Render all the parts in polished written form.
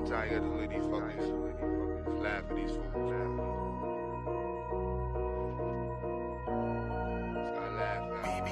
Sometimes you gotta look at these fuckers, laugh at these fools. Just gotta laugh, man.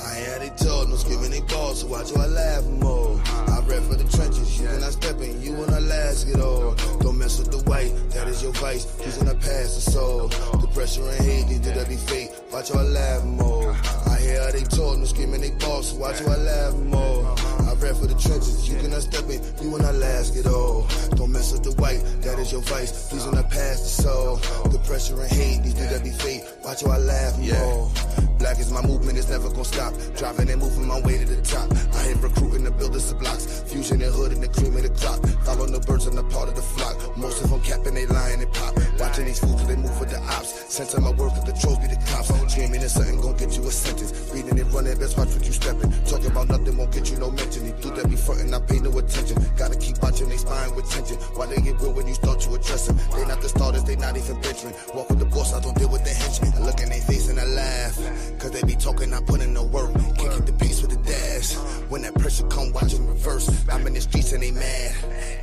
I had they told, no skipping they balls, so watch how I laugh more. I rap for the trenches, you cannot step in, you when I last get old. Don't mess with the white, that is your vice, he's in the past the soul. The pressure and hate, these do that be fake, watch how I laugh more. I hear how they told, no skipping they balls, so watch how I laugh more. I rap for the trenches, you cannot step in, you when I last get old. Don't mess with the white, that is your vice, he's in the past the soul. The pressure and hate, these do that be fake, watch how I laugh more. Black is my movement, it's never gonna stop. Driving and moving my way to the top. I ain't recruiting the builders of blocks. Fusion and hood and the cream of the crop. Following the birds and the part of the flock. Most of them capping, they lying and pop. Watching these fools till they move with the ops. Center my work at the trolls be the cops. Dreaming and something gon' get you a sentence. Reading and running, best watch what you stepping. Talking about nothing won't get you no mention. They do that be frontin', I pay no attention. Gotta keep watching they spine with tension. Why they get real when you start to address them? They not the starters, they not even benching. Walk with the boss, I don't deal with the henchmen. I look in their face and I laugh. Cause they be talking, I put in the work. Can't keep the pace with the dash. When that pressure come, watch them reverse. I'm in the streets and they mad.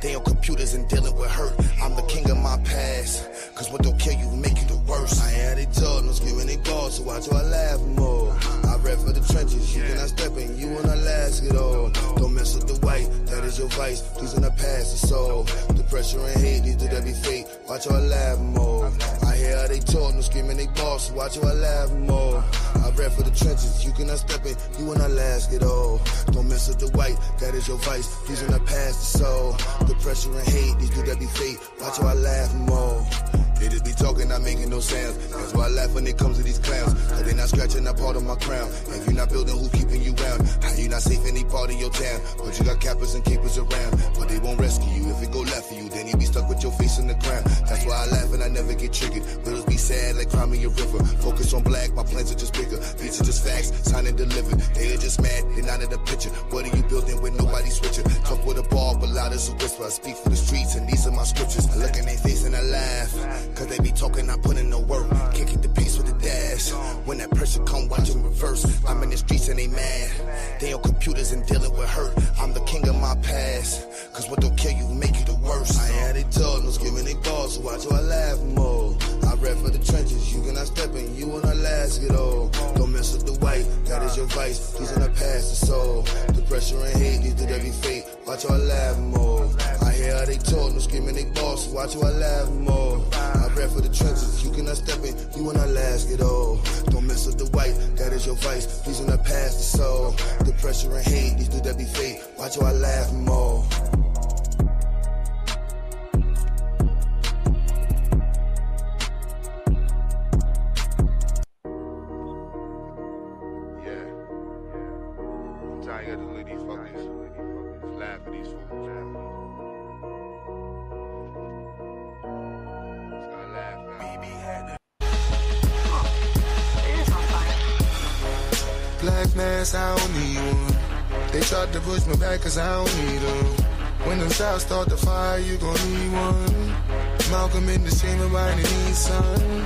They on computers and dealing with hurt. I'm the king of my past. Cause what don't kill you will make you the worst. I had they told, no screaming they balls, so watch how I laugh more. I rap for the trenches, you cannot step in, you when I last get old. Don't mess with the white, that is your vice, please in the past the soul. The pressure and hate, these do that be fake, watch how I laugh more. I hear how they told, no screaming they balls, so watch how I laugh more. I rap for the trenches, you cannot step in, you when I last get old. Don't mess with the white, that is your vice, please in the past the soul. The pressure and hate, these do that be fake, watch how I laugh more. They just be talking, not making no sounds. That's why I laugh when it comes to these clowns. Cause they not scratching that part of my crown. If you not building, who's keeping you round? How you not safe any part of your town? But you got cappers and keepers around. But they won't rescue you if it go left for you. Then you be stuck with your face in the ground. That's why I laugh and I never get triggered. Riddles be sad like cry me a river. Focus on black, my plans are just bigger. These are just facts, signed and delivered. They are just mad, they not in the picture. What are you building with nobody switching? Talk with a bar, but loud as a whisper. I speak for the streets and these are my scriptures. I look in their face and I laugh. Cause they be talking, I put in no work. Can't keep the pace with the dash. When that pressure come, watch them reverse. I'm in the streets and they mad. They on computers and dealing with hurt. I'm the king of my past. Cause what don't kill you will make you the worst. I had they told, no screaming they balls, so watch how I laugh more. I rap for the trenches, you cannot step in, you when I last get old. Don't mess with the white, that is your vice, he's in the past the soul. The pressure and hate, these do that be fake, watch how I laugh more. I hear how they told, no screaming they balls, so watch how I laugh more. I rap for the trenches, you cannot step in, you when I last get old. Don't mess with the white, that is your vice, he's in the past the soul. The pressure and hate, these do that be fake, watch how I laugh more. Sometimes you gotta look at these fuckers, laugh at these fools. Just gotta laugh, man. Black mass, I don't need one. They tried to push me back cause I don't need them. When them shots start to fire, you gon' need one. Malcolm in the chamber, Ryan need son.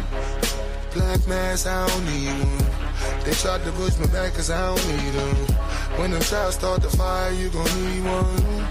Black mass, I don't need one. They tried to push me back cause I don't need them. When them shots start to fire, you gon' need one.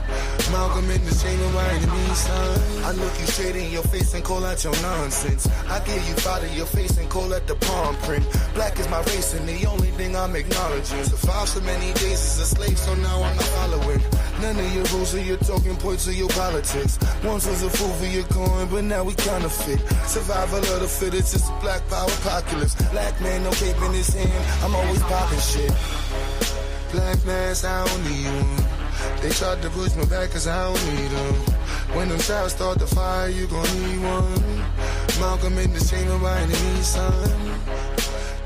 Malcolm in the chamber, Ryan need son. I look you straight in your face and call out your nonsense. I give you out of your face and call at the palm print. Black is my race and the only thing I'm acknowledging. Survived so many days as a slave, so now I'm not following none of your rules or your talking points or your politics. Once was a fool for your coin, but now we counterfeit. Survival of the fittest, it's a black power apocalypse. Black man, no cape in his hand, I'm always popping shit. Black mass, I don't need one. They tried to push me back cause I don't need them. When them shots start to fire, you gon' need one. Malcolm in the chamber, Ryan need son.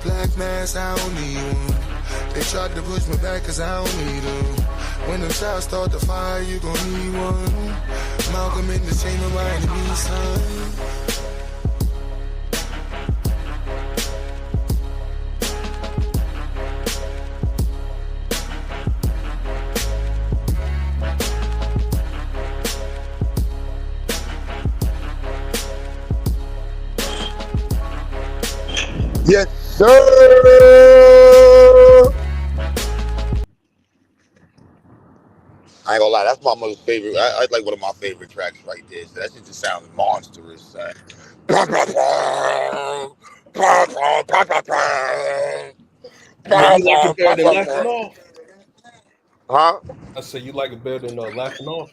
Black mass, I don't need one. They tried to push me back cause I don't need them. When them shots start to fire, you gon' need one. Malcolm in the chamber, Ryan need son. Yes, sir. I ain't gonna lie, that's my most favorite. I like one of my favorite tracks right there. So that shit just sounds monstrous. Son. But you like it better than laughing off? Huh? I say you like it better than laughing off.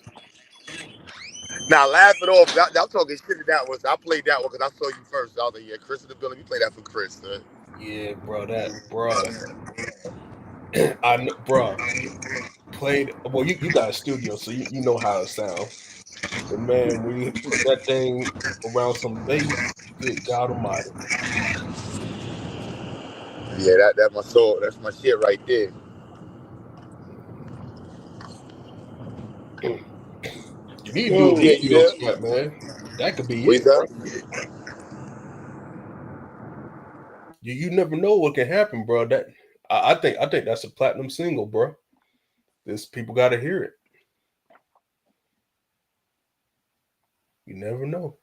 Now laugh it off. I'm talking shit. That was I played that one because I saw you first. I was like, yeah, Chris in the building. You play that for Chris, son. Yeah, bro. Bro, played. Well, you got a studio, so you know how it sounds. But man, when you put that thing around some bass, good God Almighty. Yeah, that's my soul. That's my shit right there. You need to do a Yeah, you video there? track, man. That could be What you it, bro. say? You never know what can happen, bro. That I think that's a platinum single, bro. This people got to hear it. You never know.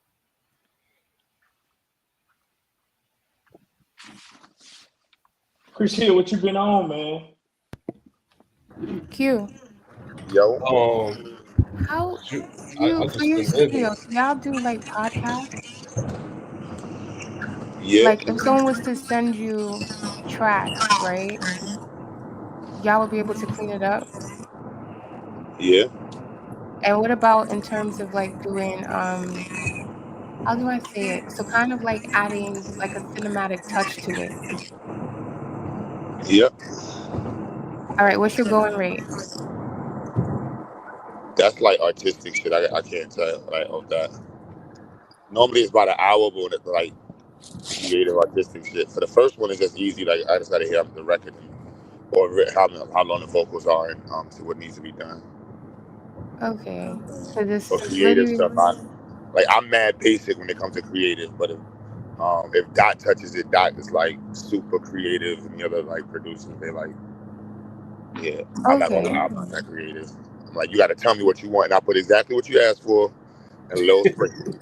Chris Hill, what you been on, man? Q. Yo. How I for just your been living. studio, do y'all do like podcasts? Yeah. Like if someone was to send you tracks, right? Y'all would be able to clean it up. Yeah. And what about in terms of like doing how do I say it? So kind of like adding like a cinematic touch to it. Yep. All right, what's your going rate? That's like artistic shit. I can't tell like of that. Normally it's about an hour, but when it's like creative artistic shit. For the first one, it's just easy. Like I just gotta hear the record or how long the vocals are and see what needs to be done. Okay. So this For creative literally stuff, I'm mad basic when it comes to creative, but if Dot touches it, Dot is like super creative, and the other like producers, they like, yeah, I'm not gonna okay. lie, I'm not that creative. I'm like, you got to tell me what you want, and I put exactly what you asked for, and a little sprinkle.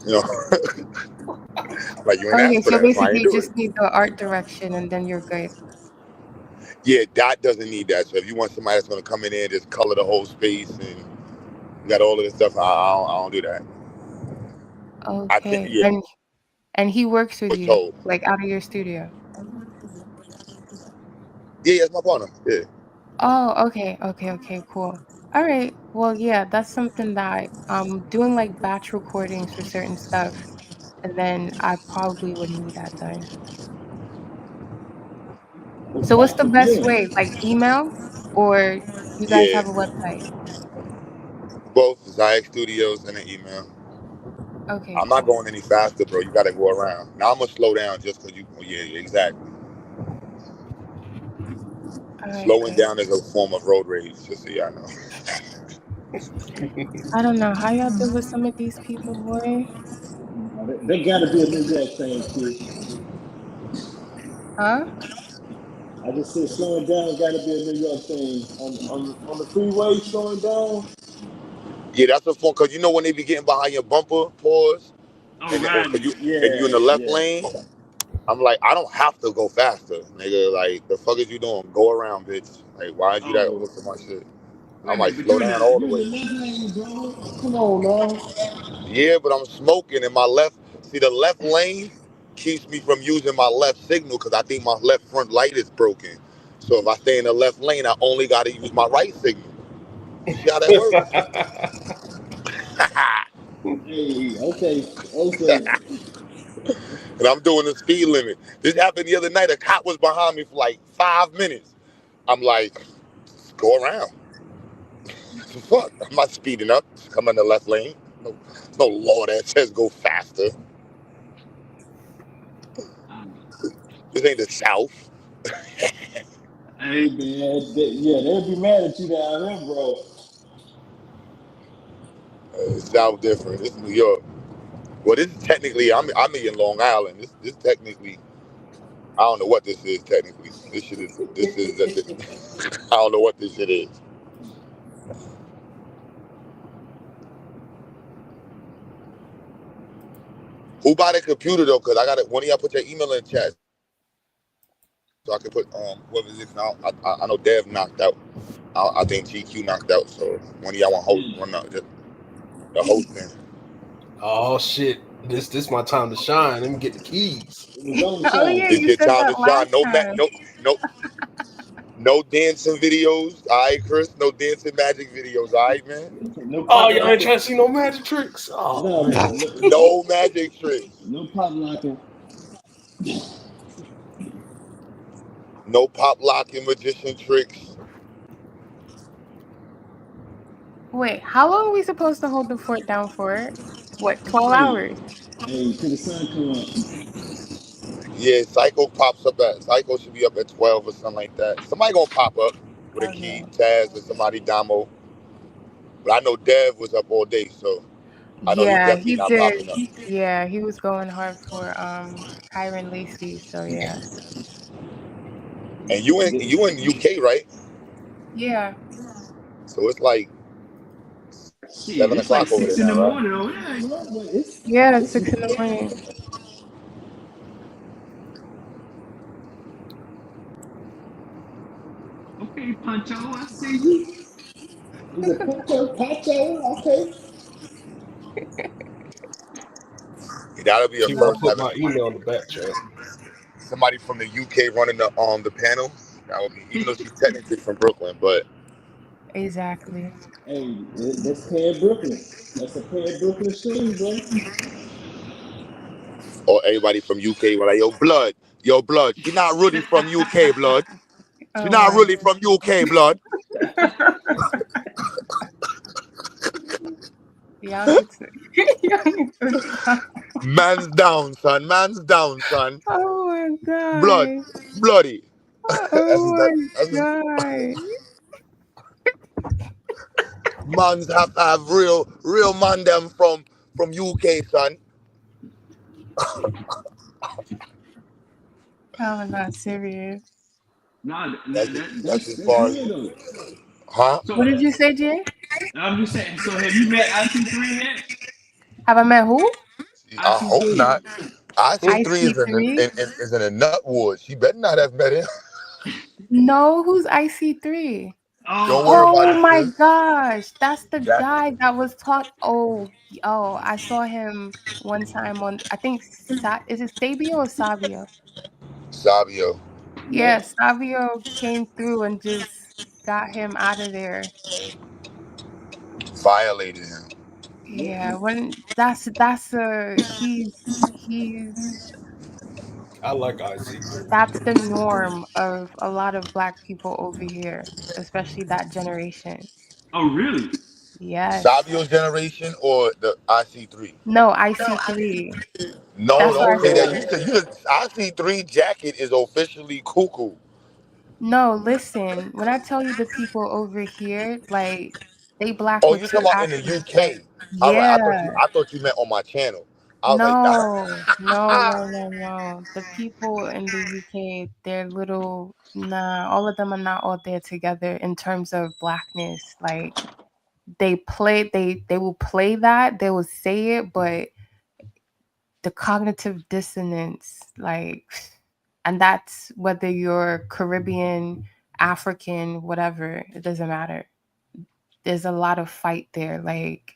You know, like you ain't Okay, asked for so that, so I basically ain't you do just it. need the art direction and then you're good. Yeah, Dot doesn't need that. So if you want somebody that's gonna come in there and just color the whole space and you got all of this stuff, I don't do that. Okay. Yeah, And he works I with was you, told. like out of your studio. Yeah, that's my partner. Yeah. Oh, okay, cool. All right. Well, yeah, that's something that doing like batch recordings for certain stuff, and then I probably would need that done. What's So what's back the to best feeling? way? Like email or you guys Yeah, have a website? both Zayak Studios and an email. Okay, I'm not cool. going any faster, bro. You got to go around. Now I'm gonna slow down just because you. Yeah, exactly. All right, Slowing good. down is a form of road rage. Just so y'all know. I don't know how y'all deal with some of these people, boy. They gotta be a New York thing, Q. Huh? I just said slowing down gotta be a New York thing. On the freeway, slowing down. Yeah, that's a form because you know when they be getting behind your bumper, pause, I'm and or riding. you in Yeah, the left yeah. lane. I'm like, I don't have to go faster, nigga. Like, the fuck is you doing? Go around, bitch. Like, why is you that Oh, close to my shit? wait I'm a like, minute, but slow down all the you in way. the left lane, bro. Come on now. Yeah, but I'm smoking in my left. See, the left lane keeps me from using my left signal because I think my left front light is broken. So if I stay in the left lane, I only got to use my right signal. You see how that works? Hey, okay. And I'm doing the speed limit. This happened the other night. A cop was behind me for like 5 minutes. I'm like, go around. What the fuck? I'm not speeding up. Come in the left lane. No law that says go faster. This ain't the South. Hey man, they'll be mad at you down here, bro. It sounds different. This is New York. Well, this is technically, I'm in Long Island. This technically, I don't know what this is technically. I don't know what this shit is. Who bought a computer though? Cause I got it. One of y'all put your email in the chat so I can put whoever's it now. I know Dev knocked out. I think GQ knocked out. So one of y'all want the hosting. Oh shit! This my time to shine. Let me get the keys. It was on the Oh shine. yeah, It's you your said time that to shine. last time. No dancing videos. All right, Chris. No dancing magic videos. All right, man. No Oh, pop y'all ain't locking. trying to see no magic tricks. Oh No, man. No magic tricks. no pop locking. No pop locking magician tricks. Wait, how long are we supposed to hold the fort down for? What, 12 Hey, hours? hey, till the sun come up. Yeah, Psycho pops up at Psycho should be up at 12 or something like that. Somebody gonna pop up with a Okay. key, Taz or somebody, Damo. But I know Dev was up all day, so I know he's Yeah, definitely he not did. popping up. Yeah, he was going hard for Kyron Lacey. So yeah. And you in UK, right? Yeah. So it's like Shit, 7 it's like o'clock over 6 there in the now, right? morning over there. No, but it's Yeah, it's 6 in the morning. Okay, Pancho, I see you. He's a Pacho, okay. That'll be a She might first put having my email in the back chat. somebody from the UK running the panel. That would be, even though she's technically from Brooklyn, but Exactly. Hey, that's Pan Brooklyn. That's a Pan Brooklyn stream, bro. or everybody from UK were like, yo blood. She not really from UK, blood. She Oh not my really from UK, blood. Y'all need to stop. Man's down, son. Man's down, son. Oh my Blood, god. bloody. Oh my god. Mans have to have real man them from UK, son. I'm not serious. Nah, That's as That's far as, real though. huh? so What did you say, Jay? I'm just saying. So have you met IC3 yet? Have I met who? I hope IC3. not. IC3 IC3? is in a nut ward. She better not have met him. No, who's IC3? Don't worry Oh, about Oh it, my sis. gosh, that's the Jack guy that was Oh, I saw him one time on. I think is it Sabio or Savio? Savio Yeah, Savio came through and just got him out of there. violated him. Yeah, when he's I like IC3. that's the norm of a lot of black people over here, especially that generation. oh, really? Yes. Savio's generation or the IC3? No, IC3. No, That's what I don't say that. said. IC3 jacket is officially cuckoo. No, listen, when I tell you the people over here, like they black Oh, with you two talking about in the Africans. UK? All right, Yeah. I thought you meant on my channel. I was like, No. The people in the UK, they're all of them are not all there together in terms of blackness. Like they will play that, they will say it, but the cognitive dissonance, like, and that's whether you're Caribbean, African, whatever, it doesn't matter. There's a lot of fight there. Like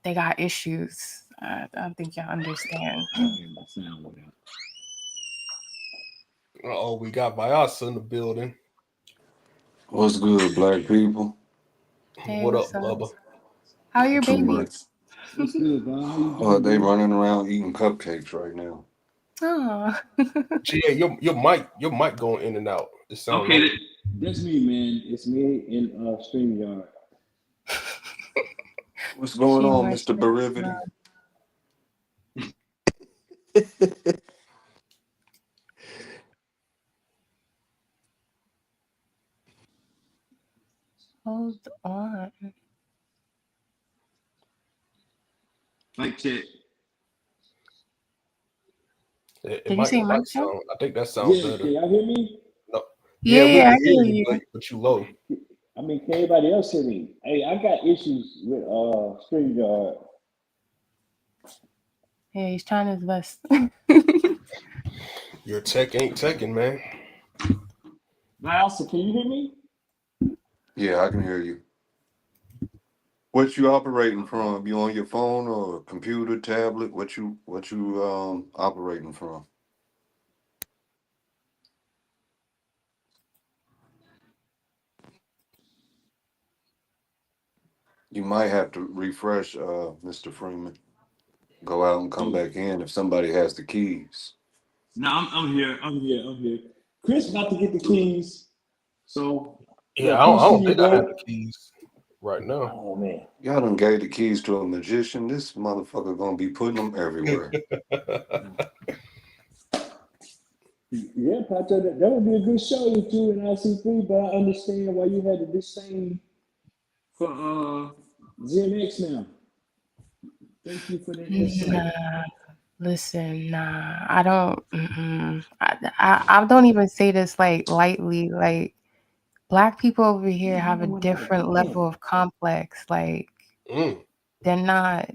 they got issues. I don't think y'all understand. Oh, we got Vyasa in the building. What's good, black people? Hey, What up, what's up? Bubba? How are your Too babies? much. What's good, bro? How you Oh, doing, they bro? running around eating cupcakes right now. Oh. GA, your mic going in and out. It sounds Okay, like That's me, man. It's me in StreamYard. What's going She on, must Mr. Berivity? Hold on. mic check. it Did you might say mic check? sound. I think that sounds Yeah, better. can y'all hear me? No. Yeah, we I can hear hear you, you. but you low. I mean, can anybody else hear me? Hey, I got issues with StreamYard. Yeah, he's trying his best. Your tech ain't teching, man. Now, also, can you hear me? Yeah, I can hear you. What you operating from? You on your phone or computer, tablet? What you operating from? You might have to refresh, Mr. Freeman. Go out and come Oh, back in if somebody has the keys. No, I'm here. I'm here. Chris about to get the keys. So, Yeah, yeah, I peace to don't you, think I have the bro. keys right now. Oh man. Y'all done gave the keys to a magician. This motherfucker gonna be putting them everywhere. Yeah, Pato, that would be a good show with you and IC3, but I understand why you had to disdain for Gen X now. Thank you for that insight. Nah, listen, nah, I don't. I don't even say this like lightly. Like black people over here have a different level of complex. Like Mm. they're not.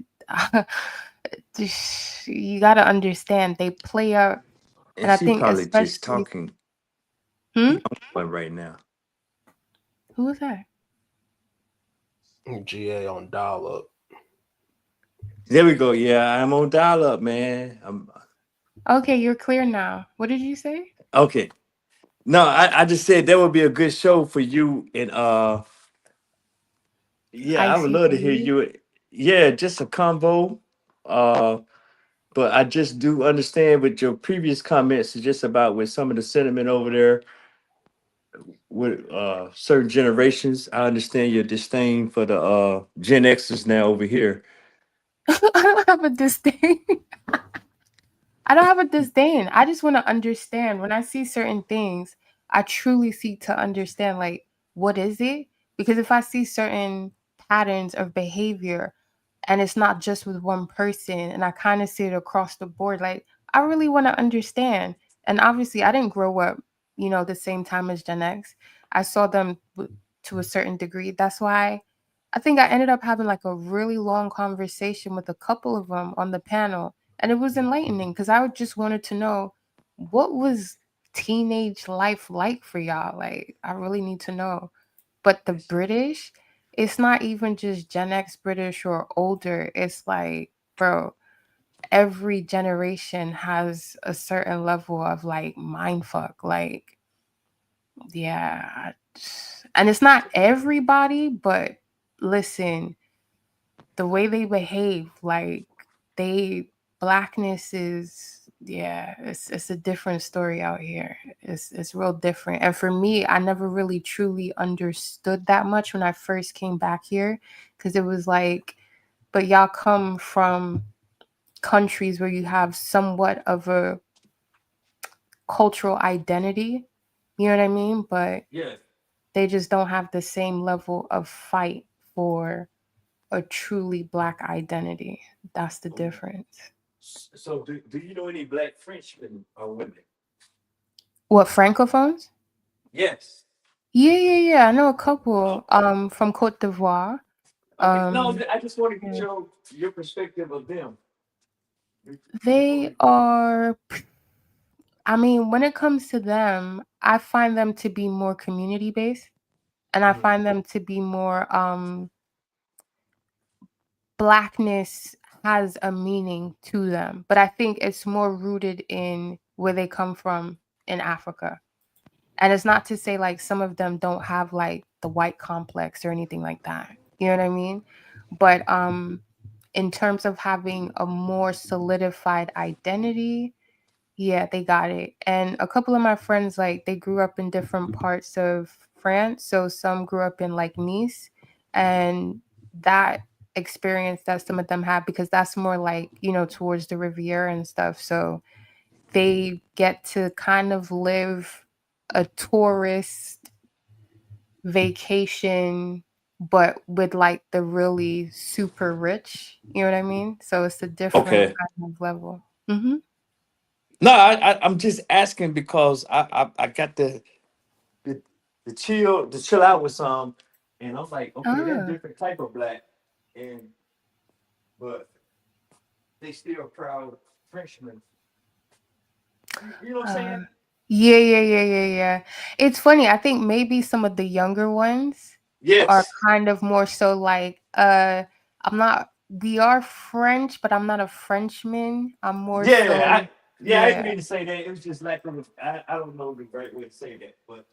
You got to understand they play up, and And I she think probably just especially. talking. Hmm. He on one right now. Who was that? GA on dial up. There we go. Yeah, I'm on dial up, man. I'm Okay, you're clear now. What did you say? okay. No, I just said that would be a good show for you and yeah, I would love to hear IC3. you. Yeah, just a combo. Uh but I just do understand with your previous comments just about with some of the sentiment over there with certain generations. I understand your disdain for the Gen Xers now over here. I don't have a disdain. I don't have a disdain. I just want to understand when I see certain things, I truly seek to understand like what is it? Because if I see certain patterns of behavior and it's not just with one person and I kind of see it across the board, like I really want to understand. And obviously I didn't grow up, the same time as Gen X. I saw them to a certain degree. That's why I think I ended up having like a really long conversation with a couple of them on the panel, and it was enlightening because I just wanted to know what was teenage life like for y'all. Like, I really need to know. But the British, it's not even just Gen X British or older. It's like, bro, every generation has a certain level of like mind fuck. Like, yeah. And it's not everybody, but listen, the way they behave, like they blackness is, yeah, it's a different story out here. It's real different. And for me, I never really truly understood that much when I first came back here, because it was like, but y'all come from countries where you have somewhat of a cultural identity, you know what I mean? But Yeah. they just don't have the same level of fight for a truly black identity. That's the difference. So do you know any black Frenchmen or women? What, francophones? Yes. Yeah. I know a couple from Cote d'Ivoire. Okay. No, Um I just want to get yeah. your perspective of them. They are, I mean, when it comes to them, I find them to be more community based, and I Mhm. find them to be more blackness has a meaning to them, but I think it's more rooted in where they come from in Africa. And it's not to say like some of them don't have like the white complex or anything like that. You know what I mean? But in terms of having a more solidified identity, yeah, they got it. And a couple of my friends, like, they grew up in different parts of France. So some grew up in like Nice, and that experience that some of them have, because that's more like, towards the Riviera and stuff. So they get to kind of live a tourist vacation, but with like the really super rich. You know what I mean? So it's a different Okay. kind of level. Hmm. No, I'm just asking because I got the the chill out with some, and I'm like, okay, they're a Ah. different type of black, and but they still proud Frenchmen. You know what I'm saying? Uh, yeah. It's funny. I think maybe some of the younger ones, are Yes. kind of more so like, I'm not. We are French, but I'm not a Frenchman. I'm more Yeah, so, I yeah. didn't mean to say that. It was just lack of. I don't know the right way to say that, but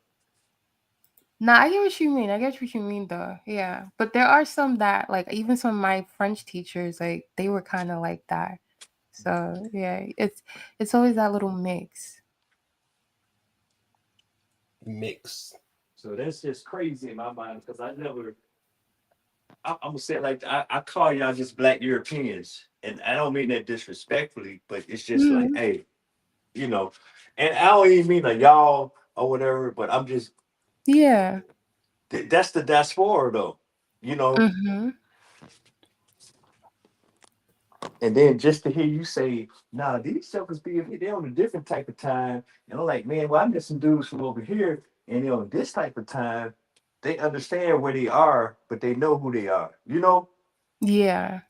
No, I get what you mean. I get what you mean, though. Yeah, but there are some that, like, even some of my French teachers, like, they were kind of like that. So yeah, it's always that little mix. Mix. so that's just crazy in my mind because I never. I'm gonna say it like I call y'all just black Europeans, and I don't mean that disrespectfully, but it's just like, Mm, hey, you know, and I don't even mean a y'all or whatever, but I'm just yeah. that's the diaspora though, you know. Mm-hmm. And then just to hear you say, nah, these suckers be they on a different type of time. And I'm like, man, well, I met some dudes from over here, and they're on this type of time. They understand where they are, but they know who they are, you know? Yeah.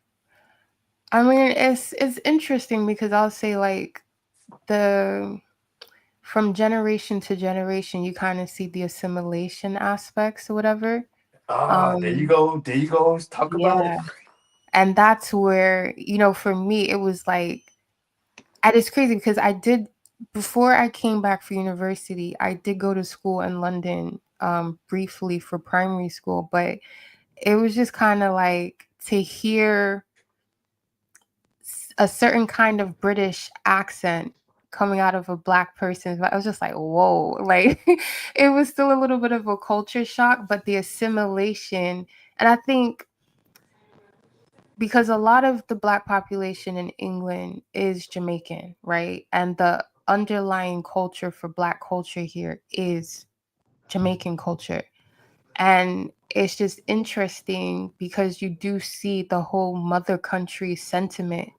I mean, it's interesting because I'll say like the from generation to generation, you kind of see the assimilation aspects or whatever. Ah, there you Um, go. There you go. Let's talk about it. yeah. And that's where, for me, it was like, and it's crazy because before I came back for university, I did go to school in London briefly for primary school, but it was just kind of like to hear a certain kind of British accent coming out of a black person's mouth. I was just like, whoa, like it was still a little bit of a culture shock, but the assimilation, and I think because a lot of the black population in England is Jamaican, right? And the underlying culture for black culture here is Jamaican culture. And it's just interesting because you do see the whole mother country sentiment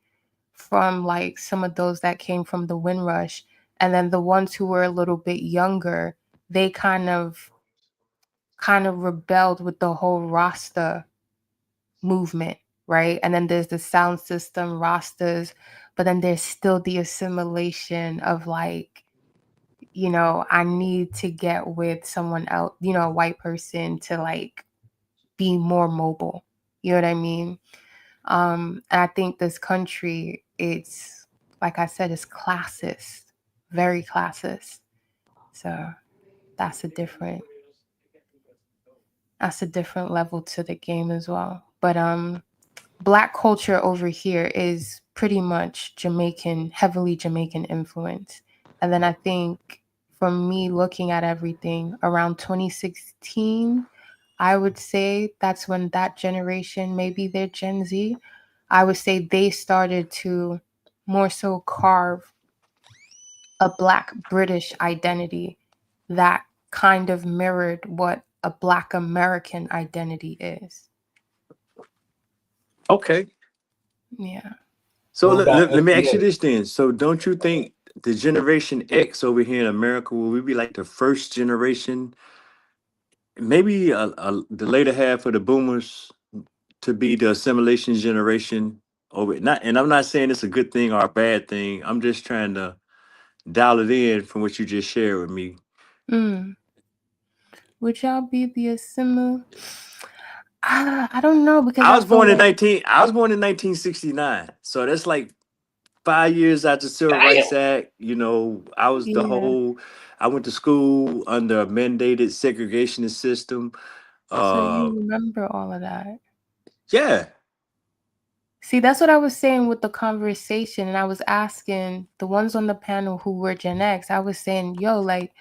from like some of those that came from the Windrush. And then the ones who were a little bit younger, they kind of rebelled with the whole Rasta movement, right? And then there's the sound system, Rastas, but then there's still the assimilation of like, I need to get with someone else, a white person to like be more mobile. You know what I mean? And I think this country, it's like I said, it's classist, very classist. So that's a different level to the game as well. But black culture over here is pretty much Jamaican, heavily Jamaican influence. And then I think from me looking at everything around 2016, I would say that's when that generation, maybe they're Gen Z, I would say they started to more so carve a black British identity that kind of mirrored what a black American identity is. Okay. Yeah. So What about let me ask you FBA? this then. So don't you think the Generation X over here in America will we be like the first generation, maybe the later half of the boomers to be the assimilation generation over not and I'm not saying it's a good thing or a bad thing. I'm just trying to dial it in from what you just shared with me. Mm. Would y'all be the assimil? I don't know because I feel like I was born in 1969. So that's like 5 years after the Civil Rights Act. You know, yeah. I went to school under a mandated segregationist system. So Uh you remember all of that. yeah. See, that's what I was saying with the conversation, and I was asking the ones on the panel who were Gen X. I was saying, yo, like,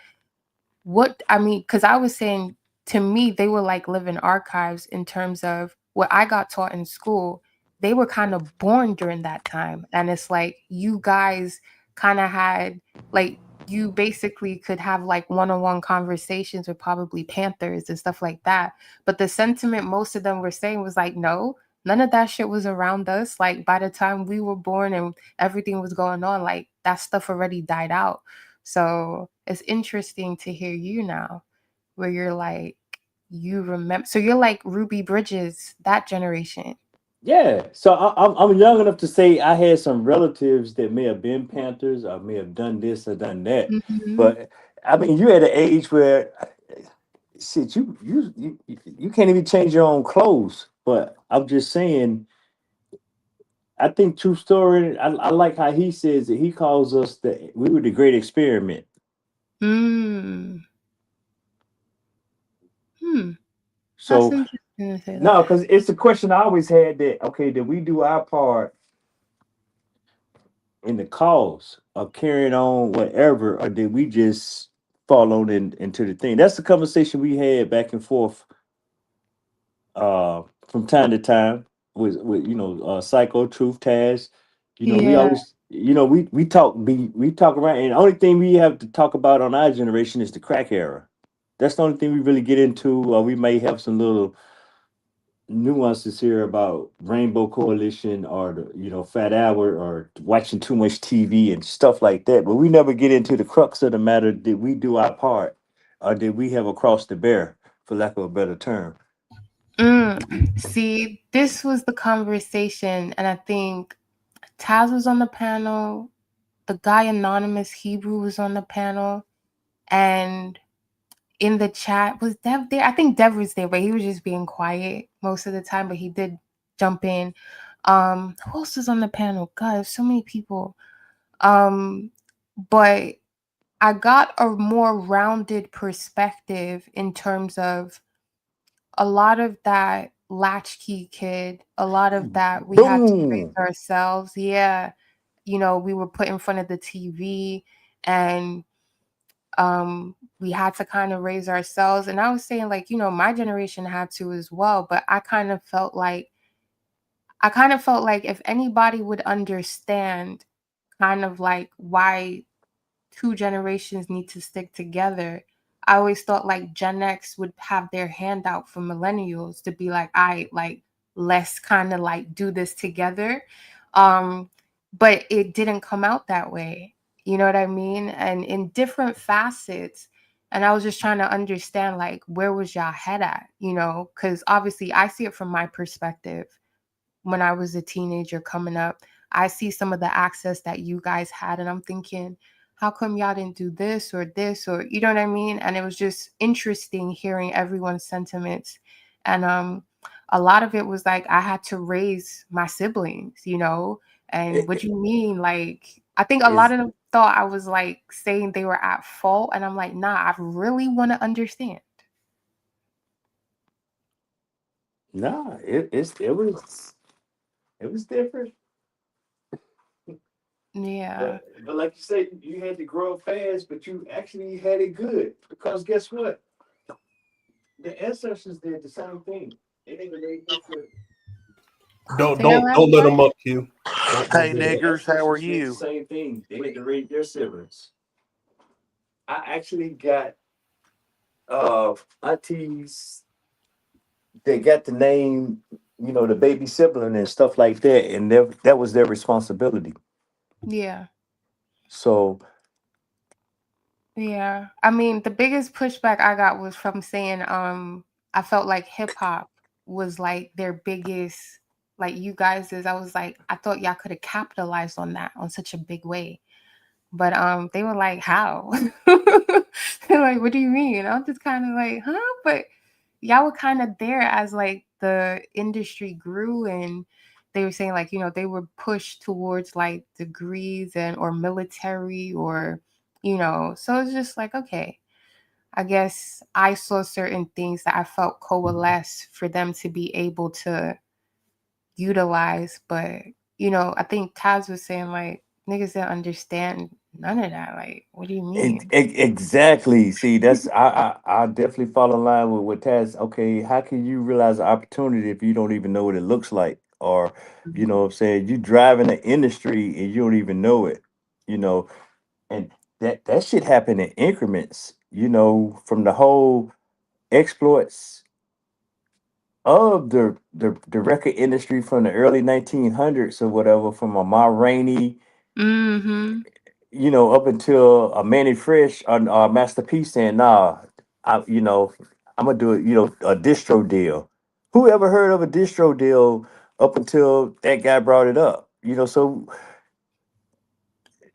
what? I mean, because I was saying to me, they were like living archives in terms of what I got taught in school. They were kind of born during that time, and it's like you guys kind of had like you basically could have like one-on-one conversations with probably Panthers and stuff like that. But the sentiment most of them were saying was like, no, none of that shit was around us. Like by the time we were born and everything was going on, like that stuff already died out. So it's interesting to hear you now, where you're like, you remember. So you're like Ruby Bridges, that generation. Yeah. So I'm young enough to say I had some relatives that may have been Panthers or may have done this or done that. Mm-hmm. But I mean, you at an age where shit, you can't even change your own clothes. But I'm just saying, I think true story. I like how he says that he calls us we were the great experiment. Mm. Hmm. That's So interesting to say that. no, because it's a question I always had that okay, did we do our part in the cause of carrying on whatever, or did we just fall on into the thing? That's the conversation we had back and forth from time to time with Psycho Truth Taz. We Yeah. always we talk around, and the only thing we have to talk about on our generation is the crack era. That's the only thing we really get into. We may have some little nuances here about Rainbow Coalition or the Fat Hour or watching too much TV and stuff like that. But we never get into the crux of the matter. Did we do our part, or did we have a cross to bear, for lack of a better term? See, this was the conversation, and I think Taz was on the panel. The guy Anonymous Hebrew was on the panel, and in the chat was Dev there. I think Dev was there, but he was just being quiet most of the time. But he did jump in. Who else was on the panel? God, there's so many people. But I got a more rounded perspective in terms of a lot of that latchkey kid, a lot of that we had to raise Boom. ourselves. Yeah. We were put in front of the TV and we had to kind of raise ourselves. And I was saying, like, my generation had to as well, but I kind of felt like if anybody would understand kind of like why two generations need to stick together. I always thought like Gen X would have their hand out for millennials to be like, like, let's kind of like do this together. But it didn't come out that way. You know what I mean? And in different facets. And I was just trying to understand like where was y'all head at, because obviously I see it from my perspective when I was a teenager coming up. I see some of the access that you guys had, and I'm thinking, how come y'all didn't do this, or you know what I mean? And it was just interesting hearing everyone's sentiments. And a lot of it was like I had to raise my siblings, and what do you mean? Like, I think a lot Is of them thought I was like saying they were at fault, and I'm like, nah, I really want to understand. nah, it was different. Yeah. But like you said, you had to grow up fast, but you actually had it good because guess what? The ancestors did the same thing. They didn't make different. Don't Say that don't last don't let part. them up, Q. Don't Hey do that. The niggers, how are ancestors did the you? same thing. They had to raise their siblings. I actually got aunties they got the name, the baby sibling and stuff like that, and that was their responsibility. Yeah. So Yeah. I mean, the biggest pushback I got was from saying I felt like hip hop was like their biggest, like you guys is. I was like, I thought y'all could have capitalized on that on such a big way. But they were like, how? They're like, what do you mean? I'm just kind of like, huh? But y'all were kind of there as like the industry grew, and they were saying like, they were pushed towards like degrees and or military or so it's just like, okay, I guess I saw certain things that I felt coalesce for them to be able to utilize. But I think Taz was saying like niggas didn't understand none of that. Like, what do you mean? exactly. See, that's I definitely fall in line with what Taz. Okay, how can you realize the opportunity if you don't even know what it looks like, or what I'm saying, you driving the industry and you don't even know it, you know, and that shit happened in increments, from the whole exploits of the record industry from the early 1900s or whatever, from a Ma Rainey, Mm-hmm. up until a Manny Fresh or Master P saying, nah, I'm gonna do it, a distro deal. Who ever heard of a distro deal up until that guy brought it up? So,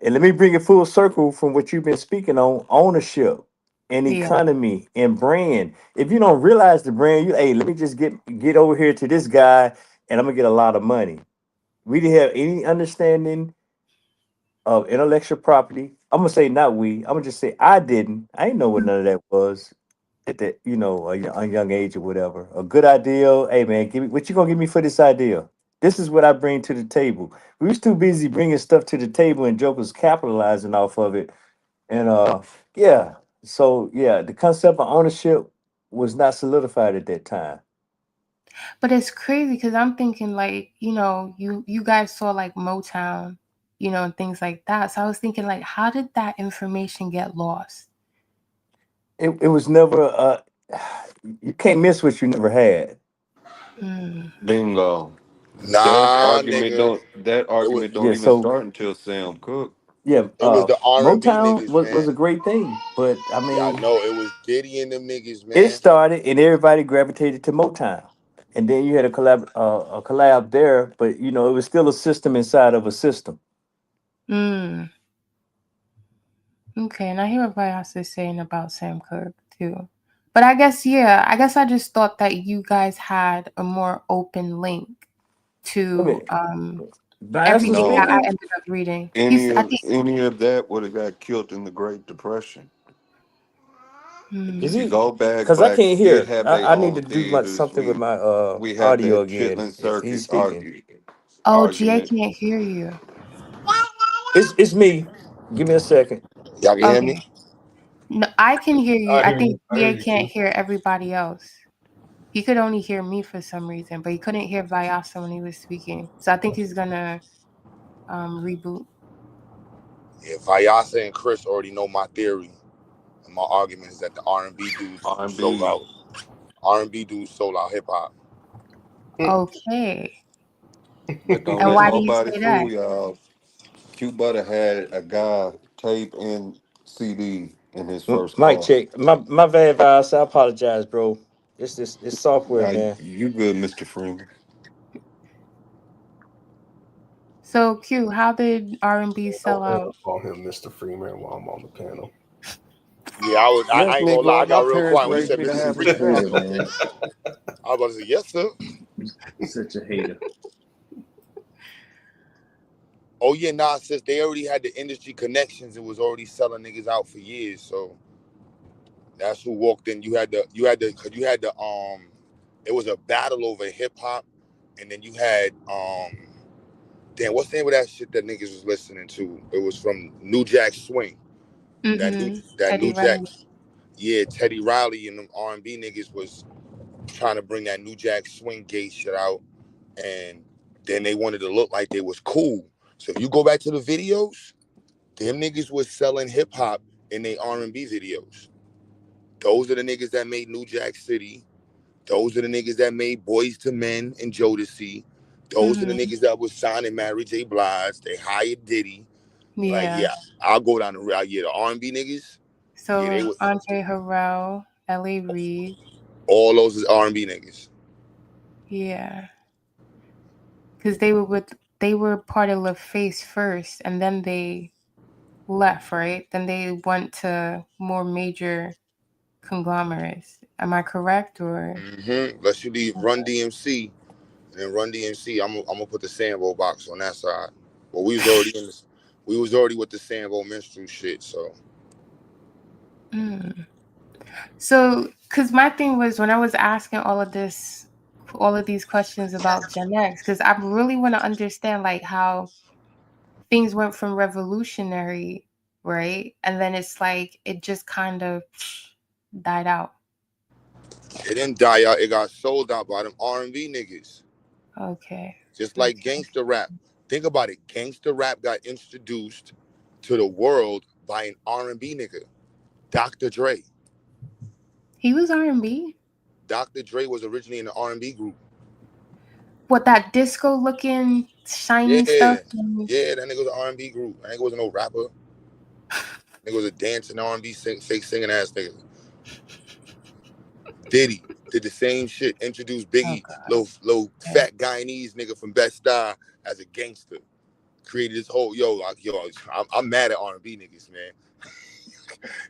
and let me bring it full circle from what you've been speaking on ownership. and Yeah. economy and brand. If you don't realize the brand, you hey, let me just get over here to this guy, and I'm gonna get a lot of money. We didn't have any understanding of intellectual property. I'm gonna say not we. I'm gonna just say I didn't. I didn't know what none of that was at that a young age or whatever. A good idea. Hey man, give me what you gonna give me for this idea. This is what I bring to the table. We was too busy bringing stuff to the table, and jokers capitalizing off of it. And yeah. So yeah, the concept of ownership was not solidified at that time. But it's crazy because I'm thinking like, you guys saw like Motown, and things like that. So I was thinking like, how did that information get lost? It was never you can't miss what you never had. Mm. Bingo. Nah, nigga. That It was argument Yeah, don't even so start until Sam Cooke. yeah, it was the R&B Motown niggas, was man. a great thing, but I Yeah, I mean, know. It was Diddy and them niggas, it man. started and everybody gravitated to Motown, and then you had a collab there, but it was still a system inside of a system. Mm. Okay, and I hear what Vyas is saying about Sam Cooke too. But I guess I just thought that you guys had a more open link I to mean, Bias was everything that I No, speaking. ended up reading. any I of think. any of that would have got killed in the Great Depression. Is If you Mm. he? go back, Because I blacks can't did hear. have their I need own to do theaters. something with my We had audio that again. Chitlin He's Circuit speaking. Oh, GA argument. can't hear you. It's me. Give me a second. Y'all can hear me? Okay. No, I can hear you. I I hear think you. I hear GA you can't too. hear everybody else. He could only hear me for some reason, but he couldn't hear Vyasa when he was speaking. So I think he's gonna reboot. Yeah, Vyasa and Chris already know my theory. And my argument is that the R&B dudes sold R&B. out. R&B dudes sold out hip hop. Okay. But don't And let why do you nobody say that? fool y'all. Q Butter had a guy tape and CD in his first Mic car. check. My bad, Vice. I apologize, bro. It's software, man. You good, Mr. Freeman? So Q, how did R&B sell Don't ever out? call him Mr. Freeman while I'm on the panel. Yeah, I Yes, ain't gonna lie, I Negro. My got real parents quiet when you raised said me to You're Mr. have such a Freeman. I hater, was like, man. okay. I was about to say, yes, sir. You're such a hater. Oh yeah, nah, sis, they already had the industry connections and was already selling niggas out for years. So that's who walked in. It was a battle over hip hop, and then you had damn, what's the name of that shit that niggas was listening to? It was from New Jack Swing. Mm-hmm. That Teddy New Jack, Riley. yeah, Teddy Riley and them R&B niggas was trying to bring that New Jack Swing gate shit out, and then they wanted to look like they was cool. So if you go back to the videos, them niggas was selling hip hop in their R&B videos. Those are the niggas that made New Jack City. Those are the niggas that made Boys to Men and Jodeci. Those are the Mm-hmm. niggas that was signing Mary J. Blige. They hired Diddy. Like, Yeah. yeah, I'll go down the route. Yeah, the R&B niggas, yeah, they So was Andre Harrell, L.A. Reid. all those is R&B niggas. Yeah. Because they were part of LaFace first, and then they left, right? Then they went to more major conglomerates. Am I correct? Or Unless you leave Run DMC, and then Run DMC, I'm gonna put the Sambo box on that side. But we was already with the Sambo minstrel shit. So So, because my thing was when I was asking all of these questions about Gen X, because I really want to understand like how things went from revolutionary, right? And then it's like it just kind of died out. it didn't die out. It got sold out by them R&B niggas. Okay. Just like gangster rap. Think about it. Gangster rap got introduced to the world by an R&B nigga, Dr. Dre. He was R&B. Dr. Dre was originally in the R&B group. What, that disco looking Yeah, shiny stuff? yeah, that nigga was an R&B group. That nigga wasn't no rapper. That nigga was a dancing R&B fake singing ass nigga. Diddy did the same shit. Introduced Oh Biggie, God. little fat Guyanese nigga from Bed-Stuy as a gangster. Created this whole I'm mad at R&B niggas, man.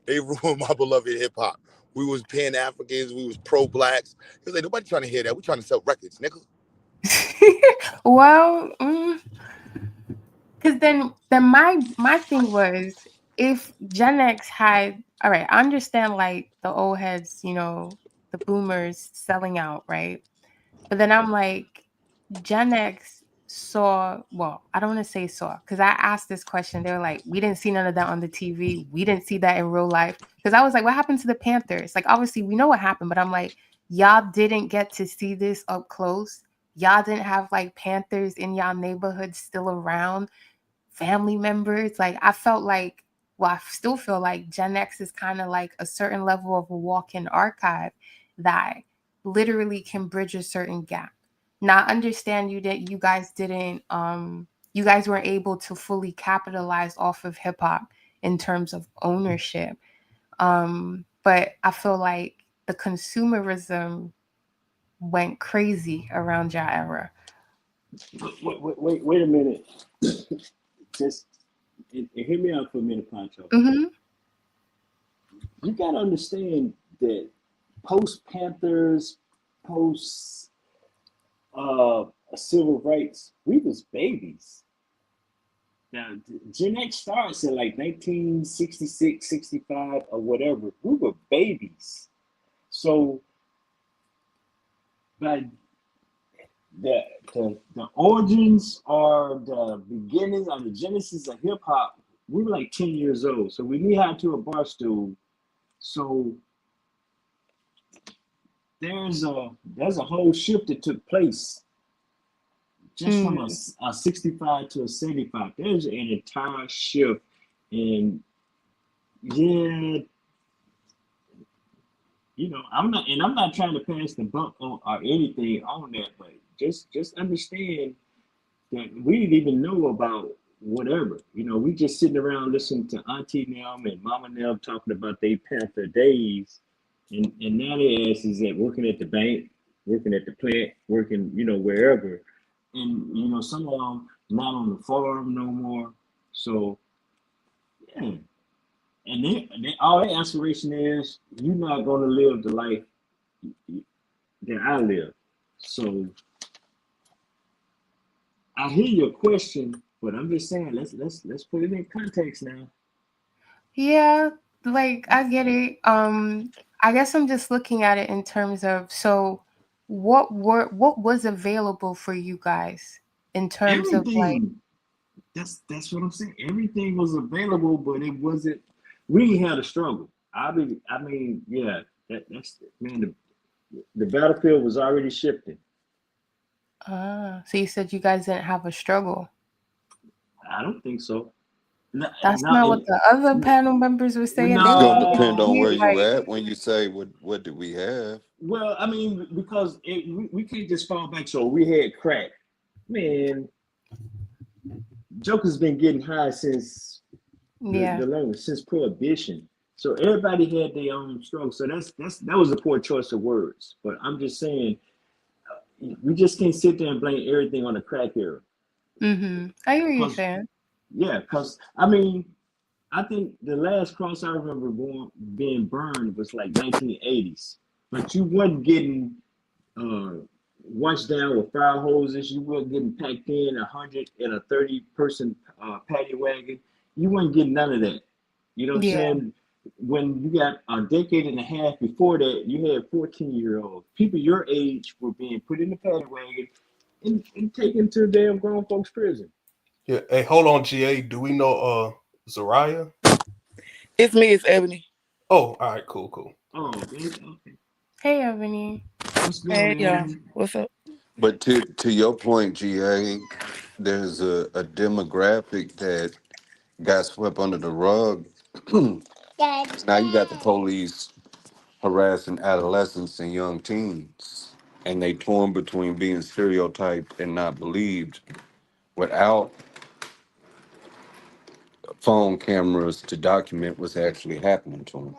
They ruined my beloved hip hop. We was Pan Africans, we was pro blacks. He was like, nobody trying to hear that. We trying to sell records, nigga. Well, because then my thing was, if Gen X had, all right, I understand like the old heads, the boomers selling out, right? But then I'm like, Gen X saw, well, I don't want to say saw, because I asked this question. They were like, we didn't see none of that on the TV. We didn't see that in real life. Because I was like, what happened to the Panthers? Like, obviously, we know what happened, but I'm like, y'all didn't get to see this up close. Y'all didn't have like Panthers in y'all neighborhood still around, family members. Like, I felt like, well, I still feel like Gen X is kind of like a certain level of a walk-in archive that literally can bridge a certain gap. Now, I understand that you guys didn't, you guys weren't able to fully capitalize off of hip hop in terms of ownership. But I feel like the consumerism went crazy around your era. Wait a minute. Just hear me out for a minute, Pancho. Mm-hmm. You gotta understand that post Panthers, post civil rights, we was babies. Now, Gen X starts in like 1966, 65, or whatever. We were babies. So, by the origins or the beginnings or the genesis of hip hop, we were like 10 years old. So we knew how to a bar stool. So there's a whole shift that took place just from a 65 to a 75. There's an entire shift, and yeah, I'm not trying to pass the buck on or anything on that, but just understand that we didn't even know about whatever. We just sitting around listening to Auntie Nelm and Mama Nelm talking about their Panther days, and now their asses at working at the bank, working at the plant, working wherever, and some of them not on the farm no more. So yeah, and they all their aspiration is, you're not going to live the life that I live. So I hear your question, but I'm just saying, let's put it in context now. Yeah, like I get it. I guess I'm just looking at it in terms of, so what was available for you guys in terms of like, that's what I'm saying. Everything was available, but it wasn't. We had a struggle. I mean, yeah, that's man. The battlefield was already shifting. So you said you guys didn't have a struggle. I don't think so. That's not what the other panel members were saying. It's gonna depend on where you at when you say what did we have. Well, I mean, because we can't just fall back. So we had crack, man. Joker's been getting high since the language, since Prohibition. So everybody had their own struggle. So that was a poor choice of words. But I'm just saying, we just can't sit there and blame everything on the crack era. Mm-hmm. I hear you saying. Yeah, because I mean, I think the last cross I remember being burned was like 1980s. But you wasn't getting washed down with fire hoses. You weren't getting packed in 100 in a 30-person paddy wagon. You weren't getting none of that. You know what I'm saying? When you got a decade and a half before that, you had 14-year-olds. People your age were being put in the paddy wagon and taken to damn grown folks' prison. Yeah. Hey, hold on, GA. Do we know Zariah? It's me, it's Ebony. Oh, all right, cool. Oh, okay. Hey, Ebony. Hey, y'all. What's up? But to your point, GA, there's a demographic that got swept under the rug. Now you got the police harassing adolescents and young teens, and they torn between being stereotyped and not believed without phone cameras to document what's actually happening to them.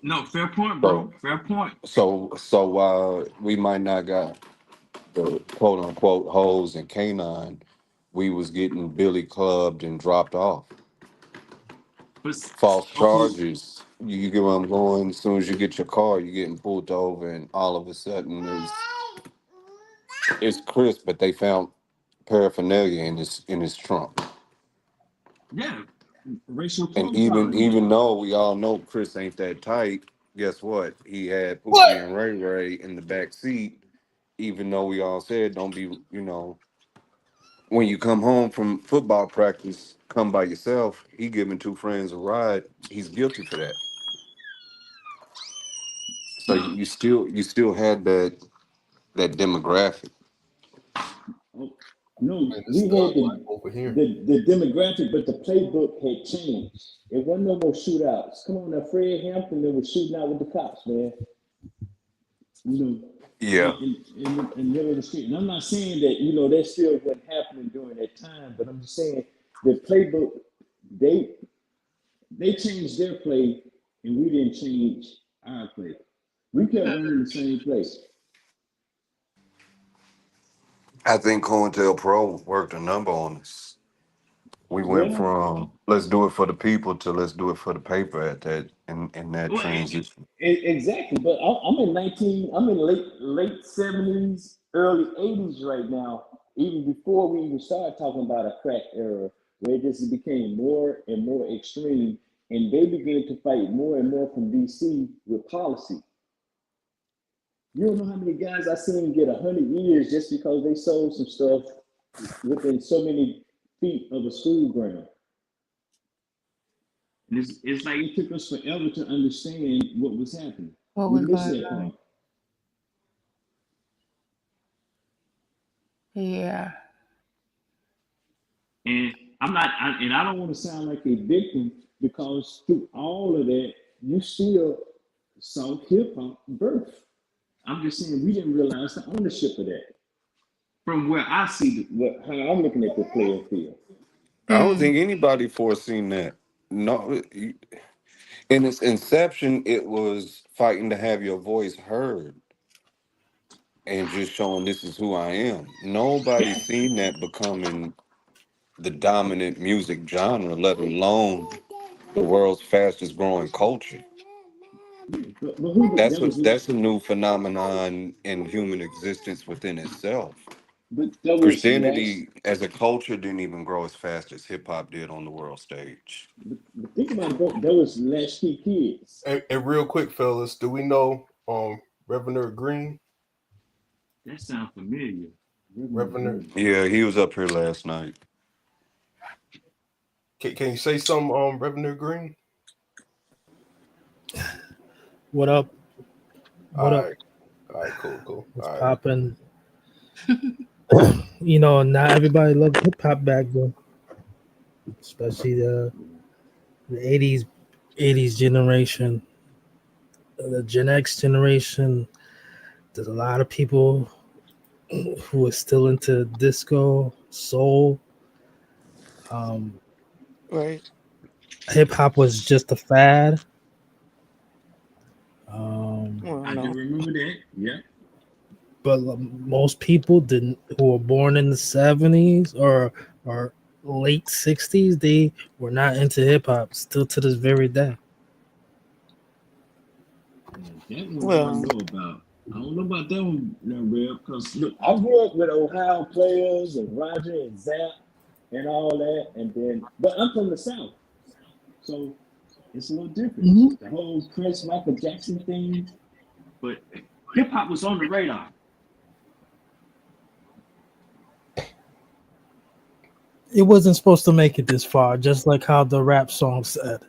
No, fair point, bro. Fair point. So while we might not got the quote unquote hoes and canine, we was getting billy clubbed and dropped off. false charges. You get where I'm going. As soon as you get your car, you're getting pulled over, and all of a sudden it's Chris, but they found paraphernalia in his trunk. Yeah, racial And profiling. even though we all know Chris ain't that tight, guess what? He had What? Pookie and Ray Ray in the back seat. Even though we all said don't be, when you come home from football practice, come by yourself. He giving two friends a ride. He's guilty for that. So No, you still had that demographic. oh, no, Man, this we thug had life over here. the demographic, but the playbook had changed. It wasn't no more shootouts. Come on, now Fred Hampton that was shooting out with the cops, man. You know, Yeah. in the middle of the street. And I'm not saying that, that still wasn't happening during that time, but I'm just saying the playbook, they changed their play and we didn't change our play. We kept running the same play. I think COINTELPRO worked a number on us. We went Well, from let's do it for the people to let's do it for the paper at that in that well, transition. exactly. But I'm in late 70s, early 80s right now, even before we even started talking about a crack era, where it just became more and more extreme. And they began to fight more and more from DC with policy. You don't know how many guys I seen get 100 years just because they sold some stuff within so many feet of a school ground. And it's like it took us forever to understand what was happening. What We was missed going that on? part. Yeah. And I don't want to sound like a victim because through all of that, you still saw hip hop birth. I'm just saying we didn't realize the ownership of that. From where I see how I'm looking at the player field. I don't think anybody foreseen that. No, in its inception, it was fighting to have your voice heard and just showing this is who I am. Nobody seen that becoming the dominant music genre, let alone the world's fastest growing culture. But who That's a new phenomenon in human existence within itself. but that was last. Christianity as a culture didn't even grow as fast as hip hop did on the world stage. But think about it, bro. That was latchkey kids. And real quick, fellas, do we know Reverend Green? That sounds familiar. Reverend, Yeah, he was up here last night. can you say something on Reverend Green? What up? What All up? right. All right, cool. What's All right. poppin'? Not everybody loved hip hop back then, especially the 80s generation, the Gen X generation. There's a lot of people who are still into disco, soul. Right. Hip hop was just a fad. Well, I no. do remember that. Yeah. But most people who were born in the 70s or late 60s, they were not into hip hop still to this very day. That one Well, I don't know about. I don't know about that one, Real, because look, I grew up with Ohio players and Roger and Zap and all that, but I'm from the South, so it's a little different. Mm-hmm. The whole Prince Michael Jackson thing, but hip hop was on the radar. It wasn't supposed to make it this far, just like how the rap song said.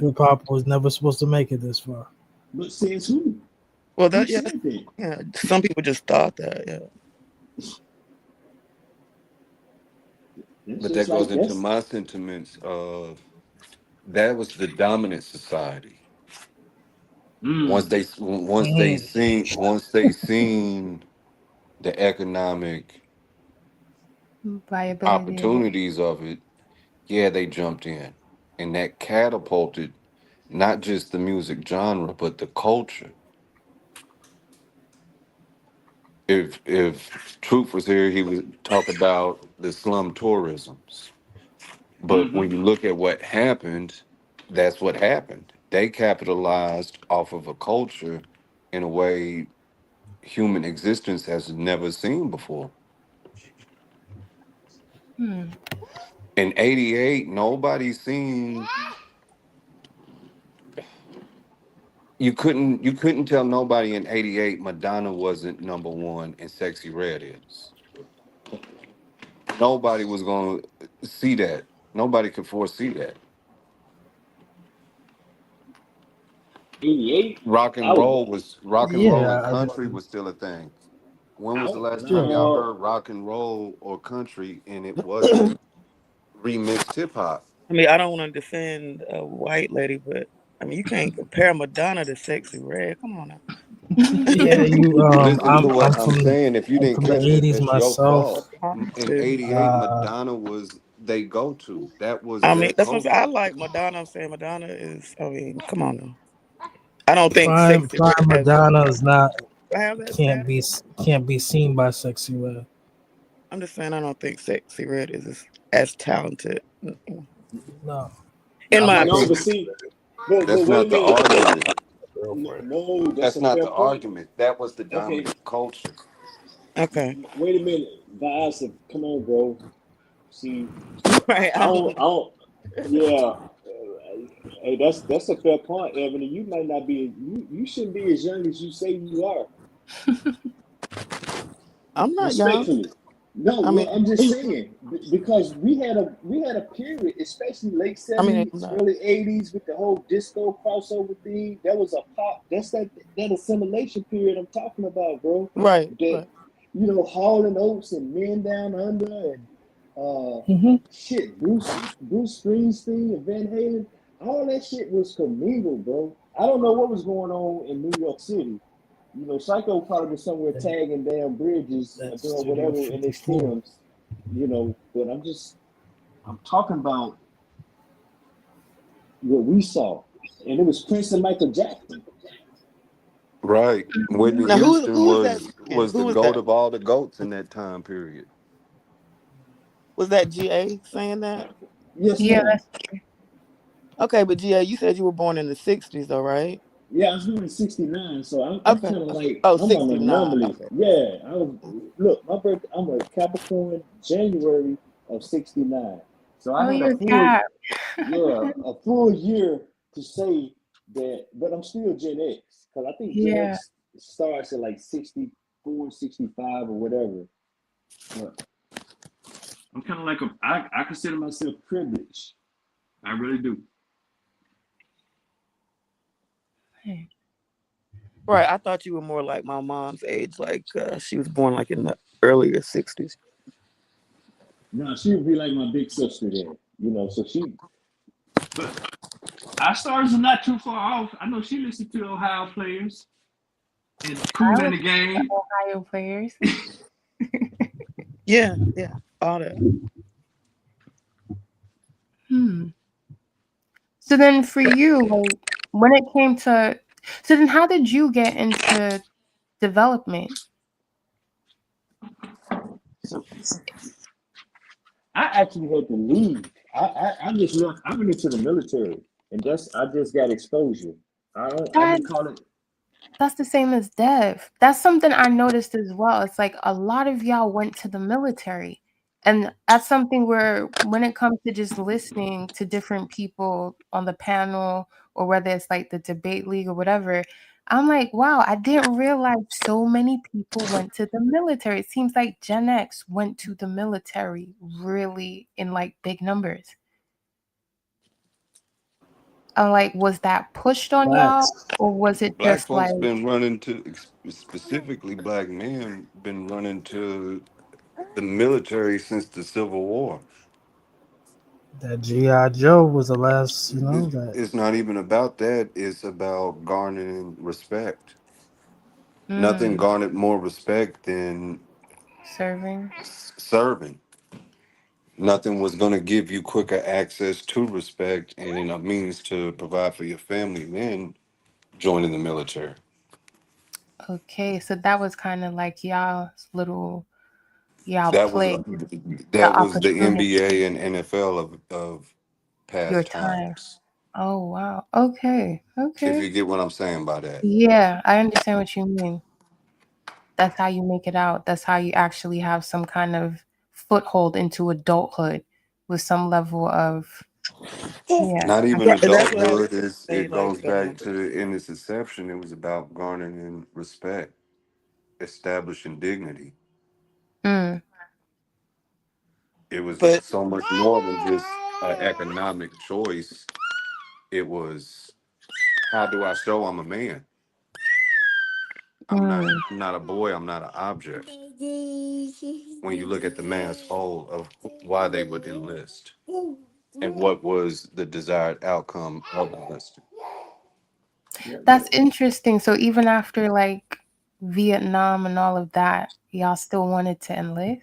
Hip hop was never supposed to make it this far. But says who? well, Who that said that? yeah. Some people just thought that. Yeah. But that goes into my sentiments of that was the dominant society. Once they seen the economic Viability. opportunities of it, yeah, they jumped in. And that catapulted not just the music genre, but the culture. If Truth was here, he would talk about the slum tourisms. But when you look at what happened, that's what happened. They capitalized off of a culture in a way human existence has never seen before. Hmm. In '88, nobody seen. You couldn't tell nobody in '88 Madonna wasn't number one and Sexy Red is. Nobody was gonna see that. Nobody could foresee that. 88. Rock I and was. roll and Yeah, country was still a thing. When was the last time sure. y'all No. heard rock and roll or country and it wasn't remixed hip hop? I mean, I don't want to defend a white lady, but I mean, you can't compare Madonna to Sexy Red. Come on now. Yeah, you. Listen to I'm what I'm saying. If you I'm didn't from the catch that, '80s that's your myself. fault. In Dude. '88, Madonna was they go to. That was I their mean, that's what I'm saying. culture. I like Madonna. I'm saying Madonna is. I mean, come on now. I don't think Prime Sexy Red has that. Madonna is not Have that can't status. be seen by Sexy Red. I'm just saying I don't think Sexy Red is as talented. No. In my No, opinion. but see, but That's wait a not the minute. argument. No, that's That's a not fair the point. argument. That was the Okay, dominant culture. Okay. wait a minute. Vasa, come on, bro. See, Right. I don't. Yeah. Hey, that's a fair point, Evan. You might not be. You shouldn't be as young as you say you are. I'm not young. Respectfully. No, I mean, well, I'm just saying because we had a period, especially late I'm 70s, not. early 80s with the whole disco crossover thing. That was a pop. That's that assimilation period I'm talking about, bro. Right. That Right. Hall and Oates and Men Down Under and shit, Bruce Springsteen and Van Halen. All that shit was commingled, bro. I don't know what was going on in New York City. Psycho probably was somewhere tagging damn bridges or That's doing Studio whatever in their 54. films, but I'm talking about what we saw. And it was Prince and Michael Jackson. Right. Whitney Now, Houston who was that? was the Who was goat that? of all the goats in that time period. Was that GA saying that? Yes, Yeah, ma'am. Okay, but GA, you said you were born in the 60s, though, right? Yeah, I was born in '69, so I'm Okay. kind of like Oh, I'm on 69. anomaly. Okay. Yeah, look, my birthday. I'm a Capricorn, January of '69, so I oh, had a you're full Cap. a full year to say that, but I'm still Gen X because I think Gen Yeah. X starts at like 64, 65 or whatever. But I'm kind of like I consider myself privileged. I really do. Hey. Right. I thought you were more like my mom's age. Like, she was born like in the earlier 60s. No, she would be like my big sister then, so she. But our stars are not too far off. I know she listened to Ohio players and Cool I in was the Game. Ohio players. Yeah. All that. So then for you, like, when it came to, so then how did you get into development? I actually had to leave. I just left. I went into the military, and I just got exposure. I didn't call it. That's the same as Dev. That's something I noticed as well. It's like a lot of y'all went to the military. And that's something where when it comes to just listening to different people on the panel or whether it's like the debate league or whatever, I'm like, wow, I didn't realize so many people went to the military. It seems like Gen X went to the military really in like big numbers. I'm like, was that pushed on y'all or was it Black just folks like been running to, specifically black men, been running to the military since the Civil War. That G.I. Joe was the last, that. It's not even about that. It's about garnering respect. Nothing garnered more respect than serving? serving. Nothing was going to give you quicker access to respect and a means to provide for your family than joining the military. Okay, so that was kind of like y'all's little Y'all That was played the that was the opportunity, NBA and NFL of your past time. times. Oh wow. Okay. If Okay. you get what I'm saying by that. Yeah, I understand what you mean. That's how you make it out. That's how you actually have some kind of foothold into adulthood with some level of yeah. Not I even get And that. that's what I was adulthood. say. It goes Like, back to in its inception. It was about garnering respect, establishing dignity. Mm, It was but so much more than just an economic choice. It was, how do I show I'm a man? mm. I'm not a boy. I'm not an object. When you look at the mass whole of why they would enlist and what was the desired outcome of enlisting. That's interesting. So even after like Vietnam and all of that, y'all still wanted to enlist?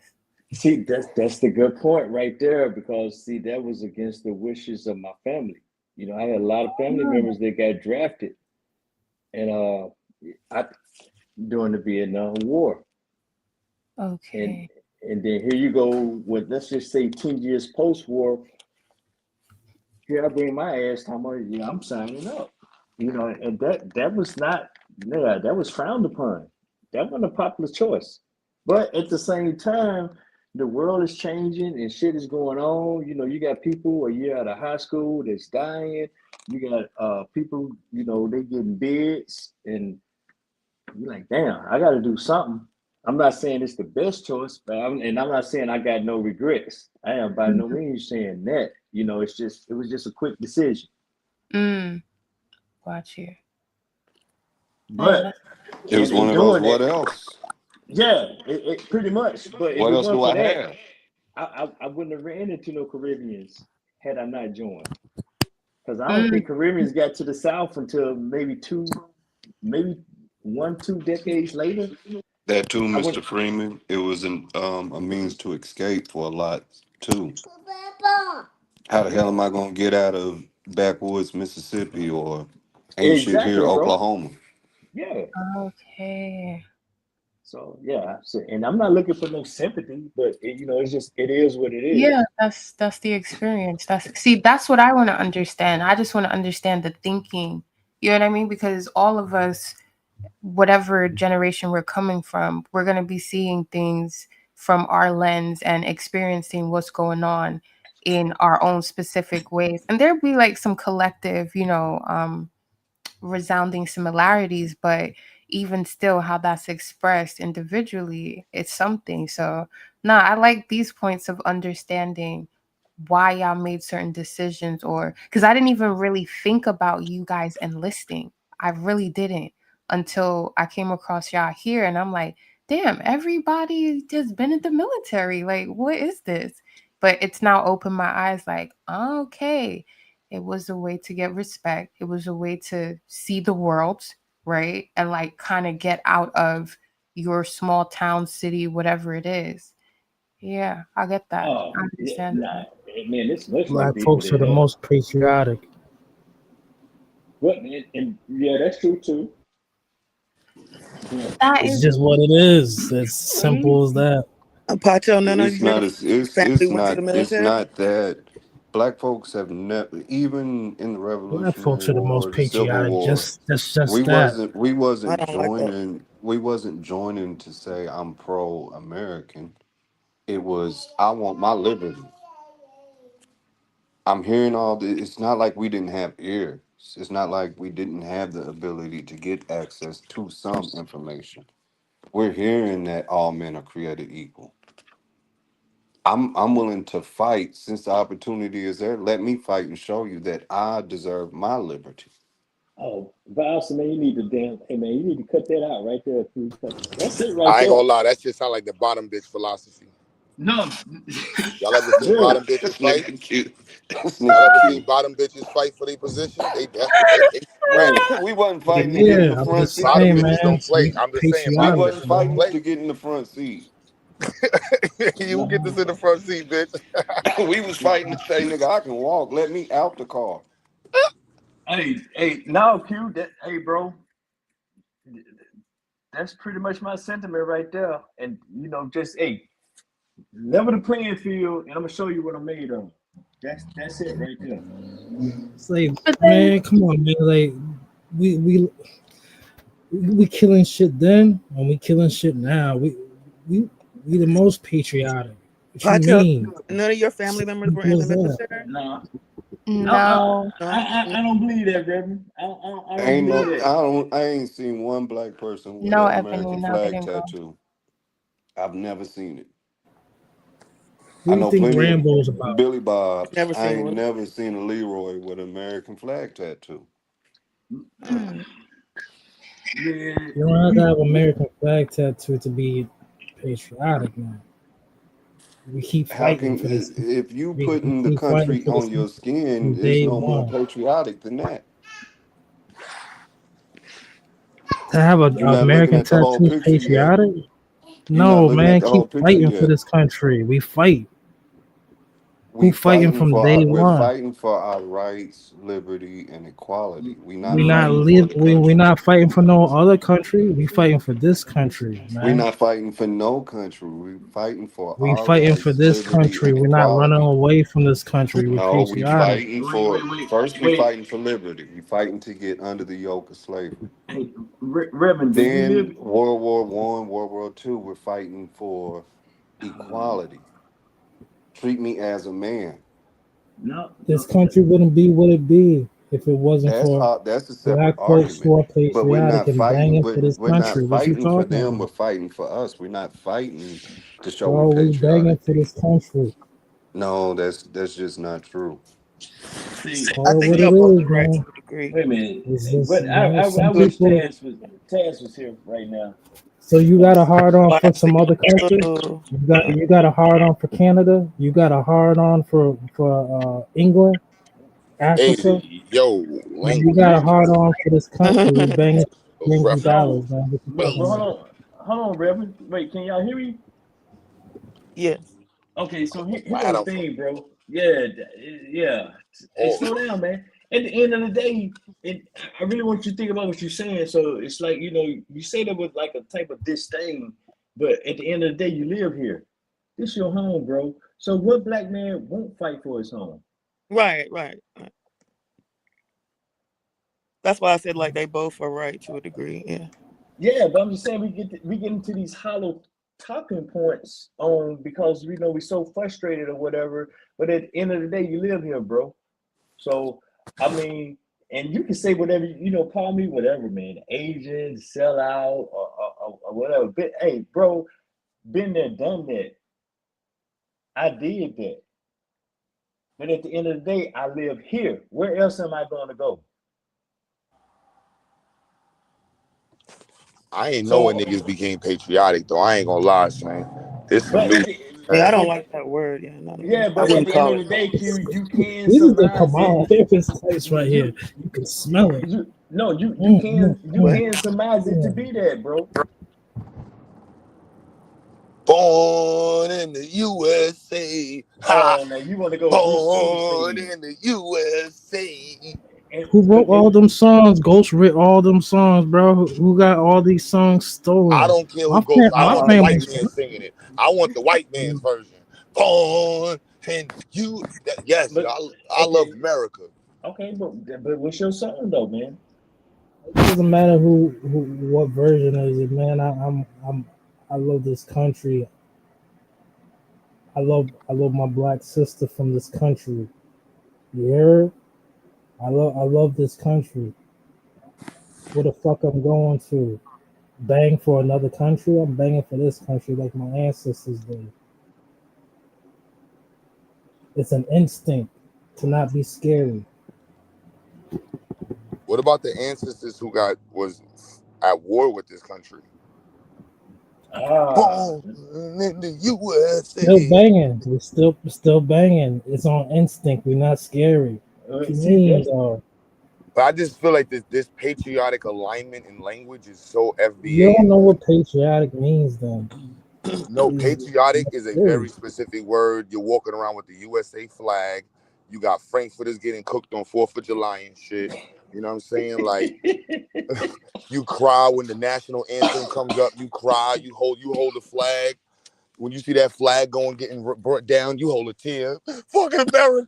See, that's the good point right there, because see, that was against the wishes of my family. You know, I had a lot of family Mm, members that got drafted, and I during the Vietnam War, and okay. and then here you go with, let's just say, 10 years post-war. Here I bring my ass time on. Yeah, I'm signing up. You know, and that was not, yeah, that was frowned upon. That wasn't a popular choice. But at the same time, the world is changing and shit is going on. You know, you got people a year out of high school that's dying. You got people, you know, they getting bids, and you're like, damn, I got to do something. I'm not saying it's the best choice, but I'm not saying I got no regrets. I am by no means saying that. You know, it was just a quick decision. Mm, got you. Man, But that's It was one in of those doing what it, else? yeah, it pretty much. But if What it else weren't do for I that, have? I wouldn't have ran into no Caribbeans had I not joined. Because I don't mm, think Caribbeans got to the South until maybe 1, 2 decades later. That too, I went. Mr. Freeman. It was a means to escape for a lot too. How the hell am I gonna get out of backwoods Mississippi or ain't shit here Exactly, bro. Oklahoma? Yeah. okay. So yeah. So, and I'm not looking for no sympathy, but you know, it is what it is. Yeah, that's the experience. That's what I want to understand. I just want to understand the thinking. You know what I mean? Because all of us, whatever generation we're coming from, we're going to be seeing things from our lens and experiencing what's going on in our own specific ways. And there'll be like some collective, resounding similarities, but even still how that's expressed individually, it's something. So nah, I like these points of understanding why y'all made certain decisions, or because I didn't even really think about you guys enlisting. I really didn't until I came across y'all here, and I'm like, damn, everybody just been in the military. Like, what is this? But it's now opened my eyes, like, okay, it was a way to get respect. It was a way to see the world, right? And like kind of get out of your small town, city, whatever it is. Yeah, I get that. I Oh yeah, understand nah, that. man, it's much more Black deeper folks are than the that. most patriotic. What? And yeah, that's true too. But That It's is just what it is. It's simple as crazy. that. Pacho, none of It's your not as family went to the it's military. not that black folks have never, even in the Black Revolutionary folks are the most War, the Civil patriotic. War, Just that. we I wasn't don't like that. joining to say I'm pro American. It was I want my liberty. I'm hearing all this. It's not like we didn't have ears. It's not like we didn't have the ability to get access to some information. We're hearing that all men are created equal. I'm willing to fight since the opportunity is there. Let me fight and show you that I deserve my liberty. oh, Vows, man, you need to hey man, you need to cut that out right there, please. That's it right I ain't there. gonna lie, that shit sound like the bottom bitch philosophy. No. Y'all ever seen Really? bottom bitches This fight? nigga cute. This Y'all nigga ever seen cute. bottom bitches fight for their position? They desperate. They scrapping. Hey, We wasn't fighting to get in Yeah, the I'm front just seat. Bottom saying, bitches man. don't play. We I'm just saying, We bottom patriotic, wasn't bitches don't man. fighting play. to get in the front seat. You get no, this in the front seat, bitch. We was no. fighting to say, nigga, I can walk. Let me out the car. Hey, no, Q. Hey, bro. That's pretty much my sentiment right there. And you know, just hey, Level the playing field, and I'm gonna show you what I'm made of. That's it right there. It's like, man, come on, man. Like, we killing shit then, and we killing shit now. We the most patriotic. What you Pacho, mean? none of your family members were in the military? No. No. I don't believe that, Reverend. I don't believe that. I ain't seen one black person with No, an Ebony, American no, they flag didn't go. tattoo. I've never seen it. Who I do you know think plenty Rambo's of about? Billy Bobs. Never I seen ain't one. never seen a Leroy with an American flag tattoo. Yeah. You don't have to have American flag tattoo to be patriotic, man. We keep How fighting can for this. if you We putting the keep fighting country for this on your skin, from there's day no more one. patriotic than that. To have an You're not looking American at the whole tattoo is picture yet. patriotic? You're not No, looking man. at the whole Keep picture fighting for yet. this country. We fight. We Who fighting fighting from for day we're one? fighting for our rights, liberty, and equality. We're not We not fighting for live. the We're country. not fighting for no other country. We fighting for this country, We're man. not fighting for no country. We're fighting for We our fighting for rights, this liberty, country. and We're not running equality. away from this country. We're No, we patriotic. fighting for first. We Wait. fighting for liberty. We fighting to get under the yoke of slavery. Hey, Reverend, do you Then live? World War I, World War II, we're fighting for equality. Treat me as a man. No. This country wouldn't be what it be if it wasn't for That's a separate black folks argument. who are But we're patriotic not and fighting. banging for this We're not country. What you fighting for talking them. We're about? fighting for us. We're not fighting to show we're Bro, we banging patriotic. for this country. No, that's just not true. See, I Call it think what y'all it both is, are right to man. a degree. wait a minute. It's just, But you know, I some wish people. Taz was here right now. So you got a hard on Like, for some other country? You got a hard on for Canada? You got a hard on for England, Africa? Hey, yo, Man, you language. got a hard on for this country. We banging Those millions of references. dollars, man. What you But talking about? hold on, Reverend. Wait, can y'all hear me? Yes. Okay, so here's the Adam from thing, bro. Yeah. Hey, slow down, man. At the end of the day, I really want you to think about what you're saying. So it's like, you say that with like a type of disdain, but at the end of the day, you live here. This your home, bro. So what black man won't fight for his home? Right. That's why I said like they both are right to a degree. Yeah. Yeah, but I'm just saying we get into these hollow talking points because we're so frustrated or whatever. But at the end of the day, you live here, bro. So I mean, and you can say whatever, call me whatever, man. Asian, sellout, or whatever. But hey, bro, been there, done that. I did that. But at the end of the day, I live here. Where else am I going to go? I ain't know when niggas became patriotic though. I ain't gonna lie, son. This is new. Yeah, I don't like that word. Yeah, But at the end of the day, Q, you can This is the surmise Kamal Harris place right here. You can smell it. You can surmise it to be that, bro. Born in the USA. Ha! Now you want to go Born in the USA. Who wrote all them songs? Ghost wrote all them songs, bro. Who got all these songs stolen? I don't care who goes. I want the my white man singing it. I want the white man's version. Born in you. Yes, I love America. Okay, but what's your song though, man? It doesn't matter what version is it, man. I love this country. I love my black sister from this country. You hear? I love this country. Where the fuck I'm going to? Bang for another country? I'm banging for this country like my ancestors did. It's an instinct to not be scary. What about the ancestors who was at war with this country? Born in the USA. Still banging. We're still banging. It's on instinct. We're not scary. But I just feel like this patriotic alignment in language is so FBA. You don't know what patriotic means, then. No, patriotic is a very specific word. You're walking around with the USA flag. You got Frankfurters getting cooked on 4th of July and shit. You know what I'm saying? Like, you cry when the national anthem comes up. You cry. You hold the flag. When you see that flag getting brought down, you hold a tear. Fucking America,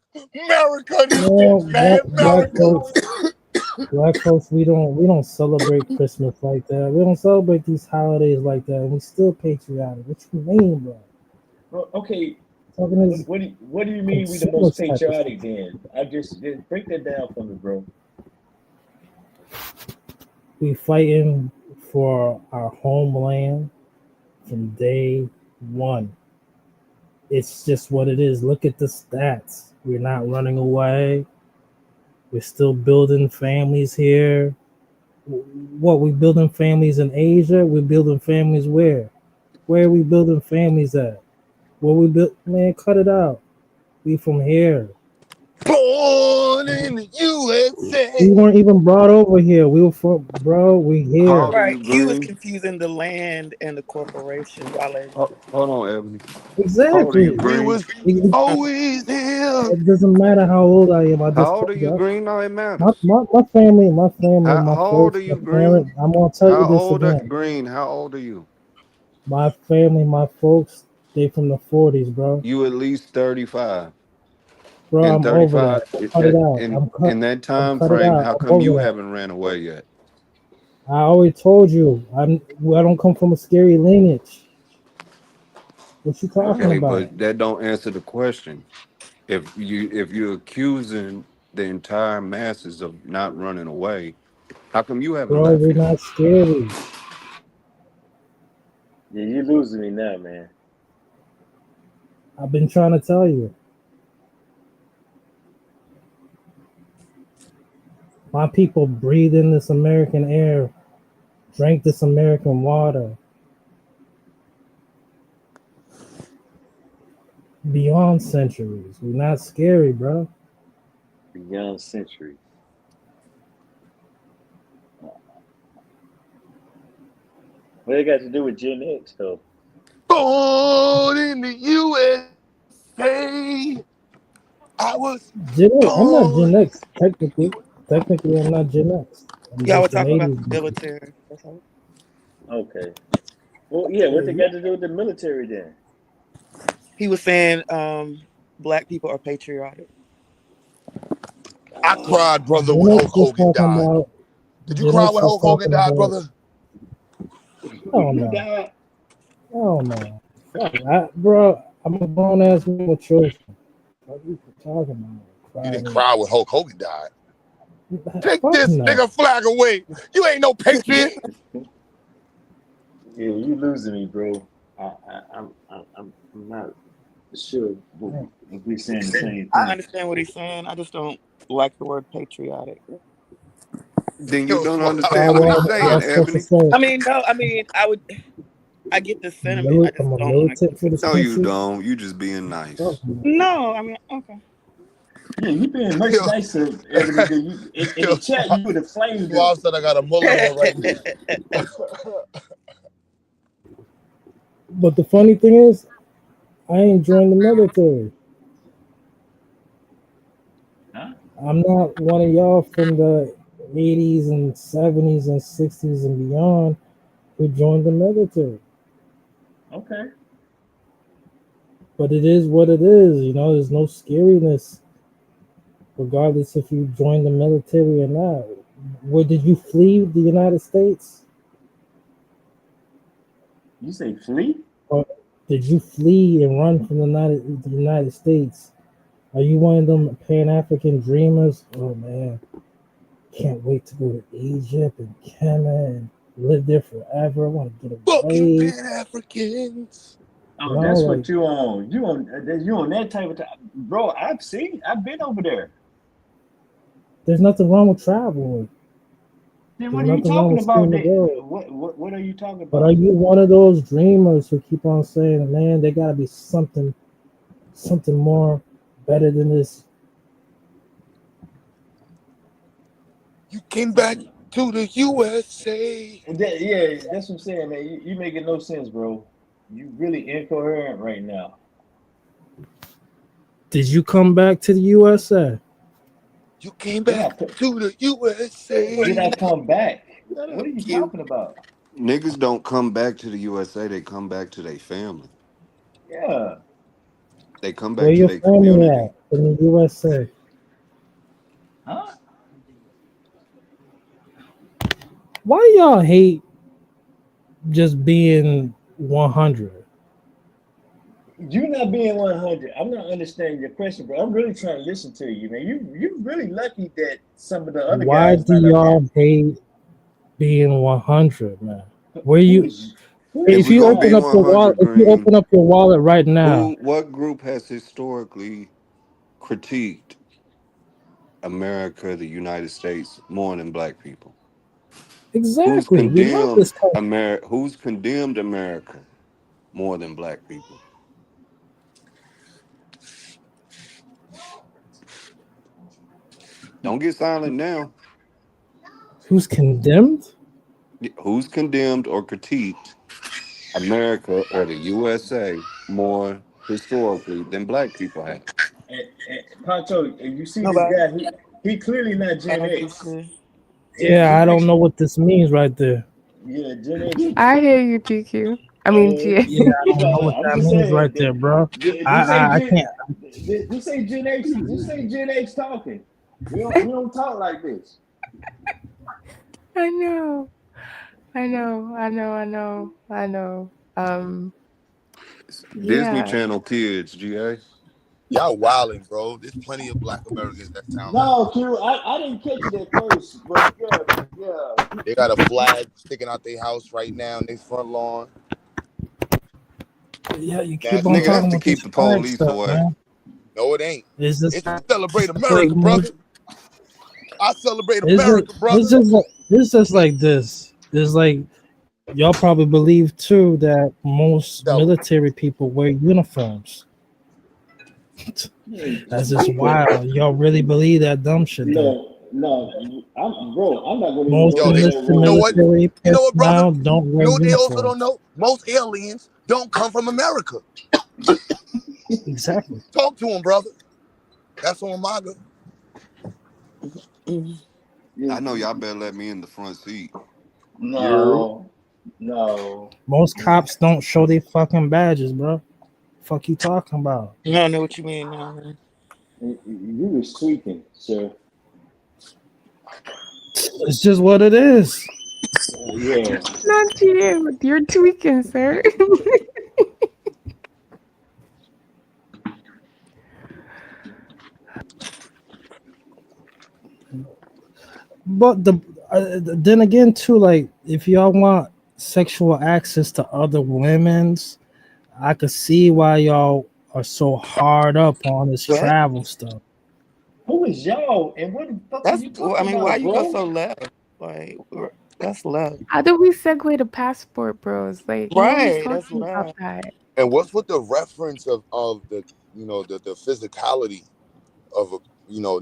this No, bitch, man, black folks, we don't celebrate Christmas like that. We don't celebrate these holidays like that. We still patriotic. What you mean, bro? Well, okay. Talking this What do you mean we the most patriotic then? I just break that down for me, bro. We fighting for our homeland from day one. It's just what it is. Look at the stats. We're not running away. We're still building families here. What, we building families in Asia? We're building families where? Where are we building families at? Where we built? Man, cut it out. We from here. Born in the USA. We weren't even brought over here. We were from, bro. We here. Right. He was confusing the land and the corporation. Hold on, Ebony. Exactly. We was always here. It doesn't matter how old I am. I just How old are you, Green? No, it matters. My family, How old are you, Green? I'm gonna tell you this How old are again. Green? How old are you? My family, my folks, they from the 40s, bro. You at least 35. Bro, And I'm 35. over that. Cut it out. In that time frame, how come you haven't ran away yet? I always told you, I don't come from a scary lineage. What you talking about? But that don't answer the question. If you're accusing the entire masses of not running away, how come you haven't Bro, left we're yet? not scary. Yeah, you're losing me now, man. I've been trying to tell you. My people breathe in this American air, drank this American water. Beyond centuries. We're not scary, bro. Beyond centuries. What it got to do with Gen X, though? Born in the USA. I was Gen X. I'm not Gen X, technically. Technically, I'm not Gen X. Y'all were talking about the military. That's all. Okay. Well, yeah, what they got to do with the military then? He was saying black people are patriotic. I cried, brother, when Hulk Hogan died. Did you cry when Hulk Hogan died, brother? Oh no. Oh no. Bro, I'm a grown ass man with children. What are you talking about? You didn't cry when Hulk Hogan died. Take Fuck this no. nigga flag away. You ain't no patriot. Yeah, you losing me, bro. I'm not sure if we're saying the same thing. I understand what he's saying. I just don't like the word patriotic. Then you don't understand what he's saying, Ebony. I get the sentiment. I just don't like it. No, you don't. You just being nice. No, I mean, okay. Yeah, you being much nicer, Ebony. In the chat, you would have flamed Well, I said I got a mullet on right now. But the funny thing is, I ain't joined the military. Huh? I'm not one of y'all from the 80s and 70s and 60s and beyond who joined the military. Okay. But it is what it is, you know, there's no scariness regardless if you join the military or not. Where did you flee the United States? You say flee? Or did you flee and run from the United States? Are you one of them Pan-African dreamers? Oh man, can't wait to go to Egypt and Kenya and live there forever. I want to get away. Fucking Pan-Africans. Oh, no, that's what you on. You on that type of time, bro. I've been over there. There's nothing wrong with traveling. Then what are you talking about? What are you talking about? But are you one of those dreamers who keep on saying, "Man, there gotta be something more better than this"? You came back to the USA. Yeah, that's what I'm saying, man. You making no sense, bro. You really incoherent right now. Did you come back to the USA? You came back to the USA. Did I come back? What are you talking about? Niggas don't come back to the USA. They come back to their family. Yeah. They come Where back to your their family community. at in the USA? Huh? Why y'all hate just being 100? You not being 100. I'm not understanding your question, bro. I'm really trying to listen to you, man. You really lucky that some of the other Why guys do not up here. y'all hate being 100, man? Where Who you? is If If we're you gonna be open up your wallet, 100, if you Green, open up your wallet right now, what group has historically critiqued America, the United States, more than black people? Who's exactly. We love this condemned country. America? Who's condemned America more than black people? Don't get silent now. Who's condemned? Who's condemned or critiqued America or the USA more historically than black people have? and Pancho, and you see this Nobody. guy, he clearly not Gen X. Obviously. Yeah, I Gen don't X, know what this means right there. yeah, Gen X. I hear you, GQ. I mean, GA. Yeah, I don't know what I'm that just means right saying there, bro. that I can't. This ain't Gen X. This ain't Gen X talking. We don't talk like this. I know. Disney Yeah. Channel kids, GA. Y'all wilding, bro. There's plenty of black Americans that sound like No, Q, I didn't catch it at first, but yeah. they got a flag sticking out their house right now in their front lawn. Yeah, you keep National on Nigga, that's talking to about this keep the flag police stuff, away. man. No, it ain't. Is this It's to celebrate like America, brother. I celebrate Is America, it? brother. It's just like this. It's like y'all probably believe too that most military people wear uniforms. That's just wild. Y'all really believe that dumb shit? Though? No, I'm not gonna even Most go Yo, there. you know what? military You know what, brother? personnel don't You wear know what they also don't uniforms. know? Most aliens don't come from America. Exactly. Talk to them, brother. That's on MAGA. I know y'all better let me in the front seat. No. Most cops don't show their fucking badges, bro. Fuck you talking about? I don't know what you mean now, man. You was tweaking, sir. It's just what it is. Yeah. Not GA. You're tweaking, sir. But then again, too, like if y'all want sexual access to other women's, I could see why y'all are so hard up on this travel stuff. Who is y'all? And what the fuck are you talking I mean, about, why you go bro? so left? Like, that's left. How do we segue to passport bros? Like, Right, nobody's that's talking about left. that. And what's with the reference of the the physicality of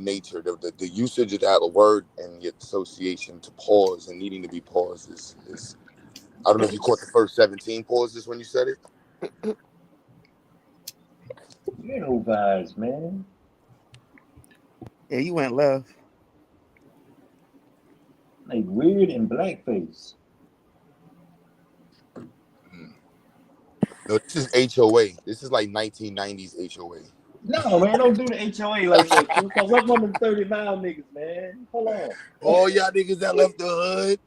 nature, the usage of that word and the association to pause and needing to be paused is I don't know if you caught the first 17 pauses when you said it. Ghetto vibes, man. Yeah, you went left. Like weird and blackface. No, this is HOA. This is like 1990s HOA. No, man, don't do the HOA like that, Q, because I'm one of them 30-mile niggas, man. Hold on. All y'all niggas that left the hood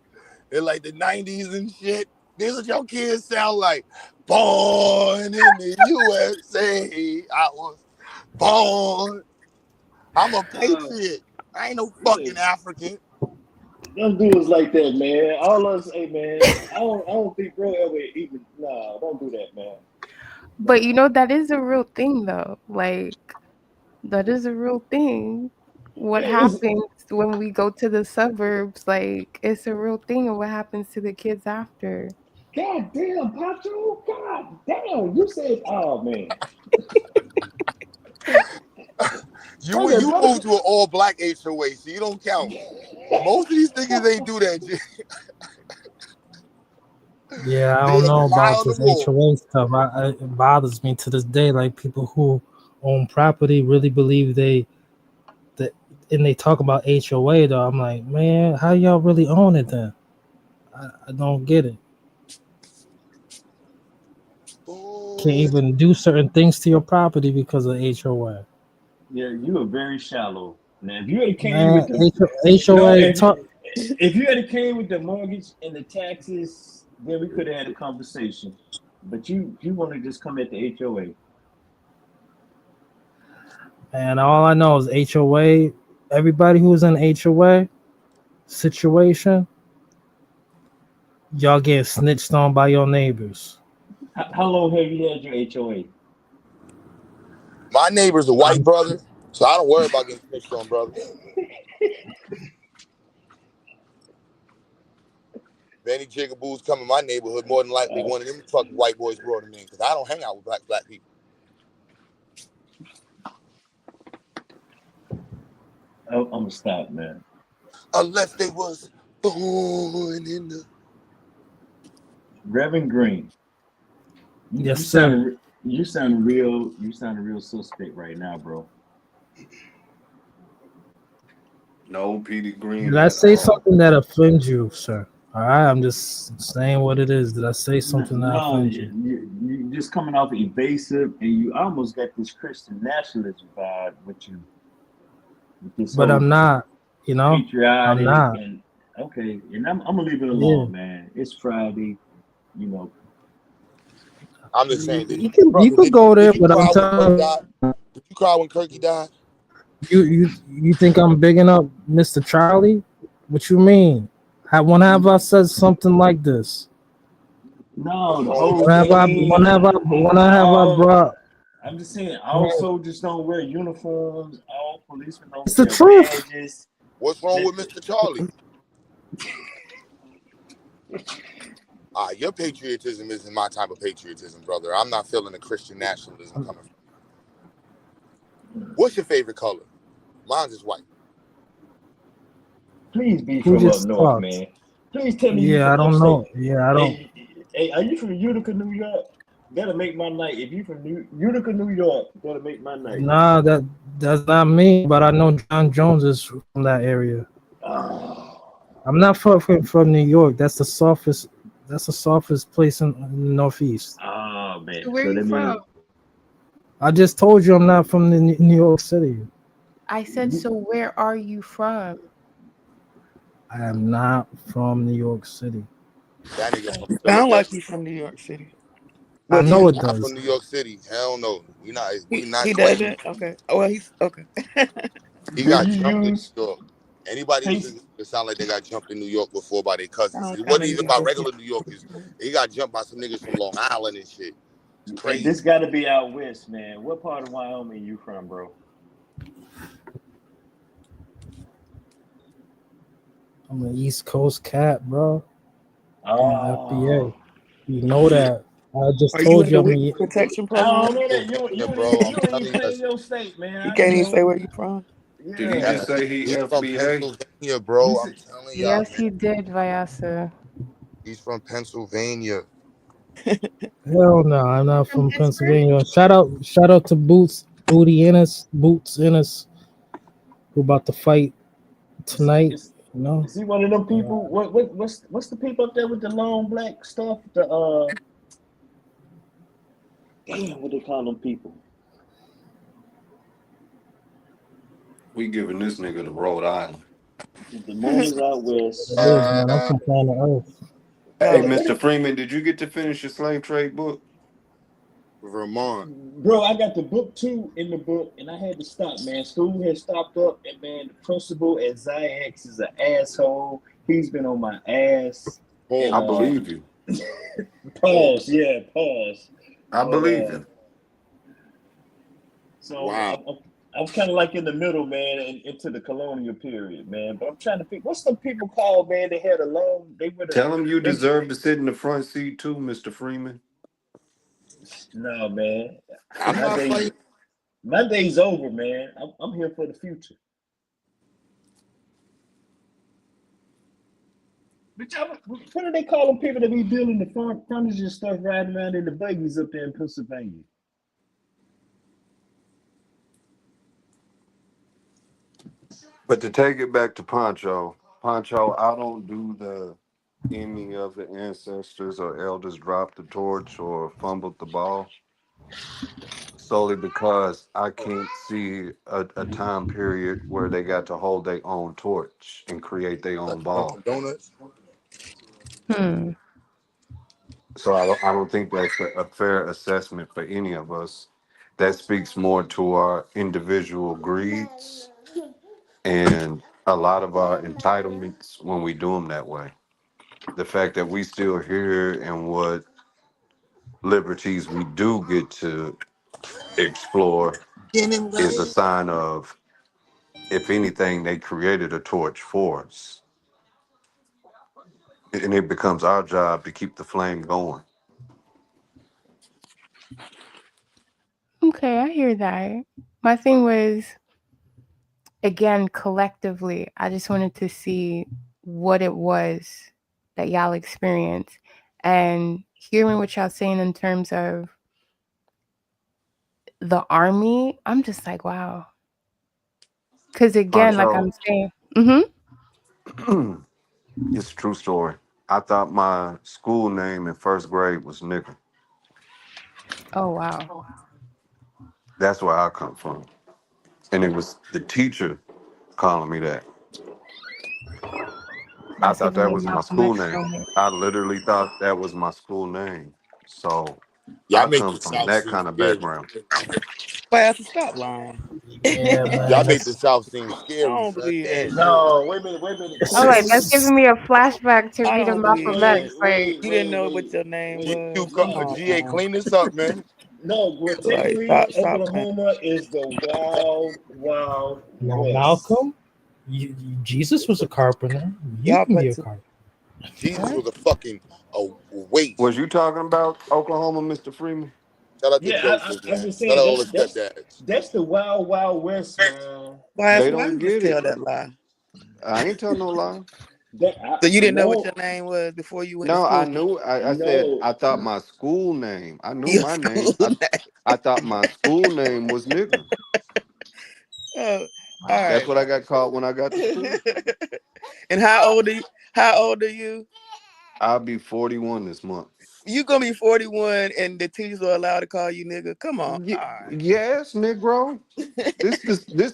in like the 90s and shit. This is what your kids sound like. Born in the USA. I was born. I'm a patriot. I ain't no fucking African. Them dudes like that, man. All us, hey, man. I don't think bro ever even. Nah, don't do that, man. But that is a real thing, though. Like, that is a real thing. What happens when we go to the suburbs? Like, it's a real thing, and what happens to the kids after? God damn, Pacho. God damn. You said, oh, man. You moved to an all-black HOA, so you don't count. Most of these niggas ain't do that shit. Yeah, I don't know about this HOA stuff. It bothers me to this day. Like people who own property really believe and they talk about HOA though. I'm like, man, how y'all really own it then? I don't get it. can't even do certain things to your property because of HOA. Yeah, you are very shallow. Now, if you had came Man, with the HOA if you had came with the mortgage and the taxes, then we could have had a conversation. But you want to just come at the HOA. and all I know is HOA. Everybody who's in HOA situation, y'all get snitched on by your neighbors. How long have you had your HOA? My neighbor's a white brother, so I don't worry about getting snitched on, brother. If any jigaboos come in my neighborhood, more than likely one of them fucking white boys brought them in, because I don't hang out with black people. I'm gonna stop, man. Unless they was born in the Reverend Green. Yes, sir. You sound real suspect right now, bro. No, Petey Green. Did I say something that offends you, sir? All right, I'm just saying what it is. Did I say something that offends you? You just coming off evasive, and you almost got this Christian nationalism vibe with you. But I'm not, you know. Patriotic I'm not. and okay, and I'm gonna leave it alone, man. It's Friday, you know. I'm just saying. You could go there, but I'm telling you. Did you cry when Kirky died? You think I'm bigging up Mr. Charlie? What you mean? When have I said something like this? No, the whole when have I brought? I'm just saying, all soldiers don't wear uniforms. All policemen don't It's the wear truth. badges. What's wrong with Mr. Charlie? Your patriotism isn't my type of patriotism, brother. I'm not feeling the Christian nationalism coming from. What's your favorite color? Mine's is white. Please be from up north, man. Please tell me. Yeah, I don't know. Yeah, I don't. Hey, are you from Utica, New York? That'll make my night. If you from Utica, New York, that'll make my night. Nah, that's not me. But I know John Jones is from that area. I'm not from New York. That's the softest. That's the softest place in the Northeast. Oh man, Where are you from? I just told you I'm not from the New York City. I said, so where are you from? I am not from New York City. That nigga Sound like he's from New York City. I know it not does. from New York City. Hell no. We not He claiming. doesn't? Okay. Oh, well, he's okay. He got jumped in New York. Anybody who sound like they got jumped in New York before by their cousins. It wasn't even by regular New Yorkers. He got jumped by some niggas from Long Island and shit. It's crazy. This got to be out west, man. What part of Wyoming you from, bro? I'm an East Coast cat, bro. I'm FBA. You know that. I just told you I'm a protection program. program. I don't know that. You ain't say your state, man. You can't even say where you from. Yeah. Did he just say he's from FBA? Pennsylvania, bro? I'm telling y'all. Yes, he did, Vyasa. He's from Pennsylvania. Hell no, I'm not from Pennsylvania. Shout out to Boots Ennis, who about to fight tonight. Is he one of them people? What's the people up there with the long black stuff? The damn, what they call them people? We giving this nigga the Rhode Island. The Mormons out west. Man, I'm from planet Earth. Hey, Mr. Freeman, did you get to finish your slave trade book? Vermont. Bro, I got the book 2 in the book, and I had to stop, man. School had stopped up, and man, the principal at Ziax is an asshole. He's been on my ass. I believe you. Pause. I believe you. So I'm kind of like in the middle, man, and into the colonial period, man. But I'm trying to think, what's some people called, man? They had a long. Tell them you deserve to sit in the front seat too, Mr. Freeman. No, man. I'm not fighting. My day's over, man. I'm here for the future. But what do they call them people that be building the furniture and stuff riding around in the buggies up there in Pennsylvania? But to take it back to Poncho, I don't do any of the ancestors or elders dropped the torch or fumbled the ball, solely because I can't see a time period where they got to hold their own torch and create their own ball. Dunkin' Donuts. So I don't think that's a fair assessment for any of us. That speaks more to our individual greeds and a lot of our entitlements when we do them that way. The fact that we still here and what liberties we do get to explore is a sign of, if anything, they created a torch for us. And it becomes our job to keep the flame going. Okay, I hear that. My thing was, again, collectively, I just wanted to see what it was that y'all experienced. And hearing what y'all saying in terms of the army, I'm just like, wow. Because again, like I'm saying, It's a true story. I thought my school name in first grade was nigga. oh wow. That's where I come from. And it was the teacher calling me that. I thought that was my school name. I literally thought that was my school name. So Y'all I make come the from South that seem kind of scary. background. Pastor, stop lying. Yeah, man. Y'all make the South seem I scary, don't son. believe that shit. No, wait a minute. I'm like, that's giving me a flashback to I reading don't Malcolm believe X. that. Like, You didn't know what your name was. Come on, GA, man. clean this up, man. No, well, Like, technically, stop, man. Oklahoma is the wild Now, west. Malcolm, Jesus was a carpenter. You Y'all can play be a too. carpenter. Jesus was a fucking waste. Was you talking about Oklahoma, Mr. Freeman? Shout out to Yeah, Joseph, I'm man. just Shout saying out all the that's stepdads. that's the wild west, man. Why They you don't just get tell it. that lie? I ain't telling no lie. So you didn't know what No, your name was before you went to No, I school? knew. I said no. I thought my school name. I knew Your my school name. name. I thought my school name was nigga. Oh, all That's right. what I got called when I got to school. And how old are you? How old are you? I'll be 41 this month. You gonna be 41 and the teachers are allowed to call you nigga? Come on. All right. Yes, Negro. This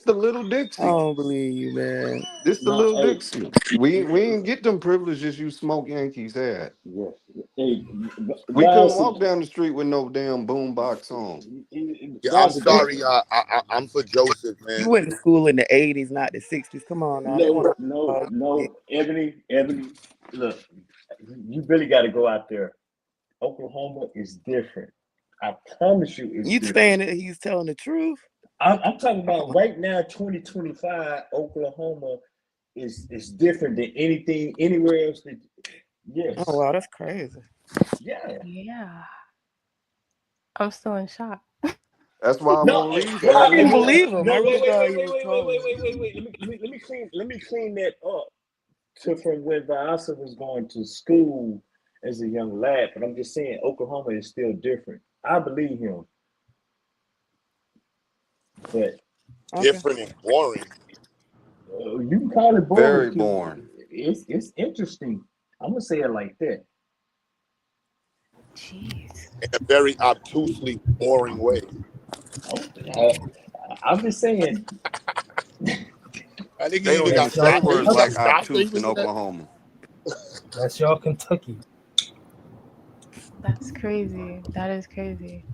the little I Dixie. don't believe you, man. This the No, little hey, Dixie. We ain't get them privileges you smoke Yankees had. yes. Hey, We couldn't Biles, walk down the street with no damn boombox on. Yeah, I'm Biles, sorry. I'm for Joseph, man. You went to school in the 80s, not the 60s. Come on now. They want no, Ebony, look, you really got to go out there. Oklahoma is different. I promise you, it's you different. saying that he's telling the truth? I'm talking about right now, 2025, Oklahoma is different than anything anywhere else. Yes. Oh wow, that's crazy. Yeah. yeah. I'm still in shock. That's why I No, won't leave. I Abby. didn't believe him. I No, really thought he wait. was trolling. Let me clean that up to from when Vyasa was going to school as a young lad. But I'm just saying, Oklahoma is still different. I believe him. But Different and boring. you can call it boring. Very boring. It's interesting. I'm gonna say it like that. Jeez. In a very obtusely boring way. I'm just saying. I think They he don't even even got say shot. words He got like shot. obtuse in Oklahoma. That's y'all Kentucky. That's crazy. That is crazy.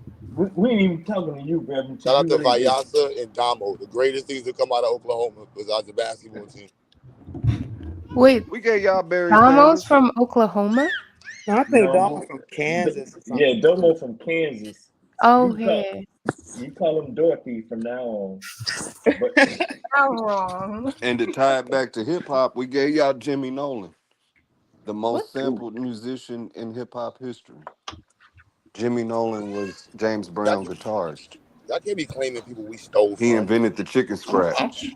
We ain't even talking to you, Reverend. Shout out to Vyasa and Damo, the greatest things to come out of Oklahoma besides the basketball team. Wait, We gave y'all Barry Damo's Sanders. from Oklahoma? No, I think Damo from Kansas or something. Yeah, Domo from Kansas. Okay. You call him Dorothy from now on. But I'm wrong. And to tie it back to hip hop, we gave y'all Jimmy Nolan, the most What? sampled musician in hip hop history. Jimmy Nolan was James Brown guitarist. Y'all can't be claiming people we stole He from. invented the chicken scratch.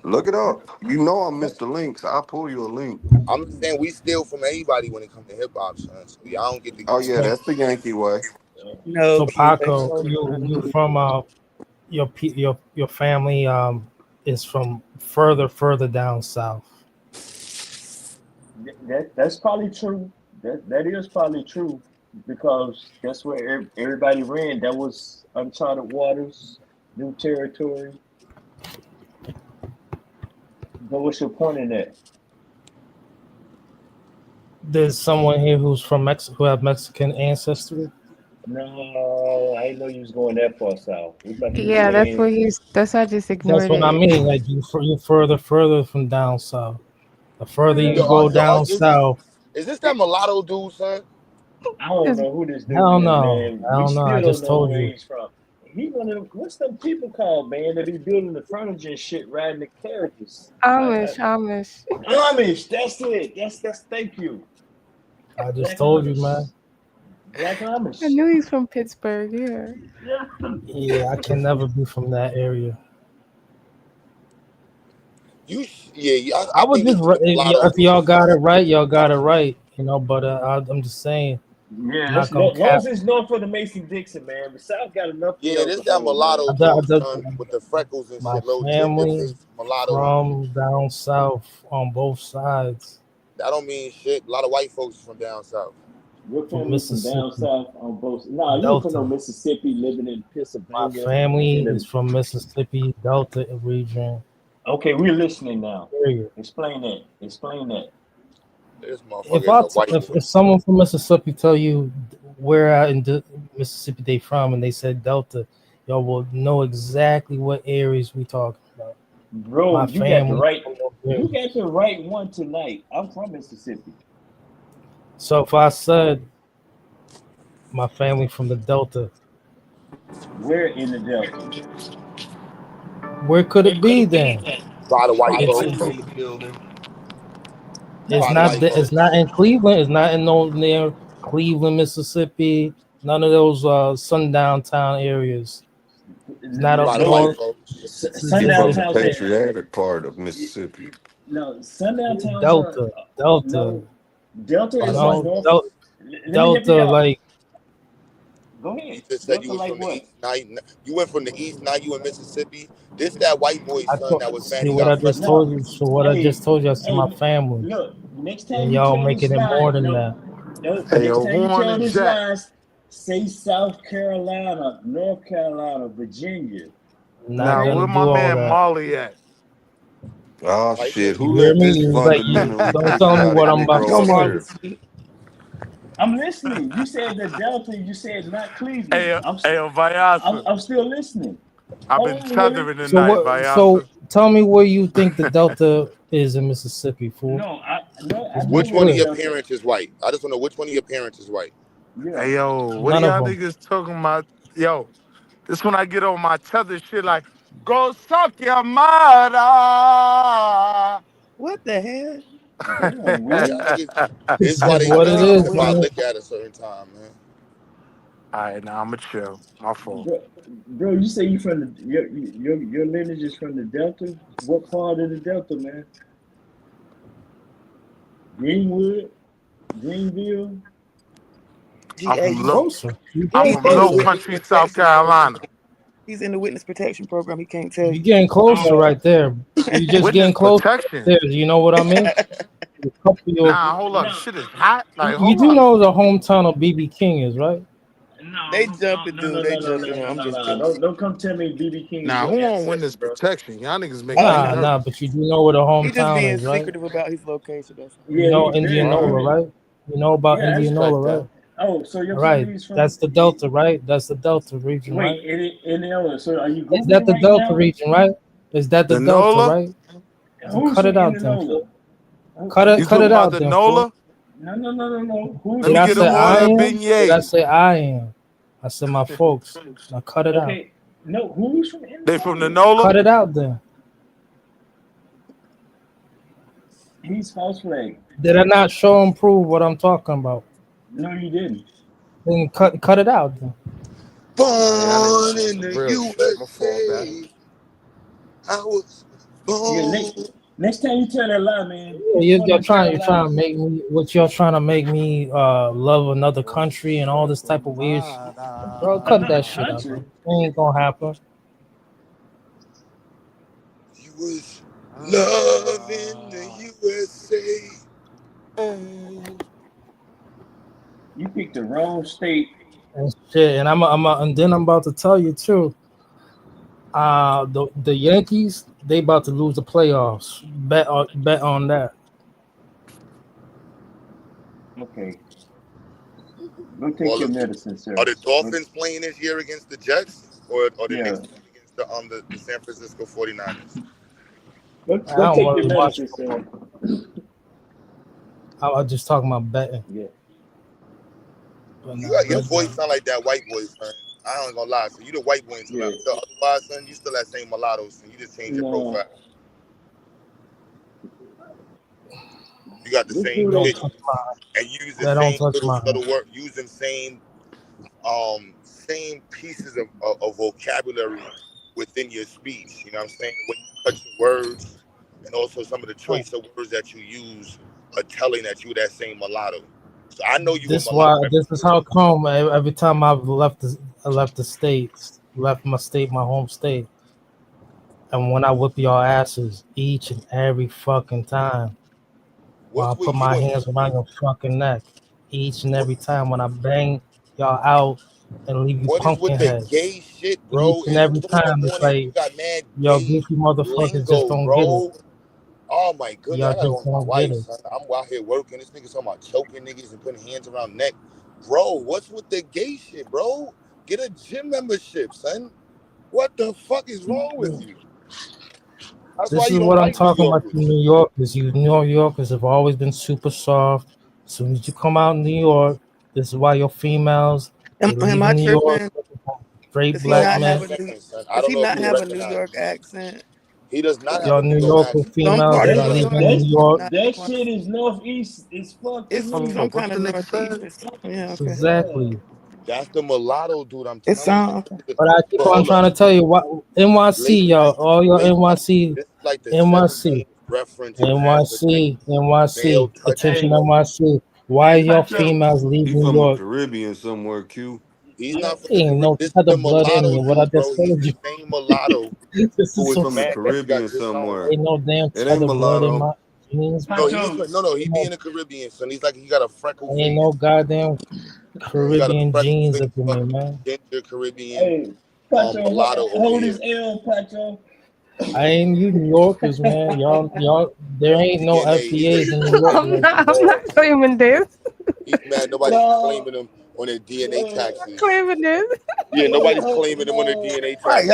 Look it up. You know I'm Mr. Links. I'll pull you a link. I'm just saying we steal from anybody when it comes to hip hop, son. So I don't get the. Oh yeah, that's the Yankee way. No, So Paco, you from your family is from further down south. That's probably true. That is probably true because that's where everybody ran. That was uncharted waters, new territory. But what's your point in that? There's someone here who's from Mexico, who have Mexican ancestry. No, I didn't know you was going that far south. We thought you were Yeah, that's what saying, that's why I just ignored That's what I it. mean. Like you further from down south. The further you Yo, go down south, is this that mulatto dude, son? I don't know who this I dude don't is, know. man. I We don't know. still I don't just know told where you. he's from. He one of them, what's them people called, man, that be building the furniture and shit, riding the carriages. Amish. Amish, that's it. That's thank you. I just Black told you, Amish. man. Black I Amish. knew he's from Pittsburgh. Yeah. Yeah, I can never be from that area. I would think just it's the mulatto if dude. y'all got it right, y'all got it right. You know, but I'm just saying. Yeah, I'm that's not gonna as long as cap. it's north of the Mason-Dixon, man. The South got enough Yeah, for this the that whole, man. mulatto dude, son, with the freckles and My shit, little ginger family face, mulatto. from down south on both sides. That don't mean shit. A lot of white folks is from down south. Your family from down Mississippi. south on both. Nah, you ain't from no Delta. Mississippi, living in My Pennsylvania. family In is from Mississippi Delta region. Okay, we're listening now. Period. Explain that. Explain that. This If motherfucker is a white boy. if someone from Mississippi tell you where in Mississippi they from and they said Delta, y'all will know exactly what areas we talking about. Bro, My you got family. the right one tonight. I'm from Mississippi. So if I said my family from the Delta, Where in the Delta? where could it be then? A lot of white folks. in the building. It's not in Cleveland. It's not in no near Cleveland, Mississippi. None of those sundown town areas. It's not up north. From the patriotic part of Mississippi. No, sundown towns Delta. No, Delta is like north. Delta, like. Go ahead. You just said you was from the east. Now you went from the east. Now you in Mississippi. This that white boy's son that was mad. See what I just told you. So what I just told you, I said my family. Look, next time and you y'all tell making this it lie, more than that. No, Hey, next yo, time you Warren tell and this Jack. lies, say South Carolina, North Carolina, Virginia. Not Now, where gonna my do all man that. Molly at? Oh shit! Who You hear let me? this It's like you fundamentally don't tell me what I'm about to Negro up say. here? I'm listening. You said the Delta. You said not Cleveland. Hey, I'm Vayasa. still listening. I've Hold been on, tethering Willie. tonight, So Vayasa. tell me where you think the Delta is in Mississippi, fool. I Which one of your parents is white? I just want to know which one of your parents is white. Yeah. Hey, yo, what None of y'all them. niggas talking about? Yo, this when I get on my tether shit like, go suck your mother. What the hell? Damn, Willie. This is why they What it say is, if I man. lick at a certain time, man. All right, now I'ma chill. My fault. Bro, you say you from the your lineage is from the Delta? What part of the Delta, man? Greenwood, Greenville. I'm from Closer. I'm from Low Country, South Carolina. He's in the witness protection program. He can't tell you. You're getting closer right there. You just Witness getting closer protection. there. You know what I mean? Nah, hold up. Shit is hot. Like, You hold do up. know the hometown of BB King is, right? They jumping, dude. They jumping. I'm just kidding. Don't come tell me BB King. Nah, who on witness protection? Y'all niggas making me nervous. Nah, but you do know where the He just hometown being is, right? secretive about his location. That's all. You know Indianola, right? You know about Yeah, I Indianola, respect right? Oh, so your Right. family's from? That's the Delta, right? That's the Delta region, Wait, right? Indianola. So are you? Is that the Googling Delta right region, right? Is that the Delta, Nola? right? now? Who's Cut it from out, then. Indianola? Cut You it talking out, about the then. Nola? No. Who's Let me Did I get say a I Royal am? Did I Beignet. say I am? I said my folks. Now cut it out. Okay. No, who's from Indianola? They from the Nola? Cut it out, then. He's false flag. Did I not show and prove what I'm talking about? No, you didn't. Then cut it out, then. Born in the Real shit. My fault, back. USA. I was born. Yeah, next time you tell that lie, man. You're trying to make me what you're trying to make me love another country and all this type of weird shit. Bro, cut that shit out, bro. It ain't gonna happen. You was love in the USA. You picked the wrong state. And shit, and and then I'm about to tell you too. The Yankees, they about to lose the playoffs. Bet on that. Okay. Go take your medicine, sir. Are the Dolphins playing this year against the Jets or the Knicks against the San Francisco 49ers? Go take your medicine, sir. I was just talking about betting. Yeah. Your voice sound like that white boy, son. I ain't gonna lie. So you the white boy until otherwise, son, you still that same mulatto, son. You just changed your profile. You got the same picture and use the same little subtle word, using same pieces of vocabulary within your speech. You know what I'm saying? When you touch the words and also some of the choice of words that you use are telling that you that same mulatto. So I know you. This is how come every time I've left the states, left my state, my home state, and when I whip y'all asses each and every fucking time, when I put my hands around your fucking neck, each and every time when I bang y'all out and leave you pumpkin heads. Gay shit, bro? Each and every time it's like, yo, goofy motherfuckers just don't get it. Oh my goodness, I gotta go with my wife, son. I'm out here working. This nigga talking about choking niggas and putting hands around neck. Bro, what's with the gay shit, bro? Get a gym membership, son. What the fuck is wrong with you? This is what I'm talking about to New Yorkers. You New Yorkers have always been super soft. As soon as you come out in New York, this is why your females Am I New York, straight black men. Does he not have a New York accent? He does not have Your New York females that are leaving New York. That shit is northeast. It's fucking. It's some kind of northeast. Yeah, okay. Exactly. That's the mulatto dude. I'm telling you. But I keep on trying to tell you what NYC, y'all, all your NYC, NYC, attention NYC. Why your females leave New York? Caribbean somewhere, Q. He's not from ain't no other blood in you. What I just told you. Same mulatto. This is from the Caribbean somewhere. Ain't no damn other blood in my jeans. No, he be in the Caribbean, son. He's like he got a freckle. Ain't no goddamn Caribbean jeans up in there, man. Ginger Caribbean. Hey, Pacho, mulatto. Hold his L, Pacho. I ain't you New Yorkers, man. Y'all. There ain't no FBAs in New York. I'm not claiming this. He's mad. Nobody's claiming him on their DNA taxes. Claiming this. Yeah, nobody's claiming them on their DNA taxes.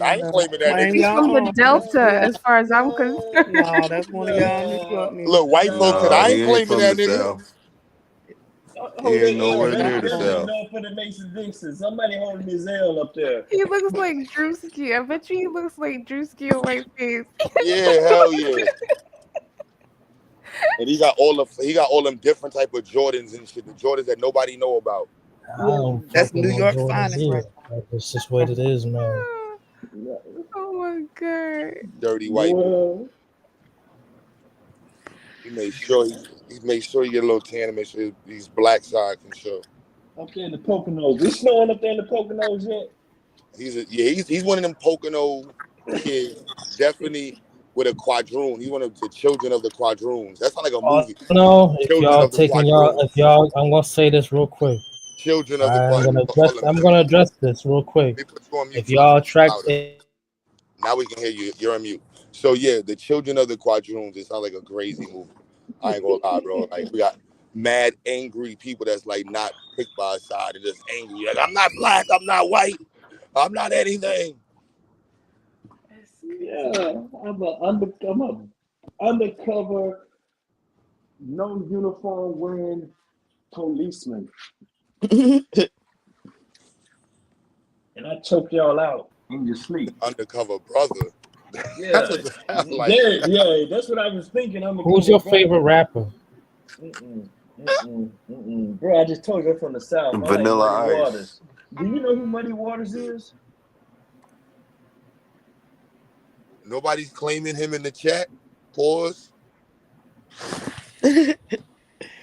I ain't claiming that. He's from the Delta, as far as I'm concerned. No, that's one of y'all. Look, white folks said I ain't claiming that nigga. He ain't nowhere near the South. For the Mason Dixon. Somebody holding his L up there. He looks like Drewski. I bet you he looks like Drewski on white face. Yeah, hell yeah. And he got all them different type of Jordans and shit. The Jordans that nobody know about. That's New York finest, right? That's just what it is, man. Oh my god. Dirty white. He made sure he get a little tan and make sure his black side can show. Up there in the Poconos. Is snowing up there in the Poconos yet? He's one of them Pocono kids. Definitely with a quadroon. He's one of the children of the quadroons. That's not like a movie. No, if y'all, I'm gonna say this real quick. Children of the quadroons. I'm gonna address this real quick. If y'all now we can hear you. You're on mute. So yeah, the children of the quadroons. It sounds like a crazy movie. I ain't gonna lie, bro. Like we got mad angry people that's like not picked by a side and just angry. Like I'm not black. I'm not white. I'm not anything. Yeah, I'm a undercover, no uniform wearing policeman, and I choke y'all out in your sleep. Undercover brother. Yeah, that's what it sounds like. Yeah, that's what I was thinking. Who's your favorite rapper? Bro, I just told you I'm from the South. Vanilla Ice. Waters. Do you know who Muddy Waters is? Nobody's claiming him in the chat. Pause. Man,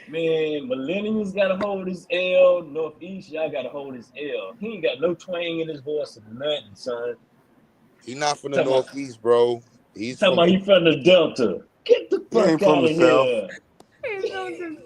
millennials gotta hold his L. Northeast, y'all gotta hold his L. He ain't got no twang in his voice or nothing, son. He's not from the Northeast, bro. He's talking about he from the Delta. Get the fuck out of here.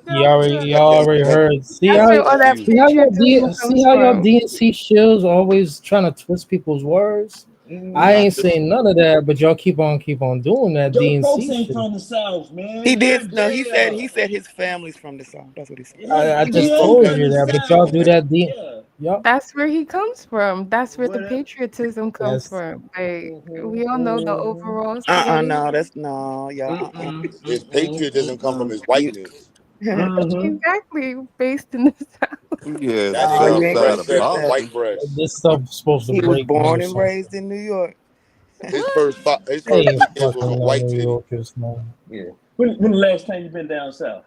Y'all already heard. See That's how where all that see how your patriotism see comes how your from. DNC shills always trying to twist people's words. I ain't saying none of that, but y'all keep on doing that Your folks DNC ain't shit. from the South, man. He You're did. No, jail. he said his family's from the South. That's what he said. Yeah, I we just ain't told from you the that, but y'all South. do that Yeah. Yup. That's where he comes from. That's where the Whatever. patriotism comes That's from. Like we all know the overall No, spaghetti. that's no, y'all. His patriotism come from his whiteness. Exactly, based in the South. Yeah, That Well, nigga you got ain't fresh gonna Southside of twist fed from that. white Boston. breast. this stuff supposed to He was break born news and sometimes. raised in New York. His They first ain't 3 kids was fucking from no white New titty. Yorkers, man. Yeah. When the last time you been down south?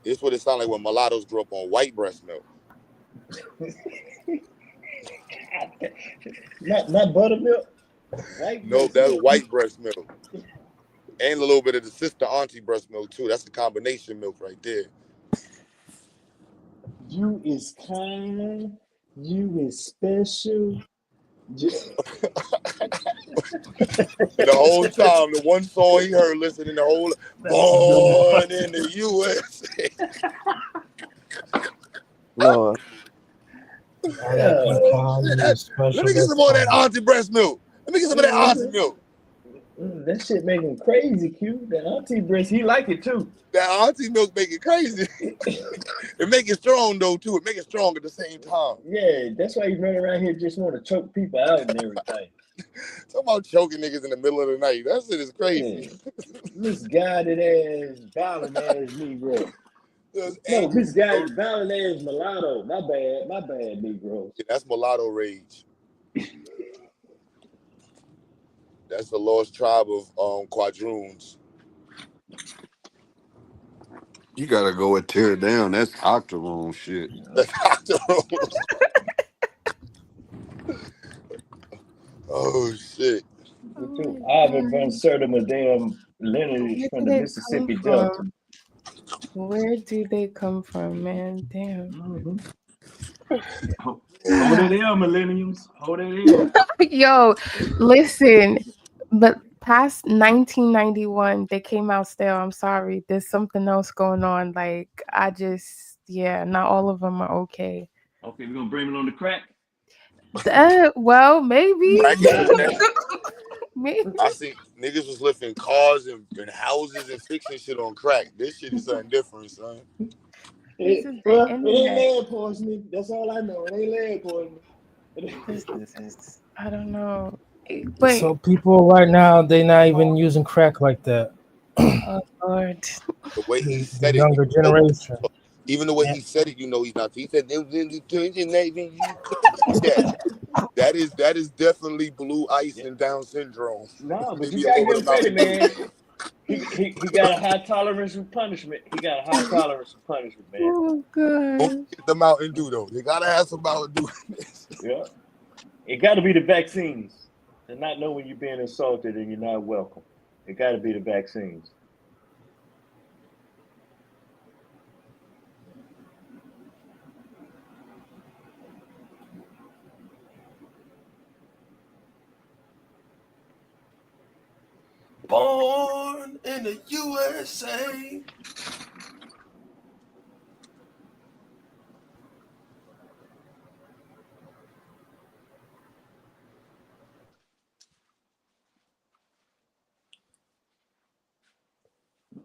This what it sound like when mulattoes grew up on white breast milk. Not buttermilk. White No, breast that's milk. white breast milk. And a little bit of the sister auntie breast milk too. That's the combination milk right there. You is kind. You is special. And the whole time, the one song he heard listening the whole Born in the USA. Lord. Oh, shit. Let me get some more of that auntie breast milk. Let me get some of that auntie milk. That shit make him crazy, Q. That auntie breast, he like it too. That auntie milk make it crazy. It make it strong though too. It make it strong at the same time. Yeah, that's why he run around here just want to choke people out and everything. Talking about choking niggas in the middle of the night. That shit is crazy. Yeah. Misguided ass, violent ass Negro. No, misguided, violent ass mulatto. My bad, Negro. Yeah, that's mulatto rage. That's the lost tribe of quadroons. You gotta go and tear it down. That's octoroon shit. That's octoroons. Oh shit. Ivan Van Sertima, a damn lineage from the Mississippi Delta. Where do they come from, man? Damn. Hold it in, millenniums. Hold it in. Yo, listen, but past 1991, they came out still. I'm sorry. There's something else going on. Like, not all of them are okay. Okay, we're gonna blame it on the crack. Well, maybe. Maybe. I see niggas was lifting cars and houses and fixing shit on crack. This shit is something different, son. It ain't lead poisoning. That's all I know. It ain't lead poisoning. I don't know. But So people right now, they not even using crack like that. Oh Lord. The way he The said it, younger generation. even the way he said it, he's not. He said that is definitely blue ice and Down syndrome. No, but you gotta give him credit, man. He got a high tolerance for punishment. Man. Oh God. Don't get the Mountain Dew though. They gotta have some Mountain Dew. Yeah. It gotta be the vaccines. And not know when you're being assaulted and you're not welcome. It gotta be the vaccines. Born in the USA.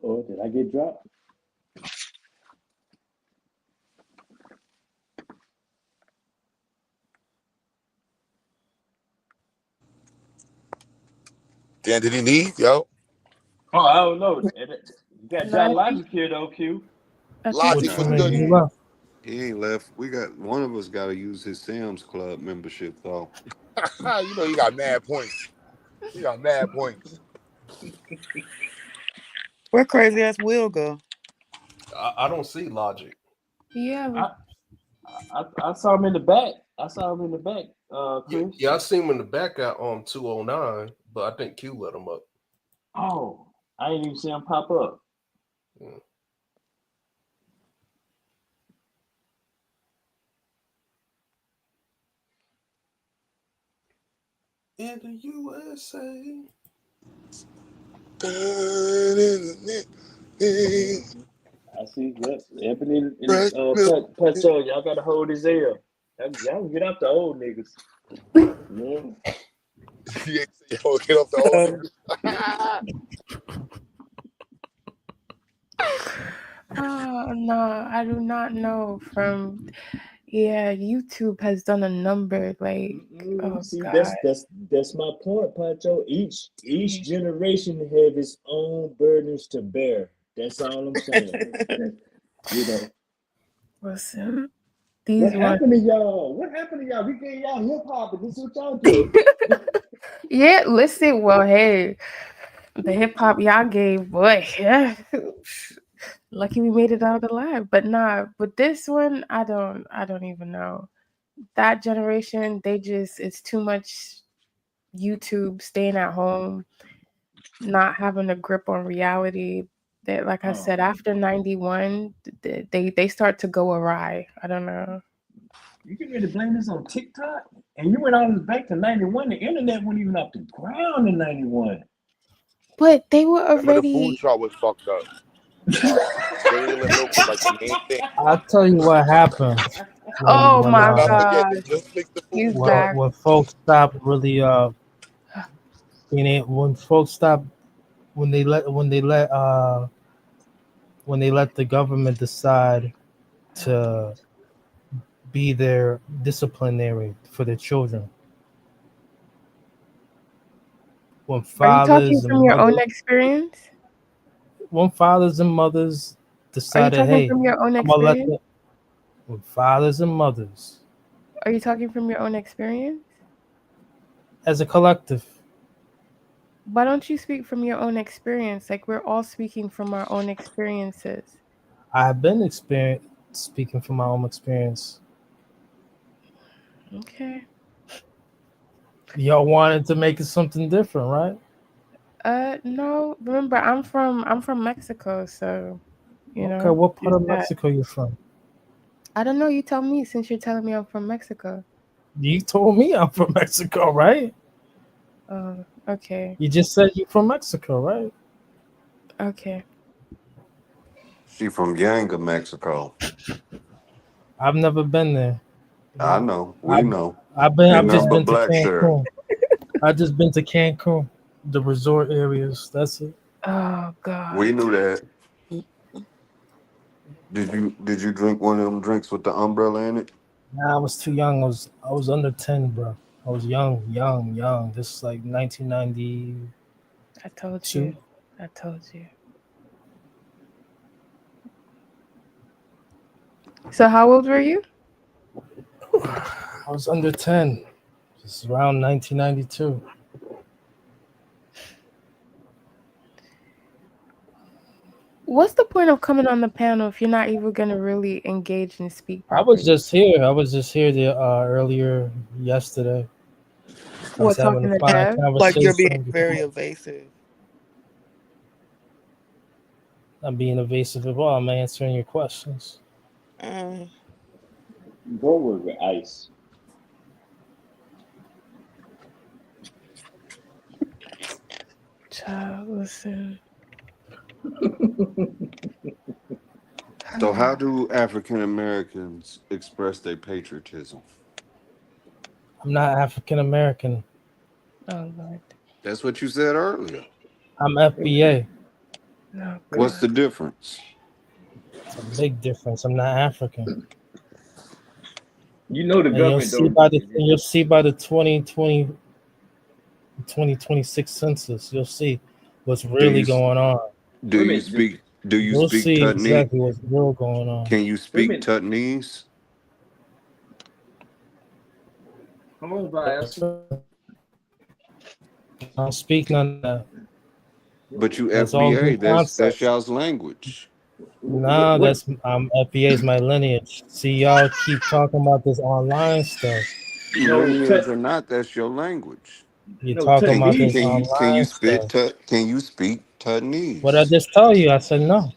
Oh, did I get dropped? Damn, did he leave, yo? Oh, I don't know. You got John Logic here though, Q. Logic was good. He ain't left. We got one of us got to use his Sam's Club membership though. You know he got mad points. Where crazy ass Will go? I don't see Logic. Yeah. I saw him in the back. Chris. Yeah, I seen him in the back at 209, but I think Q let him up. Oh, I didn't even see him pop up. Yeah. In the USA. I see. Yep. Ebony and Fresh milk. Pacho, y'all gotta hold his ear. Y'all get out the old niggas. Yeah. He ain't say, yo, get off the old niggas. Oh no, I do not know. Yeah, YouTube has done a number. Like, oh See, God. that's my point, Pacho. Each generation have its own burdens to bear. That's all I'm saying. You know. Listen, What happened to y'all? What happened to y'all? We gave y'all hip hop, and this is what y'all do. Yeah, listen. Well, hey, the hip hop y'all gave, boy, yeah. Lucky we made it out alive. But nah, but this one, I don't even know. That generation, it's too much YouTube, staying at home, not having a grip on reality. That, like I said, after 91, they start to go awry. I don't know. You get ready to blame this on TikTok? And you went all the way back to 91. The internet wasn't even off the ground in 91. But they were Remember already. the food truck was fucked up. Cereal and milk was like the main thing. I'll tell you what happened. Oh my Don't God! forget, they just fixed the food truck. When folks stopped really when folks stopped when they let the government decide to be their disciplinary for their children. When Are you talking fathers from and your own mothers, experience? when fathers and mothers decided, talking hey, from your own I'm gonna let experience? when fathers and mothers, Are you talking from your own experience? as a collective, Why don't you speak from your own experience? Like, we're all speaking from our own experiences. I've been speaking from my own experience. Okay. Y'all wanted to make it something different, right? No. Remember, I'm from Mexico, so you know. Okay, what part there's of that. Mexico you from? I don't know. You tell me, since you're telling me I'm from Mexico. You told me I'm from Mexico, right? Oh, okay. You just said you're from Mexico, right? Okay. She from Yanga, Mexico. I've never been there. I know. We know. I've Ain't just nothing but been to black shirt. Cancun. I've just been to Cancun, the resort areas. That's it. Oh God. We knew that. Did you drink one of them drinks with the umbrella in it? Nah, I was too young. I was under 10, bro. I was young. This is like 1990. I told you. So how old were you? I was under 10. It's around 1992. What's the point of coming on the panel if you're not even gonna really engage and speak properly? I was just here earlier yesterday. What, talking to Dev? Like, you're being very evasive. I'm being evasive at all. I'm answering your questions. Go with ice. Child, listen. So how do African Americans express their patriotism? I'm not African American. Oh Lord. That's what you said earlier. I'm FBA. No, what's the difference? It's a big difference. I'm not African. You know the and government. You'll see by the 2026 census. You'll see what's really going on. Do you speak see Tutnese? Exactly what's real going on. Can you speak Tutnese? Come on, Bias. I don't speak none of that. But you That's all FBA, good that's concepts. y'all's language. No, that's FBA is my lineage. See, y'all keep talking about this online stuff. Lineage or not, that's your language. You're talking about this Can online you stuff. Can you speak Tutnese? What I just tell you, I said no.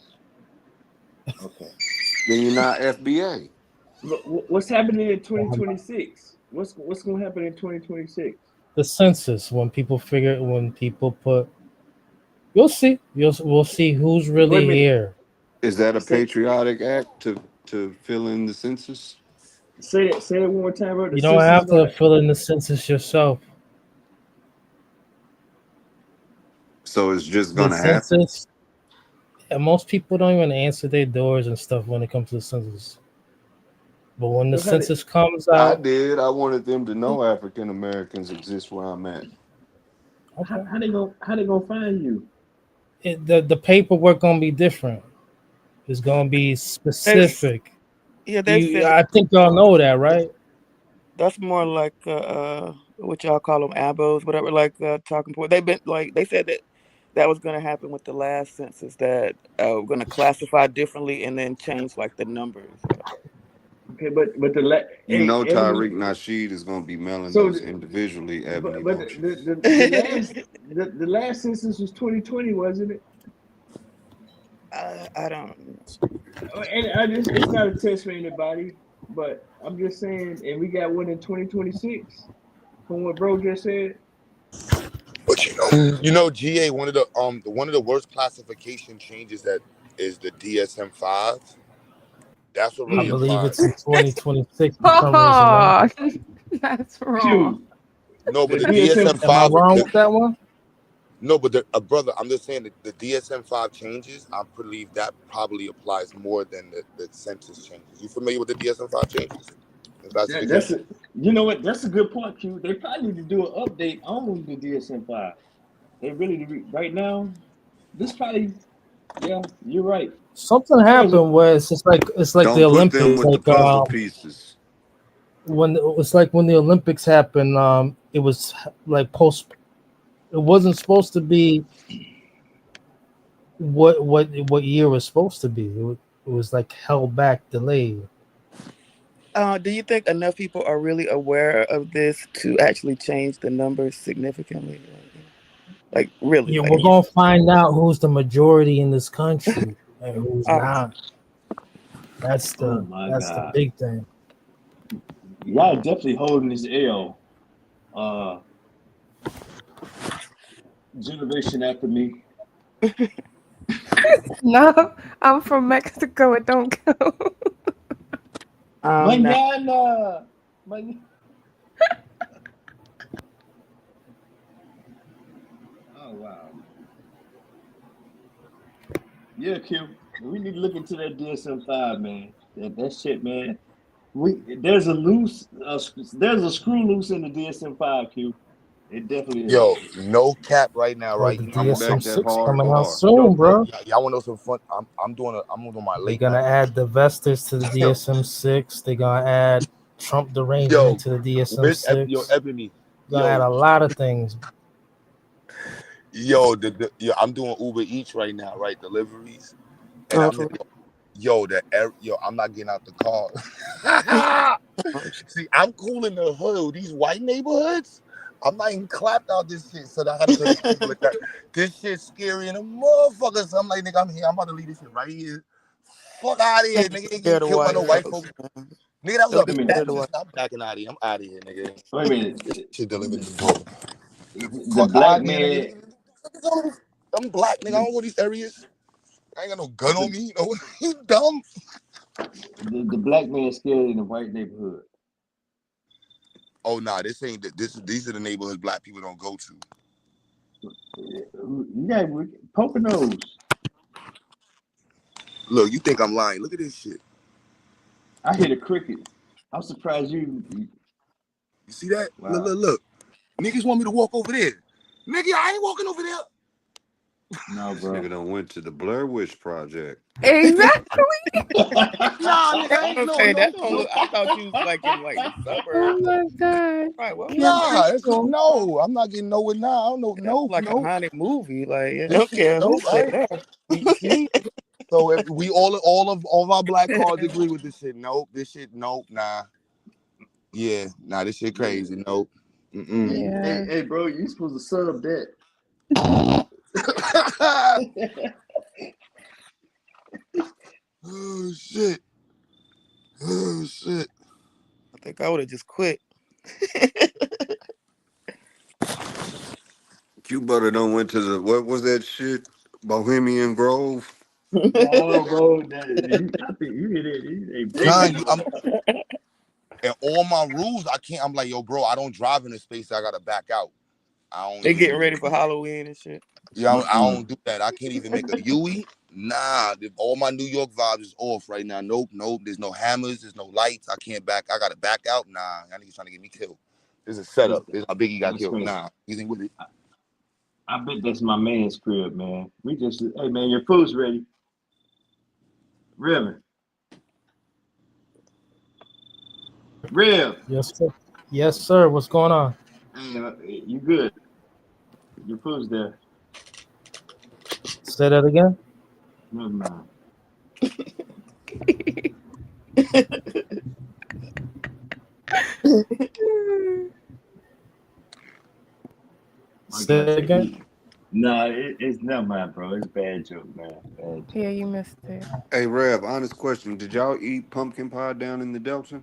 Okay. Then you're not FBA. What's happening in 2026? What's going to happen in 2026? The census. When people put, you'll see. We'll see who's really here. Is that a Say patriotic act to fill in the census? say it one more time, bro. The You don't census have to gonna fill in the census yourself. So it's just The gonna happen. census, and most people don't even answer their doors and stuff when it comes to the census. But when the so how did census comes I out, did. I wanted them to know African Americans exist where I'm at. okay, how they gonna find you? the paperwork gonna be different. It's gonna be They specific. they said I think y'all know that, right? that's more like what y'all call them abos, whatever, like talking point. They've been like they said that was going to happen with the last census, that we're going to classify differently and then change like the numbers. Okay, but You know Ebony. Tyreek Nasheed is gonna be mailing So, those individually, Ebony, but don't you? the last census was 2020, wasn't it? I don't. And it's not a test for anybody, but I'm just saying, and we got one in 2026 from what bro just said. But you know, GA, one of the worst classification changes that is the DSM-5. That's what I really believe applies. it's in 2026 for some reason. Oh, that's wrong. Q, No, but the the DSM. Am I DSM-5, wrong with that one? no, but brother, I'm just saying that the DSM-5 changes. I believe that probably applies more than the census changes. You familiar with the DSM-5 changes? The classification. You know what? That's a good point, Q. They probably need to do an update on the DSM-5. They really do. Right now, this probably, yeah, you're right. Something happened where it's like the Don't put them Olympics, with the like puzzle pieces. when it's like when the Olympics happened, it was like it wasn't supposed to be what year it was supposed to be. It was like held back, delayed. Do you think enough people are really aware of this to actually change the numbers significantly? Like really? Yeah, Like, we're gonna find out who's the majority in this country and who's not. That's Oh the my that's the God. big thing. Y'all definitely holding this L. Generation after me. No, I'm from Mexico. It don't count. Mañana. Oh wow. Yeah, Q. We need to look into that DSM-5, man. That shit, man. There's a screw loose in the DSM-5, Q. It definitely is. Yo, no cap right now, right? The Bring back that DSM-6 hard coming out R. soon, bro. Y'all want to know some fun? I'm doing my They're late gonna night. add the Vesters to the DSM-6. They're gonna add Trump derangement to the Where's DSM-6. Ebony? Gonna add a lot of things. Yo, I'm doing Uber Eats right now, right? Deliveries, and I'm not getting out the car. See, I'm cool in the hood. These white neighborhoods, I'm not even clapped out this shit. So I gotta tell people like that. This shit's scary and a motherfucker. So I'm like, nigga, I'm here. I'm about to leave this shit right here. Fuck out of here, nigga. Ain't getting killed by no white folks. Nigga, that was a Baptist. I'm backing out of here. I'm out of here, nigga. Wait a minute. This shit delivered to the door. The black man. I'm black, nigga. I don't go to these areas. I ain't got no gun on me. You dumb. The black man scared in the white neighborhood. Oh nah, this ain't these are the neighborhoods black people don't go to. You got Poconos. Look, you think I'm lying? Look at this shit. I hear the crickets. I'm surprised you. You see that? Wow. Look. Niggas want me to walk over there. Nigga, I ain't walking over there. No, This bro. nigga done went to the Blair Witch Project. Exactly. Nah, nigga, I thought you was like in like the suburbs. Oh my God. Right, well, nah, no, I'm not getting nowhere now. I don't know. No, like a haunted movie. Like, yeah, This okay, shit, no, right? So if we all of our black cards agree with this shit. Nope, this shit, nope, nah. Yeah, nah, this shit crazy. Nope. Yeah. Hey, bro, you supposed to sub that. Oh shit. I think I would have just quit. Q Butter done went to the, what was that shit? Bohemian Grove? Oh, bro, I think you hit it. Nah, and all my rules, I can't. I'm like, yo, bro, I don't drive in a space. I gotta back out. I don't They even. getting ready for Halloween and shit. Yeah, I don't do that. I can't even make a Yui. Nah, all my New York vibes is off right now. Nope. There's no hammers. There's no lights. I can't back. I gotta back out. Nah, y'all niggas trying to get me killed. This is a setup. This is how Biggie got killed. Crazy. Nah, you think with it? I bet that's my man's crib, man. Hey, man, your food's ready. Rev. Yes, sir. Yes, sir. What's going on? You good? Your food's there. Say that again. Never mind. Say it again. No, it's not mine, bro. It's a bad joke, man. Bad joke. Yeah, you missed it. Hey, Rev, honest question. Did y'all eat pumpkin pie down in the Delta?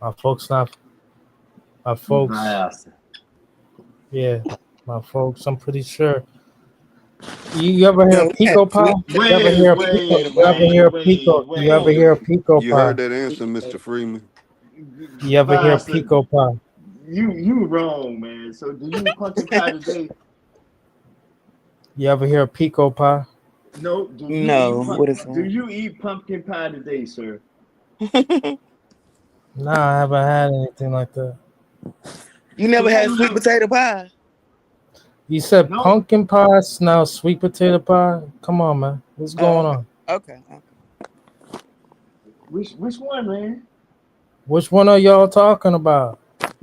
My folks not. My folks. Nice. Yeah, my folks. I'm pretty sure. You ever hear of pico pie? You ever hear of pico? You ever hear of pico pie? You heard that answer, Mr. Freeman. You ever hear of pico pie? You wrong, man. So do you eat pumpkin pie today? You ever hear of pico pie? No. What is that? Do you eat pumpkin pie today, sir? Nah, I haven't had anything like that. You never had sweet potato pie? You said pumpkin pie, now sweet potato pie? Come on, man. What's going on? Okay. Which one, man? Which one are y'all talking about?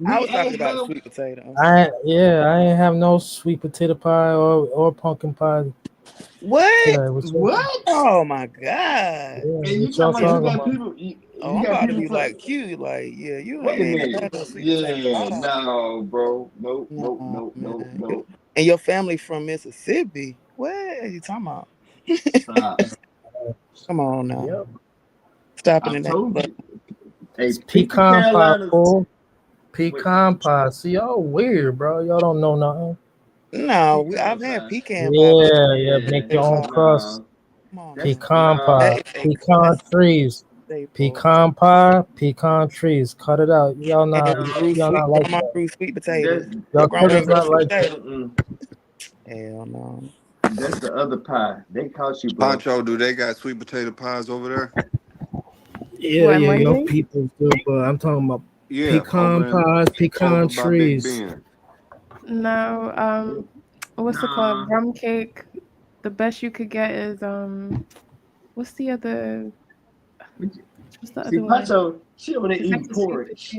I was talking about sweet potato. I ain't have no sweet potato pie or pumpkin pie. What? Yeah, what? Oh my god! Yeah, and you talking about you got people? I'm about to be like Q, like you Wait a minute. had no sweet potato pie. No, bro. Nope. And your family from Mississippi? What are you talking about? Stop. Come on now. Yep. Stop it. I told you. Hey, it's pecan pie, fool. Pecan pie. See, y'all weird, bro. Y'all don't know nothing. No, I've had pecan pie. Yeah, make your own crust. Pecan pie, pecan trees. Pecan pie, pecan trees. Cut it out. Y'all not like that. Sweet potatoes. Y'all could not like that. Hell no. That's the other pie. They caught you, bro. Pancho, do they got sweet potato pies over there? Yeah, your people do, but I'm talking about pecan pies, pecan trees. No, what's it called? Rum cake. The best you could get is what's the other? What's the other one? Pancho, she over there eating porridge.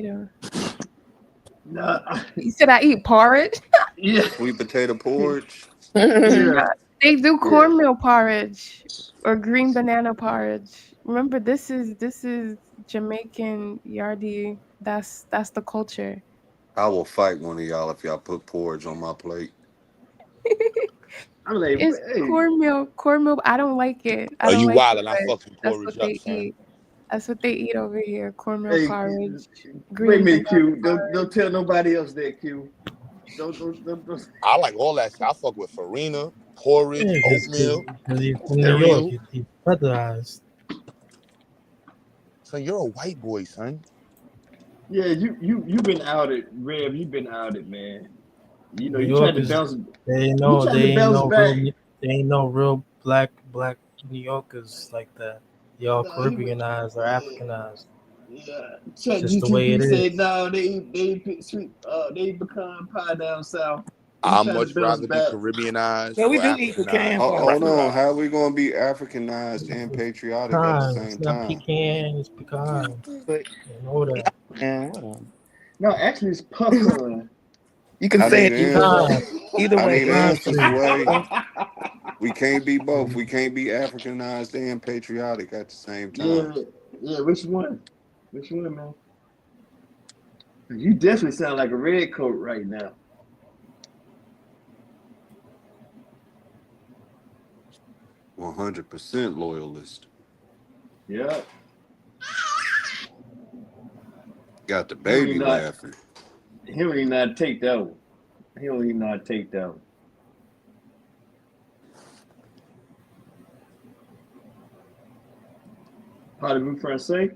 No. You said I eat porridge? Yeah. Sweet potato porridge. Yeah. They do cornmeal porridge or green banana porridge. Remember, this is Jamaican Yardie. That's the culture. I will fight one of y'all if y'all put porridge on my plate. I'm like, it's cornmeal. I don't like it. Are you wild and I fucking That's porridge what up, they son? eat. That's what they eat over here. Cornmeal porridge. Wait a minute, Q. Don't tell nobody else that, Q. Don't. I like all that shit. I fuck with farina, porridge, oatmeal. From New York, you featherized. So you're a white boy, son. Yeah, you've been outed, Rev. You've been outed, man. You know, you tried to bounce. They ain't no real black New Yorkers like that. Y'all Caribbeanized or Africanized. Yeah, just the way it is. Said, no, they eat sweet. They eat pecan pie down south. I'd much rather be Caribbeanized. Yeah, we do eat pecan pie. Hold on, how are we gonna be Africanized and patriotic at the same time? Pecan, it's pecan. But you know that. Yeah. No, actually, it's puffcorn. You can say it either way. We can't be both. We can't be Africanized and patriotic at the same time. Yeah. Which one? Which one, man? You definitely sound like a red coat right now. %100 loyalist. Yeah. Got the baby laughing. He don't even know how to take that one. Parlez-vous français?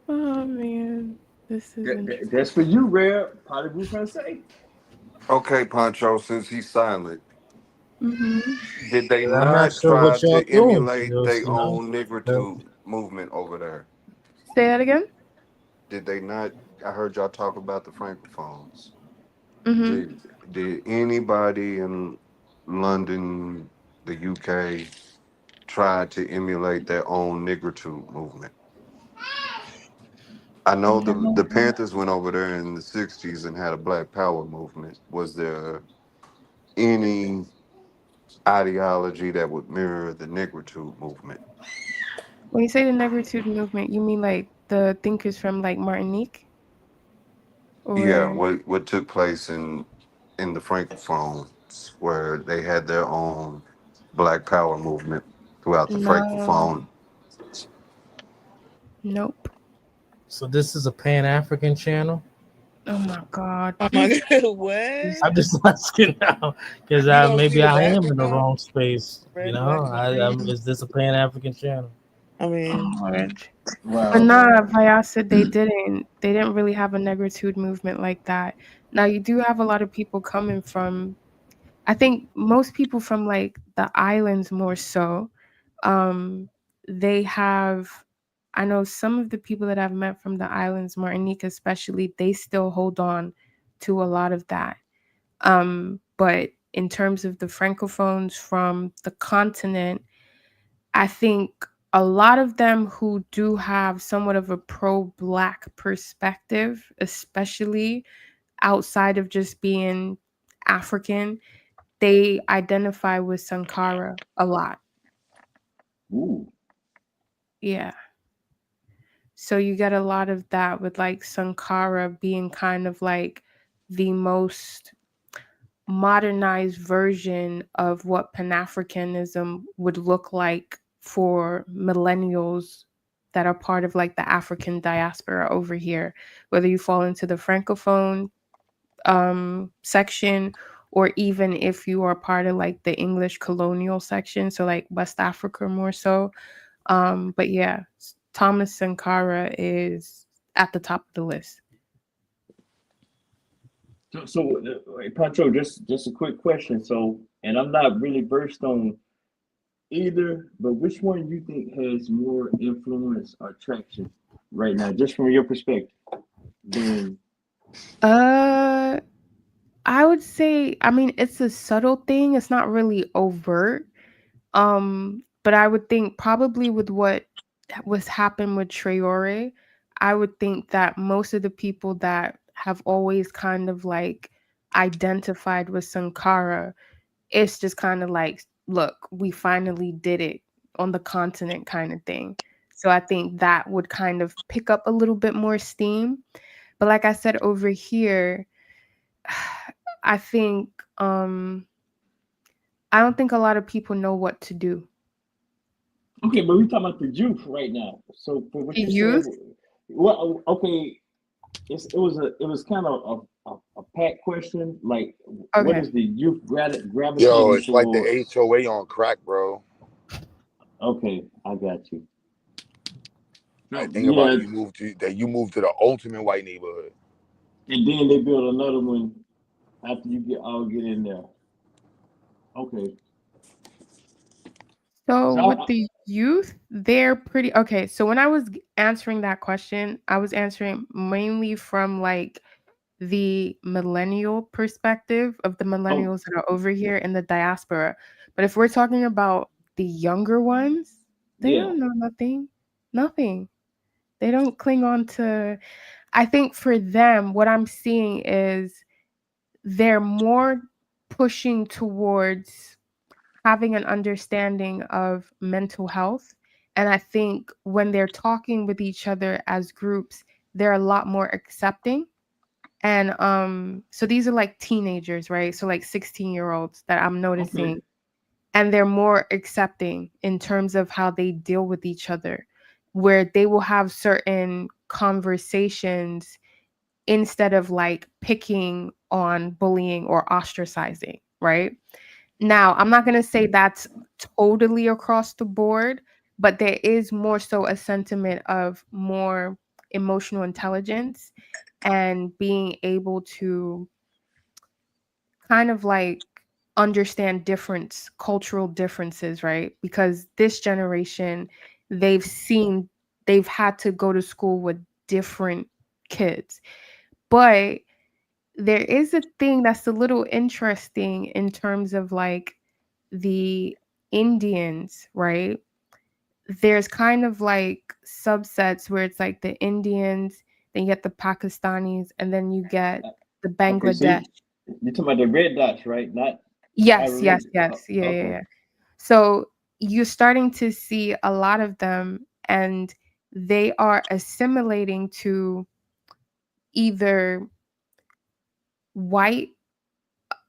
Oh man, this is interesting. That's for you, Rare. Parlez-vous français? Okay, Pancho, since he's silent, Mm-hmm. did they I'm not not sure try what y'all to doing, emulate Juice, their you know? own nigritude movement over there? Say that again. Did they not? I heard y'all talk about the francophones. Mm-hmm. Did anybody in London, the UK, try to emulate their own nigritude movement? I know the No. Panthers went over there in the '60s and had a Black Power movement. Was there any ideology that would mirror the nigritude movement? When you say the negritude movement, you mean like the thinkers from like Martinique, Yeah, or what took place in the francophones, where they had their own Black Power movement throughout the no? francophone. Nope. So this is a Pan-African channel? Oh my God. Oh my God, what? I'm just asking now because You don't see maybe the I am in the background? wrong space. Red, black, and green. Is this a Pan-African channel? I mean, Lord. Wow. But nah, Vaya said they didn't really have a negritude movement like that. Now you do have a lot of people coming from, I think most people from like the islands more so. Um, they have, I know some of the people that I've met from the islands, Martinique especially, they still hold on to a lot of that. But in terms of the francophones from the continent, I think a lot of them who do have somewhat of a pro-Black perspective, especially outside of just being African, they identify with Sankara a lot. Ooh. Yeah. So you get a lot of that with like Sankara being kind of like the most modernized version of what Pan-Africanism would look like for millennials that are part of like the African diaspora over here, whether you fall into the Francophone section, or even if you are part of like the English colonial section, so like West Africa more so. But yeah, Thomas Sankara is at the top of the list. So Pancho, just a quick question. So, and I'm not really versed on either, but which one you think has more influence or traction right now, just from your perspective? Then, I would say, I mean, it's a subtle thing. It's not really overt. But I would think probably with what was happened with Traore, I would think that most of the people that have always kind of like identified with Sankara, it's just kind of like, look, we finally did it on the continent kind of thing. So I think that would kind of pick up a little bit more steam. But like I said over here, I think I don't think a lot of people know what to do. okay, but we're talking about the youth right now. So for what The you youth? said, well, okay, it was kind of a packed question. Like, what Okay. is the youth Yo, gravitating it's like the towards? HOA on crack, bro. Okay, I got you. Like, So, think about yeah, it, you moved to the ultimate white neighborhood. and then they build another one after you get in there. Okay. So So with the youth, they're pretty okay. So when I was answering that question, I was answering mainly from like the millennial perspective of the millennials that are over here in the diaspora. But if we're talking about the younger ones, they yeah. don't know nothing. Nothing. They don't cling on to, I think for them, what I'm seeing is they're more pushing towards having an understanding of mental health. And I think when they're talking with each other as groups, they're a lot more accepting. And so these are like teenagers, right? So like 16-year-olds that I'm noticing. Okay. And they're more accepting in terms of how they deal with each other, where they will have certain conversations instead of like picking on bullying or ostracizing, right? Now, I'm not going to say that's totally across the board, but there is more so a sentiment of more emotional intelligence and being able to kind of like understand cultural differences, right? Because this generation, they've had to go to school with different kids. But there is a thing that's a little interesting in terms of like the Indians, right? There's kind of like subsets where it's like the Indians, then you get the Pakistanis, and then you get the Okay, so Bangladesh. you're talking about the red dots, right? Not Yes, yes, Irene. yes. Yeah, yeah, Okay. yeah. So you're starting to see a lot of them, and they are assimilating to either white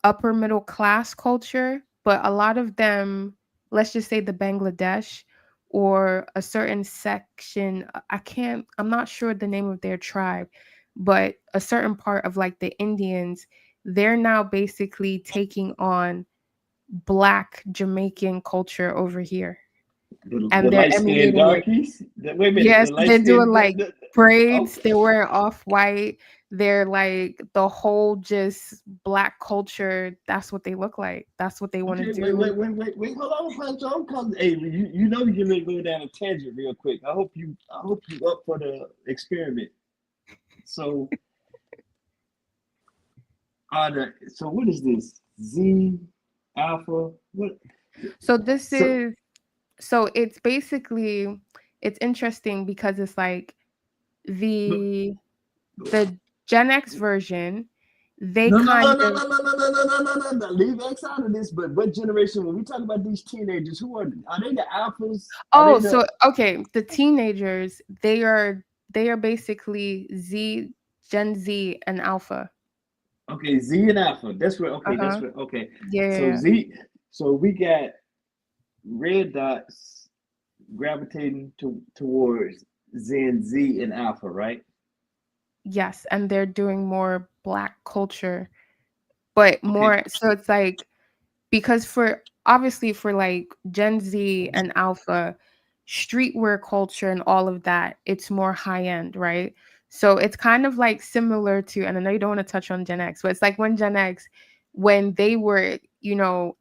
upper middle class culture, but a lot of them, let's just say the Bangladesh or a certain section, I'm not sure the name of their tribe, but a certain part of like the Indians, they're now basically taking on Black Jamaican culture over here. The And they're light skinned emulating it. darkies. Wait a minute. Yes, The light they're doing skinned. like braids, Okay. they're wearing off-white, they're like the whole just Black culture, that's what they look like. That's what they want to Okay. do. Wait. Hold on, Pancho. I'm coming. Hey, you know you're gonna go down a tangent real quick. I hope you up for the experiment. So, so what is this? Z alpha? What? So So it's basically, it's interesting because it's like no, the Gen X version, they no, no, no, kind no, of no, no, no, no, no, no, no, no. Leave X out of this. But what generation? When we talk about these teenagers, who are they? The alphas? Are they oh, the so okay, the teenagers, they are basically Gen Z and Alpha. okay? Z and alpha. That's where. Okay, that's Uh-huh. where. Okay. Yeah, yeah, So yeah. Z. So we got red dots gravitating towards Gen Z and alpha, right? Yes, and they're doing more Black culture, but Okay. more so it's like, because for obviously for like Gen Z and Alpha, streetwear culture and all of that, it's more high end, right? So it's kind of like similar to, and I know you don't want to touch on Gen X, but it's like when Gen X, when they were,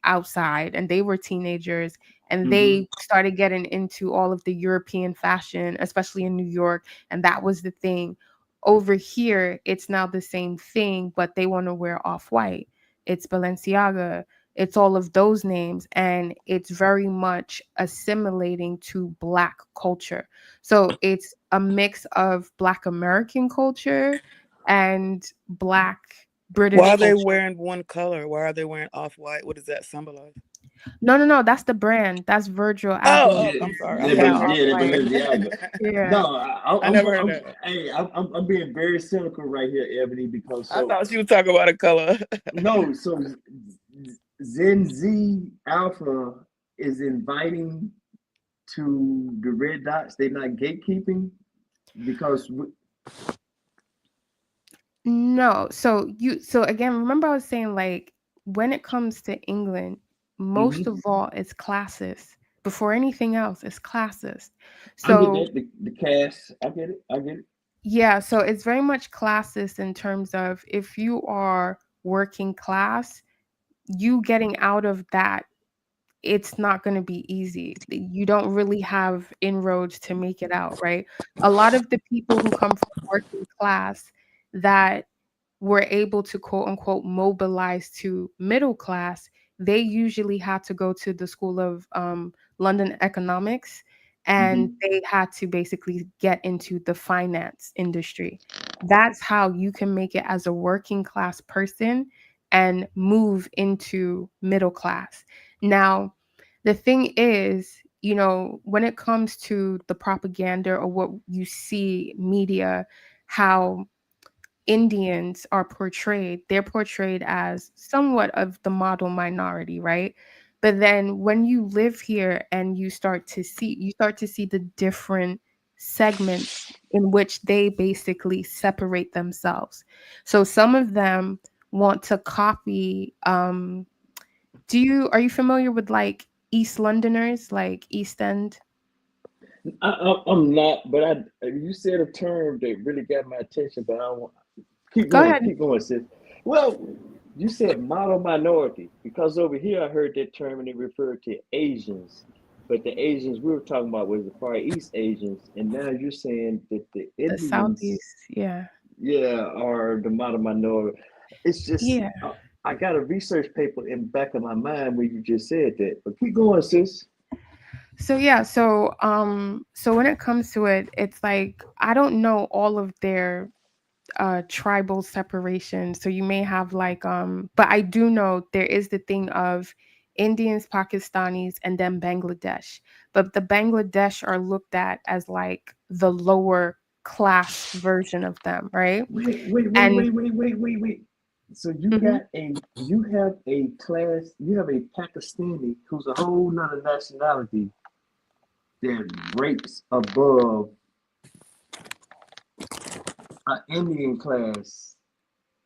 outside and they were teenagers and Mm-hmm. they started getting into all of the European fashion, especially in New York, and that was the thing. Over here, it's now the same thing, but they want to wear off-white. It's Balenciaga, it's all of those names, and it's very much assimilating to Black culture. So it's a mix of Black American culture and Black Why British are they culture. wearing one color? Why are they wearing off white? What does that symbolize? No, that's the brand. That's Virgil Oh, Abloh. Yeah, I'm sorry. I Yeah, thought yeah, you. off that white. Balenciaga. Yeah. No, I never heard that. hey, I'm being very cynical right here, Ebony, because I thought you were talking about a color. no, so Gen Z Alpha is inviting to the red dots. They're not gatekeeping because No. So again, remember I was saying like when it comes to England, most Mhm. of all it's classist. Before anything else, it's classist. I get So that the cast. I get it. I get it. yeah, so it's very much classist in terms of if you are working class, you getting out of that, it's not going to be easy. You don't really have inroads to make it out, right? A lot of the people who come from working class that were able to quote unquote mobilize to middle class, they usually had to go to the School of London Economics, and Mhm. they had to basically get into the finance industry. That's how you can make it as a working class person and move into middle class. Now, the thing is, when it comes to the propaganda or what you see media, how Indians are portrayed, they're portrayed as somewhat of the model minority, right? But then when you live here and you start to see the different segments in which they basically separate themselves. So some of them want to copy Are you familiar with like East Londoners, like East End? I'm not, but you said a term that really got my attention, but I don't want Go ahead. keep going, sis. Well, you said model minority because over here I heard that term and it referred to Asians, but the Asians we were talking about was the Far East Asians, and now you're saying that the The Indians, Southeast, yeah. are the model minority. It's just Yeah. I got a research paper in the back of my mind where you just said that, but keep going, sis. So when it comes to it, it's like I don't know all of their tribal separation. So you may have like but I do know there is the thing of Indians, Pakistanis, and then Bangladesh. But the Bangladesh are looked at as like the lower class version of them, right? Wait. So you Mhm. you have a Pakistani who's a whole nother nationality that rates above an Indian class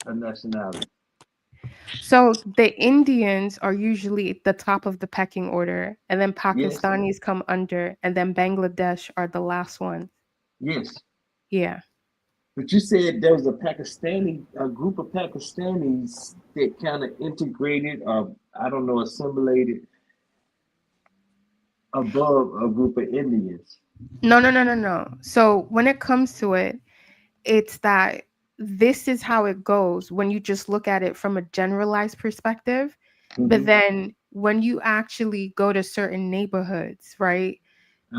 of nationality. So the Indians are usually at the top of the pecking order, and then Yes, Pakistanis come under, and then Bangladesh are the last ones. yes. Yeah. But you said there was a group of Pakistanis that kind of integrated, or I don't know, assimilated above a group of Indians. No. So when it comes to it, it's that this is how it goes when you just look at it from a generalized perspective. But then when you actually go to certain neighborhoods, right?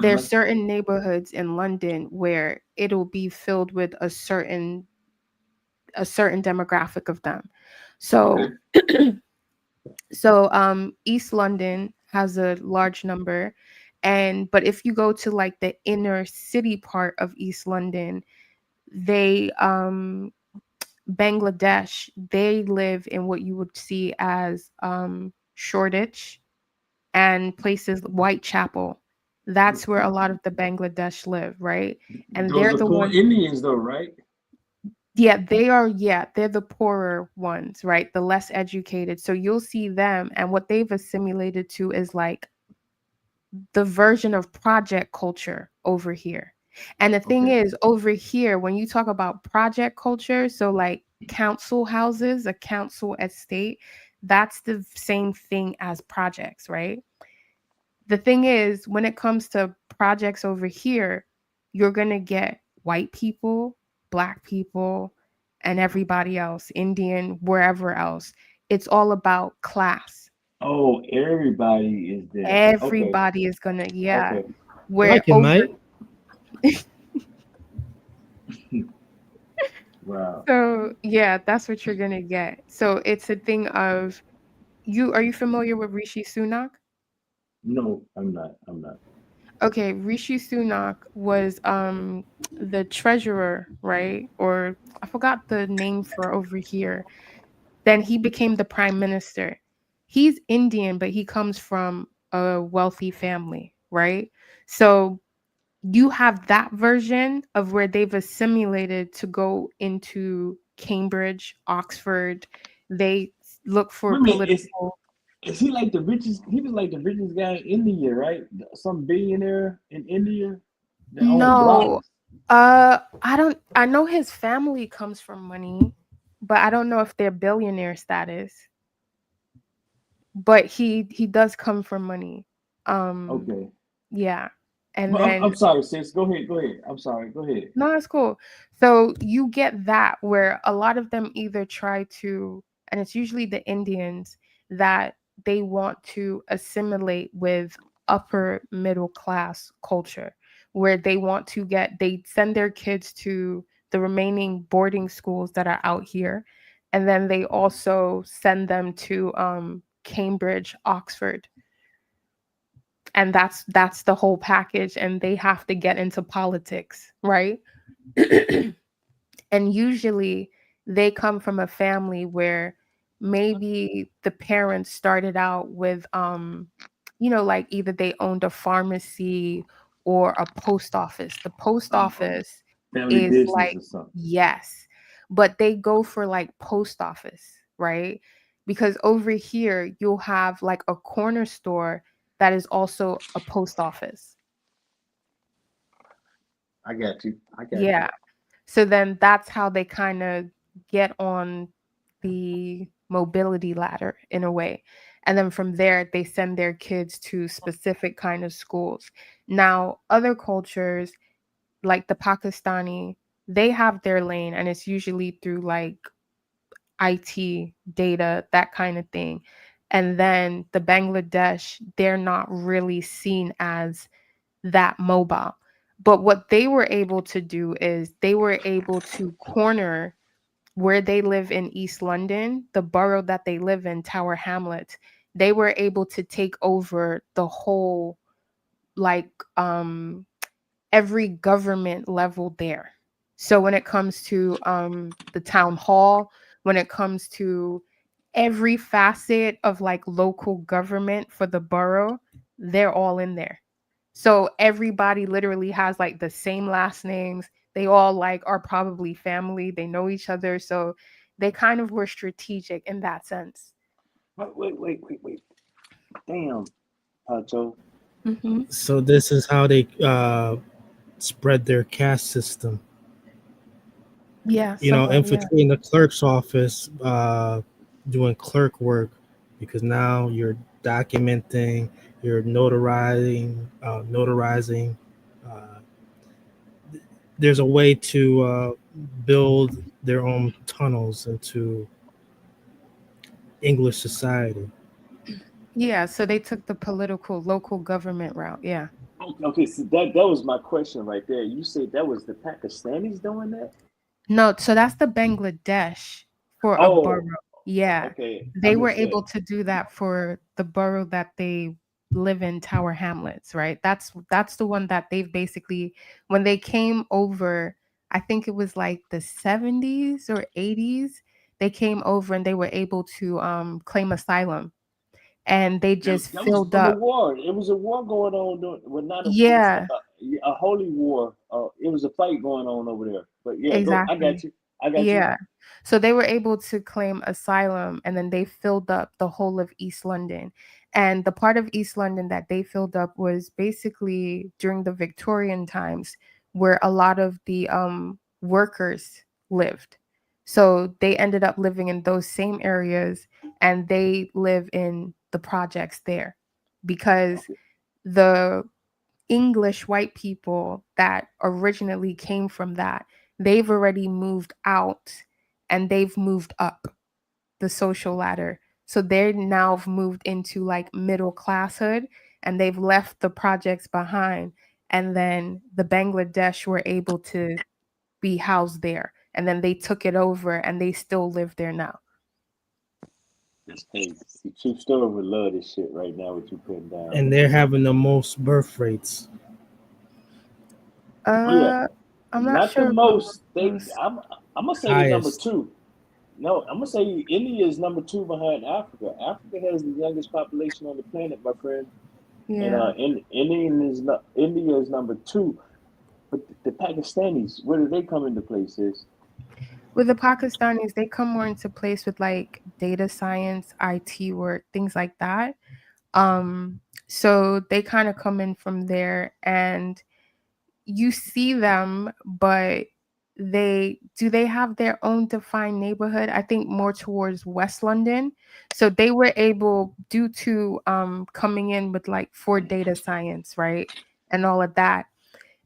There's certain neighborhoods in London where it'll be filled with a certain demographic of them. So East London has a large number, but if you go to like the inner city part of East London, they Bangladesh, they live in what you would see as Shoreditch and places Whitechapel. That's where a lot of the Bangladesh live, right? And Those they're are the poor ones. Indians, though, right? Yeah, they are. Yeah, they're the poorer ones, right? The less educated. So you'll see them, and what they've assimilated to is like the version of project culture over here. And the thing is, over here, when you talk about project culture, so like council houses, a council estate, that's the same thing as projects, right? The thing is, when it comes to projects over here, you're going to get white people, black people, and everybody else, Indian, wherever else. It's all about class. Oh, everybody is there. Everybody is going to, yeah. Okay. Where Like it, mate. Wow. So yeah, that's what you're gonna get. So it's a thing of are you familiar with Rishi Sunak? No, I'm not. Okay, Rishi Sunak was the treasurer, right? Or I forgot the name for over here. Then he became the prime minister. He's Indian, but he comes from a wealthy family, right? So you have that version of where they've assimilated to go into Cambridge, Oxford. They look for Wait a minute, political. is he like the richest? He was like the richest guy in India, right? Some billionaire in India that owned No, blocks. I know his family comes from money, but I don't know if they're billionaire status. But he does come from money. Okay. Yeah. And Well, then I'm sorry, sis. Go ahead. I'm sorry. Go ahead. no, that's cool. So you get that where a lot of them either try to, and it's usually the Indians that they want to assimilate with upper middle class culture, where they send their kids to the remaining boarding schools that are out here. And then they also send them to Cambridge, Oxford. And that's the whole package, and they have to get into politics, right? And usually they come from a family where maybe the parents started out with like either they owned a pharmacy or a post office. The post office Family is business like, or something. yes, but they go for like post office, right? because over here you'll have like a corner store that is also a post office. I got you. Yeah. So then that's how they kind of get on the mobility ladder in a way. And then from there, they send their kids to specific kind of schools. Now, other cultures, like the Pakistani, they have their lane, and it's usually through like IT, data, that kind of thing. And then the Bangladesh, they're not really seen as that mobile. But what they were able to do is they were able to corner where they live in East London, the borough that they live in, Tower Hamlets. They were able to take over the whole, like, every government level there. So when it comes to the town hall, when it comes to every facet of like local government for the borough, they're all in there. So everybody literally has like the same last names. They all like are probably family. They know each other. So they kind of were strategic in that sense. Wait. Damn, Pacho. Mm-hmm. So this is how they spread their caste system. Yeah. You know, somewhat, yeah. infiltrating the clerk's office, doing clerk work, because now you're documenting, you're notarizing. There's a way to build their own tunnels into English society. Yeah, so they took the political local government route. Yeah. Okay, so that was my question right there. You said that was the Pakistanis doing that? No, so that's the Bangladesh for a Oh, borough. Yeah. okay. I They were missed that. able to do that for the borough that they live in, Tower Hamlets, right? That's the one that they've basically, when they came over, I think it was like the 70s or 80s, they came over and they were able to claim asylum. And they just That was filled from a up. war. It was a war going on. Well, not a. It was Yeah, like a holy war. It was a fight going on over there. But yeah, go. I got exactly. you. I got you. Yeah. So they were able to claim asylum and then they filled up the whole of East London. And the part of East London that they filled up was basically during the Victorian times where a lot of the workers lived. So they ended up living in those same areas and they live in the projects there because the English white people that originally came from that, they've already moved out and they've moved up the social ladder. So they're now moved into like middle classhood and they've left the projects behind. And then the Bangladesh were able to be housed there. And then they took it over and they still live there now. Hey, True Story would love this shit right now. What you putting down? And they're having the most birth rates. Oh yeah, I'm not not sure. the most. Most. I'm gonna say the number Highest. 2. No, I'm gonna say India is number 2 behind Africa. Africa has the youngest population on the planet, my friend. Yeah. And India is number 2. But the Pakistanis, where do they come into place? With the Pakistanis, they come more into place with like data science, IT work, things like that. So they kind of come in from there and you see them, but they have their own defined neighborhood. I think more towards West London. So they were able, due to coming in with like for data science, right? And all of that,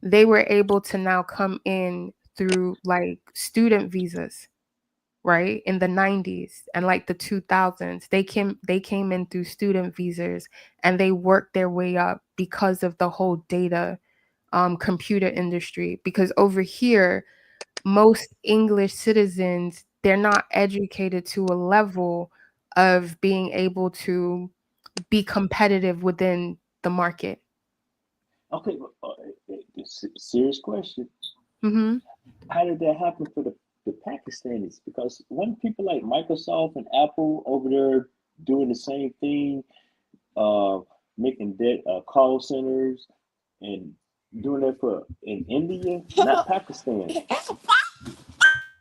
they were able to now come in through like student visas, right? In the 90s and like the 2000s. They came in through student visas and they worked their way up because of the whole data computer industry. Because over here, most English citizens, they're not educated to a level of being able to be competitive within the market. Okay, serious question. Mm-hmm. How did that happen for the Pakistanis? Because when people like Microsoft and Apple over there doing the same thing, making call centers and doing that in India, not Pakistan.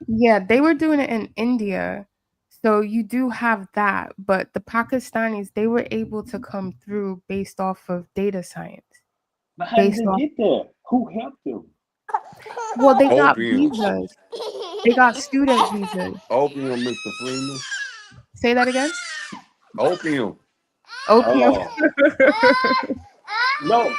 Yeah, they were doing it in India. So you do have that, but the Pakistanis, they were able to come through based off of data science. But how did Based they off, get there? Who helped them? well, they got Opium. visas. They got student visas. Opium, Mr. Freeman. Say that again. Opium. Opium. Oh no.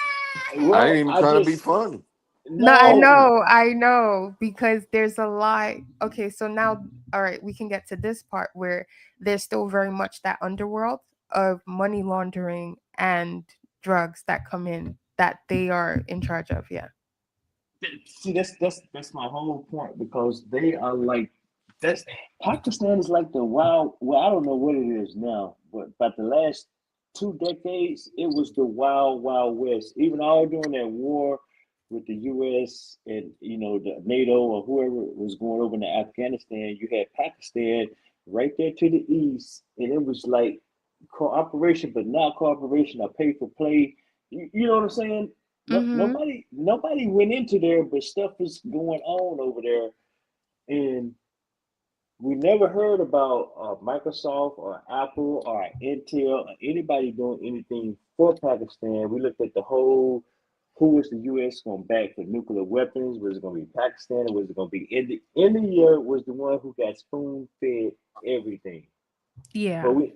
I ain't Well, even I trying to be just funny. No, no. I know, because there's a lot. Okay, so now, all right, we can get to this part where there's still very much that underworld of money laundering and drugs that come in that they are in charge of. Yeah. See, that's my whole point because they are like that's Pakistan is like the wild. Well, I don't know what it is now, but the last 2 decades, it was the wild west. Even all during that war with the U.S. and the NATO or whoever was going over into Afghanistan, you had Pakistan right there to the east, and it was like cooperation, but not cooperation or pay for play. You know what I'm saying? No, Mm-hmm. nobody went into there, but stuff was going on over there, and we never heard about Microsoft or Apple or Intel or anybody doing anything for Pakistan. We looked at the whole who was the U.S. going to back for nuclear weapons? Was it going to be Pakistan? Or was it going to be India? India was the one who got spoon fed everything. Yeah. But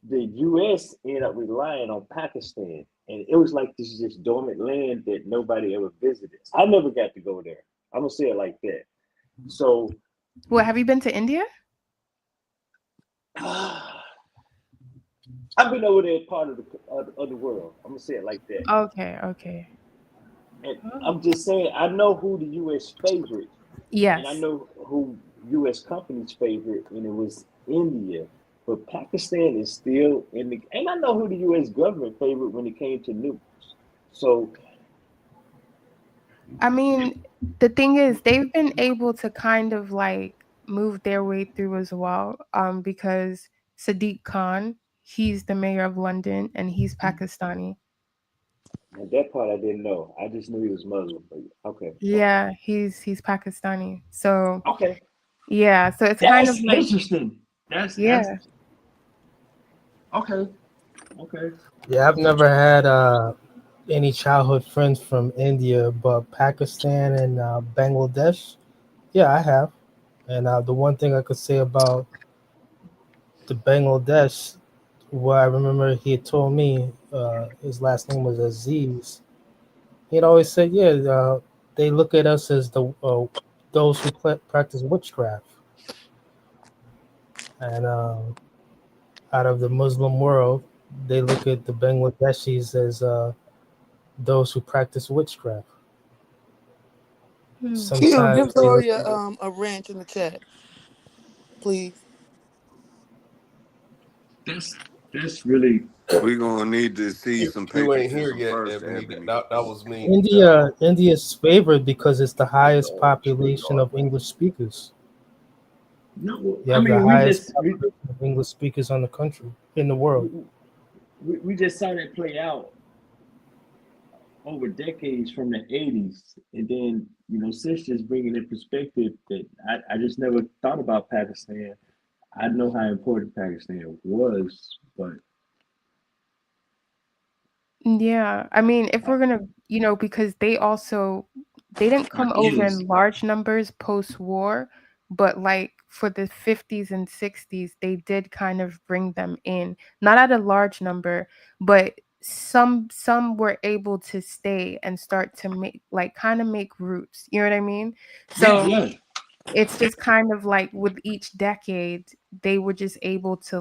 the U.S. ended up relying on Pakistan, and it was like this just dormant land that nobody ever visited. I never got to go there. I'm gonna say it like that. So, Well, have you been to India? I've been over there part of the world. I'm gonna say it like that. Okay. And I'm just saying, I know who the U.S. favorite, Yes. and I know who U.S. companies favorite, and it was India. But Pakistan is still in the, and I know who the U.S. government favorite when it came to nukes. So, I mean, the thing is, they've been able to kind of like move their way through as well, because Sadiq Khan, he's the mayor of London and he's Pakistani. and that part I didn't know. I just knew he was Muslim. But okay, Yeah, he's Pakistani. So okay, yeah, so it's kind of that's like, interesting. That's yeah. okay. Yeah, I've never had any childhood friends from India, but Pakistan and Bangladesh, yeah, I have. And the one thing I could say about the Bangladesh, what I remember he had told me, his last name was Aziz. He'd always said, yeah, they look at us as those who practice witchcraft. And out of the Muslim world, they look at the Bangladeshis as those who practice witchcraft. Q, Sometimes give they look at Toya a wrench in the chat, please. That's really We're gonna need to see some Q ain't here patriotism yet, first, Ebony. Ebony. That was me. India's favored because it's the highest population of English speakers. no. You I have the mean, highest population of English speakers on the country in the world. we just saw that play out over decades from the 80s, and then Sis just bringing in perspective that I just never thought about Pakistan. I know how important Pakistan was, but Yeah, I mean, if we're gonna, because they didn't come over is in large numbers post-war, but like for the 50s and 60s, they did kind of bring them in, not at a large number, but some were able to stay and start to make roots. You know what I mean? So yeah. it's just kind of like with each decade, they were just able to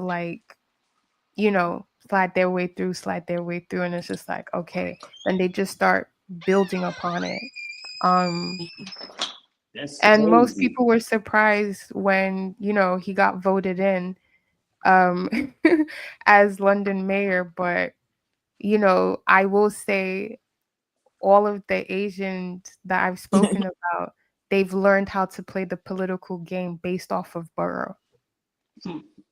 slide their way through, and it's just like, okay, then they just start building upon it. That's And most crazy. people were surprised when he got voted in as London mayor, but I will say all of the Asians that I've spoken about, they've learned how to play the political game based off of borough.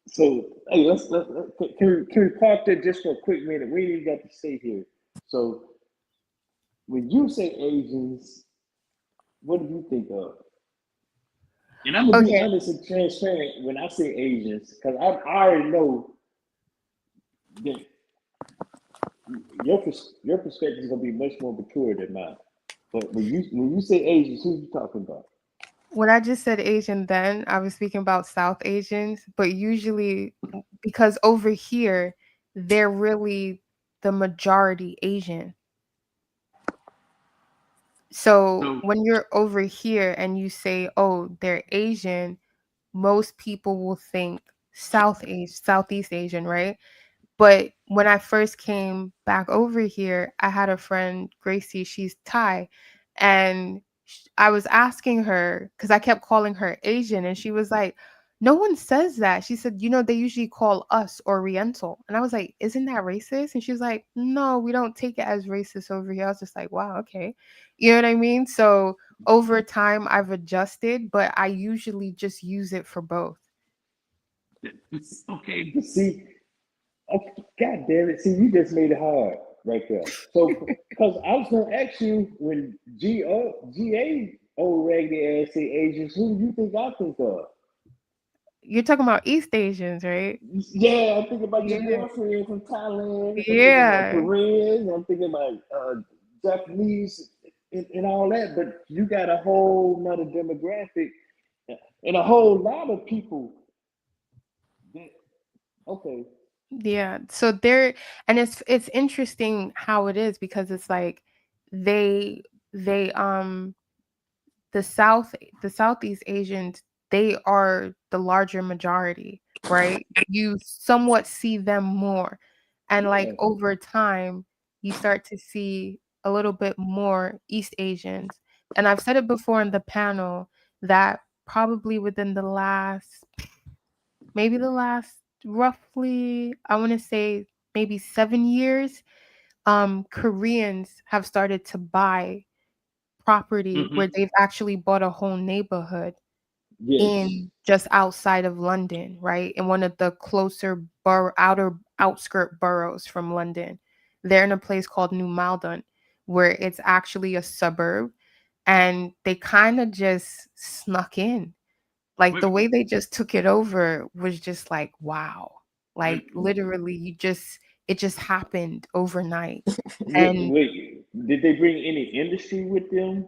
So hey, can we park that just for a quick minute? We ain't even got to say here. So when you say Asians, what do you think of? And I'm gonna be Okay. honest and transparent when I say Asians, because I already know that your perspective is gonna be much more mature than mine. But when you say Asians, who you talking about? When I just said Asian, then I was speaking about South Asians, but usually because over here, they're really the majority Asian. So So when you're over here and you say, oh, they're Asian, most people will think Southeast Asian, right? But when I first came back over here, I had a friend, Gracie, she's Thai, and I was asking her because I kept calling her Asian, and she was like, "No one says that." She said, they usually call us Oriental. And I was like, "Isn't that racist?" And she was like, "No, we don't take it as racist over here." I was just like, "Wow, okay." You know what I mean? So over time, I've adjusted, but I usually just use it for both. okay. But see, okay, God damn it! See, you just made it hard right there. So, because I was gonna ask you when GA old raggedy ass say Asians, who do you think I think of? You're talking about East Asians, right? Yeah, I'm thinking about your Yeah. girlfriend from Thailand. I'm thinking about Yeah. Koreans. I'm thinking about Japanese and all that. But you got a whole nother demographic and a whole lot of people. That, okay, Yeah. So there, and it's interesting how it is because it's like they the Southeast Asians, they are the larger majority, right? You somewhat see them more. And like yeah, over time, you start to see a little bit more East Asians. And I've said it before in the panel that probably within maybe the last roughly, I want to say maybe 7 years, Koreans have started to buy property Mm-hmm. where they've actually bought a whole neighborhood yes, in just outside of London, right? In one of the closer outer outskirt boroughs from London. They're in a place called New Malden, where it's actually a suburb, and they kind of just snuck in. Like Wait, the way they just took it over was just like, wow. wait. Like literally it just happened overnight. wait, And wait. Did they bring any industry with them?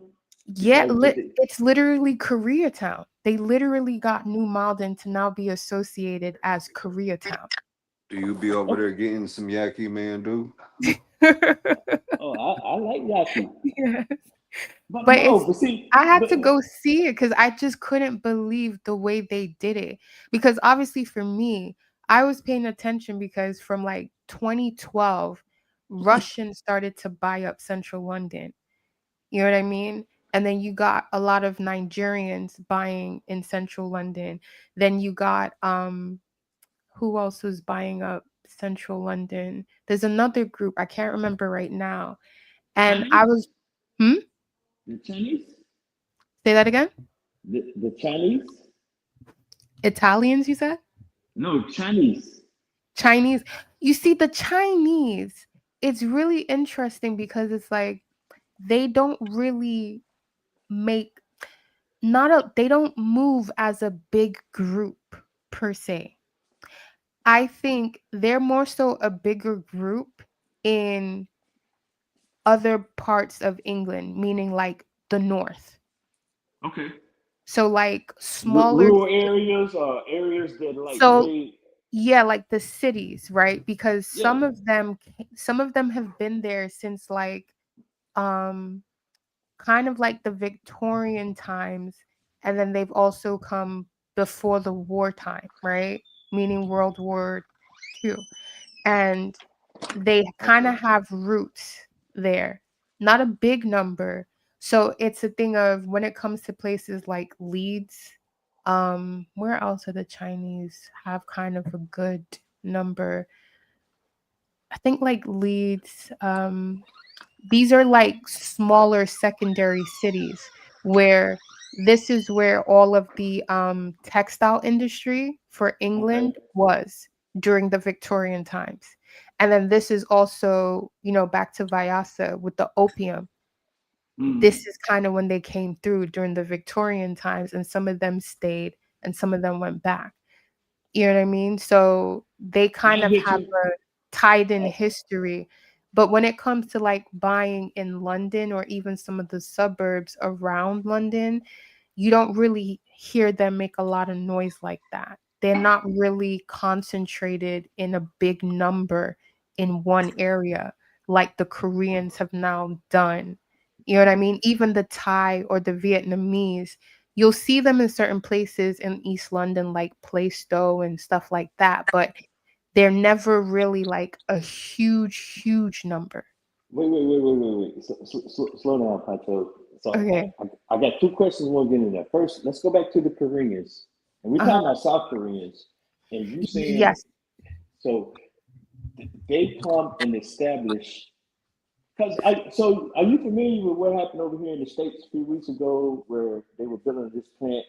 yeah, Like, did they? it's literally Koreatown. They literally got New Malden to now be associated as Koreatown. Do you be over Oh, there getting some yaki mandu? oh, I like Yaki, Yeah. but But no, but see, I had but to go see it because I just couldn't believe the way they did it. Because obviously for me, I was paying attention because from like 2012, Russians started to buy up central London. You know what I mean? And then you got a lot of Nigerians buying in central London. Then you got who else was buying up central London? There's another group, I can't remember right now. And I Chinese, was hmm? the Chinese, Say that again? the Chinese, Italians, you said? no Chinese. Chinese. You see, the Chinese, it's really interesting because it's like they don't really make they don't move as a big group per se. I think they're more so a bigger group in other parts of England, meaning like the north. Okay. So like smaller Rural areas or areas that like so way, yeah, like the cities, right? Because yeah. some of them have been there since like um kind of like the Victorian times, and then they've also come before the wartime, right? Meaning World War II. And they kind Okay. of have roots there. Not a big number. So it's a thing of when it comes to places like Leeds, where else are the Chinese have kind of a good number? I think like Leeds, these are like smaller secondary cities where this is where all of the textile industry for Okay. England was during the Victorian times. And then this is also, back to Vyasa with the opium. this is kind of when they came through during the Victorian times, and some of them stayed and some of them went back. You know what I mean? So they kind I of get have you. a tied in history. But when it comes to like buying in London or even some of the suburbs around London, you don't really hear them make a lot of noise like that. They're not really concentrated in a big number in one area like the Koreans have now done. You know what I mean? Even the Thai or the Vietnamese, you'll see them in certain places in East London, like Plaistow and stuff like that, but they're never really like a huge, huge number. Wait. Slow down, Pato. So Okay. I got two questions we'll get in there. First, let's go back to the Koreans. And we're Uh-huh. talking about South Koreans. And you saying, Yes. so they come and establish, so are you familiar with what happened over here in the States a few weeks ago where they were building this plant,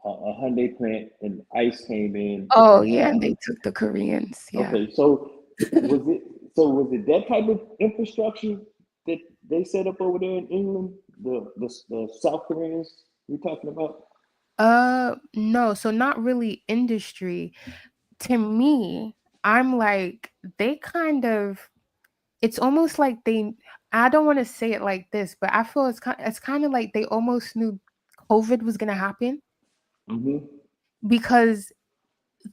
a Hyundai plant, and ICE came in? Oh yeah, and they took the Koreans. Yeah. Okay, so was it that type of infrastructure that they set up over there in England? The South Koreans you're talking about? No, so not really industry. To me, I'm like they kind of it's almost like they I don't want to say it like this, but I feel it's kind of like they almost knew COVID was going to happen Mm-hmm. because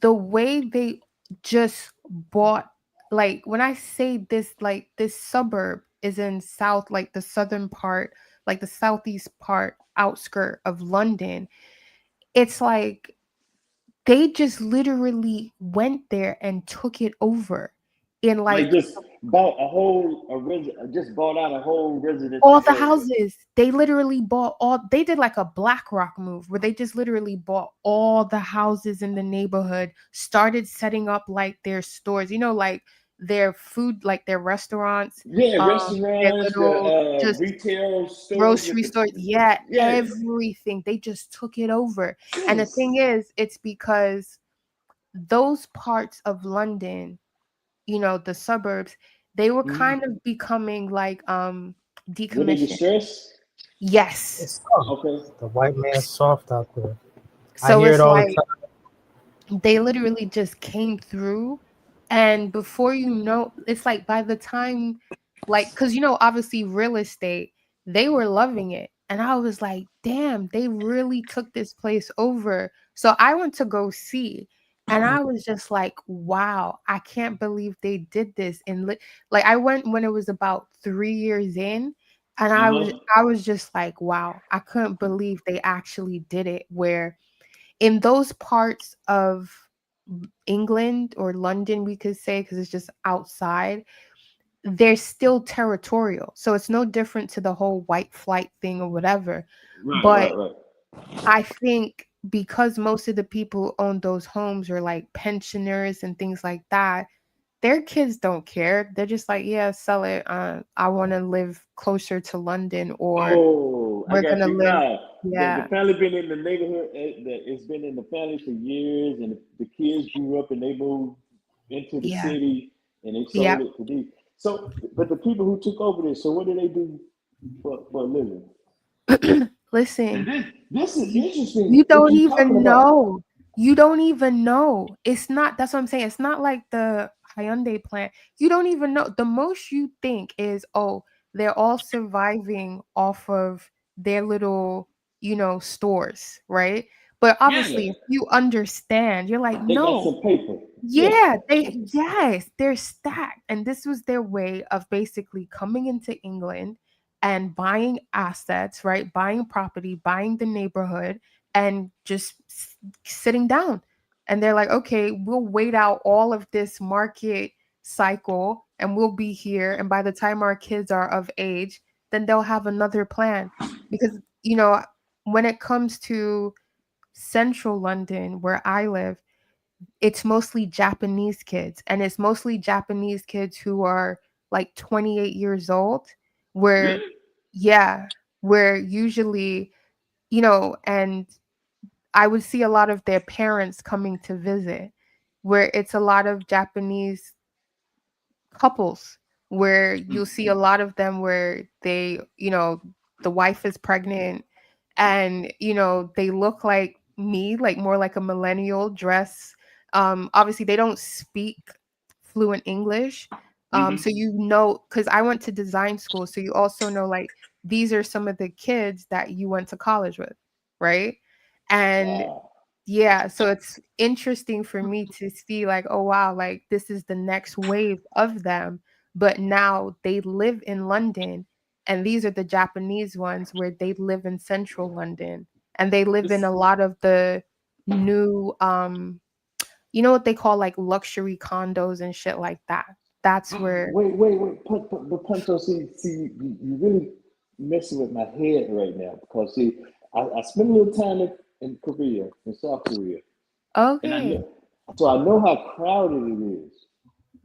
the way they just bought, like when I say this, like this suburb is in south, like the southern part, like the southeast part outskirt of London, it's like they just literally went there and took it over in Like like just bought just bought out a whole residential all the area. houses. They literally bought all they did like a BlackRock move where they just literally bought all the houses in the neighborhood, started setting up like their stores, like their food, like their restaurants, Yeah, their restaurants, little the just retail stores with grocery the stores. Yeah, yeah. everything. They just took it over. And the Yes. thing is, it's because those parts of London, the suburbs, they were kind of becoming like Were they decommissioned. distressed? Yes. It's soft. Okay. The white man's soft out there. I So hear it it's all the like time. they literally just came through, and before you know, it's like by the time, like, because obviously real estate, they were loving it, and I was like, damn, they really took this place over. So I went to go see, and I was just like, wow, I can't believe they did this. And like I went when it was about 3 years in, and I was Uh-huh. I was just like, wow, I couldn't believe they actually did it. Where in those parts of England or London, we could say, because it's just outside, they're still territorial. So it's no different to the whole white flight thing or whatever. But Right. I think because most of the people who own those homes are like pensioners and things like that, their kids don't care. They're just like, yeah, sell it. I want to live closer to London, or Oh, I we're got gonna you. live. Nah, the Yeah, family been in the neighborhood. It's been in the family for years, and the kids grew up and they moved into the yeah, city, and they yeah. sold it to these. So, but the people who took over this, so what do they do for a living? Listen, And this is you, interesting. you What don't you talking even about? know. You don't even know. It's not, that's what I'm saying. It's not like the Hyundai plant. You don't even know. The most you think is, oh, they're all surviving off of their little, stores, right? But Yeah, obviously, if you understand, you're like, they got no, some paper. Yeah. yeah, yes, they're stacked. And this was their way of basically coming into England and buying assets, right? Buying property, buying the neighborhood, and just sitting down. And they're like, okay, we'll wait out all of this market cycle and we'll be here. And by the time our kids are of age, then they'll have another plan. Because, when it comes to central London, where I live, it's mostly Japanese kids, and it's mostly Japanese kids who are like 28 years old, where Really? yeah, where usually, and I would see a lot of their parents coming to visit, where it's a lot of Japanese couples, where you'll see a lot of them where they, the wife is pregnant, and they look like me, like more like a millennial dress. Obviously they don't speak fluent English. So because I went to design school, so you also know, like, these are some of the kids that you went to college with, right? And Wow. yeah, so it's interesting for me to see, like, oh wow, like this is the next wave of them, but now they live in London, and these are the Japanese ones where they live in central London, and they live in This, a lot of the new what they call like luxury condos and shit like that. That's where wait. But Punto, see, you really messing with my head right now because see, I spent a little time in Korea, in South Korea, and okay. I know how crowded it is.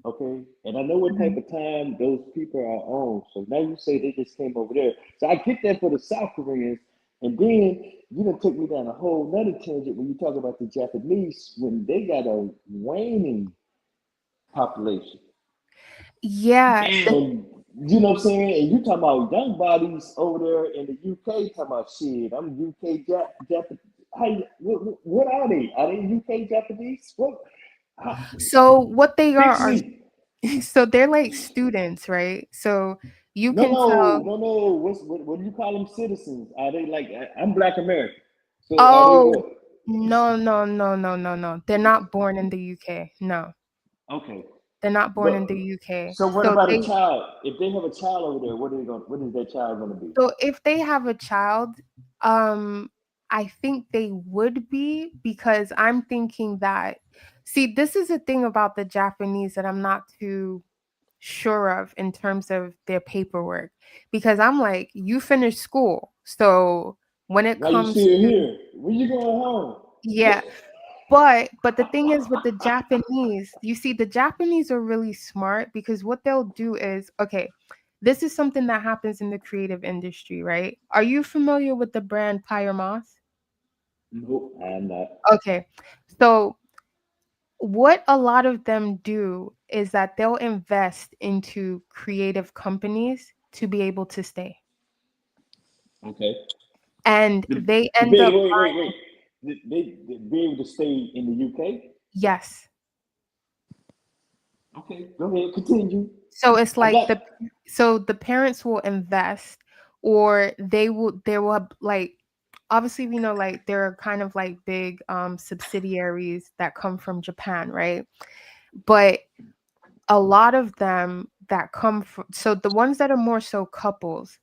Okay, and I know what type Mhm. of time those people are on. So now you say they just came over there. So I get that for the South Koreans, and then you done took me down a whole nother tangent when you talk about the Japanese when they got a waning population. Yeah, And you know what I'm saying? And you talking about young bodies over there in the UK talking about shit. I'm UK Japanese. What are they? Are they UK Japanese? What? so what they Fix are me. so they're like students, right? So you can tell. No. What do you call them? Citizens? Are they like? I'm Black American. So are they Oh, what? no. They're not born in the UK. No, Okay, they're not born in but the UK. so what So about a they child? If they have a child over there, what are they going? What is that child going to be? so if they have a child, um I think they would be, because I'm thinking that, see, this is a thing about the Japanese that I'm not too sure of in terms of their paperwork, because I'm like, you finished school, so when it Why you comes still to, here? When you going home? yeah, but the thing is with the Japanese, you see, the Japanese are really smart, because what they'll do is, okay, this is something that happens in the creative industry, right? Are you familiar with the brand Pyre Moss? Nope, I'm not. Okay. So what a lot of them do is that they'll invest into creative companies to be able to stay. Okay. And The, they to end be up wait. They be able to stay in the UK. yes. Okay, go ahead, continue. So it's I like got. the parents will invest, or they will have, like, obviously, like, there are kind of like big subsidiaries that come from Japan, right? But a lot of them that come from, so the ones that are more so couples,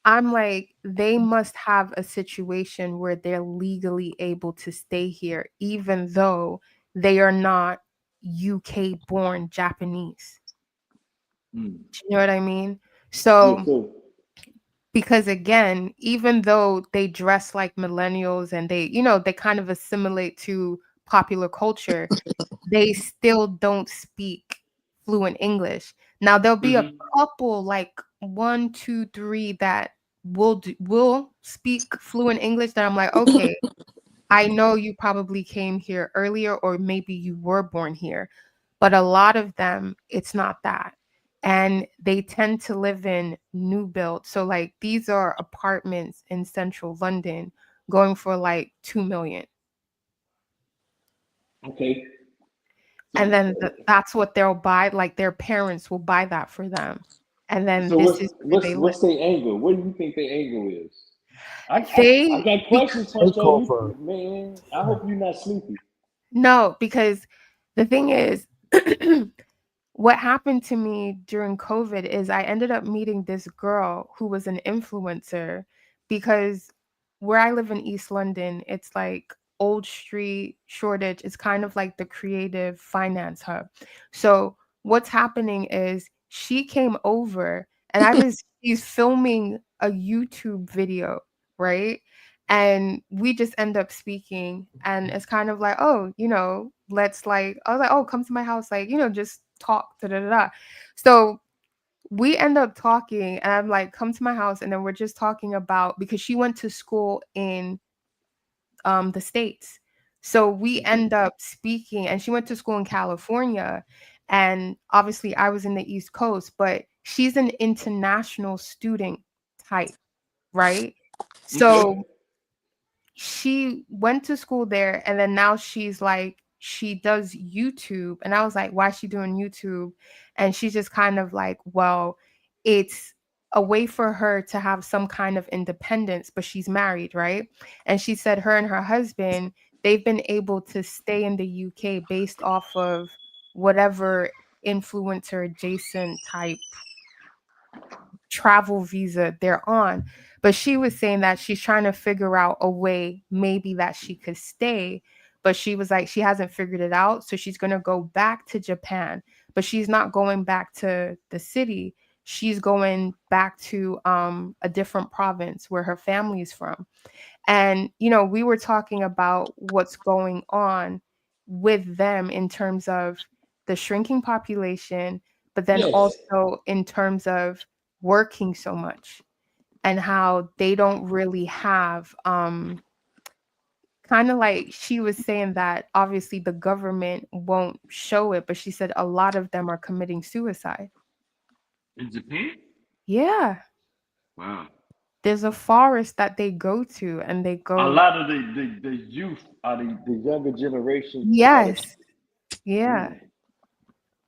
I'm like, they must have a situation where they're legally able to stay here, even though they are not UK born Japanese. Mm. Do you know what I mean? Yeah, So, so because again, even though they dress like millennials and they kind of assimilate to popular culture, they still don't speak fluent English. Now there'll be a couple, like one, two, three, that will speak fluent English, that I'm like, okay, I know you probably came here earlier, or maybe you were born here, but a lot of them, it's not that. And they tend to live in new build. So, like, these are apartments in central London going for like 2 million. okay. And So, then that's what they'll buy. Like, their parents will buy that for them. And then so this is where they live. what's their angle? What do you think their angle is? I They, got because, questions, Puncho. Takeover. Man, I hope you're not sleepy. no, because the thing is, what happened to me during COVID is I ended up meeting this girl who was an influencer, because where I live in East London, it's like Old Street, Shoreditch. It's kind of like the creative finance hub. So what's happening is she came over, and she's filming a YouTube video, right? And we just end up speaking, and it's kind of like, oh, let's, like, I was like, oh, come to my house, like, just talk, da da da da. So we end up talking, and I'm like, come to my house, and then we're just talking about, because she went to school in the States. So we Okay. end up speaking, and she went to school in California, and obviously I was in the East Coast, but she's an international student type. right? So she went to school there, and then now she's like, she does YouTube. And I was like, why is she doing YouTube? And she's just kind of like, well, it's a way for her to have some kind of independence, but she's married, right? And she said her and her husband, they've been able to stay in the UK based off of whatever influencer adjacent type travel visa they're on. But she was saying that she's trying to figure out a way maybe that she could stay, but she was like, she hasn't figured it out, so she's going to go back to Japan, but she's not going back to the city. She's going back to a different province where her family is from. And we were talking about what's going on with them in terms of the shrinking population, but then also in terms of working so much, and how they don't really have kind of like, she was saying that obviously the government won't show it, but she said a lot of them are committing suicide. In Japan? Yeah. Wow. There's a forest that they go to, and they go. A lot of the youth are the younger generation. Yes. Yeah.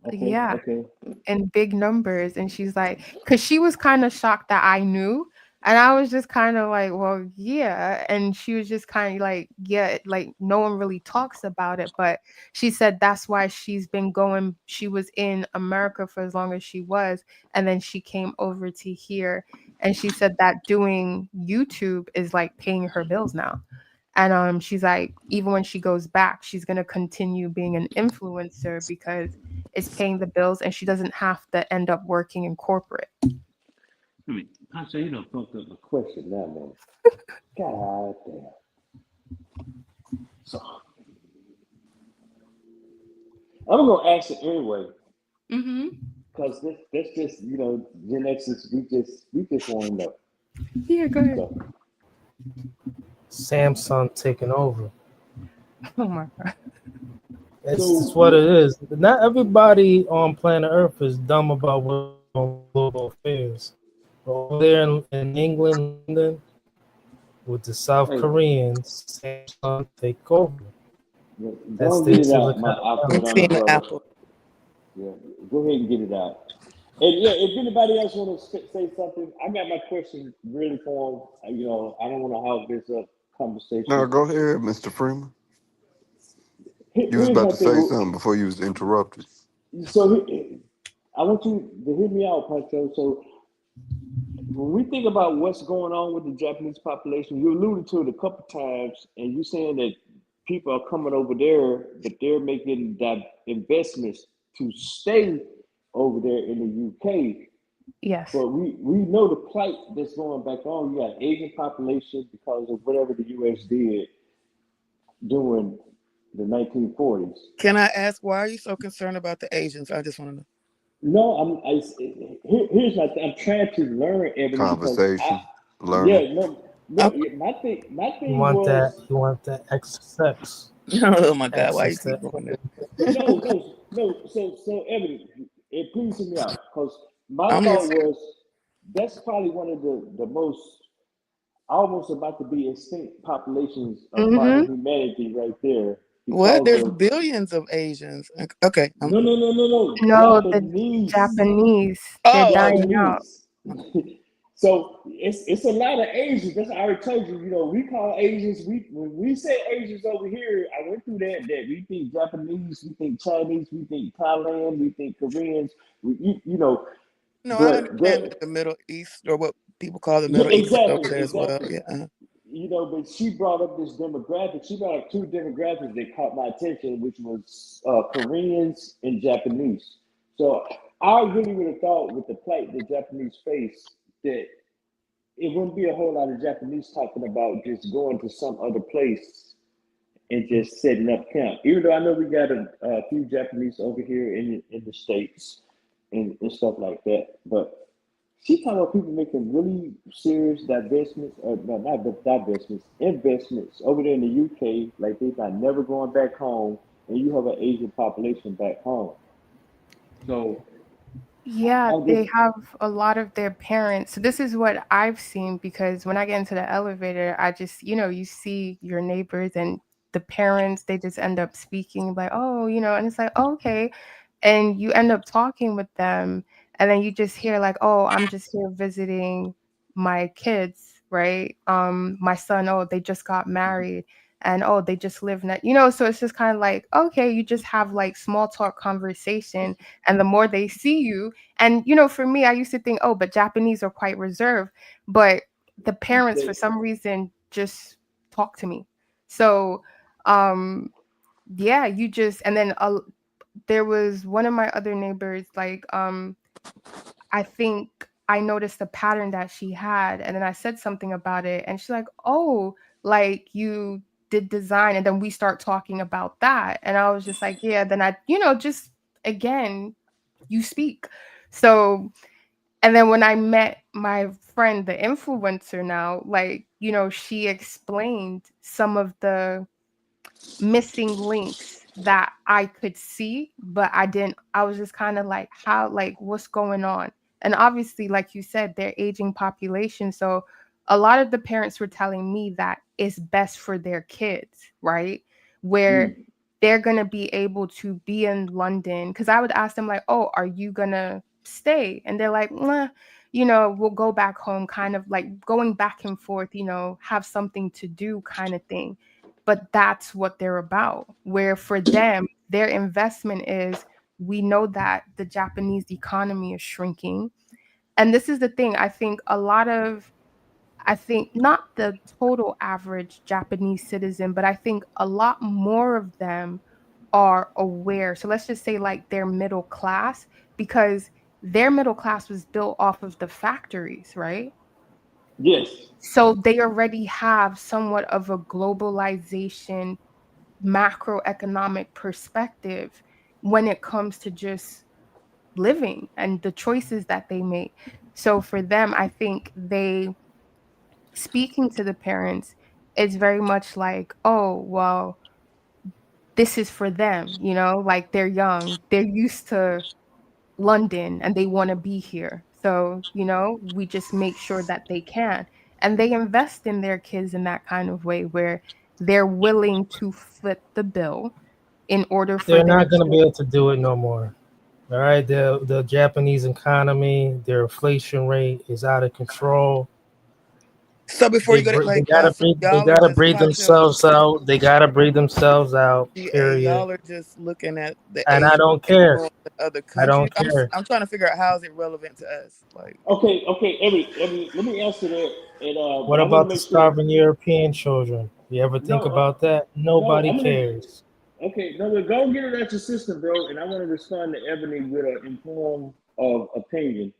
Okay, Yeah. okay. In big numbers. And she's like, because she was kind of shocked that I knew. And I was just kind of like, well, yeah. And she was just kind of like, yeah, like no one really talks about it. But she said that's why she's been going. She was in America for as long as she was. And then she came over to here. And she said that doing YouTube is like paying her bills now. And she's like, even when she goes back, she's going to continue being an influencer because it's paying the bills, and she doesn't have to end up working in corporate. I say you don't fucked up the question now, man. God damn. So I'm gonna ask it anyway. Because this just, Gen X's, we just want to know. Yeah, go ahead. So, Samsung taking over. Oh my God. It's what it is. Not everybody on planet Earth is dumb about what global affairs. But over there in England, London, with the South Koreans, Samsung take over. That's don't the get it out, my Apple. Yeah, go ahead and get it out. And yeah, if anybody else want to say something, I got my question really for them. I don't want to hog this up conversation. No, go ahead, Mr. Freeman. You was Here's about my to say thing. something before you was interrupted. So I want you to hear me out, Pancho. So when we think about what's going on with the Japanese population, you alluded to it a couple times, and you're saying that people are coming over there, but they're making that investments to stay over there in the UK. Yes. But we know the plight that's going back on. You got Asian population because of whatever the US did during the 1940s. Can I ask, why are you so concerned about the Asians? I just want to know. No, here's my thing. I'm trying to learn, Ebony. Conversation, Yeah, learning. no. My thing You want was that? You want that extra sex? Oh my God! Why you keep going there? No. So Ebony, please hear me out, because my thought was that's probably one of the most almost about to be extinct populations of modern humanity right there. What? There's billions of Asians. Okay. No. No, the Japanese. They're dying out. So it's a lot of Asians. That's what I already told you. We call Asians. When we say Asians over here, I went through that we think Japanese, we think Chinese, we think Thailand, we think Koreans. No, I understand the Middle East, or what people call the Middle East over there as well. Yeah. But she brought up this demographic. She brought up two demographics that caught my attention, which was Koreans and Japanese. So I really would have thought with the plight the Japanese face that it wouldn't be a whole lot of Japanese talking about just going to some other place and just setting up camp. Even though I know we got a few Japanese over here in the States and stuff like that, but she talking about people making really serious investments over there in the UK, like they're not never going back home, and you have an Asian population back home. So Yeah, I they just have a lot of their parents. So this is what I've seen because when I get into the elevator, I just, you see your neighbors and the parents, they just end up speaking like, oh, and it's like, oh, okay. And you end up talking with them, and then you just hear like, oh, I'm just here visiting my kids, right? My son, oh, they just got married. And oh, they just live next, so it's just kind of like, okay, you just have like small talk conversation. And the more they see you, and for me, I used to think, oh, but Japanese are quite reserved, but the parents for they, some reason just talk to me. So, yeah, you just and then there was one of my other neighbors, like, I think I noticed a pattern that she had, and then I said something about it, and she's like, "Oh, like you did design," and then we start talking about that, and I was just like, "Yeah." Then I, just again, you speak. So, and then when I met my friend, the influencer now, like, she explained some of the missing links that I could see, but I didn't. I was just kind of like, how, like, what's going on? And obviously, like you said, they're aging population. So a lot of the parents were telling me that it's best for their kids, right? Where mm, they're going to be able to be in London. Because I would ask them, like, oh, are you going to stay? And they're like, nah, we'll go back home, kind of like going back and forth, have something to do kind of thing. But that's what they're about. Where for them, their investment is, we know that the Japanese economy is shrinking. And this is the thing, I think not the total average Japanese citizen, but I think a lot more of them are aware. So let's just say like their middle class, because their middle class was built off of the factories, right? yes, So they already have somewhat of a globalization macroeconomic perspective when it comes to just living and the choices that they make. So for them, I think they speaking to the parents is very much like, oh, well, this is for them, like they're young, they're used to London and they want to be here. So, we just make sure that they can. And they invest in their kids in that kind of way where they're willing to foot the bill in order for They're their not going to be kids. able to do it no more. All right, the Japanese economy, their inflation rate is out of control. So before you go to They like, gotta so they y'all are gotta just breathe trying to themselves out. They gotta breathe themselves out. GA, Period. y'all are just looking at the And I Asian don't thing care. going in other I countries. don't care. I'm trying to figure out how is it relevant to us. Like, okay, every, let me answer that, and What but I want to about the make sure. starving European children? You ever think No, about that? no, Nobody I'm gonna. cares. Okay, no, but go get it at your system, bro. And I want to respond to Ebony with an informed of opinion.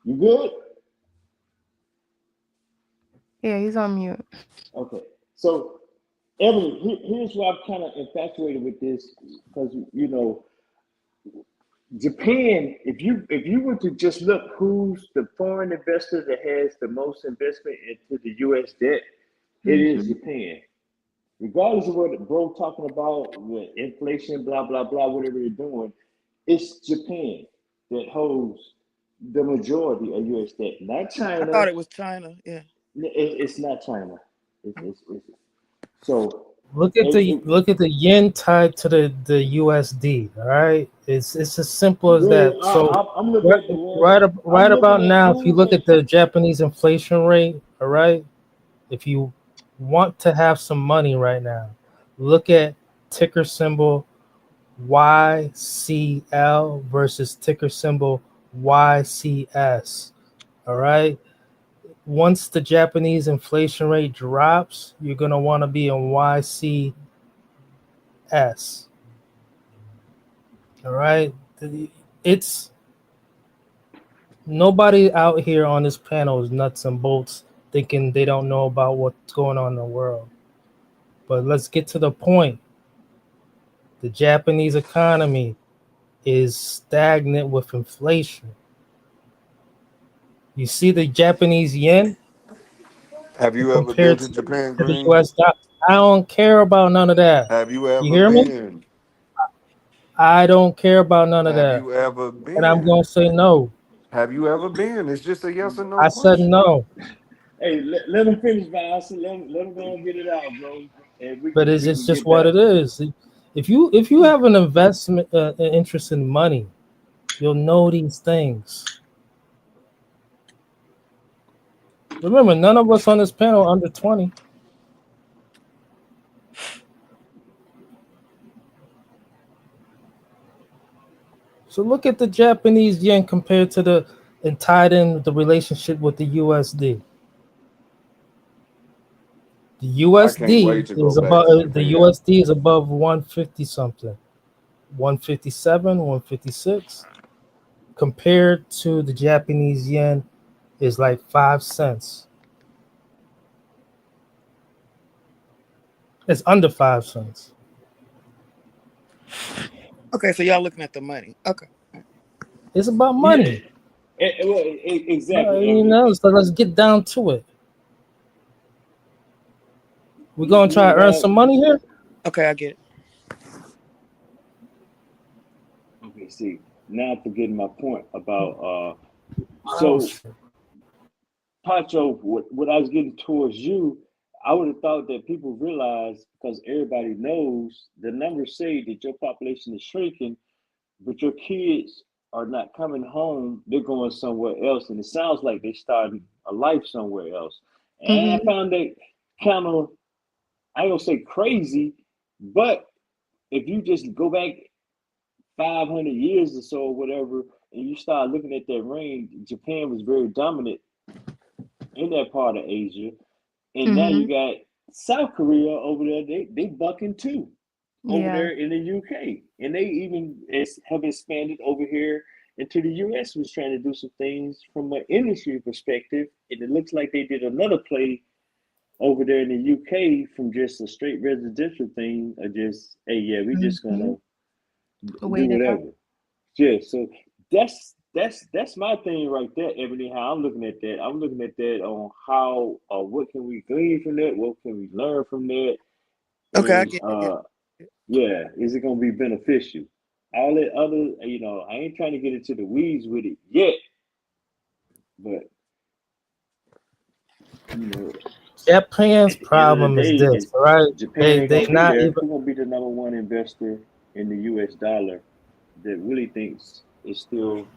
You good? Yeah, he's on mute. Okay. So, Ebony, here's why I'm kind of infatuated with this because Japan. If you were to just look who's the foreign investor that has the most investment into the U.S. debt, it is Hmm. Japan. Regardless of what bro talking about with inflation, blah blah blah, whatever they're doing, it's Japan that holds the majority of U.S. debt, not I China. thought it was China. Yeah. It's not China. It's so. Look at It, the it, look at the yen tied to the USD. All right, it's as simple as yeah, that. So I'm looking at the one. right I'm about looking at now, if you who's look the. at the Japanese inflation rate, all right, if you want to have some money right now, look at ticker symbol YCL versus ticker symbol YCS. All right. Once the Japanese inflation rate drops, you're going to want to be in YCS. All right. It's nobody out here on this panel is nuts and bolts thinking they don't know about what's going on in the world. But let's get to the point. The Japanese economy is stagnant with inflation. You see the Japanese yen Have you ever been compared to to Japan, the Green? US dollar. I don't care about none of that. Have you You ever hear me? been? I don't care about none of Have that. you ever And I'm been? going to say no. Have you ever been? It's just a yes or no I said question. no. Hey, let him finish, Boston. Let him go and get it out, bro. And But it's we can just get what back. it is. If you have an investment interest in money, you'll know these things. Remember, none of us on this panel are under 20. So look at the Japanese yen compared to the and tied in the relationship with the USD. The I can't wait USD to go is back above to the Japan. USD is above 150 something, 157, 156. Compared to the Japanese yen is like 5 cents. It's under 5 cents. Okay, so y'all looking at the money. Okay. It's about Yeah, money. well, exactly, You Ebony. know, so let's get down to it. We're gonna try No, to earn some money here. Okay, I get it. okay, see, now I'm forgetting my point about Oh so shit. Pacho, what I was getting towards you, I would have thought that people realize because everybody knows the numbers say that your population is shrinking, but your kids are not coming home, they're going somewhere else. And it sounds like they're starting a life somewhere else. And I Mm-hmm. found that kind of, I don't say crazy, but if you just go back 500 years or so or whatever, and you start looking at that range, Japan was very dominant in that part of Asia. And now Mm-hmm. you got South Korea over there, they bucking too over Yeah. there in the UK. And they even have expanded over here into the US, was trying to do some things from an industry perspective. And it looks like they did another play over there in the UK from just a straight residential thing, or just, hey, yeah, we just Mm-hmm. gonna The do way to go. whatever. Yeah, so that's my thing right there, Ebony. How I'm looking at that. I'm looking at that on how what can we glean from that? What can we learn from that? Okay, I And get it. Yeah. yeah, is it gonna be beneficial? All that other, I ain't trying to get into the weeds with it yet, but you know, Japan's at the end of the problem is day, this, all right? Japan ain't They gonna be not there. even. Who's gonna be the number one investor in the US dollar that really thinks it's still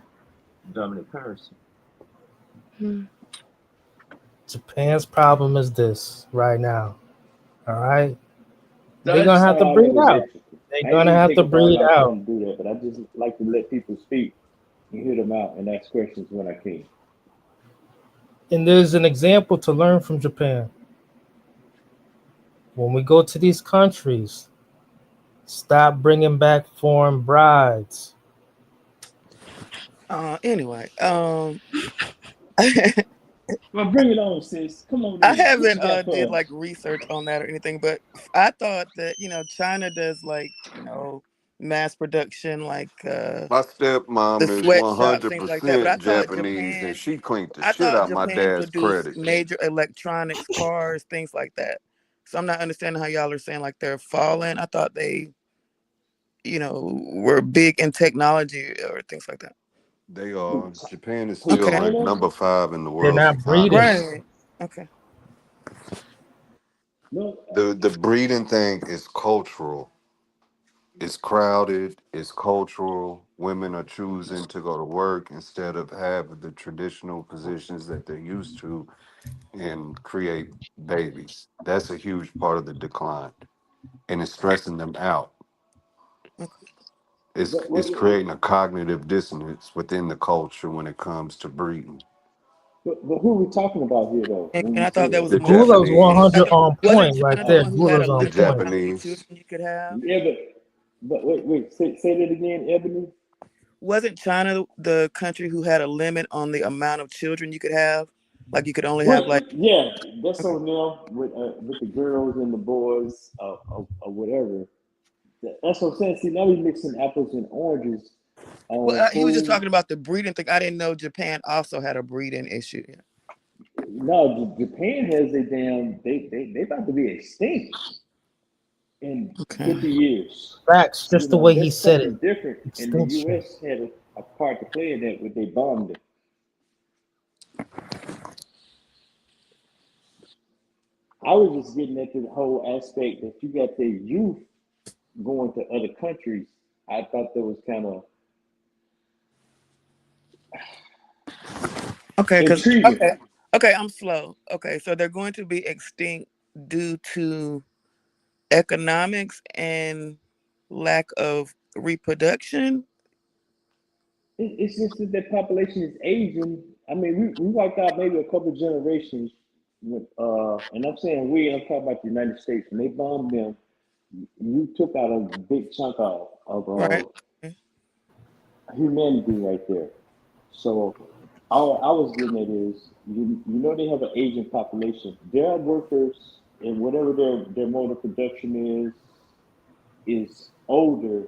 dominant currency? Mm. Japan's problem is this right now. All right, So they're I gonna just have thought to all that breed was out. interesting. They're I ain't gonna mean to have take to up all breed y'all out. time to do that, but I just like to let people speak and hear them out and ask questions when I can. And there's an example to learn from Japan. When we go to these countries, stop bringing back foreign brides. Anyway, Well, bring it on, sis. Come on I in. What haven't you got did for like us? research on that or anything, but I thought that China does like mass production, like My the stepmom is sweatshops, things like that. But 100% Japanese, and she cleaned the I shit thought out my Japan dad's produced credit. major electronics, cars, things like that. So I'm not understanding how y'all are saying like they're falling. I thought they, were big in technology or things like that. They Who, are. Japan is who still Okay. ranked China? number 5 in the They're world's not breeding. economy. Right. Okay. No. The breeding thing is cultural. It's crowded, it's cultural. Women are choosing to go to work instead of have the traditional positions that they're used to and create babies. That's a huge part of the decline. And it's stressing them out. Okay. But It's creating a cognitive dissonance within the culture when it comes to breeding. but who are we talking about here, though? When And we I say thought that that, was The more Gula's Japanese, 100 like, on wasn't point right China the there. one who had a Gula's on the limit on point. how many Japanese, children you could have? yeah, but wait, say that again, Ebony. Wasn't China the country who had a limit on the amount of children you could have? Like you could only have What? like Yeah, that's okay. so now with the girls and the boys or whatever. That's what I'm saying. See, now we're mixing apples and oranges Well, on he was just who. talking about the breeding thing. I didn't know Japan also had a breeding issue. No, Japan has a damn. They about to be extinct. in Okay. 50 years. Facts, just the way he That's said something it. different. And the Extinction. U.S. had a part to play in that when they bombed it. I was just getting at the whole aspect that you got the youth going to other countries. I thought that was kind of Okay, because intriguing. okay, I'm slow. Okay, so they're going to be extinct due to economics and lack of reproduction. It's just that the population is aging. I mean, we wiped out maybe a couple generations. With, and I'm saying I'm talking about the United States. When they bombed them, you took out a big chunk Right. of humanity right there. So all I was getting at is, you know, they have an aging population. Their workers and whatever their mode of production is older.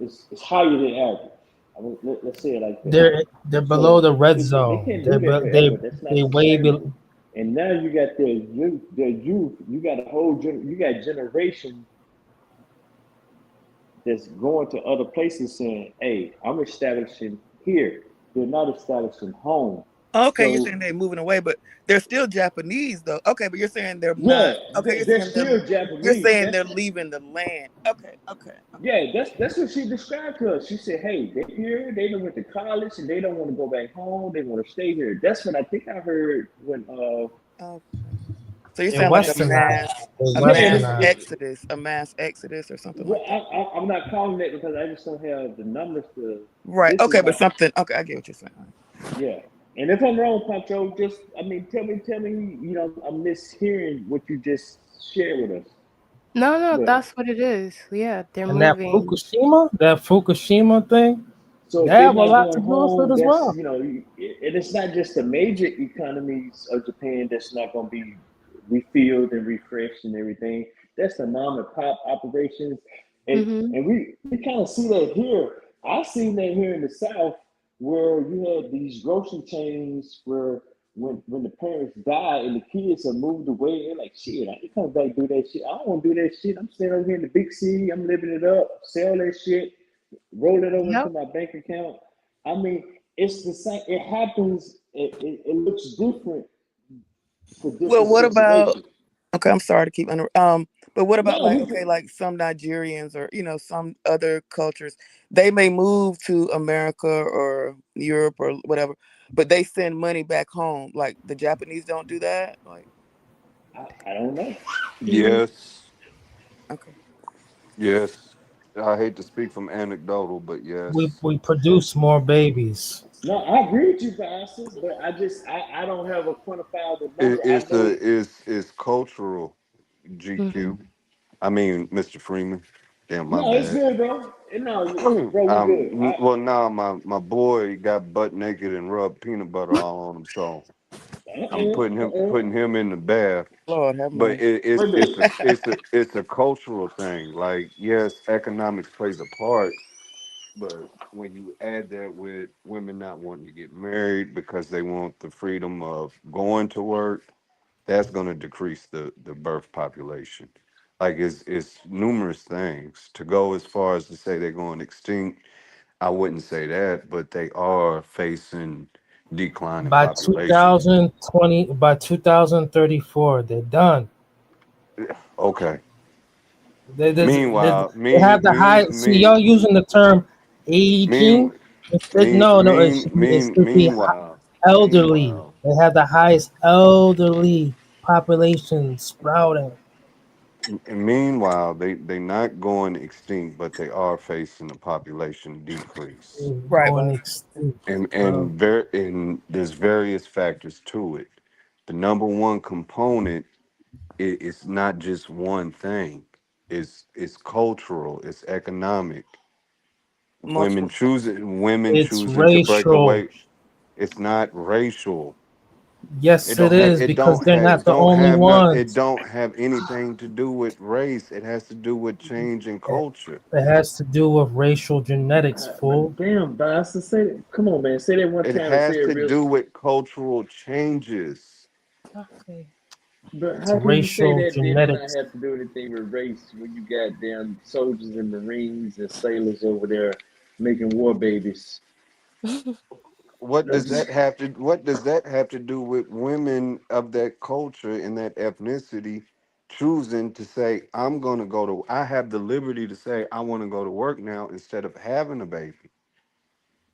It's higher than average. I mean, let's say it like that. They're below the red They zone. can't do that forever. That's not They way sustainable. And now you got the youth. You got a whole you got generation that's going to other places saying, "Hey, I'm establishing here." They're not establishing home. Okay, you're So saying they're moving away, but they're still Japanese though. Okay, but you're saying they're yeah, not. Okay, they're still you're Japanese. saying they're leaving the land. Okay. Yeah, that's what she described to us. She said, "Hey, they're here. They done went to college and they don't want to go back home. They want to stay here." That's what I think I heard when So you're saying like a mass exodus or something Well, like that. I'm not calling it because I just don't have the numbers to. Right. Okay, but something. Okay, I get what you're saying. Yeah, and if I'm wrong, Pancho, tell me. You know, I'm mishearing what you just shared with us. No, that's what it is. Yeah, they're and moving. that Fukushima thing. So they have a lot to do with it as well. You know, and it's not just the major economies of Japan that's not going to be refilled and refreshed and everything. That's the mom and pop operations, and we kind of see that here. I've seen that here in the South, where you had these grocery chains where when the parents die and the kids are moved away, they're like, "Shit, I ain't coming back and do that shit. I don't want to do that shit. I'm staying over here in the big city. I'm living it up. Sell that shit. Roll it over into my bank account." I mean, it's the same. It happens. It looks different for different Well, what about? situations. Okay, I'm sorry to keep but what about like some Nigerians or some other cultures? They may move to America or Europe or whatever, but they send money back home. Like the Japanese don't do that. Like I don't know. Yes. Okay. Yes. I hate to speak from anecdotal, but yes. We produce more babies. No, I agree with you, Pastor, but I don't have a quantifiable number. It's cultural, GQ. I mean, Mr. Freeman. Damn, my bad. It's good, bro. No, bro, we good. Well, now my boy got butt naked and rubbed peanut butter all on him, so I'm putting him in the bath. Lord have but mercy. it's a cultural thing. Like, yes, economics plays a part, but when you add that with women not wanting to get married because they want the freedom of going to work, that's going to decrease the birth population. Like, it's numerous things. To go as far as to say they're going extinct, I wouldn't say that, but they are facing decline in by population. 2034, they're done. Okay. Meanwhile, they have the high. See, y'all using the term aging. Meanwhile, elderly. They have the highest elderly population sprouting. And meanwhile, they not going extinct, but they are facing a population decrease. Right. And there's various factors to it. The number one component is not just one thing. It's cultural. It's economic. Women choosing to break away. It's not racial. Yes, it is, because they're not the only ones. It don't have anything to do with race. It has to do with change in culture. It has to do with racial genetics, fool. Damn, boss. Come on, man. Say that one time. It has to do with cultural changes. Okay. But It's how can you say racial that did not genetics. have to do anything with race when you got damn soldiers and Marines and sailors over there making war babies? What I'm does just that have to what does that have to do with women of that culture and that ethnicity choosing to say, I'm gonna go to I have the liberty to say I want to go to work now instead of having a baby.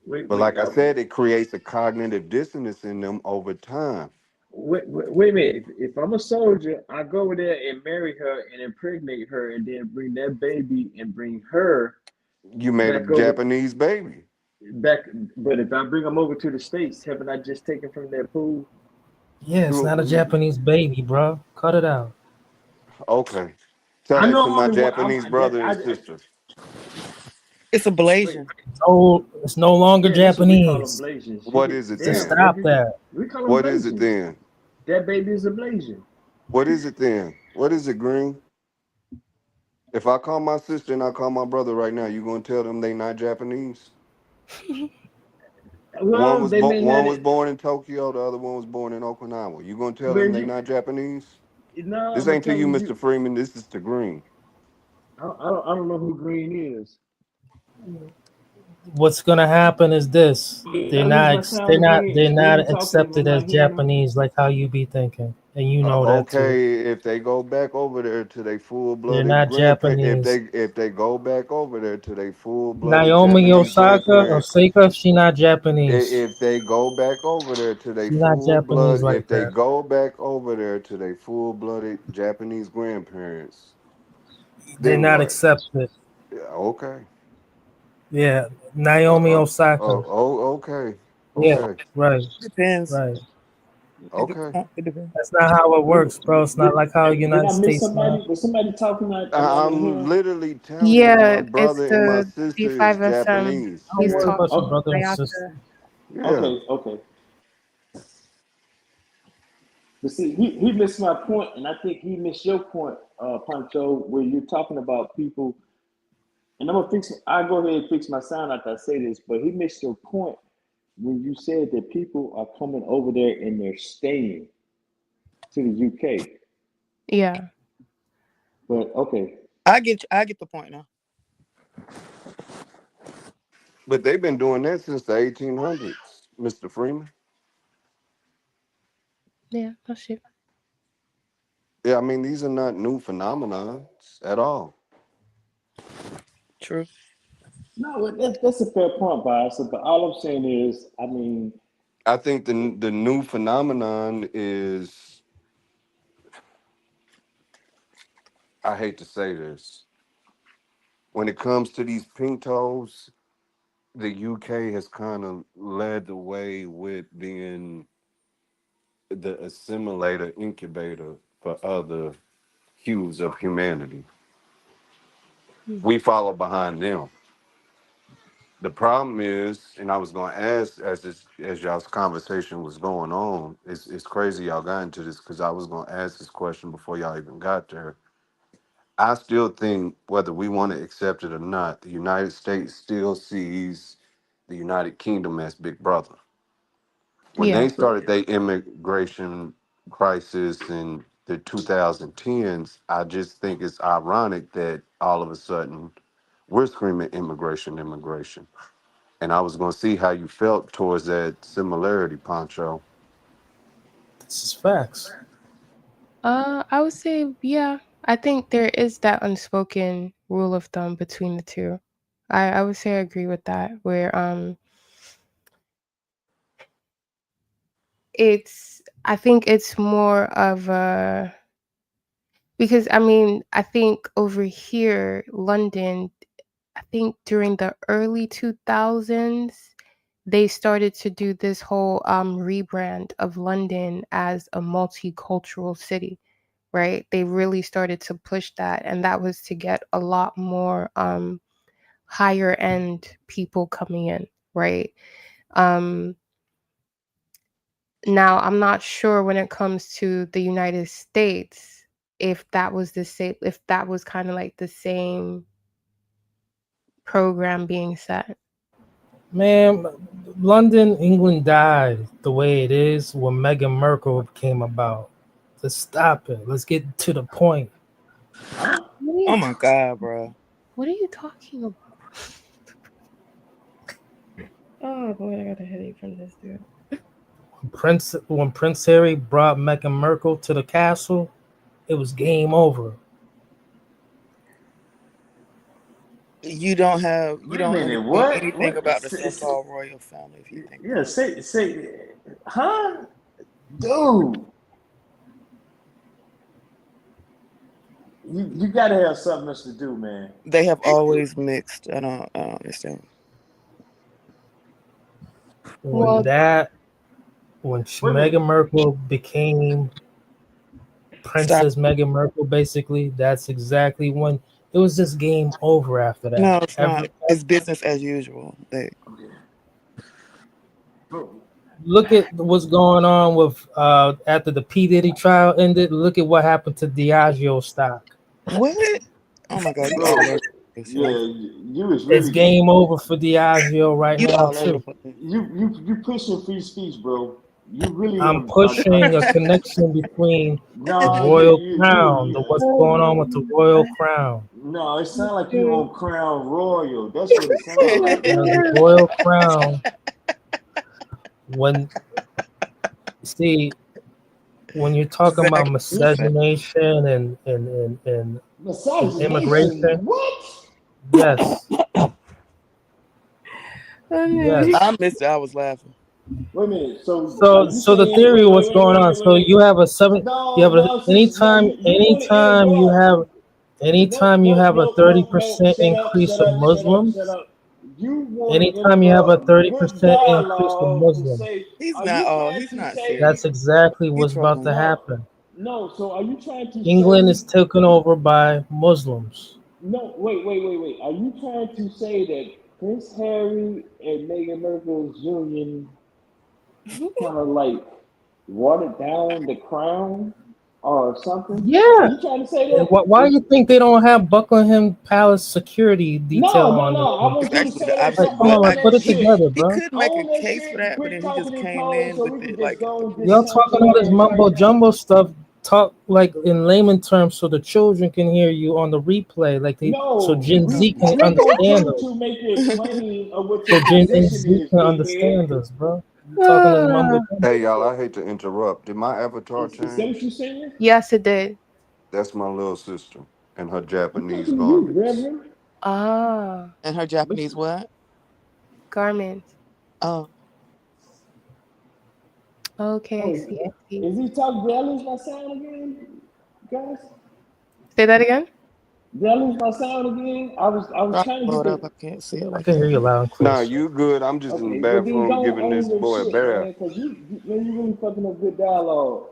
wait, But wait, like I said, it creates a cognitive dissonance in them over time. wait a minute. If I'm a soldier, I go over there and marry her and impregnate her and then bring that baby and bring her You made a back over Japanese baby. back. But if I bring them over to the States, haven't I just taken from their pool? Yeah, it's not a Japanese baby, bro. Cut it out. Okay. Tell I that know to my only one. Japanese brother and I sister. It's a wait. Blasian. Oh, it's no longer Yeah, that's what we call them Japanese. Blasians. She What get is it Just damn. then? What stop you? that. We call them What is it Blasians. then? That baby is a Blasian. What is it then? What is it, Green? If I call my sister and I call my brother right now, you gonna tell them they not Japanese? Well, they may One not. was born in Tokyo, the other one was born in Okinawa. You gonna tell But them they you, not Japanese? no, This I'm gonna ain't to tell you, them Mr. you. Freeman. This is to Green. I don't know who Green is. What's gonna happen is this: I lose my sound they're again. not Green talking and I'm accepted as not hearing him. Japanese like how you be thinking, and you know that too. Okay, if they go back over there to their They're full-blooded not grandparents, Japanese. if they go back over there to their full-blooded Naomi Japanese Osaka, grandparents, Osaka, she not Japanese. if they go back over there to their She not full Japanese blood, like if they that. go back over there to their full-blooded Japanese grandparents, They're then not what? accepted. Yeah, okay. Yeah, Naomi Oh, Osaka. oh, okay. Yeah, Okay. right, Depends. right. Okay. It depends. That's not how it works, bro. It's not like how Did United I miss States, man. somebody? Was somebody talking? I'm not in I'm here. literally telling you, my Yeah, it's brother and my the sister is B5SM. Japanese. Don't He's worry Yeah. about your talking. Oh, brother and sister. Layaka. Yeah. okay. But see, he missed my point, and I think he missed your point, Pancho, where you're talking about people. And I'm gonna fix. I go ahead and fix my sound after I say this, but he missed your point when you said that people are coming over there and they're staying to the UK. Yeah. But okay, I get the point now. But they've been doing that since the 1800s, Mr. Freeman. Yeah, that's it. Yeah, I mean, these are not new phenomenons at all. True. no, that's a fair point, Bias. But all I'm saying is, I mean, I think the new phenomenon is, I hate to say this, when it comes to these pink toes, the UK has kind of led the way with being the assimilator incubator for other hues of humanity. We follow behind them. The problem is, and I was going to ask as y'all's conversation was going on, it's crazy y'all got into this because I was going to ask this question before y'all even got there. I still think whether we want to accept it or not, the United States still sees the United Kingdom as Big Brother. When they Yeah. started their immigration crisis in the 2010s, I just think it's ironic that all of a sudden we're screaming immigration, immigration. And I was going to see how you felt towards that similarity, Pancho. This is facts. I would say, yeah. I think there is that unspoken rule of thumb between the two. I would say I agree with that. Where it's I think it's more of a because I mean I think over here, London, I think during the early 2000s, they started to do this whole rebrand of London as a multicultural city, right? They really started to push that, and that was to get a lot more higher end people coming in, right? Um, Now, I'm not sure when it comes to the United States if that was the same, if that was kind of like the same program being set. Man, London, England died the way it is when Meghan Markle came about. Let's stop it. Let's get to the point. Oh my God, bro. What are you talking about? Oh boy, I got a headache from this dude. When Prince Harry brought Meghan Markle to the castle, it was game over. You don't Wait a minute, understand what? anything What? about the so-called royal family if you think. Yeah, say, huh? Dude. You gotta have something else to do, man. They have always mixed. I don't understand. When Meghan Markle became Princess Meghan Markle, basically, that's exactly when it was just game over after that. No, it's not. It's business as usual. Look at what's going on with after the P. Diddy trial ended. Look at what happened to Diageo stock. What? Oh my God! It's game over for Diageo right now too. You pushing free speech, bro. You really. I'm pushing a connection between the Royal Crown, what's going on with the Royal Crown. No, it sounds like you on Crown Royal. That's what it sounds like. The Royal Crown. When you're talking about miscegenation and immigration, what? Yes. Yes. I missed it. I was laughing. Wait a minute. So the theory of what's going on. So you have anytime you have a 30% increase of Muslims. Anytime you have a 30% increase of Muslims, he's not serious. That's exactly what's about to happen. No, so are you trying to England is taken over by Muslims. No, wait. Are you trying to say that Prince Harry and Meghan Markle's union kind of like watered down the crown or something? Yeah. Are you trying to say that? Why do you think they don't have Buckingham Palace security detail on I want you to say that. Come on, put it together, bro. He could make a case for that, but then he just came in with it like. Y'all talking all this mumbo jumbo stuff. Talk like in layman terms so the children can hear you on the replay, so Gen Z can understand us. So Gen Z can understand us, bro. Hey y'all, I hate to interrupt. Did my avatar change? Yes, it did. That's my little sister and her Japanese garments. Ah. And her Japanese what? Garments. Oh. Okay, I see. Is he talking? Did I lose my sound again, guys? Say that again. Did I lose my sound again? I was trying to get up. I can't see it. I can hear you loud and clear. Nah, you good. I'm just in the bathroom giving this boy a bath. Because you really fucking up good dialogue.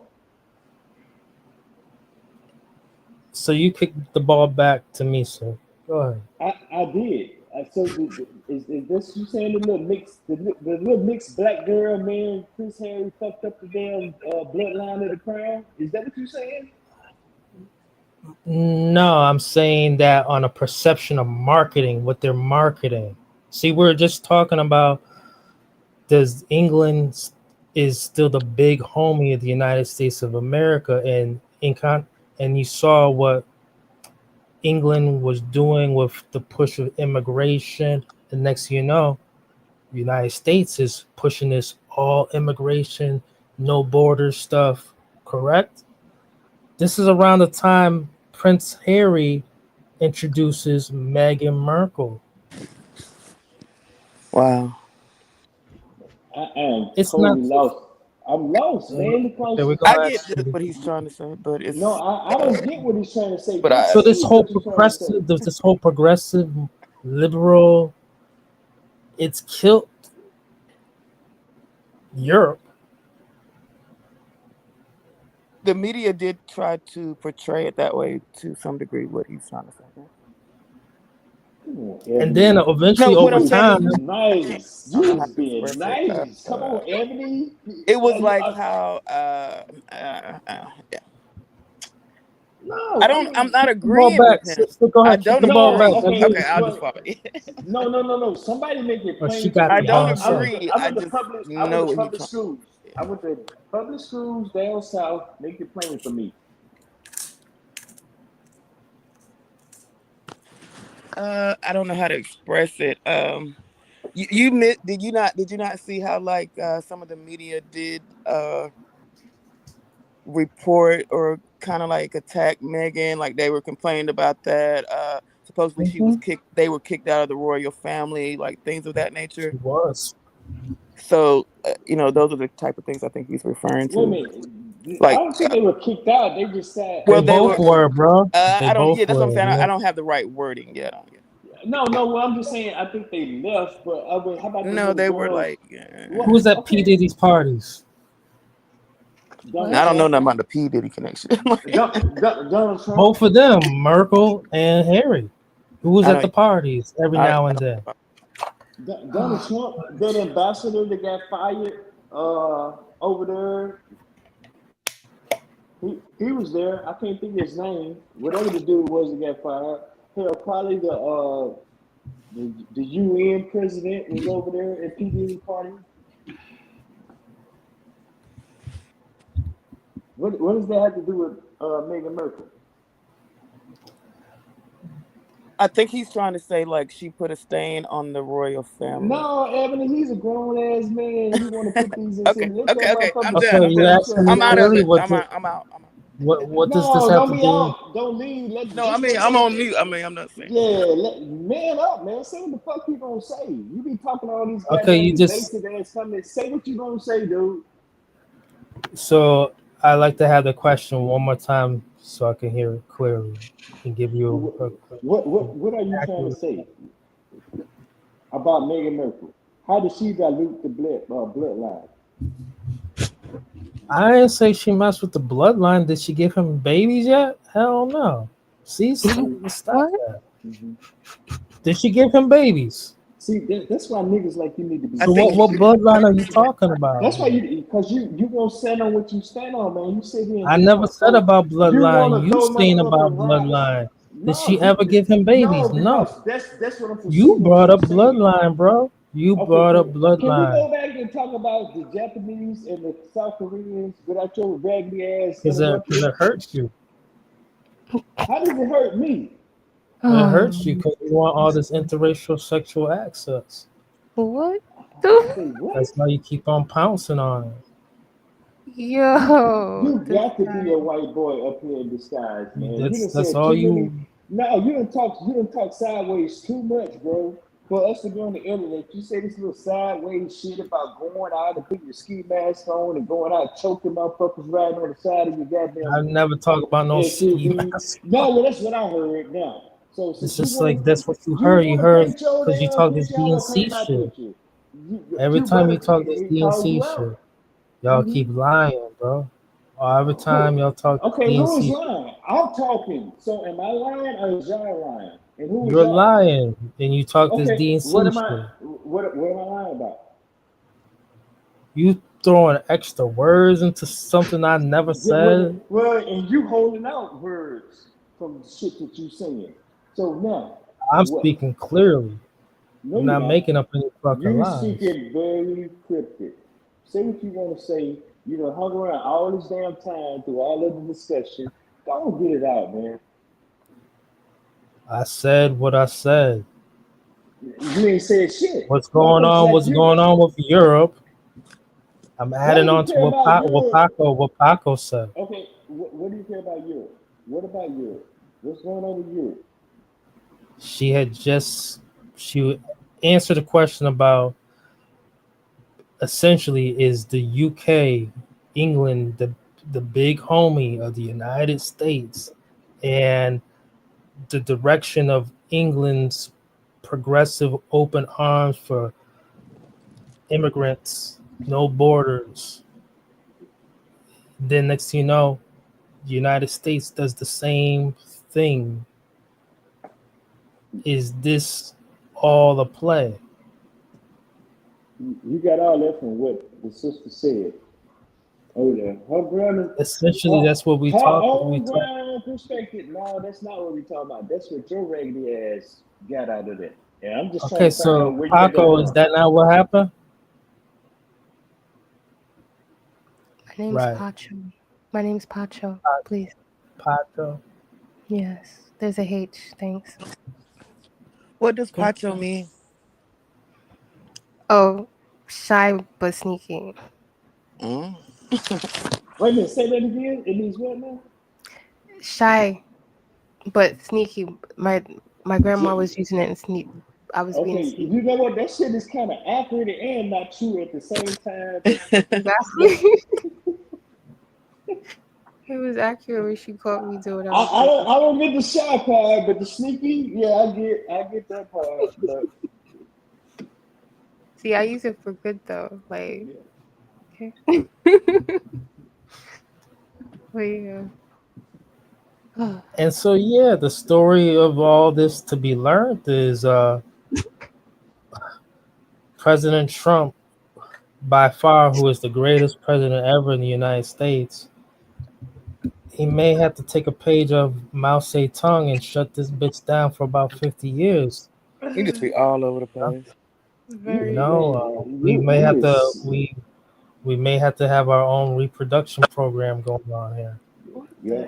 So you kicked the ball back to me, sir. Go ahead. I did. So is this you saying the little mixed black girl, man, Prince Harry fucked up the damn bloodline of the crown? Is that what you're saying? No, I'm saying that on a perception of marketing, what they're marketing. See, we're just talking about does England is still the big homie of the United States of America, and you saw what England was doing with the push of immigration. The next thing you know, the United States is pushing this all immigration, no border stuff, correct? This is around the time Prince Harry introduces Meghan Markle. Wow. I am it's totally not lost. I'm lost, man. I get what he's trying to say, but it's no, I don't get what he's trying to say. But so this whole progressive, liberal, it's killed Europe. The media did try to portray it that way to some degree. What he's trying to say. And then eventually over time, nice. You was being nice. Come on, Ebony. It was like how yeah. No, I'm not agreeing with him. Go ahead. I don't agree. Okay, I'll just follow it. No. Somebody make it plain. I don't agree. I just know what he's schools. I went to public schools down south. Make it plain for me. I don't know how to express it. Did you not see how like some of the media did report or kind of like attack Megan, like they were complaining about that. Supposedly they were kicked out of the royal family, like things of that nature. She was. So those are the type of things I think he's referring to. Wait a minute. Like, I don't think they were kicked out. They just said. Well, they both were, bro. I don't. Both Yeah, that's what I'm saying. were, I don't have the right wording yet. No. Well, I'm just saying. I think they left, but how about? No, they were like. Who was at P Diddy's parties? I don't know nothing about the P Diddy connection. Donald Trump. Both of them, Merkel and Harry. Who was at the parties every now and then? Donald Trump, that ambassador that got fired over there. He was there. I can't think of his name. Whatever the dude was that got fired. Hell, probably the UN president was over there at P Diddy's party. What does that have to do with Meghan Markle? I think he's trying to say like she put a stain on the royal family. No, Ebony, he's a grown ass man. He want to put these in. Okay. I'm done. I'm out of it. I'm out. What does this have to do? Don't leave. I'm on mute. I'm not saying. Yeah, man up, man. Say what the fuck you gonna say. You be talking all these. Okay, you just say what you gonna say, dude. So I like to have the question one more time so I can hear it clearly and give you what are you trying to say about Meghan Markle? How did she dilute the bloodline? I didn't say she messed with the bloodline. Did she give him babies yet? Hell no. See, stop that. Mm-hmm. Did she give him babies? See, that's why niggas like you need to be. So what bloodline are you talking about? That's why because you won't stand on what you stand on, man. You sit here. I never said about bloodline. You saying about bloodline. Did she ever give him babies? No. That's what I'm. You brought up bloodline, bro. You brought up bloodline. Can we go back and talk about the Japanese and the South Koreans without your raggedy ass? Because it hurts you. How does it hurt me? It hurts you because you want all this interracial sexual access. What? That's why you keep on pouncing on it. Yo. You got to be a white boy up here in disguise, man. That's all you. No, you don't talk sideways too much, bro. For us to be on the internet, you say this little sideways shit about going out and putting your ski mask on and going out choking motherfuckers riding on the side of your goddamn. I never talk about no ski mask. No, well, that's what I heard now. So it's just like that's what you heard. You heard because you talk this DNC shit. Every time you talk this DNC shit, y'all keep lying, bro. Or every time y'all talk okay, DNC. who's lying? I'm talking. So am I lying or is y'all lying? And who You're lying, and you talk this DNC what shit. What am I lying about? You throwing extra words into something I never said. Well, and you holding out words from the shit that you saying. So now I'm speaking clearly. No, I'm not making up any fucking lies. You're speaking very cryptic. Say what you want to say. You know, hung around all this damn time through all of the discussion. Don't get it out, man. I said what I said. You ain't said shit. What's going on? What's going on with Europe? I'm adding on to what Paco said. Okay, what do you care about Europe? What about Europe? What's going on with Europe? She answered a question about essentially is the UK, England, the big homie of the United States, and the direction of England's progressive open arms for immigrants, no borders. Then next thing you know, the United States does the same thing. Is this all a play? You got all that from what the sister said. Oh yeah, her brother. Essentially, that's what we talk about. Perspective. No, that's not what we talk about. That's what your raggedy ass got out of that. And I'm just okay. So Paco, is that not what happened? name's Right. Pacho. My name's Pacho. Please. Pacho. Yes. There's a H. Thanks. What does Pacho mean? Oh, shy but sneaky. Wait a minute, say that again. It means what now? Shy but sneaky. My grandma was using it in sneak. I was being Okay, sneaky. you know what? That shit is kind of accurate and not true at the same time. Exactly. It was accurate when she caught me doing what I was I don't get the shy part, but the sneaky, yeah, I get that part. But see, I use it for good though. Like, okay. But yeah. And so, yeah, the story of all this to be learned is President Trump, by far, who is the greatest president ever in the United States, he may have to take a page of Mao Zedong and shut this bitch down for about 50 years. He just be all over the place. Very. You know, we may have to we may have to have our own reproduction program going on here. yeah,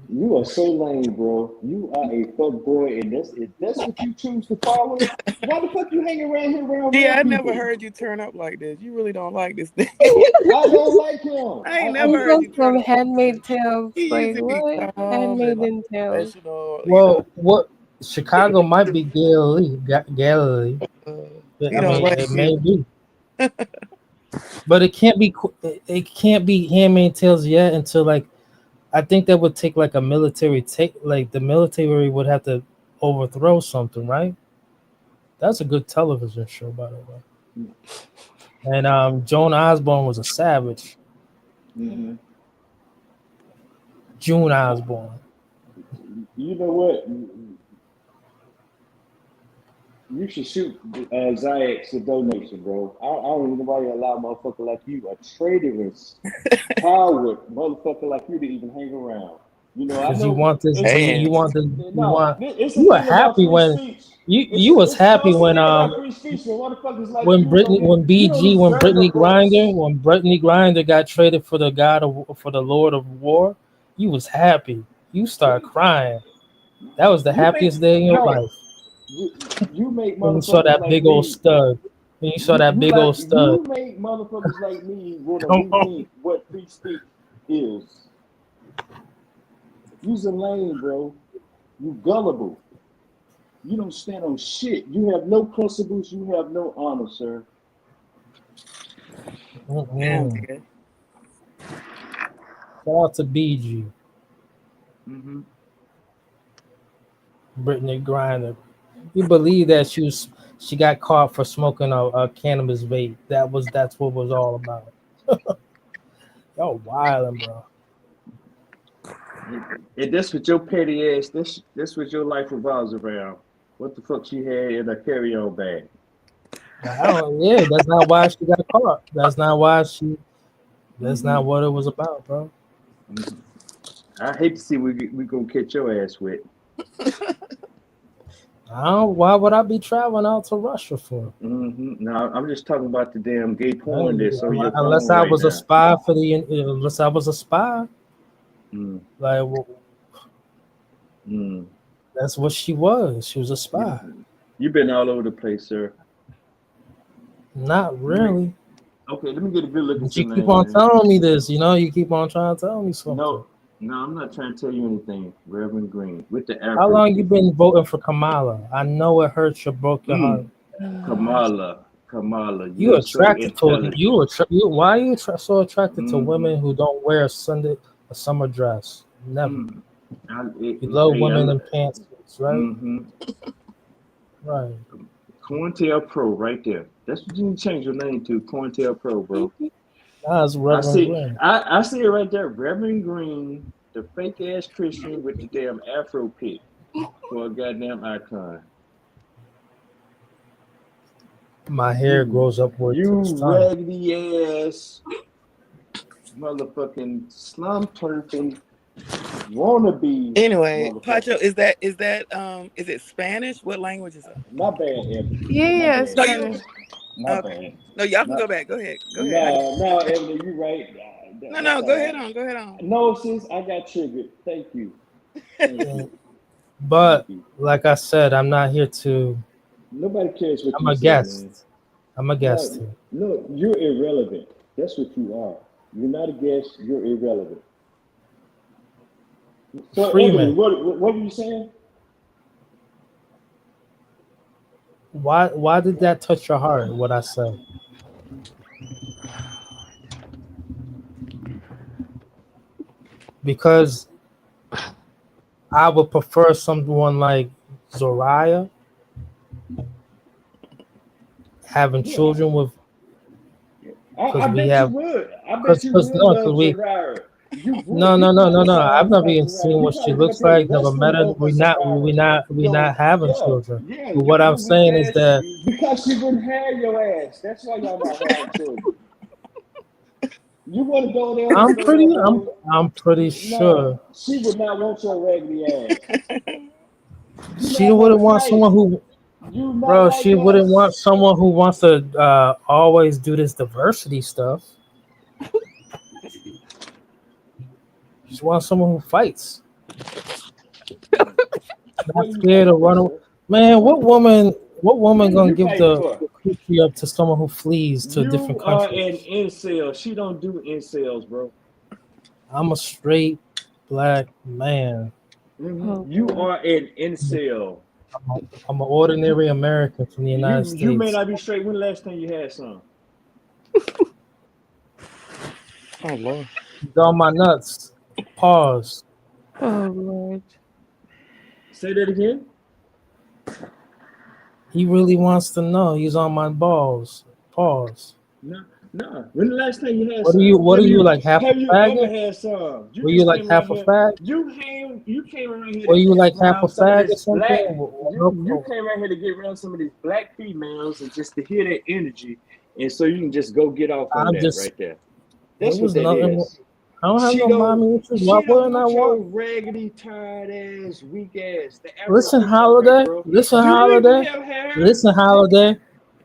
you are so lame, bro. You are a fuck boy, and if that's what you choose to follow, why the fuck you hanging around here around? Yeah, I real never people? heard you turn up like this. You really don't like this thing. I don't like him. I ain't We never heard you go turn from up. Handmaid Tales. He Like used to be what? calm Handmaid and like and Tales. professional. Well, what Chicago might be Galilee. He I don't mean, like it you. may be, but it can't be. It can't be Handmaid's Tales yet until like I think that would take like a military like the military would have to overthrow something, right? That's a good television show, by the way. And Joan Osborne was a savage. Mm-hmm. June Osborne. You know what? You should shoot Zayax a donation, bro. I don't even know why you allow a motherfucker like you, a traitorous, coward motherfucker like you to even hang around. You know, I Because know you want this, you want the, it's a you were thing about happy free when speech. you was happy It's a when thing about free speech when motherfuckers like when you Brittany don't you don't deserve Brittany a voice. Grindr got traded for the Lord of War, you was happy. You started crying. That was the happiest day in your life. You make When you saw motherfuckers that like big me. old stud. When you saw that big old stud. You make motherfuckers like me want to rethink what free speech is. You's a lame, bro. You gullible. You don't stand on shit. You have no principles. You have no honor, sir. Shout out to BG. Mm-hmm. Brittany Griner. You believe that she got caught for smoking a cannabis vape. That's what it was all about. Y'all wildin', bro. And that's what your petty ass. That's what your life revolves around. What the fuck she had in her carry-on bag? That's not why she got caught. That's not what it was about, bro. I hate to see we gonna catch your ass with. Why would I be traveling out to Russia for? Mm-hmm. No, I'm just talking about the damn gay porn that's on your unless phone I right was now. a spy unless I was a spy. Like, that's what she was. She was a spy. You've been all over the place, sir. Not really. Okay, let me get a good look at You your keep name, on man. telling me this. You keep on trying to tell me something. No, I'm not trying to tell you anything, Reverend Green. With the How long you been voting for Kamala? I know it hurts your broken heart. Kamala, You attracted so to why are you so attracted to women who don't wear a summer dress? Never. You love women in pantsuits, right? Mm-hmm. Right. COINTELPRO, right there. That's what you need to change your name to, COINTELPRO, bro. That's Reverend Green. I see it right there, Reverend Green, the fake ass Christian with the damn Afro pick for a goddamn icon. My hair grows upward. You raggedy ass motherfucking slum turfing wannabe. Anyway, Pacho, is it Spanish? What language is it? My bad, Evan. Yeah, Spanish. My Okay. bad. No, y'all can No, go back. Go ahead. Go ahead. no, Evelyn, you're right. No. Go ahead on. Go ahead on. No, sis, I got triggered. Thank you. Thank you. But Thank you. like I said, I'm not here to. Nobody cares what I'm you a say, guest. man. I'm a guest here. No, you're irrelevant. That's what you are. You're not a guest. You're irrelevant. So, Freeman. Evelyn, what were you saying? Why did that touch your heart? What I said? Because I would prefer someone like Zoriah having children with. I we bet have. you would. I bet you would No, love we. Zariah. You would. No. I've never even seen what she looks like. Never met her. We not having children. Yeah, But what I'm saying is that because she wouldn't have your ass. That's why y'all not having children. You want to go there? I'm pretty sure She would not want your raggedy ass. she wouldn't want someone who. Bro, she wouldn't want someone who wants to always do this diversity stuff. She wants someone who fights. Not scared to run away. Man, what woman gonna give the cookie up to someone who flees to a different country? You are an incel. She don't do incels, bro. I'm a straight black man. Mm-hmm. You are an incel. I'm an ordinary American from the United States. You may not be straight. When the last time you had some? Oh Lord. He's on my nuts. Pause. Oh Lord. Say that again. He really wants to know. He's on my balls. Pause. No. When the last time you had what some? What are you like half a faggot? Have you ever had some? Were you like half a fag? You came around here. Were you like half a fag or something? You came around here to get around some of these black females and just to hear their energy, and so you can just go get off on that right there. That's what that is. I don't have no mommy issues. Why wouldn't I want raggedy, tired ass, weak ass? Listen, Holiday. Listen, Holiday.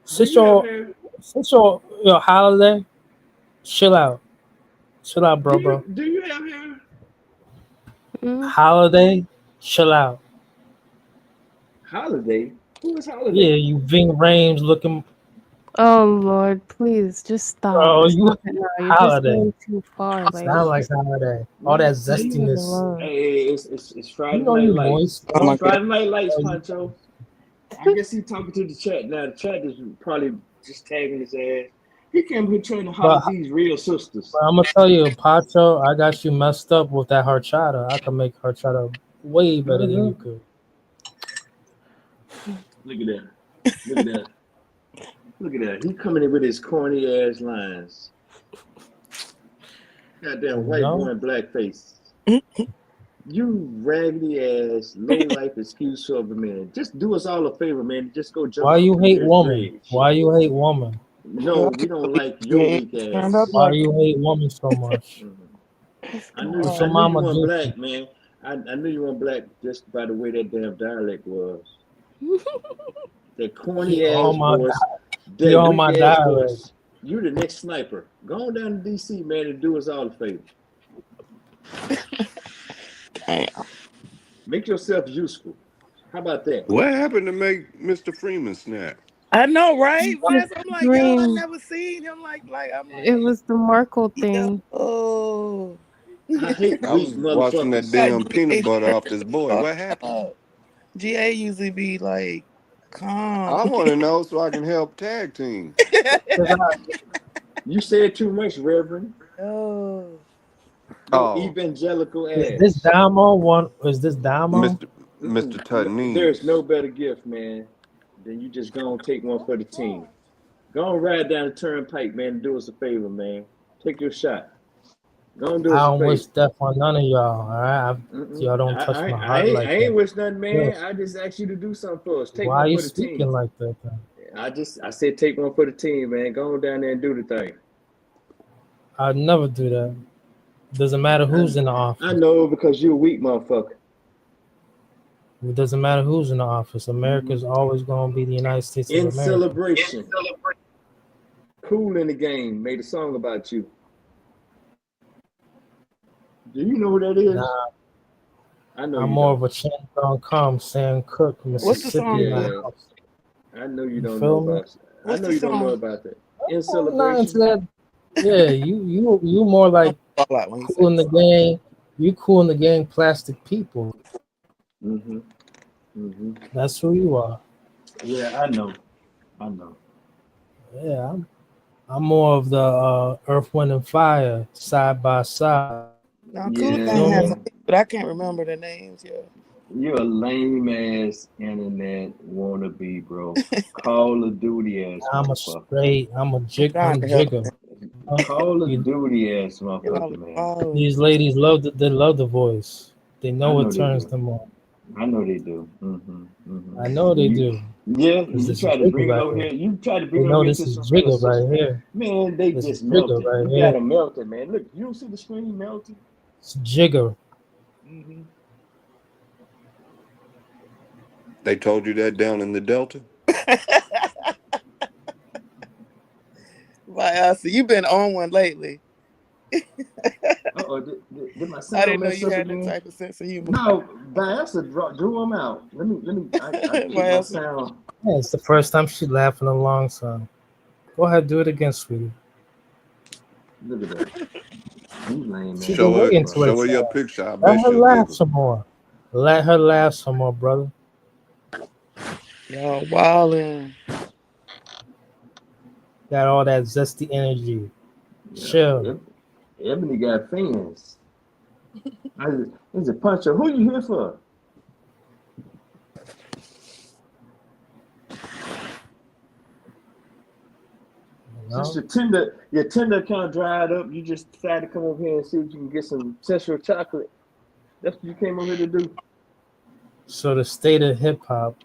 Sit your Holiday. Chill out, bro. Do you have hair? Holiday, chill out. Holiday? Who is Holiday? Yeah, you Ving Rhames looking. Oh Lord, please just stop. Oh, You're Holiday. just going too far. Sound like Holiday. All that zestiness. Hey, it's Friday you know night you lights. moist. Friday night lights, Pancho. I guess he's talking to the chat now. The chat is probably just tagging his ass. He came here trying to holler these real sisters. I'm gonna tell you, Pacho, I got you messed up with that horchata. I can make horchata way better than you could. Look at that. Look at that. He coming in with his corny ass lines. Goddamn white boy in blackface. You raggedy ass, low life excuse for a man. Just do us all a favor, man. Just go jump. Why you hate woman? Why you hate woman? No, we don't like your weak ass. Why you hate woman so much? I knew you weren't black, man. I knew you weren't black just by the way that damn dialect was. That corny ass voice. You're on my dialect. You the next sniper. Go on down to DC, man, and do us all a favor. Damn. Make yourself useful. How about that? What happened to make Mr. Freeman snap? I know, right? I'm like, yo, I never seen him like I'm like, it was the Markle thing. Oh, I hate was watching that damn peanut butter off this boy. What happened? GA usually be like calm. I want to know so I can help tag team. You said too much, Reverend. Oh. Evangelical ass. Is this Damo? Is this Damo? Mr. Tutney. There's no better gift, man, than you just go and take one for the team. Go and ride down the turnpike, man, and do us a favor, man. Take your shot. Go and do us a favor. I don't wish death on none of y'all. All right, y'all don't touch my heart like that. I ain't wish nothing, man. Yes. I just asked you to do something for us. Take Why one are for you the team. speaking like that? Then? I said take one for the team, man. Go on down there and do the thing. I'd never do that. Doesn't matter who's in the office. I know, because you're a weak motherfucker. It doesn't matter who's in the office. America's always going to be the United States of America. Celebration. Cool in the Game made a song about you. Do you know who that is? Nah, I know I'm you more don't. of a Chance Don't Come, Sam Cooke, What's the Mississippi song in the about? Yeah, house. I know you You don't know feel me? about. I What's know the you don't know song? about that. In I'm not into Celebration. that. Yeah, you more like Fall out when he Cool in says the Gang. You Cool in the Gang, Plastic People. Mm-hmm. Mm-hmm. That's who you are. Yeah, I know. I know. Yeah, I'm more of the Earth, Wind, and Fire, Side by Side. now Cool You Gang feel has Yeah. some, but I can't remember the names. Yeah. You're a lame ass internet wannabe, bro. Call of Duty ass I'm a motherfucker. straight. I'm Trying to help jigger. him. Call of You, Duty ass Get all motherfucker, the man. balls. these ladies they love the voice. They I know know what they turns do. them on. I know they do. Mm-hmm. Mm-hmm. I know they You, do. yeah, Cause you this is try to jigger bring them right over here. here. You try to They bring them know here this to is some real jigger right sister. here. Man, they This is just jigger melted. right You got here. them melted, man. Look, you don't see the screen melting? It's jigger. Mm-hmm. They told you that down in the Delta? Vyasa, you've been on one lately. Uh-oh, did my I sound didn't know mess you up had that again? type of sense of humor. No, Diasa drew them out. I keep my Vyasa. sound. Yeah, it's the first time she laughed in a long time. Go ahead, do it again, sweetie. Look at that. You lame She ass been waiting to Show it. her your motherfucker. picture. I Let bet her she'll laugh giggle. some more. Let her laugh some more, brother. Y'all wildin'. Got all that zesty energy. Yeah. Chill. Ebony got fans. It's a puncher. Who you here for? Since your Tinder account dried up, you just decided to come over here and see if you can get some sensual chocolate. That's what you came over here to do. So the state of hip hop,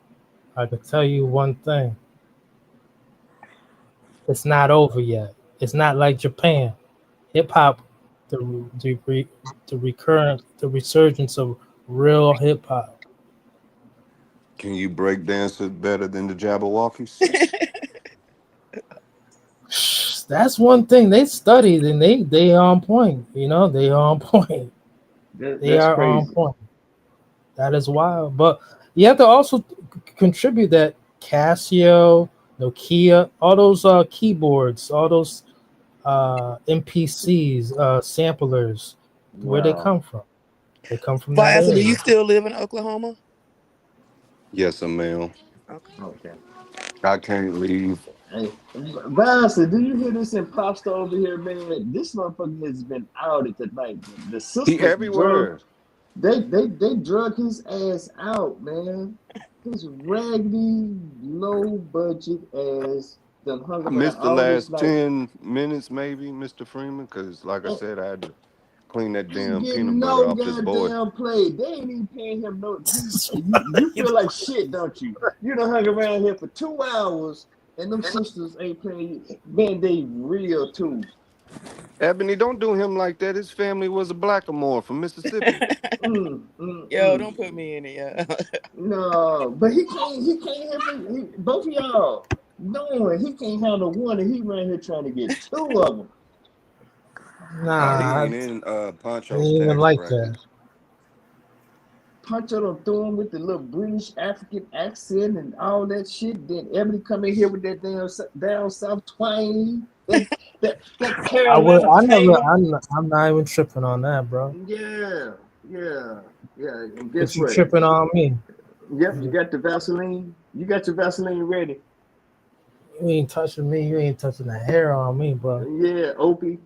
I can tell you one thing. It's not over yet. It's not like Japan. Hip hop, the resurgence of real hip hop. Can you break dance it better than the Jabberwockies? That's one thing they studied, and they on point. You know, they on point. They That's are on crazy. point. That is wild. But you have to also contribute that Casio, Nokia, all those keyboards, all those MPCs, samplers, where they Wow. come from. They come from that Vyasa, do you area. still live in Oklahoma? Yes, ma'am. Okay. I can't leave. Hey, Vanessa, do you hear this imposter over here, man? This motherfucker has been outed tonight. The He sisters drug. everywhere. They drug his ass out, man. His raggedy, low budget ass done hung I around missed the all this last night. 10 minutes, maybe, Mr. Freeman, because, like I And said, I had to clean that he ain't damn getting peanut butter no off this boy. goddamn play. They ain't even paying him no. You feel like shit, don't you? You done hung around here for 2 hours, and them sisters ain't paying you. Man, they real too. Ebony, don't do him like that. His family was a blackamoor from Mississippi. Yo, don't put me in it, yo. No, but he can't. Both of y'all knowing he can't handle one, and he ran here trying to get 2 of them. Nah, He I ain't in ain't Poncho's even tax like bracket. that. Punch them through him with the little British African accent and all that shit. Then Ebony come in here with that damn down south twang. That Carolina tangle. I'm not even tripping on that, bro. Yeah. And But guess you what? tripping on me. Yep, you got the Vaseline. You got your Vaseline ready. You ain't touching me. You ain't touching the hair on me, bro. Yeah, Opie.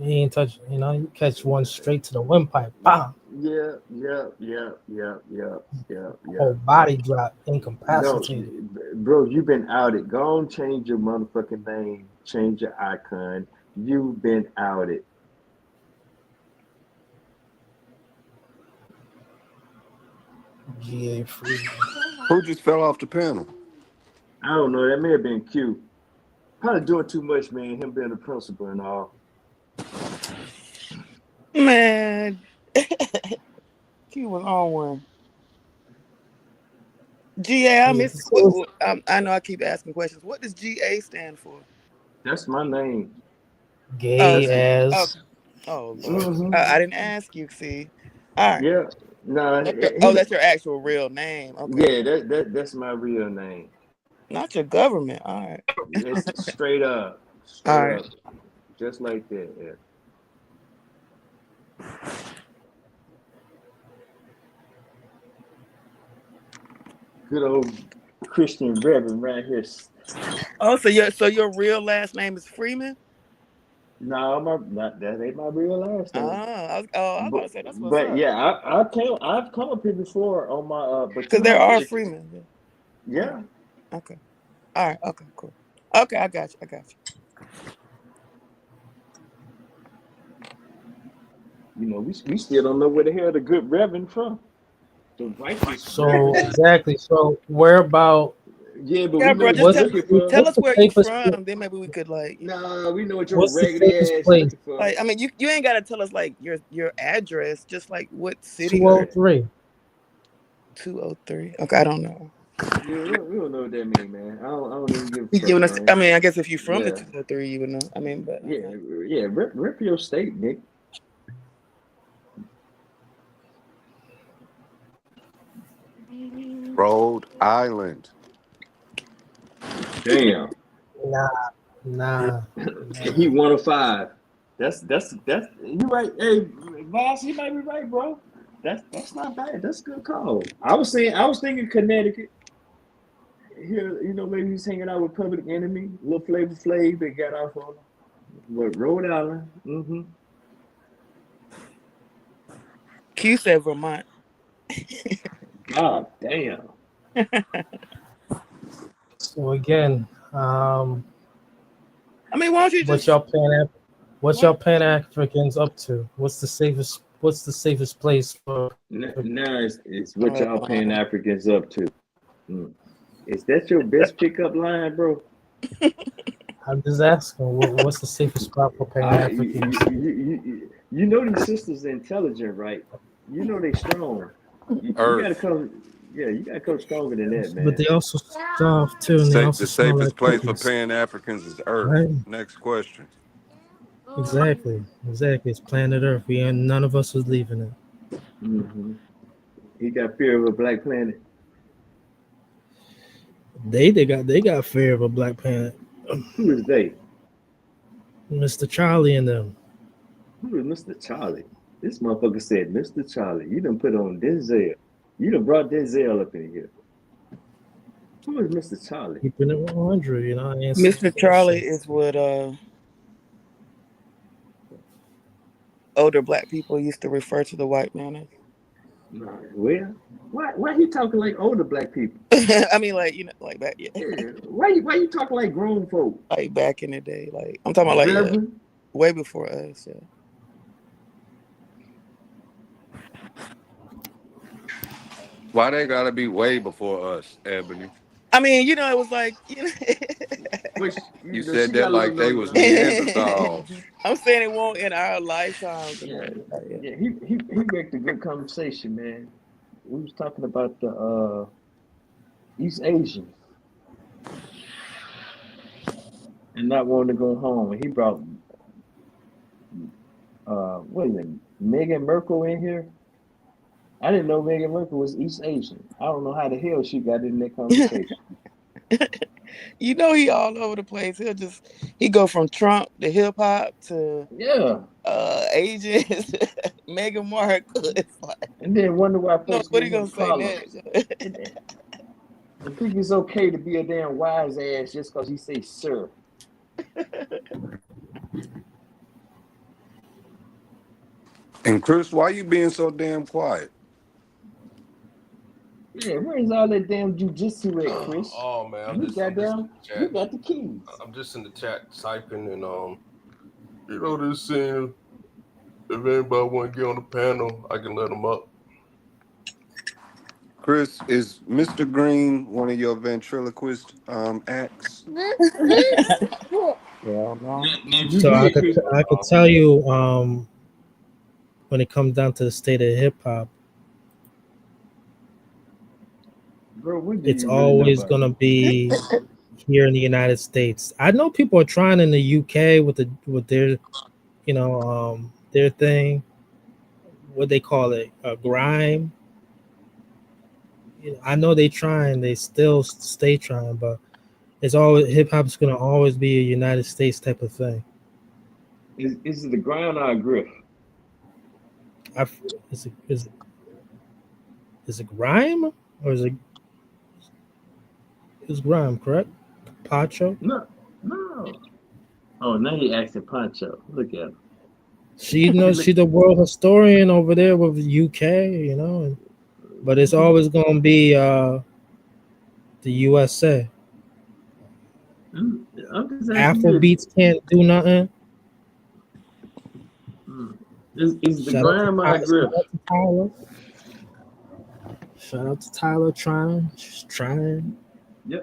You ain't touching. You know, you catch one straight to the windpipe. Bam. Yeah. Whole body drop, No, incapacitated. bro, you've been outed. Go on, change your motherfucking name. Change your icon. You've been outed. GA free. Who just fell off the panel? I don't know. That may have been Q. Probably doing too much, man. Him being the principal and all. Man, Q was on one. GA, I missed. I know I keep asking questions. What does GA stand for? That's my name. Gay So, as. oh Lord, Mm-hmm. I didn't ask you. See, all right. Yeah. Nah. That's your actual real name. Okay. Yeah. That's my real name. Not your government. All right. It's straight up. All right. Just like that. Yeah. Good old Christian Reverend right here. Oh, so your real last name is Freeman? No, that ain't my real last name. I was about to say that's what's But up. yeah, I've come up here before on my because there are Freeman. Yeah. Okay. All right. Okay. Cool. Okay, I got you. You know, we still don't know where the hell the good Reverend from. The righteous. So exactly. So where about? Yeah, but yeah, we bro, know just tell us where you're from. Then maybe we could like. Nah, we know what your what's the raggedy safest ass place? looking for. Like, I mean, you ain't gotta tell us like your address. Just like what city? 203. 203. Okay, I don't know. Yeah, we don't know what that means, man. I don't even give a fuck. I mean, I guess if you're from the 203, you would know. I mean, but yeah, rip your state, Nick. Rhode Island. Damn. Nah. He 1 of 5. That's you right. Hey, Voss, you might be right, bro. That's not bad. That's a good call. I was thinking Connecticut. Here, you know, maybe he's hanging out with Public Enemy, Lil Flavor Flav, that got off on him. But Rhode Island. Mm-hmm. Q said Vermont. God damn. So again, I mean, why don't you what y'all Pan Africans up to? What's the safest place for? Now it's what y'all Pan Africans up to. Is that your best pickup line, bro? I'm just asking, what's the safest spot for Pan Africans? You know these sisters are intelligent, right? You know they strong. You gotta come. Yeah, you gotta come stronger than that, man. But they also starve too. And The safest place for Pan Africans is Earth. Right. Next question. Exactly. It's planet Earth. None of us is leaving it. Mm-hmm. He got fear of a black planet. They got fear of a black planet. Who is they? Mr. Charlie and them. Who is Mr. Charlie? This motherfucker said, Mr. Charlie, you done put on Denzel. You done brought Denzel up in here. Who is Mr. Charlie? Keeping it 100, you know. Mr. Charlie is what older black people used to refer to the white man as. Well, why he talking like older black people? I mean, like, you know, like back. Yeah. Why you talking like grown folk? Like back in the day, like I'm talking about like way before us. Yeah. Why they gotta be way before us, Ebony? I mean, you know, it was like, you know. You said that like they was Neanderthals. I'm saying it won't in our lifetimes. Yeah, he wrecked a good conversation, man. We was talking about the East Asians and not wanting to go home. And he brought what is it, Meghan Merkel in here. I didn't know Meghan Merkel was East Asian. I don't know how the hell she got in that conversation. You know, he all over the place. He go from Trump to hip hop to Asians, Meghan Markle. And then wonder why folks. What are you gonna say next? I think it's okay to be a damn wise ass just because he say sir. And Chris, why you being so damn quiet? Yeah, where's all that damn jujitsu at, Chris? Oh man, you got the keys. I'm just in the chat typing and you know, just saying if anybody want to get on the panel, I can let them up. Chris, is Mr. Green one of your ventriloquist acts? So I could tell you when it comes down to the state of hip hop, bro, it's always gonna be here in the United States. I know people are trying in the UK with their, their thing. What they call it, grime. I know they trying. They still stay trying, but it's always hip hop's gonna always be a United States type of thing. Is it the grind or a griff? Is it grime or is it's grime, correct? Pacho? No. Oh, now he asking Pancho. Look at him. She knows she's the world historian over there with the UK, but it's always gonna be the USA. Afrobeats can't do nothing. Is the grime or griff? Shout out to Tyler trying.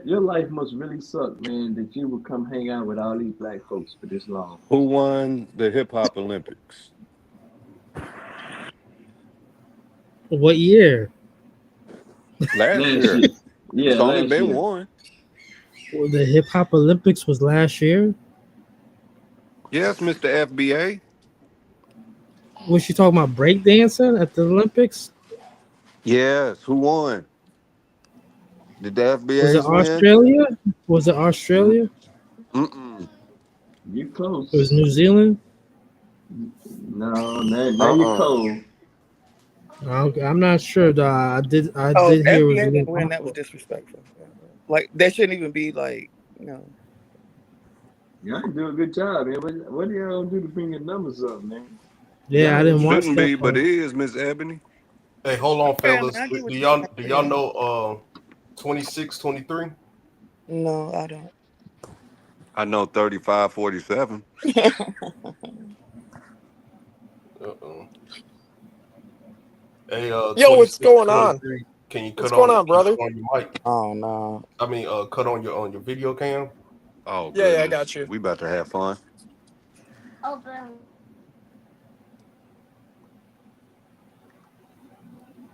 Your life must really suck, man, that you would come hang out with all these black folks for this long. Who won the hip hop Olympics? What year? Last year. Yeah, it's only been year. one. Well, the hip hop Olympics was last year. Yes, Mr. FBA. Was she talking about breakdancing at the Olympics? Yes. Who won? Did the FBA Was it Australia? Was it Australia? Mm-mm. You close. It was New Zealand? No, now you're cold. I'm not sure. I did hear it was didn't win. That was disrespectful. Like that shouldn't even be like, Y'all do a good job, man. What do y'all do to bring your numbers up, man? Yeah, I didn't watch Shouldn't be, but it is, Miss Ebony. Hey, hold on, fellas. Do y'all know 26-23? No, I don't. I know 35-47. Hey, yo, what's going on? Can you cut what's going on, brother? On your mic? Oh no. I mean, cut on your video cam. Oh yeah, I got you. We about to have fun.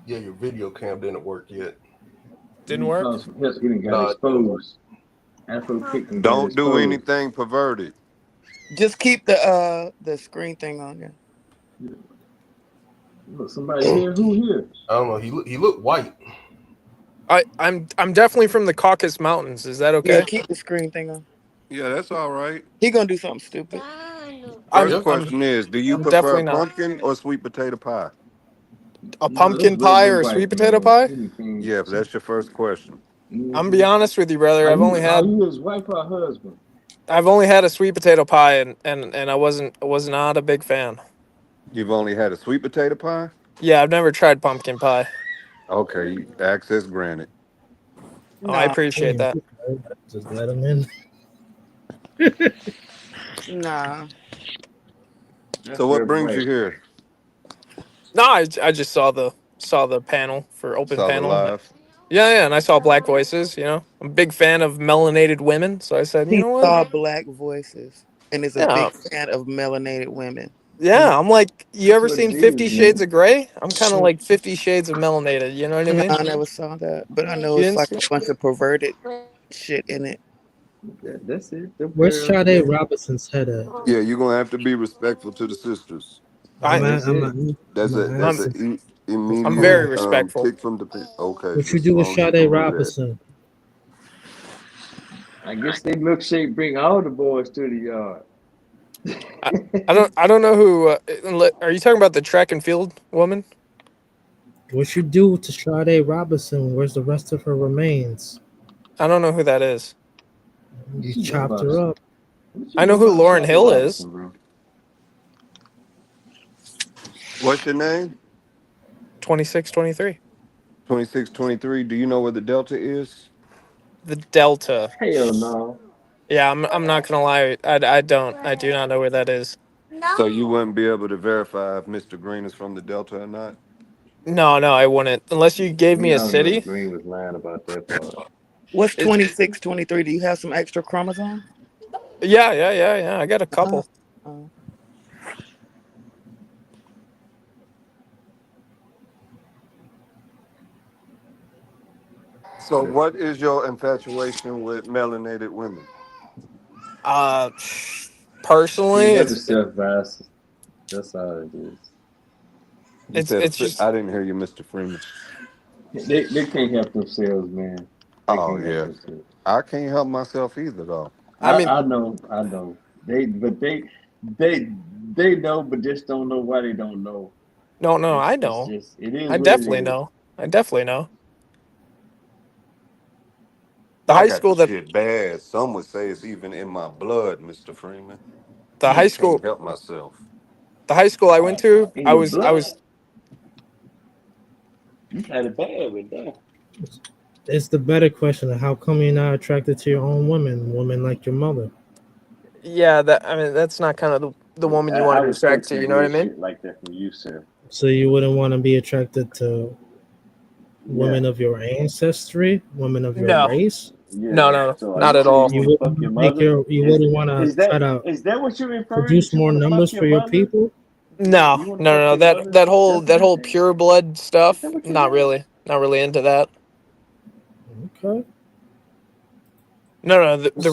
Yeah, your video cam didn't work yet. Didn't work. Don't do anything perverted. Just keep the screen thing on there. Look, somebody here. Who here? I don't know. He looked white. I'm definitely from the Caucasus Mountains. Is that okay? Yeah, keep the screen thing on. Yeah, that's all right. He gonna do something stupid. First question is, do you prefer pumpkin or sweet potato pie? A pumpkin pie or a sweet potato pie? Yeah, if that's your first question. I'm gonna be honest with you, brother. I've only had. Are you his wife or husband? I've only had a sweet potato pie, and I was not a big fan. You've only had a sweet potato pie? Yeah, I've never tried pumpkin pie. Okay, access granted. Oh, I appreciate that. Just let him in. Nah. So what brings you here? No, I just saw the panel for open panel. Live. Yeah, and I saw black voices. I'm a big fan of melanated women, so I said, you know what? He saw black voices and is a big fan of melanated women. Yeah, I'm like, you ever seen 50 Shades of Grey? I'm kind of like 50 Shades of melanated. You know what I mean? No, I never saw that, but I know it's like a bunch of perverted shit in it. That's it. Where's Sade Robinson's head at? Yeah, you're gonna have to be respectful to the sisters. I'm very respectful. Kick from the okay. What you do with Sade Robinson? I guess they milkshake bring all the boys to the yard. I don't know who. Are you talking about the track and field woman? What you do to Sade Robinson? Where's the rest of her remains? I don't know who that is. You chopped her up. I know who Lauryn Hill is. What's your name? 2623. 2623. Do you know where the Delta is? The Delta. Hell no. Yeah, I'm not gonna lie. I do not know where that is. So you wouldn't be able to verify if Mr. Green is from the Delta or not? No, I wouldn't. Unless you gave me a city. Green was lying about that part. What's 2623? Do you have some extra chromosomes? Yeah. I got a couple. So, what is your infatuation with melanated women? Can't Personally, help yourself, guys. That's all it is. You said it's just. I didn't hear you, Mr. Freeman. They can't help themselves, man. They Oh can't help yeah, themselves. I can't help myself either, though. I mean, I know. They know, but just don't know why they don't know. no, I It's know. just it is I what it definitely is. know. I definitely know. The I high got the school that shit bad. Some would say it's even in my blood, Mr. Freeman. the high Just can't school help myself. the high school I went to, In I your was I blood, was you had it bad with that. It's the better question. How come you're not attracted to your own women like your mother? yeah, that I mean that's not kind of the woman you want I to attract respect to, to you know what I hear mean? shit like that from you, sir. So you wouldn't want to be attracted to Yeah, women of your ancestry, women of your No. race? yeah. No, So are not you at saying you all. You want to fuck your wouldn't make mother? you wouldn't want Is to try to that what you're referring produce to? more Want to fuck numbers your for your mother? people? No, You want to no, fuck no, no. your That mother? that whole That's what that you're whole saying? pure blood Is that stuff, what you're not saying? really into that. Okay. No, the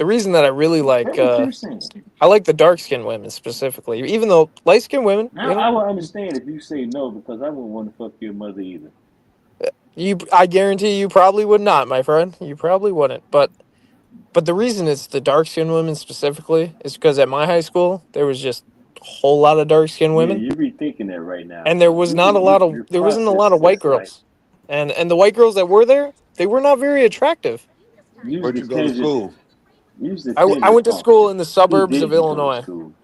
reason that I really Is that like what you're saying? I like the dark skinned women specifically, even though light skinned women, Now I will understand if you say no because I wouldn't want to fuck your mother either. I guarantee you probably would not, my friend. You probably wouldn't. But the reason it's the dark skinned women specifically is because at my high school there was just a whole lot of dark skinned Yeah, women, you be thinking that right now. and there was not a lot of Your there wasn't a lot process of white is like girls, and the white girls that were there, they were not very attractive. use Where'd the you go to tangent. school? Use the I tangent went to talk. school in the Who suburbs of did you go to Illinois, school?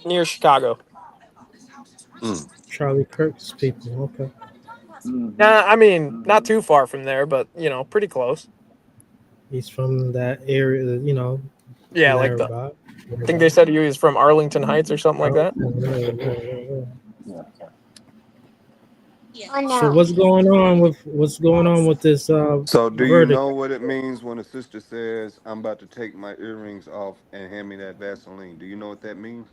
near Chicago. Mm. Charlie Kirk's people. Okay. Nah, I mean not Mm-hmm. too far from there, but pretty close. He's from that area, Yeah, like thereabout. I think they said he was from Arlington Heights or something like that. Yeah. So what's going on with this So, do you verdict? know what it means when a sister says, "I'm about to take my earrings off and hand me that Vaseline"? Do you know what that means?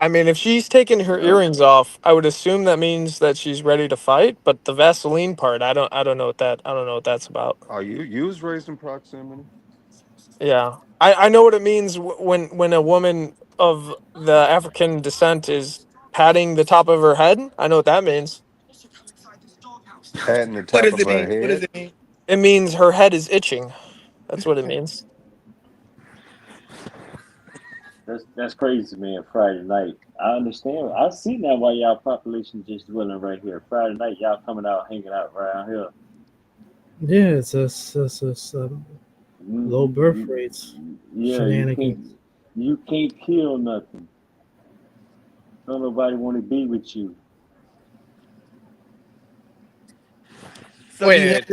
I mean, if she's taking her No. earrings off, I would assume that means that she's ready to fight. But the Vaseline part, I don't know I don't know what that's about. Are you was raised in proximity? Yeah, I know what it means when a woman of the African descent is patting the top of her head. I know what that means. Patting the What top does of it her mean? What does head. it mean? It means her head is itching. That's what it means. That's crazy, man. Friday night. I understand. I see now why y'all population just dwelling right here. Friday night, y'all coming out, hanging out around here. Yeah, it's low birth rates. Yeah, Shenanigans. you can't kill nothing. Don't nobody want to be with you. So Wait,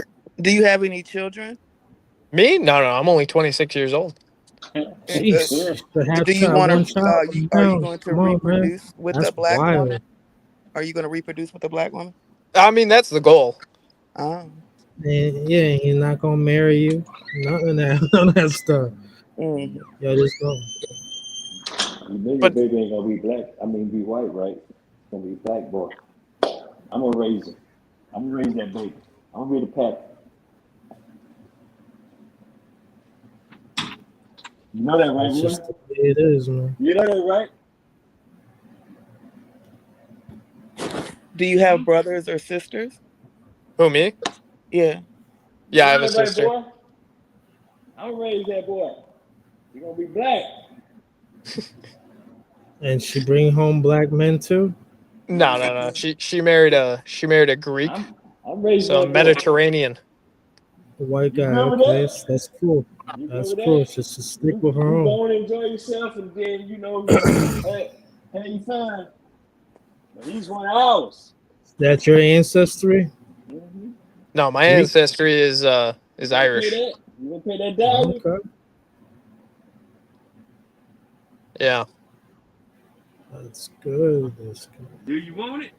do you have any children? me? No, I'm only 26 years old. Jeez, to have Do you want one to? child Are you now. going to Come on, man. reproduce with That's a black wild. woman? Are you going to reproduce with a black woman? I mean, that's the goal. Oh. And yeah, he's not gonna marry you. None of that stuff. Mm-hmm. Yo, just go. You know your baby ain't gonna be black. I mean, be white, right? It's gonna be a black boy. I'm gonna raise him. I'm gonna raise that baby. I'm gonna be the pappy. You know that, right, It's boy? just the way it is, man. You know that, right? Do you have brothers or sisters? Who, me? Yeah. Yeah, I You have know a that, right, sister. boy? I'm gonna raise that boy. He's gonna be black. And she bring home black men too. No. She married a Greek, I'm raising so that boy. Mediterranean. The white You guy. good with Okay, that? that's cool. You That's good with cool. that? It's just to stick with her You own. go and enjoy yourself, and then have you fun. But he's one of ours. That's your ancestry. Mm-hmm. No, my Greek? ancestry is Irish. You gonna pay that dowry? Okay. Yeah. That's good. That's good. Do you want it?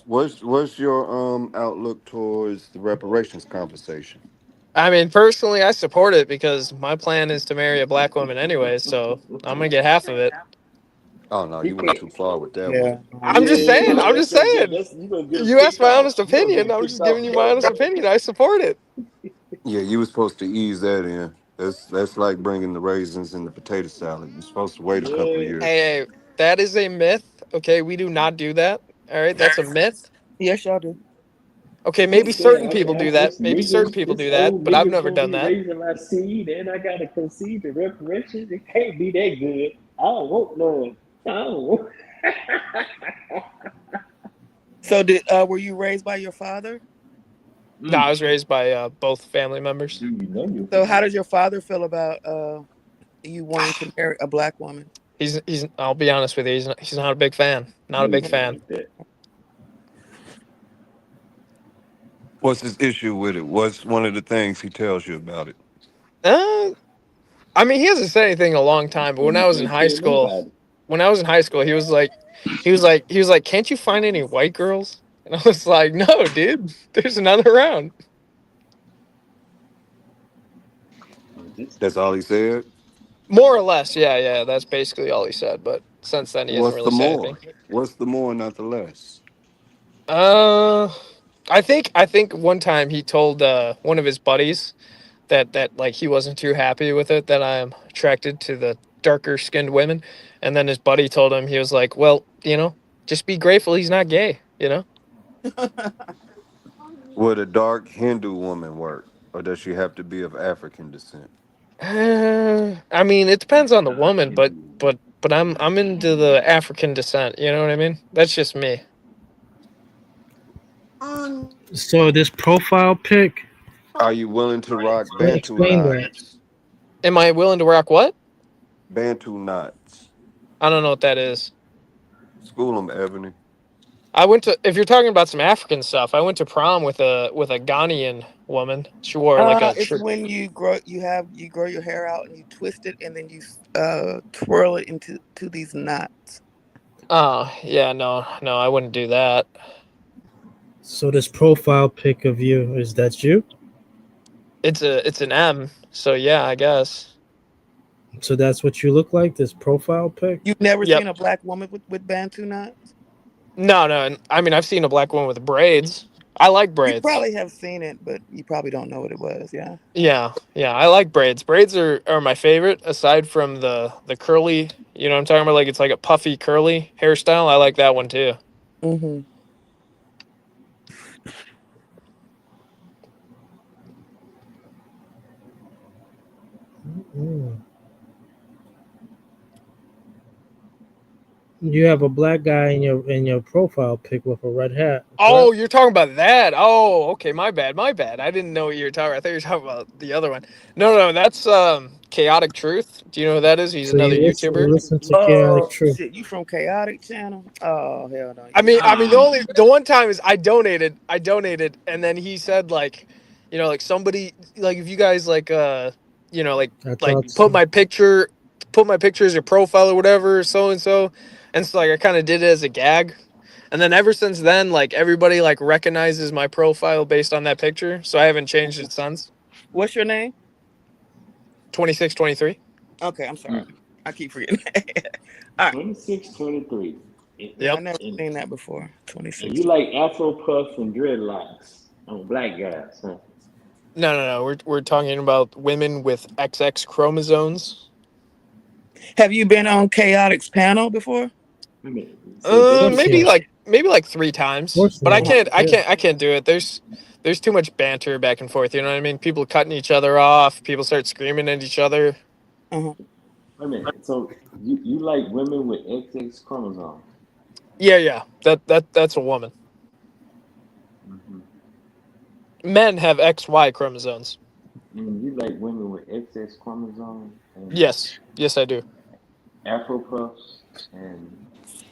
What's your outlook towards the reparations conversation? I mean, personally, I support it because my plan is to marry a black woman anyway, so I'm gonna get half of it. Oh no, you went too far with that one. I'm just saying. I'm just saying. You gonna get You asked my honest opinion. I'm just giving you my honest opinion. I support it. Yeah, you were supposed to ease that in. That's like bringing the raisins in the potato salad. You're supposed to wait a couple of Yeah. years. Hey, that is a myth. Okay, we do not do that. All right, that's a myth. Yes, y'all do. Okay, I'm maybe just saying, certain people do that. this Maybe certain niggas, people this do that, old but I've nigga never supposed to done be that. raising my seed, and I gotta concede the reparations. It can't be that good. I don't want none. I don't want. So were you raised by your father? No, I was raised by both family members. Do you know your So how father? does your father feel about you wanting to marry a black woman? He's. I'll be honest with you. He's not a big fan. Not a He big ain't fan. like that. What's his issue with it? What's one of the things he tells you about it? Uh, I mean, he hasn't said anything in a long time. But when I You was in can't high tell school, nobody. he was like, can't you find any white girls? And I was like, no, dude. There's another round. That's all he said. More or less, yeah. That's basically all he said. But since then, he hasn't What's really the said anything. more? What's the more, not the less? Uh, I think one time he told one of his buddies that like he wasn't too happy with it, that I'm attracted to the darker skinned women, and then his buddy told him, he was like, well, just be grateful he's not gay. Would a dark Hindu woman work, or does she have to be of African descent? I mean, it depends on the woman, but I'm into the African descent. You know what I mean? That's just me. So this profile pic, Are you willing to rock Bantu explain that. knots? Am I willing to rock what? Bantu knots. I don't know what that is. School them, Ebony. I went to, if you're talking about some African stuff, I went to prom with a Ghanaian woman. She wore like a It's when you grow your hair out and you twist it and then you twirl it into these knots. Oh, yeah, no, I wouldn't do that. So this profile pic of you, is that you? It's an M, so yeah, I guess. So that's what you look like, this profile pic? You've never Yep. seen a black woman with Bantu knots? No, I mean, I've seen a black woman with braids. I like You braids. probably have seen it, but you probably don't know what it was, yeah? Yeah, I like braids. Braids are my favorite, aside from the curly, you know what I'm talking about? Like, it's like a puffy, curly hairstyle. I like that one, too. Mm-hmm. Mm. You have a black guy in your profile pic with a red hat. Oh, you're talking about that. Oh, okay, my bad. I didn't know what you were talking about. I thought you were talking about the other one. No, that's Chaotic Truth. Do you know who that is? He's So another you YouTuber. listen to Chaotic Truth. Shit, you from Chaotic Channel? Oh, hell no. I mean, the one time is I donated, and then he said, like, like, somebody, like, if you guys like like thought put my picture as your profile or whatever, so and so like I kind of did it as a gag, and then ever since then, like, everybody like recognizes my profile based on that picture, so I haven't changed it since. What's your name? 2623. Okay, I'm sorry. I keep forgetting. All right. 2623. Yep. I never seen that before. 26. And you like Afro puffs and dreadlocks on black guys, huh? No. We're talking about women with XX chromosomes. Have you been on Chaotic's panel before? Maybe like 3 times, but I can't do it. There's too much banter back and forth. You know what I mean? People cutting each other off. People start screaming at each other. Uh-huh. Wait a minute. So you like women with XX chromosomes? Yeah. That's a woman. Mm-hmm. Men have XY chromosomes. And you like women with XX chromosomes? Yes, I do. Afro puffs and.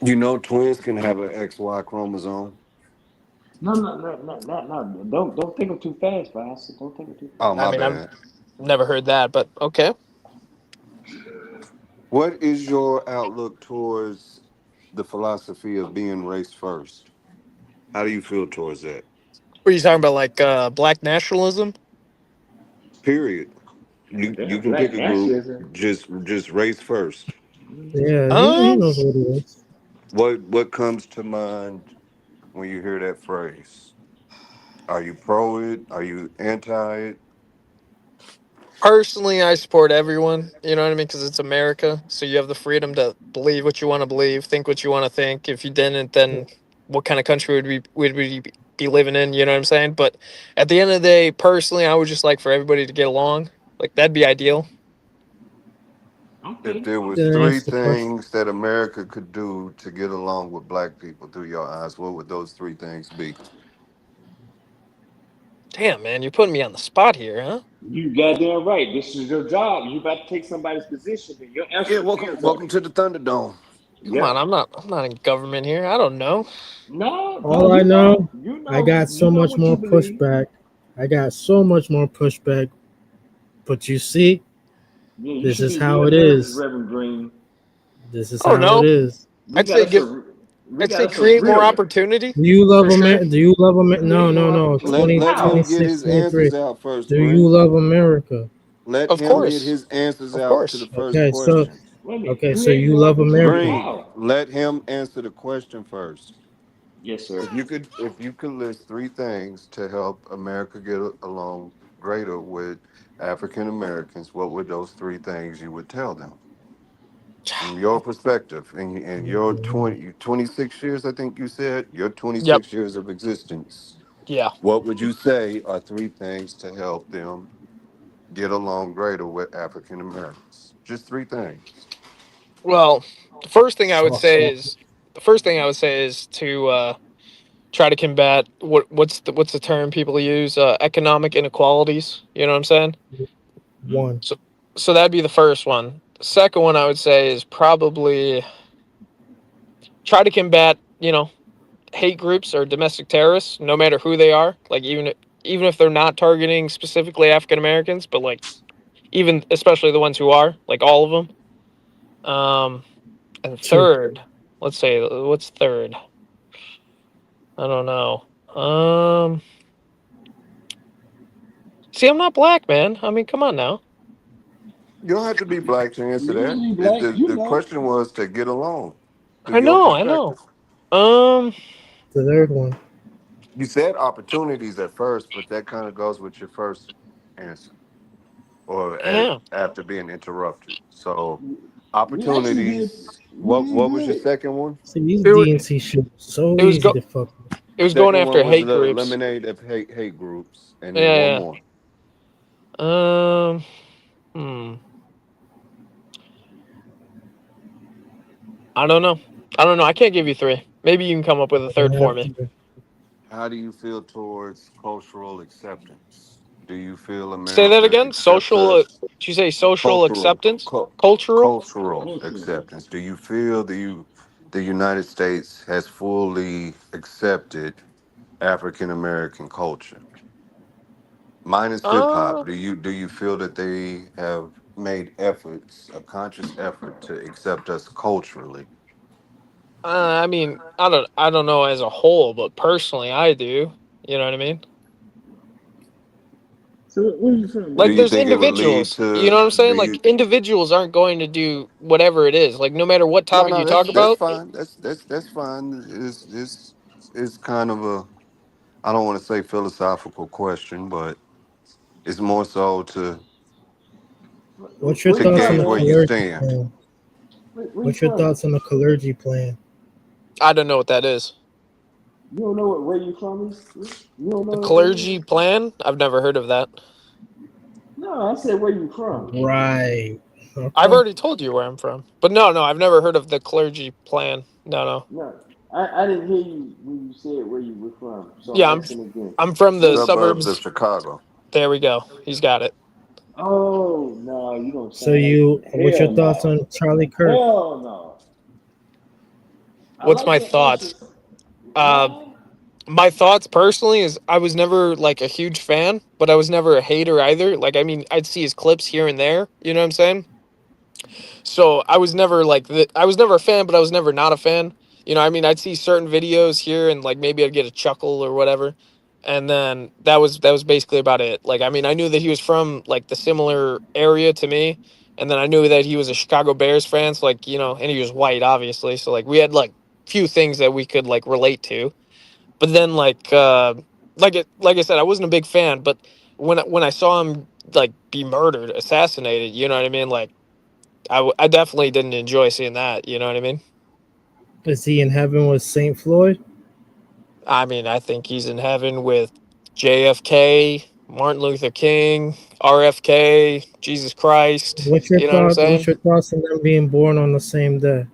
You know, twins can have an XY chromosome. No. Don't think of too fast, Voss. Don't think of too fast. Oh, my bad. I've never heard that, but okay. What is your outlook towards the philosophy of being race first? How do you feel towards that? What are you talking about, like black nationalism? Period. You can pick a group, just race first. Yeah, he knows what it is. What comes to mind when you hear that phrase? Are you pro it? Are you anti it? personally, I support everyone. You know what I mean? Because it's America, so you have the freedom to believe what you want to believe, think what you want to think. If you didn't, then what kind of country would we be living in? You know what I'm saying? But at the end of the day, personally, I would just like for everybody to get along. Like that'd be ideal. If there was Didn't three answer the question. things that America could do to get along with black people through your eyes, what would those three things be? Damn, man, you're putting me on the spot here, huh? You goddamn right. This is your job. You about to take somebody's position, and your Yeah, answer depends on welcome it. to the Thunderdome. Come on, I'm not in government here. I don't know. No, All I you know, you I got so much what more you believe. pushback. I got so much more pushback. But you see, Yeah, you this should is be how it reimbursed, is. Reverend Green. This is Oh how it no, is. We I'd got say us a give. we I'd got say us a create more real opportunity Do you love for sure. America? Do you love America? No, create no, more no. opportunity. Let him How? get 26, his 23. answers out first, Do you Brent. love America? Let Of him get course, his answers of out to the course. first Okay, so question. Wait a minute. okay, so Create you more love opportunity. America. Green, How? let him answer the question first. Yes, sir. If you could list three things to help America get along greater with African Americans, what would those three things you would tell them? From your perspective, and your 26 years, I think you said, your Yep. 26 years of existence, Yeah. what would you say are three things to help them get along greater with African Americans? Just three things. Well, the first thing I would Soft, say soft. is to try to combat what's the term people use, economic inequalities. You know what I'm saying? One, So that'd be the first one. The second one I would say is probably try to combat hate groups or domestic terrorists, no matter who they are. Like even if they're not targeting specifically African Americans, but like even especially the ones who are, like all of them. And two. third, let's say what's third? I don't know. See, I'm not black, man. I mean, come on now. You don't have to be black to answer You that. be It, black, the, you the know. question was to get along through I your know, I know. perspective. The third one. You said opportunities at first, but that kind of goes with your first answer, or Yeah. after being interrupted. So, We actually did. opportunities. We What did What was your good. second one? See, these It, wa- DNC shit so it was easy go to fuck with. it was going Second after one was hate the groups. eliminate of hate groups, and then one Yeah, more. yeah. Hmm. I don't know. I can't give you three. Maybe you can come up with a third for me. How do you feel towards cultural acceptance? Do you feel Say that America again. accepts Social. us? Did you say social Cultural, acceptance? Cultural. cultural Culture. acceptance. Do you feel the United States has fully accepted African American culture, minus hip Uh, hop? Do you feel that they have made efforts, a conscious effort to accept us culturally? I mean, I don't know as a whole, but personally, I do. You know what I mean? So where you from, Do Like, man? you there's think it would lead individuals. You know to? what I'm Do saying? Like, you? individuals aren't going to do whatever it is. Like, no matter what No, topic no, you that's talk that's about. fine. That's fine. It's kind of a, I don't want to say philosophical question, but it's more so What's your Where to you thoughts on from, the gauge where man? you clergy stand. plan? Where you What's your from? thoughts on the clergy plan? I don't know what that is. You don't know where you from is? You don't The know what that clergy is? plan? I've never heard of that. No, I said where you from. Right. I've Okay. already told you where I'm from. But no, I've never heard of the clergy plan. No. No, I didn't hear you when you said where you were from. So Yeah, I'm I'm asking again. I'm from the Where? Suburbs of suburbs. Chicago. There we go. He's got it. Oh no, you don't So sound like. what's your Hell thoughts no. on Charlie Kirk? Hell no. I What's like my your answer. thoughts? Uh Huh? my thoughts personally is I was never like a huge fan, but I was never a hater either. Like, I mean, I'd see his clips here and there, you know what I'm saying? So I was never I was never a fan, but I was never not a fan. You know, I mean, I'd see certain videos here and like maybe I'd get a chuckle or whatever. And then that was basically about it. Like, I mean, I knew that he was from like the similar area to me, and then I knew that he was a Chicago Bears fan, so like, and he was white obviously. So like we had like few things that we could like relate to. But then like I said, I wasn't a big fan, but when I saw him like be murdered, assassinated. You know what I mean? Like I definitely didn't enjoy seeing that. You know what I mean? Is he in heaven with Saint Floyd? I mean, I think he's in heaven with JFK, Martin Luther King, RFK, Jesus Christ. What's your You know what I'm thought? What's saying? your thoughts on them being born on the same day?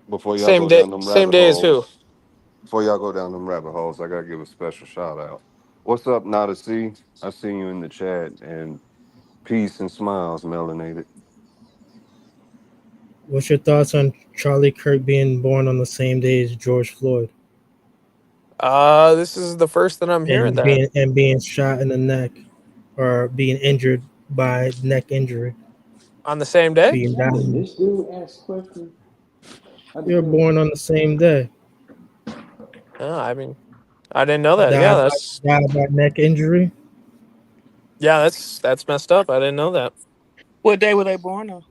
Before y'all go down them Same rabbit day as who? holes, before y'all go down them rabbit holes, I gotta give a special shout out. What's up, Nada C? I seen you in the chat, and peace and smiles, melanated. What's your thoughts on Charlie Kirk being born on the same day as George Floyd This is the first that I'm hearing that. being shot in the neck or being injured by neck injury? On the same day? Being down. This dude asked questions. You're born on the same day. Oh, I mean, I didn't know that. Yeah, that's died by neck injury. Yeah, that's messed up. I didn't know that. What day were they born on?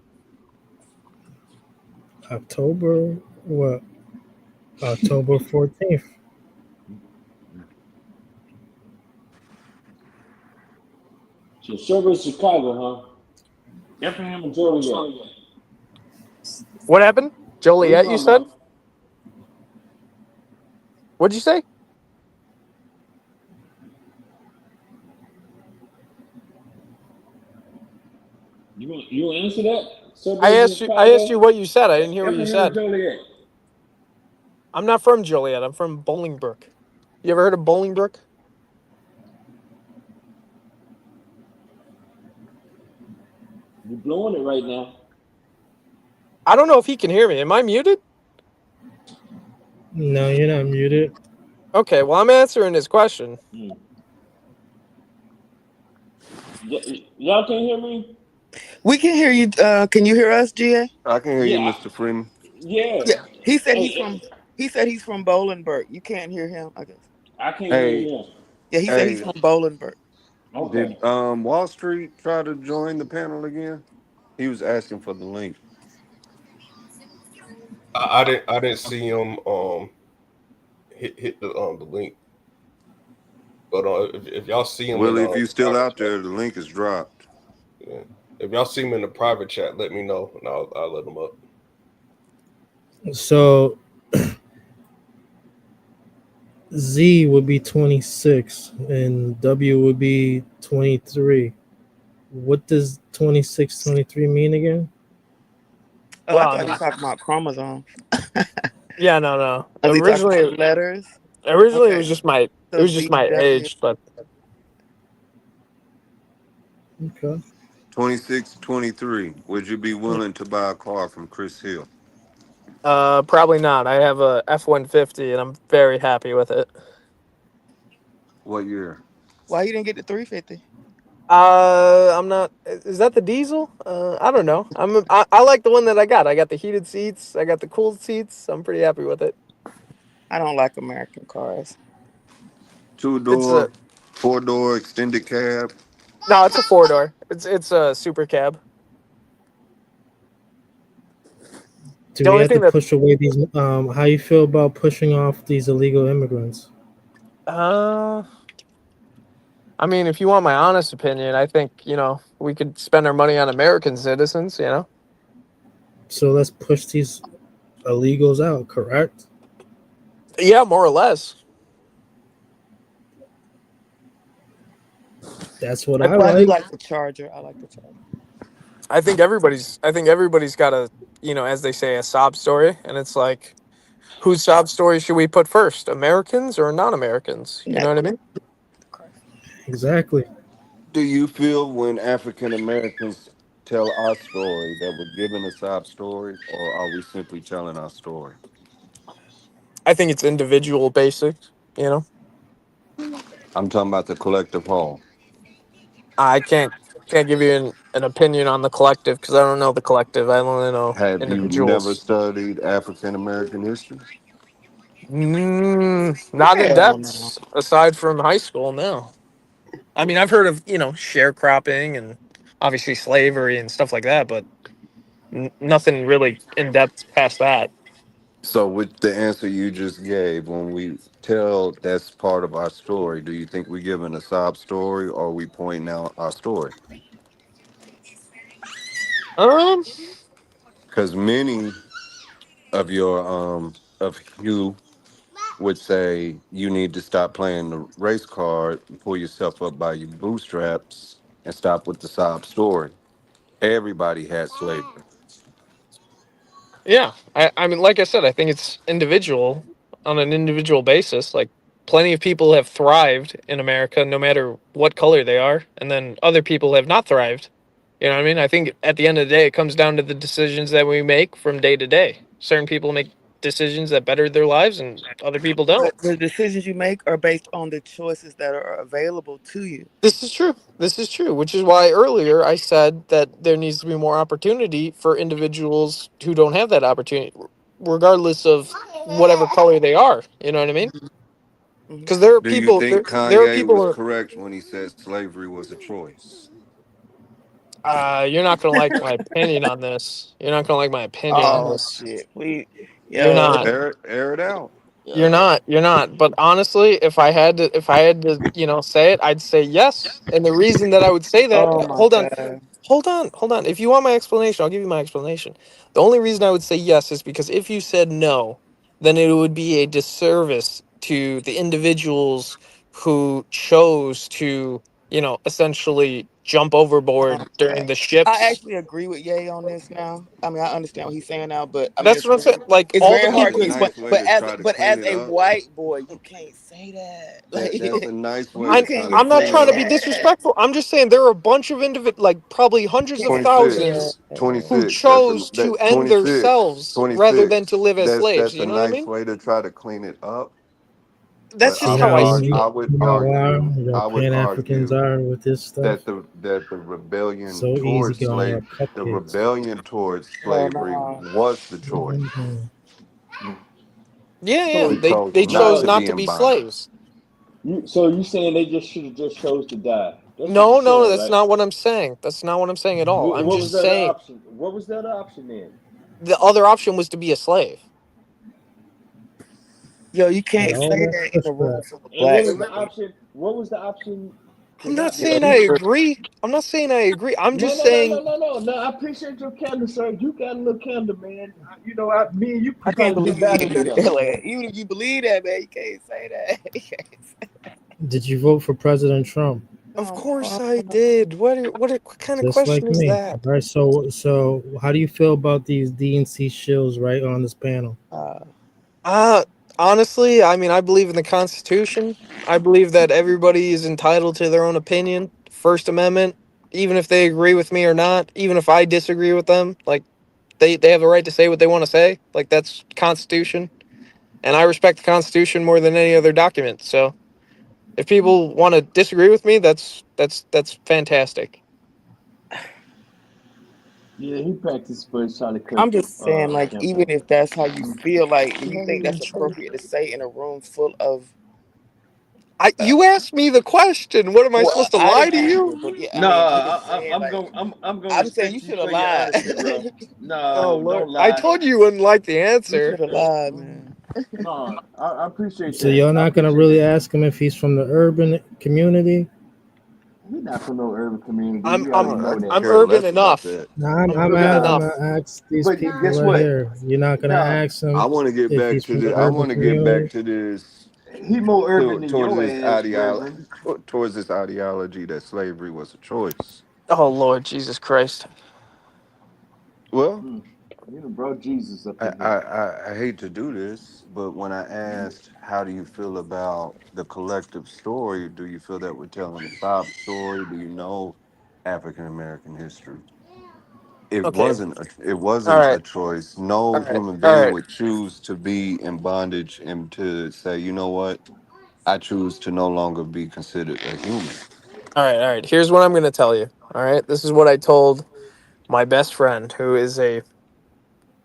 October 14th. So Sherwood, Chicago, huh? Effingham and Joliet. What happened? Joliet, you said? What'd you say? You want to answer that? I asked you what you said. I didn't hear what you said. Joliet. I'm not from Joliet. I'm from Bolingbrook. You ever heard of Bolingbrook? You're blowing it right now. I don't know if he can hear me. Am I muted? No, you're not muted. Okay, well, I'm answering his question. Y'all can't hear me? We can hear you. Can you hear us, GA? I can hear you, Mr. Freeman. Yeah. He said he's from Bolingbrook. You can't hear him, I guess. I can't hear him. Yeah, he said he's from Bolingbrook. Okay. Did Wall Street try to join the panel again? He was asking for the link. I didn't see him hit the link. But if y'all see him, Willie, if you still out there, the link is dropped. Yeah. If y'all see him in the private chat, let me know and I'll let him up. So Z would be 26 and W would be 23. What does 26, 23 mean again? Oh, I thought you were talking about chromosomes. Yeah, no. Originally letters. Originally, it was just my ZW. age, but okay. 26, 23. Would you be willing to buy a car from Chris Hill? probably not. I have a F-150 and I'm very happy with it. What year? Why you didn't get the 350? I'm not. Is that the diesel? I don't know. I like the one that I got. I got the heated seats. I got the cooled seats. I'm pretty happy with it. I don't like American cars. 2-door, 4-door, extended cab. No, it's a 4-door. It's a super cab. Do we have to push away these? How you feel about pushing off these illegal immigrants? I mean, if you want my honest opinion, I think, we could spend our money on American citizens, So let's push these illegals out, correct? Yeah, more or less. That's what I like the Charger. I like the Charger. I think everybody's got a, as they say, a sob story. And it's like, whose sob story should we put first? Americans or non-Americans? You know what I mean? Exactly. Do you feel when African Americans tell our story that we're giving a sob story, or are we simply telling our story? I think it's individual basic, I'm talking about the collective whole. I can't give you an opinion on the collective because I don't know the collective. I only know individuals. Have you never studied African American history? Not in depth, aside from high school, no. I mean, I've heard of, sharecropping and obviously slavery and stuff like that, but nothing really in depth past that. So with the answer you just gave, when we tell that's part of our story, do you think we're giving a sob story or are we pointing out our story? Um, Because many of of you would say you need to stop playing the race card, pull yourself up by your bootstraps, and stop with the sob story. Everybody had slavery. yeah. I mean, like I said, I think it's individual on an individual basis. Like, plenty of people have thrived in America, no matter what color they are, and then other people have not thrived. You know what I mean? I think at the end of the day, it comes down to the decisions that we make from day to day. Certain people make decisions that better their lives, and other people don't. But the decisions you make are based on the choices that are available to you. This is true. This is true, which is why earlier I said that there needs to be more opportunity for individuals who don't have that opportunity, regardless of whatever color they are. You know what I mean? Because there are Do you people. think There are Kanye was people. correct when he said slavery was a choice? You're not gonna like my opinion on this. You're not gonna like my opinion on Oh this. shit! Please, You're yo, not. Air it out. You're yo. not. You're not. But honestly, if I had to, say it, I'd say yes. And the reason that I would say that, Oh my hold on, god. hold on. If you want my explanation, I'll give you my explanation. The only reason I would say yes is because if you said no, then it would be a disservice to the individuals who chose to, essentially jump overboard during the I ships. actually agree with Ye on this now. I mean, I understand what he's saying now, but I mean, That's what I'm saying. Like it's all the very That's hard a people. to explain. nice way to try to But clean as it a up. white boy, you can't say that. That's a Like, nice way you to I'm try can't to I'm not clean it trying say to be up. that. disrespectful. I'm just saying there are a bunch of like probably You hundreds of can't say 26. thousands that. who 26. That's a chose to that end 26. themselves rather than to 26. live as slaves. That's a You know what I nice mean? way to try to clean it up. That's But just how I see it. I would you know argue, how I would Pan Africans argue are with this stuff? that the rebellion So easy towards going up the cupcakes. rebellion towards Hell slavery no. was the choice. Mhm. Yeah, yeah. We So chose They not chose to no, not be to in be bondage. slaves. you saying they just should have just chose to die? That's what you're No, no, saying, that's right? not what I'm saying. That's not what I'm saying at all. I'm What was just the other saying option? What was the other option then? the other option was to be a slave. Yo, you With can't all say that that in a room pushback. full of And what black was the people. option? What was the option to I'm not not be Yo, saying a I you slave? agree. I'm not saying I agree. I'm No, just no, no, no, saying no, no, no. I appreciate your candor, sir. You got a little candor, man. Me and you I could can't probably do believe you battle even together. even if you believe that, man, you can't say that. You can't say Did you vote for President Trump? of that. course I did. What kind of Just question like is me. that? All right. So how do you feel about these DNC shills right on this panel? Honestly, I mean, I believe in the Constitution. I believe that everybody is entitled to their own opinion. First Amendment, even if they agree with me or not, even if I disagree with them, like they have the right to say what they want to say. Like that's Constitution. And I respect the Constitution more than any other document. So if people want to disagree with me, that's fantastic. Yeah, he practiced for Charlie I'm Kirk just saying, like, even campaign. if that's how you feel, like, do you think that's appropriate to say in a room full of? You asked me the question. What am I Well, supposed to I lie didn't to ask you? you, but yeah, I No, mean, I'm just saying, I'm like, going I'm gonna I'm saying you respect you should have for your lied. honesty, bro. Oh No, Lord, don't I lie. told you wouldn't like the You answer. should have lied, man. No, I appreciate So that. y'all I not gonna appreciate really that. ask him if he's from the urban community? He's not from no urban community. I'm We already I'm I know could that. I'm care urban less about enough. that. No, I'm I'm urban Nah, enough. gonna ask these but people guess right what? here. You're not gonna No, ask I him want to get if back he's to from the the. I urban want to get back community. to this he more urban than towards your this ass, ideology. Reverend. Towards this ideology that slavery was a choice. Oh Lord Jesus Christ. Well, Mm. You done brought Jesus up I, in I, here. I hate to do this, but when I asked, how do you feel about the collective story? Do you feel that we're telling a sob story? Do you know African American history? Okay. It All wasn't right. a choice. No All right. human All being right. would choose to be in bondage and to say, you know what, I choose to no longer be considered a human. All right. All right. Here's what I'm going to tell you. All right. This is what I told my best friend, who is a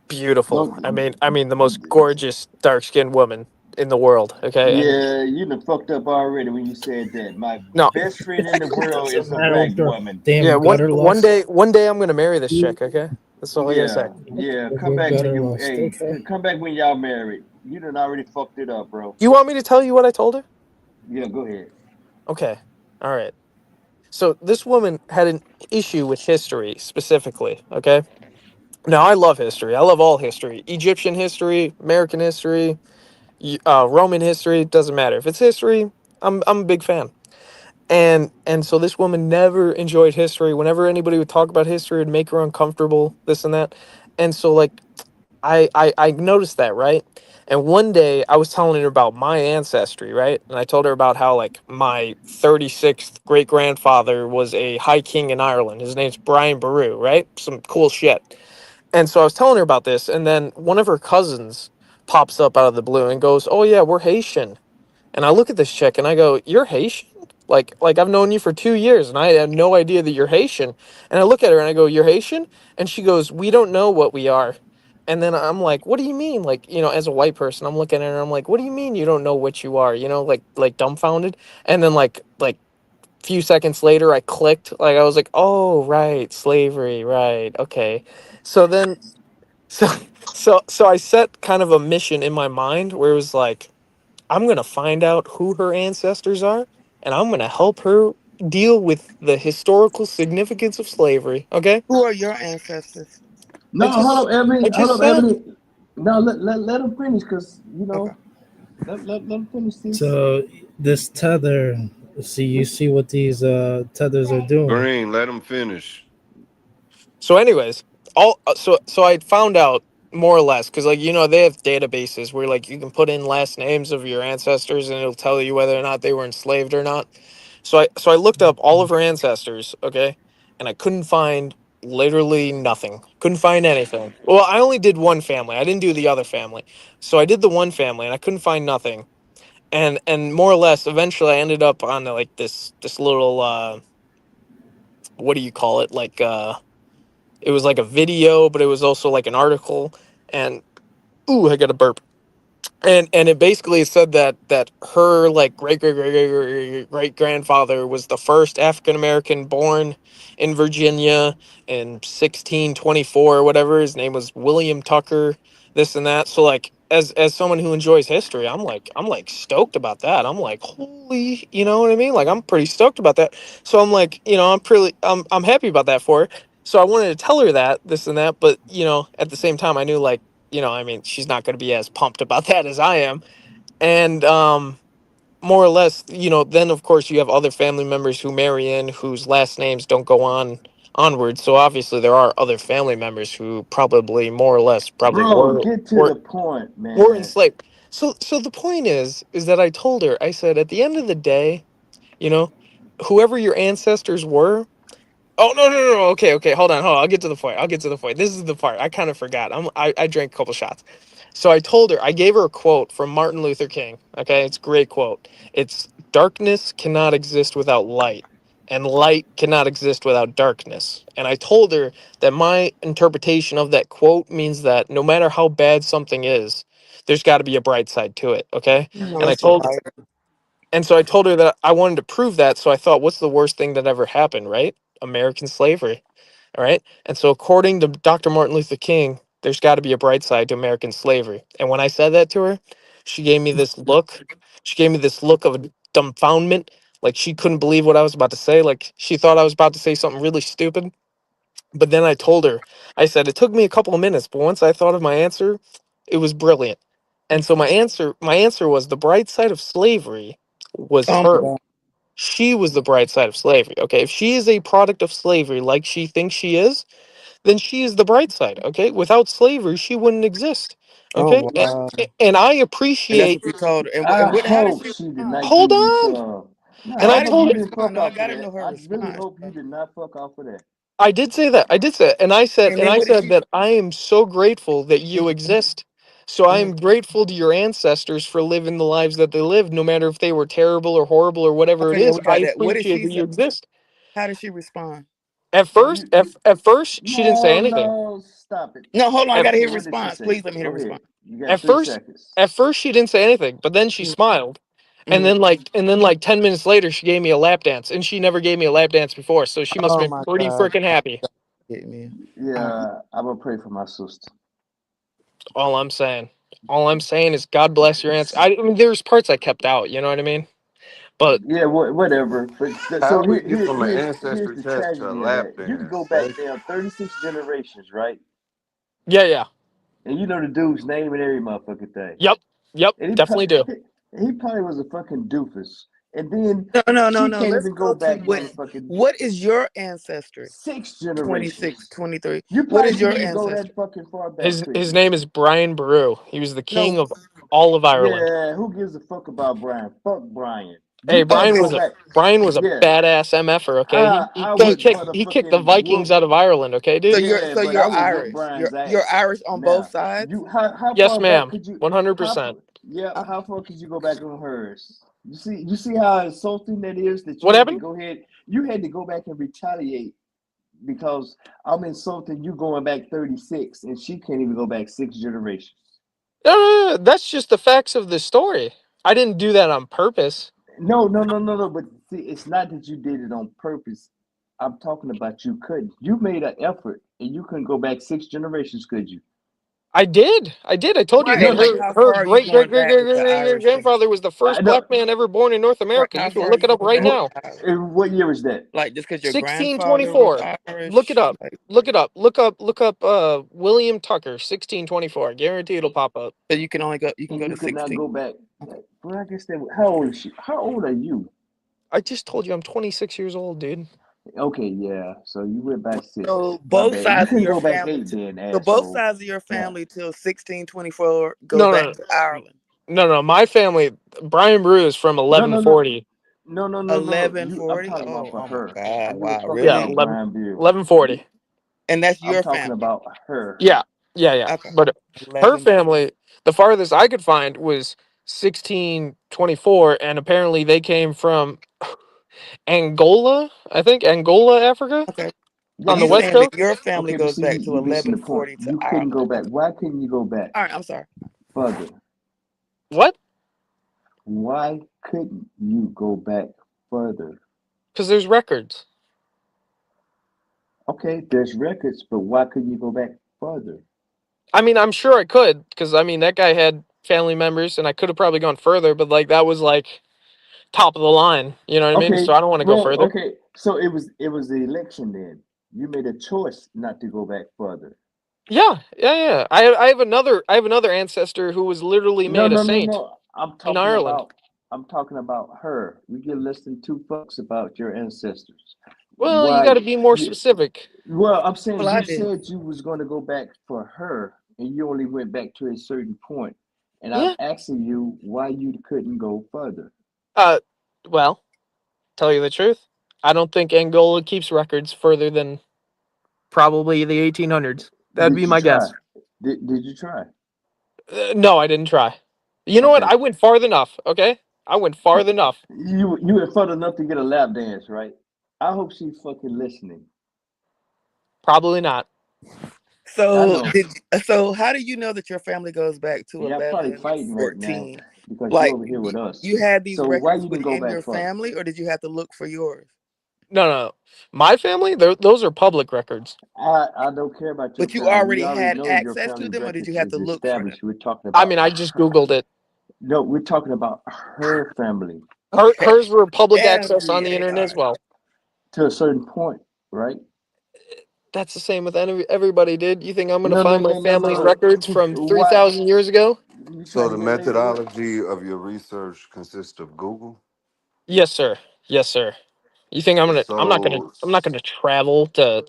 beautiful. Don't. I mean, the most gorgeous dark-skinned woman in the world. Okay. And Yeah, you done fucked up already when you said that. My no. best friend in the world What's the is a matter black with your woman. Yeah. damn One gutter one lust? day. One day I'm going to marry this chick. Okay. That's all I got to say. Yeah, yeah. With Come your back when gutter you, lust, hey, okay? come back when y'all married. You done already fucked it up, bro. You want me to tell you what I told her? Yeah, go ahead. Okay. All right. So this woman had an issue with history specifically. Okay. Now I love history. I love all history. Egyptian history, American history, Roman history. Doesn't matter if it's history. I'm a big fan. And so this woman never enjoyed history. Whenever anybody would talk about history, it'd make her uncomfortable. This and that. And so like I noticed that, right? And one day I was telling her about my ancestry, right? And I told her about how like my 36th great grandfather was a high king in Ireland. His name's Brian Boru, right? Some cool shit. And so I was telling her about this, and then one of her cousins pops up out of the blue and goes, "Oh yeah, we're Haitian." And I look at this chick and I go, "You're Haitian? Like I've known you for 2 years and I had no idea that you're Haitian." And I look at her and I go, "You're Haitian?" And she goes, "We don't know what we are." And then I'm like, "What do you mean?" Like, as a white person, I'm looking at her and I'm like, "What do you mean you don't know what you are?" Like dumbfounded. And then like few seconds later I clicked. Like I was like, "Oh, right, slavery, right. Okay." So then so so I set kind of a mission in my mind where it was like, I'm going to find out who her ancestors are, and I'm going to help her deal with the historical significance of slavery. Okay? Who are your ancestors? No, hold up, I Ebony. Hold just up, said. Ebony. No, let him finish, cause Okay. let him finish. This. So this tether, you see what these tethers are doing. Green, let him finish. So, anyways, so I found out more or less because they have databases where like you can put in last names of your ancestors and it'll tell you whether or not they were enslaved or not. So I looked up all of her ancestors, okay, and I couldn't find literally nothing. Couldn't find anything. Well, I only did one family. I didn't do the other family. So I did the one family and I couldn't find nothing. And more or less, eventually, I ended up on like this little what do you call it? Like it was like a video, but it was also like an article. And ooh, I got a burp. And it basically said that her like great grandfather was the first African American born in Virginia in 1624 or whatever. His name was William Tucker. This and that. So like as someone who enjoys history, I'm like stoked about that. I'm like, holy, you know what I mean? Like I'm pretty stoked about that. So I'm like, I'm happy about that for her. So I wanted to tell her that this and that, but at the same time I knew like, I mean, she's not going to be as pumped about that as I am. And more or less, then of course you have other family members who marry in whose last names don't go onward. So obviously there are other family members who probably more or less probably Bro, were get to were the point, were man. enslaved. So the point is that I told her, I said, at the end of the day, you know, whoever your ancestors were. Oh no. Okay, hold on. I'll get to the point. This is the part. I kind of forgot. I drank a couple shots. So I gave her a quote from Martin Luther King. Okay, it's a great quote. It's darkness cannot exist without light, and light cannot exist without darkness. And I told her that my interpretation of that quote means that no matter how bad something is, there's got to be a bright side to it. Okay, No, and I that's a told liar. and so I told her that I wanted to prove that. So I thought, what's the worst thing that ever happened, right? American slavery. All right. And so, according to Dr. Martin Luther King, there's got to be a bright side to American slavery. And when I said that to her, she gave me this look. She gave me this look of dumbfoundment. Like she couldn't believe what I was about to say. Like she thought I was about to say something really stupid. But then I told her, I said, it took me a couple of minutes, but once I thought of my answer, it was brilliant. And so my answer was the bright side of slavery was Oh my her. god. She was the bright side of slavery. Okay. If she is a product of slavery like she thinks she is, then she is the bright side. Okay. Without slavery, she wouldn't exist. Oh Okay. wow. And I And that's appreciate. what you told her. I And what? How did hope she she did respond? not Hold give you on. some. No, And I How I did hope she told you her, didn't respond? fuck No, I off of gotta that. know her I really response. hope you did not fuck off of that. I did say that. And I said, And then what did she? that I am so grateful that you exist. So I Mhm. am grateful to your ancestors for living the lives that they lived, no matter if they were terrible or horrible or whatever it Okay, yeah, is. we I got that. What did appreciate she that say? you exist. How did she respond? At No, first, at first, she didn't say anything. no, stop it. No, hold on. I At, gotta hear What did she response. say? Please let me hear Go the ahead. response. You got at 3 first, seconds. at first, she didn't say anything, but then she smiled, and Mhm. then like 10 minutes later, she gave me a lap dance, and she never gave me a lap dance before, so she must Oh have my been pretty god. freaking happy. Get me. All right. Yeah, I'm gonna pray for my sister. All I'm saying, all I'm saying is God bless your answer. I mean, there's parts I kept out, you know what I mean? But Yeah, whatever. But How so we get from an here's ancestry the test to a tragedy of lap that. You can go dance? back down 36 generations, right? yeah. And you know the dude's name and every motherfucking thing. Yep, And definitely do. he probably was a fucking doofus. And then No. she can't Let's even go go to back motherfucking what is your ancestry? 6 26, generations. 23. You What probably is your couldn't even go ancestry? that fucking far back, could His you? name is Brian Boru. He was the king No, of all of Ireland. Yeah, who gives a fuck about Brian? Fuck Brian. Hey, You can't go back. Brian was a Yeah, badass MFer. Okay, I he would kicked the motherfucking Vikings whoop. out of Ireland. Okay, dude. Yeah, so but I you're would whoop Irish. Brian's You're ass. Irish on both Now, sides. you how Yes, far back ma'am. could you? 100%. Uh, How far could you go back on hers? You see how insulting that is that you What had to happened? go ahead. You had to go back and retaliate because I'm insulting you going back 36, and she can't even go back 6 generations. No. That's just the facts of the story. I didn't do that on purpose. No. But see, it's not that you did it on purpose. I'm talking about you couldn't. You made an effort, and you couldn't go back 6 generations, could you? I did. I told you right, that No, like how her far are you great going back with the Irish thing? grandfather was the I first know. black man ever born in North Right, America. how You can far are look you it up going right back with What now. the Irish? what year was that? Like just because your grandfather was 1624. Look it Irish, up. like Look it up. Look up William Tucker, 1624. Guarantee it'll pop up. so you can only go you can And go you to could not 16. go back. Well, I guess that. How old is she? How old are you? I just told you I'm 26 years old, dude. Okay, yeah. So you went back 6. So My both bad. You sides of couldn't your go back family 8 then, so both asshole. sides of your Yeah. family till 1624 go No, back no, to Ireland. no. My family, Brian Brew is from No. 1140. No. I'm 1140? talking about for Oh my her. God. I give a Wow, fuck Yeah, about really? 11, Brian Bill. 1140. And that's I'm your talking family. about her. Yeah. Okay. But her 11. family, the farthest I could find was 1624, and apparently they came from Angola. I think Angola, Africa, Okay. But on the you Okay. west saying that coast. your family Okay, but goes see, back to you missing the point. 1140 to You couldn't go Ireland. back. Okay. Why couldn't you go back All right, I'm sorry. further? What? Why couldn't you go back further? Because there's records. Okay, there's records, but why couldn't you go back further? I mean, I'm sure I could, because I mean that guy had family members, and I could have probably gone further, but like that was like top of the line. You know what I mean? Okay, So I don't want to go well, further. okay. So it was the election then. You made a choice not to go back further. Yeah. I have another ancestor who was literally made a saint No. in Ireland. I'm talking about her. We get less than 2 fucks about your ancestors. Well, you got Why? to be more You, specific. well, I'm saying Well, I you did. said you was going to go back for her, and you only went back to a certain point. And I'm Yeah. asking you why you couldn't go further. Well, tell you the truth, I don't think Angola keeps records further than probably the 1800s. That'd Did be you my try? guess. Did you try? No, I didn't try. You know what? Okay. I went far enough. Okay, I went far enough. You were fun enough to get a lap dance, right? I hope she's fucking listening. Probably not. I So know. so how do you know that your family goes back to Y'all probably fighting right now 1114? because you Like over here with us. you had these So why records you didn't go within back your further? family, or did you have to look for yours? No. My family, those are public records. I don't care about your But you family. We already already had know your access to family them, or did you records have to is look for them? established. We're talking I about mean, I just her. Googled it. No, we're talking about her family Hers were public access on the FBA. internet All as right. well. to a certain point, right? That's the same with everybody, dude. You think I'm going to find my family's No. records from Why 3,000 years ago? you So trying to the get laid or what? methodology of your research consists of Google. Yes, sir. Yes, sir. You think So I'm not gonna travel to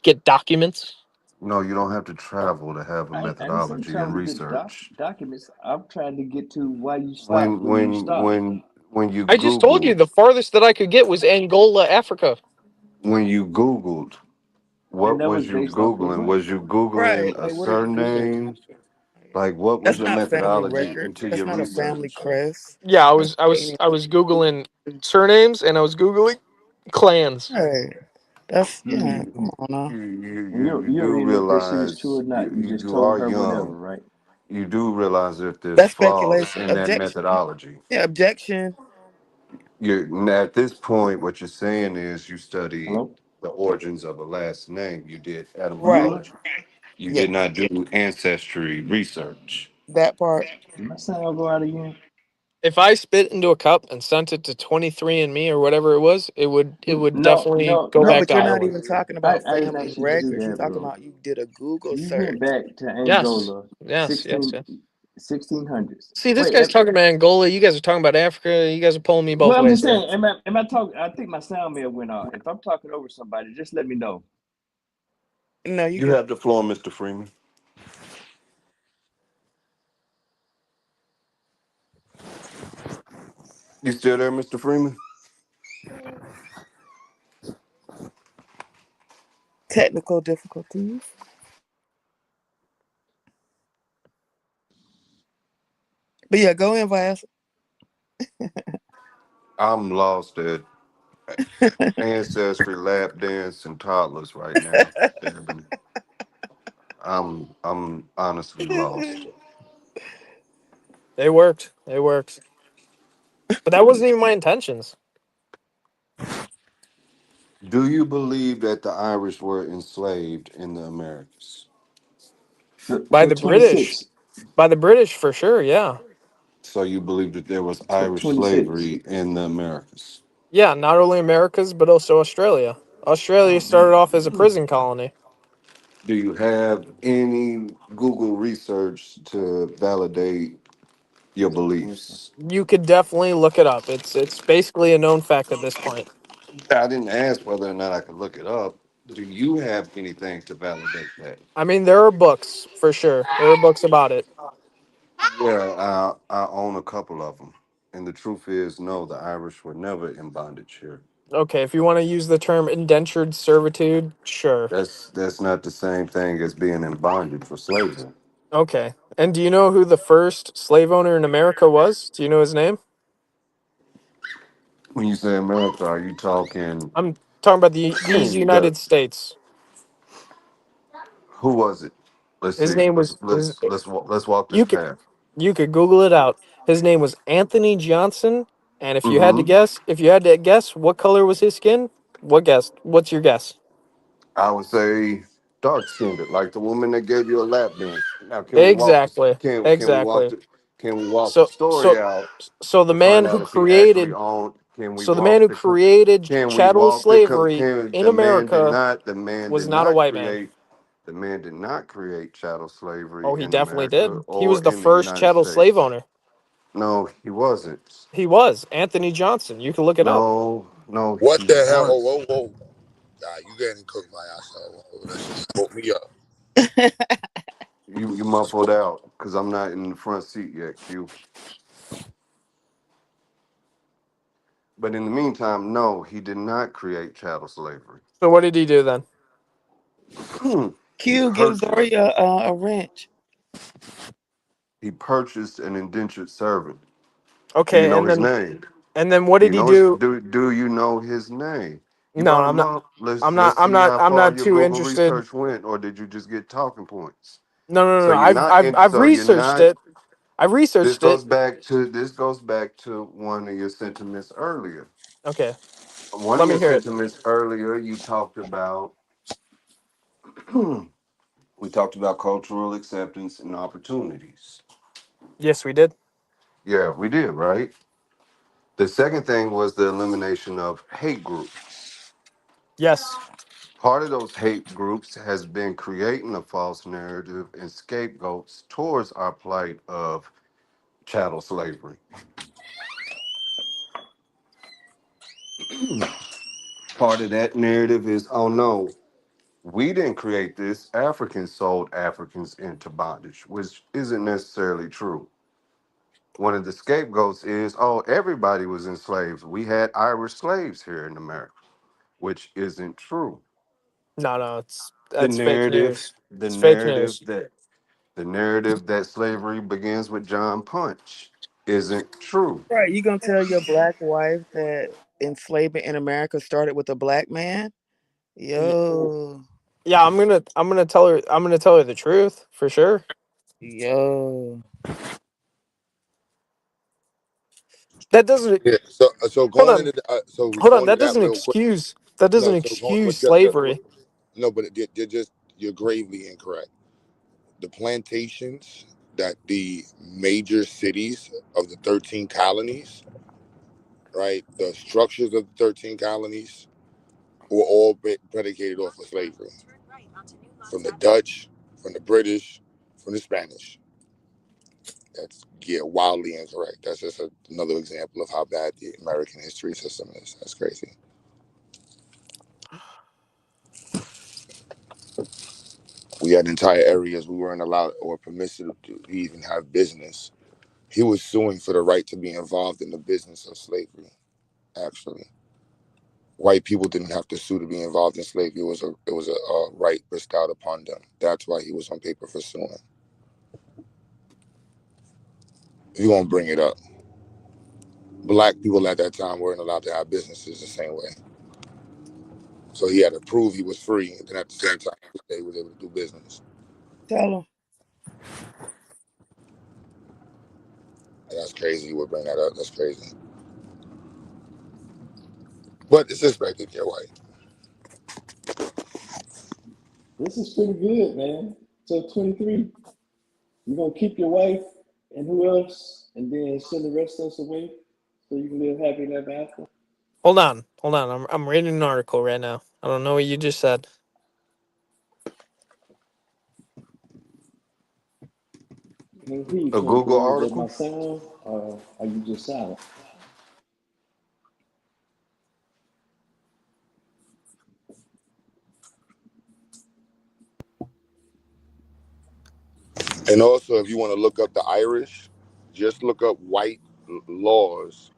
get documents? no, you don't have to travel to have a I ain't saying methodology in trying to get research. documents. I'm trying to get to why you stopped When when you when stopped. when when you I just told you Googled the farthest that I could get was Angola, Africa. when you Googled, And what that was was you based off of Googling? what? Was you Right. Googling a Like what are you Googling? surname? Like what was That's your not family methodology record. into That's your not a family research? crest. Yeah, That's I was googling surnames and I was googling clans. right. That's yeah. You Come on now. And you do don't even know if that shit is true realize or not. You just you are told her whatever, young. right? You do realize that there's That's flaws speculation. in that Objection. methodology. Yeah, objection. You're at this point, what you're saying is you studied Hello? the origins of a last name. You did You Right. what? etymology. You Yeah. did not do ancestry research. That part. My sound go out again? If I spit into a cup and sent it to 23andMe or whatever it was, it would No, definitely no, go No, no. back but to you're not Ireland. even talking I, about I didn't family ask you to do records. You're that, talking bro. about you did a Google You went search. back to Yes. Angola, Yes. Yes. Yes. 1600s. See, this Wait, guy's talking about Angola. You guys are talking about Africa. You guys are pulling me both well, I'm ways just here. saying, am I talking? I think my sound may have went off. If I'm talking over somebody, just let me know. No, you You good. have the floor, Mr. Freeman. You still there, Mr. Freeman? Technical difficulties. But yeah, go in, Vias. I'm lost at ancestry, lap dance, and toddlers right now. Devin. I'm honestly lost. They worked. They worked. But that wasn't even my intentions. Do you believe that the Irish were enslaved in the Americas? By For the British. 26, By the British, for sure, yeah. So you believe that there was Irish 26. slavery in the Americas? Yeah, not only Americas, but also Australia. Australia started off as a prison colony. Do you have any Google research to validate your beliefs? You could definitely look it up. It's basically a known fact at this point. I didn't ask whether or not I could look it up. Do you have anything to validate that? I mean, there are books, for sure. There are books about it. Yeah, I own a couple of them. And the truth is, no, the Irish were never in bondage here. Okay, if you want to use the term indentured servitude, sure. That's not the same thing as being in bondage for slavery. Okay. And do you know who the first slave owner in America was? Do you know his name? When you say America, are you talking I'm talking about these the United States. who was it? Let's His see. name was his, Let's walk this you could path. you could Google it out. His name was Anthony Johnson. And Mm-hmm. if you had to guess what color was his skin, what guess? What's your guess? I would say dark skinned, like the woman that gave you a lap dance. Now, Exactly. can Exactly. we walk the So story so out so the to man find who out if he actually created owned? Can we so the man walk who the? created Can we chattel walk the? slavery Can in the man did America not? The man was did not a not white man. create. The man did not create chattel Oh, slavery he in definitely America did. He was or the in the first United chattel slave States. owner. No, he wasn't. He was Anthony Johnson. You can look it up. No, What he the hell? Oh, was. whoa, whoa. Nah, you getting cooked my ass out. Oh, that shit spoke me up. You muffled out because I'm not in the front seat yet, Q. But in the meantime, no, he did not create chattel slavery. So what did he do then? he Q, give purchased Doria a wrench. he purchased an indentured servant. Do you Okay, know his name? and then what Do you did he know his do? do you know his name? You No, brought I'm him not. up. Let's see how I'm far not your too Google interested. research went, or did you just get talking points? No, no, no, So no. you're not in. I've So you're researched not. it. I've researched it. This goes back to one of your sentiments earlier. Okay, One of let me your hear it. sentiments earlier, you talked about we talked about cultural acceptance and opportunities. Yes, we did. Yeah, we did, right? The second thing was the elimination of hate groups. Yes. Part of those hate groups has been creating a false narrative and scapegoats towards our plight of chattel slavery. Part of that narrative is, oh no, we didn't create this. Africans sold Africans into bondage, which isn't necessarily true. One of the scapegoats is, oh, everybody was enslaved. We had Irish slaves here in America, which isn't true. No, no, The that's fake narrative, news. the It's fake narrative news. that the narrative that slavery begins with John Punch isn't true. Right, you gonna tell your black wife that enslavement in America started with a black man? Yo, Yeah, I'm gonna tell her the truth for sure. yo. That doesn't Yeah. So hold going on. into so Hold on. going to That that doesn't real quick. excuse No, so going slavery. no, but you're gravely incorrect. The plantations that the major cities of the 13 colonies, right, the structures of the 13 colonies were all predicated off of slavery. From the Dutch, from the British, from the Spanish. That's wildly incorrect. That's just another example of how bad the American history system is. That's crazy. We had entire areas we weren't allowed or permitted to even have business. He was suing for the right to be involved in the business of slavery. Actually, white people didn't have to sue to be involved in slavery. It was a right bestowed upon them. That's why he was on paper for suing. If you won't bring it up, black people at that time weren't allowed to have businesses the same way. So he had to prove he was free, and then at the same time, he was able to do business. Tell him. That's crazy. You would bring that up. That's crazy. But it's expected you're white. This is pretty good, man. So 23, you gonna keep your wife and who else, and then send the rest of us away so you can live happy ever after? Hold on. I'm reading an article right now. I don't know what you just said. Can you A Google article? my sound, or are you just silent? And also, if you want to look up the Irish, just look up white laws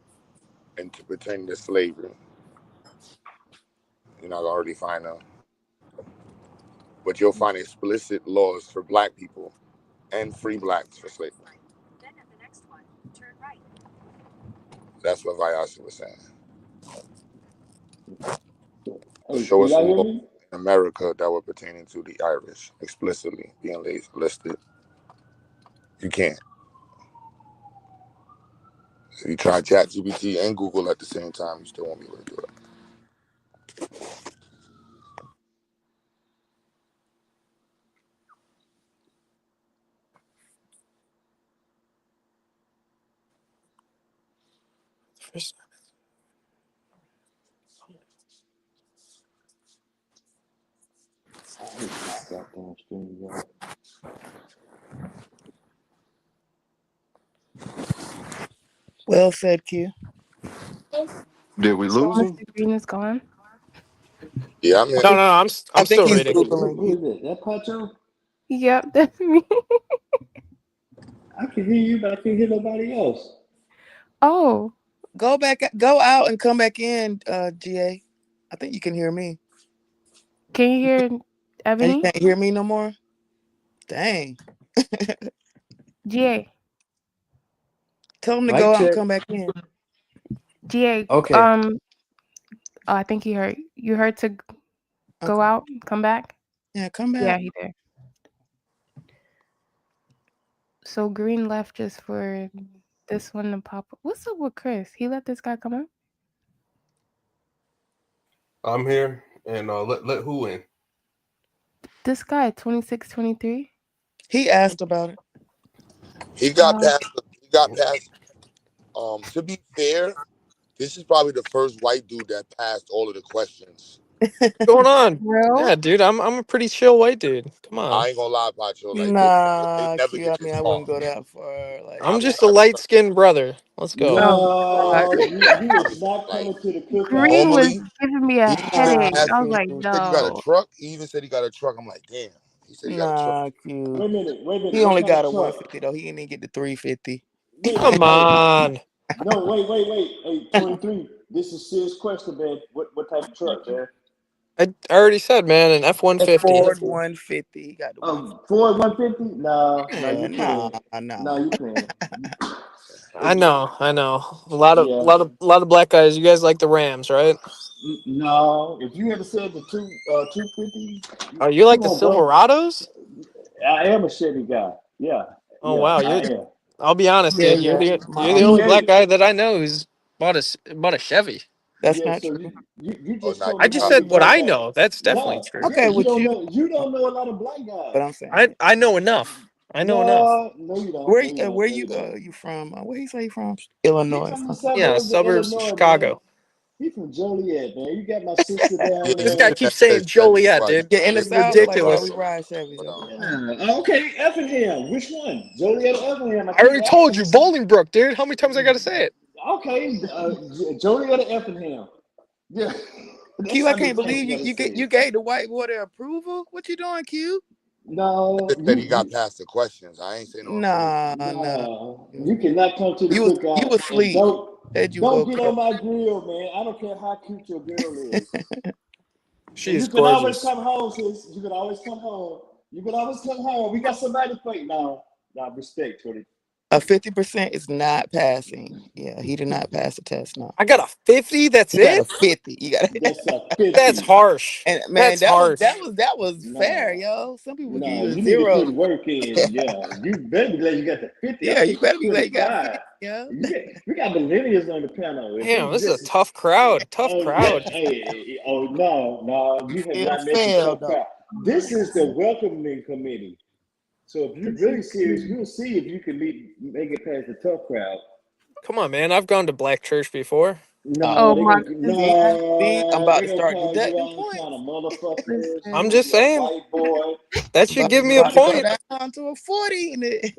and to pertaining to slavery. You're not gonna already find them, but you'll find explicit laws for black people and free blacks for slavery. Then at the next one, turn right. That's what Vyasa was saying. Show us a law in America that were pertaining to the Irish explicitly being listed. You can't. If you try ChatGPT and Google at the same time, you still won't be able to do it. I hate this goddamn stream, y'all. Well said, Q. Did we lose him? Mr. Green is gone. Yeah, I'm here. No, I'm I think still he's reading. Who is that? That Pacho? Yep, that's me. I can hear you, but I can't hear nobody else. Oh, Go out and come back in, GA. I think you can hear me. can you hear And Ebony? you can't hear me no more? Dang. GA. Tell him to Mic go out and check. come back in. GA. Okay. I think he heard. You heard to go out, come back? Yeah, come back. Yeah, he did. So Green left just for this one to pop up. What's up with Chris? He let this guy come up? I'm here, and let who in? This guy, 2623. He asked about it. He got past. To be fair, this is probably the first white dude that passed all of the questions. What's going on? Real? Yeah, dude, I'm a pretty chill white dude. Come on. I ain't gonna lie, Pacho. Like Nah, they never Q, get I this mean, I far. wouldn't go that far. Like, I'm just a light-skinned brother. Let's go. No, he is not coming to the cookout. Green was Normally, giving me a he headache. asked I was me, like, he said you got a no. truck. He even said he got a truck. I'm like, damn. He said he got a truck. nah, Q. Wait a minute. He only What got kind a of truck? 150 though. He didn't even get the 350. Come on. No, wait. Hey, 23. This is a serious question, man. What type of truck, man? I already said, man, an A F-150. Ford 150. He got the 150. Ford 150? No, Yeah, you can't. nah. No, you can't. I know. A lot of black guys. You guys like the Rams, right? No, if you ever said the 250, Oh, you like come the on, bro. Silverados? I am a Chevy guy. Yeah. Oh yeah, wow, I am. I'll be honest, Yeah, dude. You're yeah. the only black guy that I know who's bought a Chevy. That's Yeah, not so true. you just told I me just how said you what black I guys. know. That's definitely No, true. Okay, you with don't you, know. You don't know a lot of black guys. but I'm saying. I know enough. I know enough. No, you don't. Where No, you don't. where No, you don't. you from? Where he say you from? He's Illinois. from the Yeah, suburbs of suburbs of Illinois, man. Chicago. He's from Joliet, man. You got my sister Yeah, down This there. guy keeps saying Chevy Joliet, bus. dude. Yeah, in the Yeah, It's South, like bus. we ridiculous. ride Chevys. But, Yeah. Okay, Effingham. Which one? Joliet or Effingham? I I keep already told asking. you, Bolingbrook, dude. How many times I gotta say it? Okay, Joliet or Effingham? Yeah. That's Q, I how many can't times believe you gotta say you it. gave the white boy their approval. What you doing, Q? No, just said he got past the questions. I ain't say no approval. Nah. you cannot come to the You cookout was and asleep. Said you don't woke get on up. my grill, man. I don't care how cute your girl is. She And is you can always gorgeous. come home, sis. You can always come home. You can always come home. We got somebody for you now. Now, respect, Tony. A 50% is not passing. Yeah, he did not pass the test. No, I got a 50. That's he got a it. 50. You got That's a That's 50. harsh. and man, That's harsh. that was fair, No, yo. Some people would give no, you a you need to 0. put work in. Yeah, you better be glad you got the 50. Yeah, I'm you pushing better be glad you got 25. 50, yo. We got millennials on the panel. If Damn, it's this is a just tough crowd. Tough oh yeah, crowd. oh no, you have Still not met the failed tough though. crowd. This is the welcoming committee. So if you're really serious, you'll see if you can make it past the tough crowd. Come on, man. I've gone to black church before. Oh No, my goodness. See, I'm about they to gonna start call you deducting all kind points. of motherfuckers. I'm Listen. just You're a saying. white boy. That should give me a About to go point. down to a 40 in it.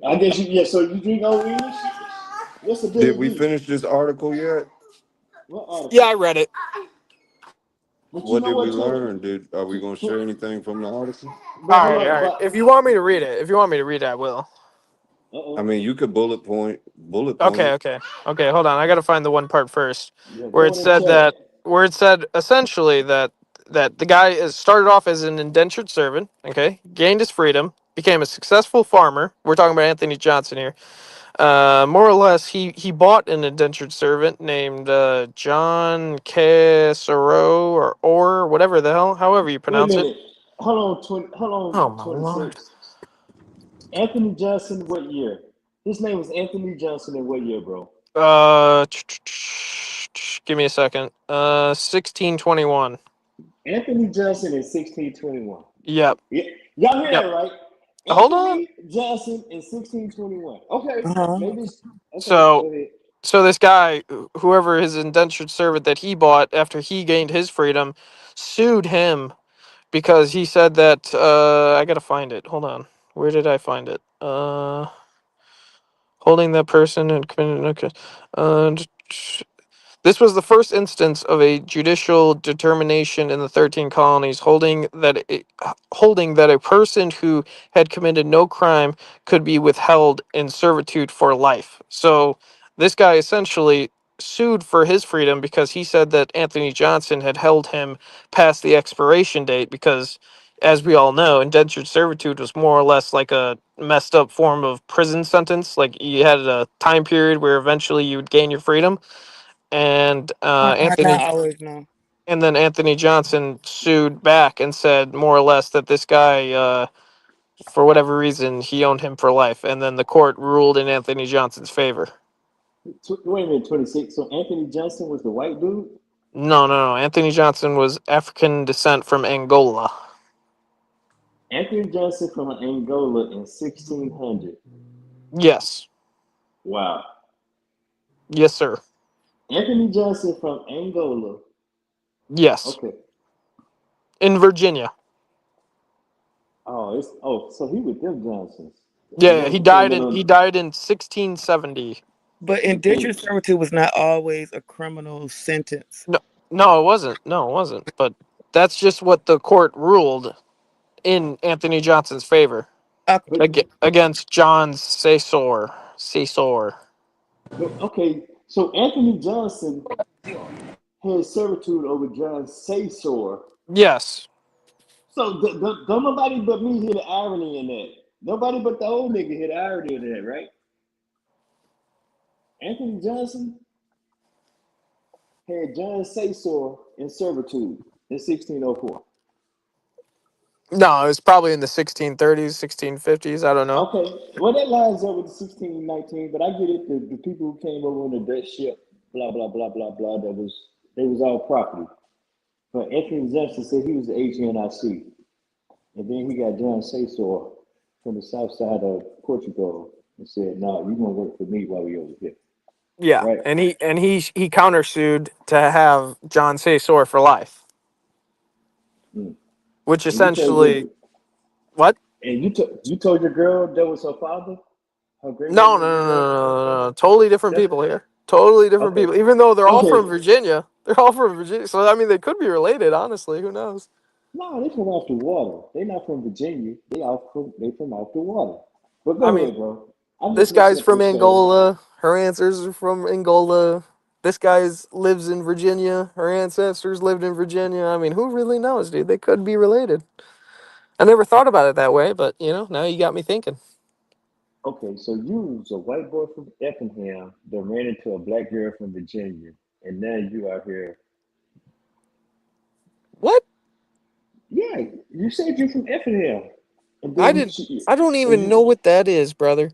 I guess you. Yeah. So you drink Old English? What's the Did Billy we D? finish this article yet? What Yeah, article? I read it. But you What know did we what, learn? Are we gonna share 20, anything from the article? but hold All on, right. but If you want me to read it, I will. I uh-oh. mean, you could bullet point Okay, it. okay, okay. Hold on. I got to find the one part first Yeah, where throw it it in said chat. that essentially that the guy started off as an indentured servant. Okay, gained his freedom, became a successful farmer. We're talking about Anthony Johnson here. More or less, he bought an indentured servant named John Casero or whatever the hell, however you Wait a pronounce it. minute. Hold Oh on, my lord. 26. Anthony Johnson, what year? His name was Anthony Johnson in what year, bro? Give me a second. 1621. Anthony Johnson in 1621. Yep. Yeah. Y'all hear Yep. that right? Hold on. Anthony Johnson in 1621. Okay, Uh-huh. maybe. Okay, So go ahead. so this guy, whoever his indentured servant that he bought after he gained his freedom, sued him because he said that I gotta find it. Hold on. Where did I find it? Holding that person and committing okay. This was the first instance of a judicial determination in the 13 colonies holding that a person who had committed no crime could be withheld in servitude for life. So this guy essentially sued for his freedom because he said that Anthony Johnson had held him past the expiration date because as we all know, indentured servitude was more or less like a messed up form of prison sentence. Like you had a time period where eventually you would gain your freedom and I not always know. and then Anthony Johnson sued back and said more or less that this guy, for whatever reason, he owned him for life, and then the court ruled in Anthony Johnson's favor. Wait a minute, 26. So Anthony Johnson was the white dude? No. Anthony Johnson was African descent from Angola. Anthony Johnson from Angola in 1600. Yes. Wow. Yes, sir. Anthony Johnson from Angola. Yes. Okay. In Virginia. So he with them Johnsons. Yeah, They he came died in in on 1670. But indentured servitude was not always a criminal sentence. No, it wasn't. No, it wasn't. But that's just what the court ruled in Anthony Johnson's favor. Against John Cesar. okay. So Anthony Johnson had servitude over John Cesar. Yes. So don't nobody but me hear the irony in that. Nobody but the old nigga hear the irony in that, right? Anthony Johnson had John Cesar in servitude in 1604. No, it was probably in the 1630s, 1650s. I don't know. Okay, well that lines up with the 1619, but I get it. The people who came over on the Dutch ship, blah blah blah blah blah. They was all property. But Anthony Johnson said he was the HNIC, and then he got John Cesar from the south side of Portugal and said, "No, you're gonna work for me while we over here." Yeah, Right? and he countersued to have John say sore for life, Mm. which And you told your essentially what? and you told your girl that was her father, her great great No, no, great no, no, great no, grandfather. no. Totally different That's people here. Totally different okay. people. Even though they're all from Okay. Virginia, they're all from Virginia. So I mean, they could be related. Honestly, who knows? No, they from off the water. They not from Virginia. They from off the water. But I go mean, ahead, bro. I'm this just guy's listening to from the story. Angola. Her ancestors are from Angola. This guy's lives in Virginia. Her ancestors lived in Virginia. I mean, who really knows, dude? They could be related. I never thought about it that way, but now you got me thinking. Okay, so you was a white boy from Effingham that ran into a black girl from Virginia, and now you out here. What? Yeah, you said you're from Effingham, and I then didn't. I don't even know what that is, brother.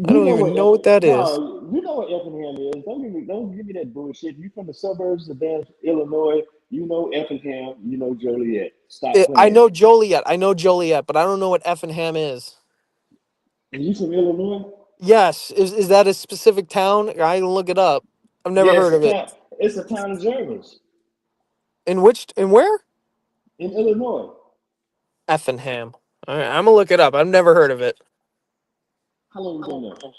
I you don't know what even know what that is. no, you know what Effingham is. Don't give me that bullshit. You from the suburbs of damn Illinois. You know Effingham. You know Joliet. Stop I playing. know Joliet. I know Joliet, but I don't know what Effingham is. And you from Illinois? Yes, is that a specific town? I can look it up. I've never Yeah, heard of it. It's a town of Jervis In where? in Illinois. Effingham. All right, I'm gonna look it up. I've never heard of it How long you been there?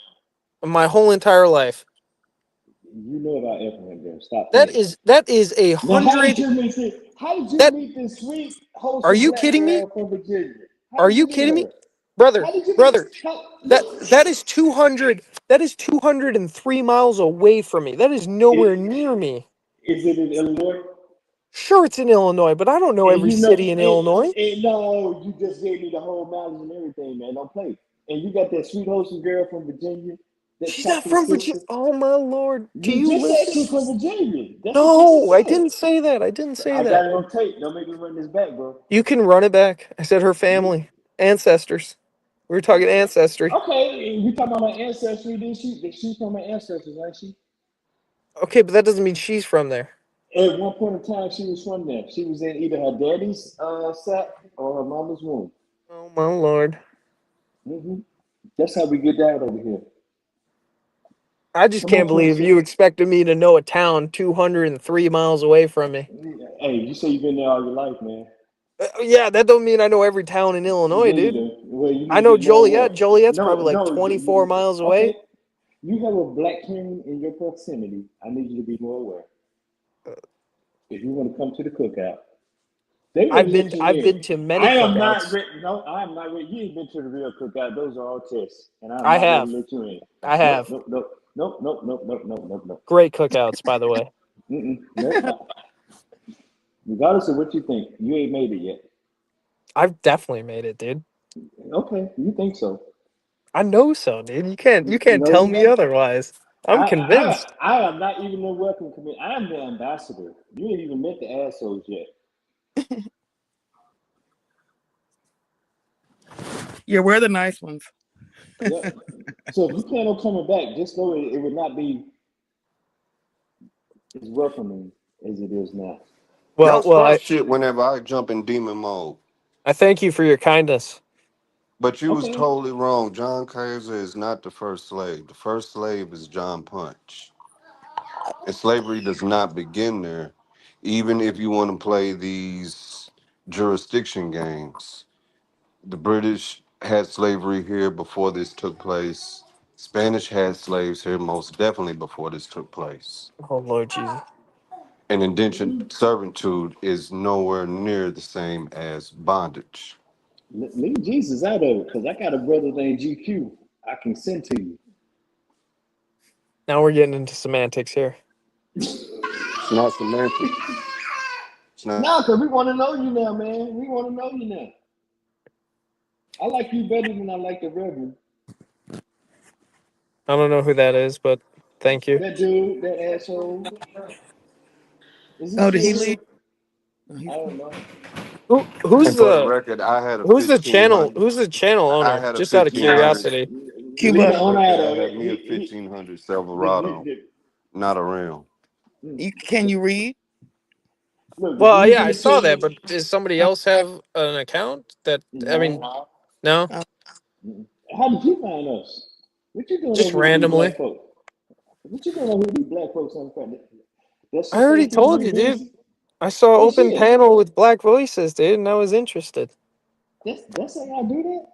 my whole entire life. You know about Effingham, girl. Stop That playing. is a Now, hundred. how did you That meet this sweet, are wholesome you black kidding me? girl from Virginia? How Are did you you meet kidding me, her? brother? How did you meet? Brother, Look, that is 200. That is 203 miles away from me. That is nowhere it, near me. is it in Illinois? Sure, it's in Illinois, but I don't know And every you know, city in Illinois. no, you just gave me the whole mileage and everything, man. Don't play. And you got that sweet, wholesome girl from Virginia, that She's not chocolate from Virginia. sister. Oh my lord! Do You you just said listen? she's from Virginia. That's what you just No, I said. didn't say that. I didn't say I got that. it on tape. Don't make me run this back, bro. You can run it back. I said her family, ancestors. We were talking ancestry. Okay, you talking about my ancestry? Then she's from my ancestors, ain't she? Okay, but that doesn't mean she's from there. At one point in time, she was from there. She was in either her daddy's sack or her mama's womb. Oh my lord! That's how we get down over here. I just Come on, can't believe you 26. expected me to know a town 203 miles away from me. Hey, you say you've been there all your life, man. Yeah, that don't mean I know every town in Illinois, Yeah, you dude. do. Well, you I need to know get more Joliet. aware. Joliet's No, probably like no. 24 miles Okay, away. you have a black king in your proximity. I need you to be more aware. If you want to come to the cookout, they wouldn't let you I've in. been to many I am not cookouts. ready. No, I am not ready. You ain't been to the real cookout. Those are all tests, and I'm I not ready have. to let you in. I Nope, have. nope, nope, nope, nope, nope, nope, nope, nope, nope. Great cookouts, by the way. Nope. Regardless of what you think, you ain't made it yet. I've definitely made it, dude. Okay, you think so? I know so, dude. You can't No, tell you me don't. otherwise. I'm convinced. I am not even a welcome committee. I am the ambassador. You ain't even met the assholes yet. Yeah, we're the nice ones. Yep. So if you plan on coming back, just go. It would not be as welcoming as it is now. Y'all Well, start shit whenever I jump in demon mode. I thank you for your kindness. But you was Okay. totally wrong. John Kaiser is not the first slave. The first slave is John Punch. And slavery does not begin there, even if you want to play these jurisdiction games. The British had slavery here before this took place. Spanish had slaves here most definitely before this took place. Oh Lord Jesus. And indentured servitude is nowhere near the same as bondage. Leave Jesus out of it, because I got a brother named GQ I can send to you. Now we're getting into semantics here. It's not semantic. It's not. No, because we want to know you now, man. We want to know you now. I like you better than I like the Reverend. I don't know who that is, but thank you. That dude, that asshole. Is he Oh, did still he here? leave? I don't know. Who's And for the the record, I had a who's the channel 1500. who's the channel I owner? had a Just out of 1500. curiosity. He Cuba. the For the owner record, out I of had me a it. 1500 Silverado, not a ram. Can you read? Look, the Well, dude yeah, in I the saw that, chat. but does somebody else have an account? That I mean, No, no. Oh, How did you find us? What you doing Just over with these randomly. black folks? What you doing over with these black folks on Friday? That's I just already ain't fit to told be you, dude. busy. I saw Oh open shit. panel with black voices, dude, and I was interested. That's how y'all do that?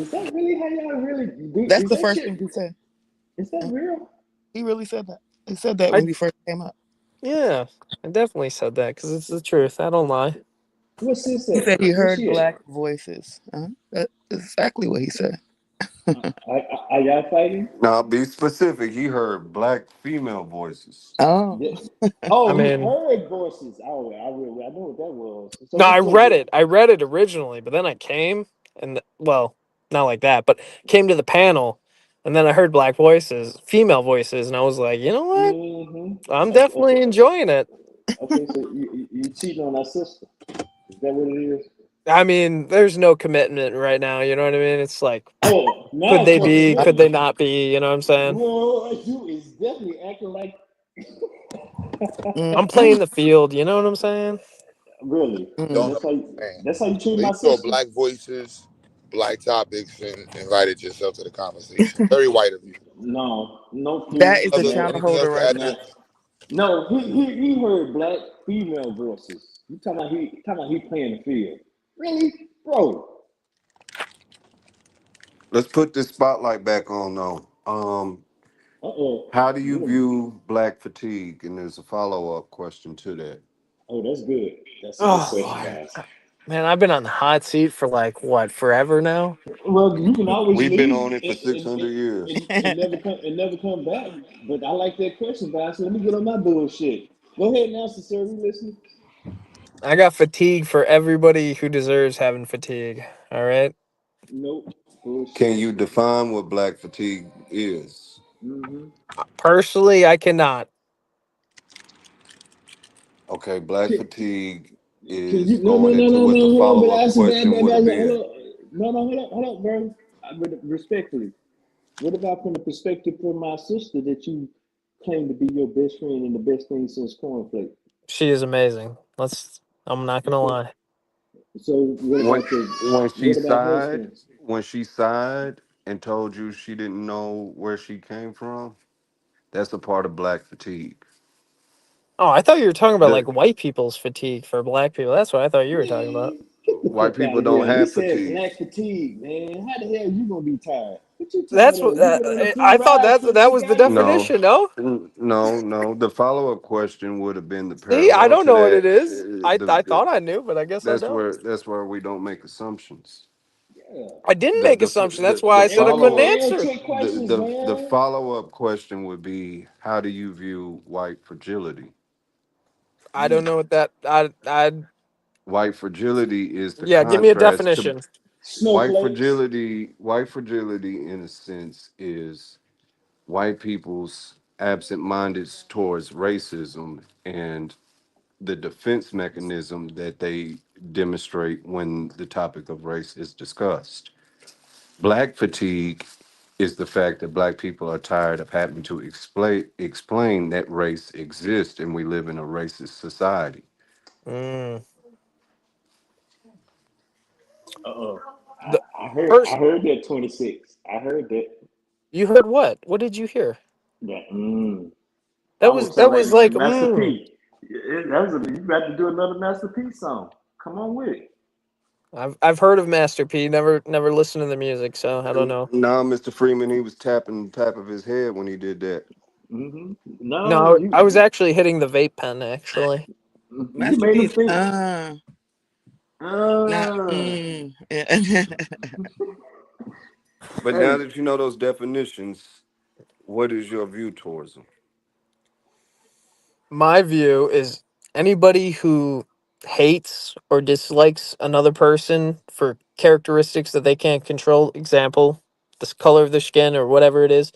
Is that really how y'all really do? That's Is the that first shit? thing he said. Is that real? He really said that. He said that I when he first came out. Yeah, I definitely said that because it's the truth. I don't lie. What's this He at? said he What's heard she at? black voices. That's exactly what he said. Are y'all fighting? Now, be specific. He heard black female voices. Oh. Yeah. I Oh, he mean, heard voices. Oh, I know what that was. So no, he I so read it. I read it originally, but then I came and well, not like that, but came to the panel, and then I heard black voices, female voices, and I was like, you know what? I'm definitely enjoying it. Okay, so you cheating on our sister. Is that what it is? I mean, there's no commitment right now. You know what I mean? It's like, Oh, now could it's they no be? Could they commitment. not be? You know what I'm saying? Well, you is definitely acting like I'm playing the field. You know what I'm saying? really. Don't understand. That's how you treat So you my saw sister? black voices, black topics, and invited yourself to the conversation. Very white of you. No, That Q. is the Other channel anything else holder to right add to now. this? No, he heard black female voices. You talking about he playing the field. Really? Bro. Let's put this spotlight back on though. Uh-oh. How do you view black fatigue? And there's a follow-up question to that. Oh, that's good. That's a good Oh question, boy, guys. man, I've been on the hot seat for like what, forever now. Well, you can always We've been leave on it for 600 years. and never come back. But I like that question, guys. So let me get on my bullshit. Go ahead and answer, sir. We listening? I got fatigue for everybody who deserves having fatigue. All right. Nope. Can Bullshit. you define what black fatigue is? Mm-hmm. Personally, I cannot. Okay, black fatigue Can is you? No, no, going no, into no, what the no. Hold on, but follow-up answer that. question would have Hold been. on. No, no, hold up, bro. Respectfully, what about from the perspective of my sister that you claim to be your best friend and the best thing since cornflake? She is amazing. I'm not gonna Okay. lie. So what When, about when she what about her sighed, stance? when she sighed and told you she didn't know where she came from, that's a part of black fatigue. Oh, I thought you were talking about The like white people's fatigue for black people. That's what I thought you were talking about. Man, get the white fuck out people of here. don't He have said fatigue. black fatigue, man. How the hell you gonna be tired? What you That's tired what of? You been on a I pool thought ride that since you was the got here? No, definition. No, no. The follow-up question would have been the see, I parallel don't to know what that. it is. I The thought I knew, but I guess I don't. that's where we don't make assumptions. Yeah. I didn't make assumption. That's why The I said I couldn't follow up Man, answer. trick questions, the man. follow up question would be, how do you view white fragility? I don't know what that. I White fragility is the Yeah. Give me a contrast to definition. white Snowflakes. fragility. White fragility, in a sense, is white people's absent-minded towards racism and the defense mechanism that they demonstrate when the topic of race is discussed. Black fatigue is the fact that black people are tired of having to explain that race exists and we live in a racist society. Mm. Uh-oh. The I first, heard that 26. I heard that. you heard what? What did you hear? That I That was was talking like Master P. You got to do another Master P song. Come on with it. I've heard of Master P. Never listened to the music, so I don't know. Now, Mr. Freeman, he was tapping the top of his head when he did that. No, No, I was actually hitting the vape pen. Actually, you Master made him P's. think. Nah. Yeah. But now Hey, that you know those definitions, what is your view towards them? my view is anybody who hates or dislikes another person for characteristics that they can't control, example, the color of their skin or whatever it is,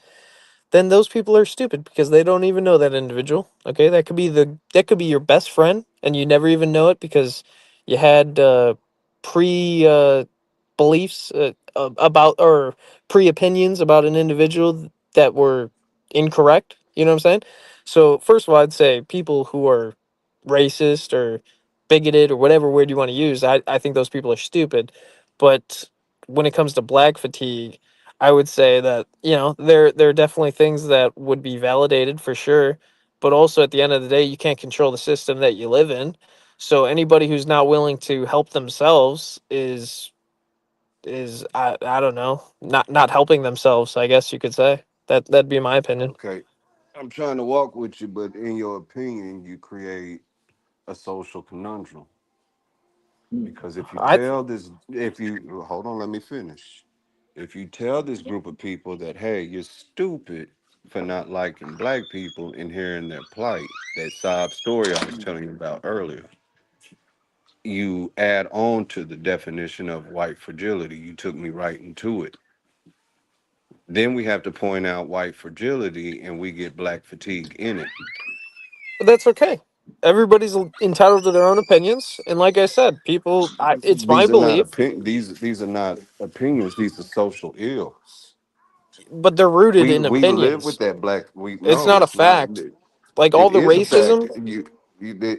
then those people are stupid because they don't even know that individual. Okay, that could be your best friend and you never even know it because you had pre beliefs about or pre opinions about an individual that were incorrect. You know what I'm saying? So first of all, I'd say people who are racist or bigoted or whatever word you want to use, I think those people are stupid. But when it comes to black fatigue, I would say that, you know, there are definitely things that would be validated for sure, but also at the end of the day, you can't control the system that you live in. So anybody who's not willing to help themselves is I don't know, not helping themselves, I guess you could say. That'd be my opinion. Okay, I'm trying to walk with you, but in your opinion, you create a social conundrum. Because if you I tell this, if you hold on, let me finish. If you tell this group of people that, hey, you're stupid for not liking black people and hearing their plight, that sob story I was telling you about earlier, you add on to the definition of white fragility. You took me right into it. Then we have to point out white fragility and we get black fatigue in it. But that's okay. Everybody's entitled to their own opinions, and like I said, it's my These are not belief, these are not opinions, these are social ills. but they're rooted in We live with opinions. that black we It's no, not a it's not. fact. Like all It the is a fact. racism.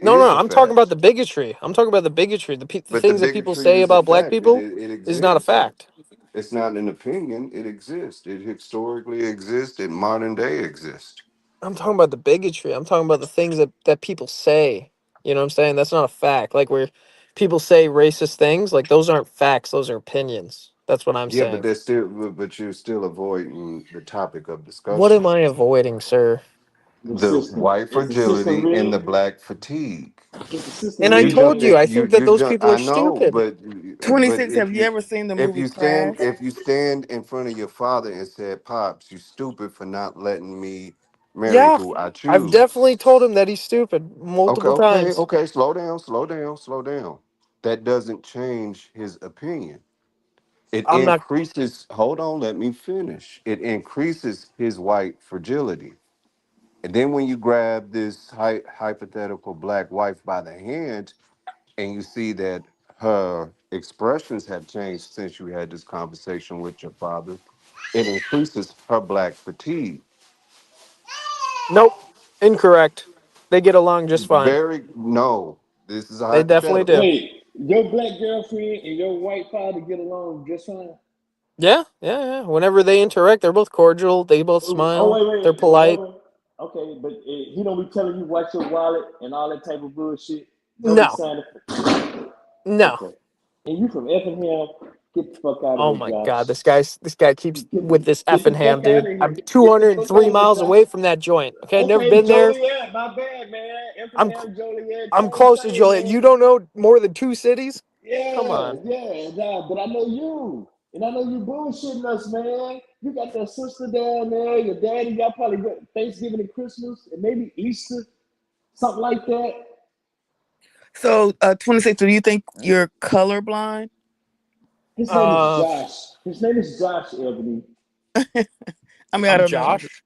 It No, is no, a I'm talking about fact. the bigotry. I'm talking about the bigotry. The But the things that people bigotry say is a about black fact. people It is not a exists. fact. It's not an opinion. It exists. It historically exists. It modern day exists. I'm talking about the bigotry. I'm talking about the things that people say. You know what I'm saying? That's not a fact. Like where people say racist things, like those aren't facts. Those are opinions. That's what I'm Yeah, but saying. there's still, but you're still avoiding the topic of What discussion: am I avoiding, sir? The the system. white Is the system fragility and the rigged? black fatigue. Is the system And I You rigged, told jumped you, man? I in. think that You those jump. people are I know, stupid. but 26, have you ever seen the movie Crash? if you stand in front of your father and said, "Pops, you stupid for not letting me marry Yeah, who I I've choose." definitely told him that he's stupid Okay, multiple okay, times. okay. Slow down, slow down, slow down. That doesn't change his opinion. It I'm not. increases. Hold on, let me finish. It increases his white fragility. And then when you grab this hypothetical black wife by the hand and you see that her expressions have changed since you had this conversation with your father, it increases her black fatigue. Nope, incorrect. They get along just fine. Very no. This is a They definitely do. hypothetical. Wait, your black girlfriend and your white father get along just fine? Yeah, yeah, yeah. Whenever they interact, they're both cordial. They both Oh, smile. They're hold polite. on. Okay, but he don't be telling you watch your wallet and all that type of bullshit. Don't be No, signing. no. Okay, and you from Effingham? Get the fuck out of Oh here, my God, Josh. this guy keeps with this Get the Effingham, fuck out dude. of I'm here. Get the fuck 203 out of here, miles Josh. away from that joint. Okay, never Okay, been there. Joliet, my bad, man. I'm cl- Effingham, Joliet, I'm same close to thing, Joliet. man. You don't know more than two cities? Come Yeah, on. yeah, nah, but I know you. And I know you bullshitting us, man. You got that sister down there, your daddy, y'all probably got Thanksgiving and Christmas and maybe Easter, something like that. So, 26, do you think you're colorblind? His name is Uh, Josh. His name is Josh, Ebony. I mean, I I'm don't know. Josh.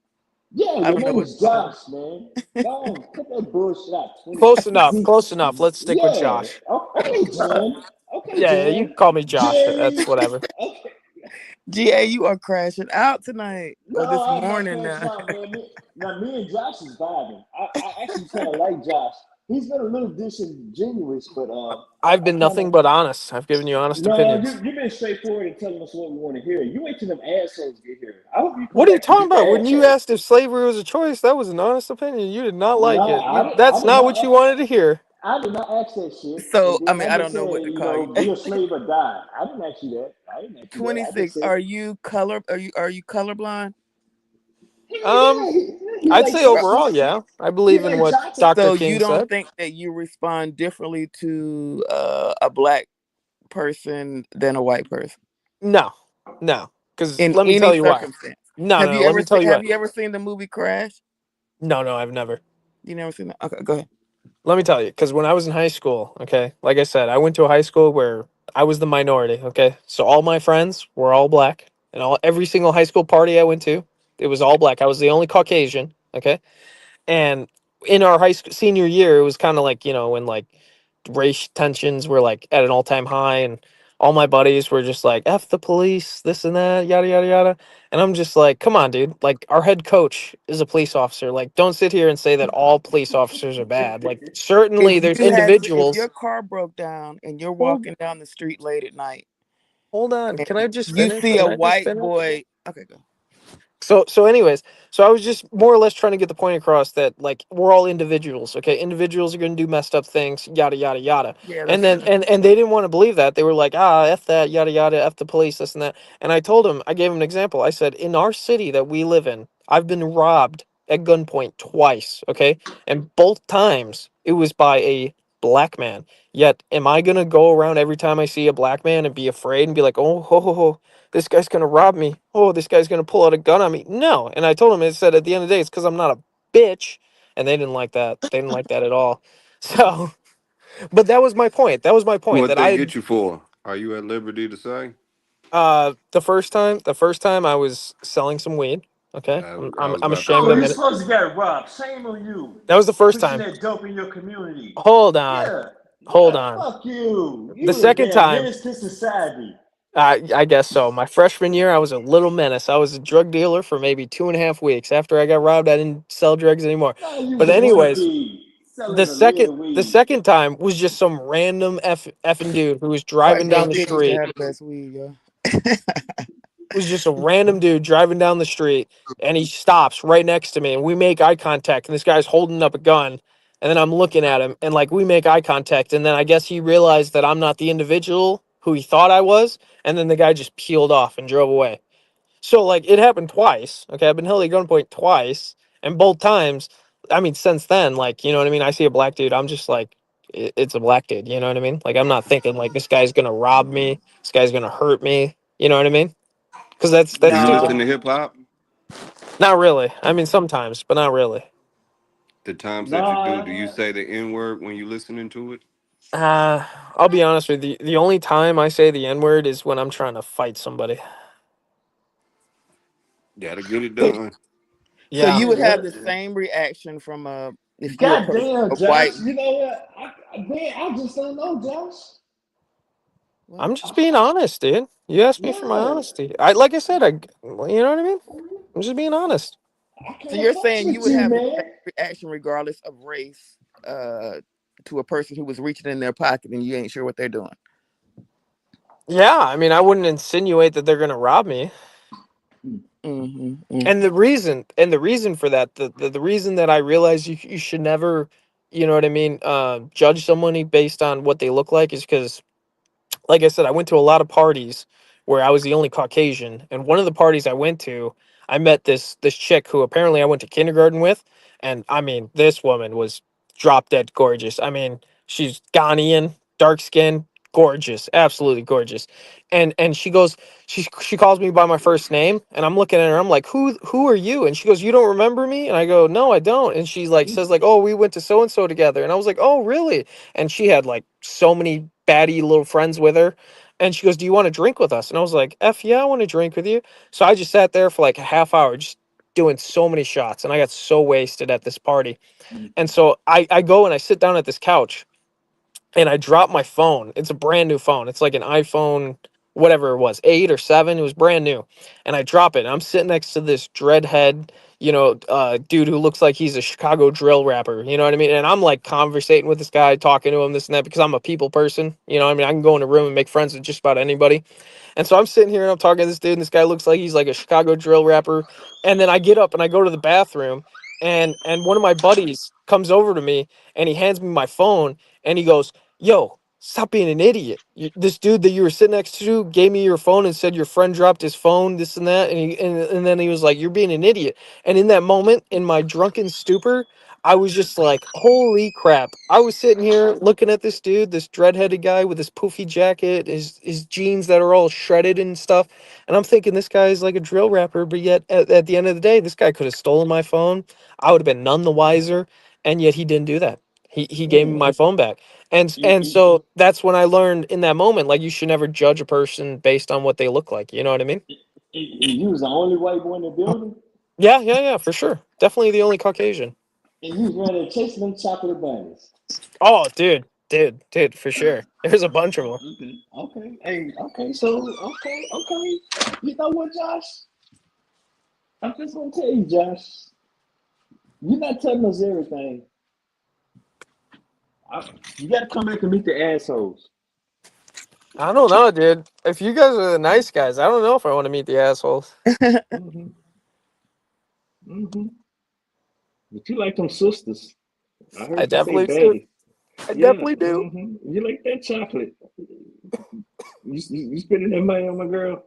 Yeah, I your don't know name what is you said. Josh, man. No, cut that bullshit out. 20, Close enough. Z. Close enough. Let's stick with Yeah. Josh. Okay, Jen. Okay, Yeah, yeah. You Jen. can call me Josh. Jerry. That's whatever. Okay. GA, you are crashing out tonight or No, this I'm not morning crashing now. out, man. Me and Josh is vibing. I actually kind of like Josh. He's been a little disingenuous, but I've I been kind nothing of but honest. I've given you honest no. opinions. You've been straightforward in telling us what we want to hear. You wait till them assholes get here. I hope you come What are you back and talking get the about? When you assholes. asked if slavery was a choice, that was an honest opinion. You did not No, like it. I That's did not not. what you wanted to hear. I did not ask that shit. And So, I then mean, that I nigga don't know what said, to call you. be a slave or die. I didn't ask you that. I didn't ask you that. I just 26, said, are you colorblind? Um, yeah, he I'd like say Right. overall, churches. yeah. I He believe in like what chocolate. Dr. So you King don't said. think that you respond differently to a black person than a white person No, no. Because in let me any tell you why. circumstance? No, Have no, no. you Let ever me tell seen you Have why. you ever seen the movie Crash? No, no, I've never. You never seen that? Okay, go ahead. Let me tell you, because when I was in high school, okay, like I said, I went to a high school where I was the minority, okay? So all my friends were all black, and every single high school party I went to, it was all black. I was the only Caucasian, okay? And in our high school senior year, it was kind of like, when like race tensions were like at an all-time high, and all my buddies were just like F the police, this and that, yada yada yada. And I'm just like, come on, dude. Like, our head coach is a police officer. Like, don't sit here and say that all police officers are bad. Like, certainly there's If your individuals. car broke down and you're Who? walking down the street late at night Hold on. Can I just You finish? see a Can I just white finish? boy. Okay, go. So anyways, so I was just more or less trying to get the point across that like we're all individuals, okay? Individuals are going to do messed up things, yada yada yada. Yeah, And that's then fine. and they didn't want to believe that. They were like, F that, yada yada, F the police, this and that. And I told him, I gave him an example. I said, in our city that we live in, I've been robbed at gunpoint twice, okay? And both times it was by a black man. Yet am I going to go around every time I see a black man and be afraid and be like, "Oh, ho ho ho, this guy's gonna rob me. Oh, this guy's gonna pull out a gun on me." No. And I told him, I said, at the end of the day, it's because I'm not a bitch. And they didn't like that. They didn't like that at all. So, but that was my point. That was my point. What That they I, get you for? Are you at liberty to say? the first time I was selling some weed. Okay, I I'm was I'm about to ashamed Oh, to you say. admit it. supposed to get robbed. Shame on you. That was the first Pushing time. that dope in your community. Hold on, Yeah. hold Yeah. on. Fuck you. The You a second damn time, menace to society. I guess so. My freshman year, I was a little menace. I was a drug dealer for maybe 2.5 weeks. After I got robbed, I didn't sell drugs anymore. No, you was But a anyways, workie the selling a second little the weed. second time was just some random effing dude who was White driving boy down the still used to street. have the best weed, yo. It was just a random dude driving down the street, and he stops right next to me, and we make eye contact, and this guy's holding up a gun, and then I'm looking at him, and like we make eye contact, and then I guess he realized that I'm not the individual who he thought I was, and then the guy just peeled off and drove away. So like it happened twice. Okay, I've been held at gunpoint twice, and both times, I mean, since then, like you know what I mean. I see a black dude, I'm just like, it's a black dude. You know what I mean? Like I'm not thinking like this guy's gonna rob me, this guy's gonna hurt me. You know what I mean? Because Do that's you stupid. listen to Nah, hip hop? Not really. I mean, sometimes, but not really. The times that you do you nah. say the N word when you listening to it? Uh, I'll be honest with you. The only time I say the N word is when I'm trying to fight somebody. Gotta get it So, done. so Yeah, you would have the What? same reaction from if you approach Goddamn, a white. Josh. You know what? I just don't know, Josh. What? I'm just being honest, dude. You asked me for my Yeah, honesty. I like I said, you know what I mean. I'm just being honest. I So kind of you're fucks saying you with would you, have the man. same reaction regardless of race, uh, to a person who was reaching in their pocket and you ain't sure what they're doing. Yeah, I mean, I wouldn't insinuate that they're gonna rob me. Mm-hmm. And the reason for that, the reason that I realize you should never, you know what I mean, judge somebody based on what they look like is because like I said, I went to a lot of parties where I was the only Caucasian, and one of the parties I went to, I met this chick who apparently I went to kindergarten with, and I mean, this woman was drop dead gorgeous. I mean, she's Ghanaian, dark skin, gorgeous, absolutely gorgeous. And she calls me by my first name, and I'm looking at her, I'm like, who are you? And she goes, "You don't remember me?" And I go, "No, I don't." And she's like says like, "Oh, we went to so and so together." And I was like, "Oh, really?" And she had like so many baddie little friends with her. And she goes, "Do you want to drink with us?" And I was like, "F yeah, I want to drink with you." So I just sat there for like a half hour, just doing so many shots. And I got so wasted at this party. And so I go and I sit down at this couch and I dropped my phone. It's a brand new phone. It's like an iPhone, whatever it was, 8 or 7. It was brand new. And I drop it. And I'm sitting next to this dreadhead, dude who looks like he's a Chicago drill rapper. You know what I mean? And I'm like conversating with this guy, talking to him, this and that, because I'm a people person. You know what I mean? I can go in a room and make friends with just about anybody. And so I'm sitting here and I'm talking to this dude, and this guy looks like he's like a Chicago drill rapper. And then I get up and I go to the bathroom, and one of my buddies comes over to me and he hands me my phone and he goes, "Yo, stop being an idiot. This dude that you were sitting next to gave me your phone and said your friend dropped his phone, this and that." And then he was like, "You're being an idiot." And in that moment, in my drunken stupor, I was just like, holy crap. I was sitting here looking at this dude, this dreadheaded guy with his poofy jacket, his jeans that are all shredded and stuff. And I'm thinking this guy is like a drill rapper, but yet at the end of the day, this guy could have stolen my phone. I would have been none the wiser. And yet he didn't do that. He gave me Yeah. my phone back. And You, so that's when I learned in that moment, like you should never judge a person based on what they look like. You know what I mean? you was the only white boy in the building, Yeah, for sure. Definitely the only Caucasian. and you was running chasing them chocolate bunnies. Oh, dude, for sure. There's a bunch of them. Okay. Hey, okay. So, okay. You know what, Josh? I'm just gonna tell you, Josh. You're not telling us everything. You got to come back and meet the assholes. I don't know, dude. If you guys are the nice guys, I don't know if I want to meet the assholes. Mm-hmm. Mm-hmm. But you like them sisters. I I heard you say definitely do. baddie. I Yeah. definitely do. Mm-hmm. You like that chocolate. You spending that money on my girl?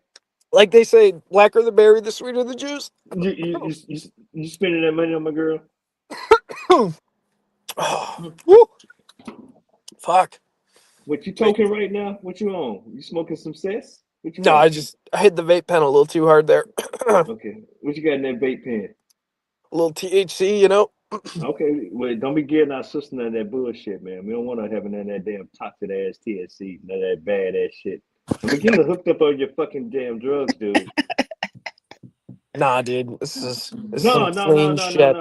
Like they say, blacker the berry, the sweeter the juice. You spending that money on my girl? Oh, woo. Fuck. What you talking right now? What you on? You smoking some cess? What you No, got? I hit the vape pen a little too hard there. Okay. What you got in that vape pen? A little THC, you know. Okay, well, don't be getting our sister none of that bullshit, man. We don't want her having none of that damn toxic ass THC, none of that bad ass shit. Don't be getting her hooked up on your fucking damn drugs, dude. Nah, dude, this is No. some clean shit.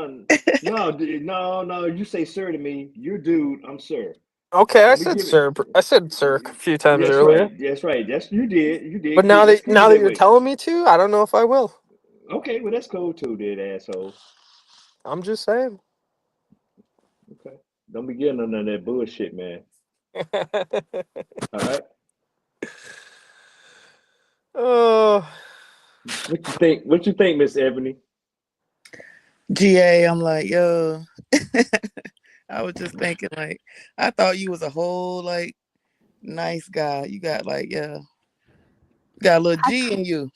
No. You say sir to me. You're dude. I'm sir. Okay, I Don't be said giving. sir. I said sir a few times That's earlier. right. That's right. That's you did. You But did. That's cool now that that you're way. telling me to, I don't know if I will. Okay, well that's cool too, dude, asshole. I'm just saying. Okay. Don't be getting none of that bullshit, man. All right. Oh. What you think, Miss Ebony? GA, I'm like, yo. I was just thinking, like, I thought you was a whole like nice guy. You got like, yeah, got a little G in you.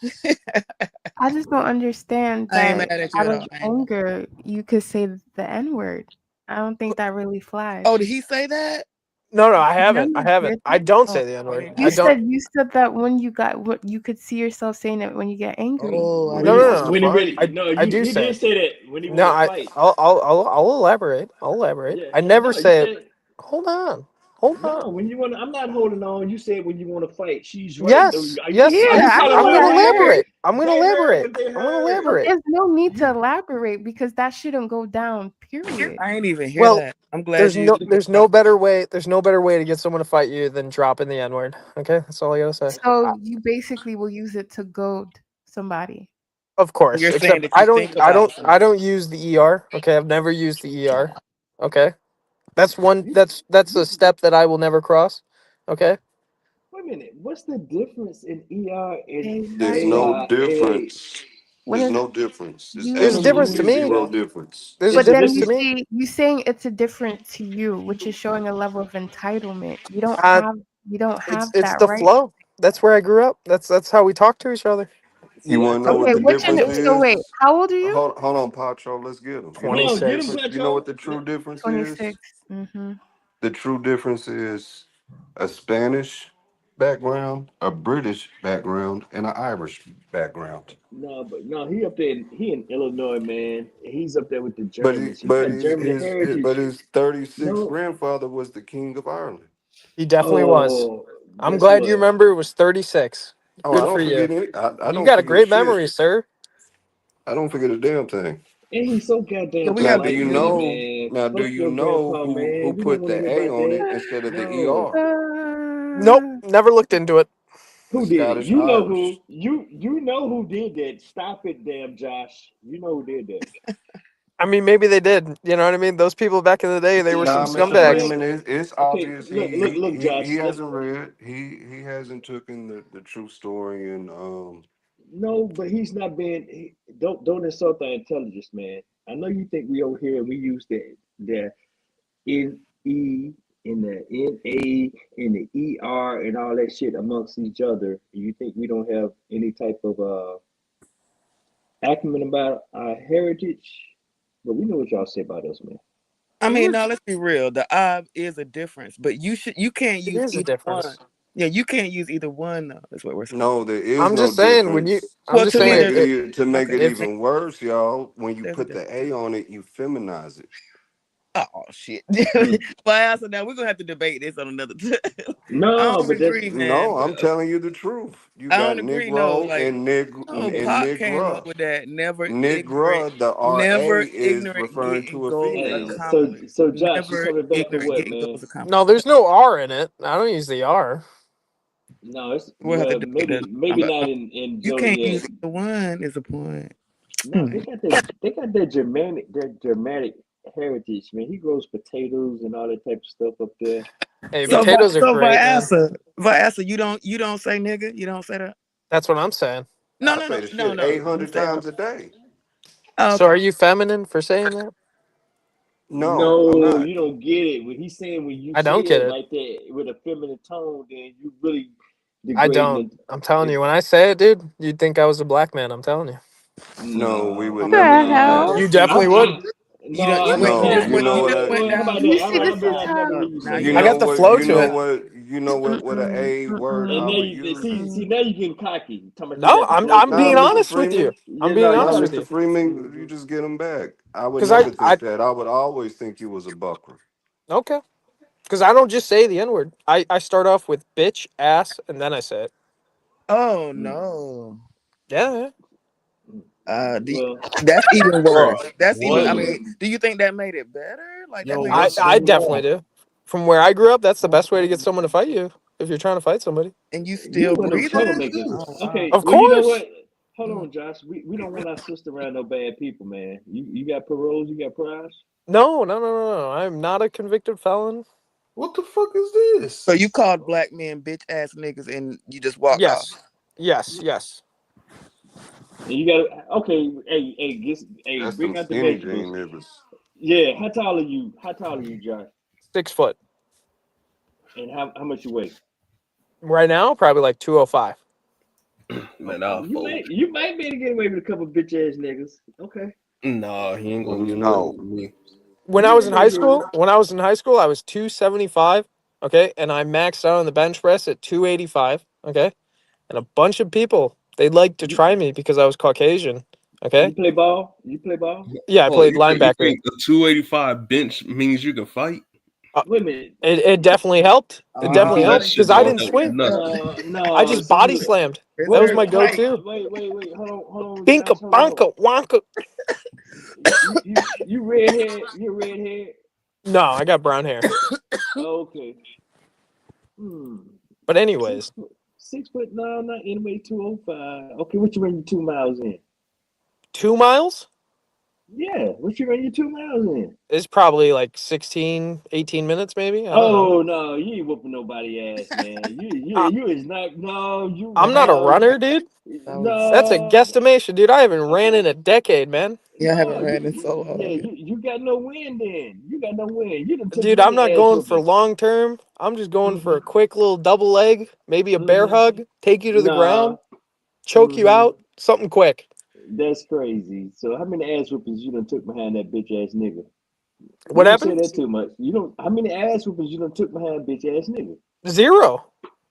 I just don't understand I ain't that mad at you out at of all. anger you could say the N-word. I don't think that really flies. Oh, did he say that? No, I haven't. Remember I haven't. did I that? don't Oh, say the N-word. you said that when you got what you could see yourself saying it when you get angry. Oh, I When didn't. when he really I do he say did it. say that when he No, want to fight. I'll elaborate. I'll elaborate. Yeah, I never no, you say it. said Hold on. Hold no. on. When you want, I'm not holding on. You said when you want to fight. She's right. Yes. Are Yes. you Yes. telling I'm what gonna I heard? elaborate. I'm gonna They heard elaborate. what they I'm gonna heard. But elaborate. there's no need to elaborate because that shouldn't go down, period. I ain't even hear Well, that. I'm glad you. there's no better way to get someone to fight you than dropping the N-word. Okay? That's all I gotta say. So you basically will use it to goad somebody. Of course. You're saying Except that you think I about don't use the ER. Okay, I've never used the ER. Okay. That's that's a step that I will never cross. Okay? Wait a minute. What's the difference in ER and There's no Exactly. AA? difference. When There's it's no difference. There's There's a difference to absolutely me. zero difference. There's a But then difference you to me. see, you saying it's a different to you, which is showing a level of entitlement. You don't Uh, have it's that the right. flow. That's where I grew up. That's how we talk to each other. You See, I want to know told what Okay, the you. which I in difference told so wait, is? how old are you? Hold on, Pacho. Let's get him. no. Get him, 26. You know what Pacho. the true difference is? 26. Mm-hmm. The true difference is a Spanish background, a British background, and an Irish background. No, but no, he up there. He in Illinois, man. He's up there with the But Germans. He got German heritage. his 36th No. grandfather was the king of Ireland. He definitely was. Oh, I'm guess glad you what? remember it was 36. Oh, I Good don't for you. forget it. I You don't got a forget great shit. memory, sir. I don't forget a damn thing. And he's so Yeah, goddamn we Now, got do big you polite with it, memories. know? man. Now, do Fuck you your know grandpa, man. who We don't put want to the hear A about on that. it instead of the No. ER? Nope, never looked into it. The Who did it? Scottish You know who? Irish. You know who did that. Stop it, damn Josh. You know who did that. I mean, maybe they did. You know what I mean? Those people back in the day, they were See, some Nah, Mr. scumbags. Freeman, it's okay, obvious look, he Josh. hasn't read. He hasn't taken the true story and No, but he's not being. Don't insult our intelligence, man. I know you think we over here and we use the N E and the NA and the ER and all that shit amongst each other. You think we don't have any type of acumen about our heritage? But we know what y'all say about us, man. I mean, no, let's be real. The is a difference, but you can't It use is a either difference. one. Yeah, you can't use either one. Though, is what we're saying. no, there is I'm no just saying when you. difference. I'm Well, just to To me, saying make there's it. it to make okay. it If even worse, y'all, when you There's a put difference. the A on it, you feminize it. Oh shit! Mm. Well, so now we're gonna have to debate this on another. I No, don't but that's agree, man. No, I'm telling you the truth. You I got don't agree. No, Negro like no, and Pac came up Negra. with that. Negra, the RA Never is ignorant referring getting to a gold a hey. female. compliment. So Josh, you Never coming back for ignorant what, getting gold man? a compliment. No, there's no R in it. I don't use the R. No, it's We'll have to well, debate that. maybe But not in you can't Joliet. use either one. Is the point? No, they got that Germanic heritage, man. He grows potatoes and all that type of stuff up there. Hey, So, potatoes are so great, man. Vyasa, you don't say nigga, you don't say that. That's what I'm saying. No, I no, say no, the no, shit no. You 800 say times a day. oh, So okay. are you feminine for saying that? No, I'm No, not. you don't get it. When he's saying when you I say don't get it it. like that with a feminine tone, then you really I degrading don't. it. I'm telling it you, when I say it, dude, you'd think I was a black man. I'm telling you. No, we would no, never The think that. no. hell? You definitely would. You No, don't. I You would wait. You No, just not. you went. know You No, just what? went how down about the. that? You How see about, this how about is I No, never no. hear you Now say you I You that? got know don't. the what? flow You to know it. what? You know what a A word I And would see, use? now you getting cocky. Talking about you No, got the I'm flow I'm to Nah, being it. Mr. honest with you. Freeman. I'm Yeah, no, being you Nah, honest got. with Mr. you. Freeman, you Mhm. just get them back. I would Because never I think that. I would always think you was a bucker. okay. Because I don't just say the N word. I start off with bitch, ass, and then I say it. Oh Mm, no. Yeah. Yeah. mm. The, Well, that's even Bro, worse. That's even. what? I well, mean, do you think that made it better? Like that Yo, made it what's I going definitely on? do. From where I grew up, that's the best way to get someone to fight you if you're trying to fight somebody. and you you still one of them breathing? troublemakers. Oh wow. Okay, Of well, you know what? course. Hold on, Josh. We don't want our sister around no bad people, man. You got paroles, you got priors. No. I'm not a convicted felon. What the fuck is So this? you called black men bitch ass niggas and you just walked off. Yes. Yes. And you got okay. Hey, That's them bring out the skinny vegetables. jean niggas. Yeah, how tall are you? How tall are you, Josh? 6 foot. And how much you weigh? Right now, probably like 205. Man, Okay, I'll fold. you might be able to get away with a couple bitch ass niggas. Okay, Nah, he ain't gonna get away No. with me. When I you was ain't in gonna high get away. school, I was 275, okay? And I maxed out on the bench press at 285, okay? And a bunch of people, they'd like to You, try me because I was Caucasian, okay? you play ball? You play ball? Yeah, I Oh, played you linebacker. think a 285 bench means you can fight? Uh, Wait a minute. it definitely helped. It definitely That helped Oh, shit because I don't didn't help swing. nothing. I No. just See body you. slammed. it's That was fair my to fight. go-to. Wait. Hold on, Binka, Josh. Hold on. bonka, wonka. You redhead. You're redhead. No, I got brown hair. Okay. Hmm. But Six anyways, foot. 6 foot. No, not anyway. 205. Okay, what you run your 2 miles in? 2 miles Yeah, what you run your 2 miles in? is probably like 16, 18 minutes maybe. I don't know. Oh no, you ain't whooping nobody ass, man. I, You is not. No, I'm not a no, runner, dude. That was That's a no. guesstimation, dude. I haven't ran in a decade, man. yeah, I haven't No, ran in so yeah, long. you got no win then. You got no win. You done took Dude, I'm not many ass going for whoopings. long term. I'm just going for Mm-hmm. a quick little double leg, maybe a bear Mm-hmm. hug, take you to the Nah. ground, choke you Mm-hmm. out, something quick. That's crazy. So how many ass whoopings you done took behind that bitch ass nigga? What You don't say that happens? too much. You don't. How many ass whoopings you done took behind bitch ass nigga? 0.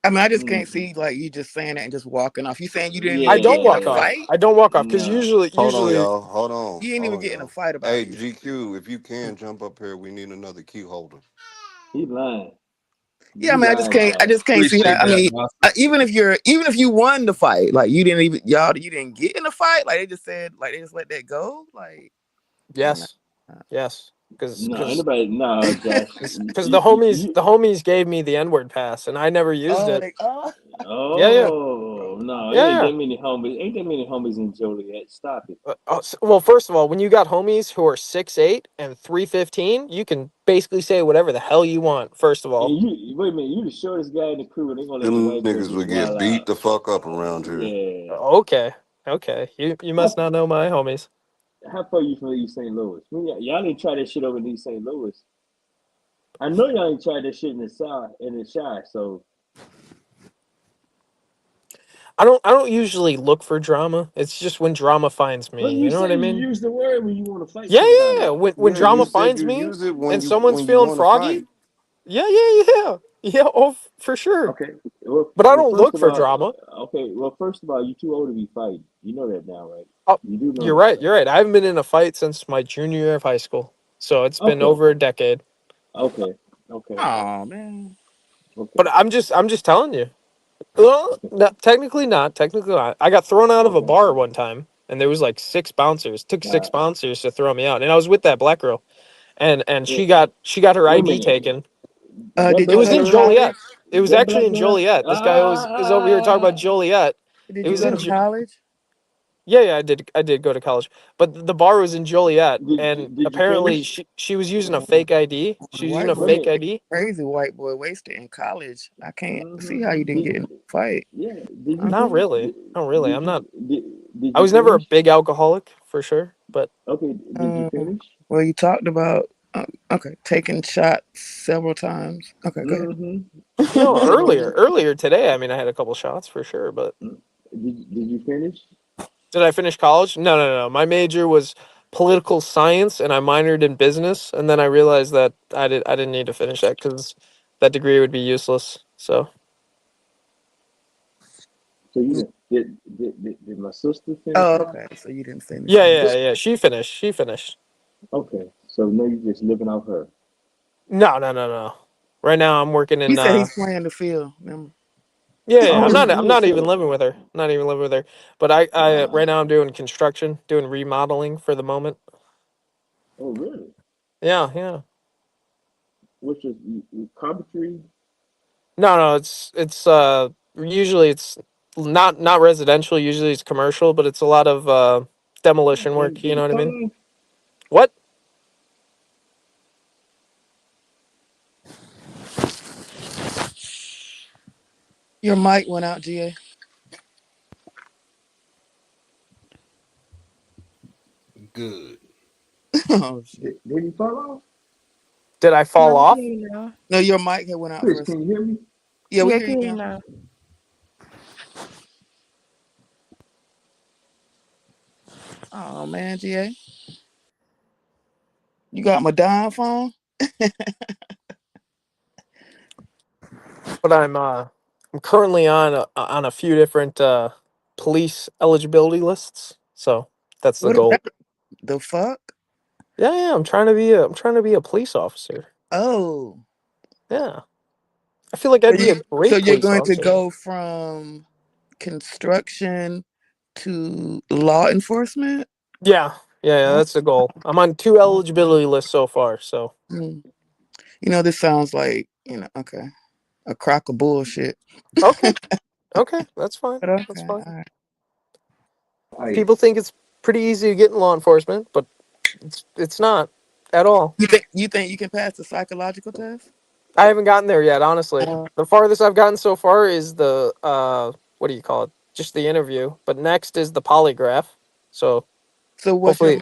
I mean, I just can't Mm-hmm. see like you just saying that and just walking off. You saying you didn't I even don't get in a walk Yeah. off. fight? I don't walk off because No. Hold on, usually y'all. Hold on. You didn't Hold even on, get in a y'all. fight about Hey, it. GQ, if you can jump up here, we need another key holder. He lying. Yeah, I You mean, lying, I Josh. just can't see Appreciate how. I that, mean, boss. even if you won the fight, like you didn't even you didn't get in the fight. Like they just said, like they just let that go. Like, nah. yes, because No, anybody. No, Josh. because the homies gave me the N-word pass and I never used Oh, it. Yeah. Oh no, it ain't Yeah. that many homies. Ain't that many homies in Joliet. Stop it. Well, first of all, when you got homies who are 6'8" and 315, you can basically say whatever the hell you want. First of all, And you wait a minute. You the shortest guy in the crew, and they gonna let the Them white boy niggas just would get wild beat out. the fuck up around here. Yeah. okay, you must How, not know my homies. how far you from East St. Louis? Y'all ain't try that shit over in East St. Louis. I know y'all ain't tried that shit in the South in the Shy. So I don't usually look for drama. It's just when drama finds but me. you You know what say I you mean? use the word when you want to fight Yeah. somebody. When Yeah, you drama said finds you me use it and when someone's you feeling want to froggy, fight. yeah. Oh, for sure. Okay. Well, But I well, don't first look of for all, drama. okay. Well, first of all, you too old to be fighting. You know that now, right? Oh, You do know you're that, right. right? You're right. I haven't been in a fight since my junior year of high school, so it's been Okay. over a decade. Okay. Okay. Oh man. Okay. But I'm just telling you. Well, Okay. no, technically not. Technically not. I got thrown out of a Okay. bar one time, and there was like 6 bouncers. Took 6 Uh, bouncers to throw me out, and I was with that black girl, and wait, she got her wait a ID minute. taken. That Did It you black was go to in girl. Joliet. college? It was That actually black in girl. Joliet. This guy is over here talking about Joliet. Did It you was go in to college? Yeah, I did go to college, but the bar was in Joliet, and Did you apparently finish? she was using a fake ID. She was using White a boy, Let fake me. ID. crazy white boy wasted in college. I can't see how you Mm-hmm. didn't get in a fight. Yeah. Did you Not finish? really, not really. Did I'm not. did, did I you was never a finish? big alcoholic for sure, but Okay. Did you finish? Well, you talked about okay, taking shots several times. Okay, go ahead. Mm-hmm. no, So earlier today. I mean, I had a couple shots for sure, but did you finish? did I finish college? No. My major was political science, and I minored in business. And then I realized that I didn't need to finish that because that degree would be useless. So So you did my sister finish Oh, college? okay. So you didn't finish yeah, then. yeah. She finished. She finished. Okay. So now you just living off her. No. Right now, I'm working He in. said he's playing the field. Remember? Yeah. Oh, I'm yeah. not even So living with her. I'm not even living with her. But right now I'm doing construction, doing remodeling for the moment. oh really? Yeah. What's your carpentry? No. It's usually it's not residential. Usually it's commercial, but it's a lot of demolition And work. You know what I cut mean? off? What? Your mic went out, GA. Good. Oh shit. Did he fall off? Did I fall No, we can off? hear you now. No, your mic had went out Chris, for us. can you hear me? Yeah, we Yeah, I hear can you hear you now. now. Oh man, GA. You got my dime phone? But I'm currently on a few different police eligibility lists. So that's the What is goal. that? The fuck? Yeah. I'm trying to be a police officer. Oh. Yeah. I feel like I'd be a So great you're police going to officer. go from construction to law enforcement? Yeah. Oh. That's the goal. I'm on 2 eligibility lists so far. So You know, this sounds like, okay, a crock of bullshit. okay, that's fine. But okay, That's fine. all right. Hey, People think it's pretty easy to get in law enforcement, but it's not at all. You think you can pass the psychological test? I haven't gotten there yet, honestly. Uh, The farthest I've gotten so far is the what do you call it? Just the interview. But next is the polygraph. So So hopefully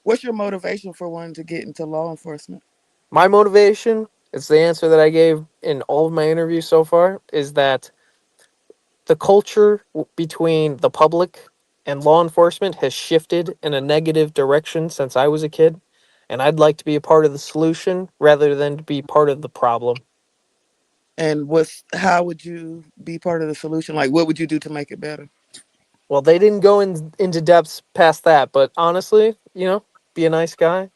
what's your motivation for wanting to get into law enforcement? my motivation, it's the answer that I gave in all of my interviews so far, is that the culture between the public and law enforcement has shifted in a negative direction since I was a kid, and I'd like to be a part of the solution rather than to be part of the problem. And how would you be part of the solution? Like, what would you do to make it better? Well, they didn't go into depths past that, but honestly, be a nice guy,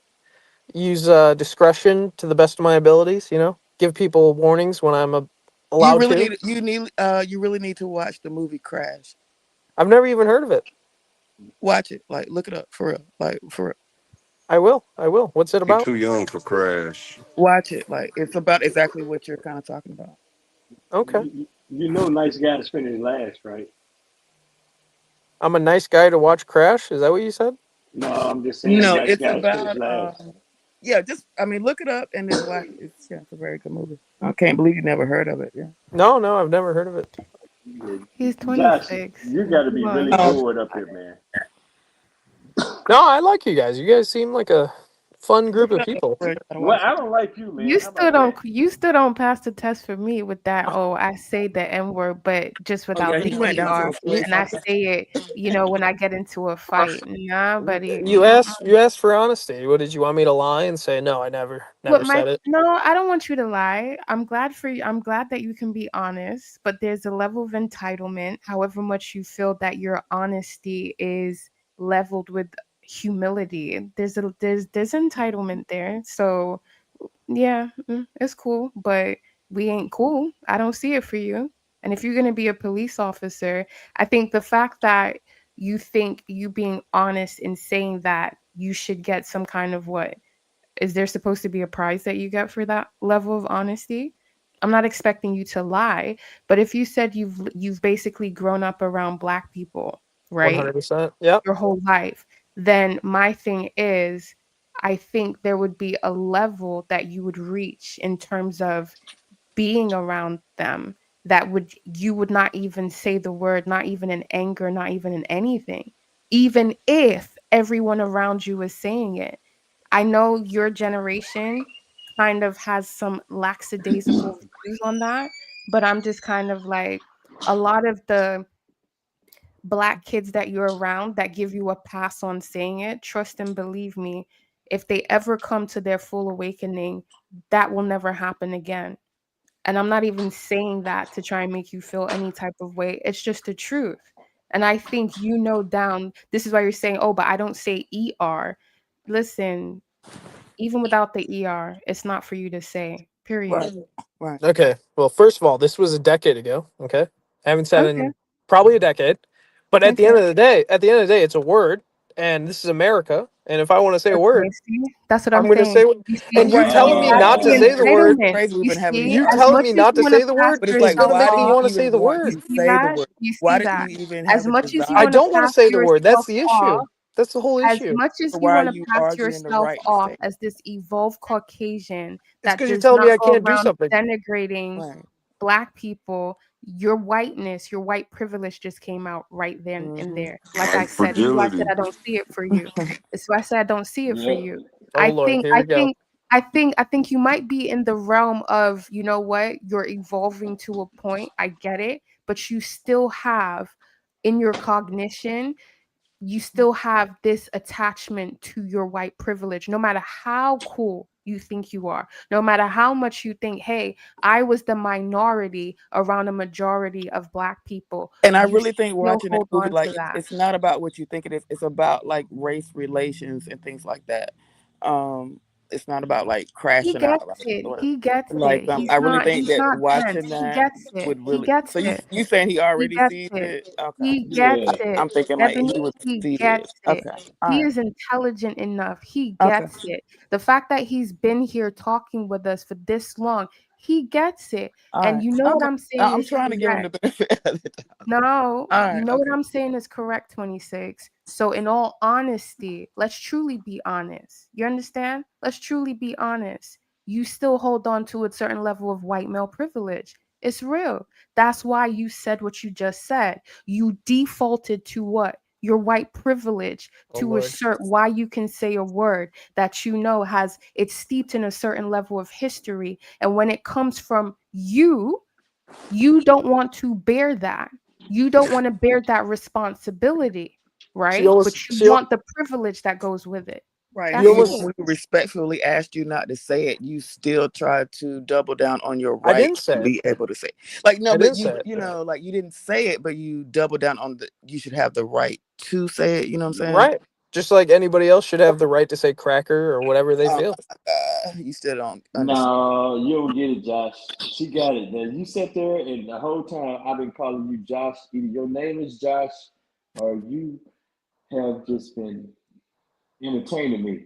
use discretion to the best of my abilities, give people warnings when I'm allowed to. You really need to watch the movie Crash. I've never even heard of it. Watch it, like look it up for real, like for real. I will. What's it You're about? too young for Crash. Watch it, like it's about exactly what you're kind of talking about. Okay. you know, nice guy to spend his last, right? I'm a nice guy to watch Crash. Is that what you said? No, I'm just saying, No, nice it's guy to spend his about last. yeah, look it up and then watch it. It's a very good movie. I can't believe you never heard of it. Yeah. No, I've never heard of it. He's Josh, 26. you got to be Come really on. bored up here, man. No, I like you guys. You guys seem like a fun group of people. Well, I don't like you, man. You How still about don't. that? You still don't pass the test for me with that. Oh, I say the N word, but just without yeah, the he went down to ER, the police and I officer. say it. When I get into a fight. Nah, buddy. You asked for honesty. What did you want me to lie and say? No, I never said it. No, I don't want you to lie. I'm glad for you. I'm glad that you can be honest, but there's a level of entitlement. However much you feel that your honesty is leveled with humility, there's entitlement there. So yeah, it's cool, but we ain't cool. I don't see it for you. And if you're gonna be a police officer, I think the fact that you think you being honest in saying that you should get some kind of what is there supposed to be a prize that you get for that level of honesty? I'm not expecting you to lie, but if you said you've basically grown up around Black people right? 100%. Yep. Your whole life, then my thing is, I think there would be a level that you would reach in terms of being around them that you would not even say the word, not even in anger, not even in anything, even if everyone around you is saying it. I know your generation kind of has some lackadaisical views on that, but I'm just kind of like, a lot of the Black kids that you're around that give you a pass on saying it, trust and believe me, if they ever come to their full awakening, that will never happen again. And I'm not even saying that to try and make you feel any type of way. It's just the truth. And I think down, this is why you're saying, oh, but I don't say ER. Listen, even without the ER, it's not for you to say, period. Right. Okay. Well, first of all, this was a decade ago. Okay. I haven't said Okay. in probably a decade. But at the Okay. end of the day, it's a word, and this is America. And if I want to say a Okay, word, see? That's what I'm I'm going to say saying. what. You And see, you telling me that's not to the say the word. entitlement. Crazy we've You been having these see, You as telling much me as not you to want to say the pass word But it's is like, going to yourself make why do me you off, want to say even the want you word. to see say the that? word? You Why see do you that? even As have the much as you I desire want to don't to? want to pass say the word. That's yourself the off, issue. That's the whole as issue. much as So you why are want to you pass arguing the yourself right to off say? as this evolved Caucasian It's that because you're does telling me not I go can't do around something. denigrating Right. Black people, your whiteness, your white privilege just came out right then and there. Like I Like said, it's why I said fragility. I don't see it for you. It's why I said I don't see it for Yeah. you. Oh Lord, here we go. I think you might be in the realm of, you know what, you're evolving to a point. I get it, but you still have in your cognition, you still have this attachment to your white privilege, no matter how cool you think you are, no matter how much you think, hey, I was the minority around a majority of Black people. And I You really think still watching that hold movie, on like to that. it's not about what you think it is. It's about like race relations and things like that. Um, it's not about like He crashing gets out. Like, it. sort of. He gets Like it. I really think He's that not dense. watching He that gets it. would He really. gets So it. you saying he He already gets sees it. it? Okay. He gets Yeah. it. I'm thinking like Ebony, he would he see it. gets it. Okay. All He right. is intelligent enough. He Okay. gets it. The fact that he's been here talking with us for this long, he gets it. All And right. you know what Okay. I'm saying I'm is trying to give him the correct. benefit of the doubt. No, All you right. know what Okay. I'm saying is correct, 26. So, in all honesty, let's truly be honest. You understand? Let's truly be honest. You still hold on to a certain level of white male privilege. It's real. That's why you said what you just said. You defaulted to what? Your white privilege Oh to Lord. assert why you can say a word that you know has it's steeped in a certain level of history. And when it comes from you don't want to bear that. You don't want to bear that responsibility, She right? But almost. you want the privilege that goes with it. Right. And You That's even almost. it. when we respectfully asked you not to say it, you still tried to double down on your I right didn't say to it. be able to say it. Like, no, I but didn't say it. you know, like you didn't say it, but you double down on you should have the right to say it. You know what I'm saying? Right. Just like anybody else should have the right to say cracker or whatever they Oh, feel. you still don't understand. No, you don't get it, Josh. She got it. Now you sat there and the whole time I've been calling you Josh. Either your name is Josh or you have just been entertaining me.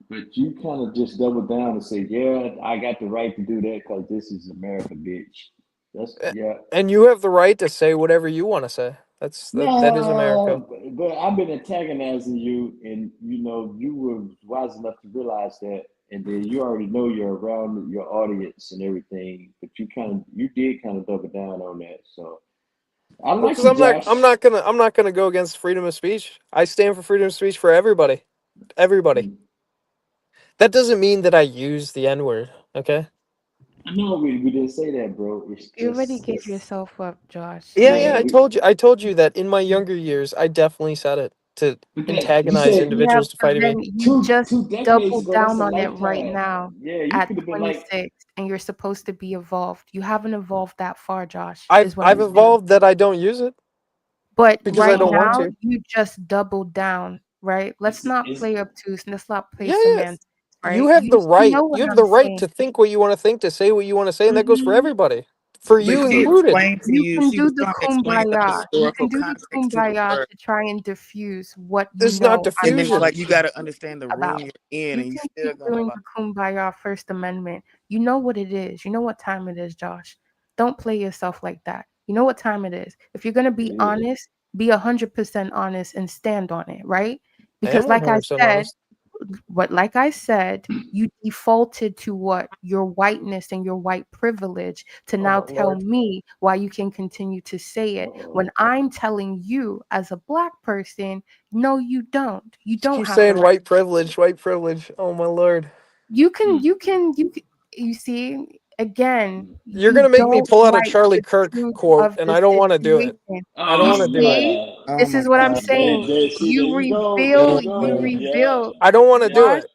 But you kind of just doubled down and said, "Yeah, I got the right to do that because this is America, bitch." That's yeah. And you have the right to say whatever you want to say. That is America. No, but I've been antagonizing you, and you know you were wise enough to realize that, and then you already know you're around your audience and everything. But you did kind of double down on that. So I Well, like because you, Josh. I'm not gonna go against freedom of speech. I stand for freedom of speech for everybody. Everybody. That doesn't mean that I use the N-word, okay? No, we didn't say that, bro. It's You already just gave it's yourself up, Josh. Yeah, yeah. yeah, Like, I told you that in my younger years I definitely said it to But that you antagonize said yeah, individuals to but fighting me. then you just two decades doubled ago. That's down a on it right lifetime. now Yeah, you at could have been like 26, and you're supposed to be evolved. You haven't evolved that far, Josh, is what I'm I've saying. evolved that I don't use it But because I right don't want now, no. to. you just doubled down, right? Let's not It's play obtuse. Let's not play Yeah, yeah. semantics, You right? have the You right. know what You have I'm the right saying. to think what you want to think, to say what you want to say, and that goes for Mhm. everybody. For But you she You included. explained to you you. can She do was the trying to explain the kumbaya. You historical can do the context to the kumbaya word, to try and diffuse what you It's not know I'm and then it's diffusion. like you got talking to understand the room about. you're in, You and you can still keep gonna doing like. the kumbaya First Amendment. You know what it is. You know what time it is, Josh. Don't play yourself like that. You know what time it is. If you're gonna be yeah. honest, be 100% honest and stand on it, right? Because am like I 100% said, honest. you defaulted to what? Your whiteness and your white privilege to Oh now my tell lord. me why you can continue to say it when I'm telling you as a black person, no, you don't. You Just don't keep have the saying right. white privilege, white privilege. Oh my lord. You see, again, You're you gonna make me don't pull out a like Charlie the Kirk truth quote, of and the I don't want to do it. situation. I don't You want to do it. see, Wow. Oh this my is what I'm god. saying. See, there You you go. There reveal, you you go. Yeah. reveal I don't want to do what? it.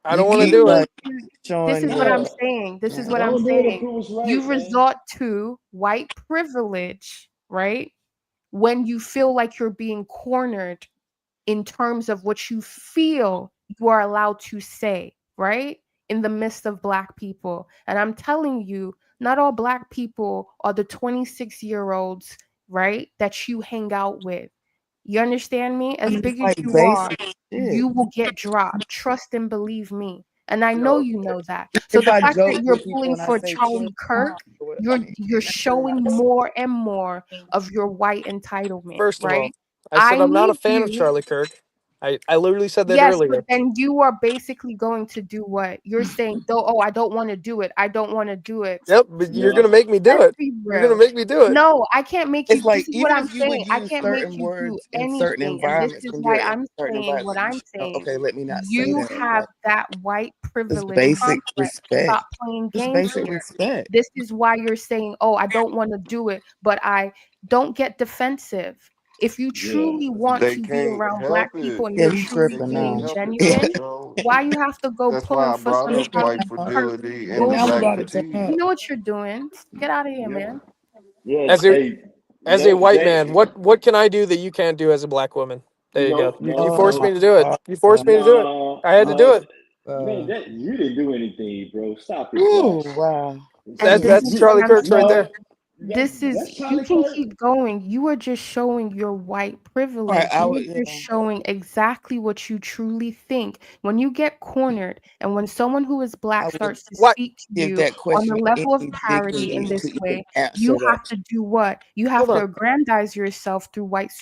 I You don't want to keep You do it. need like to, this showing is what I'm your saying. This is what I'm Don't do it if saying. it was You right, man. resort to white privilege, right? When you feel like you're being cornered in terms of what you feel you are allowed to say, right? In the midst of black people. And I'm telling you, not all black people are the 26-year-olds, right? That you hang out with. You understand me? As it's big as like you are, basic shit. you will get dropped. Trust and believe me. And I know No. you know that. So If the I fact joke that you're with people pulling and I for say Charlie 25, Kirk, I you're mean, you're that's a lot. showing more and more of your white entitlement, First of all, right? I I said I'm not a need fan of you. Charlie Kirk. I literally said that Yes, but earlier. then you are basically going to do what? You're saying, oh, I don't want to do it. I don't want to do it. Yep, but you're Yeah. gonna make me do Let's it. be You're gonna real. make me do it. No, I can't make It's you. like This is what even I'm if you saying. would I use can't make certain you do words in certain anything. And this environments is when you're why in I'm certain saying what environments, you I'm should know, saying. okay, let me not say You that. have that white It's privilege basic complex. respect. Stop playing It's games basic here. respect. This is why you're saying, oh, I don't want to do it, but I don't get defensive. If you Yeah. truly want They to be can't around black help people it. and Yeah, you're he They truly tripping can't being now. help it though, genuine, bro. why you have to go That's pulling why I for brought some He up tripping white Charlie now. Kirk fragility and the Now we bullshit? black about to turn fatigue. You up. know what you're doing. Get out of here, Yeah. man. Yeah. As a Hey, as a that white man, that what can I do that you can't do as a black woman? There you go. nope, You nope, Oh forced my me nope. to do it. You forced god. me to do it. No, I had to do no. it. Man, that you didn't do anything, bro. Stop it, Ooh, Josh. wow. And That's this that's is what Charlie I'm Kirk's right saying. there. No, This is, that's you Charlie can Kirk. keep going. You are just showing your white Right, privilege. I You would are just yeah. showing exactly what you truly think. When you get cornered and when someone who is I black would starts to What? speak to give you that on the question level of any parity in dignity this to even way, you answer have that. to do what? You have Hold to on. aggrandize yourself through white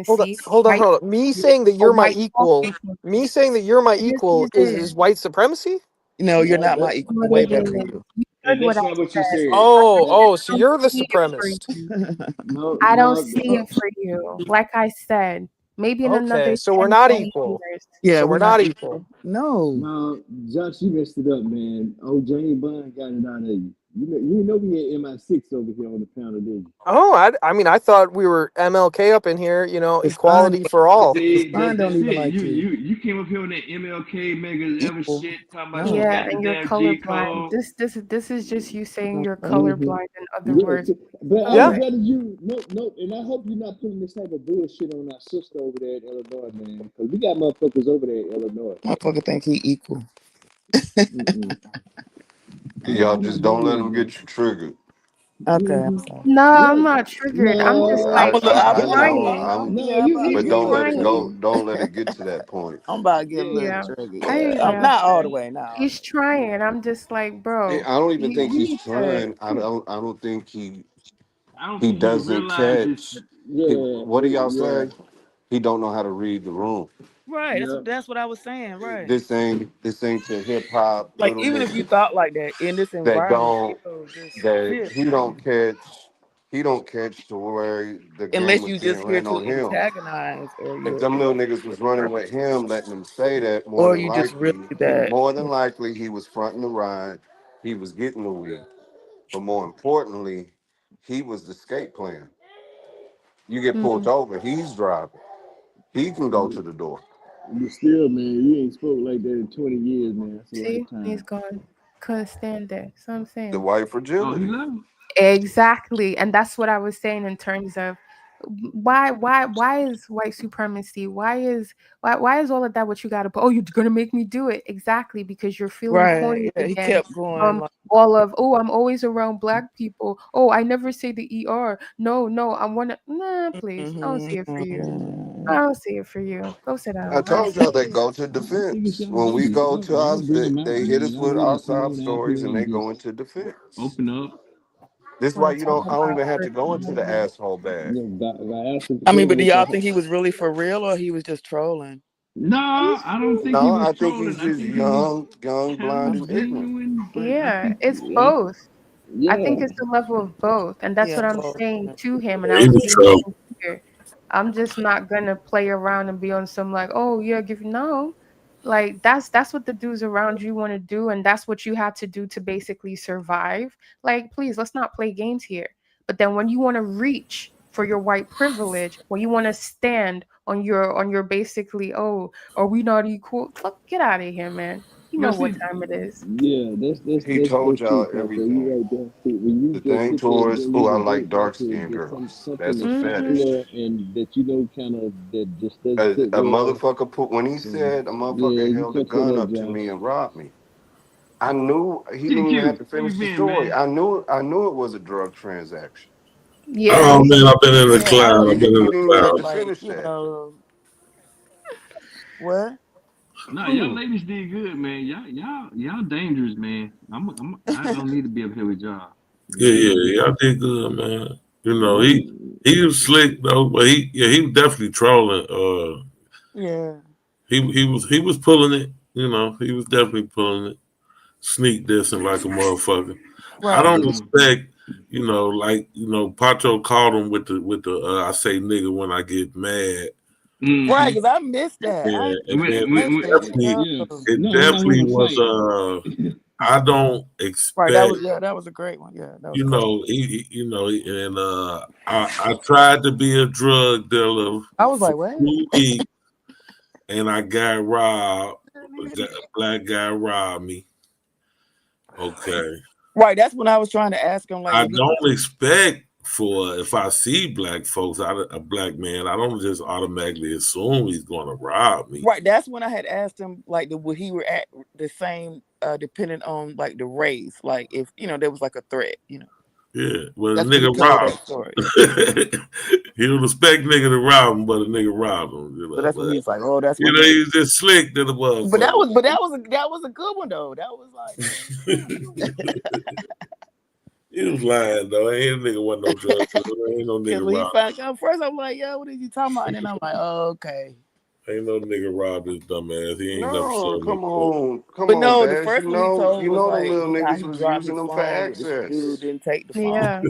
Hold on. supremacy, Hold on. white Hold on. Me privilege, saying that or you're my white equal. talking Me points. saying that you're my It is what equal it is. is white supremacy. No, you're No, not my that's equal. What Way it better no, than is. you. You heard and what that's I not what you said. said. Oh, oh, so I don't you're the see it for supremacist. you. No, I don't no, see it for you. Like I said, maybe in another Okay, so we're 10, not 20 equal. years. Yeah, So we're we're not not equal. equal. No. no, Josh, you messed it up, man. Oh, Jane Bond got it out of you. You know we had MI6 over here on the panel, didn't you? Oh, I mean, I thought we were MLK up in here. You know, The spine equality for all. the See, spine don't that's even it. like you. You came up here on that MLK makers ever Equal. shit, talking about you No. Yeah, got the and you're damn G colorblind. code. This is just you saying you're Mm-hmm. colorblind in other Yeah, words. but I Yeah. would Okay. rather you nope, and I hope you're not putting this type of bullshit on our sister over there in Illinois, man. Because we got motherfuckers over there in Illinois. Motherfucker think he equal. Mm-mm. Y'all Nah, my just don't let boys, them man. get you triggered. Okay, I'm Mm-hmm. sorry. No, I'm Right. not triggered. I'm just No, like, I'll I he's be no, like, know. trying. oh, no, yeah, I'm about to But get a He's don't little let it trigger. go. trying. Don't let it get to that point. I'm about to get a little Yeah. trigger. I Yeah. hear ya. Not all the way, not all the He's way. trying. I'm just like, I bro, don't even think you he's need to. trying. I don't think he I don't he think he doesn't realizes. catch. Yeah, What do y'all yeah, say? He don't know how to read the room. Right. yeah. That's what I was saying. Right. This ain't the hip hop Like little even if you niggas thought like that in this that environment, don't people just that feel he don't catch to where the game unless was you being just here ran to on him. antagonize or If you're them little niggas was running with him, letting him say that, or you just really bad. more than likely he was fronting the ride, he was getting the weed. But more importantly, he was the skate plan. You get pulled Mm. over, he's driving. He can go to the door. But still, man, you ain't spoke like that in 20 years, man. That's a See, he's lifetime. gone. Couldn't stand it. So I'm The saying. white Oh, he fragility. left. Exactly. And that's what I was saying in terms of why is white supremacy? Why is all of that what you gotta put? Oh, you're gonna make me do it. Exactly, because you're feeling Right. corny Yeah. He again kept going from like all of, oh, I'm always around black people. Oh, I never say the ER. No, I wanna nah, please. I don't see it for you. I don't see it for you. Go sit I down. I don't told see y'all it they for you. go to I think it's defense. y'all When we baby. go to our, Y'all bring him out, they hit man. us Y'all with need our to come sob on out here stories and they and go just into defense. open up. This is Want why to you talk don't. I don't about even have to go into the personality? asshole bag. I mean, but do y'all think he was really for real or he was just trolling? No, He's I don't think he No, was I think trolling. he's I just think he was young, kind blind, of and ignorant. genuine, but I Yeah, think, it's both. I think Yeah. it's the level of both, and that's Yeah, what I'm both. saying to him. And I He was was being trolling. sincere. I'm just not gonna play around and be on some like, oh yeah, give no. Like that's what the dudes around you want to do, and that's what you have to do to basically survive. Like, please, let's not play games here. But then when you want to reach for your white privilege, when you want to stand on your basically, oh, are we not equal? Fuck, get out of here, man. You no, know what see, time it is. Yeah, He told that's true, y'all Pato. You everything. right there. See, when you The just thing sit there, towards, then oh, you I like revert back dark to skinned just girls. something That's a that's Mm-hmm. fetish. popular and that kind of that just doesn't A sit well. motherfucker put when he So said a yeah, motherfucker you held a cut to gun that, up to Josh. me and robbed me. I knew he didn't even have GQ, to where you finish the been, story. man? I knew it was a drug transaction. Yeah, Oh he man, I've been in the Yeah, I cloud. was I've been in He the didn't even have saying, cloud. to like, finish that. What? No, y'all ladies did good, man. Y'all dangerous, man. I don't need to be up here with y'all. Yeah, Dangerous. y'all did good, man. You know, Yeah, he was slick though, but he was definitely trolling. Yeah. He was pulling it. You know, he was definitely pulling it. Sneak dissing like a motherfucker. I Right. don't expect, Pacho called him with the I say nigga when I get mad. Right, Mm-hmm. because I missed that. Yeah, I and When, then missed when, that. definitely yeah. it No, he don't definitely want to was fight. I don't Right, that expect, was a great one. Yeah, that was great. and I tried to be a drug dealer I was for like, what? 2 weeks and I got robbed. A black guy robbed me. Okay. Right, that's when I was trying to ask him, like, I did he? don't expect if I see black folks, a black man, I don't just automatically assume he's going to rob me. Right, that's when I had asked him, like, would he react the same, depending on like the race, like if there was like a threat, Yeah, well, the That's when he nigga told robbed that story. he don't expect nigga to rob him, but a nigga robbed him. So that's when But, he's like, oh, that's when he. he's just slick to the But that motherfucker. was a good one though. That was like. He was lying though. Ain't nigga wasn't no drug dealer. Ain't no Because nigga when he robbed. found out first, I'm like, yo, what is he talking about? And then I'm like, oh, okay. Ain't no nigga robbed his dumb ass. He ain't never No, sold no come dope. on, But no, the Bash. first one he told You was know them like little how niggas he was dropped using his them for phone, but the dude access. didn't take the phone. Yeah.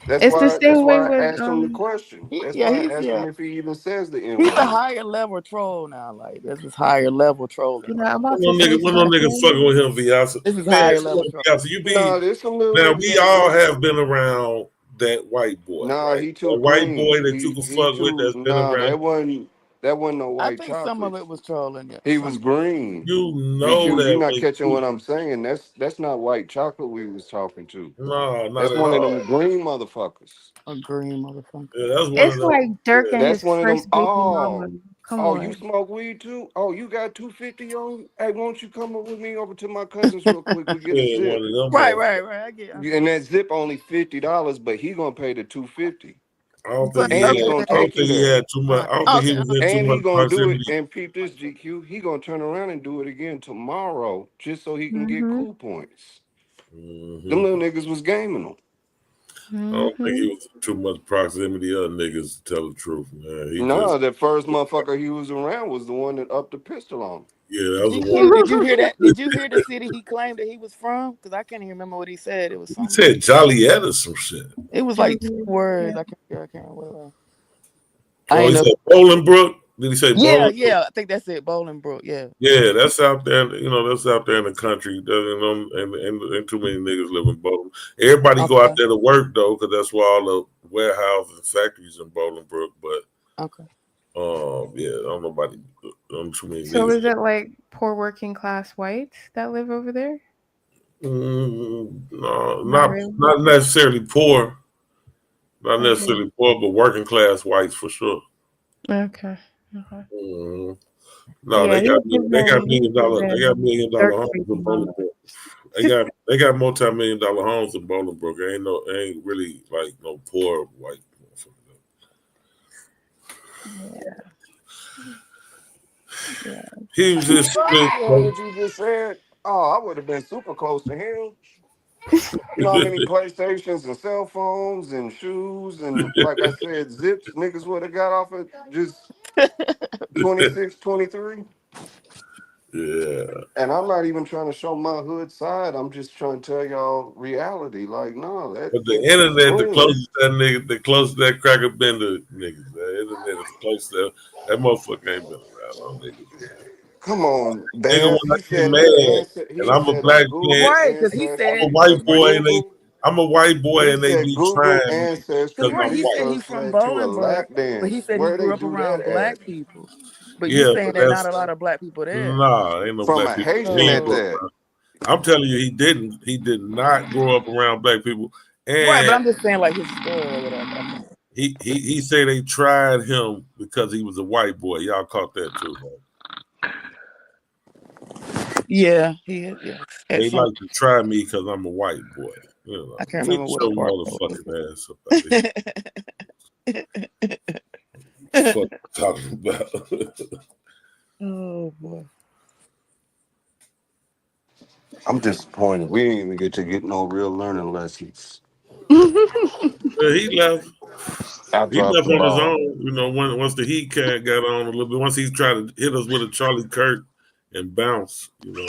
That's It's the why. That's same way why I with asked him the question. That's why I asked him if he even says the N He's a word. higher level troll now. Like this is higher level trolling. I'm When about no to say niggas something. fucking with him, Viasa. This is Man, higher level troll. Viasa, you be Nah, there's some little now. niggas We that all do. have been around that white boy, Nah, right? he too That white green. boy that you can He fuck with too. that's been Nah, around. that wasn't no I white think some of chocolate. it was trolling. Yeah, He some. was green. You know GQ, you that not when catching you what I'm saying. That's not white chocolate we was talking to. no, not That's at one of all. them green motherfuckers. A green motherfucker. Yeah, that's one of It's them. like Dirk Yeah. and That's his one of them. first baby mama. Come Oh, you on. smoke weed too? Oh, you got 250 on? Hey, won't you come up with me over to my cousin's real quick? We get a Yeah, one zip. of them Right. motherfuckers. I get. And that zip only $50, but he gonna pay the 250. I don't think But he And had. he gonna I don't take you think he there. had too much. I don't think he okay. was in too And he much gonna do it proximity. and peep this GQ. He gonna turn around and do it again tomorrow just so he can get Mm-hmm. cool points. Them Hmm. little niggas was gaming them. I don't think Mm-hmm. he was in too much proximity of niggas to tell the truth, man. He No, just the first motherfucker he was around was the one that upped the pistol on him. that was the one. GQ, did you hear that? Did you hear the city he claimed that he was from? Because I can't even remember what he said. It was He something. said Joliet or some shit. It was like 2 words. I can't remember. I Oh, ain't he know. said Bolingbrook. Did he say Bolingbrook? Yeah. I think that's it. Bolingbrook. Yeah. Yeah, that's out there. That's out there in the country. And too many niggas live in Bolingbrook. Everybody go out Okay. there to work though, because that's where all the warehouses and factories in Bolingbrook. But Okay. yeah, I don't nobody. Too many So niggas. is it like poor working class whites that live over there? No, Not really. not necessarily poor. Not Okay. necessarily poor, but working class whites for sure. Okay. No, Yeah, they got he's $1 giving million Dirk homes baby in mama. Bolingbrook. They got multi-million-dollar homes in Bolingbrook. Ain't really like no poor white motherfucker. Yeah. He was just Yeah, what you just said. Oh, I would have been super close to him. You know how many PlayStations and cell phones and shoes and, like I said, zips niggas would have got off at just 26, 23? Yeah. And I'm not even trying to show my hood side. I'm just trying to tell y'all reality. Like, no, that But the shit was internet, booming. the closest that cracker been to niggas. The internet is close to that motherfucker ain't been around on niggas. Come on, Nigga, Baz. when I He get said that mad answer. and He I'm a said black that Google man, Right, because he I'm a said ancestry. white That boy and Google. He they said be Google trying me because because ancestry right, I'm he said white. he's research from led to a Bolingbrook, lap but he dance. said he Where they grew up do that around at? black people. But you Yeah, saying but there's not that's a lot of black people there. nah, ain't no From black a people. Haitian He ain't at So grew up that. around. I'm telling you, he did not grow up around black people. right, but And I'm just saying like his story or whatever. That's all. he said they tried him because he was a white boy. Y'all caught that too, right? Yeah, he is. Yeah, They at some. like to try me because I'm a white boy. You know, I can't get remember what your part. motherfucking ass up out of here. Fuck you talking about. Oh boy. I'm disappointed. We didn't even get to get no real learning lessons. He left. I He dropped left the on his ball. own. You know, once the Heat cat got on a little bit, once he tried to hit us with a Charlie Kirk and bounce, you know.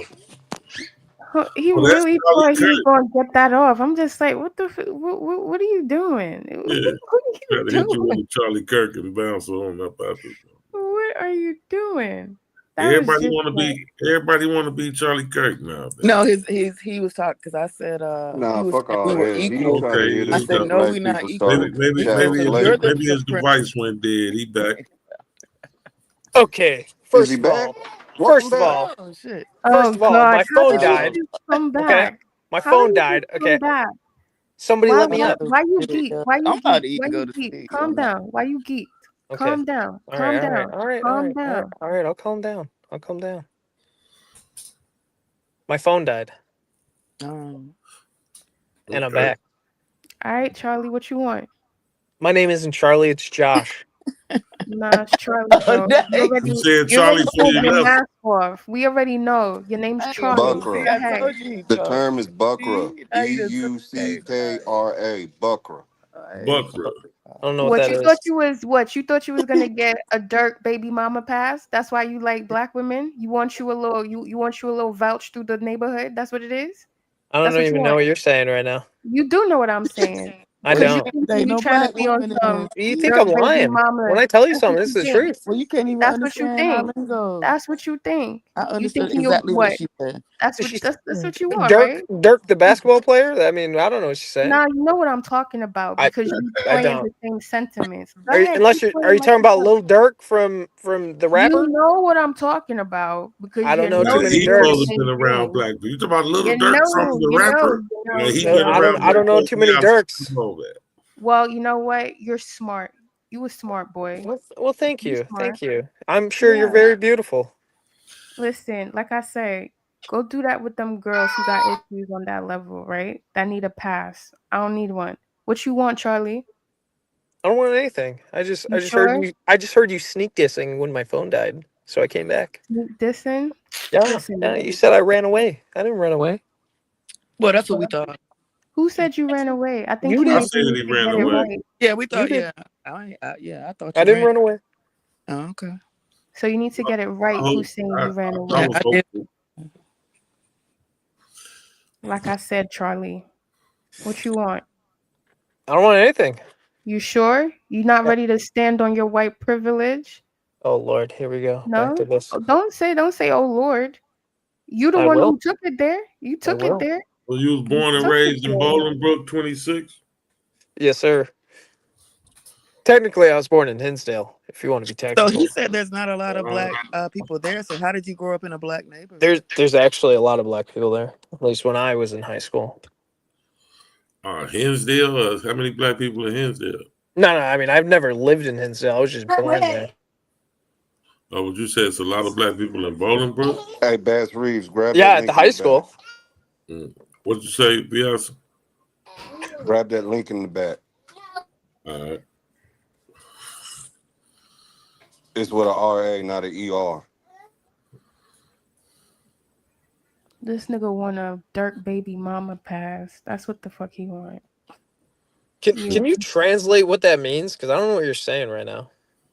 He Well, that's really Charlie thought he was Kirk. going to get that off. I'm just like, what are you doing? Yeah, What are tried you to hit you with doing? a Charlie Kirk and bounce on up out there. What are you doing? That was just like, Everybody want to be Charlie Kirk now. No, he was talking because I said he Nah, was fuck saying we all were that. He equal. trying to Okay, hear I this said stuff no, black we're not people equal. started He child said because you're slave. the maybe his supreme. device went dead. He back. Okay, Is he first of back? all, Welcome first of back. all, Oh shit. first oh of all, God, my how phone did he died. Um, just come Okay, back? my How did phone he just died. come Okay, back? somebody let me up. Why you shit, geek? Why I'm you about geek? to Why even go you to geek? sleep. Calm down. Why you geeked? Okay, Calm down. all right, Calm all right, down. all right, all Calm right, all right, down. all right. I'll calm down. I'll calm down. My phone died, Um, and I'm Okay. back. All right, Charlie, what you want? My name isn't Charlie. It's Josh. Nah, it's Charlie, bro. You said You already Charlie before pulled you your left. mask off. We already know. Your name's I ain't Charlie. know. Go See, Buckra. I ahead. told you he The told. term is Buckra. See, now you just took the game. Buckra. Buckra. Buckra. I don't know what What that you thought is. you was what? You thought you was gonna get a Dirk baby mama pass? That's why you like black women? You want you a little you want you a little vouch through the neighborhood? That's what it is? I don't That's what you even know want. what you're saying right now. You do know what I'm saying. I Well, Cause you you don't. can't thinking date you no trying to black be on women. some You think Dirk I'm baby lying? When mama. I tell you That's what something, it's you the think. truth. Well, you can't even That's what you understand how think. lingo. That's what you think. I You understood thinking you exactly what what? she said. That's what you want, Dirk, right? Dirk, the basketball player. I mean, I don't know what she's saying. Now you know what I'm talking about I, because you I playing don't. the same sentiments. Go ahead, Unless keep are playing you like talking you about know. Lil Durk from the You rapper? know what I'm talking about because I don't you know know too Yeah, many you're he doing the supposed Dirks. to been same around thing. black people. You talking about Little You Dirk, something know, the you know, rapper? you Yeah, know, he you been I know. around don't black know folks. too We many have Dirks. to know that. Well, you know what? You're smart. You a smart boy. Well, thank You you, smart. thank you. I'm sure you're Yeah. very beautiful. Listen, like I said, go do that with them girls who got issues on that level, right? That need a pass. I don't need one. What you want, Charlie? I don't want anything. I You just heard sure? you. I just heard you sneak dissing when my phone died, so I came back. Sneak dissing? Yeah, Listen. you said I ran away. I didn't run away. Well, that's what we thought. Who said you ran away? I think You you I did. maybe said need he to ran get it You away. did. right. Yeah, we You thought. did. Yeah, yeah, I thought I you didn't ran. run away. Oh, okay. So you need to get it I right hope. who's saying I, you ran I Yeah, away. was I did. hopeful. Like I said, Charlie, what you want? I don't want anything. You sure? You not ready to stand on your white privilege? Oh Lord, here we go. Back to No? this. Oh, don't say, oh Lord. You the I one who will. took it there. You I took it will. there. Well, you was You born and took it raised in there. Bolingbrook, 26. Yes, sir. Technically, I was born in Hinsdale. If you want to be So technical, he said there's not a lot of black people there. So how did you grow up in a black neighborhood? there's actually a lot of black people there. At least when I was in high school. Hinsdale. How many black people in Hinsdale? No. I mean, I've never lived in Hinsdale. I was just born there. Oh, would you say it's a lot of black people in Bolingbrook? Hey, Bass Reeves, grab that Yeah, at the link in high the back. school. What'd you say, Bias? Grab that link in the back. All right. It's with a RA, not an ER. This nigga want a Dirk baby mama pass. That's what the fuck he want. Can you translate what that means? Because I don't know what you're saying right now.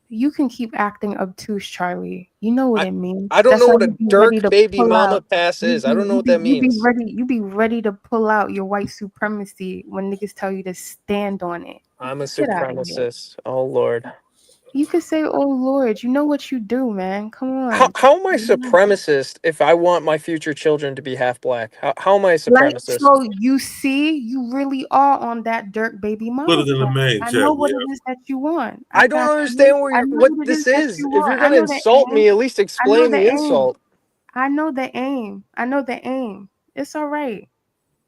You can keep acting obtuse, Charlie. You know what it means. I don't That's know why what a you be Dirk ready to baby pull mama out. pass You is. I be- don't know you what be- that means. You be ready to pull out your white supremacy when niggas tell you to stand on it. I'm a Get out of here. supremacist. Oh Lord. You could say, "Oh Lord," you know what you do, man. Come on. How am I supremacist if I want my future children to be half black? How am I a Like, supremacist? so you see, you really are on that Dirk baby mama. Put it in the plan. main I chat. know what it is that you want. I don't understand what this is. If you're gonna insult me, at least explain the insult. I know the aim. I know the aim. It's all right.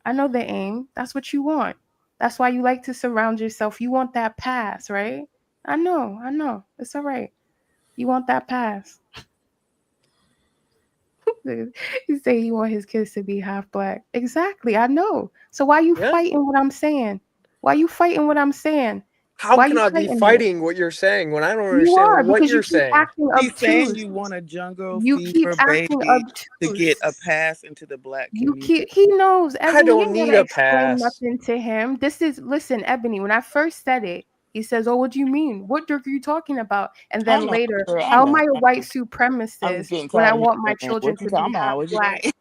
I know the aim. That's what you want. That's why you like to surround yourself. You want that pass, right? I know. It's all right. You want that pass. He say he want his kids to be half black. Exactly. I know. So why you fighting what I'm saying? Why you fighting what I'm saying? How Why can you I be fighting it? fighting what you're saying when I don't You are, understand what because you you're keep saying? acting He's saying obtuse. you want a jungle You keep fever acting baby to obtuse. get a pass into the black You community. he knows. Ebony, I you don't ain't need gotta a explain pass. nothing to him. Listen, Ebony, when I first said it, he says, "Oh, what do you mean? What Dirk are you talking about?" And then later, girl, I how am know. I a white I'm just supremacist getting when I tired of want my you saying, children what you to be talking half about? What you black?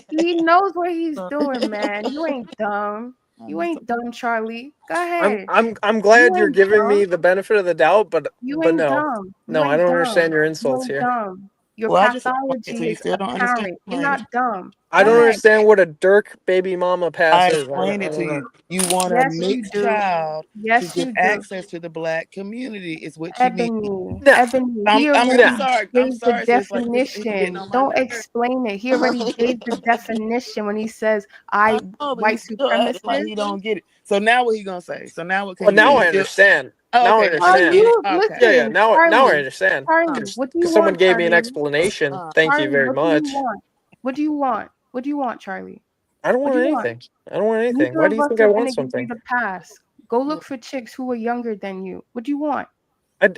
He knows what he's doing, man. You ain't dumb. You ain't dumb, Charlie. Go ahead. I'm glad You you're ain't giving me dumb. the benefit of the doubt, but You ain't no. dumb. No, You I ain't don't dumb. understand your You insults ain't here. dumb. Your Well, I just explained it to pathology you. is Still don't understand. apparent. You're not dumb. I Go don't ahead. understand what a Dirk baby mama pass I is. explained it to don't know. you. You want a Yes, you mixed do. child to Yes, get you do. access to the black community is what you need. Ebony, he I'm already sorry. I'm gave the sorry, sis. Like this, he's getting definition. on my Don't nerves. explain it. He already gave the definition when he says, I know, but white he's still acting like supremacist. he don't get it. So now what he gonna say? So now what can Well, you now say? I understand. Oh, Now I okay, now you understand. get it. Okay. Listen, Now I Charlie, understand. Charlie, what do you Because someone want, gave me an Charlie? explanation. Thank you Charlie, very what do you much. want? What do you want? What do you want, Charlie? I don't What want do you want? anything. I don't want anything. Neither Why do of you us think I are want gonna give you something? the pass. Go look for chicks who are younger than you. What do you want?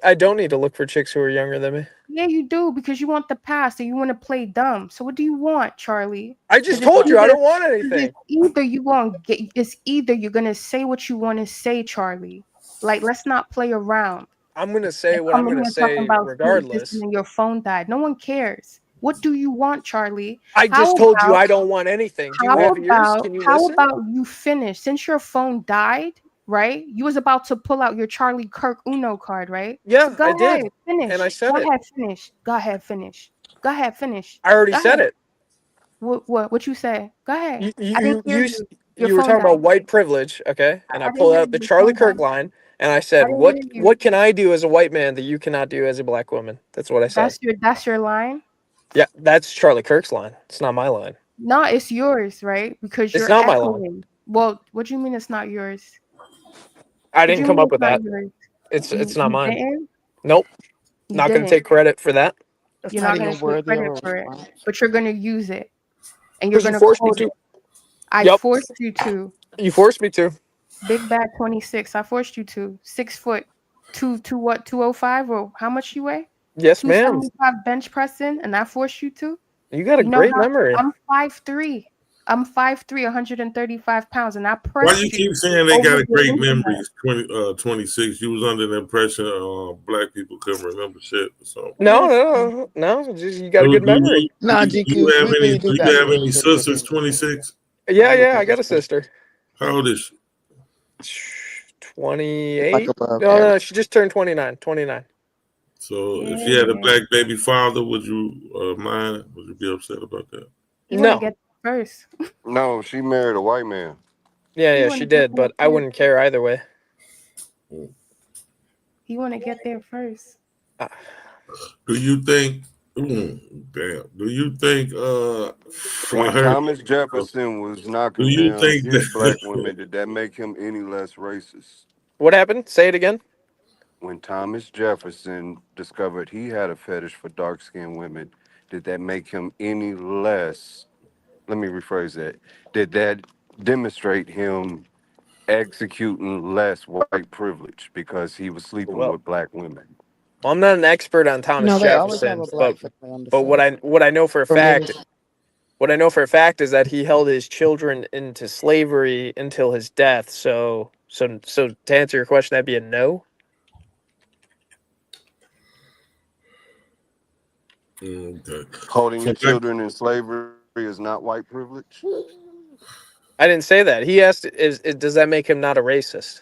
I don't need to look for chicks who are younger than me. Yeah, you do, because you want the pass and you want to play dumb. So what do you want, Charlie? I just told you I don't want anything. It's either you're gonna say what you want to say, Charlie. Like, let's not play around. I'm gonna say what Come I'm in gonna here talking say about this regardless. and your phone died. No one cares. What do you want, Charlie? I just told you I don't want anything. Do you have ears? Can you how listen? about you finish? Since your phone died, right? You was about to pull out your Charlie Kirk Uno card, right? Yeah, so go I ahead, did. finish. And I said Go it. ahead, finish. Go ahead, finish. Go ahead, finish. I already Go said ahead. it. What you say? Go ahead. You I didn't hear you. Your you were phone talking died. about white privilege, okay? And I didn't pulled hear out the you. Your Charlie phone Kirk died. line, and I I said, didn't "What hear you. what can I do as a white man that you cannot do as a black woman?" That's what I said. That's your line? Yeah, that's Charlie Kirk's line. It's not my line. No, it's yours, right? Because It's you're not my line. echoing. Well, what do you mean it's not yours? I What do didn't you come mean up with it's not that. yours? It's not You mine. didn't? Nope. You Not gonna didn't. take credit for that. That's You're not not going even to take worthy of credit a for it, response. but you're going to use it, and you're Because you going to forced me quote to. it. I Yep. forced you to. You forced me to. Big Bad 26. I forced you to. 6 foot. What? 205 or how much you weigh? Yes, ma'am. 275 bench pressing, and I forced you to. You got a You know great how memory. I'm 5'3". I'm 5'3", 135 pounds, and I Why pressed you you keep saying they over got a the great internet. memory? 26. You was under the impression black people couldn't remember shit. So No. Just you got a good memory. Nah, Do you GQ, have we any? really Do do you got have good any sisters? 26. Yeah, I got a sister. How old is she? 28. Like above No, average. she just turned 29. 29. So if you had a black baby father, would you mind? Would you be upset about that? You want to get first? No, she married a white man. Yeah, she did, but I wouldn't care either way. You want to get there first? Do you think? Damn. Do you think? When Thomas Jefferson was knocking do you down think his that black women, did that make him any less racist? What happened? Say it again. When Thomas Jefferson discovered he had a fetish for dark-skinned women, did that make him any less? Let me rephrase that. Did that demonstrate him executing less white privilege because he was sleeping with black women? Well, I'm not an expert on Thomas No, they always have Jefferson, a black family on the but side. what I know for a fact, What I know for a fact is that he held his children into slavery until his death. So to answer your question, that'd be a no. Okay. Holding So your back- children in slavery is not white privilege. I didn't say that. He asked, does that make him not a racist?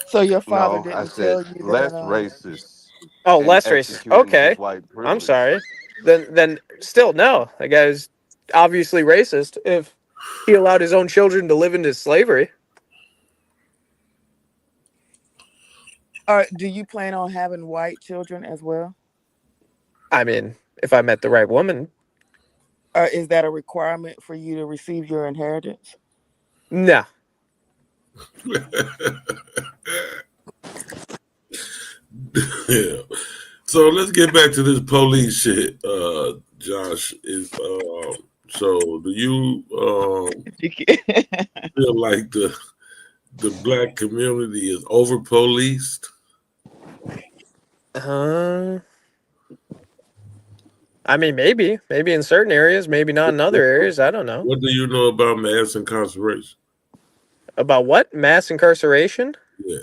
So your father No, I didn't said tell you less that. racist. Oh, And less racist. executing Okay, his white privilege. I'm sorry. Then still no. That guy's obviously racist if he allowed his own children to live into slavery. Do you plan on having white children as well? I mean, if I met the right woman. Is that a requirement for you to receive your inheritance? No. Yeah. So let's get back to this police shit. Josh is so do you feel like the black community is over policed? I mean, maybe in certain areas, maybe not in other areas. I don't know. What do you know about mass incarceration? About what? Mass incarceration? Yeah.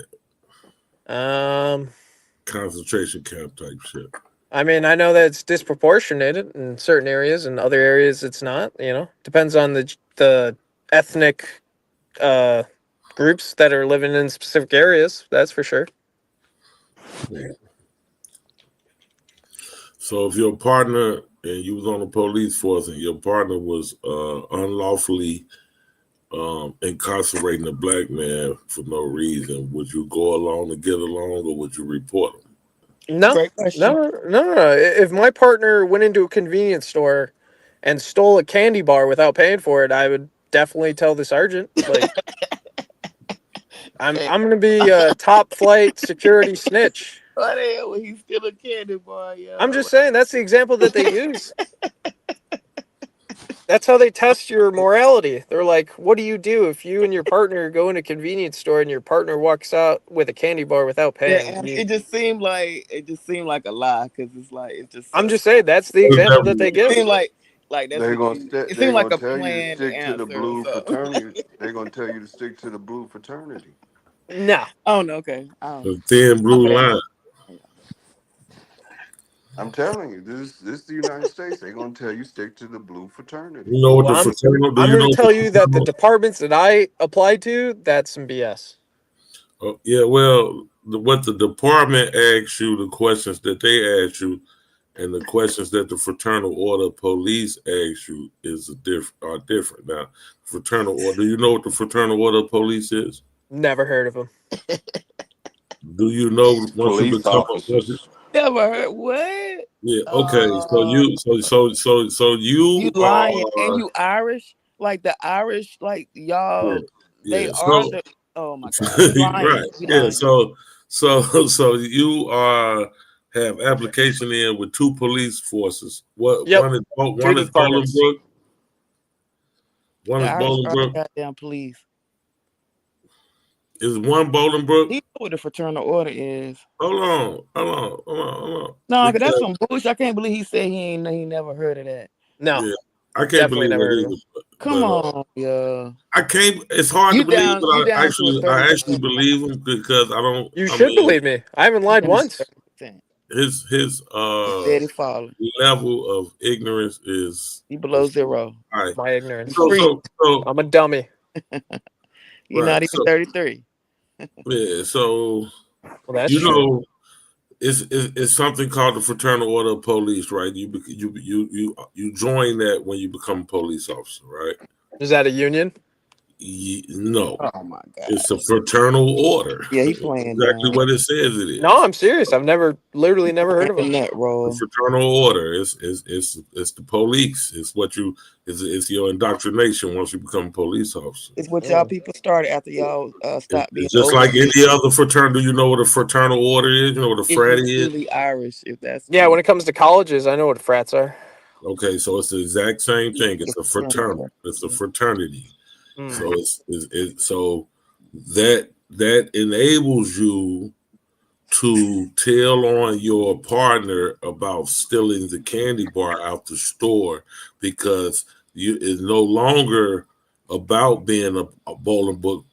Concentration camp type shit. I mean, I know that it's disproportionate in certain areas, and other areas it's not. You know, depends on the ethnic groups that are living in specific areas. That's for sure. Yeah. So if your partner and you was on the police force and your partner was unlawfully incarcerating a black man for no reason, would you go along to get along, or would you report him? No. If my partner went into a convenience store and stole a candy bar without paying for it, I would definitely tell the sergeant. Like, I'm gonna be a top flight security snitch. What the hell? He's still a candy bar, yo. I'm just saying that's the example that they use. That's how they test your morality. They're like, what do you do if you and your partner go in a convenience store and your partner walks out with a candy bar without paying? Yeah, and it just seemed like a lie because it's just. I'm just saying that's the example that they give. It seemed like that's They're what gonna it seemed like a tell you to planned stick to the answer. blue So. fraternity. They're gonna tell you to stick to the blue fraternity. No. Oh no. Okay. The thin blue line. I'm telling you, this is the United States. They're gonna tell you stick to the blue fraternity. You know what the fraternal? I'm going to tell you that the departments that I applied to, that's some BS. Oh, yeah, well, what the department asks you, the questions that they ask you, and the questions that the Fraternal Order of Police asks you are different. Now, Fraternal Order. Do you know what the Fraternal Order of Police is? Never heard of them. Do you know once Police you become officers? Never heard what? Yeah. Okay. So you lying are, and you Irish, like the Irish, like y'all. Yeah, They so- are the. Oh my God! You lying. right. You Yeah. lying. So you have application in with two police forces. What? Yep. One is Two departments. Bolingbrook. One The is Irish are Bolingbrook. goddamn police. Is one Bolingbrook? You know what the fraternal order is? Hold on. No, because that's some bullshit. I can't believe he said he never heard of that. No. Yeah, I can't Definitely believe never heard that of either. Come on, yeah. I can't. It's hard You to believe, down- but you down I to a actually 30%. believe him because I don't. You I should mean, believe me. I haven't lied once. His Steady falling. level of ignorance is He below zero. high. My ignorance. So I'm a dummy. You're Right, not even so- 33. yeah, so Well, that's you true. know, it's something called the Fraternal Order of Police, right? You join that when you become a police officer, right? Is that a union? No. Oh my God. It's a fraternal order. Yeah, he playing exactly what it says it is. No, I'm serious. I've literally never heard of them. That role. The fraternal order. It's the police. It's your indoctrination once you become a police officer. It's what y'all people started after y'all stopped being It's just over. like any other fraternity. You know what a fraternal order is? You know what a If frat you're is? really Irish, if that's Yeah, when it comes to colleges, I know what frats are. Okay, so it's the exact same thing. It's a fraternity. It's a fraternity. So so that enables you to tell on your partner about stealing the candy bar out the store because is no longer about being a Bolingbrook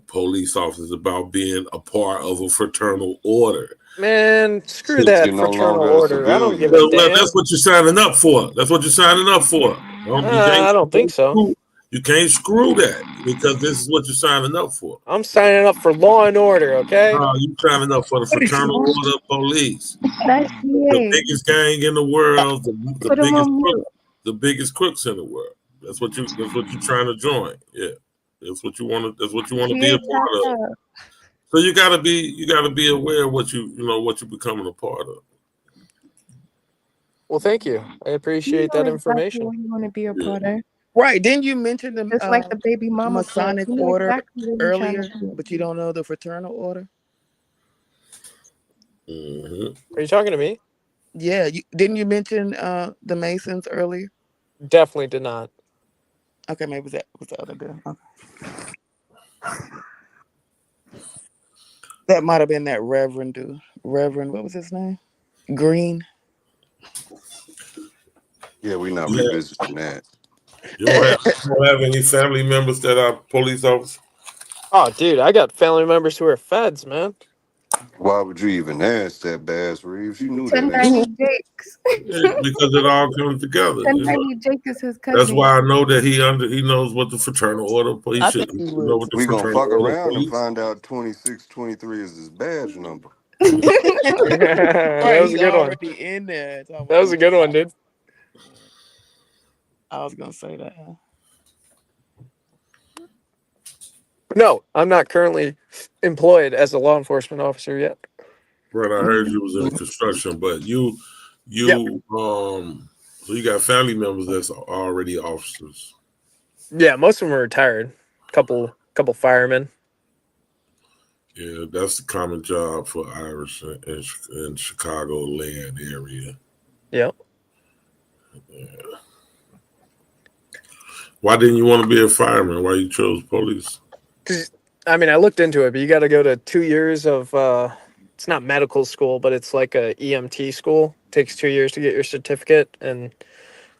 police officer. It's about being a part of a fraternal order. Man, screw You're that no fraternal longer a order. I don't give a civilian. Well, damn. that's what you're signing up for. That's what you're signing up for. I don't think so. You can't screw that because this is what you're signing up for. I'm signing up for law and order, okay? You're signing up for the Fraternal Order of Police. That's The GA. biggest gang in the world, Put him on mute. the biggest crooks in the world. That's what you're trying to join. Yeah. That's what you want to be a part of. So you gotta be aware of what you're becoming a part of. Well, thank you. I appreciate that information. What you want to be a part of. Right. Didn't you mention the Just like the baby mama club. Masonic You know order exactly what you're trying earlier, to do. but you don't know the fraternal order? Are you talking to me? Yeah. Didn't you mention the Masons earlier? Definitely did not. Okay, maybe that was the other girl. Okay. That might have been that Reverend dude. Reverend, what was his name? Green. Yeah, we're not revisiting that. You don't have any family members that are police officers? Oh, dude, I got family members who are feds, man. Why would you even ask that, Bass Reeves? You knew that. 1090 Jakes. Because it all comes together. 1090 Jake is his cousin. That's why I know that he knows what the Fraternal Order of Police should know. What the We're gonna fuck Fraternal Order of around and Police. find out 2623 is his badge number. That was a good one. Already in there. That was a good one, dude. I was gonna say that. No, I'm not currently employed as a law enforcement officer yet. Right, I heard you was in construction, but you so you got family members that's already officers. Yeah, most of them are retired. Couple firemen. Yeah, that's the common job for Irish in Chicago land area. Yep. Yeah. Why didn't you want to be a fireman? Why you chose police? Because I mean, I looked into it, but you got to go to 2 years of. It's not medical school, but it's like a EMT school. It takes 2 years to get your certificate, and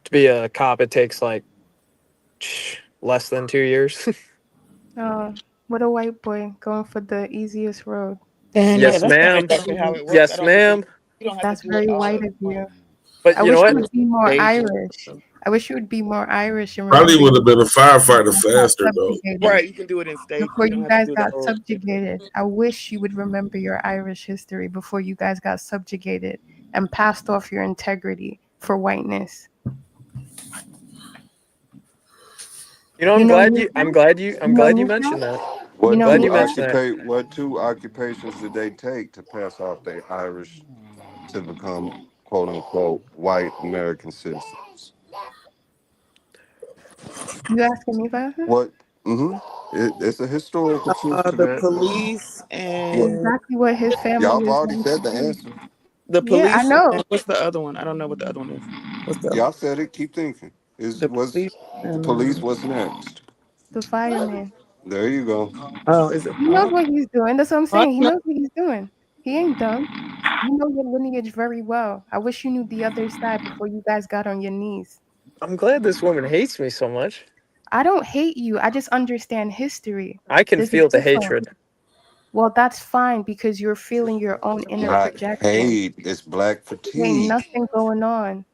to be a cop, it takes like less than 2 years. Oh, what a white boy going for the easiest road. Yes, ma'am. Yes, ma'am. That's very white of you. But I you know wish what? you would be more Irish. I wish you would be more Irish and Probably would remember have been a firefighter faster though. Right, you can do it in state. before don't you have to guys do the got whole- subjugated. I wish you would remember your Irish history before you guys got subjugated and passed off your integrity for whiteness. You know, I'm glad you mentioned that. What You know glad me you mentioned that. What two occupations did they take to pass off their Irish to become quote unquote white American citizens? You asking me about that? What? It's a historical truth to the that. police and Exactly what his family Y'all have is already going said to the do. answer. the police. Yeah, I know. And what's the other one? I don't know what the other one is. What's the other Y'all said it. Keep thinking. The police was next. The fireman. There you go. Oh, is it? He knows what he's doing. That's what I'm saying. He knows what he's doing. He ain't dumb. You know your lineage very well. I wish you knew the other side before you guys got on your knees. I'm glad this woman hates me so much. I don't hate you. I just understand history. I can This is feel the different. hatred. Well, that's fine because you're feeling your own inner Not projection. hate. It's black There ain't fatigue. nothing going on.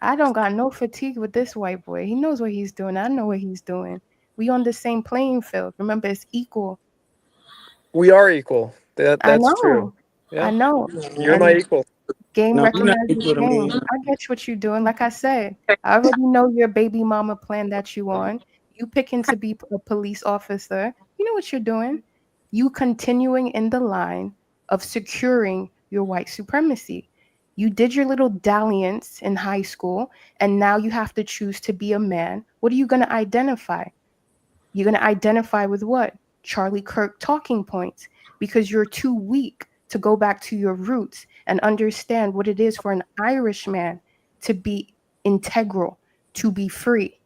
I don't got no fatigue with this white boy. He knows what he's doing. I know what he's doing. We on the same playing field. Remember, it's equal. We are equal. I That's know. true. Yeah. I know. You're And my equal. game No, you're not recognizes equal to me. game. I get what you're doing. Like I said, I already know your baby mama plan that you on. You picking to be a police officer. You know what you're doing. You continuing in the line of securing your white supremacy. You did your little dalliance in high school, and now you have to choose to be a man. What are you going to identify? You're going to identify with what? Charlie Kirk talking points, because you're too weak to go back to your roots and understand what it is for an Irishman to be integral, to be free.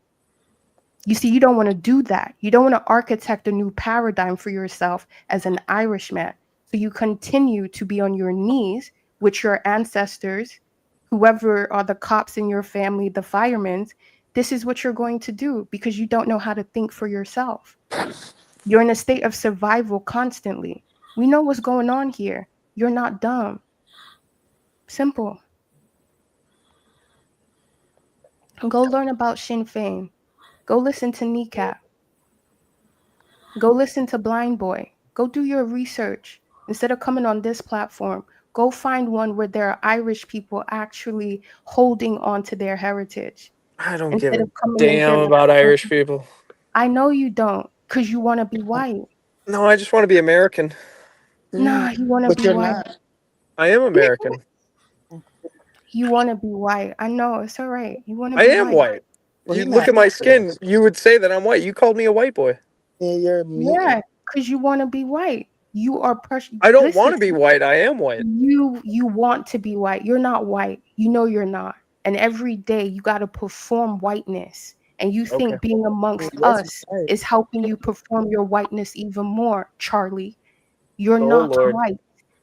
You see, you don't want to do that. You don't want to architect a new paradigm for yourself as an Irishman. So you continue to be on your knees with your ancestors, whoever are the cops in your family, the firemen, This is what you're going to do because you don't know how to think for yourself. You're in a state of survival constantly. We know what's going on here. You're not dumb. Simple. Go learn about Sinn Féin. Go listen to Kneecap. Go listen to Blind Boy. Go do your research. Instead of coming on this platform, go find one where there are Irish people actually holding on to their heritage. I don't Instead give a of coming in damn here about like, Irish people. I know you don't, because you want to be white. No, I just want to be American. Nah, you want to But be you're white. not. I am American. You want to be white. I know, it's all right. You want to I be am white. Well, You you're look not. at my skin, you would say that I'm white. You called me a white boy. Yeah, you're a mutant. Yeah, because you want to be white. You are I don't want to be white. I am white. You want to be white. You're not white. You know you're not. And every day you got to perform whiteness. And you think Okay. being amongst That's us right. is helping you perform your whiteness even more, Charlie. You're Oh, not Lord. white.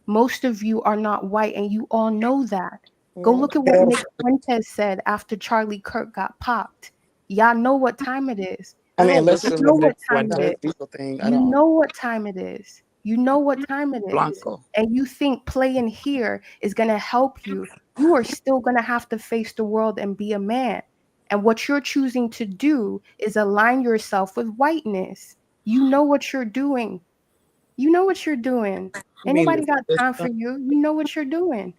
Most of you are not white, and you all know that. Go Yeah. look at what Nick Fuentes said after Charlie Kirk got popped. Y'all know what time it is. I mean, don't unless listen it's to know Nick what time Fuentes. it is. legal thing, I You don't. know what time it is. You know what time it is. Blanco. And you think playing here is going to help you. You are still going to have to face the world and be a man. And what you're choosing to do is align yourself with whiteness. You know what you're doing. You know what you're doing. You Ain't mean nobody got the time for you. You know what you're doing.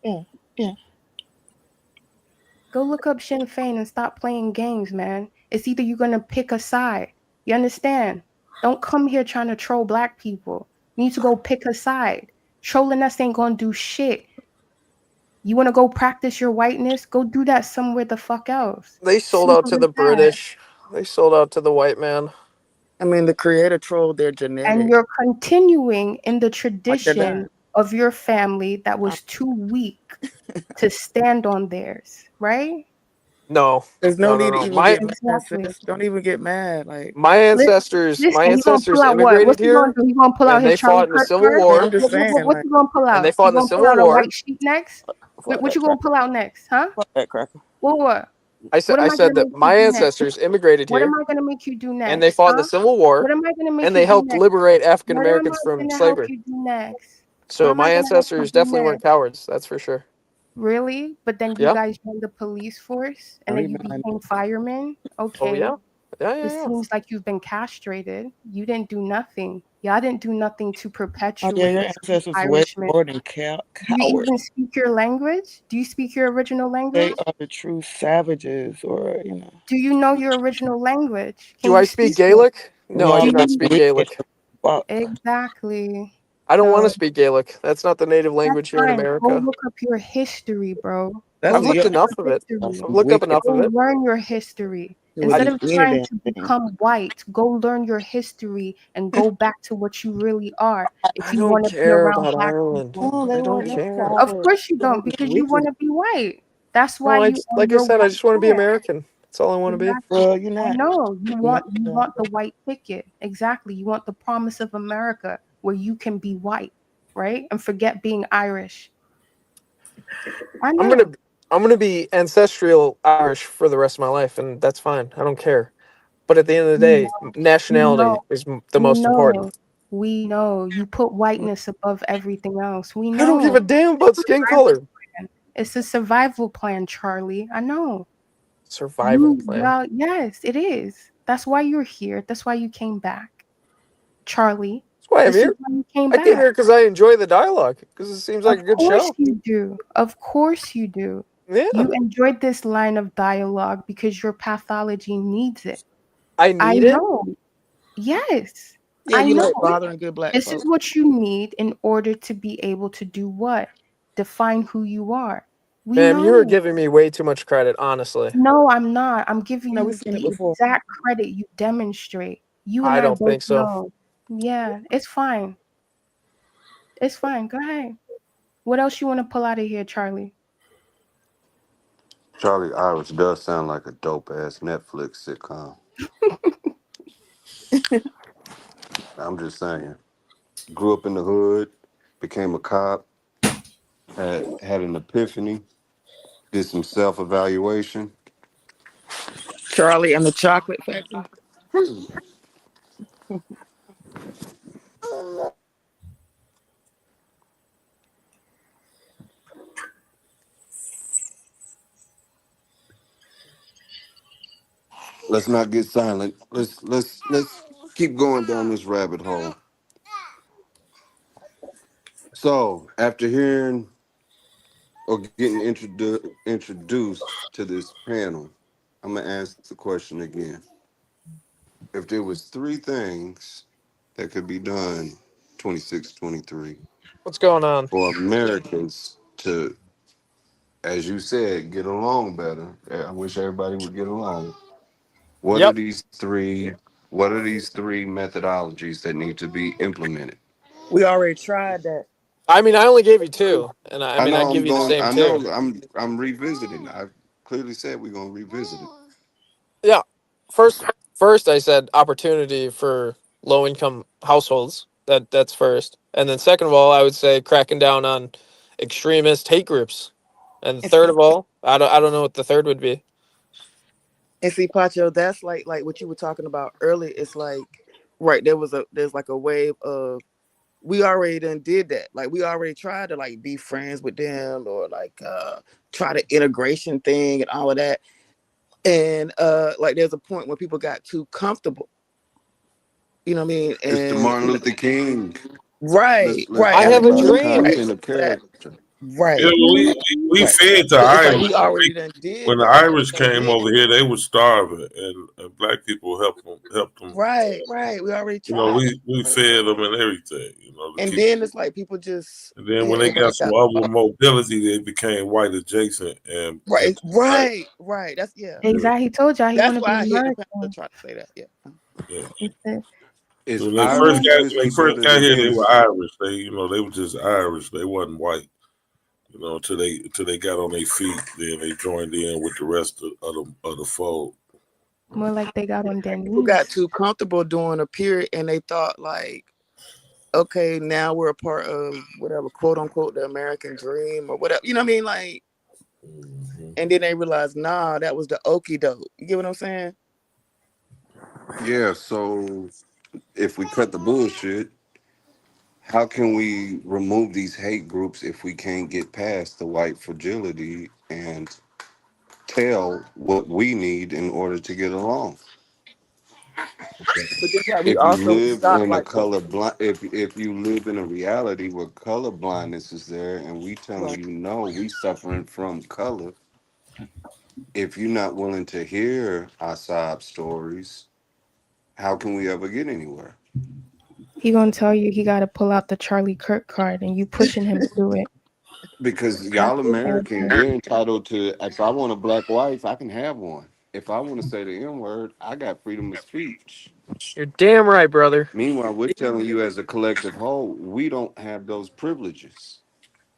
Yeah, yeah. Go look up Sinn Féin and stop playing games, man. It's either you're going to pick a side. You understand? Don't come here trying to troll black people. You need to go pick a side. Trolling us ain't going to do shit. You want to go practice your whiteness? Go do that somewhere the fuck else. They sold out to Simple the as that. British. They sold out to the white man. I mean, the creator trolled their genetics. And you're continuing in the Like they're tradition done. of your family that was too weak to stand on theirs, right? No. There's no need to even get mad, Exactly. sis. Don't even get mad. Like My ancestors, Listen, my he gonna ancestors pull out what? immigrated What's he gonna here, do? He gonna pull out and his they Charlie fought in the Kirk Civil card? War. I'm just saying, What's like, he gonna pull out? And they fought He in the gonna pull Civil out a War. white sheet next? fuck What that you gonna cracker. pull out next, huh? Fuck that cracker. What? I said, What am I I said gonna that make my you do next? ancestors immigrated What am here, I gonna make you do next? and they fought in huh? the Civil War, What am I gonna make and you they do helped next? liberate African What am I Americans from gonna help slavery. you do next? What So am I my gonna help you ancestors do definitely weren't next? cowards. That's for sure. Really? But then you Yeah. guys joined the police force and I then you remind became firemen? Oh Okay. yeah. Yeah, It yeah, yeah. seems like you've been castrated. You didn't do nothing. Y'all didn't do nothing to Oh, yeah, perpetuate your this ancestors way Irishman. more than Do you cowards. even speak your language? Do you speak your original They language? are the true savages, or, you know. Do you know your original language? Can Do you I speak speak it? Gaelic? We No, I all do Do not got you? speak weird Gaelic. fuck. Exactly. I don't want So to speak Gaelic. That's not the native that's language here in fine. Go America. look up your history, bro. That's Go I've what look looked your up enough your of it. ancestors history. I've looked up wicked. enough Go of it. learn your history. It was Instead the of Indian trying damn to thing. become white, go learn your history and go back to what you really are if I you don't want to be care around about black Ireland. people. Oh, they I don't weren't no care. Of cowards. course you They don't, were because you wicked. want to be white. That's why No, you on like I your said, I white just want to be plan. American. That's all I want to be. Exactly. Well, you're I not. know. You You're want the white ticket. Exactly. You want the promise of America where you can be white, right? And forget being Irish. I I'm know. gonna be ancestral Irish for the rest of my life, and that's fine. I don't care. But at the end of the We day, know. We nationality know. is the We most important. know. We know. You put whiteness above everything else. We I don't give know. a damn about skin color. It's a survival plan, Charlie. I know. Survival plan. Well, yes, it is. That's why you're here. That's why you came back, Charlie. That's why I'm This is here. why you came I came back. here because I enjoy the dialogue. Because it seems like Of a good course show. you do. Of course you do. Yeah. You enjoyed this line of dialogue because your pathology needs it. I I need it. know. Yes. Yeah, I you know. like bothering good black This folks. is what you need in order to be able to do what? Define who you are. We Ma'am, you are know. giving me way too much credit, honestly. No, I'm not. I'm giving No, you we've seen it the before. exact credit you demonstrate. You and I I don't both think so. know. Yeah, it's fine. It's fine. Go ahead. What else you want to pull out of here, Charlie? Charlie Irish does sound like a dope ass Netflix sitcom. I'm just saying. Grew up in the hood, became a cop, had an epiphany, did some self-evaluation, Charlie and the Chocolate Factory. Let's not get silent. Let's keep going down this rabbit hole. So after hearing or getting introduced to this panel, I'm gonna ask the question again. If there was 3 things that could be done 26, 23 What's going on? for Americans to, as you said, get along better. I wish everybody would get along. What are Yep. these 3? What are these 3 methodologies that need to be implemented? We already tried that. I mean, I only gave you 2, and I mean, know I'd give you the same I 2. know I'm revisiting. I clearly said we're gonna revisit it. Yeah. First, I said opportunity for low-income households. That's first, and then second of all, I would say cracking down on extremist hate groups, and third of all, I don't know what the third would be. And see, Pacho, that's like what you were talking about earlier. It's like, right, there's like a wave of, we already done did that. Like we already tried to like be friends with them or like try the integration thing and all of that. And like there's a point where people got too comfortable. You know what I mean? It's the And Martin Luther King. right. I have a dream. Content of character. Right. Yeah, we fed the It's like Irish. we already done did When the that. Irish came over here, they were starving, and black people helped them. Right. We already tried. You know, we fed them and everything. You know, and then it's like people just. And then when they got some other mobility, they became white adjacent. And Right. That's Exactly. He told y'all he That's want why I to be hear American. the try to say that. Yeah. He said, When they first got here, they were Irish. They were just Irish. They wasn't white. You know, until they got on their feet, then they joined in with the rest of the fold. more like they got on their People knees. got too comfortable during a period, and they thought like, okay, now we're a part of whatever, quote unquote, the American dream or whatever. You know what I mean? Like, and then they realized, nah, that was the okie doke. You get what I'm saying? Yeah. So if we cut the bullshit, how can we remove these hate groups if we can't get past the white fragility and tell what we need in order to get along? But then we If you also live stop in a like color blind, if you live in a reality where color blindness is there, and we telling you no, we suffering from color. If you're not willing to hear our sob stories, how can we ever get anywhere? He gonna tell you he got to pull out the Charlie Kirk card, and you pushing him to do it. Because y'all American, we're entitled to. If I want a black wife, I can have one. If I want to say the N word, I got freedom of speech. You're damn right, brother. Meanwhile, we're telling you as a collective whole, we don't have those privileges.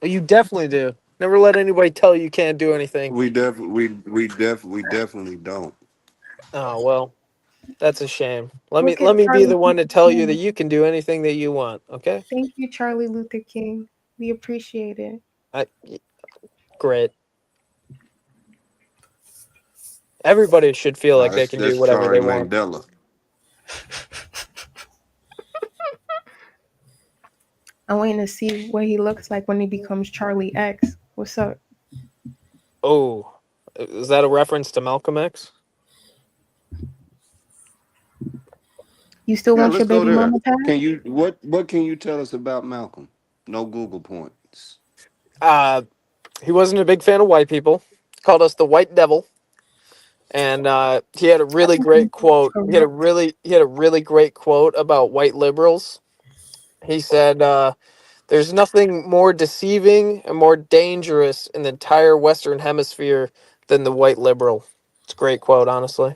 You definitely do. Never let anybody tell you can't do anything. We definitely don't. Oh well, that's a shame. Let Look me at be Charlie the one to Luther tell you King. that you can do anything that you want. Okay. Thank you, Charlie Luther King. We appreciate it. Great. Everybody should feel like they can do whatever Charlie they want. Mandela. I'm waiting to see what he looks like when he becomes Charlie X. What's up? Oh, is that a reference to Malcolm X? You still want your let's go baby there. mama tag? Can you what can you tell us about Malcolm? No Google points. He wasn't a big fan of white people. Called us the white devil. And he had a really great quote. He had a really great quote about white liberals. He said, "There's nothing more deceiving and more dangerous in the entire Western Hemisphere than the white liberal." It's a great quote, honestly.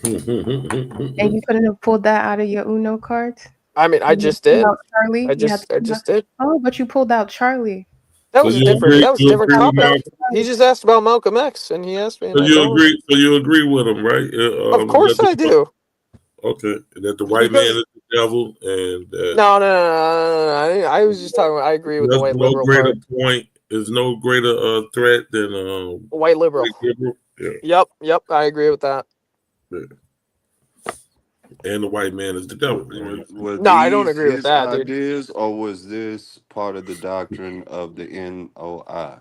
And you couldn't have pulled that out of your Uno cards? I mean, I just did. Charlie? I just did. Oh, but you pulled out Charlie. That was a different topic. He just asked about Malcolm X, and he asked me. So you agree? So you agree with him, right? Of course I do. Okay, that the white man is the devil, and no. I was just talking about. I agree with the white liberal part. There's no greater threat than white liberal. Yep, I agree with that. Yeah. And the white man is the devil. Right? Were No, I don't these agree with his that, dude. ideas, or was this part of the doctrine of the NOI?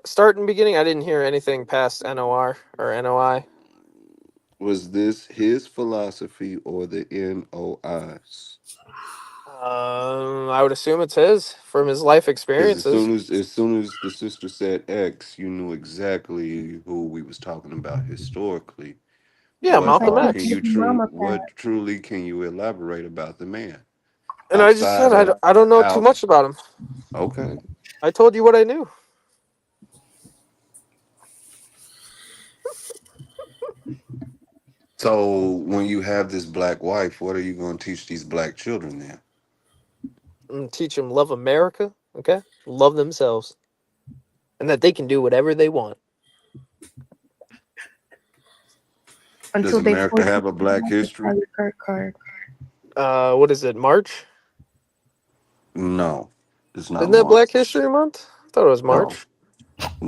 Start in beginning. I didn't hear anything past NOR or NOI. Was this his philosophy or the NOI's? I would assume it's his from his life Because experiences. as soon as the sister said X, you knew exactly who we was talking about historically. Yeah, It's What like Malcolm his can X. you baby mama what fat. truly can you elaborate about the man And I just said outside of I don't know too out? much about him. Okay, I told you what I knew. so when you have this black wife, what are you going to teach these black children then? And teach them love America, okay? Love themselves. And that they can do whatever they want. Does Until they America force you have a to black have to history? try your credit card. What is it, March? No, it's not Isn't that Black March. History Month? I thought it was No, March.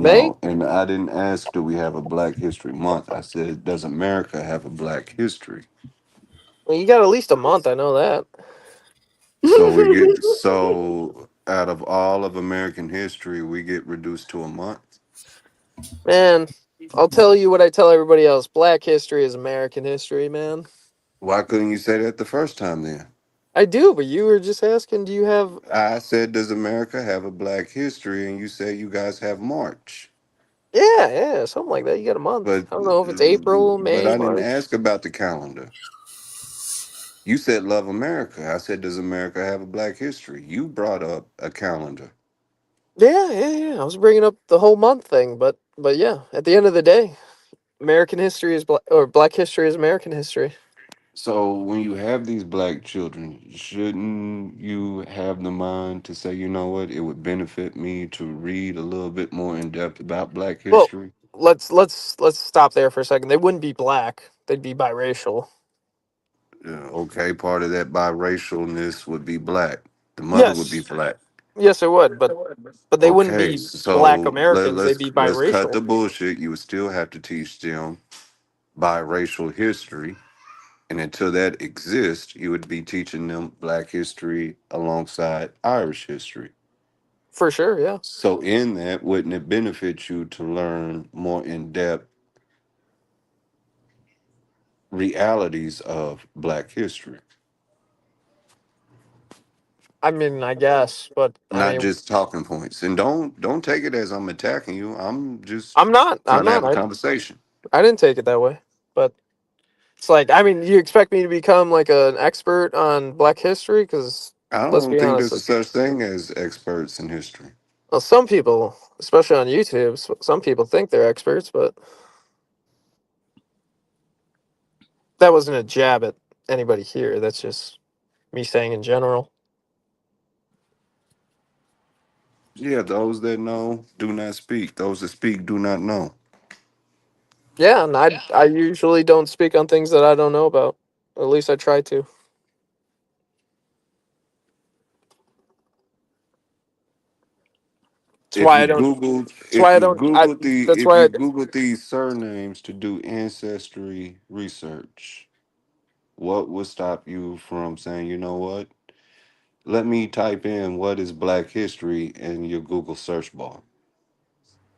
May? no. And I didn't ask, do we have a Black History Month? I said, does America have a Black history? Well, you got at least a month, I know that. So out of all of American history, we get reduced to a month. Man, I'll tell you what I tell everybody else. Black history is American history, man. Why couldn't you say that the first time then? I do, but you were just asking, do you have... I said, does America have a Black history? And you said you guys have March. Yeah, something like that. You got a month. But I don't know if it's April, but May, I didn't March. ask about the calendar. You said love America. I said, does America have a Black history? You brought up a calendar. Yeah. I was bringing up the whole month thing, but yeah, at the end of the day, American history is Black history is American history. So when you have these black children, shouldn't you have the mind to say, you know what, it would benefit me to read a little bit more in depth about black Well, history? let's stop there for a second. They wouldn't be black; they'd be biracial. Okay, part of that biracialness would be black. The mother would be Yes, black. yes, it would, but they wouldn't Okay, be Black so Americans. They'd be let's cut biracial. the bullshit. You would still have to teach them biracial history. And until that exists, you would be teaching them black history alongside Irish history. For sure, yeah. So in that, wouldn't it benefit you to learn more in-depth realities of black history? I mean, I guess, but I Not mean, just talking points. And don't take it as I'm attacking you. I'm just I'm not. trying to have a conversation. I didn't take it that way, but it's like, I mean, you expect me to become like an expert on Black history? Because I let's don't be think honest. there's a such thing as experts in history. Well, some people, especially on YouTube, some people think they're experts, but that wasn't a jab at anybody here. That's just me saying in general. Yeah, those that know do not speak. Those that speak do not know. Yeah, and I usually don't speak on things that I don't know about. At least I try to. That's If why I you don't. Google, That's why I don't. That's if why. you Google these surnames to do ancestry research, what would stop you from saying, you know what? Let me type in what is Black history in your Google search bar.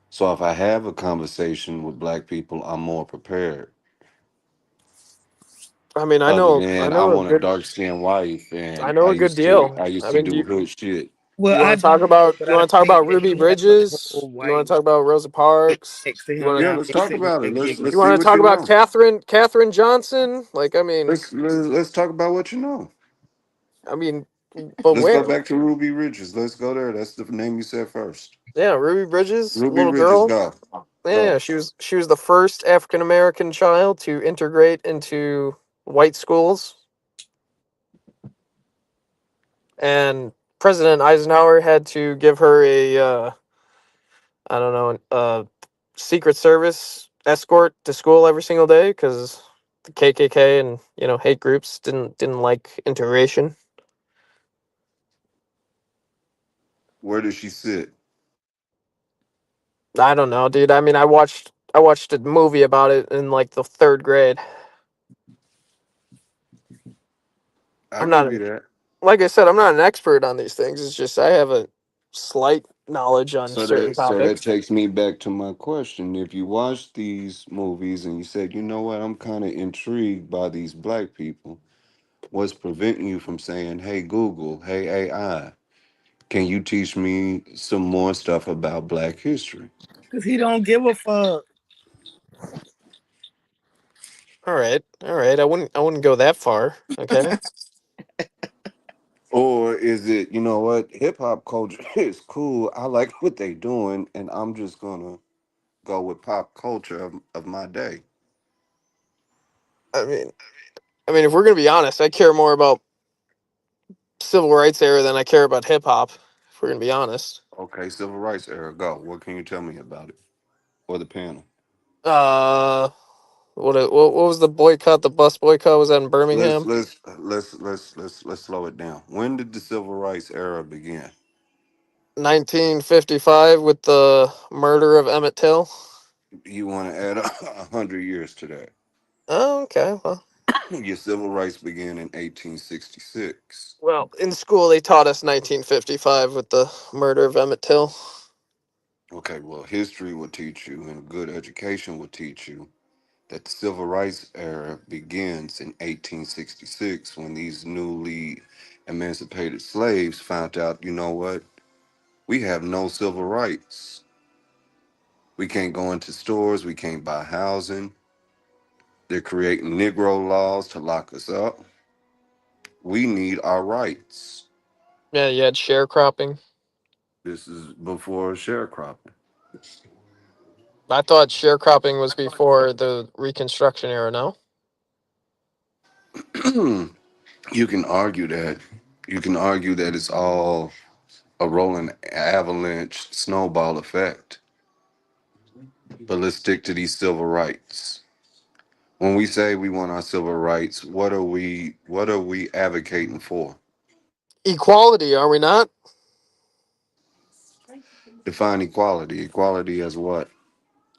So if I have a conversation with Black people, I'm more prepared. I mean, I Other know. I than I know a want a good. dark skinned wife, I and know a good deal. I I used to mean, do hood shit. Well, you I want to talk do, about but I think that Ruby he has a Bridges? whole You want white to talk about Rosa Parks? next to You him want Yeah, to now. let's He's talk sitting about it. there giggling. Let's you see want to what talk you about know. Katherine Johnson? Like, I mean, Let's talk about what you know. I mean, but Let's go where? back to Ruby Ridges. Let's go there. That's the name you said first. Yeah, Ruby Bridges, Ruby little Ridges, girl. go. Yeah, Go. she was the first African American child to integrate into white schools, and President Eisenhower had to give her a I don't know, a Secret Service escort to school every single day because the KKK and hate groups didn't like integration. Where does she sit? I don't know, dude. I mean, I watched a movie about it in like the third grade. I I'm give not, you that. like I said, I'm not an expert on these things. It's just I have a slight knowledge on certain So that topics. takes me back to my question. If you watch these movies and you said, you know what, I'm kind of intrigued by these black people, what's preventing you from saying, hey Google, hey AI, can you teach me some more stuff about black history? Because he don't give a fuck. All right, all right. I wouldn't go that far. Okay. Or is it, you know what, hip hop culture is cool. I like what they doing, and I'm just gonna go with pop culture of my day. I mean, if we're gonna be honest, I care more about civil rights era than I care about hip hop. If we're gonna be honest. Okay, civil rights era, go. What can you tell me about it? Or the panel? Uh, what was the boycott? The bus boycott was that in Let's Birmingham, let's let's slow it down. When did the civil rights era begin? 1955, with the murder of Emmett Till. You want to add 100 years to that? Oh, okay. Your civil rights began in 1866. Well, in school they taught us 1955 with the murder of Emmett Till. Okay, well, history will teach you, and good education will teach you that the civil rights era begins in 1866 when these newly emancipated slaves found out, you know what? We have no civil rights. We can't go into stores, we can't buy housing. They're creating Negro laws to lock us up. We need our rights. Yeah, you had sharecropping. This is before sharecropping. I thought sharecropping was before the Reconstruction era. No. You can argue that. You can argue that it's all a rolling avalanche snowball effect. But let's stick to these civil rights. When we say we want our civil rights, what are we advocating for? Equality, are we not? Define equality. Equality as what?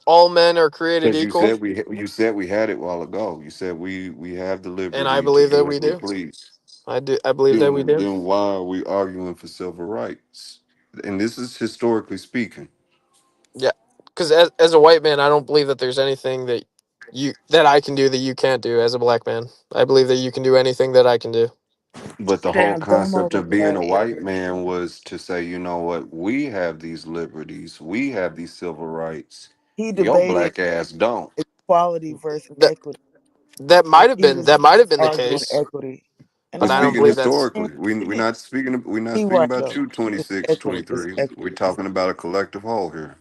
All men are created Because equal, you said we had it a while ago. You said we have the and I liberty to believe that do we as we do. please. I do. I believe that we Then do. then why are we arguing for civil rights? And this is historically speaking. Yeah, because as a white man, I don't believe that there's anything that I can do that you can't do as a black man. I believe that you can do anything that I can do. But the whole Damn, throw him concept over of being there. a white man was to say, you know what, we have these liberties, we have these civil rights. He Your debated black ass don't. equality versus That equity. that And might have he been was that might have been the arguing case, equity. And We're but I'm I like, don't speaking believe that's historically. We're shit. not speaking He speaking right about though. you It's 26, equity. It's 23. We're equity. talking about a collective whole here.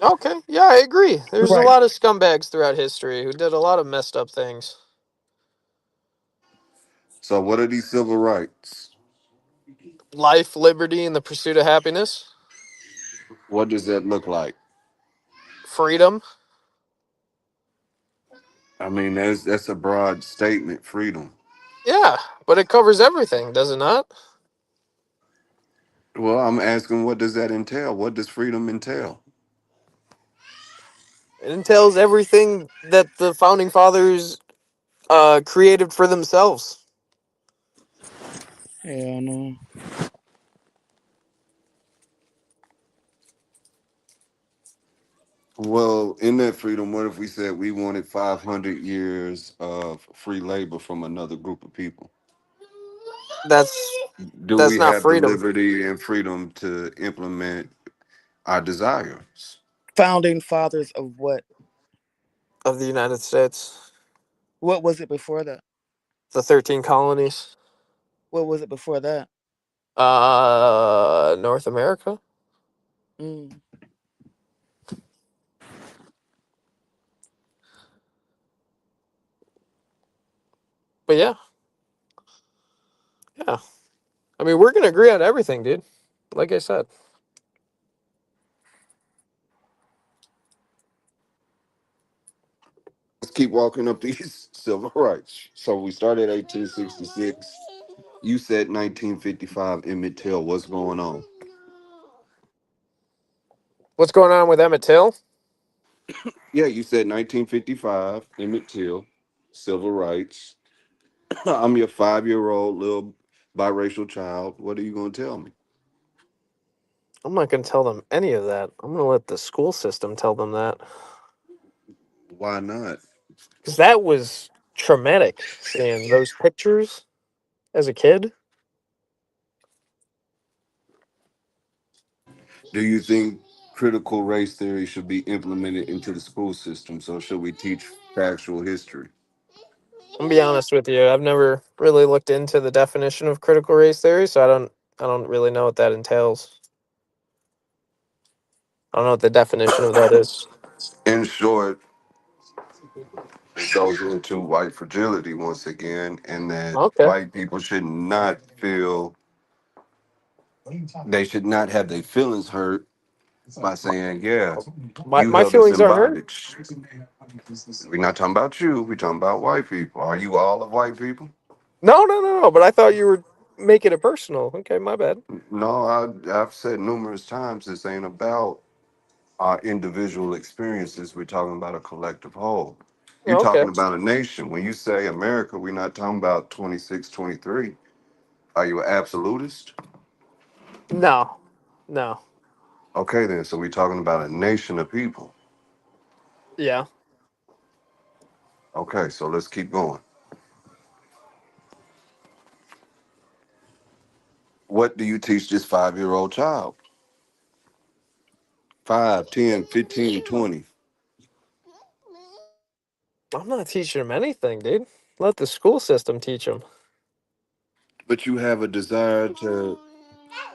okay. Yeah, I agree. There's a Right. lot of scumbags throughout history who did a lot of messed up things. So what are these civil rights? Life, liberty, and the pursuit of happiness, What does that look like? freedom. I mean, that's a broad statement, freedom. Yeah, but it covers everything, does it not? Well, I'm asking, what does that entail? What does freedom entail? It entails everything that the founding fathers created for themselves. Hell no. Well, in that freedom, what if we said we wanted 500 years of free labor from another group of people? That's Do that's we not have the freedom liberty and freedom to implement our desires? Founding fathers of what? of the United States. What was it before that? The 13 colonies. What was it before that? North America. Mm. But yeah, yeah. I mean, we're gonna agree on everything, dude. Like I said. Let's keep walking up these civil rights. So we started 1866. You said 1955, Emmett Till. What's going on? What's going on with Emmett Till? Yeah, you said 1955, Emmett Till, civil rights. I'm your 5-year-old little biracial child. What are you going to tell me? I'm not going to tell them any of that. I'm going to let the school system tell them that. Why not? Because that was traumatic, seeing those pictures as a kid. Do you think critical race theory should be implemented into the school system? So should we teach factual history? I'm gonna be honest with you. I've never really looked into the definition of critical race theory, so I don't really know what that entails. I don't know what the definition of that is. In short, it goes into white fragility once again, and that Okay. white people should not feel, they should not have their feelings hurt by saying, yeah, you My held us feelings in aren't hurt. bondage. We're not talking about you, we're talking about white people. Are you all of white people? No. But I thought you were making it personal. Okay, my bad. No, I've said numerous times this ain't about our individual experiences. We're talking about a collective whole. You're Okay. talking about a nation. When you say America, we're not talking about 26, 23. Are you an absolutist? No. No. Okay, then. So we're talking about a nation of people. Yeah. Okay, so let's keep going. What do you teach this 5-year-old child? 5, 10, 15, 20. I'm not teaching them anything, dude. Let the school system teach them. But you have a desire to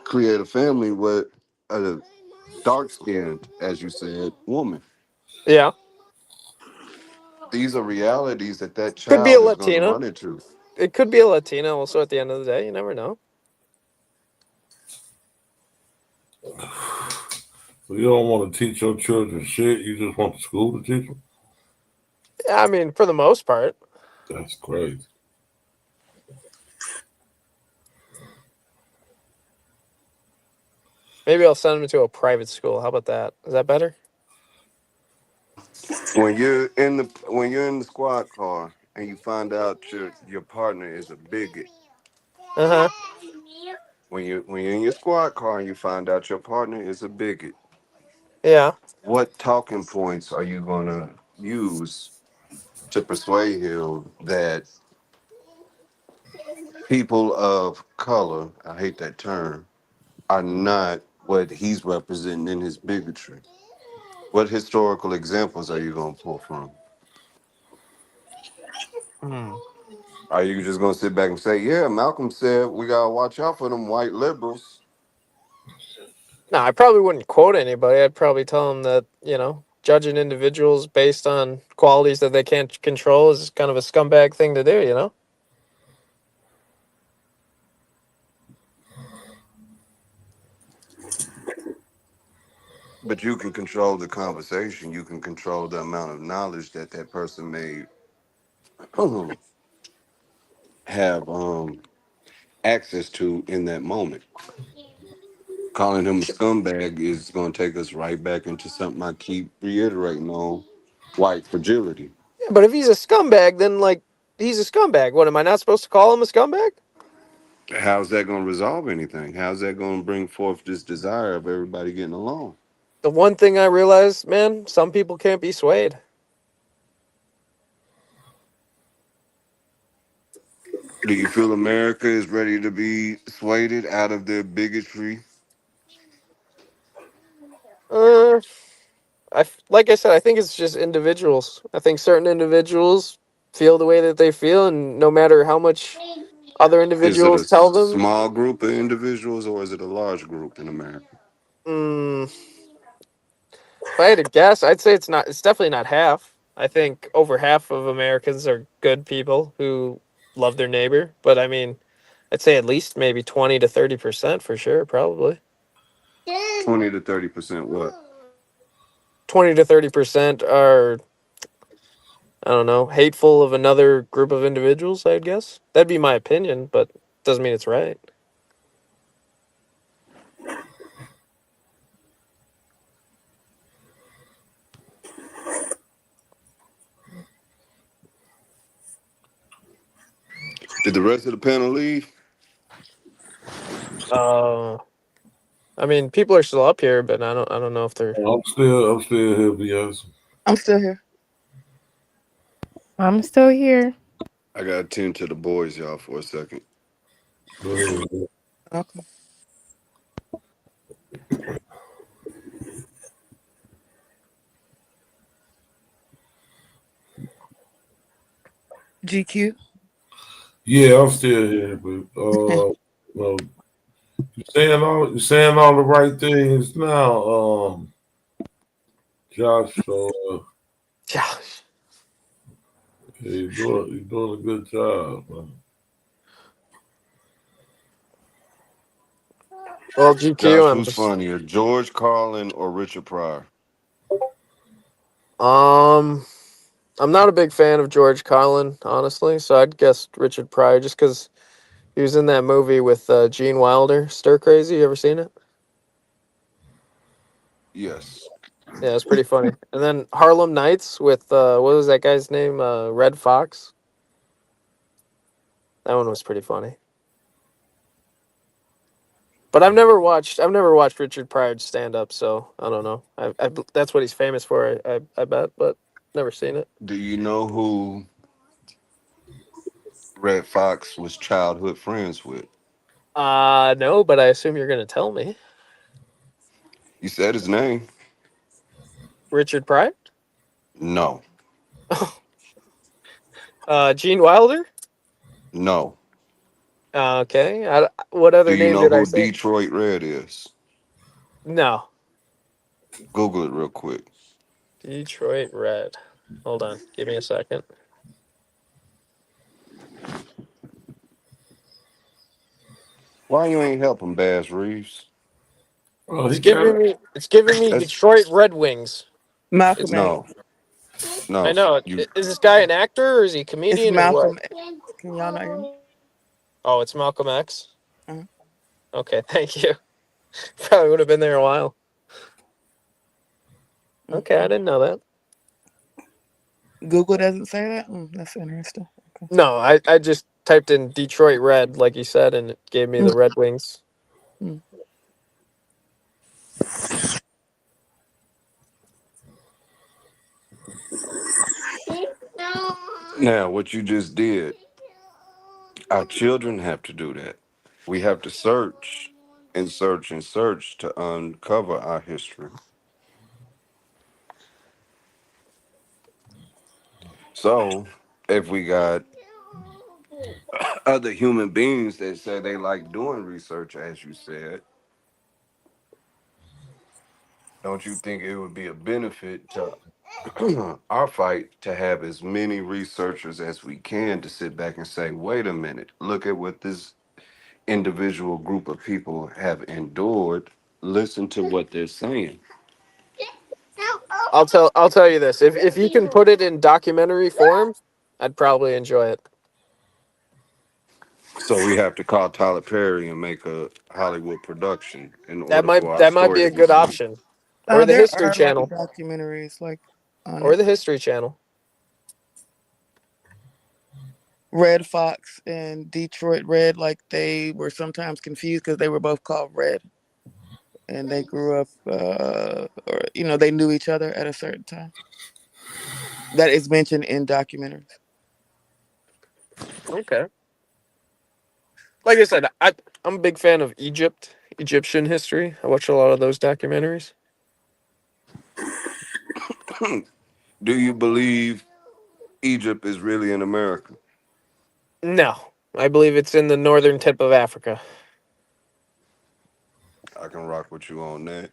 create a family with a dark skinned, as you said, woman. Yeah. These are realities that Could be a child is going to Latina. run into. It could be a Latina also at the end of the day. You never know. So you don't want to teach your children shit. You just want the school to teach them. I mean, for the most part. That's crazy. Maybe I'll send them to a private school. How about that? Is that better? When you're in the squad car and you find out your partner is a bigot. Uh-huh. When you're in your squad car and you find out your partner is a bigot. Yeah. What talking points are you gonna use to persuade him that people of color, I hate that term, are not what he's representing in his bigotry? What historical examples are you gonna pull from? Hmm. Are you just gonna sit back and say, yeah, Malcolm said we gotta watch out for them white liberals? No, I probably wouldn't quote anybody. I'd probably tell them that, judging individuals based on qualities that they can't control is kind of a scumbag thing to do. But you can control the conversation. You can control the amount of knowledge that person may have access to in that moment. Calling him a scumbag is going to take us right back into something I keep reiterating on: white fragility. Yeah, but if he's a scumbag, then, he's a scumbag. What, am I not supposed to call him a scumbag? How's that going to resolve anything? How's that going to bring forth this desire of everybody getting along? The one thing I realized, man, some people can't be swayed. Do you feel America is ready to be swayed out of their bigotry? Like I said, I think it's just individuals. I think certain individuals feel the way that they feel, and no matter how much other Is it a individuals tell them, small group of individuals or is it a large group in America? if I had to guess, I'd say it's not. It's definitely not half. I think over half of Americans are good people who love their neighbor. But I mean, I'd say at least maybe 20 to 30% for sure, probably. 20 to 30% what? 20 to 30% are, I don't know, hateful of another group of individuals, I'd guess. That'd be my opinion, but doesn't mean it's right. Did the rest of the panel leave? I mean, people are still up here, but I don't know if they're. I'm still here, Beyonce. I'm still here. I'm still here. I got to tend to the boys, y'all, for a second. Okay. GQ. Yeah, I'm still here, but well, you're saying all the right things now, Josh. So Josh, you're doing a good job, man. Well, GQ. Josh, I'm who's just. funnier, George Carlin or Richard Pryor? I'm not a big fan of George Carlin, honestly. So I'd guess Richard Pryor, just because he was in that movie with Gene Wilder, Stir Crazy. You ever seen it? Yes. Yeah, it's pretty funny. And then Harlem Nights with what was that guy's name? Red Fox. That one was pretty funny. But I've never watched Richard Pryor stand up, so I don't know. That's what he's famous for. I bet, but never seen it. Do you know who Red Fox was childhood friends with? No, but I assume you're gonna tell me. You said his name. Richard Pryor? No. Gene Wilder? No. Okay. What other Do you name know did I who say? Detroit Red is? No. Google it real quick. Detroit Red. Hold on. Give me a second. Why you ain't helping Bass Reeves? Oh, It's giving me That's, Detroit Red Wings. Malcolm X. no. No. I know. You Is this guy an actor or is he a It's comedian or Malcolm what? X. Can y'all not hear me? Oh, it's Malcolm X. Uh-huh. Okay, thank you. Probably would have been there a while. Okay, I didn't know that. Google doesn't say that? That's interesting. Okay. No, I just typed in Detroit Red, like you said, and it gave me the Red Wings. Now, what you just did, our children have to do that. We have to search and search and search to uncover our history. So, if we got other human beings that say they like doing research, as you said, don't you think it would be a benefit to our fight to have as many researchers as we can to sit back and say, wait a minute, look at what this individual group of people have endured, listen to what they're saying. I'll tell you this. If you can put it in documentary form, I'd probably enjoy it. So we have to call Tyler Perry and make a Hollywood production in That order for our might be story a to be good seen. option. Or the There History are Channel. documentaries on Or it. the History Channel. Red Fox and Detroit Red, they were sometimes confused because they were both called Red, and they grew up, or they knew each other at a certain time. That is mentioned in documentaries. Okay. Like I said, I'm a big fan of Egyptian history. I watch a lot of those documentaries. Do you believe Egypt is really in America? No, I believe it's in the northern tip of Africa. I can rock with you on that.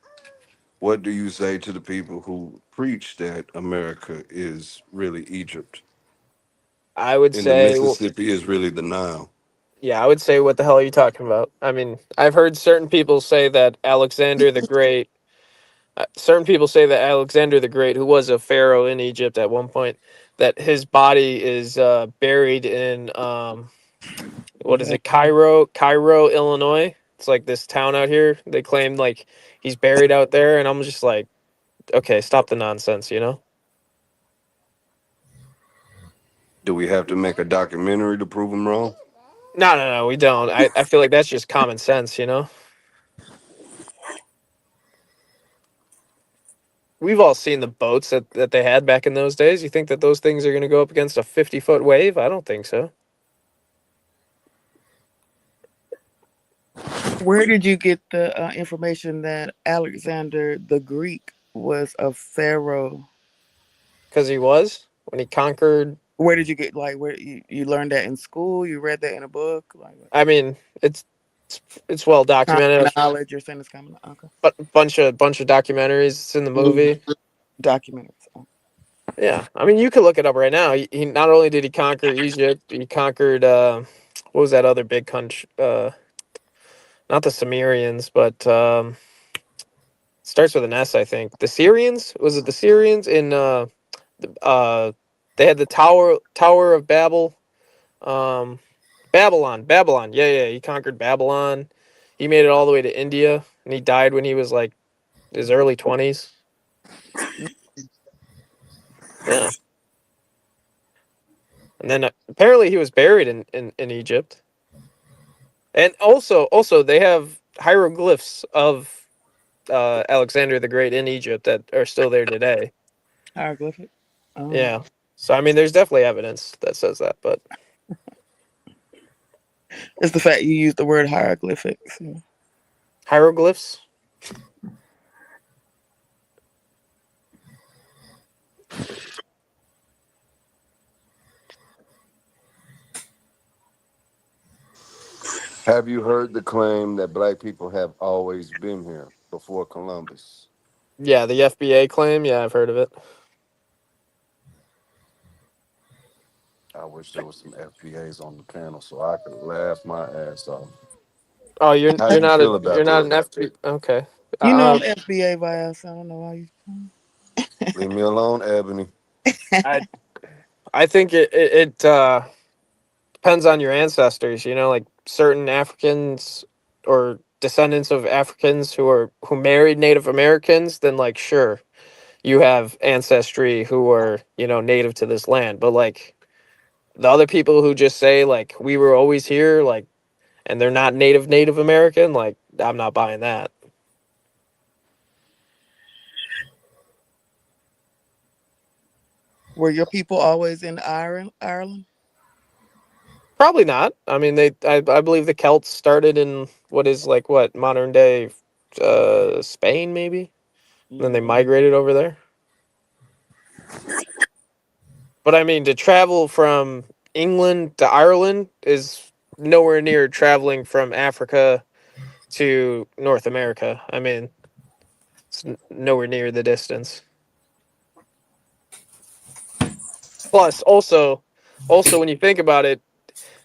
What do you say to the people who preach that America is really Egypt I would and the say, Mississippi is really the Nile? yeah, I would say, what the hell are you talking about? I mean, I've heard certain people say that Alexander the Great, who was a pharaoh in Egypt at one point, that his body is buried in what is it, Cairo, Illinois. It's like this town out here. They claim like he's buried out there, and I'm just like, okay, stop the nonsense, you know? Do we have to make a documentary to prove them wrong? No, we don't. I feel like that's just common sense, you know? We've all seen the boats that they had back in those days. You think that those things are going to go up against a 50-foot wave? I don't think so. Where did you get the information that Alexander the Greek was a pharaoh? Because he was when he conquered. Where did you get where you learned that in school? You read that in a book? I mean, it's well documented. Knowledge, you're saying it's common. Okay. But bunch of documentaries. It's in the movie. Documentaries. Yeah, I mean, you could look it up right now. He not only did he conquer Egypt, he conquered what was that other big country? Not the Sumerians, but starts with an S, I think. The Syrians? Was it the Syrians in they had the Tower of Babel. Babylon. Yeah, he conquered Babylon. He made it all the way to India, and he died when he was like his early 20s. Yeah. And then apparently he was buried in Egypt. And also they have hieroglyphs of Alexander the Great in Egypt that are still there today. Hieroglyphic? Oh. Yeah. So, I mean, there's definitely evidence that says that, but... It's the fact you use the word hieroglyphics. Hieroglyphs? Have you heard the claim that black people have always been here before Columbus? Yeah, the FBA claim. Yeah, I've heard of it. I wish there was some FBAs on the panel so I could laugh my ass off. Oh, you're not an FBA? Okay. You know I'm FBA bias. I don't know why you. Leave me alone, Ebony. I think it depends on your ancestors. You know, like certain Africans or descendants of Africans who married Native Americans. Then, like, sure, you have ancestry who are, you know, native to this land. But like the other people who just say like we were always here, like, and they're not Native American, like, I'm not buying that. Were your people always in Ireland? Probably not. I mean, I believe the Celts started in what modern day Spain, maybe. And then they migrated over there. But I mean, to travel from England to Ireland is nowhere near traveling from Africa to North America. I mean, it's nowhere near the distance. Plus, also when you think about it,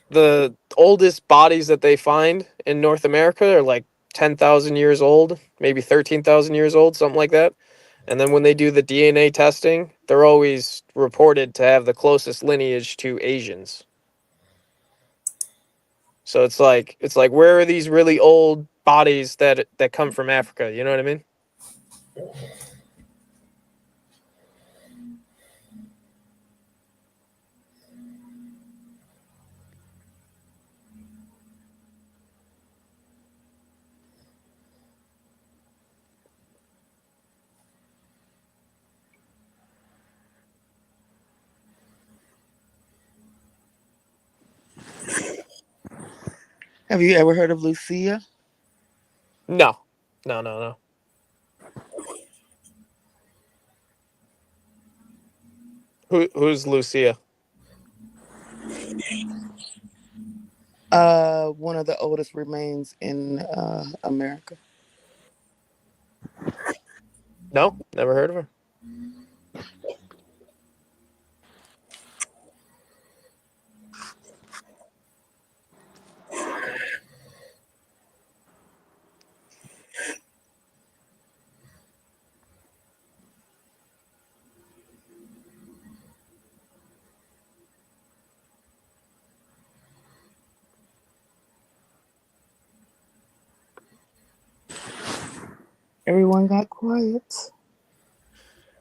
the oldest bodies that they find in North America are like 10,000 years old, maybe 13,000 years old, something like that. And then when they do the DNA testing, they're always reported to have the closest lineage to Asians. So it's like where are these really old bodies that come from Africa? You know what I mean? Have you ever heard of Lucia? No. Who's Lucia? One of the oldest remains in America. No, never heard of her. Everyone got quiet.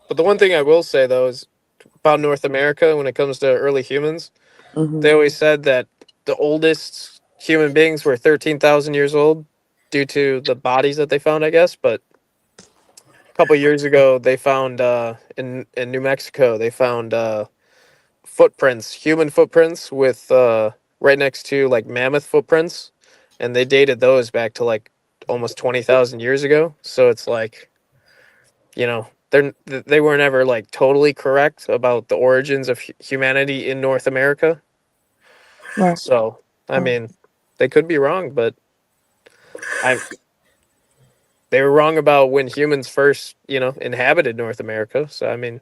But the one thing I will say, though, is about North America when it comes to early humans, they always said that the oldest human beings were 13,000 years old due to the bodies that they found, I guess. But a couple years ago, they found in New Mexico, they found footprints, human footprints with right next to like mammoth footprints, and they dated those back to like almost 20,000 years ago. So it's like, you know, they weren't ever like totally correct about the origins of humanity in North America. Right. So I mean, they could be wrong, but they were wrong about when humans first, inhabited North America. So I mean,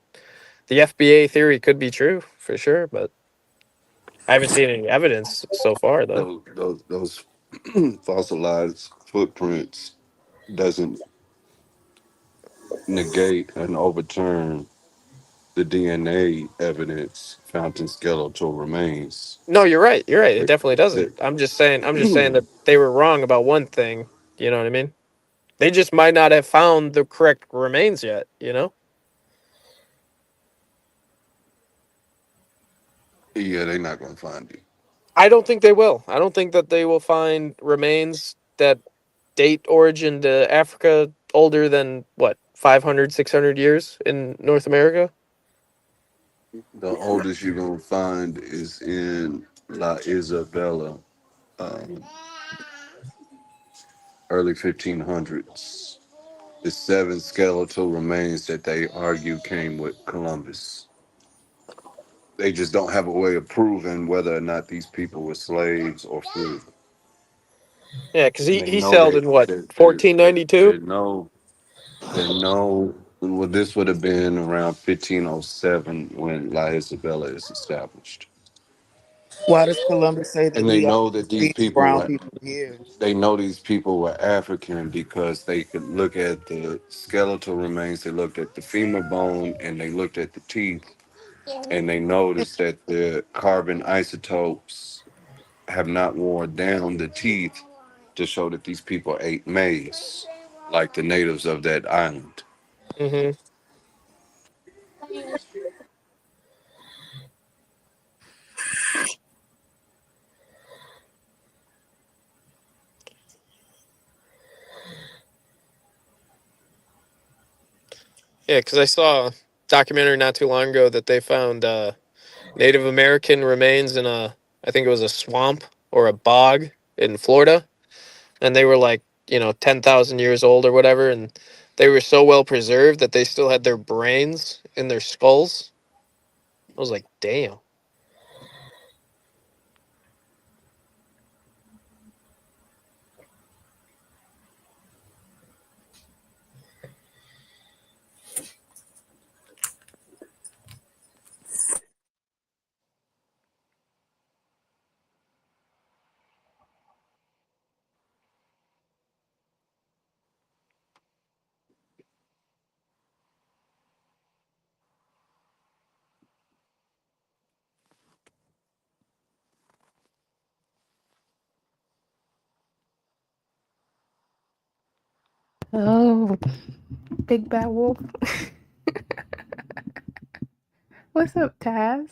the FBA theory could be true for sure, but I haven't seen any evidence so far, though. Those fossilized footprints doesn't negate and overturn the DNA evidence found in skeletal remains. No, you're right. You're right. It They- definitely doesn't. they- I'm just saying. I'm just saying that they were wrong about one thing. You know what I mean? They just might not have found the correct remains yet. You know? yeah, they're not gonna find you. I don't think they will. I don't think that they will find remains that date origin to Africa older than what 500, 600 years in North America. The oldest you're gonna find is in La Isabella, um, early 1500s. The 7 skeletal remains that they argue came with Columbus. They just don't have a way of proving whether or not these people were slaves or free. Yeah, because And he sailed in what 1492. They know. Well, this would have been around 1507 when La Isabella is established. Why does Columbus say that And they he know that these seen people brown were people here? they know these people were African because they could look at the skeletal remains, they looked at the femur bone, and they looked at the teeth, and they noticed that the carbon isotopes have not worn down the teeth to show that these people ate maize, like the natives of that island. Mm-hmm. Yeah, because I saw a documentary not too long ago that they found Native American remains in I think it was a swamp or a bog in Florida, and they were like 10,000 years old or whatever, and they were so well preserved that they still had their brains in their skulls. I was like, damn. Oh, big bad wolf. What's up, Taz?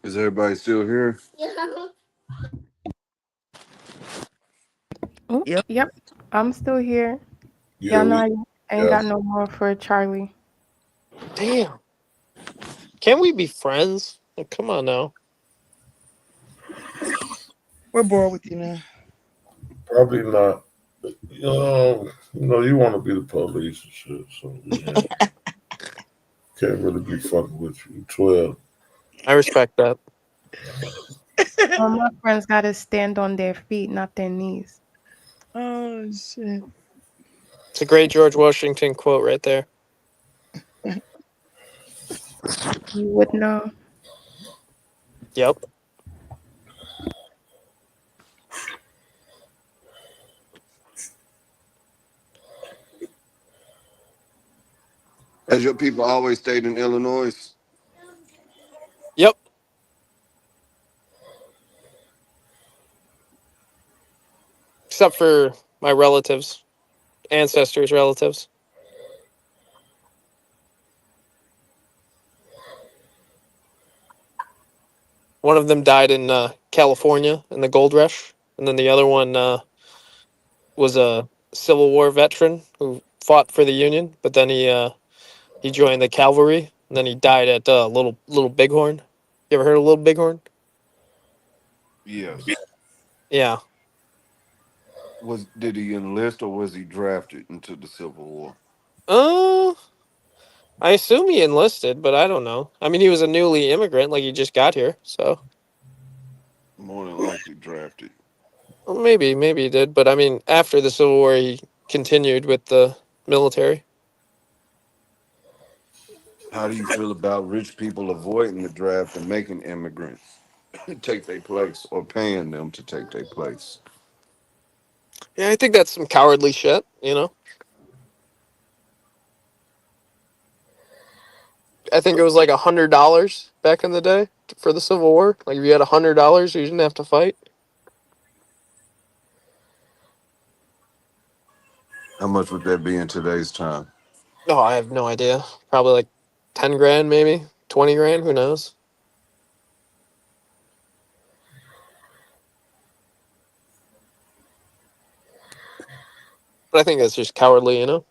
Is everybody still here? Oh, Yep. yep. I'm still here. Yeah, Y'all know I ain't yeah. got no more for Charlie. Damn. Can we be friends? Like, come on now. We're bored with you now. Probably not. You want to be the police and shit, so can't really be fucking with you. 12. I respect that. All my friends gotta stand on their feet, not their knees. Oh shit. It's a great George Washington quote right there. You would know. Yep. Has your people always stayed in Illinois? Yep. except for my relatives, ancestors' relatives. One of them died in California in the gold rush, and then the other one was a Civil War veteran who fought for the Union, but then he joined the cavalry, and then he died at Little Bighorn. You ever heard of Little Bighorn? Yes. Yeah. Did he enlist or was he drafted into the Civil War? I assume he enlisted, but I don't know. I mean, he was a newly immigrant, like he just got here, so More than likely drafted. well, maybe he did. But I mean, after the Civil War, he continued with the military. How do you feel about rich people avoiding the draft and making immigrants take their place or paying them to take their place? Yeah, I think that's some cowardly shit, you know? I think it was like $100 back in the day for the Civil War. Like if you had $100, you didn't have to fight. How much would that be in today's time? Oh, I have no idea. Probably like 10 grand, maybe 20 grand. Who knows? But I think that's just cowardly, you know?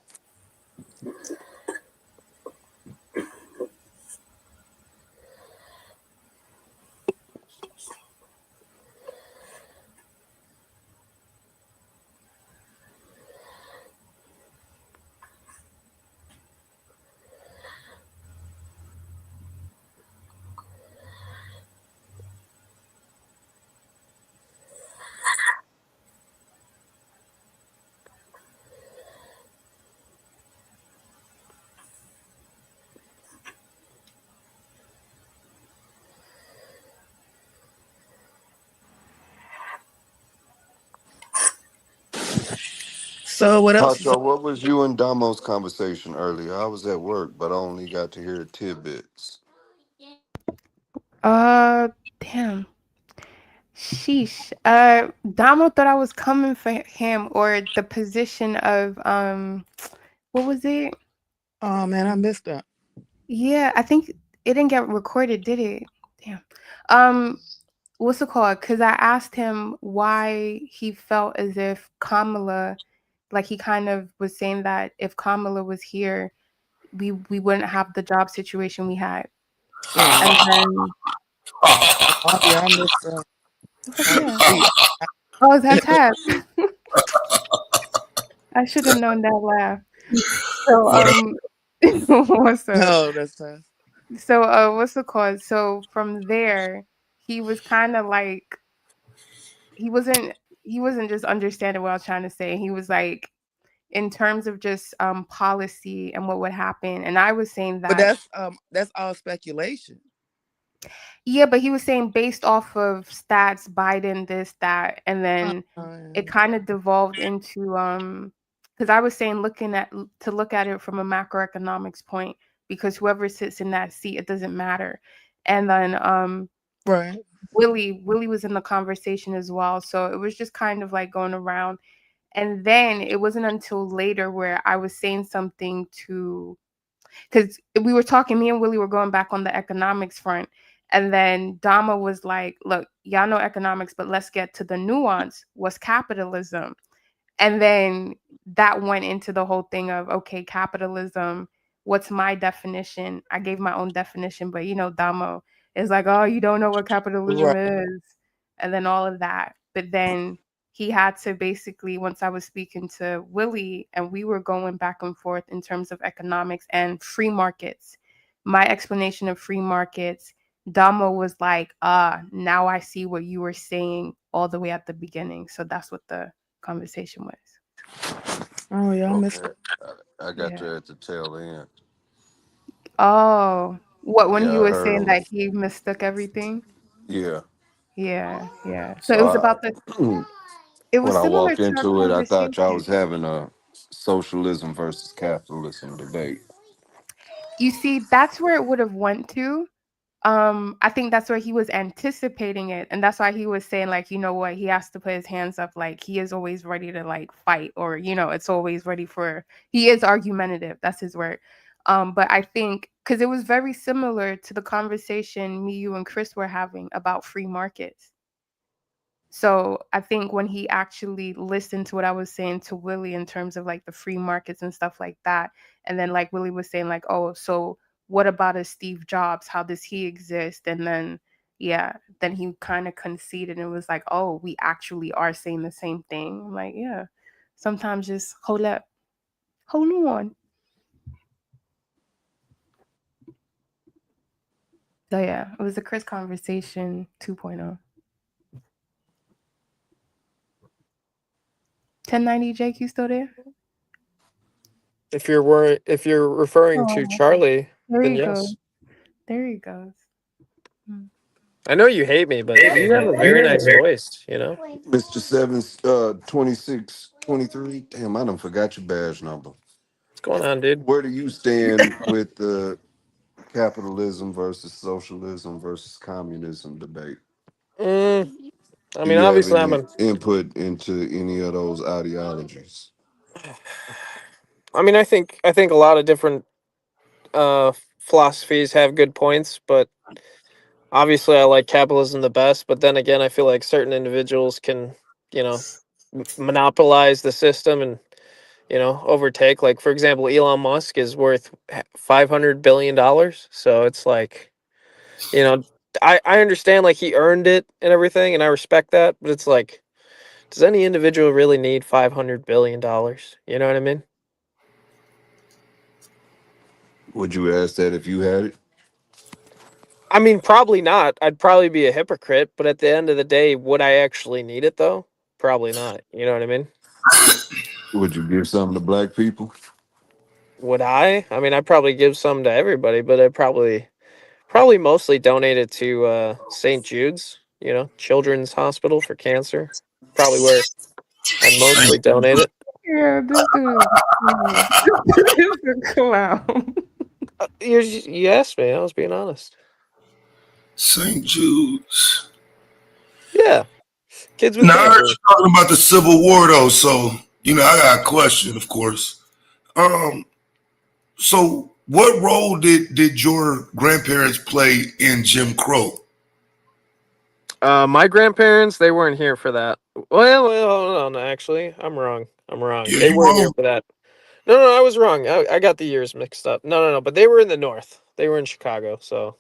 So what else is Pacho, what was you and Damo's conversation earlier? I was at work, but I only got to hear tidbits. Damn. Sheesh. Damo thought I was coming for him or the position of what was it? Oh man, I missed that. Yeah, I think it didn't get recorded, did it? Damn. What's it called? Because I asked him why he felt as if Kamala, like he kind of was saying that if Kamala was here, we wouldn't have the job situation we had. And then Oh yeah, I missed that. oh, is that Tab? I should have known that laugh. So what's up? Oh, that's Tab. So what's it called? So from there, he was kind of like he wasn't just understanding what I was trying to say. He was like in terms of just policy and what would happen. And I was saying But that that's all speculation. yeah, but he was saying based off of stats, Biden, this, that, and then it kind of devolved into because I was saying look at it from a macroeconomics point, because whoever sits in that seat, it doesn't matter. And then right. Willie was in the conversation as well. So it was just kind of like going around. And then it wasn't until later where I was saying something to, because we were talking, me and Willie were going back on the economics front. And then Dama was like, look, y'all know economics, but let's get to the nuance. What's capitalism? And then that went into the whole thing of, okay, capitalism, what's my definition? I gave my own definition, but Damo is like, oh, you don't know what capitalism is. And then all of that. But then he had to basically, once I was speaking to Willie and we were going back and forth in terms of economics and free markets, my explanation of free markets, Damo was like, now I see what you were saying all the way at the beginning. So that's what the conversation was. Oh yeah, I missed it. I got you at the tail end. Oh, what, when Yeah, he I was heard saying him. that he mistook everything? Yeah. Yeah. So it was about the it was When I similar walked to our into it, I thought y'all was conversation. having a socialism versus capitalism debate. You see, that's where it would have went to. I think that's where he was anticipating it, and that's why he was saying like, you know what, he has to put his hands up, like he is always ready to like fight, or it's always ready for. He is argumentative. That's his word. But I think because it was very similar to the conversation me, you, and Chris were having about free markets. So I think when he actually listened to what I was saying to Willie in terms of like the free markets and stuff like that, and then like Willie was saying like, oh, so what about a Steve Jobs? How does he exist? And then then he kind of conceded and was like, oh, we actually are saying the same thing. I'm like, yeah, sometimes just hold on. So yeah, it was a Chris conversation 2.0. 1090 Jake, you still there? If you're referring to Charlie, there then you yes. go. There he goes. I know you hate me, but you have a very nice voice, Mr. Sevens, 2623. Damn, I done forgot your badge number. What's going on, dude? Where do you stand with the capitalism versus socialism versus communism debate? I Do mean, you have obviously, any input into any of those ideologies? I mean, I think a lot of different philosophies have good points, but obviously, I like capitalism the best. But then again, I feel like certain individuals can, monopolize the system and, overtake. Like, for example, Elon Musk is worth $500 billion. So it's like, I understand like he earned it and everything, and I respect that. But it's like, does any individual really need $500 billion? You know what I mean? Would you ask that if you had it? I mean, probably not. I'd probably be a hypocrite, but at the end of the day, would I actually need it though? Probably not. You know what I mean? Would you give some to black people? Would I? I mean, I'd probably give some to everybody, but I'd probably mostly donate it to St. Jude's, Children's Hospital for Cancer. Probably where I'd mostly donate it. Yeah, this dude is a clown. You asked me. I was being honest. St. Jude's. Yeah. Kids with Now, I heard cancer. you talking about the Civil War, though, so, I got a question, of course. So what role did your grandparents play in Jim Crow? My grandparents, they weren't here for that. Well, no, actually, I'm wrong. Yeah, They you weren't here wrong. for that. No, I was wrong. I got the years mixed up. No, but they were in the North. They were in Chicago, so.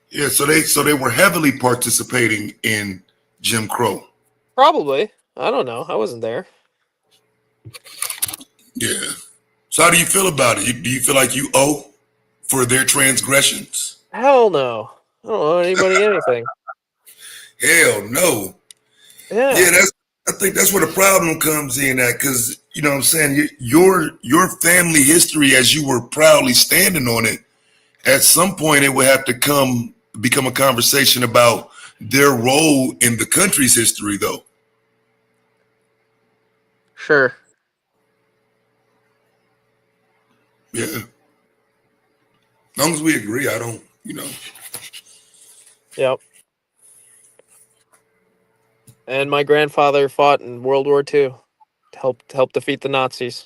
Yeah, so they were heavily participating in Jim Crow. Probably. I don't know. I wasn't there. Yeah. So how do you feel about it? Do you feel like you owe for their transgressions? Hell no. I don't owe anybody anything. Hell no. Yeah. I think that's where the problem comes in at, because you know what I'm saying, your family history, as you were proudly standing on it, at some point it would have to become a conversation about their role in the country's history, though. Sure. Yeah. As long as we agree, I don't, Yep. And my grandfather fought in World War II to help defeat the Nazis.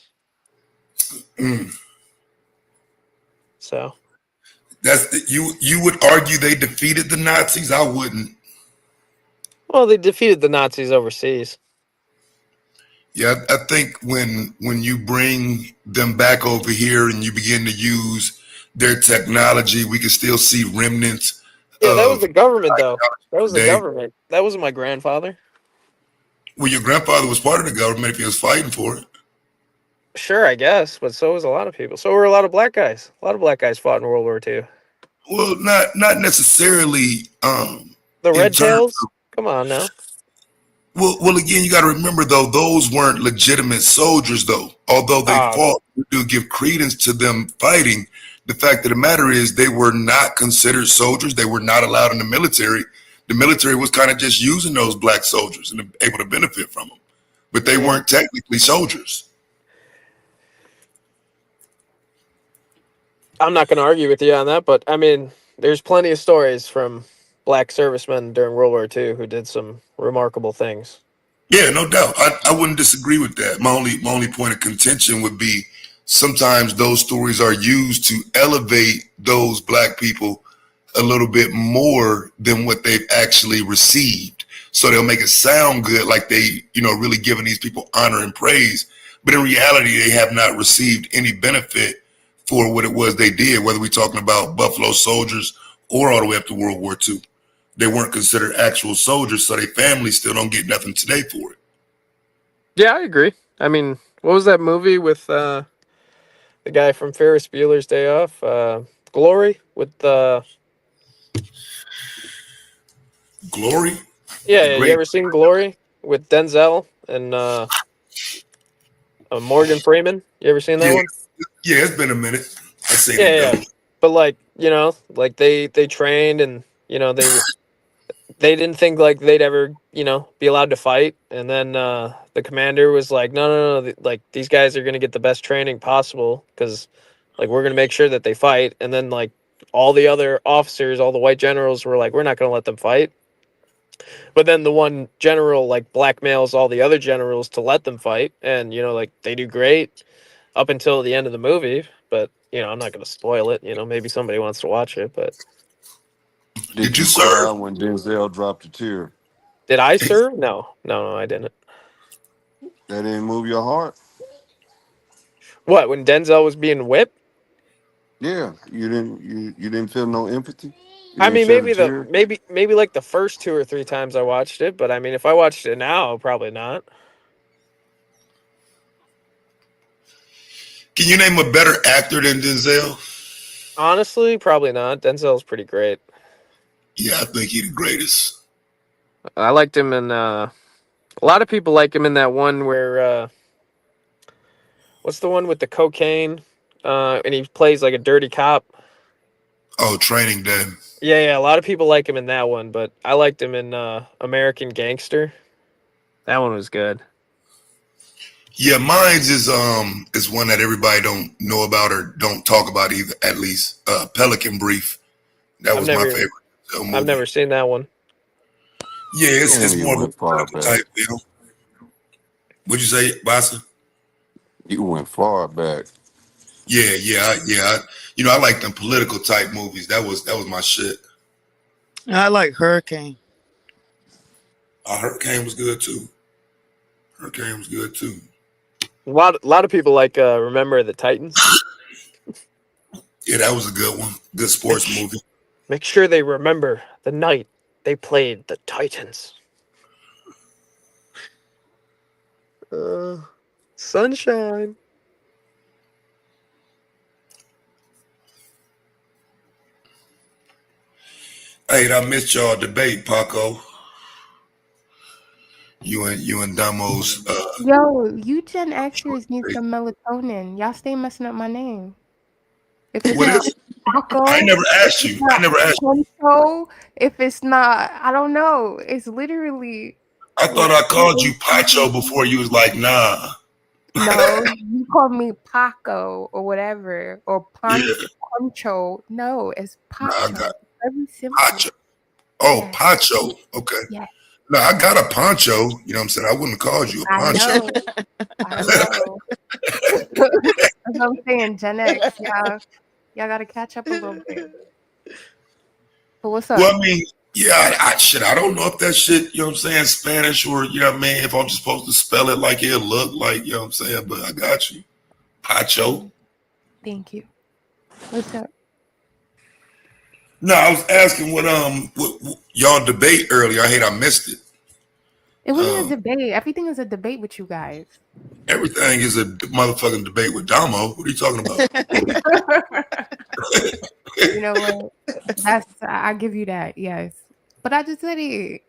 So. You would argue they defeated the Nazis? I wouldn't. Well, they defeated the Nazis overseas. Yeah, I think when you bring them back over here and you begin to use their technology, we can still see remnants. Yeah, that was the government, though. That was the government. That wasn't my grandfather. Well, your grandfather was part of the government if he was fighting for it. Sure, I guess, but so was a lot of people. So were a lot of black guys. A lot of black guys fought in World War II. Well, not necessarily. The Red Tails? Come on now. Well, again, you got to remember, though, those weren't legitimate soldiers, though. Although they fought, we do give credence to them fighting. The fact of the matter is they were not considered soldiers. They were not allowed in the military. The military was kind of just using those black soldiers and able to benefit from them. But they weren't technically soldiers. I'm not going to argue with you on that, but I mean, there's plenty of stories from black servicemen during World War II who did some remarkable things. Yeah, no doubt. I wouldn't disagree with that. My only point of contention would be sometimes those stories are used to elevate those black people a little bit more than what they've actually received. So they'll make it sound good, like they, really giving these people honor and praise. But in reality, they have not received any benefit for what it was they did, whether we're talking about Buffalo Soldiers or all the way up to World War II. They weren't considered actual soldiers, so their families still don't get nothing today for it. Yeah, I agree. I mean, what was that movie with the guy from Ferris Bueller's Day Off? Glory with Glory? Yeah, you ever seen Glory with Denzel and Morgan Freeman? You ever seen that one? Yeah, it's been a minute. I've seen it. Yeah. But like they trained and they didn't think like they'd ever be allowed to fight, and then the commander was like, no, like these guys are gonna get the best training possible because like we're gonna make sure that they fight, and then like all the other officers, all the white generals were like, we're not gonna let them fight. But then the one general like blackmails all the other generals to let them fight, and like they do great up until the end of the movie. But I'm not going to spoil it. Maybe somebody wants to watch it. But did you serve when Denzel dropped a tear? Did I serve? No, I didn't. That didn't move your heart? What, when Denzel was being whipped? Yeah, you didn't feel no empathy. I mean, maybe like the first 2 or 3 times I watched it, but I mean, if I watched it now, probably not. Can you name a better actor than Denzel? Honestly, probably not. Denzel's pretty great. Yeah, I think he's the greatest. I liked him in a lot of people like him in that one where what's the one with the cocaine? And he plays like a dirty cop. Oh, Training Day. Yeah, a lot of people like him in that one, but I liked him in American Gangster. That one was good. Yeah, mine's is one that everybody don't know about or don't talk about either. At least Pelican Brief. That was my favorite movie. I've never seen that one. Yeah, it's more of a political type film. What'd you say, Bassa? You went far back. Yeah. I like them political type movies. That was my shit. I like Hurricane. Hurricane was good too. A lot of people like Remember the Titans. Yeah, that was a good one. Good sports movie. Make sure they remember the night they played the Titans. Sunshine. Hey, I missed y'all debate, Paco. You and Damo's. Yo, you Gen Xers need some melatonin. Y'all stay messing up my name. If it's not Paco, I never asked you. Poncho, if it's not, I don't know. It's literally. I thought I called you Pacho before you was like, nah. No, you called me Paco or whatever, or Poncho. No, it's Pacho. Very simple. Pacho. Oh, yeah. Pacho. Okay. Yeah. No, I got a poncho. You know what I'm saying? I wouldn't have called you a poncho. I know. That's what I'm saying. Gen X, y'all got to catch up a little bit. But what's up? Well, I mean, yeah, I don't know if that shit, you know what I'm saying, Spanish or, you know what I mean, if I'm just supposed to spell it like it look like, you know what I'm saying, but I got you. Pacho. Thank you. What's up? No, I was asking what y'all debate earlier. I missed it. It wasn't a debate. Everything is a debate with you guys. Everything is a motherfucking debate with Damo. What are you talking about? You know what? I give you that, yes. But I just said it.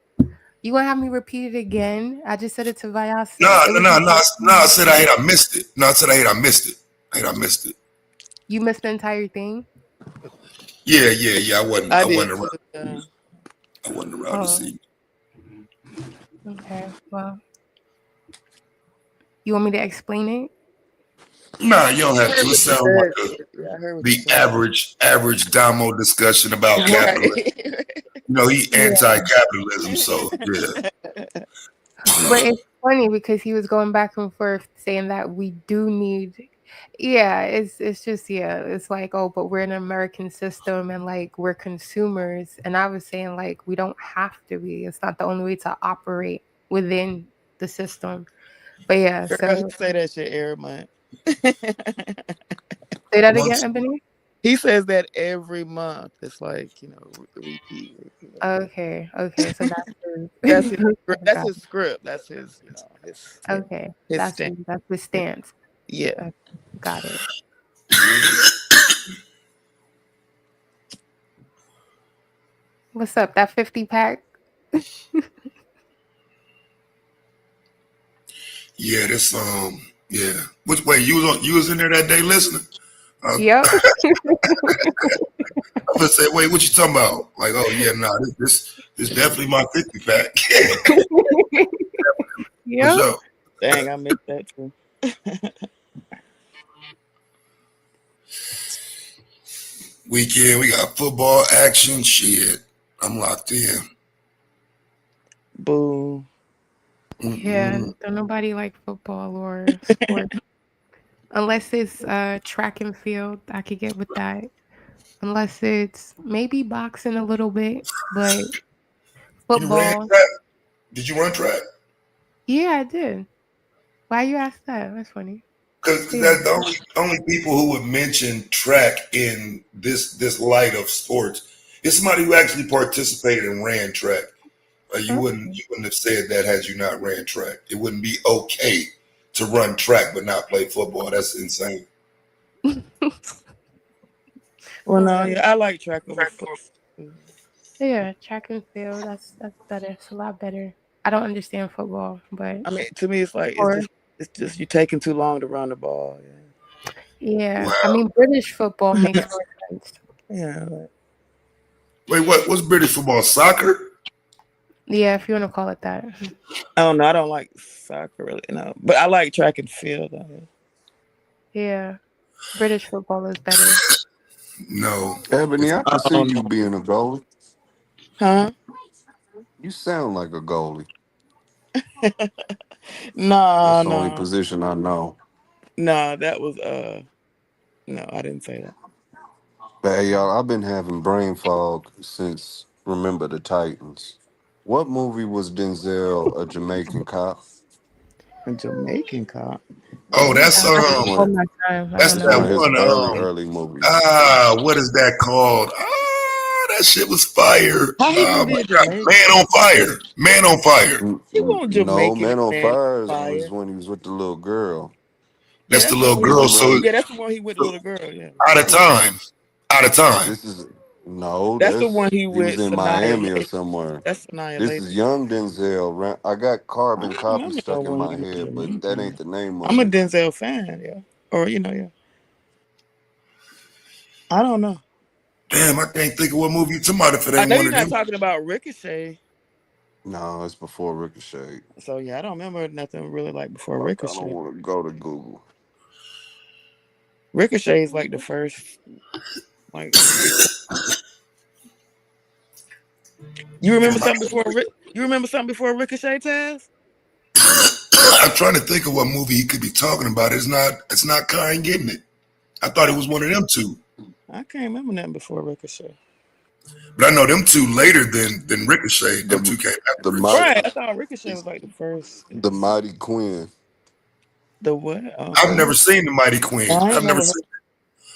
You gonna have me repeat it again? I just said it to Vyasa. No. I said I missed it. No, I said I missed it. I missed it. You missed the entire thing? Yeah. I wasn't around. I wasn't around to see. Okay. Well, you want me to explain it? Nah, you don't I have to. heard It what you sounds said. like Yeah, I heard what you the said. average Damo discussion about capitalism. Right. You know, he Yeah. anti-capitalism, so yeah. But it's funny because he was going back and forth saying that we do need, yeah, it's just, yeah, it's like, oh, but we're an American system and like we're consumers. And I was saying like we don't have to be. It's not the only way to operate within the system. But yeah, Girl, he so say that shit every month. say that again, Ebony. He says that every month. It's like, repeat. Okay, so that's his, That's his that's got his script. That's his, his okay, his that's stance. the stance. Yeah. Got it. What's up? That 50 pack? Yeah, this yeah. Which way you was in there that day listening? Yep. I was say, wait, what you talking about? Like, oh yeah, nah, this definitely my 50 pack. Yep. So, Dang, I missed that too. weekend, we got football action. Shit, I'm locked in. Boo. Yeah, don't nobody like football or sport. Unless it's track and field, I could get with that. Unless it's maybe boxing a little bit, but You ran football. track? Did you run track? Yeah, I did. Why you ask that? That's funny. Because Yeah. that's the only people who would mention track in this light of sports is somebody who actually participated and ran track. You wouldn't have said that had you not ran track. It wouldn't be okay to run track but not play football. That's insane. Well, no, yeah, I like track over football. Yeah, track and field. That's better. It's a lot better. I don't understand football, but I mean, to me, it's like it's just you taking too long to run the ball. Yeah, Wow. I mean British football makes more sense. Yeah. Wait, what's British football? Soccer? Yeah, if you want to call it that. I don't know. I don't like soccer really, no. But I like track and field. Yeah, British football is better. No. Ebony, I can see you being a goalie. Huh? You sound like a goalie. No, That's the only position I know. No, that was no, I didn't say that. But hey, y'all, I've been having brain fog since Remember the Titans. What movie was Denzel a Jamaican cop? A Jamaican cop? Oh, that's That's that one of his one. early movies. What is that called? That shit was fire. How he gonna be a Jamaican? Man on Fire. Man on Fire. You want No, Jamaican? Man on Fire Fire? was when he was with the little girl. That's the little girl. So yeah, that's the one he with the little girl. Yeah. Out of time. This is no. That's the one he was with in Miami or somewhere. That's This Annihilation. is young Denzel. I got Carbon Copy remember stuck that in one my he was head, but that ain't the name of I'm a it. Denzel fan, yeah. Or yeah. I don't know. Damn, I can't think of what movie you're talking about if it I ain't know one you're of not them. talking about Ricochet. No, it's before Ricochet. So yeah, I don't remember nothing really like before I Ricochet. don't want to go to Google. Ricochet is like the first, like. You remember something before? You remember something before Ricochet, Taz? I'm trying to think of what movie he could be talking about. It's not Karen getting it. I thought it was one of them two. I can't remember nothing before Ricochet. But I know them two later than Ricochet. Them two came after Ricochet. Right, I thought Ricochet was like the first. The Mighty Quinn. The what? I've never seen The Mighty Quinn. I've never seen it.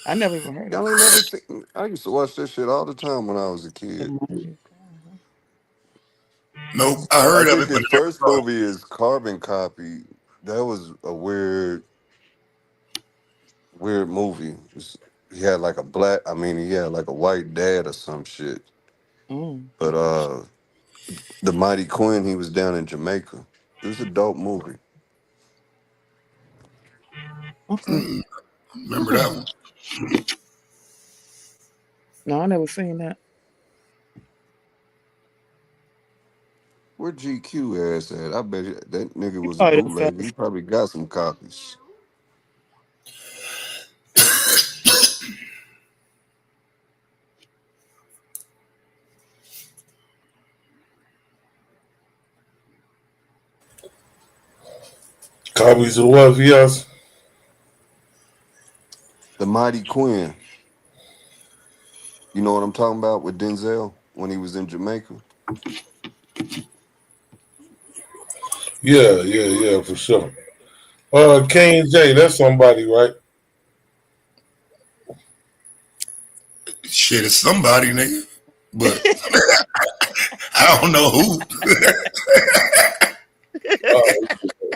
I never even heard of Y'all ain't never seen. I used to watch that shit all the time when I was a kid. Nope, I heard of it. The first movie is Carbon Copy. That was a weird movie. He had like a white dad or some shit. But the Mighty Quinn, he was down in Jamaica. It was a dope movie. Okay. Remember that one? No, I never seen that. Where GQ ass at? I bet you that nigga was a bootlegger. He probably got some copies. Copies of what, yes? The Mighty Quinn. You know what I'm talking about with Denzel when he was in Jamaica? Yeah, for sure. K&J, that's somebody, right? Shit, it's somebody, nigga. But I don't know who.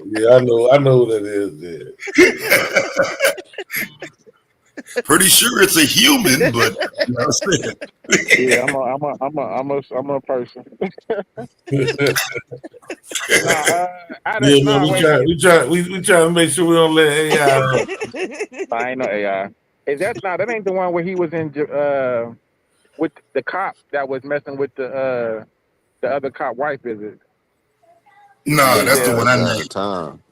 Yeah, I know who that is. Yeah. Pretty sure it's a human, but you know what I'm saying? Yeah, I'm a person. We trying to make sure we don't let AI. I ain't no AI. Is that ain't the one where he was in with the cop that was messing with the other cop wife, is it? No, that's the one I Out named. of time.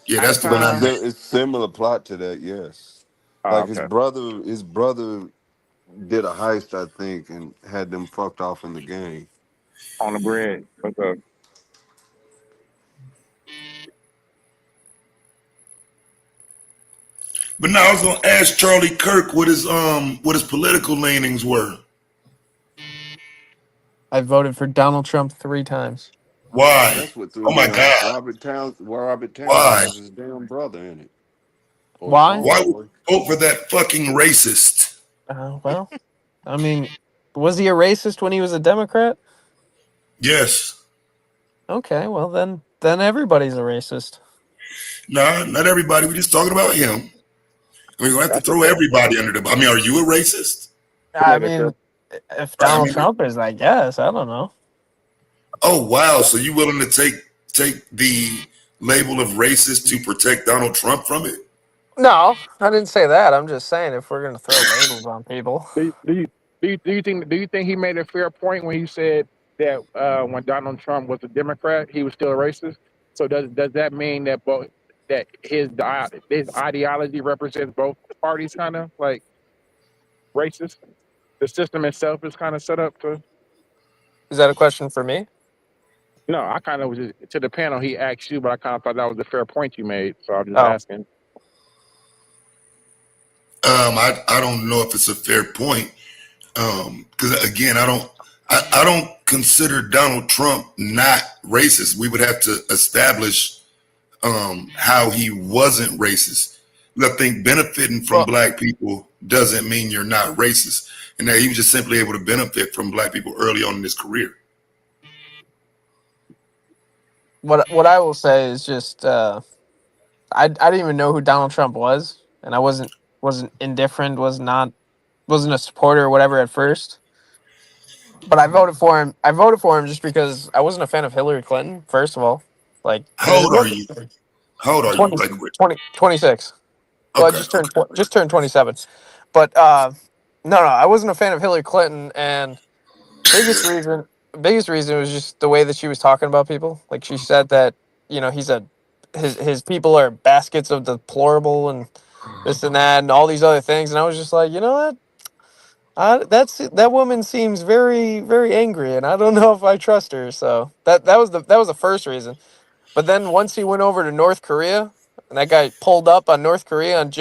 Yeah, that's the one I named. It's similar plot to that, yes. Like his brother did a heist, I think, and had them fucked off in the game. On the bread. What's up? But now I was gonna ask Charlie Kirk what his political leanings were. I voted for Donald Trump 3 times. Why? That's what threw Oh my me off. God. Robert Townsend Why? was his damn brother in it. Why? Why would you vote for that fucking racist? Well, I mean, was he a racist when he was a Democrat? Yes. Okay, well then everybody's a racist. No, not everybody. We're just talking about him. We're gonna have to throw everybody under the. I mean, are you a racist? I mean, if Donald Trump is, I guess. I don't know. Oh wow! So you willing to take the label of racist to protect Donald Trump from it? No, I didn't say that. I'm just saying if we're gonna throw labels on people. Do you think he made a fair point when he said that when Donald Trump was a Democrat, he was still a racist? So does that mean that his ideology represents both parties, kind of like racist? The system itself is kind of set up to. Is that a question for me? No, I kind of was just, to the panel. He asked you, but I kind of thought that was a fair point you made, so I'm just asking. I don't know if it's a fair point because again, I don't consider Donald Trump not racist. We would have to establish how he wasn't racist. I think benefiting from black people doesn't mean you're not racist, and that he was just simply able to benefit from black people early on in his career. What I will say is just I didn't even know who Donald Trump was, and I wasn't indifferent, wasn't a supporter or whatever at first. But I voted for him. I voted for him just because I wasn't a fan of Hillary Clinton. First of all, like how old are you? How old are you? Like 26. Well, I just turned 27. But no, I wasn't a fan of Hillary Clinton, and biggest reason was just the way that she was talking about people. Like she said that his people are baskets of deplorable and this and that and all these other things, and I was just like, you know what? That woman seems very, very angry, and I don't know if I trust her. So that was the first reason. But then once he went over to North Korea, and that guy pulled up on North Korea on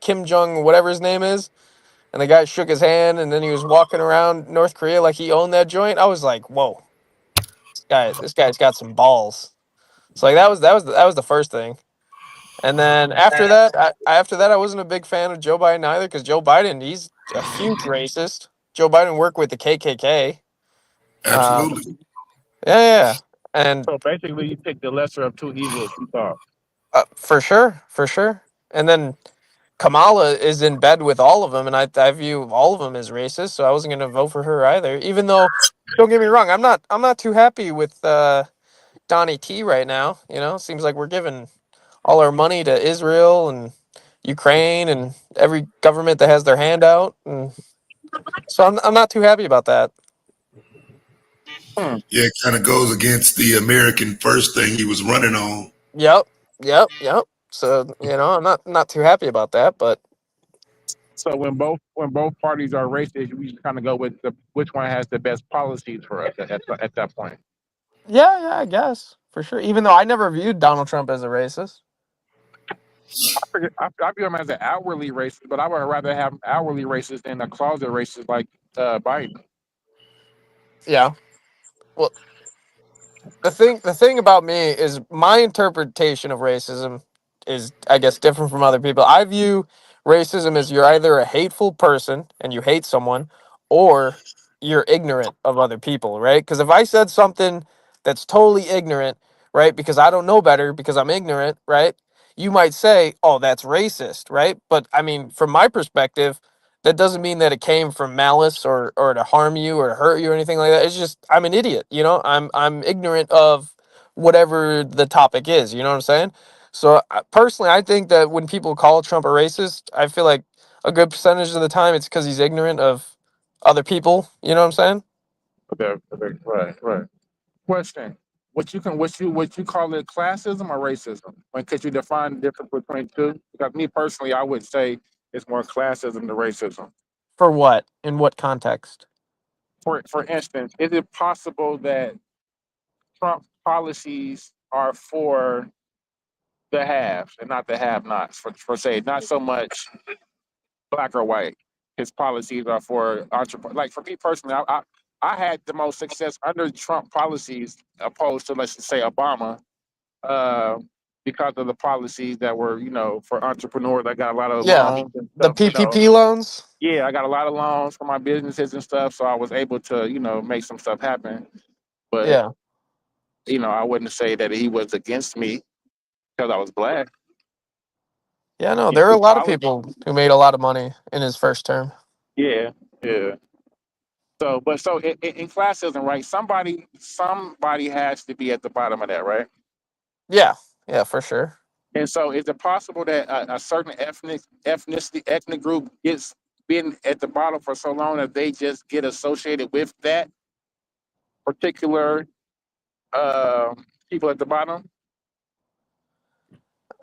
Kim Jong, whatever his name is, and the guy shook his hand, and then he was walking around North Korea like he owned that joint. I was like, whoa, this guy's got some balls. So like that was the first thing. And then after that, I wasn't a big fan of Joe Biden either, because Joe Biden, he's a huge racist. Joe Biden worked with the KKK. Absolutely. Yeah. And so basically, you picked the lesser of two evils. You thought. For sure. And then Kamala is in bed with all of them, and I view all of them as racist. So I wasn't going to vote for her either. Even though, don't get me wrong, I'm not too happy with Donnie T right now. You know, seems like we're giving all our money to Israel and Ukraine and every government that has their hand out, and so I'm not too happy about that. Yeah, it kind of goes against the American first thing he was running on. Yep. So I'm not too happy about that, but so when both parties are racist, we just kind of go with which one has the best policies for us at that point. Yeah, I guess for sure. Even though I never viewed Donald Trump as a racist. I view him as an outwardly racist, but I would rather have outwardly racist than a closet racist like Biden. Yeah. Well, the thing about me is my interpretation of racism is, I guess, different from other people. I view racism as you're either a hateful person and you hate someone, or you're ignorant of other people, right? Because if I said something that's totally ignorant, right, because I don't know better, because I'm ignorant, right, you might say, oh, that's racist, right? But I mean, from my perspective, that doesn't mean that it came from malice or to harm you or to hurt you or anything like that. It's just I'm an idiot, you know. I'm ignorant of whatever the topic is. You know what I'm saying? So personally, I think that when people call Trump a racist, I feel like a good percentage of the time it's because he's ignorant of other people. You know what I'm saying? Okay, right. Question: what you call it classism or racism? When could you define the difference between two? Because me personally, I would say it's more classism than racism. For what? In what context? For instance, is it possible that Trump policies are for the haves and not the have-nots? For say, not so much black or white. His policies are for entrepreneurs. Like for me personally, I had the most success under Trump policies opposed to, let's just say, Obama, uh, because of the policies that were, for entrepreneurs. I got a lot of Yeah, loans and the stuff. PPP loans. Yeah, I got a lot of loans for my businesses and stuff, so I was able to, make some stuff happen. But Yeah, I wouldn't say that he was against me because I was black. yeah. No, His there are a lot of policy, people who made a lot of money in his first term. yeah, yeah. So in classism, right? Somebody has to be at the bottom of that, right? Yeah, yeah, for sure. And so, is it possible that a certain ethnic group gets been at the bottom for so long that they just get associated with that particular uh, people at the bottom?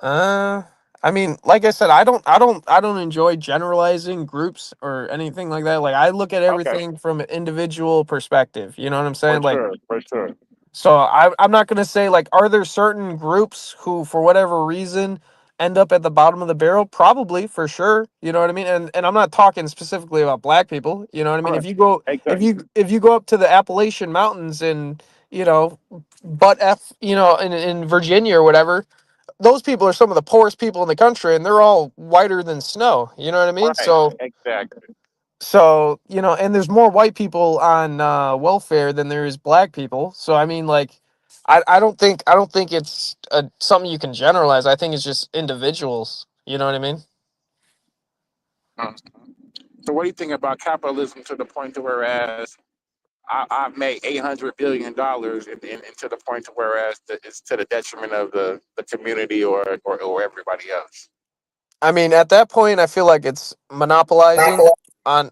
Uh, I mean, like I said, I don't enjoy generalizing groups or anything like that. Like I look at Okay, everything from an individual perspective. You know what I'm for saying? Like, sure, for sure. so I'm not gonna say like, are there certain groups who, for whatever reason, end up at the bottom of the barrel? Probably, for sure. You know what I mean? And I'm not talking specifically about black people. You know what I mean? All If right, you go exactly. if you go up to the Appalachian Mountains and in Virginia or whatever, those people are some of the poorest people in the country, and they're all whiter than snow. You know what I mean? Right, So, exactly. and there's more white people on welfare than there is black people. So, I mean, like, I don't think it's something you can generalize. I think it's just individuals. You know what I mean? Mm. So, what do you think about capitalism to the point to whereas I've made $800 billion, and to the point to whereas it's to the detriment of the community or everybody else? I mean, at that point, I feel like it's monopolizing on.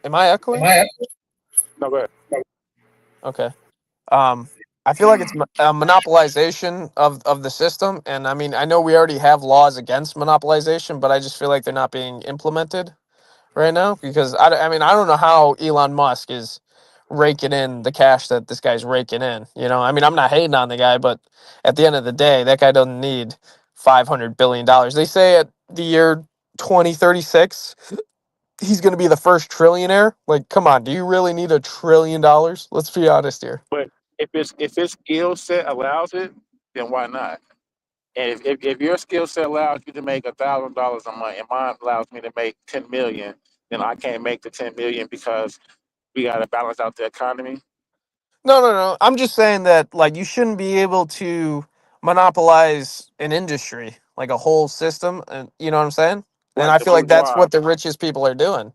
Am I echoing? No, go ahead. Okay. Um, I feel like it's a monopolization of the system, and I mean, I know we already have laws against monopolization, but I just feel like they're not being implemented right now because I mean, I don't know how Elon Musk is raking in the cash that this guy's raking in. You know, I mean, I'm not hating on the guy, but at the end of the day, that guy doesn't need $500 billion. They say at the year 2036, he's going to be the first trillionaire. Like, come on, do you really need $1 trillion? Let's be honest here. But if his skill set allows it, then why not? And if your skill set allows you to make $1,000 a month, and mine allows me to make 10 million, then I can't make the 10 million because we got to balance out the economy. No, no, no. I'm just saying that like you shouldn't be able to monopolize an industry, like a whole system, and you know what I'm saying? And Like I the feel like that's bourgeois. what the richest people are doing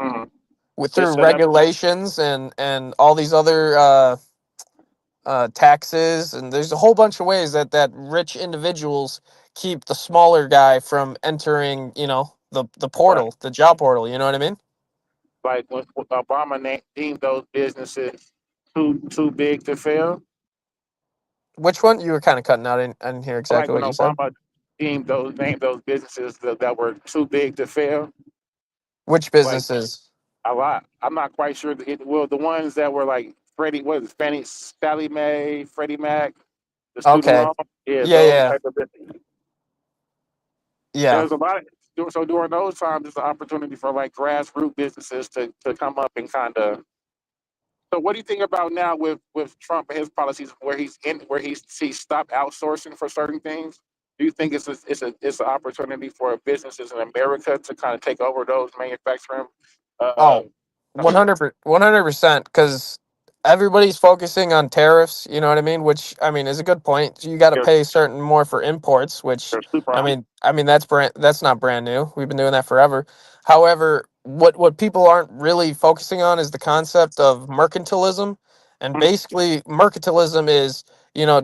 Mhm. with They're through setting up. regulations and all these other taxes, and there's a whole bunch of ways that rich individuals keep the smaller guy from entering, the Right. portal, the job portal. You know what I mean? Like when Obama deemed those businesses too big to fail. Which one? You were kind of cutting out. I didn't hear Like exactly when what you said. Obama named those businesses that were too big to fail. Which Like businesses? a lot. I'm not quite sure. Well, the ones that were like Fannie Mae, Freddie Mac, the student Okay. loan. Yeah, Yeah, those yeah. type of businesses. Yeah. There's a lot of so during those times, it's an opportunity for like grassroots businesses to come up and kind of. So, what do you think about now with Trump and his policies, where he's stopped outsourcing for certain things? Do you think it's an opportunity for businesses in America to kind of take over those manufacturing uh, Oh, companies? 100%, because everybody's focusing on tariffs, you know what I mean? Which, I mean, is a good point. You got to They're, pay certain more for imports, which, they're super I high. mean, that's not brand new. We've been doing that forever. However, what people aren't really focusing on is the concept of mercantilism. And Mm, basically, mercantilism is,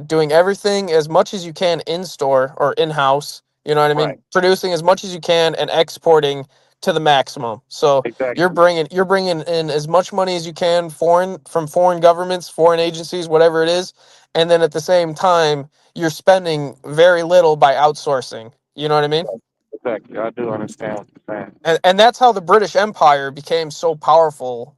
doing everything as much as you can in store or in house, you know what I right. mean? Producing as much as you can and exporting to the maximum. So, you're Exactly. bringing in as much money as you can from foreign governments, foreign agencies, whatever it is, and then at the same time you're spending very little by outsourcing. You know what I mean? Exactly. I do understand what you're saying. And that's how the British Empire became so powerful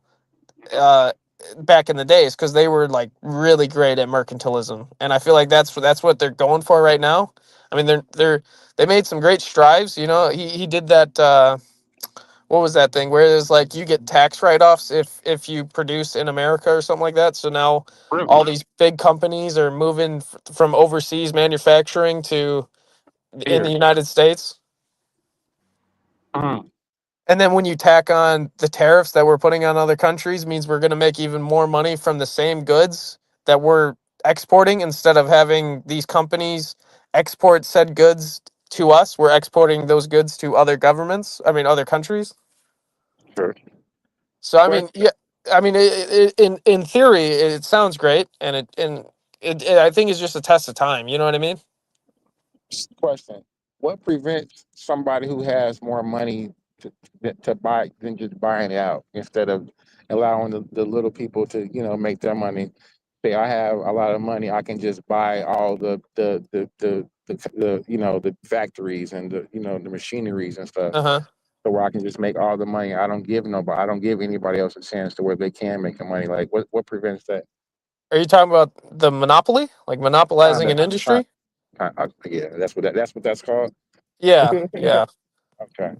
uh, back in the days, because they were like really great at mercantilism, and I feel like that's what they're going for right now. I mean, they made some great strides. He did that. What was that thing where it's like you get tax write-offs if you produce in America or something like that. So now Really? all these big companies are moving from overseas manufacturing to in the Here. United States. Mm, And then when you tack on the tariffs that we're putting on other countries, means we're going to make even more money from the same goods that we're exporting. Instead of having these companies export said goods to us, we're exporting those goods to other governments. I mean, other countries. sure. So I mean, Question. yeah, I mean, in theory, it sounds great, I think it's just a test of time. You know what I mean? Question. What prevents somebody who has more money to buy than just buying it out instead of allowing the little people to make their money? Say I have a lot of money, I can just buy all the factories and the machineries and stuff, Uh huh. so where I can just make all the money. I don't give anybody else a chance to where they can make the money. Like what prevents that? Are you talking about the monopoly, like monopolizing Kinda, an kind, industry? yeah. That's what that's called. Yeah, yeah. Okay.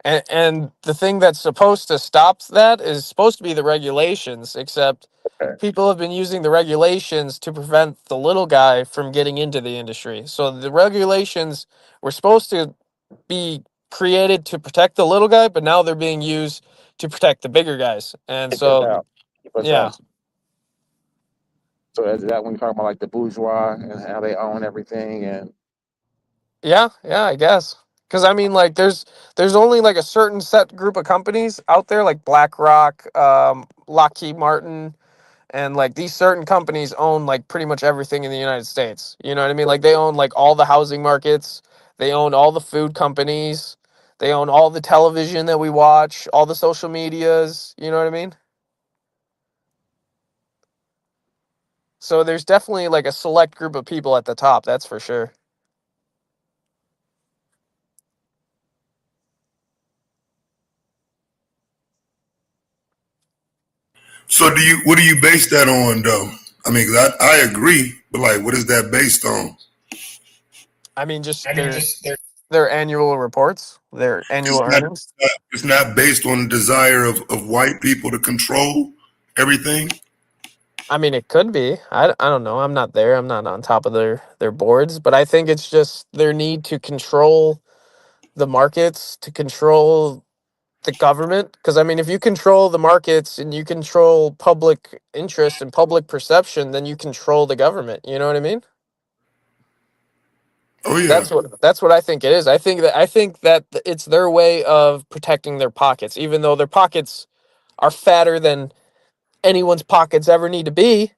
And the thing that's supposed to stop that is supposed to be the regulations, except Okay. people have been using the regulations to prevent the little guy from getting into the industry. So the regulations were supposed to be created to protect the little guy, but now they're being used to protect the bigger guys. And Keep us so, out. Keep us yeah, out. So is that when you talk about like the bourgeois and how they own everything and yeah, I guess. Because I mean, like, there's only like a certain set group of companies out there, like BlackRock, Lockheed Martin, and like these certain companies own like pretty much everything in the United States. You know what I mean? Like they own like all the housing markets, they own all the food companies, they own all the television that we watch, all the social medias. You know what I mean? So there's definitely like a select group of people at the top, that's for sure. So what do you base that on though? I mean, 'cause I agree, but like, what is that based on? I mean, just their annual reports, their annual It's not, earnings. it's not based on the desire of white people to control everything. I mean, it could be. I don't know. I'm not there. I'm not on top of their boards, but I think it's just their need to control the markets, to control the government. Because I mean, if you control the markets and you control public interest and public perception, then you control the government. You know what I mean? Oh yeah. That's what I think it is. I think that it's their way of protecting their pockets, even though their pockets are fatter than anyone's pockets ever need to be.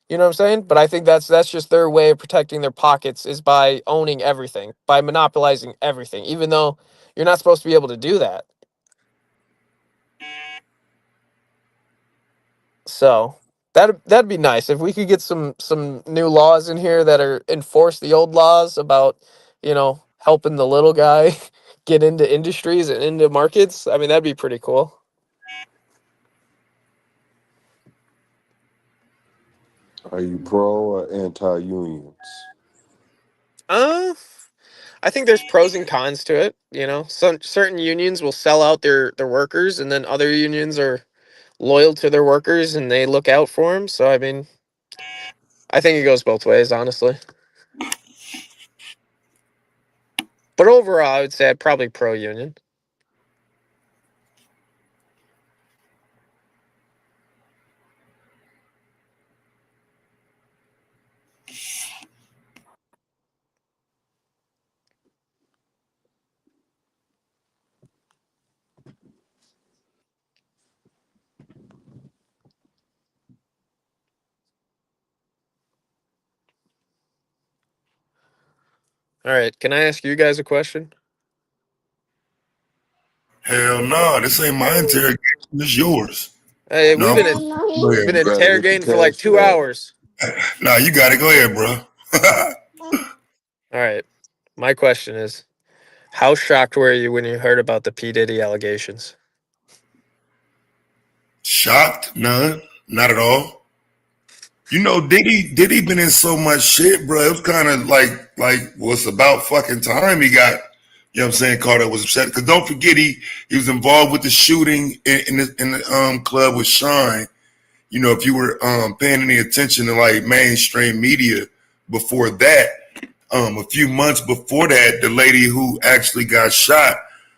You know what I'm saying? But I think that's just their way of protecting their pockets, is by owning everything, by monopolizing everything, even though you're not supposed to be able to do that. So that'd be nice if we could get some new laws in here that are enforce the old laws about, helping the little guy get into industries and into markets. I mean, that'd be pretty cool. Are you pro or anti unions? Uh, I think there's pros and cons to it. You know, some certain unions will sell out their workers, and then other unions are loyal to their workers and they look out for them. So I mean, I think it goes both ways, honestly. But overall, I would say I'd probably pro union. All right, can I ask you guys a question? Hell no, this ain't my interrogation. This yours. Hey, No, we've go been ahead, bro. Gotta get the interrogating for like cash 2 fat. hours. Nah, you got it. Go ahead, bro. All right, my question is, how shocked were you when you heard about the P. Diddy allegations? Shocked? None. Not at all. You know, Diddy been in so much shit, bro. It was kind of like was about fucking time he got, you know what I'm saying, caught up, was upset. Because don't forget, he was involved with the shooting in the club with Shine. You know, if you were paying any attention to like mainstream media before that, a few months before that, the lady who actually got shot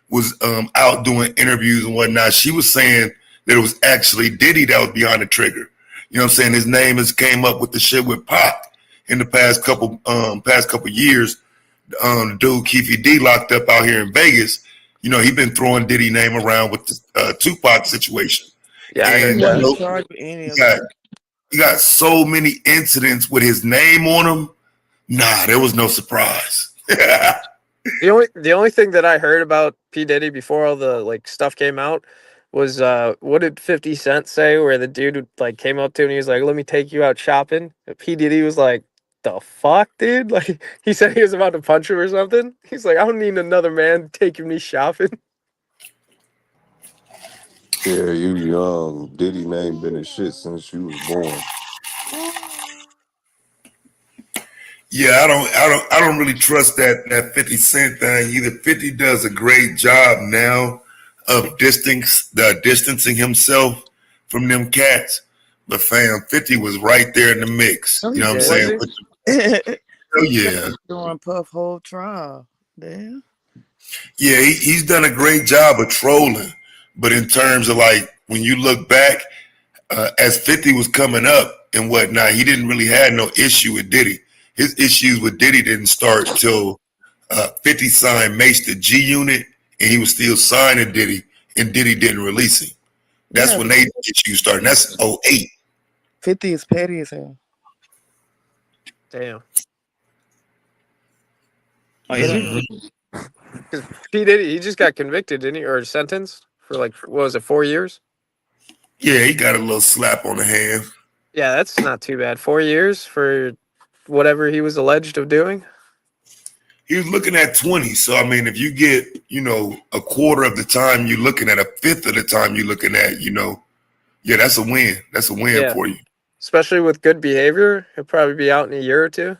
was out doing interviews and whatnot. She was saying that it was actually Diddy that was behind the trigger. You know what I'm saying? His name has came up with the shit with Pac in the past couple years. The dude Keefe D locked up out here in Vegas. You know, he been throwing Diddy name around with the Tupac situation. Yeah, I heard And that. you know, Charged with any of he got so many incidents with his name on them. Nah, there was no surprise. The only thing that I heard about P. Diddy before all the like stuff came out was what did 50 Cent say, where the dude like came up to him and he was like, "Let me take you out shopping." And P. Diddy was like, "The fuck, dude?" Like he said he was about to punch him or something. He's like, "I don't need another man taking me shopping." Yeah, you young. Diddy name been in shit since you was born. Yeah, I don't really trust that 50 Cent thing either. 50 does a great job now of distancing himself from them cats. But fam, 50 was right there in the mix. You know what I'm saying? Oh yeah. Doing Puff whole trial. Damn. Yeah, he's done a great job of trolling. But in terms of like when you look back, as 50 was coming up and whatnot, he didn't really have no issue with Diddy. His issues with Diddy didn't start till 50 signed Mace to G Unit, and he was still signed to Diddy, and Diddy didn't release him. That's when they issues started. That's 08. 50 is petty as hell. Damn. Oh, Because P. Diddy, he just got convicted, didn't he, or sentenced for like what was it, 4 years? Yeah, he got a little slap on the hand. Yeah, that's not too bad. 4 years for whatever he was alleged of doing. He was looking at 20. So I mean, if you get, you know, a quarter of the time you're looking at, a fifth of the time you're looking at, you know, yeah, that's a win. That's a win for you. Especially with good behavior, he'll probably be out in a year or two.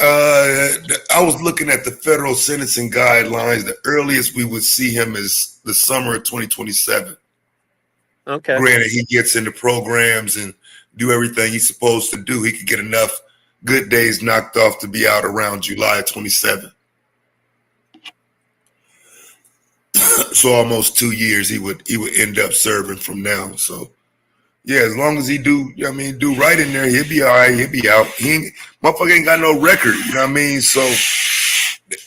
I was looking at the federal sentencing guidelines. The earliest we would see him is the summer of 2027. Okay. Granted, he gets into programs and do everything he's supposed to do. He could get enough good days knocked off to be out around July 27. So almost 2 years he would end up serving from now. So yeah, as long as he do right in there, he'll be all right. He'll be out. Motherfucker ain't got no record. You know what I mean? So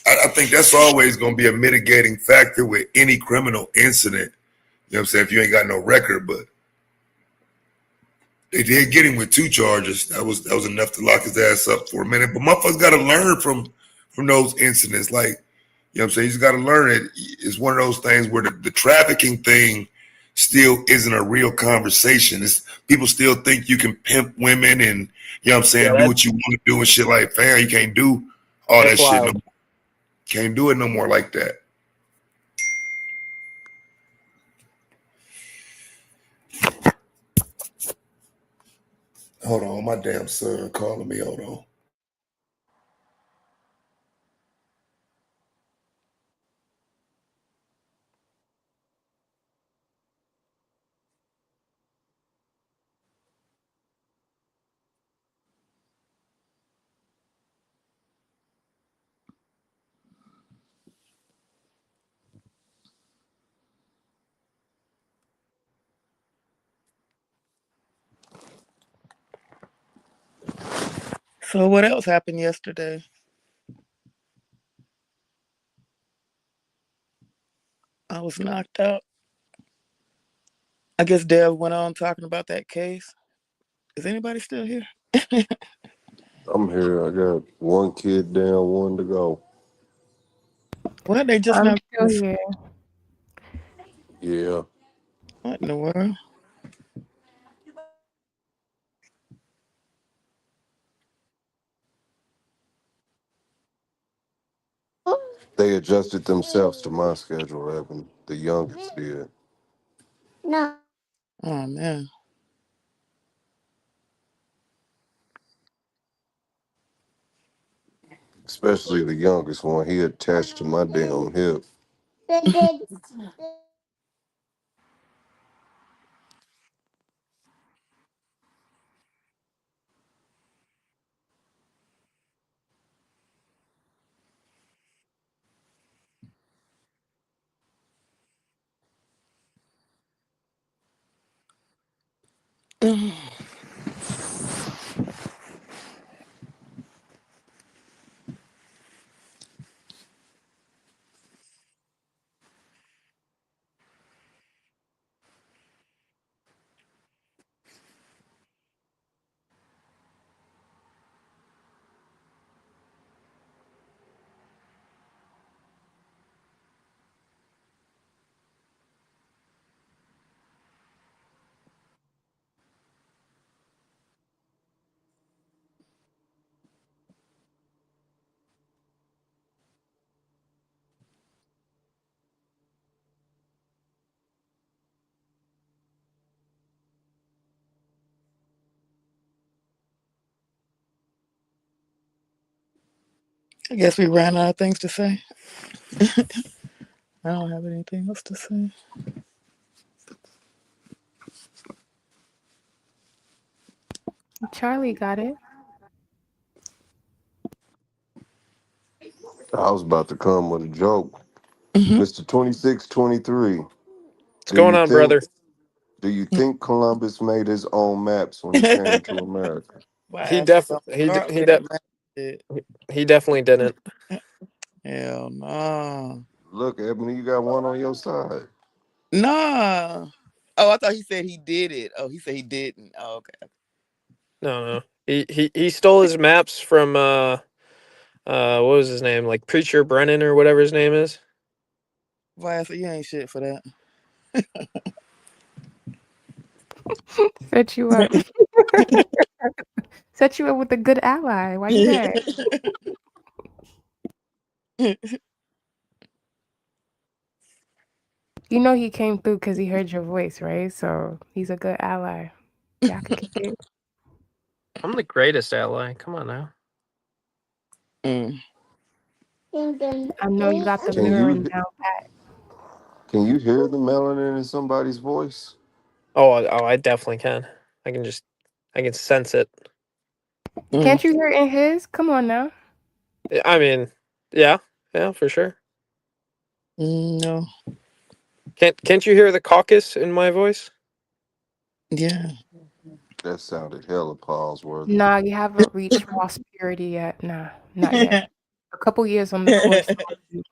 I think that's always going to be a mitigating factor with any criminal incident. You know what I'm saying? If you ain't got no record, but they did get him with 2 charges. That was enough to lock his ass up for a minute. But motherfuckers got to learn from those incidents. Like, you know what I'm saying? You just got to learn it. It's one of those things where the trafficking thing still isn't a real conversation. People still think you can pimp women and, you know what I'm saying, do what you want to do and shit like that. You can't do all that shit no more. Can't do it no more like that. Hold on, my damn son calling me. Hold on. So what else happened yesterday? I was knocked out. I guess Dev went on talking about that case. Is anybody still here? I'm here. I got one kid down, one to go. What, they just I'm not... still here. Yeah. What in the world? They adjusted themselves to my schedule, Evan. The youngest did. Oh, man. Especially the youngest one. He attached to my damn hip. I guess we ran out of things to say. I don't have anything else to say. Charlie got it. I was about to come with a joke. Mm-hmm. Mr. 2623. What's going on, brother? Do you think Columbus made his own maps when he came to America? He definitely didn't. Hell no. Look, Ebony, you got one on your side. Nah. Oh, I thought he said he did it. Oh, he said he didn't. Oh, okay. No. He stole his maps from what was his name? Like Preacher Brennan or whatever his name is. Why? So you ain't shit for that. Set you up. Set you up with a good ally. Why you mad? You know he came through because he heard your voice, right? So he's a good ally. Y'all can kick it. I'm the greatest ally. Come on now. I know you got the mirroring down pat. Can you hear the melanin in somebody's voice? Oh, I definitely can. I can sense it. Can't you hear it in his? Come on now. I mean, yeah, for sure. No. Can't you hear the caucus in my voice? Yeah. That sounded hella pause-worthy. Nah, you haven't reached Ross purity yet. Nah, not yet. A couple years on the course.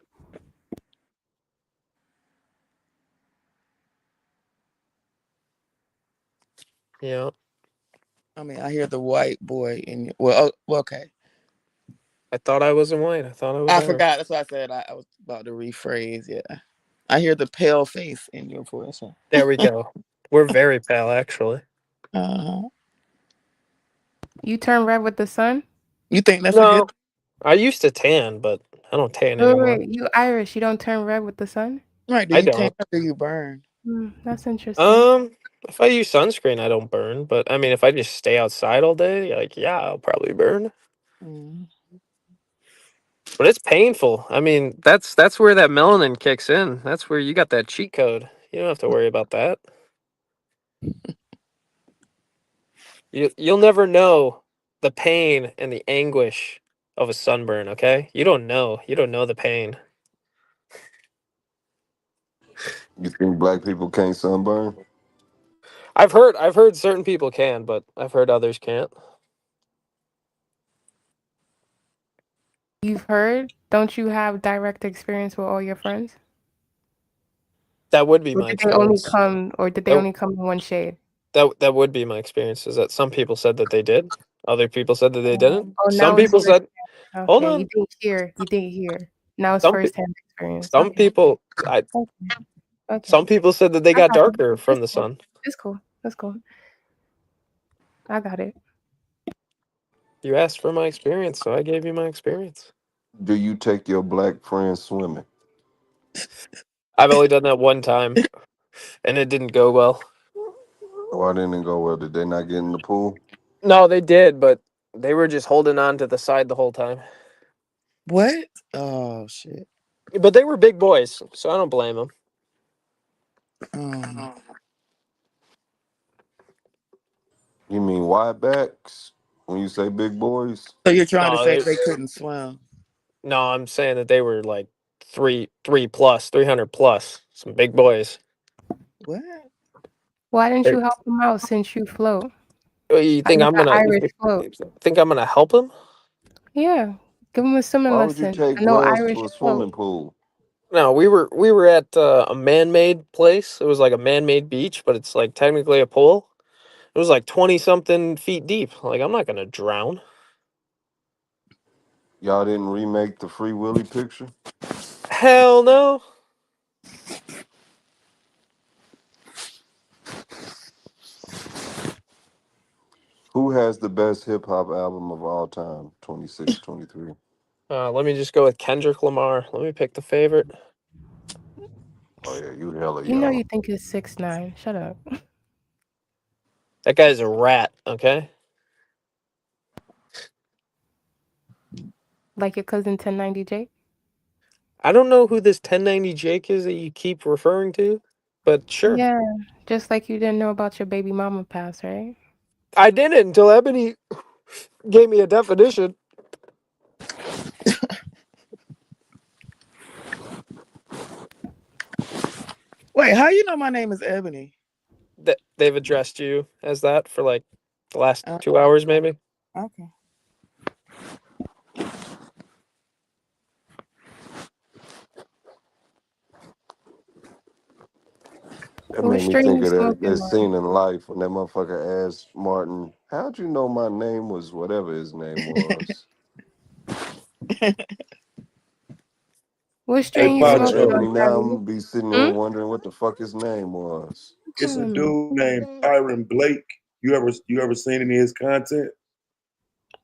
Yeah. I mean, I hear the white boy in you. Well, okay. I thought I wasn't white. I thought I was. I forgot. That's why I said I was about to rephrase. Yeah. I hear the pale face in your voice. There we go. We're very pale, actually. Uh-huh. You turn red with the sun? You think that's No, a good? I used to tan, but I don't tan anymore. Wait, you Irish? You don't turn red with the sun? Right? Do I you tan don't. or do you burn? That's interesting. If I use sunscreen, I don't burn. But I mean, if I just stay outside all day, yeah, I'll probably burn. But it's painful. I mean, that's where that melanin kicks in. That's where you got that cheat code. You don't have to worry about that. You'll never know the pain and the anguish of a sunburn, okay? You don't know. You don't know the pain. You think black people can't sunburn? I've heard certain people can, but I've heard others can't. You've heard? Don't you have direct experience with all your friends? That would be Or my did they only experience. come or did they That only come in one shade? that would be my experience. Is that some people said that they did, other people said that they didn't. Oh, Some now it's people said, firsthand. "Hold Okay, you on." didn't hear. You didn't hear. Now it's Some pe- firsthand experience. some Okay. people, Okay. Okay. some people said that they I got got it. darker from It's the cool. sun. It's cool. It's cool. I got it. You asked for my experience, so I gave you my experience. Do you take your black friends swimming? I've only done that one time, and it didn't go well. Why didn't it go well? Did they not get in the pool? No, they did, but they were just holding on to the side the whole time. What? Oh shit. But they were big boys, so I don't blame them. Um, You mean wide backs? When you say big boys? so you're trying to No, say they couldn't swim? no, I'm saying that they were like three plus, 300 plus, some big boys. What? Why didn't Hey, you help them out since you float? You You think I'm got gonna? Irish float. Think I'm gonna help him? Yeah. Give them a swimming Why would you lesson. take I know Russ Irish to a float. swimming pool? No, we were at a man-made place. It was like a man-made beach, but it's like technically a pool. It was like 20 something feet deep. Like I'm not gonna drown. Y'all didn't remake the Free Willy picture? Hell no. Who has the best hip hop album of all time? 26, 23. Let me just go with Kendrick Lamar. Let me pick the favorite. Oh yeah, you hella You know young. you think it's 6'9". Shut up. That guy's a rat. Okay. Like your cousin 1090 Jake? I don't know who this 1090 Jake is that you keep referring to, but sure. Yeah. Just like you didn't know about your baby mama pass, right? I didn't until Ebony gave me a definition. Wait, how you know my name is Ebony? That they've addressed you as that for like the last Uh, 2 hours, maybe. okay. That What made me strain think you of that smoking, scene Martin? in Life when that motherfucker asked Martin, "How'd you know my name was whatever his name was?" What Hey, strain you Yeah, smoking Pacho, on, Ebony. Now I'm Cali? gonna be sitting there Hmm? wondering what the fuck his name was. it's a Hmm. dude named Byron Blake. You ever seen any of his content?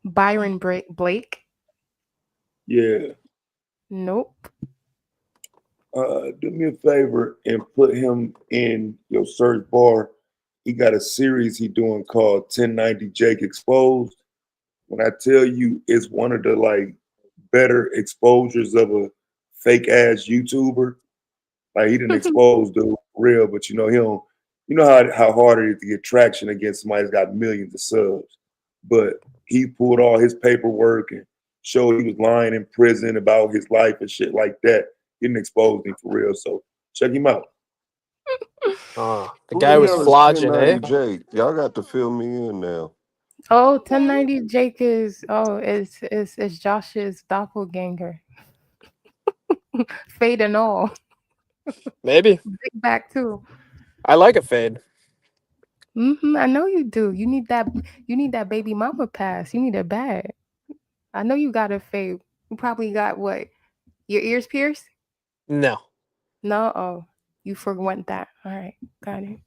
Byron Blake? Yeah. Nope. Do me a favor and put him in your search bar. He got a series he doing called 1090 Jake Exposed. When I tell you it's one of the like better exposures of a fake ass YouTuber, like he didn't expose the real, but you know he don't. You know how hard it is to get traction against somebody that's got millions of subs. But he pulled all his paperwork and showed he was lying in prison about his life and shit like that. He didn't expose him for real. So check him out. The Who guy the was hell is flogging, eh? 1090 Jake? Y'all got to fill me in now. Oh, 1090 Jake is it's Josh's doppelganger. Fade and all. Maybe. Big back too. I like a fade. I know you do. You need that baby mama pass. You need it bad. I know you got a fade. You probably got what? Your ears pierced? No. No, oh. You forwent that. All right, got it.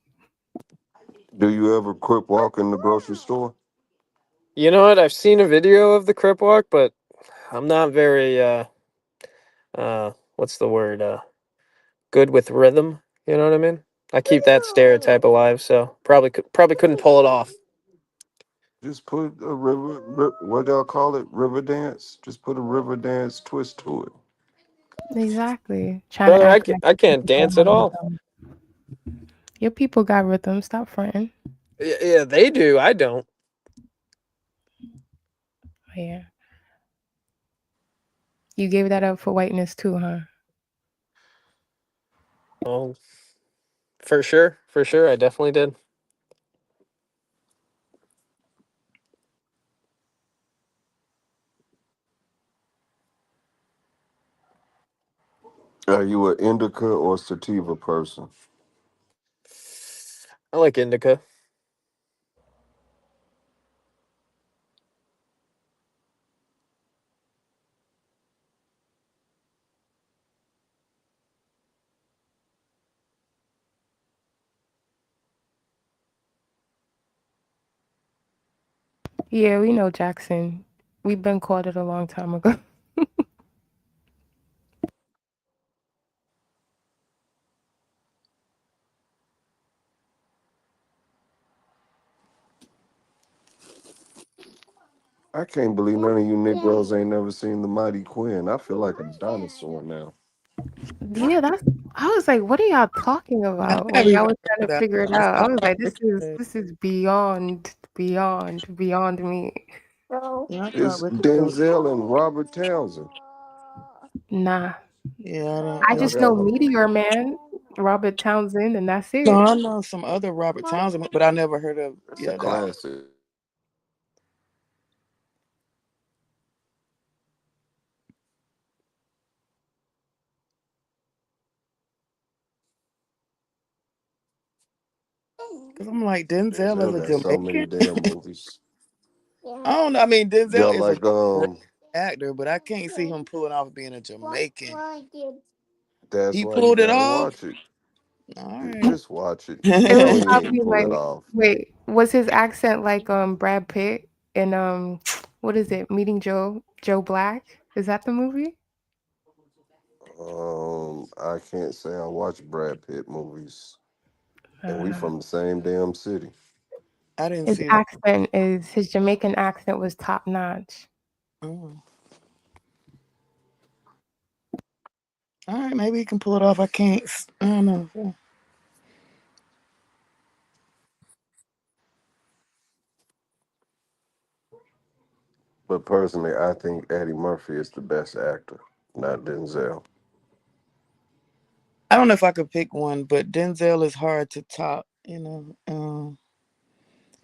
Do you ever crip walk in the grocery store? You know what? I've seen a video of the crip walk, but I'm not very what's the word? Good with rhythm. You know what I mean? I keep that stereotype alive, so probably couldn't pull it off. Just put a what do y'all call it? River dance? Just put a river dance twist to it. Exactly. Trying to Brother, act like I your can't people don't dance at have all. rhythm. Your people got rhythm. Stop fronting. Yeah, they do. I don't. Yeah. You gave that up for whiteness too, huh? Oh, for sure. For sure. I definitely did. Are you an indica or sativa person? I like indica. Yeah, we know Jackson. We've been called it a long time ago. I can't believe none of you Negroes ain't never seen the Mighty Quinn. I feel like a dinosaur now. Yeah, that's. I was like, what are y'all talking I about? think I Like I remember was trying to that. figure it I out. I saw was it. like, this is beyond me. Yeah, I It's thought Richard was. Denzel and Robert Townsend. Nah, Yeah, I don't. I Y'all just Yeah. know gotta. Meteor Man, Robert Townsend, and that's No, it. I know some other Robert Townsend, but I never heard of. That's a Yeah, that. classic. Because I'm like Denzel as Denzel a got so many Jamaican. damn movies. I don't know. I mean, Denzel Y'all is a like great actor, but I can't see him pulling off being a Jamaican. That's He why you pulled it gotta off. watch it. All right. Just watch it. It You was know he ain't probably pull like, it off. wait, was his accent like Brad Pitt in what is it? Meeting Joe Black? Is that the movie? I can't say I watch Brad Pitt movies. And we Uh, from the same damn city. I didn't his see that. accent is his Jamaican accent was top notch. Oh. All right, maybe he can pull it off. I can't. I don't know. But personally, I think Eddie Murphy is the best actor, not Denzel. I don't know if I could pick one, but Denzel is hard to top.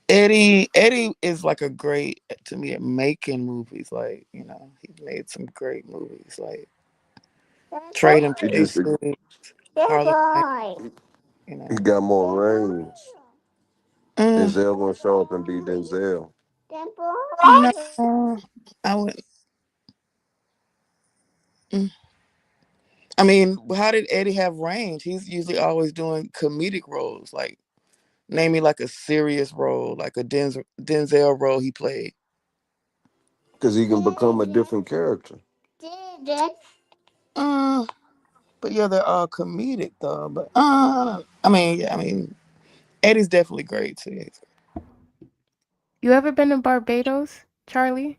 Eddie is like a great to me at making movies. Like he made some great movies like Trading He just Places, Harlem Nights. You he know, got more range. mm, Denzel gonna show up and be Denzel. no, I would. Mm. I mean, how did Eddie have range? He's usually always doing comedic roles. Like, name me like a serious role, like a Denzel role he played. Because he can become a different character. Uh, but yeah, they're all comedic though. But I mean, Eddie's definitely great too. You ever been to Barbados, Charlie?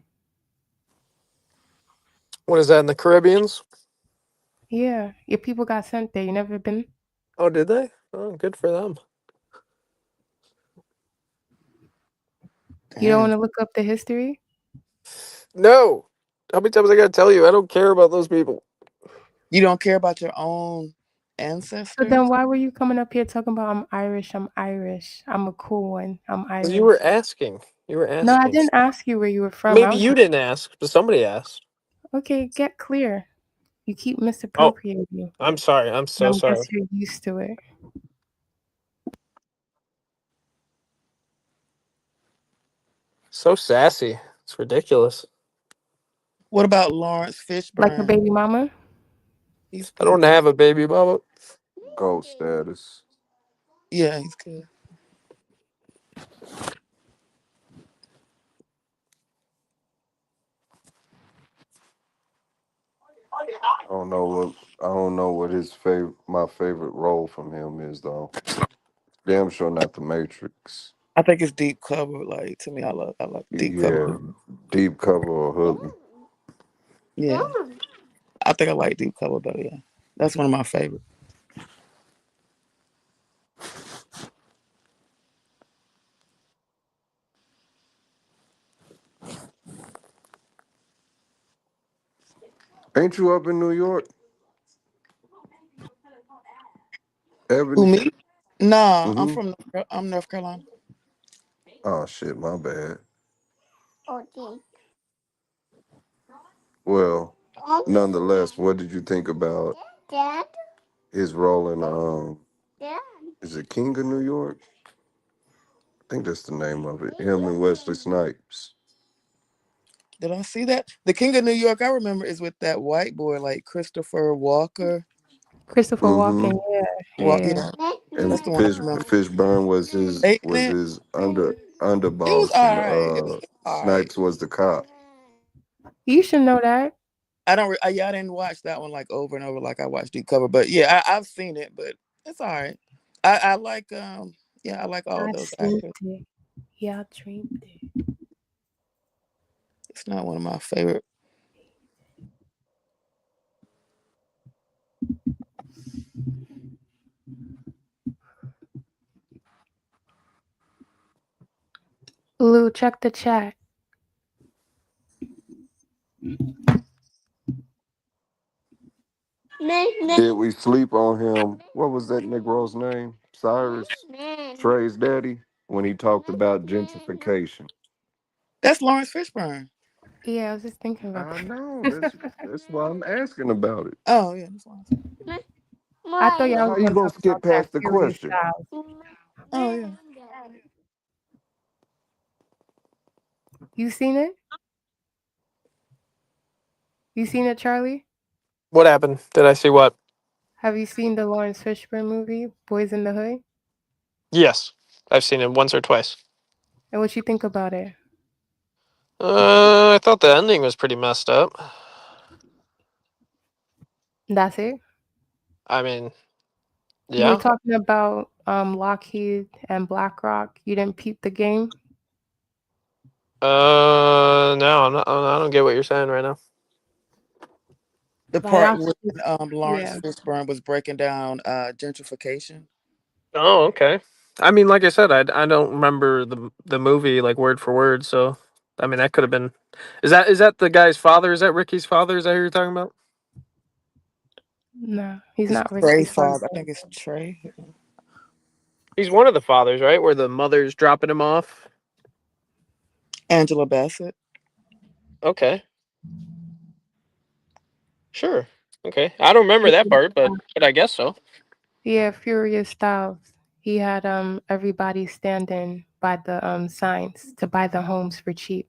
What is that in the Caribbeans? Yeah, your people got sent there. You never been? Oh, did they? Oh, good for them. You don't want Damn. to look up the history? No. How many times I gotta tell you? I don't care about those people. You don't care about your own So then ancestors? why were you coming up here talking about I'm Irish, I'm Irish. I'm a cool one. I'm 'Cause you were Irish. asking. You were No, I asking. didn't ask you where you were from. I Maybe was you just didn't ask, but somebody asked. okay, get clear. You keep Oh, misappropriating. I'm sorry. I'm And so I sorry. guess you're used to it. So sassy. It's ridiculous. What about Lawrence Like a Fishburne? baby mama? He's I pretty don't good. have a baby mama. Gold status. Yeah, he's good. I don't know what his my favorite role from him is though. Damn sure not the Matrix. I think it's Deep Cover. Like to me, I love Deep Cover. Yeah, Deep Cover or Hoodlum. Yeah, I think I like Deep Cover better. Yeah, that's one of my favorites. Ain't you up in New York, Who Ebony? me? Nah, Mm-hmm. I'm North Carolina. Oh shit, my bad. Well, nonetheless, what did you think about His role in is it King of New York? I think that's the name of it. Him and Wesley Snipes. Did I see that? The King of New York, I remember, is with that white boy, like Christopher Walker. Christopher Walken, Yeah. And That's the one I remember. Fishburne was his underboss, It was all and right. It was all right. Snipes was the cop. You should know that. I didn't watch that one like over and over like I watched Deep Cover, but yeah, I've seen it, but it's all right. I like I like all those actors. It. Yeah, I dreamed it. It's not one of my favorite. Lou, check the chat. Did we sleep on him? What was that Negro's name? Cyrus, Trey's daddy, when he talked about gentrification. That's Lawrence Fishburne. Yeah, I was just thinking about that. I know. That's why I'm asking about it. Oh, yeah. That's I thought y'all How was you gonna gonna talk skip about that past the Furious question? Styles. Oh, yeah. You seen it? You seen it, Charlie? What happened? Did I see what? Have you seen the Lawrence Fishburne movie, Boys in the Hood? Yes, I've seen it once or twice. And what you think about it? I thought the ending was pretty messed up. That's it? I mean, You were yeah. talking about Lockheed and BlackRock. You didn't peep the game? No, I don't get what you're saying right now. The part when Lawrence Fishburne was breaking down gentrification. Oh, okay. I mean, like I said, I don't remember the movie like word for word. So, I mean, that could have been. Is that the guy's father? Is that Ricky's father? Is that who you're talking about? No, he's It's not Trey's Ricky's father. I think it's Trey. He's one of the fathers, right? Where the mother's dropping him off. Angela Bassett. Okay. Sure. Okay. I don't remember that part, but I guess so. Yeah, Furious Styles. He had everybody standing by the signs to buy the homes for cheap.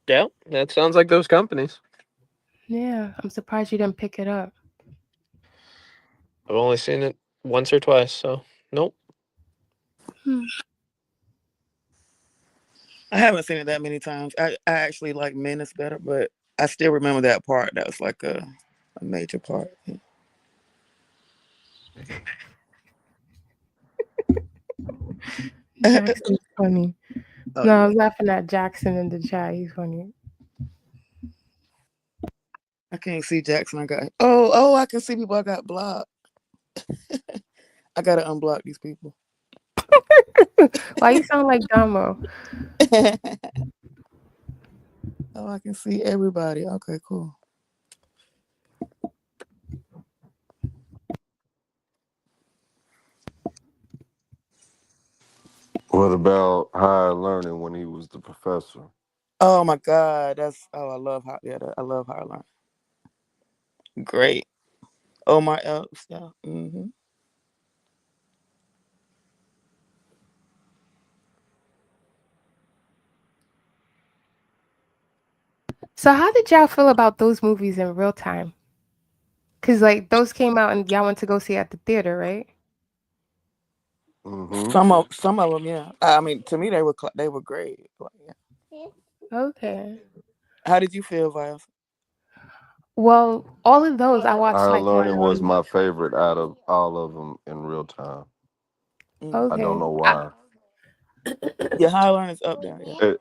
Yeah, that sounds like those companies. Yeah, I'm surprised you didn't pick it up. I've only seen it once or twice, so nope. I haven't seen it that many times. I actually like Menace better, but I still remember that part. That was like a major part. Yeah. Jackson's funny. Oh, no, yeah. I was laughing at Jackson in the chat. He's funny. I can't see Jackson. I can see people I got blocked. I gotta unblock these people. Why you sound like Damo? Oh, I can see everybody. Okay, cool. What about Higher Learning when he was the professor? Oh my God, I love I love Higher Learning. Great. Omar Epps, yeah. Mm-hmm. So how did y'all feel about those movies in real time? Because like those came out and y'all went to go see at the theater, right? Mm-hmm. Some of them, yeah. I mean, to me, they were great. Like, yeah. Okay. How did you feel, Viles? Well, all of those I watched Higher like Learning was my favorite out of all of them in real time. Okay. I don't know why. Yeah, Higher Learning is up there. Yeah.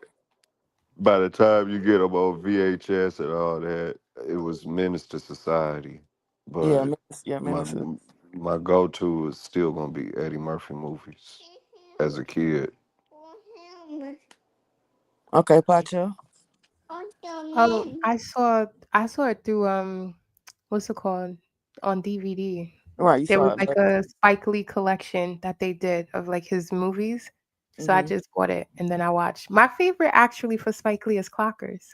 By the time you get them on VHS and all that, it was Menace to Society. But Menace. my go-to is still gonna be Eddie Murphy movies as a kid. Okay, Pacho. Oh, I saw it through what's it called? On DVD. Right, There was like a Spike Lee collection that they did of like his movies. So I just bought it and then I watched. My favorite actually for Spike Lee is Clockers.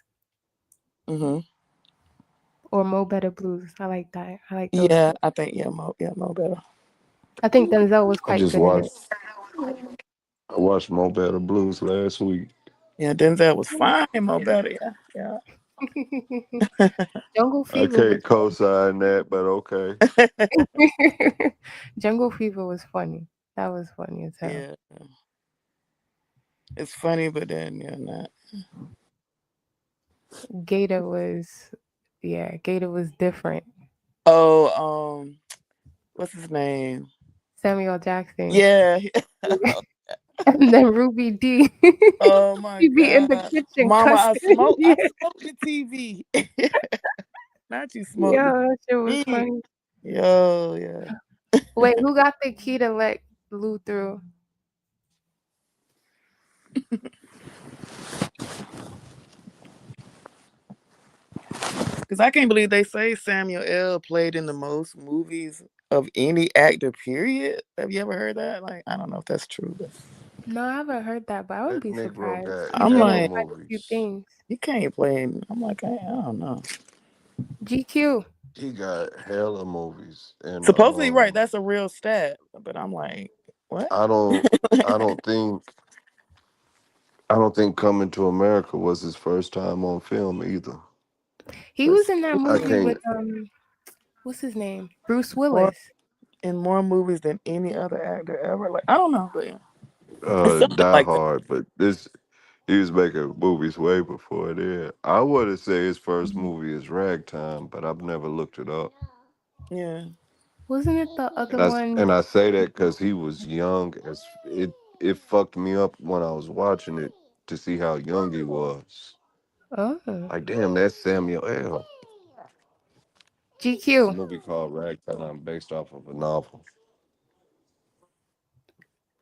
Mm-hmm. or Mo Better Blues. I like that. I like those. Yeah, Two. I think Mo Better. I think Denzel was I quite just good in it. I watched Mo Better Blues last week. Yeah, Denzel was fine. Mo Better. Yeah. Jungle I Fever was can't co-sign that, but okay. Jungle Fever was funny. That was funny as hell. Yeah. It's funny, but then not. Gator was different. Oh, what's his name? Samuel Jackson. Yeah. And then Ruby D. Oh my She be in the God, kitchen Mama, I cussing. Yeah. smoked the TV. Not you smoked Yo, the that shit was TV. funny. Yo, yeah. Wait, who got the key to let Lou through? Because I can't believe they say Samuel L. played in the most movies of any actor, period. Have you ever heard that? Like, I don't know if that's true, but No, I haven't heard that, but I wouldn't That be Negro surprised. got He's I'm been in hella like, quite a few movies. things. you can't play in. I'm like, I don't know. GQ. He got hella movies, and Supposedly, right, that's a real stat. But I'm like, what? I don't think Coming to America was his first time on film either. He was in that I movie can't. with what's his name? Bruce Willis. In more movies than any other actor ever. Like, I don't know, but yeah. It's something Die like that. Hard, but he was making movies way before then. I want to say his first movie is Ragtime, but I've never looked it up. Yeah. Wasn't it the other one? And I say that because he was young. As it fucked me up when I was watching it to see how young he was. Oh. Like, damn, that's Samuel L. It's a GQ. movie called Ragtime, based off of a novel.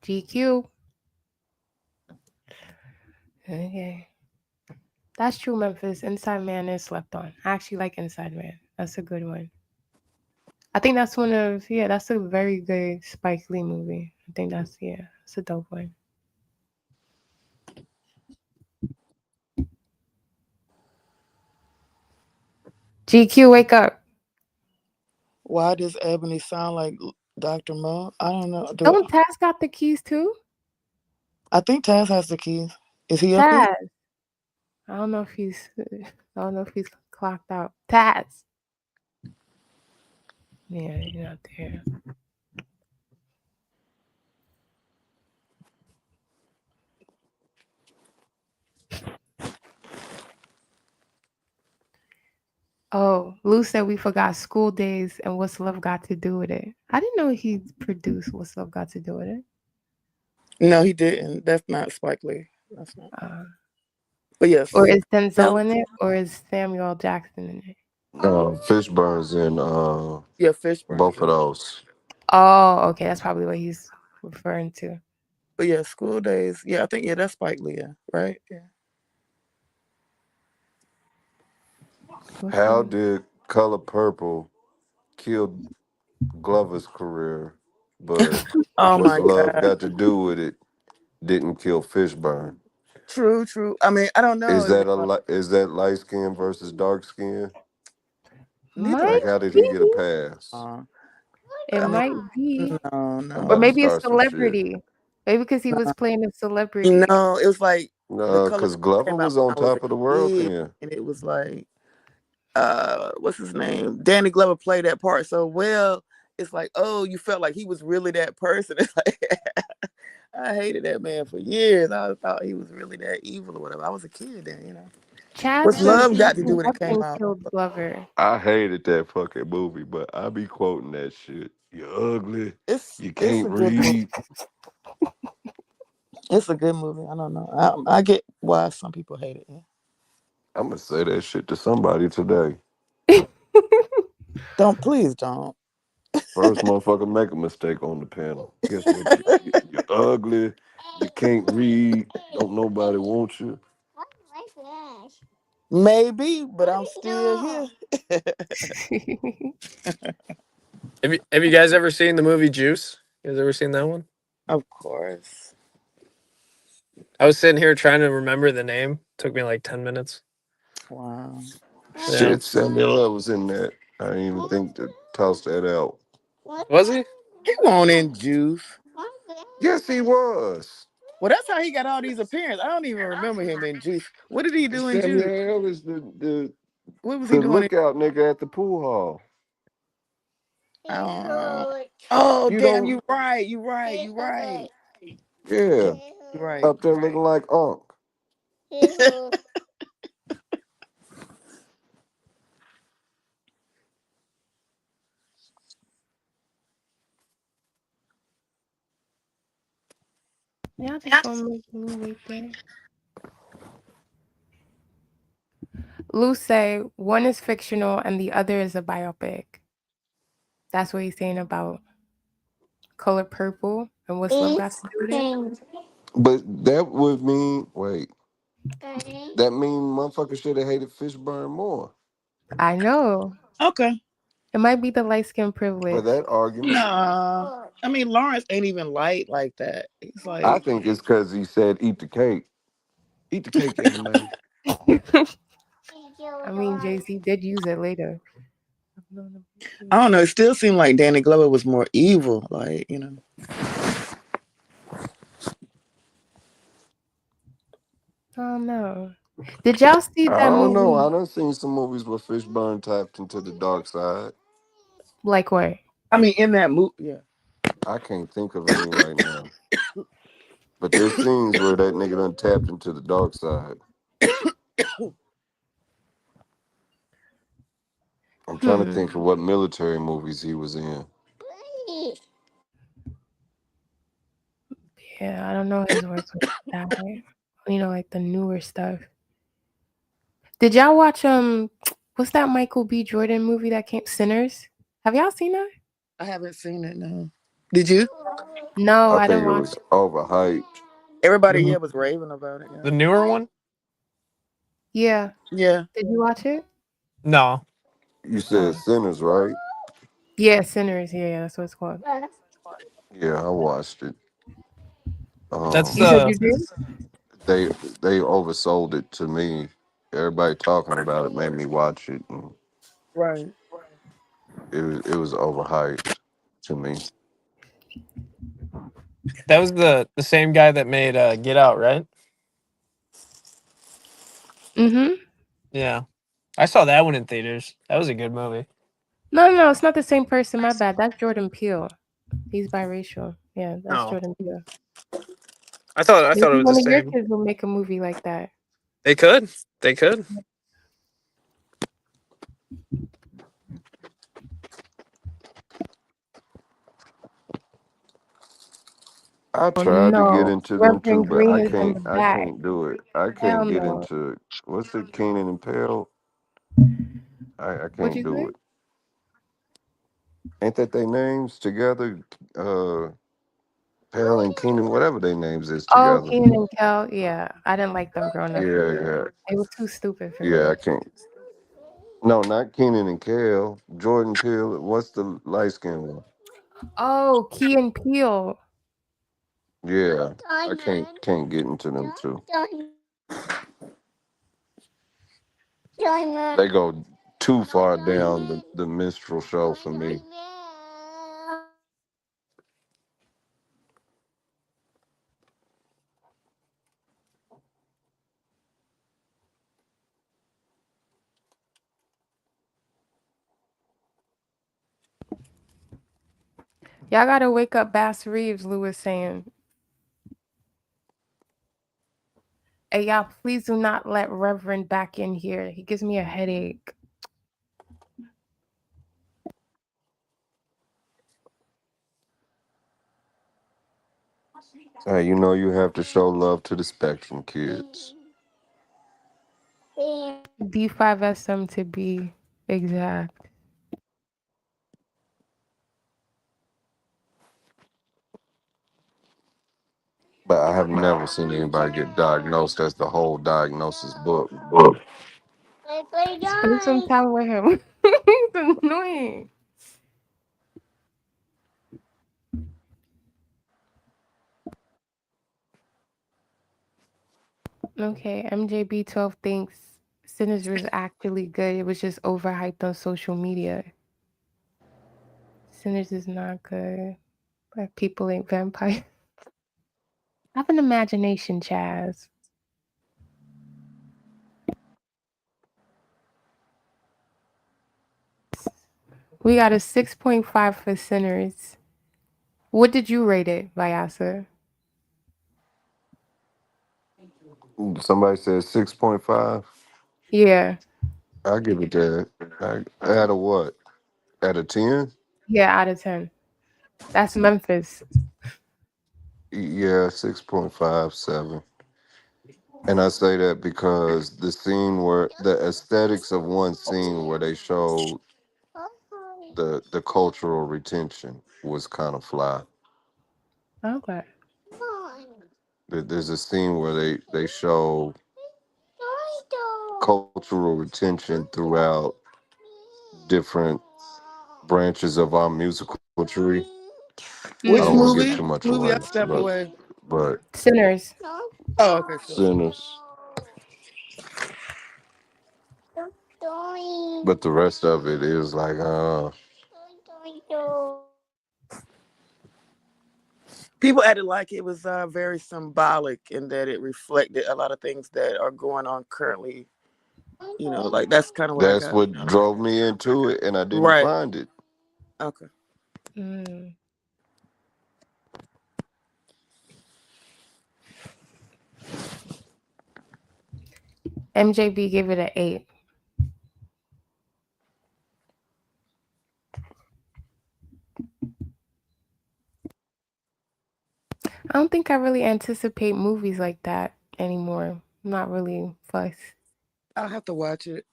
GQ. Okay. That's true, Memphis. Inside Man is slept on. I actually like Inside Man. That's a good one. I think that's that's a very good Spike Lee movie. I think that's a dope one. GQ, wake up. Why does Ebony sound like Dr. Mo? I don't know. Don't Taz got the keys too? I think Taz has the keys. Is he up Taz. here? I don't know if he's clocked out. Taz. Yeah, he's not there. Oh, Lou said we forgot School Days and What's Love Got to Do with It. I didn't know he produced What's Love Got to Do with It. No, he didn't. That's not Spike Lee. That's not. But yes. Or is Denzel in it, or is Samuel Jackson in it? Fishburne's in Fishburne. both of those. Oh, okay. That's probably what he's referring to. But yeah, School Days. Yeah, I think that's Spike Lee, right? Yeah. How did Color Purple kill Glover's career, but Oh What's my Love God. Got to Do with It didn't kill Fishburne? True. I mean, I don't know. Is that light skin versus dark skin? Like, how did he get a pass? It might be. No. Or maybe a celebrity. Maybe because he was playing a celebrity. No, it was like no, because Glover was on top of the world then. And it was like, what's his name? Danny Glover played that part so well. It's like, oh, you felt like he was really that person. It's like, I hated that man for years. I thought he was really that evil or whatever. I was a kid then, What's Love Got to Do when it came out? Killed Glover. I hated that fucking movie, but I be quoting that shit. You're ugly. You can't read. It's a good movie. I don't know. I get why some people hate it. Yeah. I'm gonna say that shit to somebody today. Please don't. First motherfucker make a mistake on the panel. Guess what? You're ugly. You can't read. Don't nobody want you. Maybe, but I'm still here. Have you guys ever seen the movie Juice? You guys ever seen that one? Of course. I was sitting here trying to remember the name. Took me like 10 minutes. Wow. Shit, Samuel L. was in that. I didn't even think to toss that out. Was he? He won't in Juice. Yes, he was. Well, that's how he got all these appearances. I don't even remember him in Juice. What did he do in Juice? Samuel L. is the What was he the doing? lookout nigga at the pool hall. Oh, You damn, don't. you right. You right. You right. Yeah. You right. Up there looking like Unc. Yeah, just gonna make me wait there. Lou say one is fictional and the other is a biopic. That's what he's saying about Color Purple and what's love got to do with it. But that would mean that mean motherfucker should have hated Fishburne more I know. Okay. It might be the light skin for privilege. that argument. Nah. I mean, Lawrence ain't even light like that. He's like, I think it's because he said eat the cake. Eat the cake, anime. I mean, Jay-Z did use it later. I don't know. It still seemed like Danny Glover was more evil. Like, you know. Oh no. Did y'all see I that don't movie? know. I done seen some movies where Fishburne tapped into the dark side. Like what? I mean, in that movie, yeah. I can't think of any right now. But there's scenes where that nigga done tapped into the dark side. I'm trying to think of what military movies he was in. Yeah, I don't know his work with that. You know, like the newer stuff. Did y'all watch what's that Michael B. Jordan movie that came, Sinners? Have y'all seen that? I haven't seen it, no. Did you? No, I think didn't it watch was overhyped. Everybody here was raving about it. Yeah. The newer one? Yeah. Yeah. Did you watch it? No. You said Sinners, right? Yeah, Sinners. Yeah, that's what it's called. Yeah, I watched it. That's You said you did? They oversold it to me. Everybody talking about it made me watch it, and Right. it was overhyped to me. that was the same guy that made Get Out, right? Mm-hmm. Yeah. I saw that one in theaters. That was a good movie. No, it's not the same person. My bad. That's Jordan Peele. He's biracial. Yeah, that's Oh. Jordan Peele. I thought it Maybe was the one of your same. kids will make a movie like that. They could. They could. I tried to get No, into them too, Reverend but Green is in the I back. can't do it. I Hell can't get no. into what's it, Keenan and Peele. I What'd can't you do say? it. Ain't that their names together? Peele and Keenan, whatever their names is Oh, together. Keenan and Kel. Yeah, I didn't like them growing up. Yeah. They were too stupid for me. Yeah, I can't. No, not Keenan and Kel. Jordan Peele. What's the light skinned one? Oh, Key and Peele. Yeah, I can't get into them two. They go too far down the minstrel show for me. Y'all gotta wake up Bass Reeves, Lou was saying. Hey, y'all, please do not let Reverend back in here. He gives me a headache. Hey, you know you have to show love to the Spectrum kids. D5SM to be exact. But I have never seen anybody get diagnosed as the whole diagnosis book. Spend some time with him. He's annoying. Okay, MJB12 thinks Sinners was actually good. It was just overhyped on social media. Sinners is not good. Black people ain't vampires. Have an imagination, Chaz. We got a 6.5 for Sinners. What did you rate it, Vyasa? Somebody said 6.5. Yeah. I give it that. Out of what? Out of 10? Yeah, out of 10. That's Memphis. Yeah, 6.5, 7. And I say that because the scene where the aesthetics of one scene where they showed the cultural retention was kind of fly. Okay. There's a scene where they show cultural retention throughout different branches of our musical tree. I Which don't want to get movie? too much Movie I away, stepped away. but Sinners. Oh, okay, sure. Sinners. But the rest of it is like, People acted like it was very symbolic and that it reflected a lot of things that are going on currently. You know, like that's kind of what I that's got. what drove me into it, and I didn't Right. find it. Okay. Mm. MJB gave it an 8. I don't think I really anticipate movies like that anymore. I'm not really fussed. I'll have to watch it.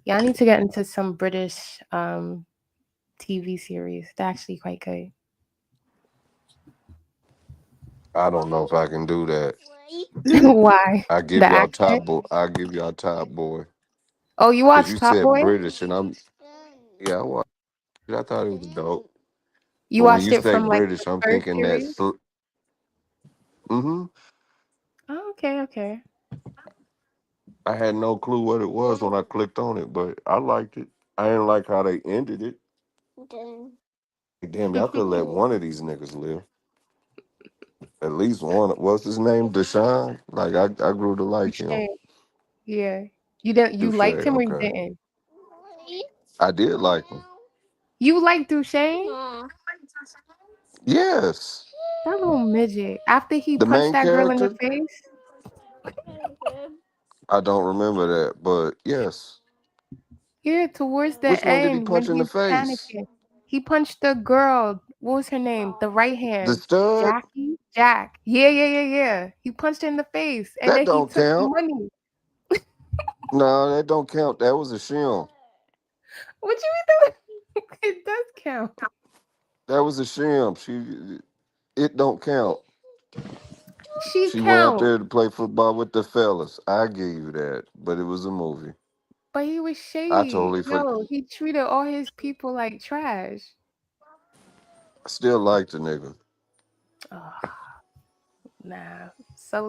Yeah, I need to get into some British TV series. They're actually quite good. I don't know if I can do that. Why? I The give y'all accent? Top Boy. I give y'all Top Boy. Oh, you Cause watched you Top said Boy? British, and I watched it. I thought it was dope. You But when watched you it say from like British, the I'm first thinking that. series? Mm-hmm. Oh, okay. I had no clue what it was when I clicked on it, but I liked it. I didn't like how they ended it. Damn, y'all could let one of these niggas live. At least one. What's his name? Deshaun. Like I grew to like him. Shane. Yeah. You Touche. liked him or you Okay. didn't? I did like him. You liked Duchesne? Yes. That little midget. After he The punched main that girl in the character. face? I don't remember that, but yes. Yeah, towards the Which one did he end when punch in the he's face? panicking. He punched the girl. What was her name? The right The hand. stud? Jackie? Jack. Yeah. He punched her in the face. And That then he don't took the count. money. No, that don't count. That was a shim. What you mean? It does count. That was a shim. It don't count. She She went out count. there to play football with the fellas. I give you that, but it was a movie. But he was I shady. totally Yo, he treated all his people like trash. still like the nigga. Oh, nah.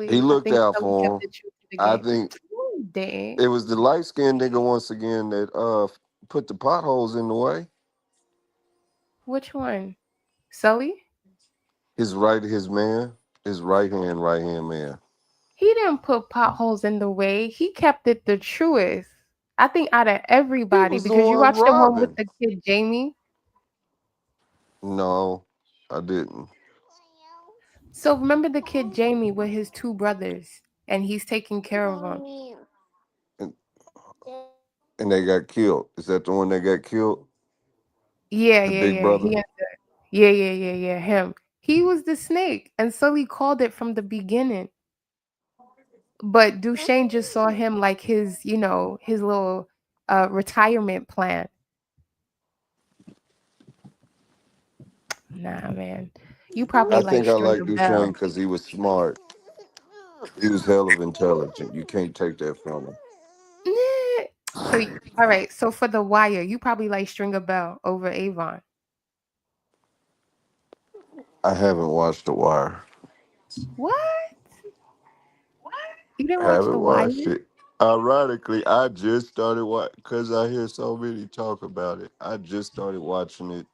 He I looked think out Sully for kept him. it true to the I game. think He didn't. it was the light skinned nigga once again that put the potholes in the way. Which one? Sully? His right hand man. He didn't put potholes in the way. He kept it the truest. I think out of He everybody, was the because you one watched the one with robbing. the kid Jamie. No, I didn't. So remember the kid Jamie with his 2 brothers, and he's taking care of them. And, and they got killed. Is that the one that got killed? Yeah. The big brother? Yeah. Him. He was the snake, and Sully called it from the beginning. But Duchesne just saw him like his, his little retirement plan. Nah, man. You I probably like think I like Stringer Duchesne Bell. because he was smart. He was hell of intelligent. You can't take that from him. Nah. All right. So for The Wire, you probably like Stringer Bell over Avon. I haven't watched The Wire. What? You didn't I watch The haven't Wire? watched it. Ironically, I just started watching because I hear so many talk about it. I just started watching it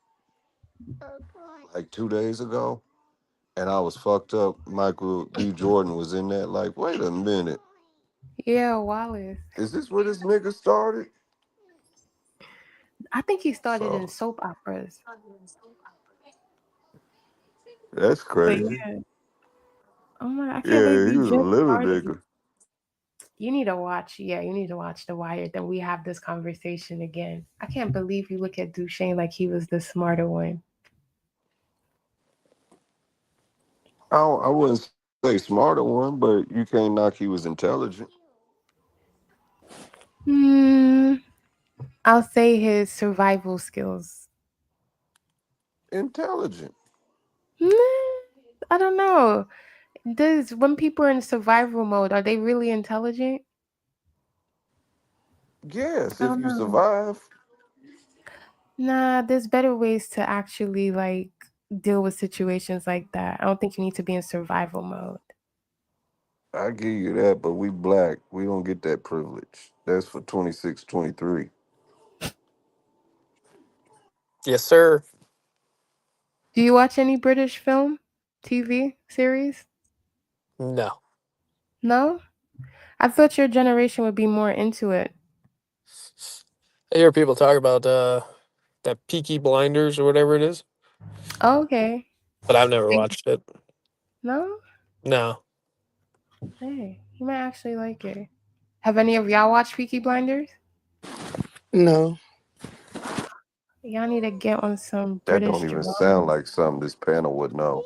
like 2 days ago, and I was fucked up. Michael B. Jordan was in that. Like, wait a minute, Yeah, Wallace. is this where this nigga started? I think he started in So soap operas. that's But crazy. yeah. Oh my, I can't believe Yeah, he you was a just little started. nigga. You need to watch, yeah, you need to watch The Wire. Then we have this conversation again. I can't believe you look at Duchesne like he was the smarter one. I wouldn't say smarter one, but you can't knock he was intelligent. I'll say his survival skills. Intelligent. I don't know. When people are in survival mode, are they really intelligent? Yes, I if don't you know. survive. Nah, there's better ways to actually like deal with situations like that. I don't think you need to be in survival mode. I give you that, but we black. We don't get that privilege. That's for 26, 23. Yes, sir. Do you watch any British film, TV series? No. No? I thought your generation would be more into it. I hear people talk about that Peaky Blinders or whatever it is, Oh, okay. but I've never watched it. No? No. Hey, you might actually like it. Have any of y'all watched Peaky Blinders? No. Y'all need to get on some That British don't even sound drama. like something this panel would know.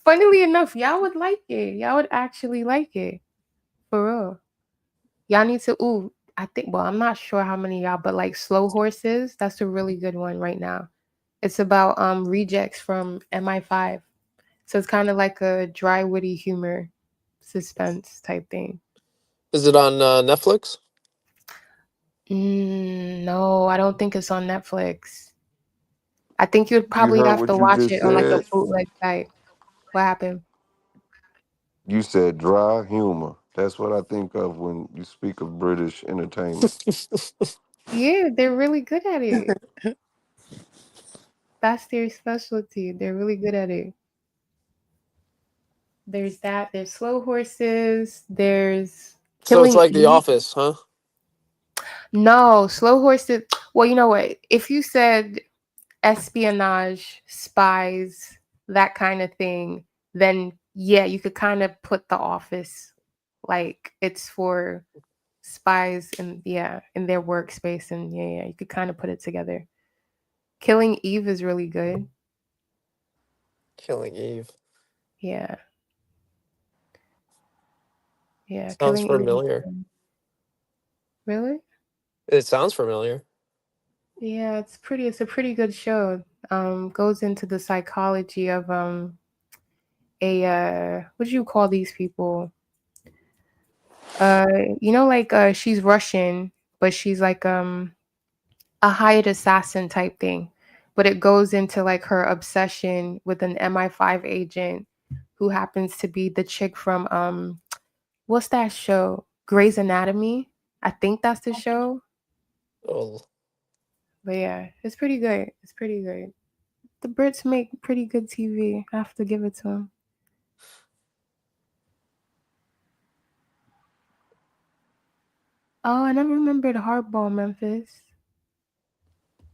Funnily enough, y'all would like it. Y'all would actually like it. For real. Y'all need to, I think, well, I'm not sure how many y'all, but like Slow Horses, that's a really good one right now. It's about rejects from MI5. So it's kind of like a dry, witty humor suspense type thing. Is it on Netflix? No, I don't think it's on Netflix. I think you'd You probably heard have to what you watch just it on like a said? bootleg site. What happened? You said dry humor. That's what I think of when you speak of British entertainment. Yeah, they're really good at it. That's their specialty. They're really good at it. There's that. There's Slow Horses. There's So it's Killing like The Eve. Office, huh? No, Slow Horses. Well, you know what? If you said espionage, spies, that kind of thing, then yeah, you could kind of put The Office like it's for spies and in their workspace, and yeah, you could kind of put it together. Killing Eve is really good. Killing Eve. Yeah. Yeah, Sounds Killing Eve is familiar. good. Really? It sounds familiar. Yeah, it's a pretty good show. Goes into the psychology of what do you call these people? She's Russian, but she's like a hired assassin type thing. But it goes into like her obsession with an MI5 agent who happens to be the chick from what's that show? Grey's Anatomy. I think that's the show. Oh. But yeah, it's pretty good. It's pretty good. The Brits make pretty good TV. I have to give it to them. Oh, and I remembered Hardball Memphis.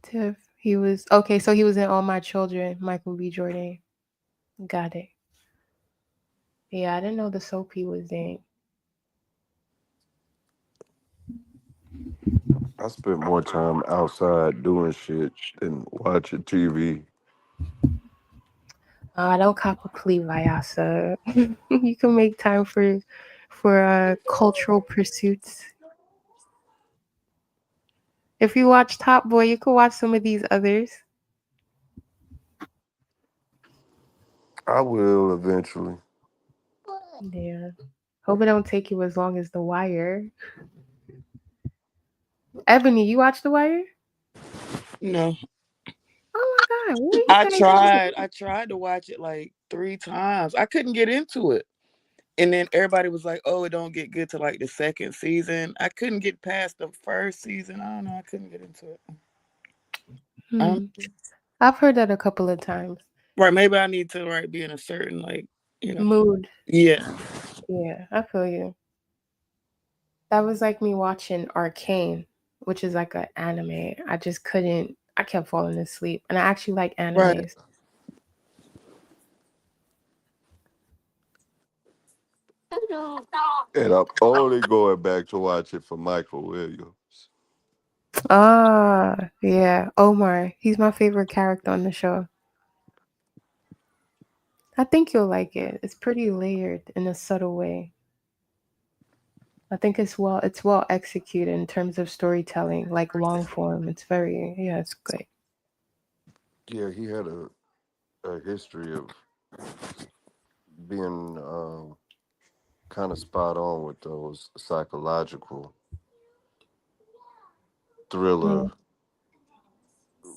Tiff. He was okay, so he was in All My Children, Michael B. Jordan. Got it. Yeah, I didn't know the soap he was in. I spent more time outside doing shit than watching TV. Don't cop a plea, Vyasa. You can make time for cultural pursuits. If you watch Top Boy, you could watch some of these others. I will eventually. Yeah. Hope it don't take you as long as The Wire. Ebony, you watch The Wire? No. Oh my god, what are you I guys doing? tried to watch it like 3 times. I couldn't get into it. And then everybody was like, "Oh, it don't get good to like the second season." I couldn't get past the first season. I don't know. I couldn't get into it. I've heard that a couple of times. Right, maybe I need to be in a certain mood. Yeah. Yeah, I feel you. That was like me watching Arcane, which is like an anime. I just couldn't. I kept falling asleep, and I actually like animes. Right. And I'm only going back to watch it for Michael Williams. Ah, yeah, Omar. He's my favorite character on the show. I think you'll like it. It's pretty layered in a subtle way. I think it's well executed in terms of storytelling, like long form. It's it's great. Yeah, he had a history of being kind of spot on with those psychological thriller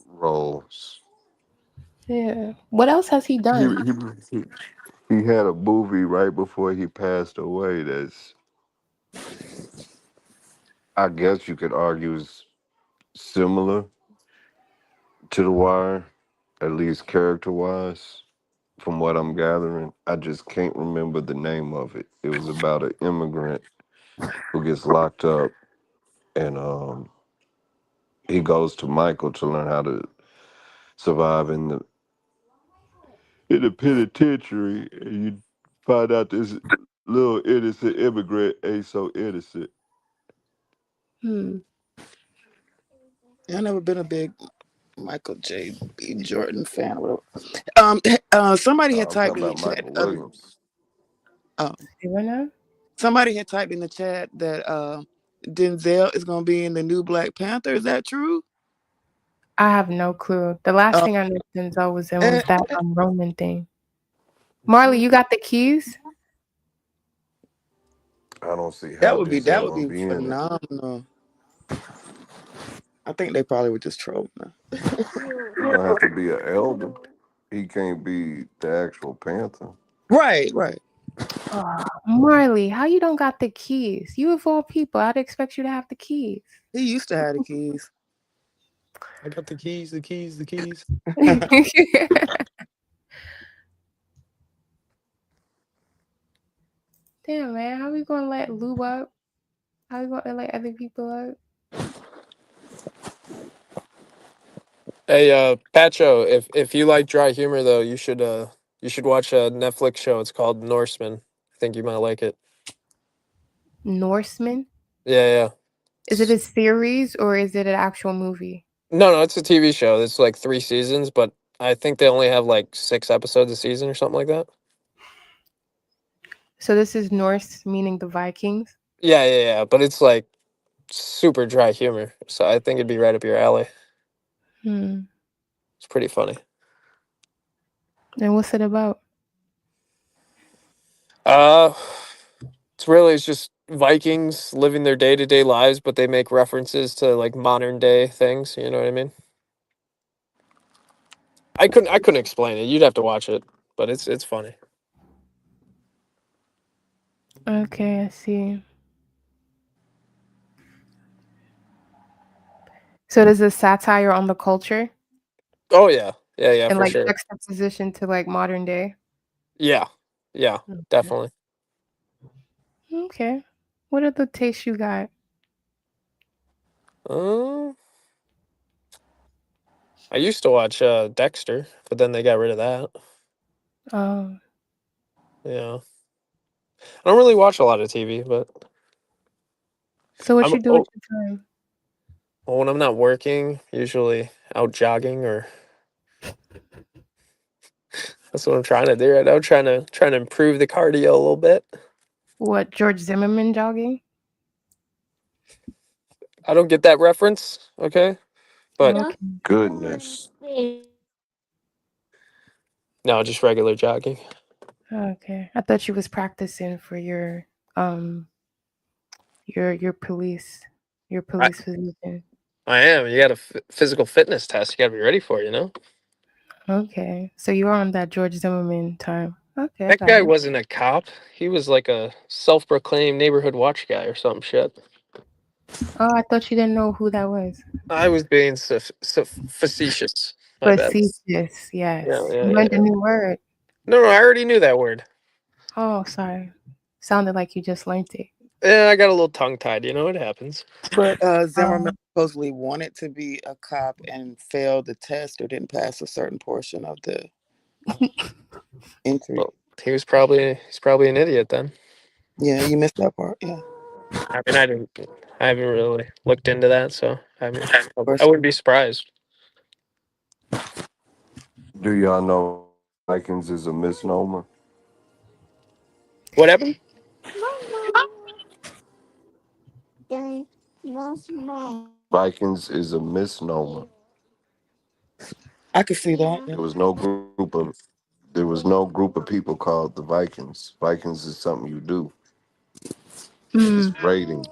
roles. Yeah. What else has he done? He had a movie right before he passed away that's, I guess you could argue, is similar to The Wire, at least character-wise, from what I'm gathering. I just can't remember the name of it. It was about an immigrant who gets locked up, and he goes to Michael to learn how to survive in the penitentiary, and you find out this little innocent immigrant ain't so innocent. I've never been a big Michael J. B. Jordan fan. Somebody had typed in the chat. Somebody had typed in the chat that Denzel is going to be in the new Black Panther. Is that true? I have no clue. The last thing I knew Denzel was in was that Roman thing. Marley, you got the keys? I don't see how that would be be phenomenal. I think they probably would just troll him. He don't have to be an elder. He can't be the actual Panther. Right. Marley, how you don't got the keys? You of all people, I'd expect you to have the keys. He used to have the keys. I got the keys. Damn, man, how we gonna let Lou up? How we gonna let other people up? Hey, Pacho, if you like dry humor though, you should watch a Netflix show. It's called Norseman. I think you might like it. Norseman? Yeah. Is it a series or is it an actual movie? No, it's a TV show. It's like 3 seasons, but I think they only have like 6 episodes a season or something like that. So this is Norse, meaning the Vikings? Yeah. But it's like super dry humor. So I think it'd be right up your alley. It's pretty funny. And what's it about? It's just Vikings living their day-to-day lives, but they make references to like modern day things. You know what I mean? I couldn't explain it. You'd have to watch it, but it's funny. Okay, I see. So there's a satire on the culture? Oh yeah, and for like sure. juxtaposition to like modern day? Yeah, definitely. Okay. What other taste you got? I used to watch Dexter, but then they got rid of that. Oh. Yeah. I don't really watch a lot of TV, but. So what you do with your time? Well, when I'm not working, usually out jogging or. That's what I'm trying to do right now. Trying to improve the cardio a little bit. What, George Zimmerman jogging? I don't get that reference, okay? But goodness. No, just regular jogging. Okay. I thought you was practicing for your police position. I am. You got a physical fitness test. You got to be ready for it, you know? Okay. So you are on that George Zimmerman time. Okay, I That got guy it. wasn't a cop. He was like a self-proclaimed neighborhood watch guy or some shit. Oh, I thought you didn't know who that was. I was being facetious. My bad. Facetious, yes. Yeah, yeah, You yeah, learned a yeah. new word. No, I already knew that word. Oh, sorry. Sounded like you just learned it. Yeah, I got a little tongue-tied. You know, it happens. But Zimmerman supposedly wanted to be a cop and failed the test or didn't pass a certain portion of the entry. Well, he's probably an idiot then. Yeah, you missed that part. Yeah. I mean, I haven't really looked into that, so I mean, course. I wouldn't be surprised. Do y'all know Vikings is a misnomer? What happened? Vikings is a misnomer. I could see that. There was no group of people called the Vikings. Vikings is something you do. It's raiding.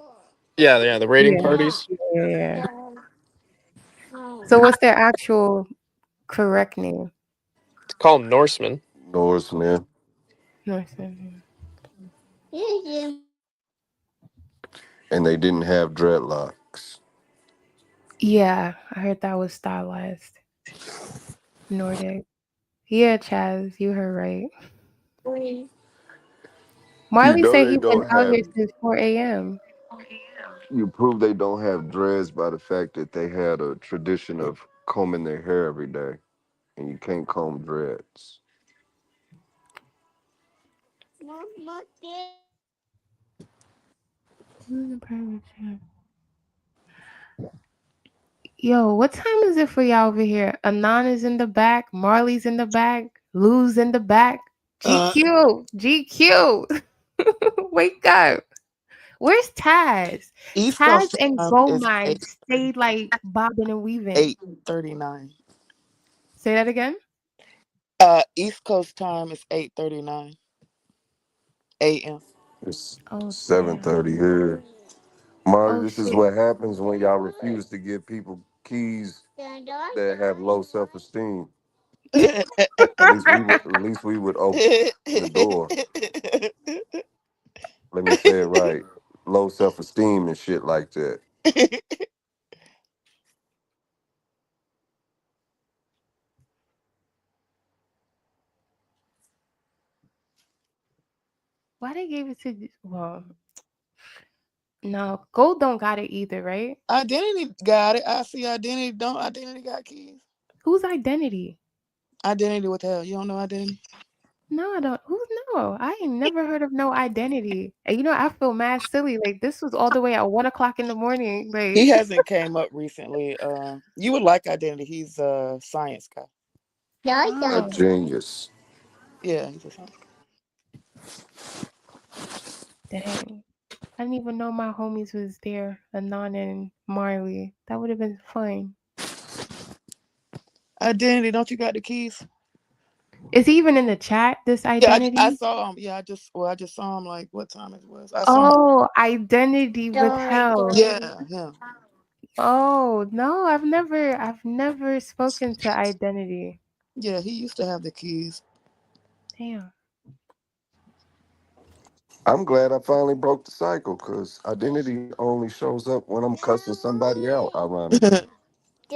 Yeah, the raiding Yeah. parties. Yeah. So what's their actual correct name? It's called Norsemen. Norsemen. Norsemen. And they didn't have dreadlocks. Yeah, I heard that was stylized. Nordic. Yeah, Chaz, you heard right. Marley You know said they he's been don't out have. here since 4 a.m. You prove they don't have dreads by the fact that they had a tradition of combing their hair every day, and you can't comb dreads. Yo, what time is it for y'all over here? Anon is in the back, Marley's in the back, Lou's in the back. GQ. Wake up. Where's Taz? East Taz Coast and time is Goldmine stayed like bobbing and weaving. 8:39. Say that again. East Coast time is 8:39 a.m. It's Oh, 7:30 here. Marty, Oh, this is shit. what happens when y'all refuse to give people keys that have low self-esteem. At least we would open the door. Let me say it right. Low self-esteem and shit like that. Why they gave it to? Well, no, Gold don't got it either, right? Identity got it. I see Identity don't. Identity got keys. Whose Identity? Identity, what the hell? You don't know Identity? No, I don't. Who's no? I ain't never heard of no Identity. And you know, I feel mad silly. Like this was all the way at 1:00 in the morning. Like He hasn't came up recently. You would like Identity. He's a science guy. A genius. Yeah, he's a science guy. Dang. I didn't even know my homies was there, Anon and Marley. That would have been fun. Identity, don't you got the keys? Is he even in the chat, this Yeah, Identity? I saw him. Yeah, I just saw him like what time it was. I saw him. Identity withheld. Yeah, him. Oh, no, I've never spoken to Identity. Yeah, he used to have the keys. Damn. I'm glad I finally broke the cycle because identity only shows up when I'm cussing somebody out, ironically.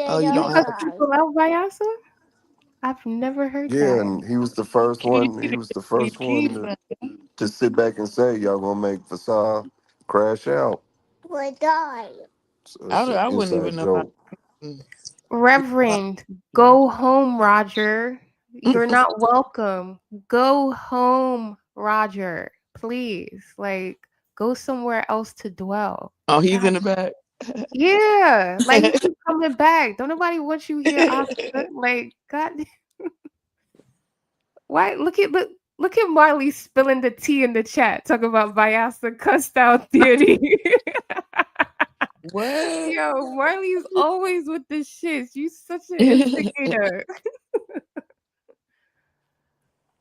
Oh, you You don't cuss have people out, Vyasa? I've never heard Yeah, that. and he was the first one. He was the first one to sit back and say, "Y'all gonna make Fasad crash out." So it's an I wouldn't inside even know how. joke. Reverend, go home, Roger. You're not welcome. Go home, Roger. Please. Like, go somewhere else to dwell. Oh, he's in the back. Yeah. Like, you keep coming back. Don't nobody want you here, Oscar. Like, God. Why? Look at Marley spilling the tea in the chat, talking about Vyasa cussed out deity. What? Yo, Marley's always with the shits. You such an instigator.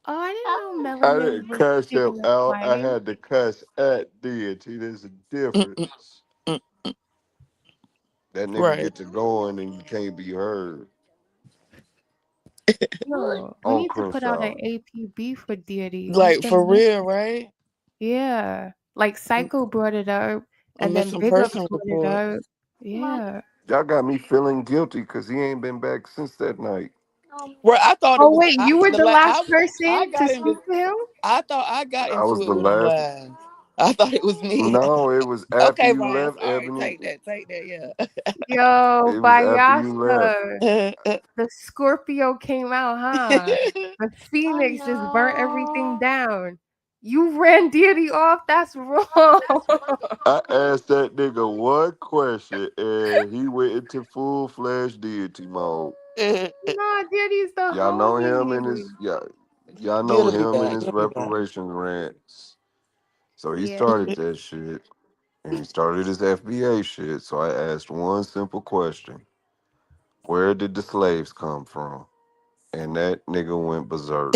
Oh, I didn't know I Melanin didn't was cuss him taking a out. I flight. had to cuss at deity. There's a difference. That nigga Right. get to going and you can't be heard. No, we on need to put out an Crenshaw. APB for deity. He's Like been for real, missing. right? Yeah. Like Psycho brought it up, A and then missing Big Ups person brought it report. up. Yeah. Y'all got me feeling guilty because he ain't been back since that night. Well, I thought it Oh was wait, you were the the last I person to got into. speak to him? I thought I got I was into the it with him last. last. I thought it was me. No, it was after Okay, you Bias. left, All right, Ebony. take that. Yeah. Yo, It was after you left. Bayasa. The Scorpio came out, huh? The Phoenix just burnt everything down. You ran deity off? That's wrong. I asked that nigga one question and he went into full-fledged deity mode. Nah, deity's the Y'all know him and homie. his y'all know He'll be him and back. his He'll be back. reparations rants. So he Yeah. started that shit. And he started his FBA shit. So I asked one simple question. Where did the slaves come from? And that nigga went berserk.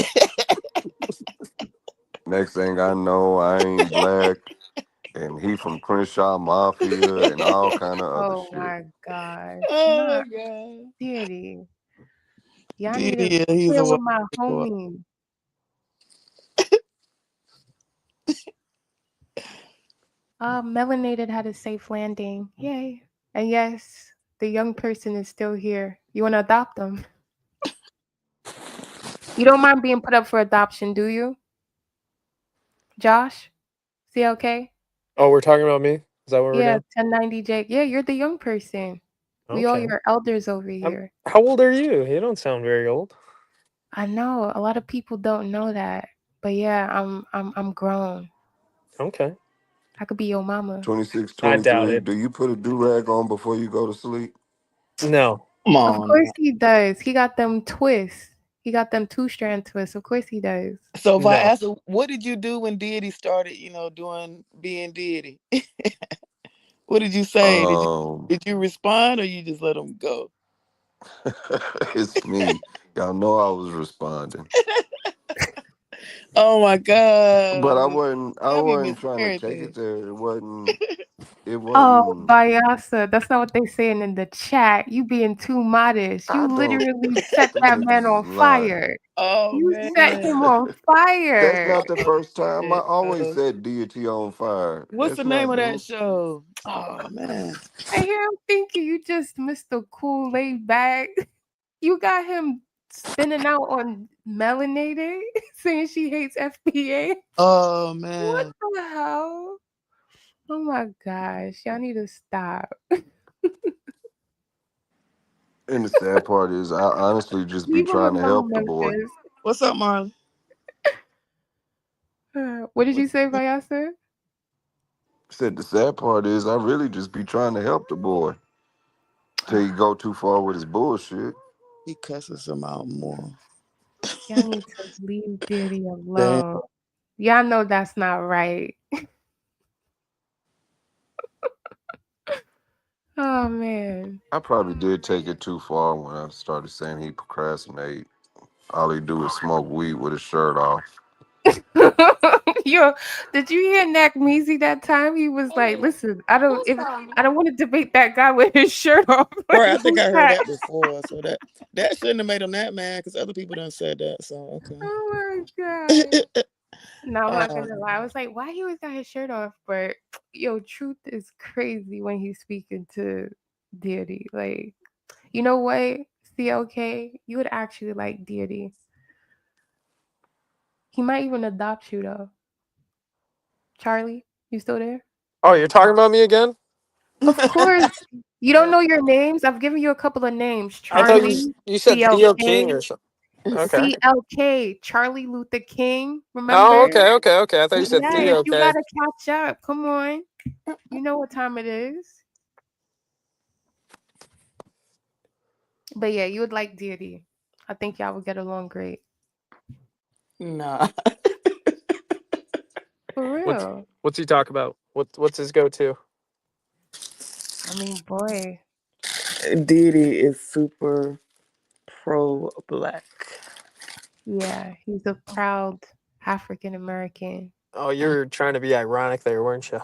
Next thing I know, I ain't black. And he from Crenshaw Mafia and all kind of other Oh shit. my gosh. Oh Not my god. deity. Y'all need to Yeah, he's chill a with my boy. homie. Melanated had a safe landing. Yay. And yes, the young person is still here. You want to adopt them? You don't mind being put up for adoption, do you? Josh? CLK? Oh, we're talking about me? Is that what we're Yeah, doing? 1090 Jake. Yeah, you're the young person. We all Okay. your elders over here. How old are you? You don't sound very old. I know a lot of people don't know that, but yeah, I'm grown. Okay. I could be your mama. 26, I doubt 23. it. Do you put a do-rag on before you go to sleep? No. Come Of on. course he does. He got them twists. He got them 2-strand twists. Of course he does. So if I No. ask, what did you do when deity started? Doing being deity. What did you say? Did you respond or you just let him go? It's me. Y'all know I was responding. Oh my god. But I wasn't That'd be Miss trying to take it Everything. there. It Oh, wasn't Bayasa, that's not what they saying in the chat. You being too modest. I You don't literally set them that niggas man is on lying. fire. Oh You man. set him on That's fire. not the first time. I always Uh, set deity on fire. What's the That's name not of that new. show? Oh man. I hear him thinking you just Mr. Cool laid back. You got him spinning out on Melanated, saying she hates FBA. Oh What man. the hell? Oh my gosh. Y'all need to stop. And the sad part is I honestly just be Leave him trying to alone, help the boy. Memphis. What's up, Marley? What did you say, Vyasa? Said the sad part is I really just be trying to help the boy. Till he go too far with his bullshit. He cusses him out more. Y'all need to leave Diddy Damn. alone. Y'all know that's not right. Oh man. I probably did take it too far when I started saying he procrastinate. All he do is smoke weed with his shirt off. Yo, did you hear Nak Meezy that time? He was like, "Listen, I don't want to debate that guy with his shirt off." Like, Right, I think who's I heard that? that before. So that shouldn't have made him that mad because other people done said that. So okay. Oh my god. No, I'm not Um, gonna lie. I was like, why he always got his shirt off? But yo, truth is crazy when he's speaking to Deity. Like, you know what? CLK, you would actually like Deity. He might even adopt you though. Charlie, you still there? Oh, you're talking about me again? Of course. You don't know your names? I've given you a couple of names. I thought Charlie, you said Theo King CLK, or something. Okay. CLK, Charlie Luther King. Oh, Remember? okay. I thought you said Yes, Theo you K. gotta catch up. Come on. You know what time it is. But yeah, you would like Deity. I think y'all would get along great. nah. For real. What's he talk about? What's his go-to? I mean, boy. Diddy is super pro-black. Yeah, he's a proud African American. Oh, you're trying to be ironic there, weren't you?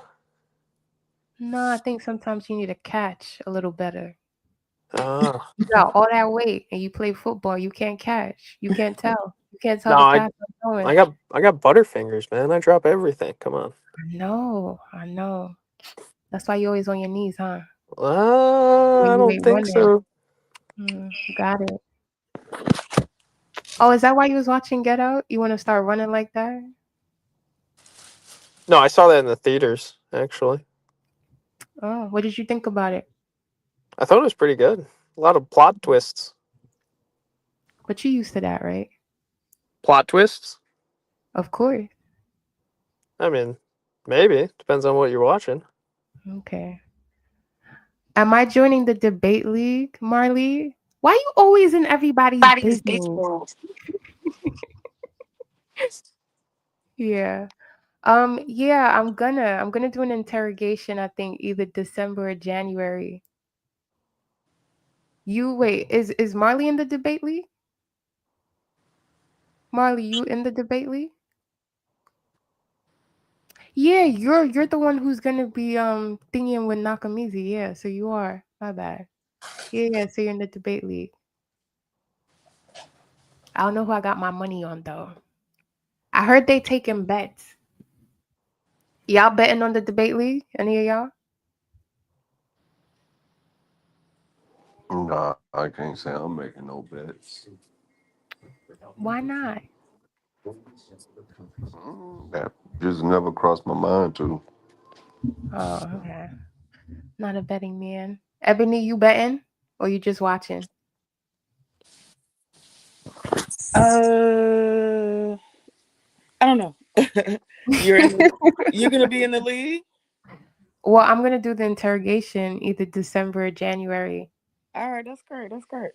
No, I think sometimes you need to catch a little better. Ah. You got all that weight and you play football. You can't catch. You can't tell. You can't tell No, the pass I'm I going. got butterfingers, man. I drop everything. Come on. I know. That's why you're always on your knees, huh? I When you don't ain't think running. so. Got it. Oh, is that why you was watching Get Out? You want to start running like that? No, I saw that in the theaters, actually. Oh, what did you think about it? I thought it was pretty good. A lot of plot twists. But you used to that, right? Plot twists? Of course. I mean, maybe. Depends on what you're watching. Okay. Am I joining the debate league, Marley? Why you always in everybody's business? Yeah. Yeah, I'm gonna do an interrogation, I think either December or January. Is Marley in the debate league? Marley, you in the debate league? Yeah, you're the one who's gonna be thinking with Nakamizi. Yeah, so you are. My bad. Yeah, so you're in the debate league. I don't know who I got my money on though. I heard they taking bets. Y'all betting on the debate league? Any of y'all? Nah, I can't say I'm making no bets. Why not? That just never crossed my mind to. Oh, okay. Not a betting man. Ebony, you betting? Or you just watching? I don't know. You're gonna be in the league? Well, I'm gonna do the interrogation either December or January. All right, that's great. That's great.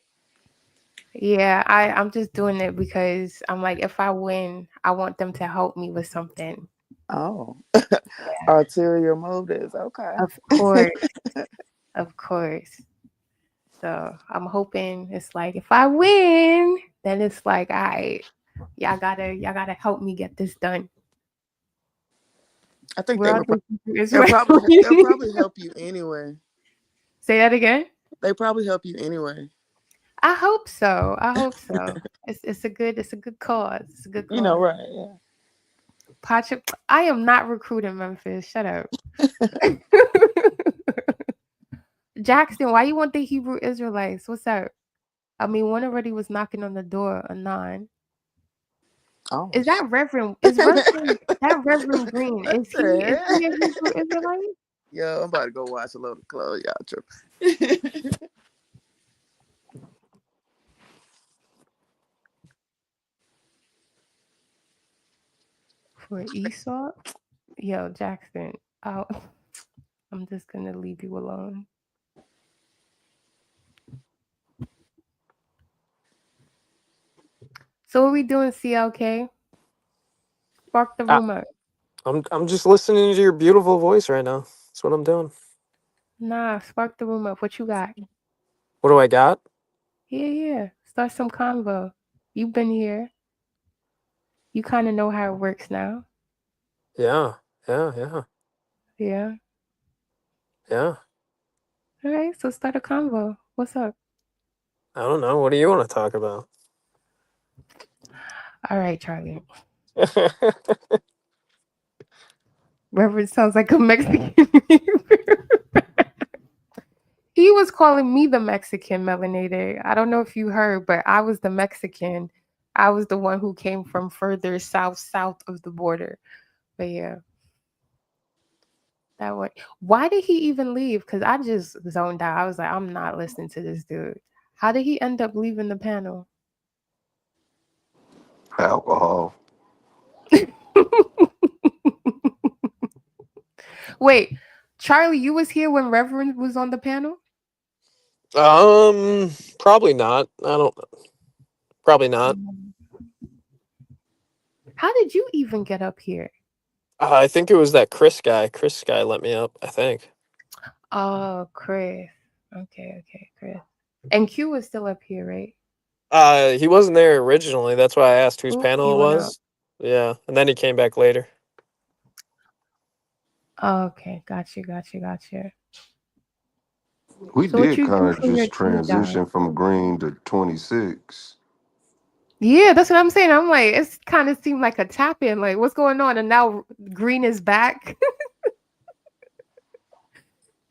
Yeah, I'm just doing it because I'm like, if I win, I want them to help me with something. Oh, ulterior motives. Okay. Of course. Of course. So I'm hoping it's like if I win, then it's like, all right, y'all gotta help me get this done. I think We're they all would. just They'll probably help you anyway. Say that again. They probably help you anyway. I hope so. I hope so. It's a good cause. It's a good cause. You know, right? Yeah. Pacha, I am not recruiting Memphis. Shut up. Jackson, why you want the Hebrew Israelites? What's up? I mean, one already was knocking on the door, Anon. Oh. Is that Reverend? That Reverend Green? Is he a Hebrew Israelite? Yo, I'm about to go watch a load of clothes, y'all tripping. For Esau? Yo, Jackson. I'm just gonna leave you alone. So what we doing, CLK? Spark the room up. I'm just listening to your beautiful voice right now. That's what I'm doing. Nah, spark the room up. What you got? What do I got? Yeah. Start some convo. You've been here. You kind of know how it works now. Yeah. Yeah. Yeah. All right, so start a convo. What's up? I don't know. What do you want to talk about? All right, Charlie. Reverend sounds like a Mexican. He was calling me the Mexican melanated. I don't know if you heard, but I was the Mexican. I was the one who came from further south of the border. But yeah. That one. Why did he even leave? Because I just zoned out. I was like, I'm not listening to this dude. How did he end up leaving the panel? Alcohol. Wait, Charlie, you was here when Reverend was on the panel? Probably not. Probably not. How did you even get up here? I think it was that Chris guy. Chris guy let me up, I think. Oh, Chris. Okay, Chris. And Q was still up here, right? He wasn't there originally. That's why I asked whose Oop, panel it he went was. Yeah, and then he came back later. Oh, okay, got you. We So what did you kind do of for your just day job? transition from green to 26. Yeah, that's what I'm saying. I'm like, it's kind of seemed like a tap in. Like, what's going on? And now Green is back.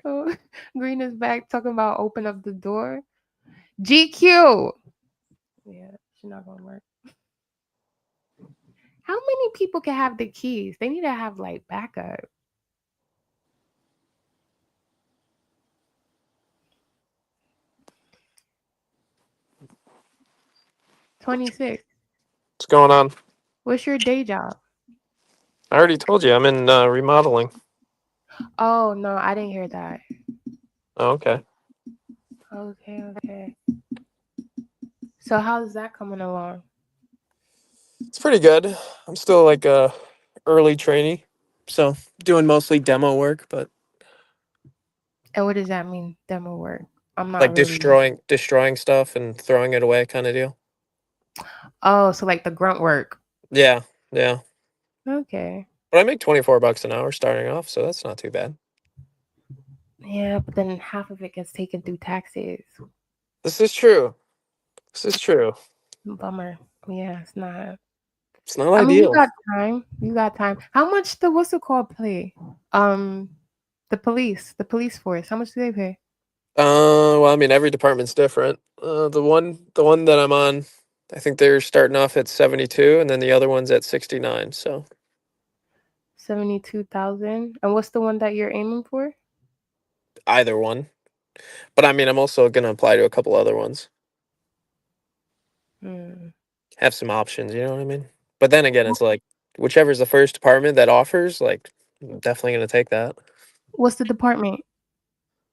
Oh, Green is back talking about open up the door. GQ. Yeah, she's not gonna work. How many people can have the keys? They need to have like backup. $26. What's going on? What's your day job? I already told you I'm in remodeling. Oh no, I didn't hear that. Oh, okay. Okay. So how's that coming along? It's pretty good. I'm still like a early trainee, so doing mostly demo work, but And what does that mean, demo work? I'm not like really. destroying stuff and throwing it away kind of deal. Oh, so like the grunt work. Yeah. Okay. But I make $24 an hour starting off, so that's not too bad. Yeah, but then half of it gets taken through taxes. This is true. Bummer. Yeah, it's not. It's not I mean, ideal. You got time. How much the what's it called pay? The police force. How much do they pay? Well, I mean, every department's different. The one that I'm on, I think they're starting off at 72, and then the other one's at 69. So 72,000. And what's the one that you're aiming for? either one, but I mean, I'm also gonna apply to a couple other ones. Have some options, you know what I mean? But then again, it's like whichever's the first department that offers, like, I'm definitely gonna take that. What's the department?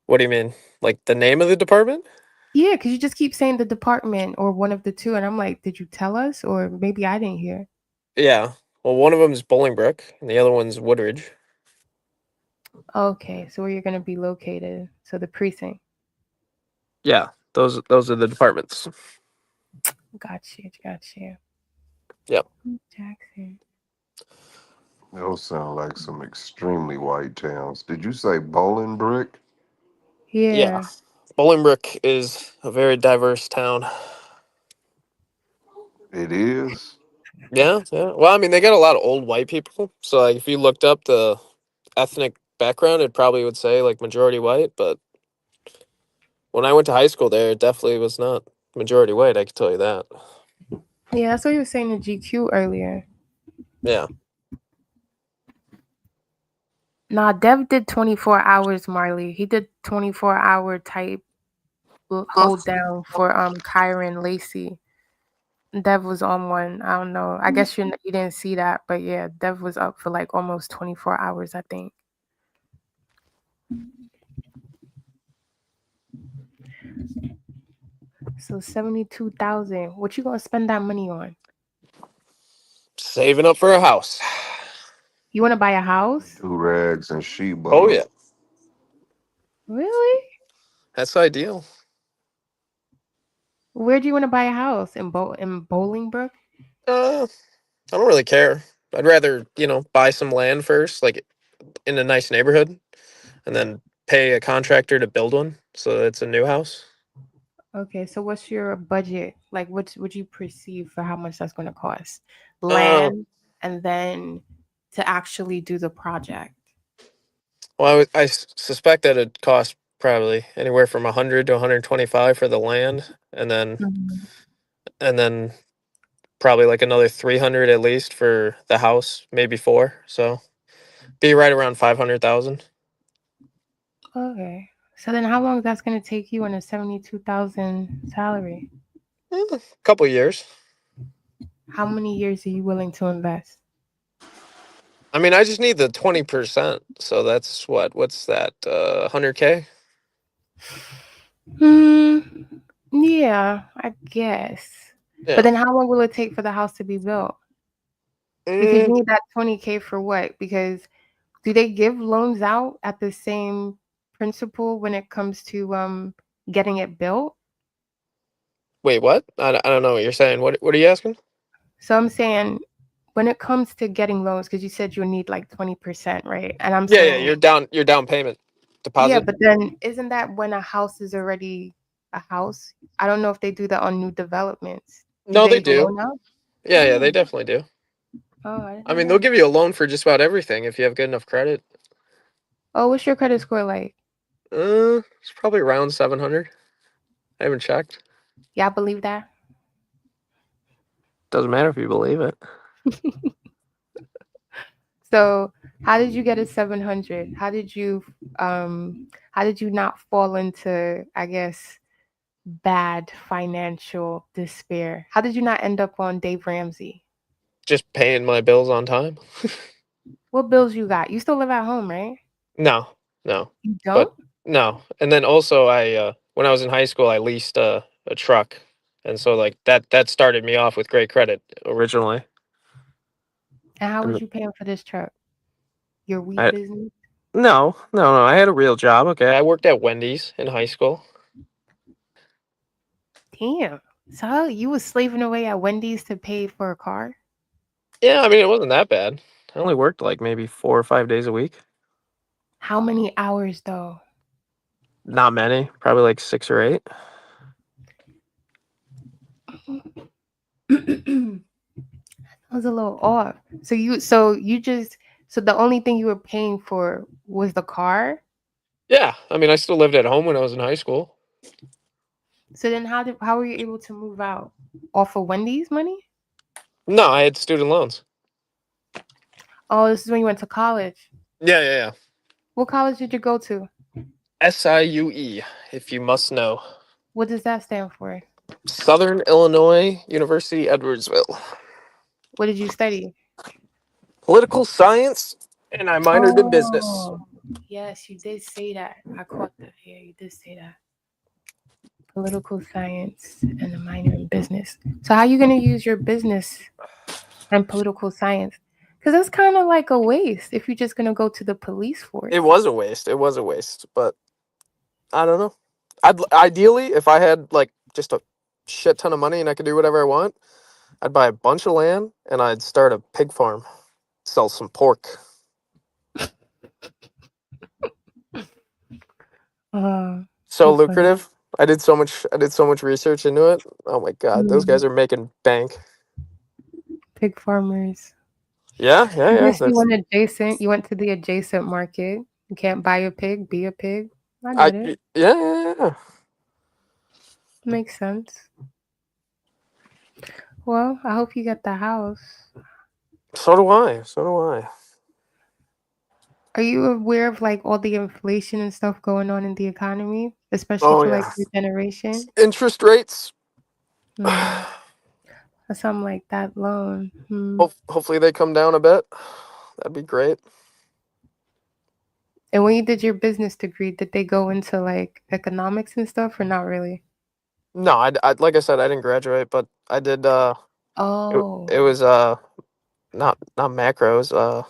What do you mean? Like the name of the department? Yeah, because you just keep saying the department or one of the two, and I'm like, did you tell us, or maybe I didn't hear? Yeah. Well, one of them is Bolingbrook, and the other one's Woodridge. Okay, so where you're gonna be located? So the precinct. Yeah, those are the departments. Got you. Yep. Jackson. Those sound like some extremely white towns. Did you say Bolingbrook? Yeah. Bolingbrook is a very diverse town. It is? Yeah. Well, I mean, they got a lot of old white people. So, like, if you looked up the ethnic background, it probably would say, like, majority white. But when I went to high school there, it definitely was not majority white, I can tell you that. Yeah, that's what you were saying in GQ earlier. Yeah. Nah, Dev did 24 hours, Marley. He did 24-hour type hold down for Kyron Lacey. Dev was on one. I don't know. I guess you didn't see that, but yeah, Dev was up for like almost 24 hours, I think. So 72,000. What you gonna spend that money on? Saving up for a house. You want to buy a house? Do rags and Sheba. Oh, yeah. Really? That's ideal. Where do you want to buy a house? In Bolingbrook? I don't really care. I'd rather, buy some land first, like in a nice neighborhood, and then pay a contractor to build one so it's a new house. Okay, so what's your budget? Like, what would you perceive for how much that's going to cost? Land, and then to actually do the project. Well, I suspect that it'd cost probably anywhere from 100 to 125 for the land, and then probably like another 300 at least for the house, maybe 4. So be right around 500,000. Okay. So then how long that's going to take you on a 72,000 salary? A couple of years. How many years are you willing to invest? I mean, I just need the 20%. So that's what's that? 100K? Yeah, I guess. Yeah. But then how long will it take for the house to be built? Because you need that 20K for what? Because do they give loans out at the same principle when it comes to getting it built? Wait, what? I don't know what you're saying. What are you asking? So I'm saying when it comes to getting loans, because you said you need like 20%, right? And I'm saying your down payment deposit. Yeah, but then isn't that when a house is already a house? I don't know if they do that on new developments. No, they even do. loan out? Yeah, they definitely do. Oh, I didn't I know mean, they'll that. give you a loan for just about everything if you have good enough credit. Oh, what's your credit score like? It's probably around 700. I haven't checked. Y'all believe that? Doesn't matter if you believe it. So, how did you get a 700? How did you not fall into, I guess, bad financial despair? How did you not end up on Dave Ramsey? Just paying my bills on time. What bills you got? You still live at home, right? No. You But don't? no. And then also I when I was in high school I leased a truck. And so like that started me off with great credit originally. And how And was you paying for this truck? Your weed I business? No. I had a real job. Okay. I worked at Wendy's in high school. Damn. So you was slaving away at Wendy's to pay for a car? Yeah, I mean it wasn't that bad. I only worked like maybe 4 or 5 days a week. How many hours though? Not many, probably like 6 or 8. That was a little off. So the only thing you were paying for was the car? Yeah, I mean I still lived at home when I was in high school. So then how were you able to move out? Off of Wendy's money? No, I had student loans. Oh, this is when you went to college. Yeah. What college did you go to? SIUE, if you must know. What does that stand for? Southern Illinois University, Edwardsville. What did you study? Political science, and I minored in business. Oh, yes, you did say that. I caught that. Yeah, you did say that. Political science and a minor in business. So how are you going to use your business and political science? Because that's kind of like a waste if you're just going to go to the police force. It was a waste, but I don't know. Ideally, if I had like just a shit ton of money and I could do whatever I want, I'd buy a bunch of land and I'd start a pig farm, sell some pork. So lucrative. Funny. I did so much research into it. Oh my god, those guys are making bank. Pig farmers. Yeah. You went to the adjacent market. You can't buy a pig, be a pig. I get it. Yeah. Makes sense. Well, I hope you get the house. So do I. Are you aware of like all the inflation and stuff going on in the economy, especially for like your generation? Interest rates. Something like that loan. Hopefully they come down a bit. That'd be great. And when you did your business degree, did they go into like economics and stuff or not really? No, I like I said, I didn't graduate, but I did. It was not macros.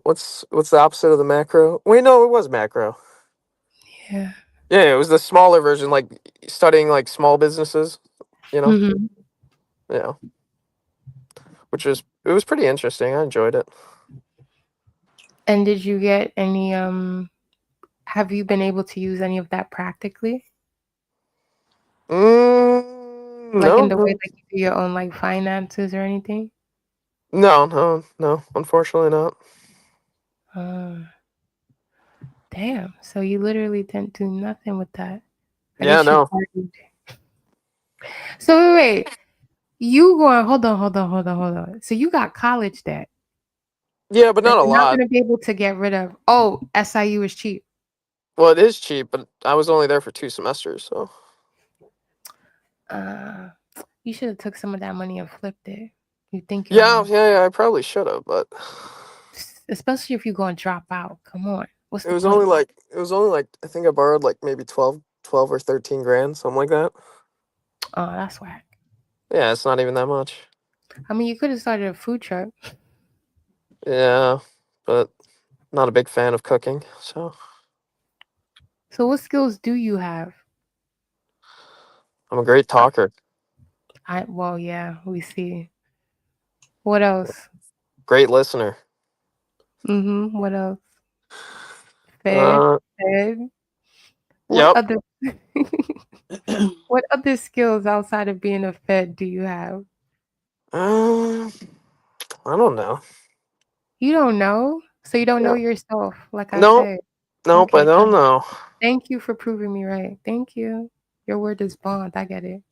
What's the opposite of the macro? Wait, no, it was macro. Yeah. Yeah, it was the smaller version, like studying like small businesses. You know. Mm-hmm. Yeah. It was pretty interesting. I enjoyed it. And did you get any have you been able to use any of that practically? Like in the way that you do your own like finances or anything? No, unfortunately not. Damn. So you literally didn't do nothing with that. Yeah, no. So wait. You going hold on. So you got college debt. Yeah, but not a lot. You're not gonna be able to get rid of. Oh, SIU is cheap. Well, it is cheap, but I was only there for 2 semesters, so. You should have took some of that money and flipped it. You think? Yeah, I probably should have, but. Especially if you're going to drop out. Come on. It was only like I think I borrowed like maybe 12 or 13 grand, something like that. Oh, that's whack. Yeah, it's not even that much. I mean, you could have started a food truck. Yeah, but not a big fan of cooking, so. So what skills do you have? I'm a great talker. Well, yeah, we see. What else? Great listener. What else? Fed. What Yep. other what other skills outside of being a Fed do you have? I don't know. You don't know? So you don't know Yeah. yourself, like I Nope. said. Nope, I Okay, don't good. know. Thank you for proving me right. Thank you. Your word is bond. I get it.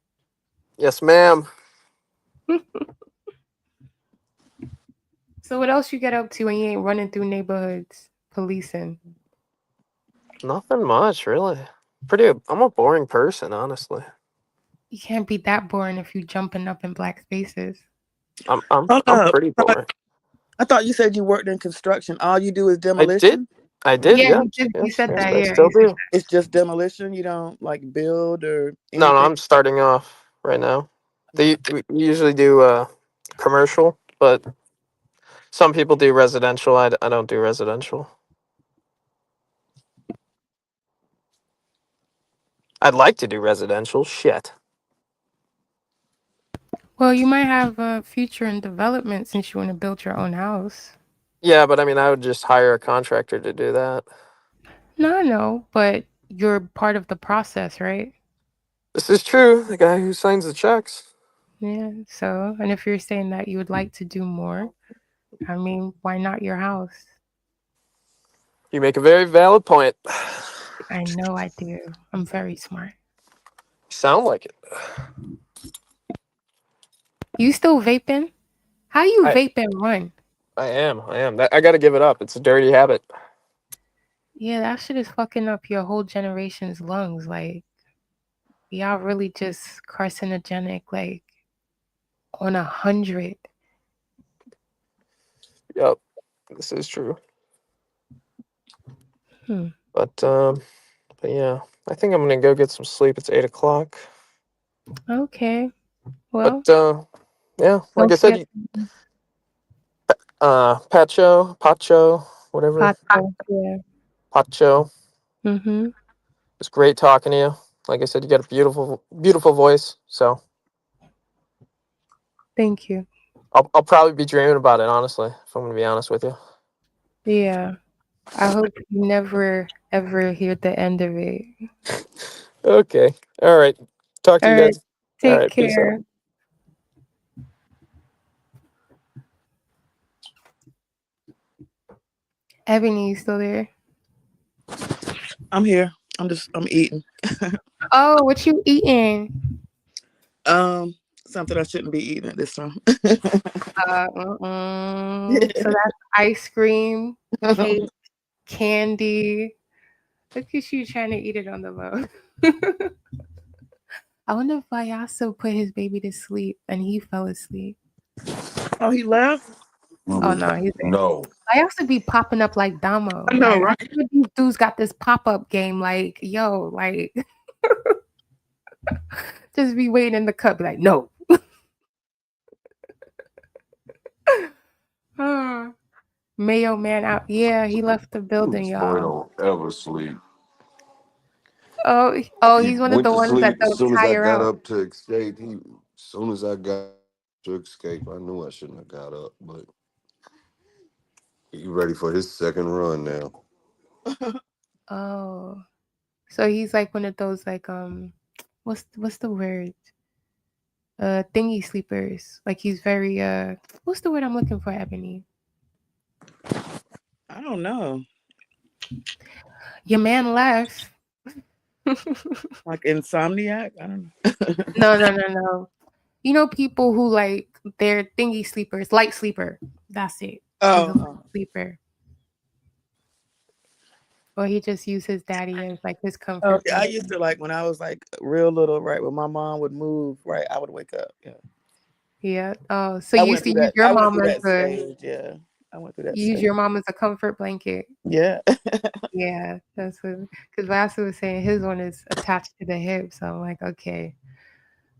Yes, ma'am. So what else you get up to when you ain't running through neighborhoods policing? Nothing much, really. I'm a boring person, honestly. You can't be that boring if you jumping up in black spaces. I'm Hold up. pretty boring. I thought you said you worked in construction. All you do is I did. demolition? I did, Yeah, yes. he did. He Yes, said yes, that. I Yeah, still he said do. that. It's just demolition. You don't like build or No, anything. I'm starting off right now. We usually do commercial, but some people do residential. I don't do residential. I'd like to do residential. Shit. Well, you might have a future in development since you want to build your own house. Yeah, but I mean, I would just hire a contractor to do that. No, I know, but you're part of the process, right? This is true. The guy who signs the checks. Yeah. So, and if you're saying that you would like to do more, I mean, why not your house? You make a very valid point. I know I do. I'm very smart. Sound like it. You still vaping? How you I vape and run? I am. I got to give it up. It's a dirty habit. Yeah, that shit is fucking up your whole generation's lungs. Like, y'all really just carcinogenic, like, on 100. Yep, this is true. But yeah, I think I'm gonna go get some sleep. It's 8:00. Okay. Well, But yeah, like don't I said, forget Pacho, whatever, Pato. Yeah. Pacho. Mm-hmm. It's great talking to you. Like I said, you got a beautiful voice. So Thank you. I'll probably be dreaming about it, honestly, if I'm gonna be honest with you. Yeah. I hope you never ever hear the end of it. Okay. All right. Talk to All you right. guys. All Take right. Peace out. care. Ebony, you still there? I'm here. I'm eating. Oh, what you eating? Something I shouldn't be eating at this time. So that's ice cream, cake, candy. Look at you trying to eat it on the low. I wonder if Vayasa put his baby to sleep and he fell asleep. Oh, he left? Oh no, he's there. No. Vayasa be popping up like Damo. I know, Like, right? I think these dudes got this pop-up game. Like, yo, like just be waiting in the cup, be like, no. Mayo man out. Yeah, he left the building, This boy y'all. don't ever sleep. Oh, He he's one of went the to ones that sleep as don't soon as I tire got out. up to escape. As soon as I got to escape, I knew I shouldn't have got up, but he ready for his second run now. Oh, so he's like one of those like what's the word? Thingy sleepers. Like he's very what's the word I'm looking for, Ebony? I don't know. Your man left. Like insomniac? I don't know. No. You know people who like they're thingy sleepers, light sleeper. That's it. He's a light sleeper. Or he just used his daddy as like his comfort. I used to like when I was like real little, right? When my mom would move, right? I would wake up. Yeah. Yeah. Oh, so you used to use your I went mom through as that a stage. Yeah. I went through that use stage. your mom as a comfort blanket. Yeah. Yeah, that's what because Vyasa was saying his one is attached to the hip. So I'm like, okay.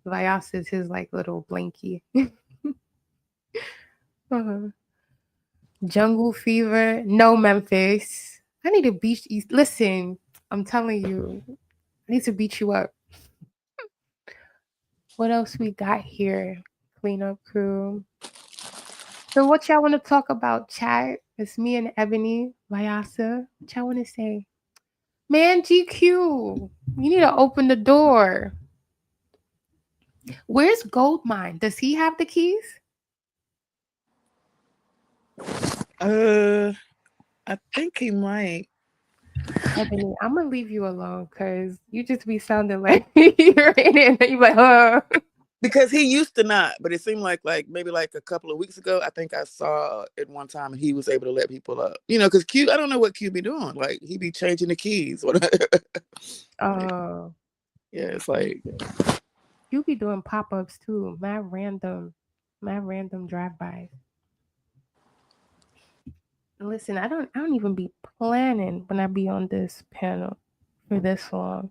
Vyasa is his like little blankie. Jungle Fever. No, Memphis. I need to beat you. Listen, I'm telling you, I need to beat you up. What else we got here? Cleanup crew. So what y'all want to talk about, chat? It's me and Ebony, Vyasa. What y'all want to say? Man, GQ, you need to open the door. Where's Goldmine? Does he have the keys? I think he might. Ebony, I'm gonna leave you alone because you just be sounding like you're in it and you're like, Because he used to not, but it seemed like maybe like a couple of weeks ago, I think I saw it one time and he was able to let people up. You know, because Q, I don't know what Q be doing. Like he be changing the keys. Oh. Yeah, it's like You be doing pop-ups too. Mad random drive-bys. Listen, I don't even be planning when I be on this panel for this long.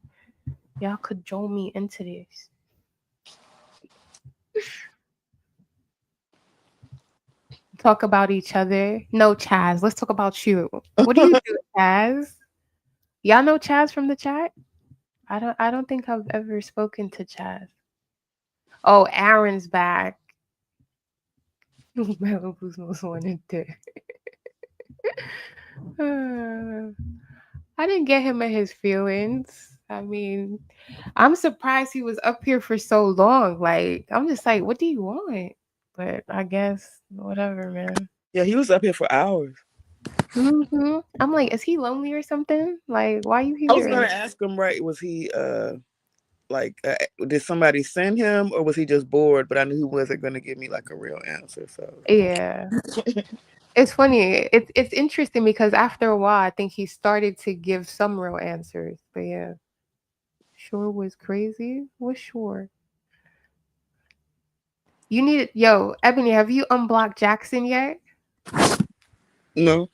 Y'all could join me into this. Talk about each other. No, Chaz. Let's talk about you. What do you do, Chaz? Y'all know Chaz from the chat? I don't think I've ever spoken to Chaz. Oh, Aaron's back. Malibu's most wanted to. I didn't get him in his feelings. I mean, I'm surprised he was up here for so long. Like, I'm just like, what do you want? But I guess whatever, man. Yeah, he was up here for hours. Mm-hmm. I'm like, is he lonely or something? Like, why are you here? I was gonna ask him, right? Was he did somebody send him or was he just bored? But I knew he wasn't gonna give me like a real answer. So yeah. It's funny. It's interesting because after a while, I think he started to give some real answers. But yeah, Shore was crazy. What's Shore? You need Ebony. Have you unblocked Jackson yet? No.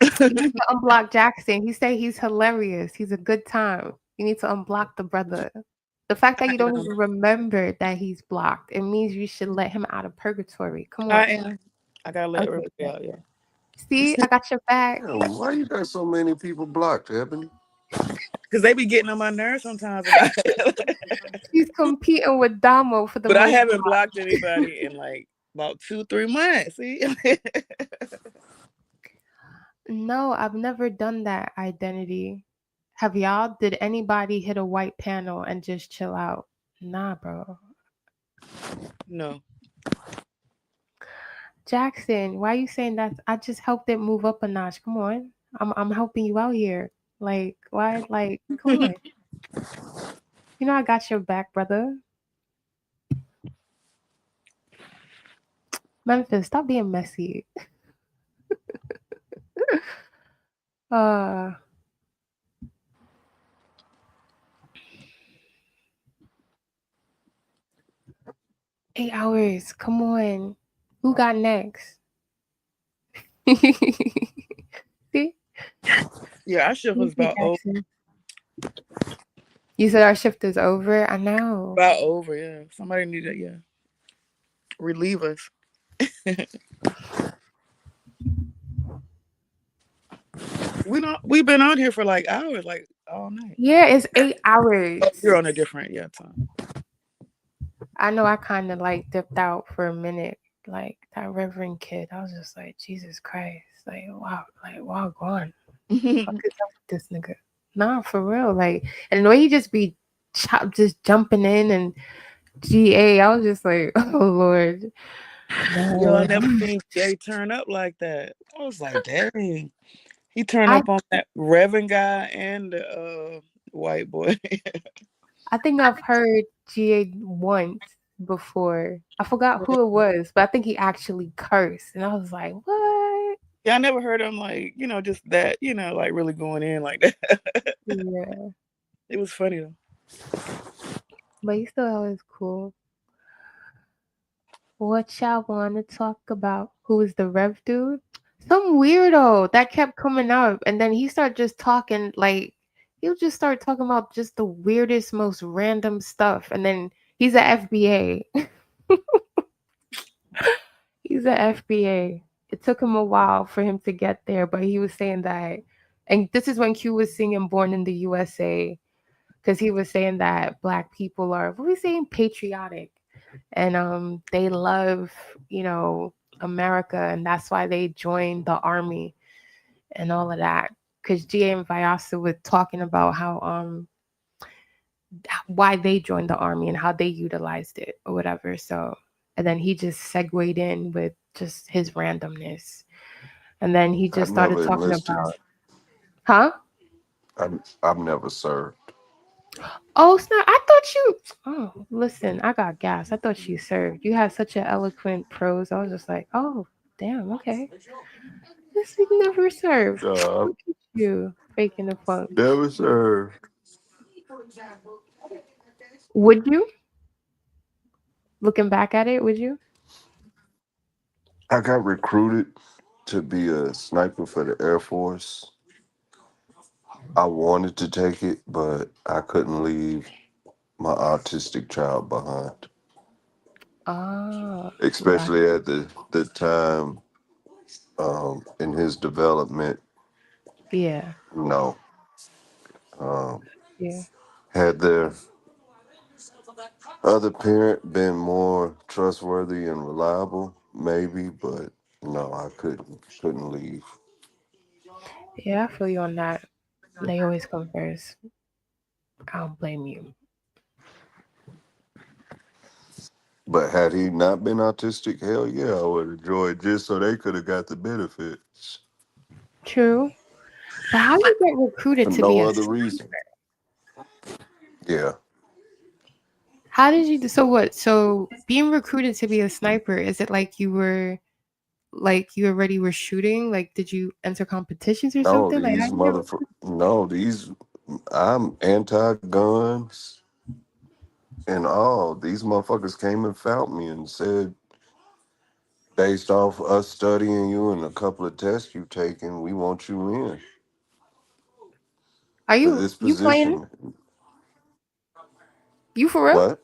You need to unblock Jackson. He said he's hilarious. He's a good time. You need to unblock the brother. The fact that you don't even remember that he's blocked, it means you should let him out of purgatory. Come on. I am. I gotta let everybody out. Yeah. See, I got your back. Damn, why you got so many people blocked, Ebony? Because they be getting on my nerves sometimes about it. He's competing with Damo for the But I most haven't blocked anybody in like about 2-3 months. See? No, I've never done that identity. Have y'all? Did anybody hit a white panel and just chill out? Nah, bro. No. Jackson, why are you saying that? I just helped it move up a notch. Come on. I'm helping you out here. Like, why? Like, come on. You know I got your back, brother. Memphis, stop being messy. 8 hours. Come on. Who got next? See? Yeah, our shift was about over. You said our shift is over? I know. About over, yeah. Somebody need to, relieve us. We've been on here for like hours, like all night. Yeah, it's 8 hours. You're on a different time. I know I kind of like dipped out for a minute. Like that Reverend kid. I was just like, Jesus Christ. Like, wow, gone. What is up with this nigga? Nah, for real. Like, and the way he just be just jumping in and GA, I was just like, oh Lord. Yo, I never seen Jay turn up like that. I was like, dang. He turned up on that Reverend guy and the white boy. I think I've heard GA once before. I forgot who it was, but I think he actually cursed. And I was like, what? Yeah, I never heard him like, just that, like really going in like that. Yeah. It was funny though. But he's still always cool. What y'all want to talk about? Who is the Rev dude? Some weirdo that kept coming up. And then he started just talking like, he'll just start talking about just the weirdest, most random stuff. And then he's a FBA. He's a FBA. It took him a while for him to get there, but he was saying that. And this is when Q was singing Born in the USA. Because he was saying that Black people are, what was he saying? Patriotic. And they love, America, and that's why they joined the army and all of that. Because GA and Vyasa were talking about how why they joined the army and how they utilized it or whatever. So, and then he just segued in with just his randomness, and then he I've just started never talking enlisted. about, huh? I've never served. Oh snap! I thought you. Oh, listen, I got gas. I thought you served. You had such an eloquent prose. I was just like, oh, damn, okay. This week never served. I've Look at you faking the funk. never served. Would you? Looking back at it, would you? I got recruited to be a sniper for the Air Force. I wanted to take it, but I couldn't leave my autistic child behind. Oh, Especially at the time in his development. yeah, No. yeah. Had the other parent been more trustworthy and reliable, maybe, but no, I couldn't leave. Yeah, I feel you on that. They always come first. I don't blame you. But had he not been autistic, hell yeah, I would have joined just so they could have got the benefits. True. But how you get recruited For to be no a other reason. Yeah. How did you do? So what? So being recruited to be a sniper, is it like you already were shooting? Like, did you enter competitions or No, something? Like, how you get I'm anti-guns and all. These motherfuckers came and found me and said, based off us studying you and a couple of tests you've taken, we want you in Are for you this playing? position. You for real? What?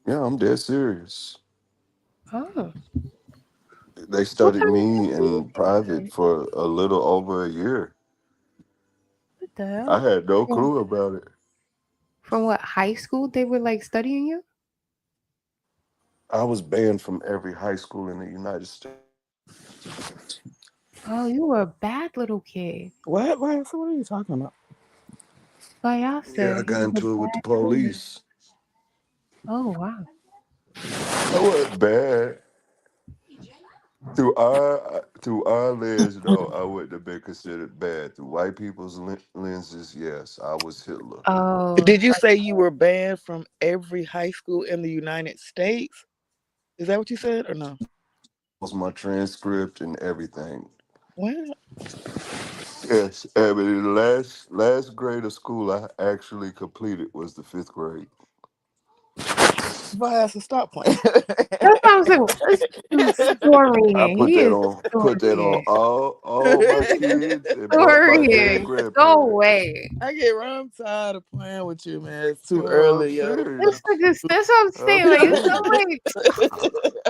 Yeah, I'm dead serious. Oh, They what studied kind of me stuff do you in private do? for a little over a year. What the I hell? had no From, clue about it. from what high school they were like studying you? I was banned from every high school in the United States. Oh, you were a bad little kid. What? What are you talking about? Yeah, I Vyasa, he got was a into it with the bad kid. police. Oh wow. I wasn't bad. Through our lens, though, I wouldn't have been considered bad. Through white people's lenses, yes, I was Hitler. Oh, Did you like say you were banned from every high school in the United States? Is that what you said or no? Was my transcript and everything. What? Yes, I mean, the last grade of school I actually completed was the 5th grade. Vyasa, stop playing. that's what I'm saying. This is I storying. put He that is on storying. all my kids and both my dead Storying. Go grandparents. away. I'm tired of playing with you, man. It's too No, I'm early, yo. This serious. nigga, that's what I'm I'm saying. Like, it's serious. so like,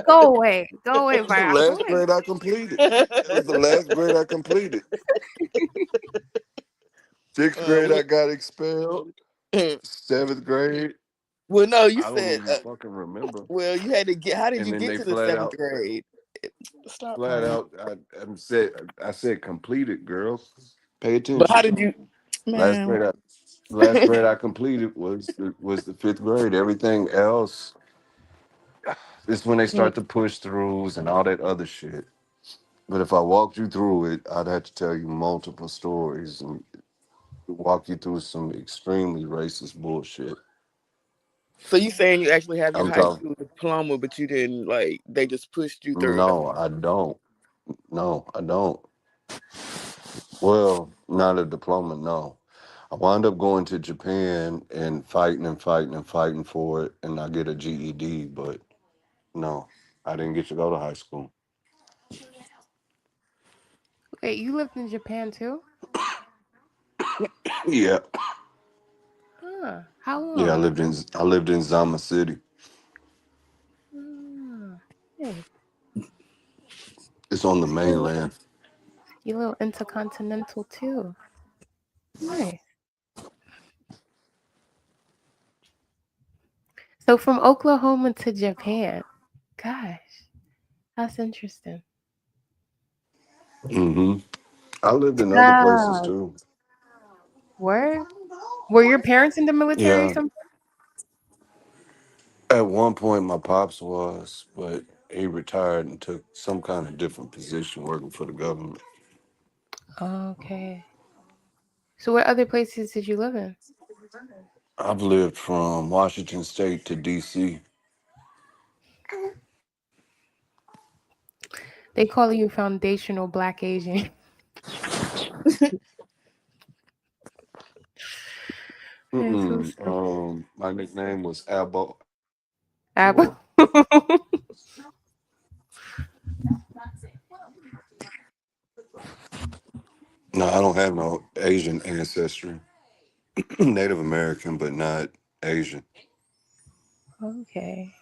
go away. Go away, That was the Vyasa. last grade I completed. That was the last grade I completed. 6th grade I got expelled. 7th grade, Well, no, you I don't said. even fucking remember. Well, you had to get. How did And you then get they to the flat 7th out, grade? Stop flat playing. out, I said completed, girl. Pay But how attention. did you, Last man? grade I last grade I completed was the 5th grade. Everything else is when they start to push throughs and all that other shit. But if I walked you through it, I'd have to tell you multiple stories and walk you through some extremely racist bullshit. So you saying you actually have your I'm high talking. school diploma, but you didn't like? They just pushed you through. No, I don't. No, I don't. Well, not a diploma, no. I wound up going to Japan and fighting for it, and I get a GED, but no, I didn't get to go to high school. Wait, you lived in Japan too? Yeah, Huh. How yeah. I long? lived in Zama City. Hey, It's on the you mainland. you little intercontinental too. Nice. So from Oklahoma to Japan. Gosh. That's interesting. Hmm. I lived in other places Ah, too. where were your parents in the military or Yeah. something? At one point, my pops was, but he retired and took some kind of different position working for the government. Okay. So what other places did you live in? I've lived from Washington State to DC. They call you foundational Black Asian. That's so Mm-mm. stupid. My nickname was Albo. Ab- No, I don't have no Asian ancestry. Native American, but not Asian. okay.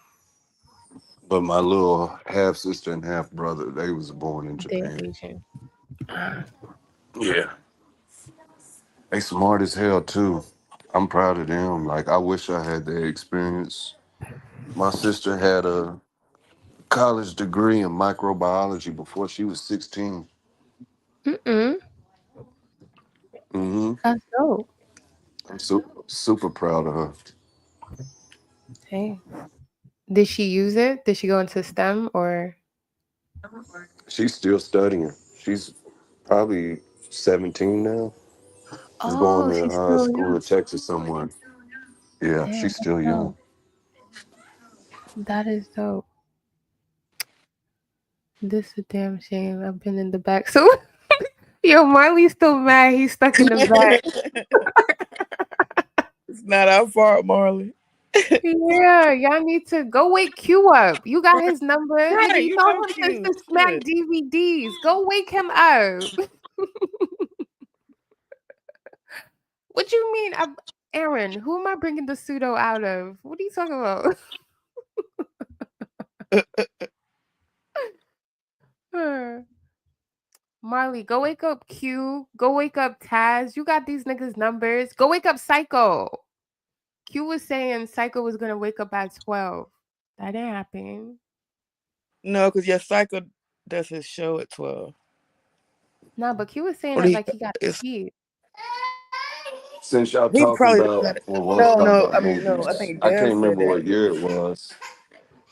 But my little half sister and half brother, they was born in They're Japan. Asian. Ah. Yeah. They smart as hell too. I'm proud of them. Like I wish I had that experience. My sister had a college degree in microbiology before she was 16. Mm-mm. Hmm. That's dope. I'm super proud of her. Hey. Did she use it? Did she go into STEM or? She's still studying. She's probably 17 now. She's going Oh, to she's still school young. in Texas somewhere. Yeah, Damn, she's that's still young. dope. That is dope. This is a damn shame. I've been in the back. So, yo, Marley's still mad. He's stuck in the back. It's not our fault, Marley. Yeah, y'all need to go wake Q up. You got his number. Nigga, Right, you you told know him cute. to smack Shit. DVDs. Go wake him up. What you mean? Aaron, who am I bringing the pseudo out of? What are you talking about? Marley, go wake up Q. Go wake up Taz. You got these niggas' numbers. Go wake up Psycho. Q was saying Psycho was gonna wake up at 12. That didn't happen. No, because your Psycho does his show at 12. Nah, but Q was saying Or that he like he got it's sleep. Since y'all he talking probably about got it. or was No, talking no, I about mean no. I movies, think I can't Dev said remember that. what year it was.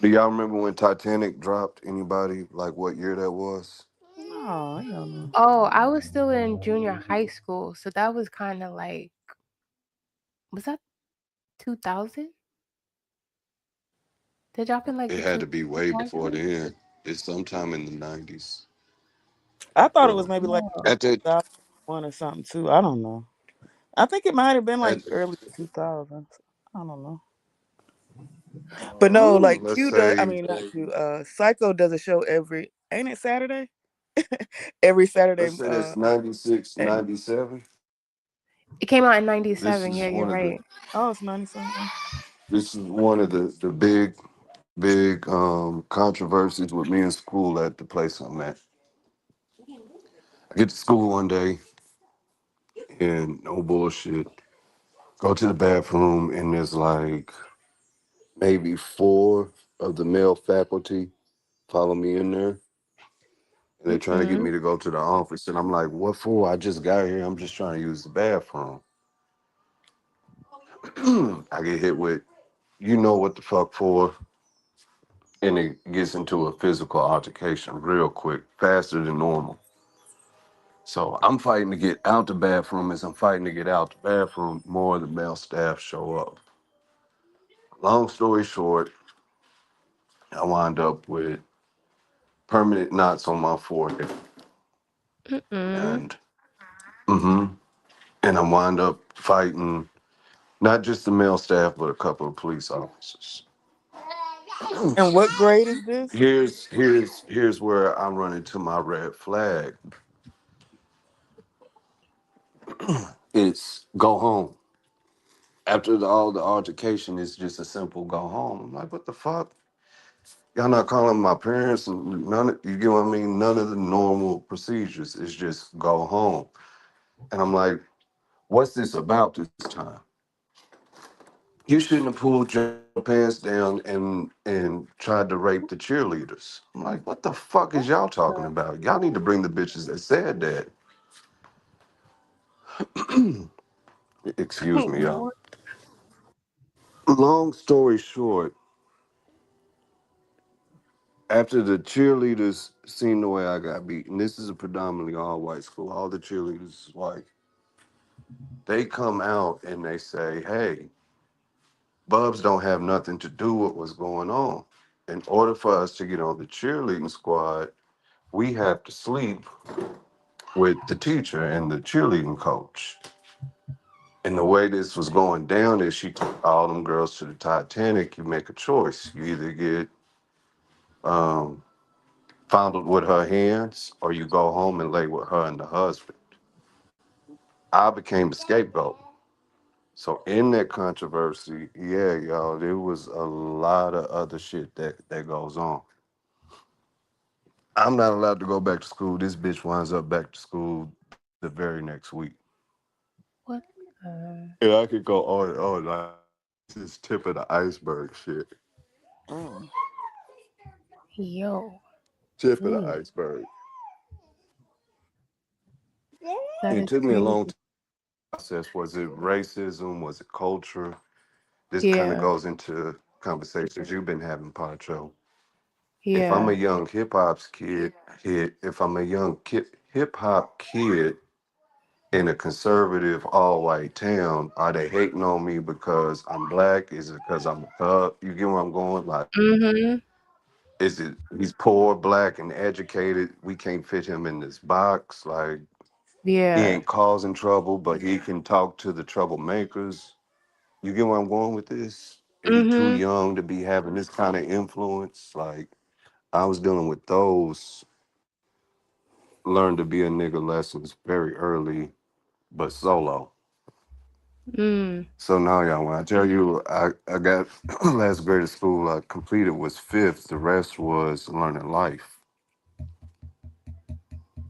Do y'all remember when Titanic dropped? Anybody like what year that was? No, hell no. Oh, I was still in junior high school, so that was kind of like, was that 2000? Did drop in like It the had to be way before 2000? then. It's sometime in the 90s. I thought it was Well, maybe like Oh, at that 2001 or something too. I don't know. I think it might have been like at early 2000s. I don't know. But no, like let's Q does. I say mean, not Q. Psycho does a show every. Ain't it Saturday? Every Saturday. let's say that's 96, At, 97. it came out in This 97. is Yeah, you're one of the right. oh, it's 97. this is one of the big controversies with me in school at the place I'm at. I get to school one day and no bullshit. Go to the bathroom and there's like maybe four of the male faculty follow me in there. And they're trying to get Mm-mm. me to go to the office. And I'm like, what for? I just got here. I'm just trying to use the bathroom. I get hit with, you know what the fuck for? And it gets into a physical altercation real quick, faster than normal. So I'm fighting to get out the bathroom. As I'm fighting to get out the bathroom, more of the male staff show up. Long story short, I wind up with permanent knots on my forehead. Mm-mm. And and I wind up fighting not just the male staff, but a couple of police officers. And what grade is this? Here's where I run into my red flag. It's go home. After all the altercation, it's just a simple go home. I'm like, what the fuck? Y'all not calling my parents? You get what I mean? None of the normal procedures. It's just go home. And I'm like, what's this about this time? You shouldn't have pulled your pants down and tried to rape the cheerleaders. I'm like, what the fuck is y'all talking about? Y'all need to bring the bitches that said that. Excuse me, y'all. Long story short, after the cheerleaders seen the way I got beaten, this is a predominantly all white school. All the cheerleaders is white. They come out and they say, hey, Bubs don't have nothing to do with what's going on. In order for us to get on the cheerleading squad, we have to sleep with the teacher and the cheerleading coach. And the way this was going down is she took all them girls to the Titanic. You make a choice. You either get um, fondled with her hands or you go home and lay with her and the husband. I became the scapegoat. So in that controversy, yeah, y'all, there was a lot of other shit that goes on. I'm not allowed to go back to school. This bitch winds up back to school the very next week. What? Yeah, I could go on and on. Like, this is tip of the iceberg shit. Oh. Yo. Tip of the iceberg. That It is took me a crazy. long time to process. Was it racism? Was it culture? This kind of Yeah. goes into conversations you've been having, Pancho. If I'm a Yeah. young if I'm a young hip hop kid in a conservative all white town, are they hating on me because I'm black? Is it because I'm a thug? You get where I'm going? Like, Mm-hmm. is it he's poor, black, and educated? We can't fit him in this box. Like, he Yeah. ain't causing trouble, but he can talk to the troublemakers. You get where I'm going with this? Is he too Mm-hmm. young to be having this kind of influence? Like, I was dealing with those, learned to be a nigga lessons very early, but solo. Mm. So now, y'all, when I tell you I got last grade of school I completed was fifth, the rest was learning life.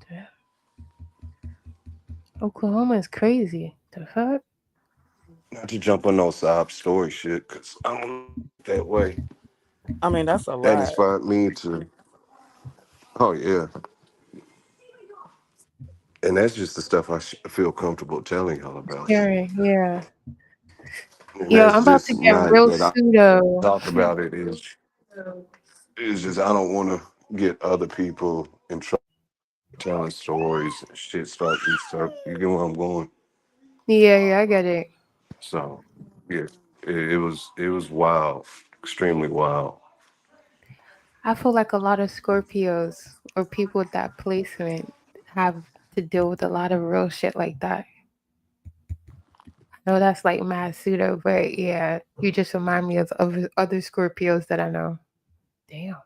Damn. Oklahoma is crazy. The fuck? Not to jump on no sob story shit, because I don't know that way. I mean, that's a That lot. inspired me to, oh, yeah. And that's just the stuff I feel comfortable telling y'all about. Scary. Yeah. And Yo, that's I'm about just to get not real that I pseudo. talk about it. It's just I don't want to get other people in trouble telling stories and shit start these stuff. You get where I'm going? Yeah, yeah, I get it. So yeah, it was wild, extremely wild. I feel like a lot of Scorpios or people with that placement have to deal with a lot of real shit like that. I know that's like mad pseudo, but yeah, you just remind me of other Scorpios that I know. Damn,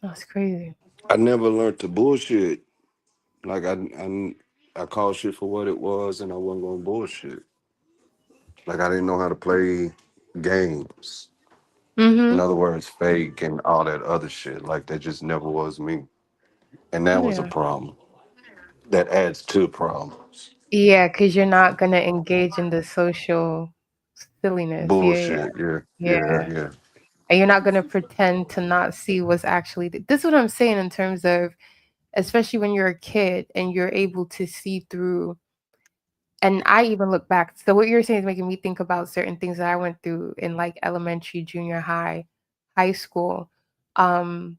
that's crazy. I never learned to bullshit. Like I called shit for what it was, and I wasn't going to bullshit. Like I didn't know how to play games. In Mm-hmm. other words, fake and all that other shit. Like that just never was me, and that was a Yeah. problem. That adds to problems. Yeah, because you're not gonna engage in the social silliness. Yeah, Bullshit. Yeah, yeah, yeah, yeah. yeah. And you're not gonna pretend to not see what's actually. This is what I'm saying in terms of, especially when you're a kid and you're able to see through. And I even look back. So what you're saying is making me think about certain things that I went through in like elementary, junior high, high school. Um,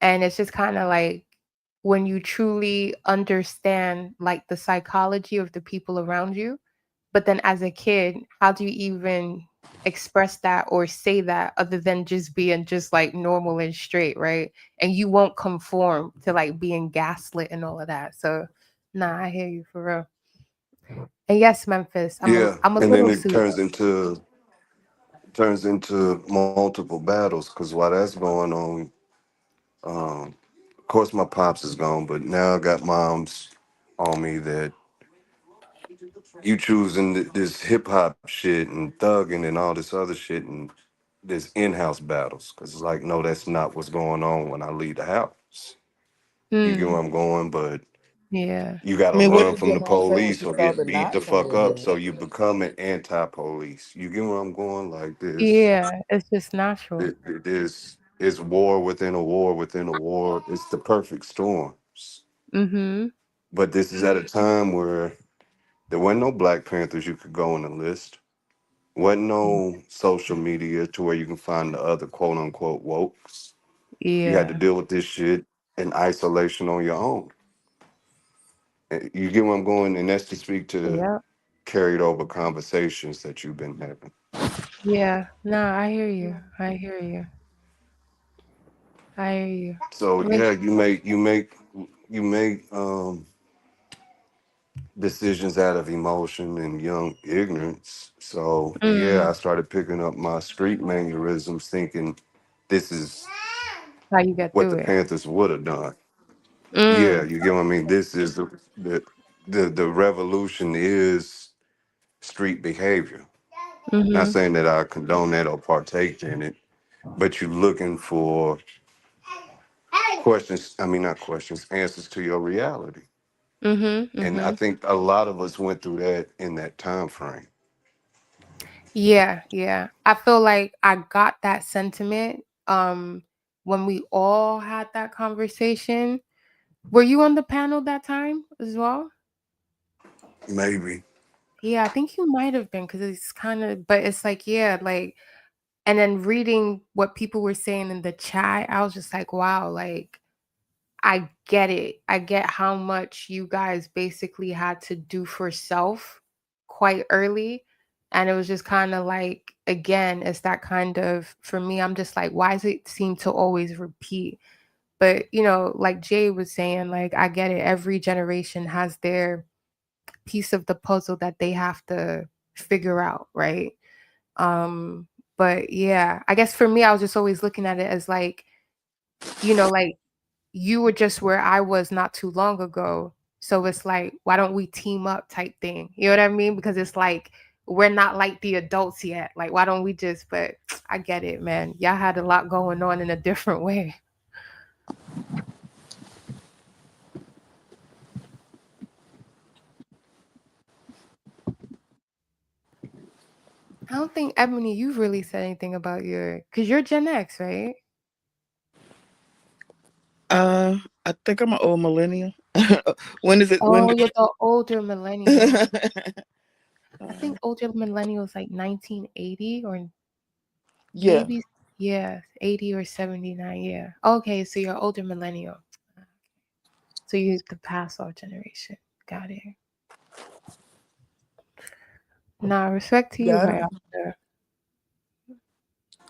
and it's just kind of like when you truly understand like the psychology of the people around you, but then as a kid, how do you even express that or say that other than just being just like normal and straight, right? And you won't conform to like being gaslit and all of that. So nah, I hear you for real. And yes, Memphis, Yeah, I'm a and then little it pseudo. turns into multiple battles because while that's going on, of course my pops is gone, but now I got moms on me that you choosing this hip hop shit and thugging and all this other shit and this in-house battles because it's like no, that's not what's going on when I leave the house. You get where Mm, I'm going, but Yeah. You got I to mean, what run did from your the mom say when police she or saw the get beat the knots on fuck your up, head? so you become an anti-police. You get where I'm going? Like this, Yeah. It's just natural. it is. It's war within a war within a war. It's the perfect storm. Mm-hmm. But this is at a time where there wasn't no Black Panthers you could go on the list. Wasn't no social media to where you can find the other quote unquote wokes. You had to Yeah. deal with this shit in isolation on your own. You get where I'm going, and that's to speak to the Yep. carried over conversations that you've been having. Yeah. No, I hear you. I hear you. I hear you. So Like, yeah, you make decisions out of emotion and young ignorance. So yeah, I mm, started picking up my street mannerisms, thinking this is how you get what through the it. Panthers would have done. Yeah, Mm. you get what I mean. This is the revolution is street behavior. Not Mm-hmm. saying that I condone that or partake in it, but you're looking for questions. I mean, not questions, answers to your reality. Mm-hmm. And I Mm-hmm. think a lot of us went through that in that time frame. Yeah, yeah. I feel like I got that sentiment when we all had that conversation. Were you on the panel that time as well? Maybe. Yeah, I think you might have been because it's kind of, but it's like, yeah, like, and then reading what people were saying in the chat, I was just like, wow, like, I get it. I get how much you guys basically had to do for self quite early. And it was just kind of like, again, it's that kind of, for me, I'm just like, why does it seem to always repeat? But, like Jay was saying, like, I get it. Every generation has their piece of the puzzle that they have to figure out, right? Um, but yeah, I guess for me, I was just always looking at it as like, like you were just where I was not too long ago. So it's like, why don't we team up type thing? You know what I mean? Because it's like we're not like the adults yet. Like, why don't we just, but I get it, man. Y'all had a lot going on in a different way. I don't think, Ebony, you've really said anything about because you're Gen X, right? I think I'm an old millennial. When is it? Oh, you're the older millennial. I think older millennial is like 1980 or Yeah. maybe, yeah, 80 or 79. Yeah. Okay, so you're older millennial. So you're the pass off generation. Got it. Nah, respect to you, Yeah, right after.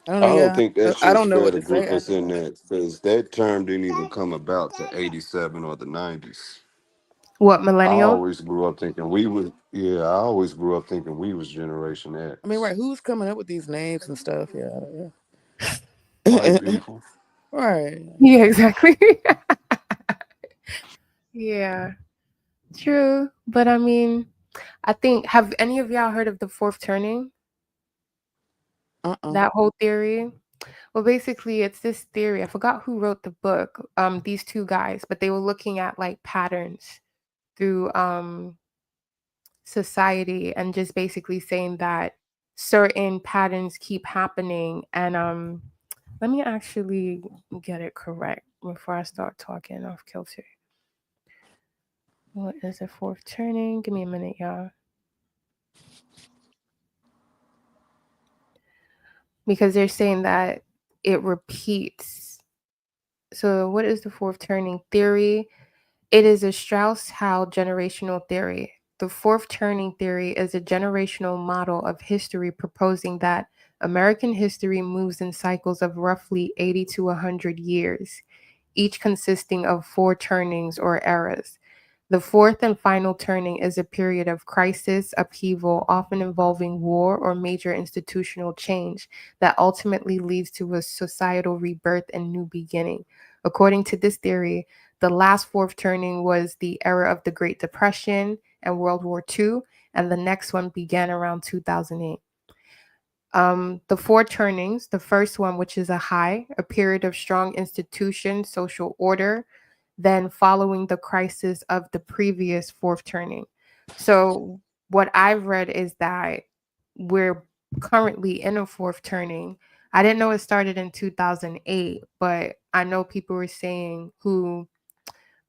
I don't I know. don't Yeah, think that I shit's don't know fair what to to say group us after in that. that because that term didn't even come about to 87 or the 90s. What, I millennial? always grew up thinking we was, yeah, I always grew up thinking we was Generation I mean, X. right? Who's coming up with these names and stuff? Yeah, White yeah. people. Right. Yeah, exactly. Yeah, true. But I mean, I think, have any of y'all heard of the fourth turning? That whole theory? Well, basically, it's this theory. I forgot who wrote the book, these two guys, but they were looking at like patterns through society and just basically saying that certain patterns keep happening. And let me actually get it correct before I start talking off kilter. What is the fourth turning? Give me a minute, y'all. Because they're saying that it repeats. So, what is the fourth turning theory? It is a Strauss-Howe generational theory. The fourth turning theory is a generational model of history proposing that American history moves in cycles of roughly 80 to 100 years, each consisting of 4 turnings or eras. The fourth and final turning is a period of crisis, upheaval, often involving war or major institutional change that ultimately leads to a societal rebirth and new beginning. According to this theory, the last fourth turning was the era of the Great Depression and World War II, and the next one began around 2008. The 4 turnings, the first one, which is a high, a period of strong institution, social order, than following the crisis of the previous fourth turning. So what I've read is that we're currently in a fourth turning. I didn't know it started in 2008, but I know people were saying who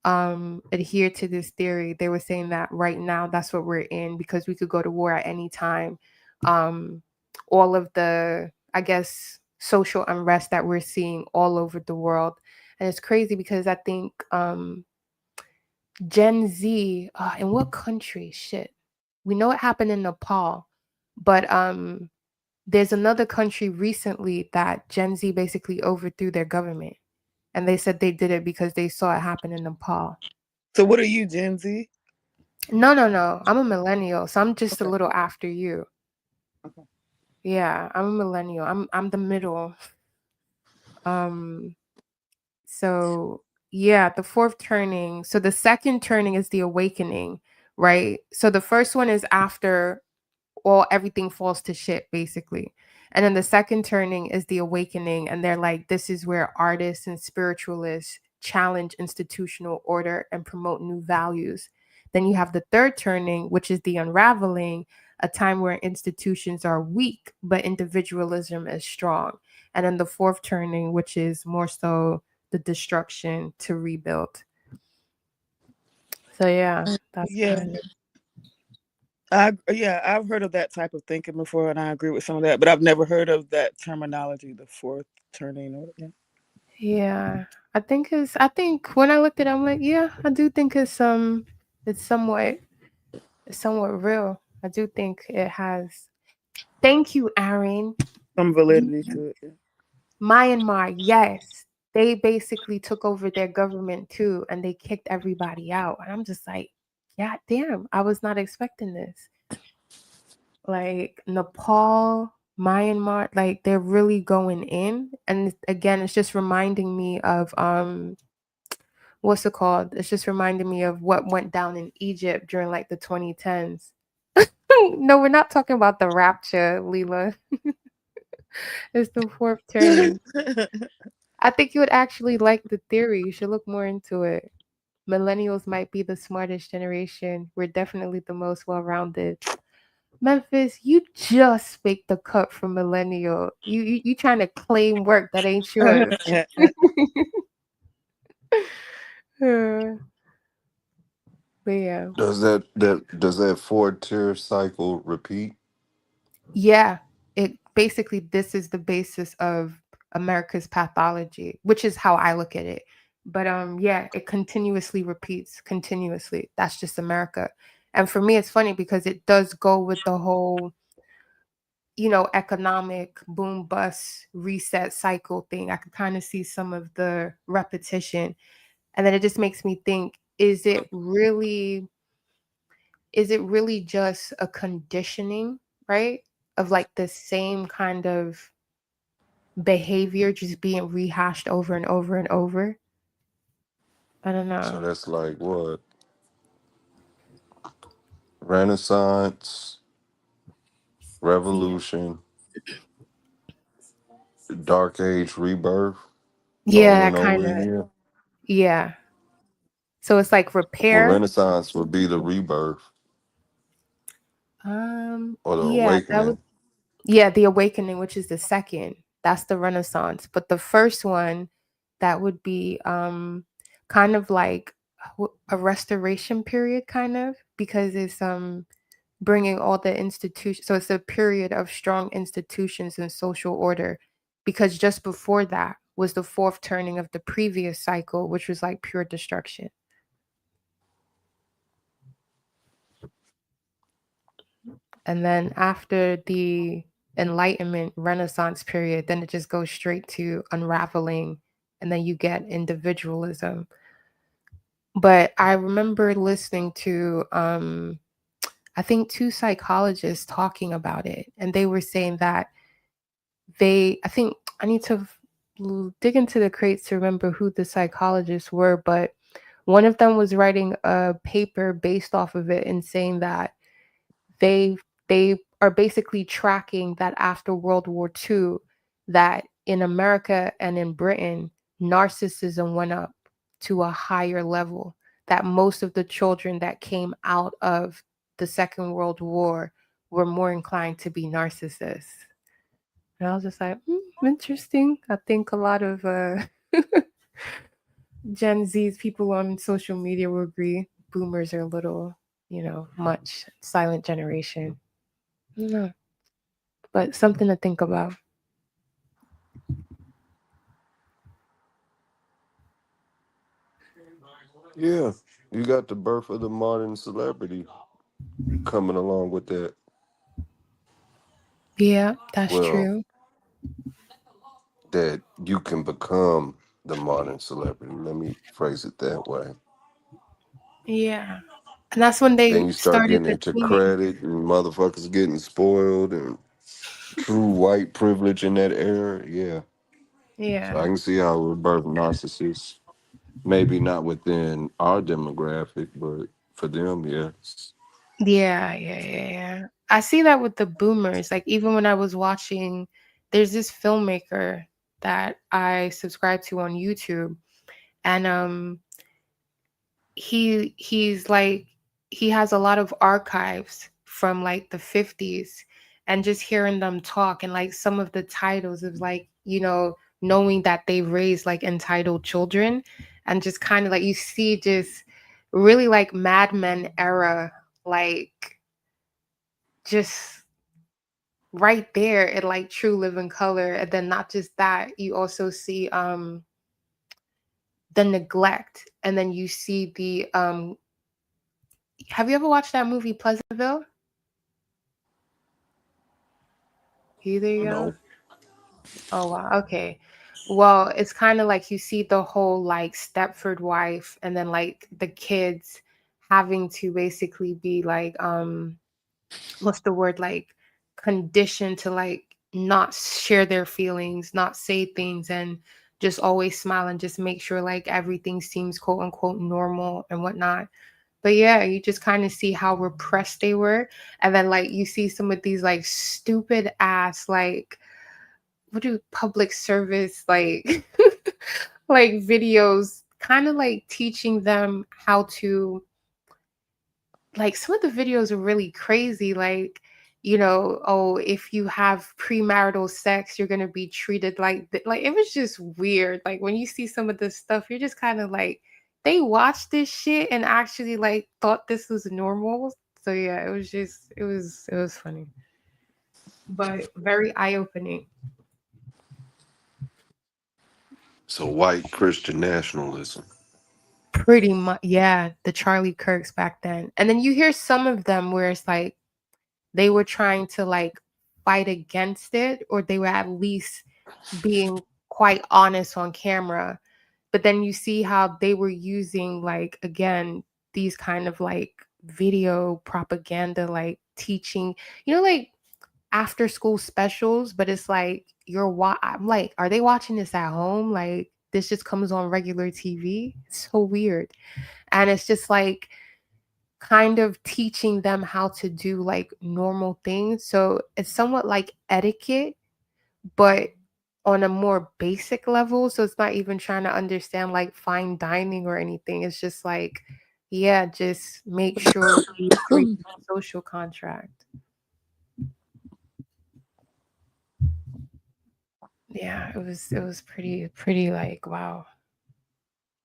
adhere to this theory. They were saying that right now that's what we're in because we could go to war at any time. All of the, I guess, social unrest that we're seeing all over the world. And it's crazy because I think Gen Z, in what country? Shit. We know it happened in Nepal, but there's another country recently that Gen Z basically overthrew their government. And they said they did it because they saw it happen in Nepal. So what are you, Gen Z? No. I'm a millennial, so I'm just a little after you. Okay. Yeah, I'm a millennial. I'm the middle. So yeah, the fourth turning. So the second turning is the awakening, right? So the first one is after everything falls to shit, basically. And then the second turning is the awakening. And they're like, this is where artists and spiritualists challenge institutional order and promote new values. Then you have the third turning, which is the unraveling, a time where institutions are weak, but individualism is strong. And then the fourth turning, which is more so the destruction to rebuild. So yeah, that's kind of. I've heard of that type of thinking before, and I agree with some of that, but I've never heard of that terminology, the fourth turning. Yeah, I think when I looked at it, I'm like, yeah, I do think it's somewhat real. I do think it has. Thank you, Aaron. Some validity to it. Yeah. Myanmar, yes, they basically took over their government too, and they kicked everybody out. And I'm just like, yeah, damn, I was not expecting this. Like Nepal, Myanmar, like they're really going in. And again, it's just reminding me of what's it called? It's just reminding me of what went down in Egypt during like the 2010s. No, we're not talking about the rapture, Leela. It's the fourth turning. I think you would actually like the theory. You should look more into it. Millennials might be the smartest generation. We're definitely the most well-rounded. Memphis, you just faked the cut for millennial. You trying to claim work that ain't yours. But yeah. Does that 4-tier cycle repeat? Yeah. This is the basis of America's pathology, which is how I look at it. But yeah, it continuously repeats continuously. That's just America. And for me, it's funny because it does go with the whole, economic boom bust reset cycle thing. I could kind of see some of the repetition. And then it just makes me think, is it really just a conditioning, right? Of like the same kind of behavior just being rehashed over and over and over? I don't know. So that's like what? Renaissance, Revolution, Dark Age Rebirth, over Yeah, and over kind of. again. Yeah. So it's like Well, repair. Renaissance would be the rebirth or the Yeah, awakening. the awakening, which is the second. That's the Renaissance. But the first one, that would be kind of like a restoration period, kind of, because it's bringing all the institutions. So it's a period of strong institutions and social order, because just before that was the fourth turning of the previous cycle, which was like pure destruction. And then after the Enlightenment Renaissance period, then it just goes straight to unraveling, and then you get individualism. But I remember listening to I think 2 psychologists talking about it, and they were saying that I think I need to dig into the crates to remember who the psychologists were, but one of them was writing a paper based off of it and saying that they are basically tracking that after World War II, that in America and in Britain, narcissism went up. to a higher level, that most of the children that came out of the Second World War were more inclined to be narcissists. And I was just like, interesting. I think a lot of Gen Z's people on social media will agree. Boomers are a little, much silent generation. I don't know. But something to think about. Yeah, you got the birth of the modern celebrity coming along with that. Yeah, that's Well, true. that you can become the modern celebrity. Let me phrase it that way. Yeah. And that's when Then they you start started getting the into tweeting. credit and motherfuckers getting spoiled and true white privilege in that era. Yeah. So I Yeah. can see how it would birth narcissists. Maybe not within our demographic, but for them, yes. Yeah. I see that with the boomers. Like even when I was watching, there's this filmmaker that I subscribe to on YouTube, and he's like he has a lot of archives from like the 50s, and just hearing them talk and like some of the titles of like, knowing that they raised like entitled children, and just kind of like you see just really like Mad Men era, like just right there at like True Living Color. And then not just that, you also see the neglect, and then you see the have you ever watched that movie Pleasantville? Either y'all? No. Oh wow, okay. Well, it's kind of like you see the whole like Stepford wife, and then like the kids having to basically be like what's the word, like conditioned to like not share their feelings, not say things, and just always smile and just make sure like everything seems quote unquote normal and whatnot. But yeah, you just kind of see how repressed they were. And then like you see some of these like stupid ass like what do public service like like videos kind of like teaching them how to, like some of the videos are really crazy, like, oh, if you have premarital sex you're going to be treated like like it was just weird. Like when you see some of this stuff you're just kind of like, they watched this shit and actually like thought this was normal. So yeah, it was funny, but very eye-opening. So white Christian nationalism. Pretty much, yeah, the Charlie Kirks back then. And then you hear some of them where it's like they were trying to like fight against it, or they were at least being quite honest on camera. But then you see how they were using like again these kind of like video propaganda, like teaching, like after school specials, but it's like I'm like, are they watching this at home? Like this just comes on regular TV. It's so weird. And it's just like kind of teaching them how to do like normal things. So it's somewhat like etiquette, but on a more basic level. So it's not even trying to understand like fine dining or anything. It's just like, yeah, just make sure we agree to the social contract. Yeah, it was pretty like wow.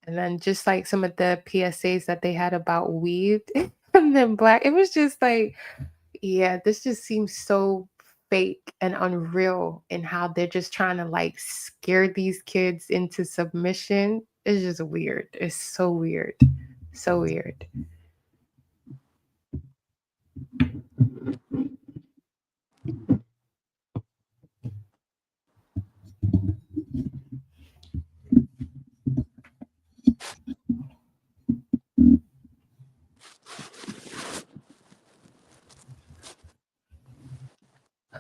And then just like some of the PSAs that they had about weed and then black, it was just like, yeah, this just seems so fake and unreal in how they're just trying to like scare these kids into submission. It's just weird. It's so weird. So weird.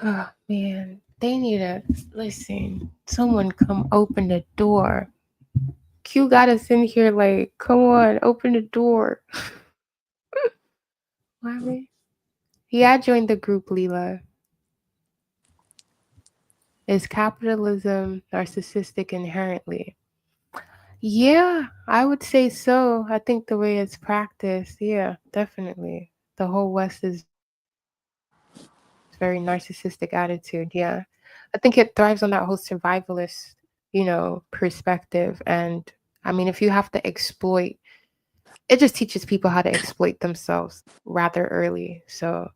Oh man, they need to listen. Someone come open the door. Q got us in here like, come on, open the door. Why? Yeah, I joined the group, Leela. Is capitalism narcissistic inherently? Yeah, I would say so. I think the way it's practiced, yeah, definitely. The whole West is very narcissistic attitude. Yeah. I think it thrives on that whole survivalist, perspective. And I mean, if you have to exploit, it just teaches people how to exploit themselves rather early. So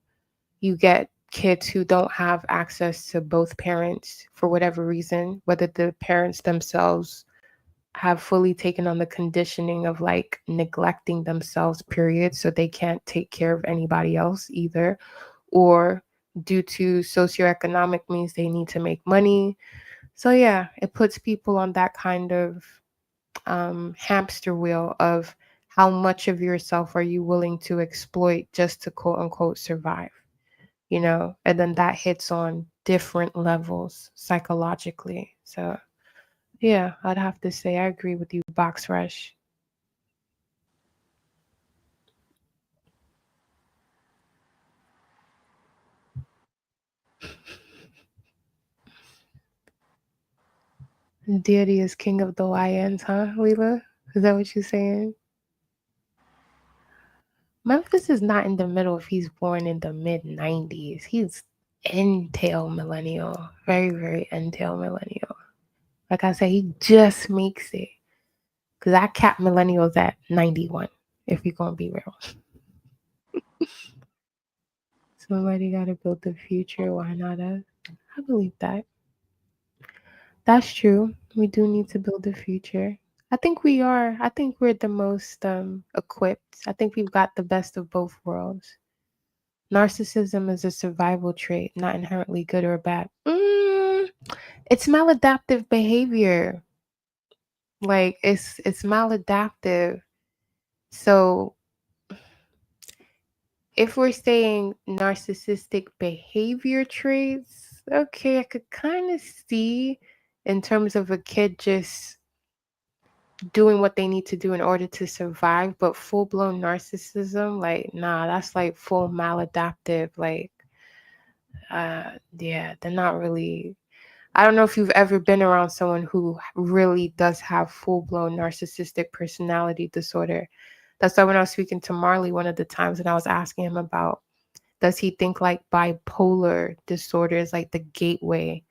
you get kids who don't have access to both parents for whatever reason, whether the parents themselves have fully taken on the conditioning of like neglecting themselves, period, so they can't take care of anybody else either, or due to socioeconomic means they need to make money. So yeah, it puts people on that kind of hamster wheel of how much of yourself are you willing to exploit just to quote unquote survive, and then that hits on different levels psychologically. So yeah, I'd have to say I agree with you, Box Rush. Deity is king of the YNs, huh, Leela? Is that what you're saying? Memphis is not in the middle if he's born in the mid 90s. He's entail millennial. Very, very entail millennial. Like I said, he just makes it. Because I cap millennials at 91, if you're going to be real. Somebody got to build the future. Why not us? I believe that. That's true. We do need to build the future. I think we are. I think we're the most equipped. I think we've got the best of both worlds. Narcissism is a survival trait, not inherently good or bad. It's maladaptive behavior. Like it's maladaptive. So if we're saying narcissistic behavior traits, okay, I could kind of see in terms of a kid just doing what they need to do in order to survive, but full blown narcissism, like, nah, that's like full maladaptive. Like, yeah, they're not really. I don't know if you've ever been around someone who really does have full blown narcissistic personality disorder. That's why when I was speaking to Marley one of the times and I was asking him about, does he think like bipolar disorder is like the gateway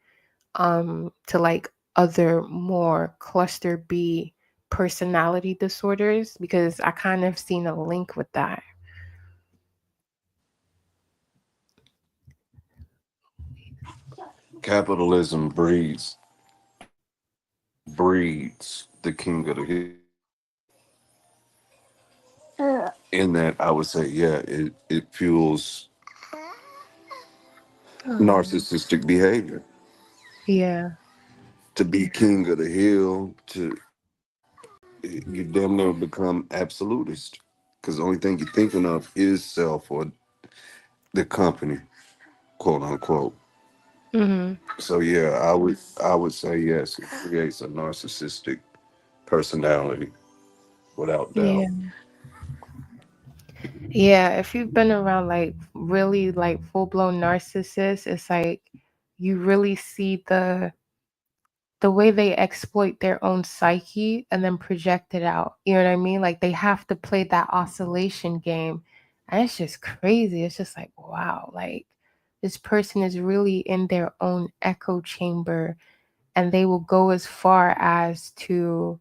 to like other more cluster B personality disorders, because I kind of seen a link with that. Capitalism breeds the king of the hill. In that, I would say, yeah, it fuels narcissistic behavior. Yeah. To be king of the hill, you damn near become absolutist because the only thing you're thinking of is self or the company, quote unquote. Mm-hmm. So yeah, I would say yes, it creates a narcissistic personality without Yeah. doubt. Yeah. If you've been around like really like full blown narcissists, it's like you really see the way they exploit their own psyche and then project it out. You know what I mean? Like they have to play that oscillation game. And it's just crazy. It's just like, wow, like this person is really in their own echo chamber, and they will go as far as to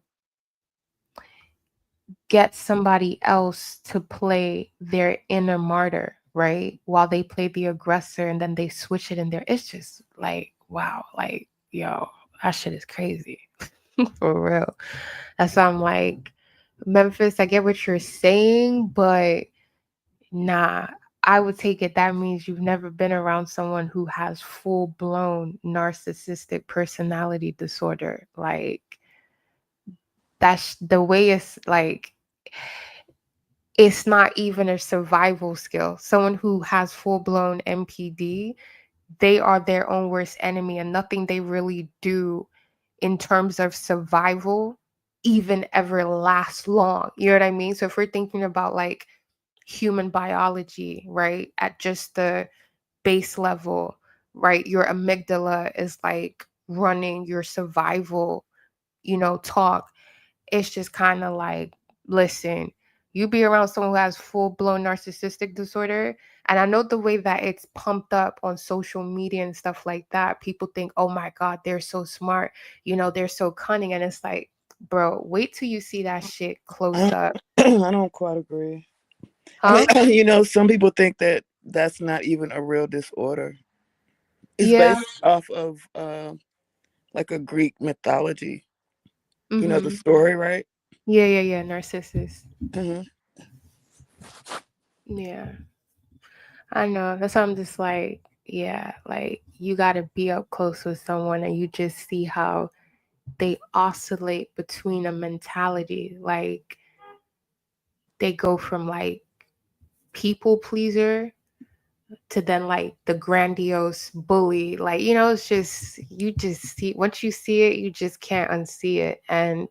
get somebody else to play their inner martyr, right? While they play the aggressor and then they switch it in there. It's just like, wow, like, yo, that shit is crazy. For real. That's why I'm like, Memphis, I get what you're saying, but nah, I would take it. That means you've never been around someone who has full blown narcissistic personality disorder. Like, that's the way it's like, it's not even a survival skill. Someone who has full blown NPD, they are their own worst enemy, and nothing they really do in terms of survival even ever lasts long. You know what I mean? So if we're thinking about like human biology, right, at just the base level, right, your amygdala is like running your survival, talk. it's just kind of like, listen, you be around someone who has full-blown narcissistic disorder, and I know the way that it's pumped up on social media and stuff like that, people think, oh my God, they're so smart, they're so cunning, and it's like, bro, wait till you see that shit close up. I don't quite agree. Huh? I mean, some people think that that's not even a real disorder. It's Yeah. based off of like a Greek mythology. You know the Mm-hmm. story, right? Yeah, Narcissus. Mm-hmm. Yeah, I know. That's why I'm just like, yeah, like you got to be up close with someone and you just see how they oscillate between a mentality. Like they go from like people pleaser to then like the grandiose bully. Like, it's just, you just see, once you see it, you just can't unsee it. And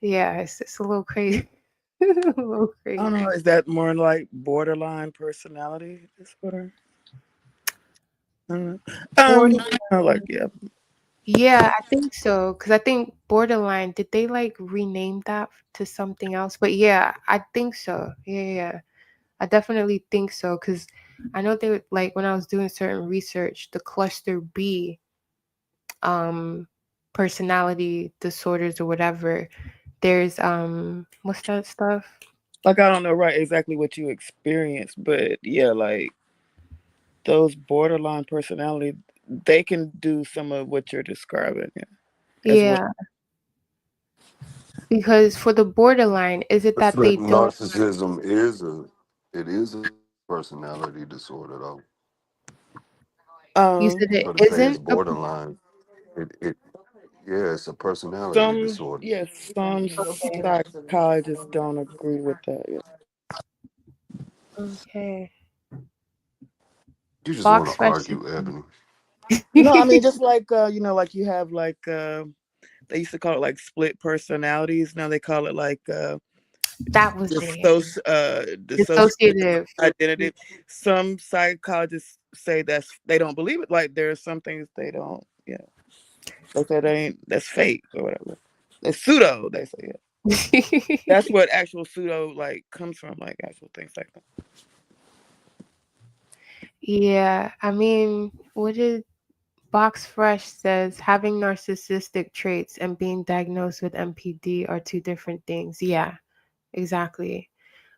yeah, it's a little crazy. A little I don't crazy. know. Is that more like borderline personality disorder? I don't know. Like, yeah. Yeah, I think so. Because I think borderline, did they like rename that to something else? But yeah, I think so. Yeah. I definitely think so. Because I know they would, like, when I was doing certain research, the cluster B personality disorders or whatever, there's what's that stuff? Like, I don't know exactly what you experienced, but yeah, like those borderline personality, they can do some of what you're describing. Yeah. Yeah. Because for the borderline, is it that they don't? Narcissism is a personality disorder though. You said it So to say it's isn't a. borderline, it yeah, it's a personality disorder. Some Okay. psychologists don't agree with that. Yeah. Okay. You just want Box to fresh. argue, Ebony. No, I mean just like like you have like they used to call it like split personalities. Now they call it like That was it. dissociative Dissociative. identity. Some psychologists say they don't believe it. Like there's some things they don't. Yeah, they say that's fake or whatever. It's pseudo. They say yeah. That's what actual pseudo like comes from. Like actual things like that. Yeah, I mean, what did Box Fresh says having narcissistic traits and being diagnosed with MPD are two different things. Yeah, exactly.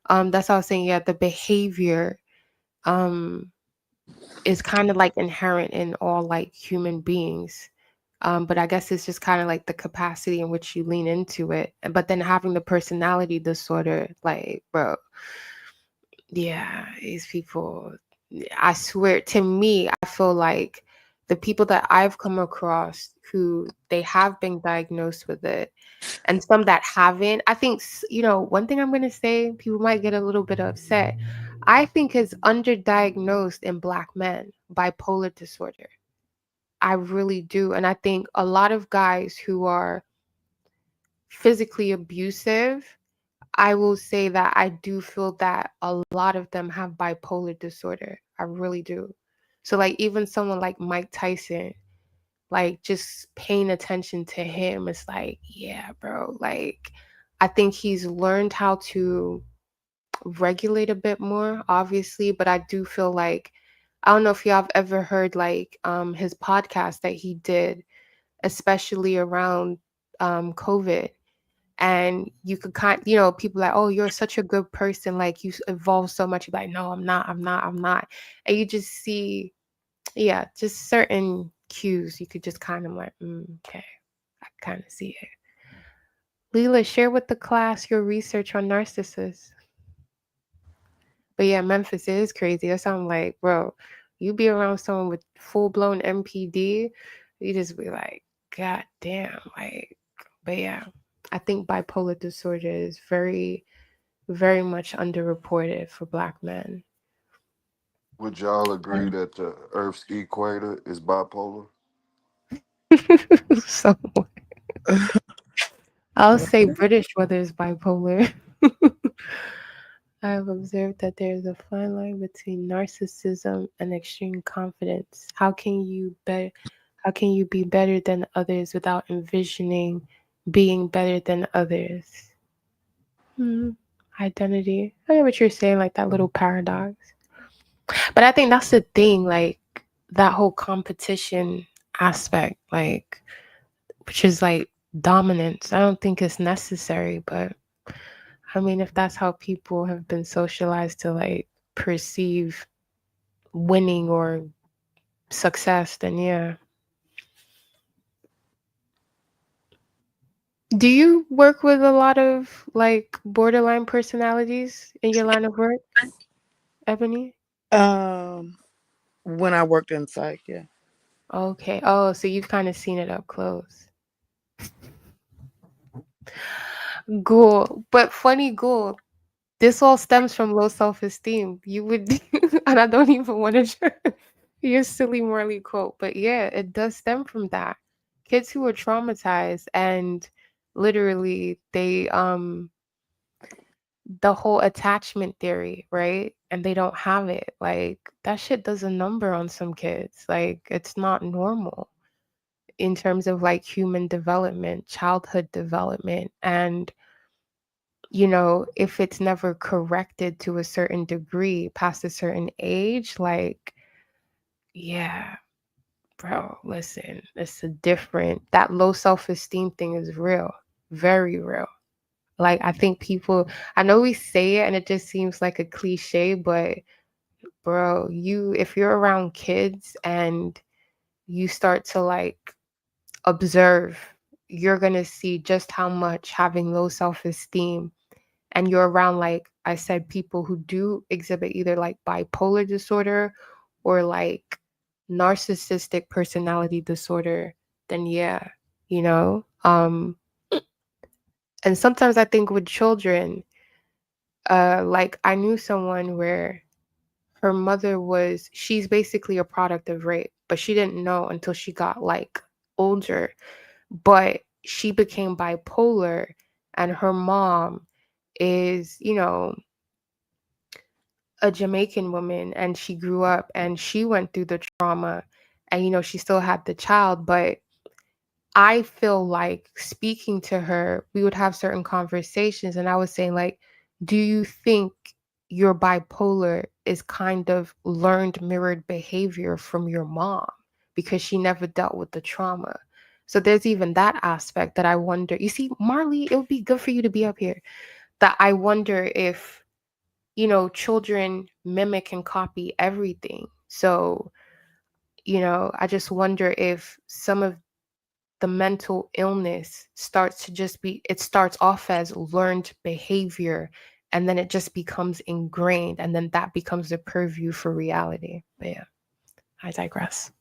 That's what I was saying. Yeah, the behavior is kind of like inherent in all like human beings. But I guess it's just kind of like the capacity in which you lean into it. But then having the personality disorder, like, bro, yeah, these people, I swear, to me, I feel like the people that I've come across who they have been diagnosed with it and some that haven't, I think, one thing I'm going to say, people might get a little bit upset. I think is underdiagnosed in Black men, bipolar disorder. I really do. And I think a lot of guys who are physically abusive, I will say that I do feel that a lot of them have bipolar disorder. I really do. So like even someone like Mike Tyson, like just paying attention to him, it's like, yeah, bro, like I think he's learned how to regulate a bit more, obviously, but I do feel like I don't know if y'all have ever heard like his podcast that he did, especially around COVID. And you could people like, oh, you're such a good person, like you evolved so much. You're like, no, I'm not. And you just see, yeah, just certain cues. You could just kind of like, okay, I kind of see it. Leela, share with the class your research on narcissists. But yeah, Memphis is crazy. That's why I'm like, bro, you be around someone with full blown MPD, you just be like, God damn, like, but yeah. I think bipolar disorder is very, very much underreported for Black men. Would y'all agree that the Earth's equator is bipolar? Somewhat. I'll say British weather is bipolar. I have observed that there is a fine line between narcissism and extreme confidence. How can you be better than others without envisioning being better than others. Identity. I get what you're saying, like that little paradox. But I think that's the thing, like that whole competition aspect, like, which is like dominance. I don't think it's necessary, but I mean, if that's how people have been socialized to like perceive winning or success, then yeah. Do you work with a lot of like borderline personalities in your line of work, Ebony? When I worked in psych, yeah. Okay. Oh, so you've kind of seen it up close. Cool. But funny, cool. This all stems from low self-esteem. You would, and I don't even want to your silly Morley quote, but yeah, it does stem from that. Kids who are traumatized and literally they the whole attachment theory, right? And they don't have it. Like that shit does a number on some kids. Like it's not normal in terms of like human development, childhood development. And, you know, if it's never corrected to a certain degree past a certain age, like, yeah, bro, listen, it's a different, that low self-esteem thing is real, very real. Like, I think people, I know we say it and it just seems like a cliche, but bro, if you're around kids and you start to like observe, you're going to see just how much having low self-esteem and you're around, like I said, people who do exhibit either like bipolar disorder or like narcissistic personality disorder, then yeah, you know? And sometimes I think with children, like I knew someone where her mother she's basically a product of rape, but she didn't know until she got like older. But she became bipolar and her mom is, you know, a Jamaican woman and she grew up and she went through the trauma and, you know, she still had the child. But I feel like speaking to her, we would have certain conversations and I was saying like, do you think your bipolar is kind of learned mirrored behavior from your mom because she never dealt with the trauma? So there's even that aspect that I wonder. You see, Marley, it would be good for you to be up here. That I wonder if, you know, children mimic and copy everything. So, you know, I just wonder if some of the mental illness starts to just be, it starts off as learned behavior and then it just becomes ingrained and then that becomes the purview for reality. But yeah, I digress.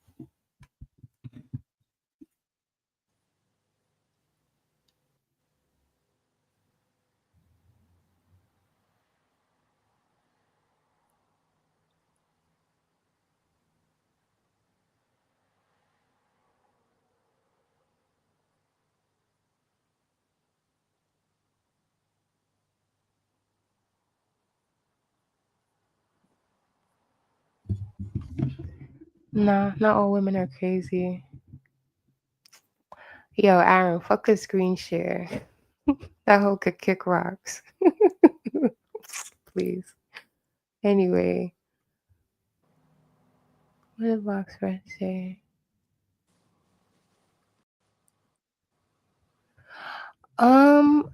Nah, not all women are crazy. Yo, Aaron, fuck a screen share. That hoe could kick rocks. Please. Anyway. What did Box Red say?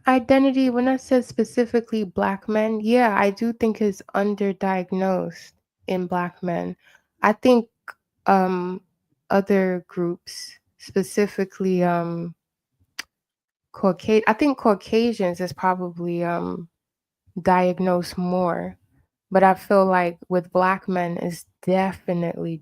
Identity, when I said specifically Black men, yeah, I do think is underdiagnosed in Black men. I think other groups, specifically I think Caucasians is probably diagnosed more. But I feel like with Black men is definitely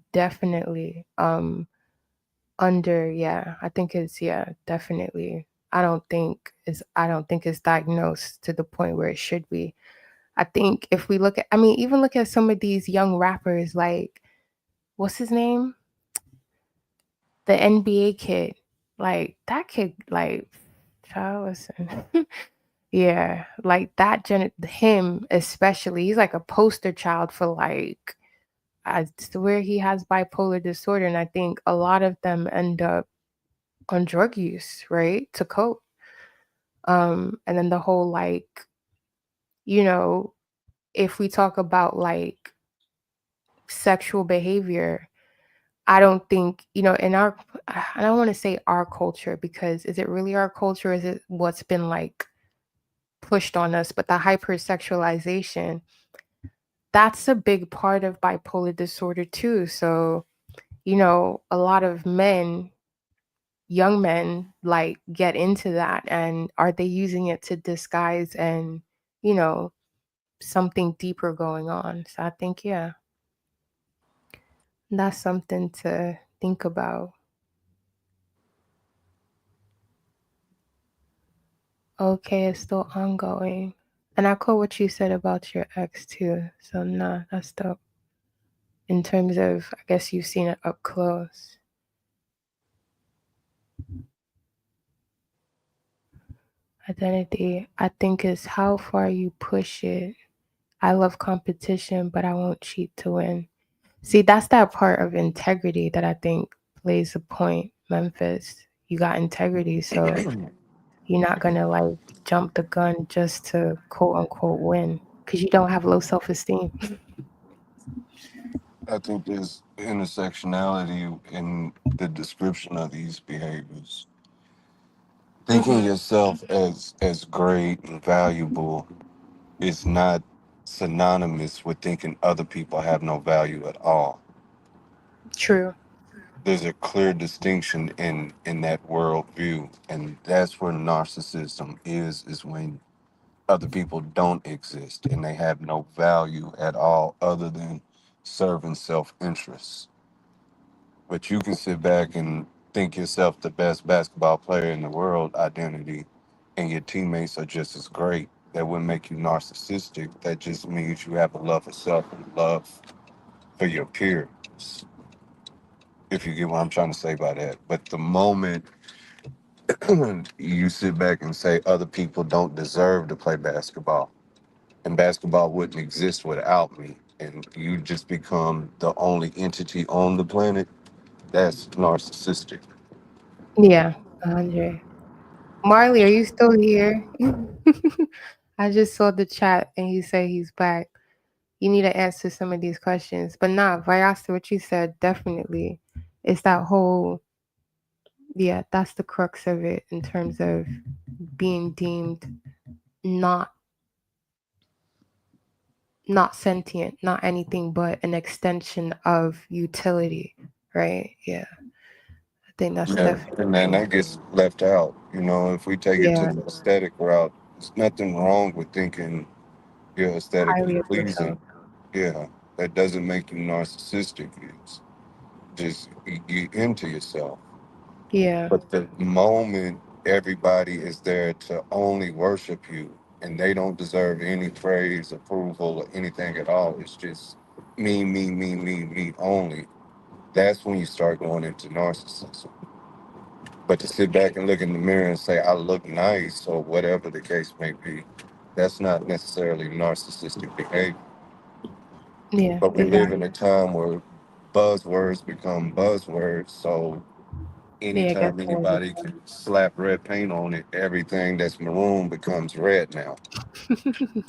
under, yeah. I think it's, yeah, definitely. I don't think it's diagnosed to the point where it should be. I think if we look at, I mean, even look at some of these young rappers, like, what's his name? The NBA kid. Like, that kid, like, child, listen. Yeah, like that, him especially, he's like a poster child for like, I swear he has bipolar disorder. And I think a lot of them end up on drug use, right? To cope. And then the whole like, if we talk about like sexual behavior, I don't think, in our, I don't want to say our culture, because is it really our culture? Is it what's been like pushed on us? But the hypersexualization, that's a big part of bipolar disorder too. So, a lot of men, young men, like get into that, and are they using it to disguise and, something deeper going on? So I think, yeah, that's something to think about. Okay, it's still ongoing. And I caught what you said about your ex too. So nah, that's dope. In terms of, I guess you've seen it up close. Identity, I think, is how far you push it. I love competition, but I won't cheat to win. See, that's that part of integrity that I think plays a point, Memphis. You got integrity, so you're not gonna like jump the gun just to quote unquote win, because you don't have low self-esteem. I think there's intersectionality in the description of these behaviors. Thinking yourself as great and valuable is not synonymous with thinking other people have no value at all. True. There's a clear distinction in that worldview, and that's where narcissism is when other people don't exist and they have no value at all other than serving self-interest. But you can sit back and think yourself the best basketball player in the world identity, and your teammates are just as great. That wouldn't make you narcissistic. That just means you have a love for self and love for your peers, if you get what I'm trying to say by that. But the moment you sit back and say other people don't deserve to play basketball, and basketball wouldn't exist without me, and you just become the only entity on the planet, that's narcissistic. Yeah, 100. Marley, are you still here? I just saw the chat and he said he's back. You need to answer some of these questions. But nah, Vyasa, what you said, definitely. It's that whole, yeah, that's the crux of it in terms of being deemed not sentient, not anything but an extension of utility, right? Yeah. I think that's Yeah, and then definitely, that gets left out. If we take it to yeah, the aesthetic route, there's nothing wrong with thinking you're aesthetically highly of yourself. pleasing. Yeah, that doesn't make you narcissistic. It's just you into yourself. Yeah, But the moment everybody is there to only worship you and they don't deserve any praise, approval, or anything at all, it's just me, me, me, me, me only. That's when you start going into narcissism. But to sit back and look in the mirror and say, I look nice, or whatever the case may be, that's not necessarily narcissistic behavior. yeah, But we live in exactly. a time where buzzwords become buzzwords. So Yeah, it gets anytime more of anybody can slap red paint on it, everything that's maroon becomes red now. it.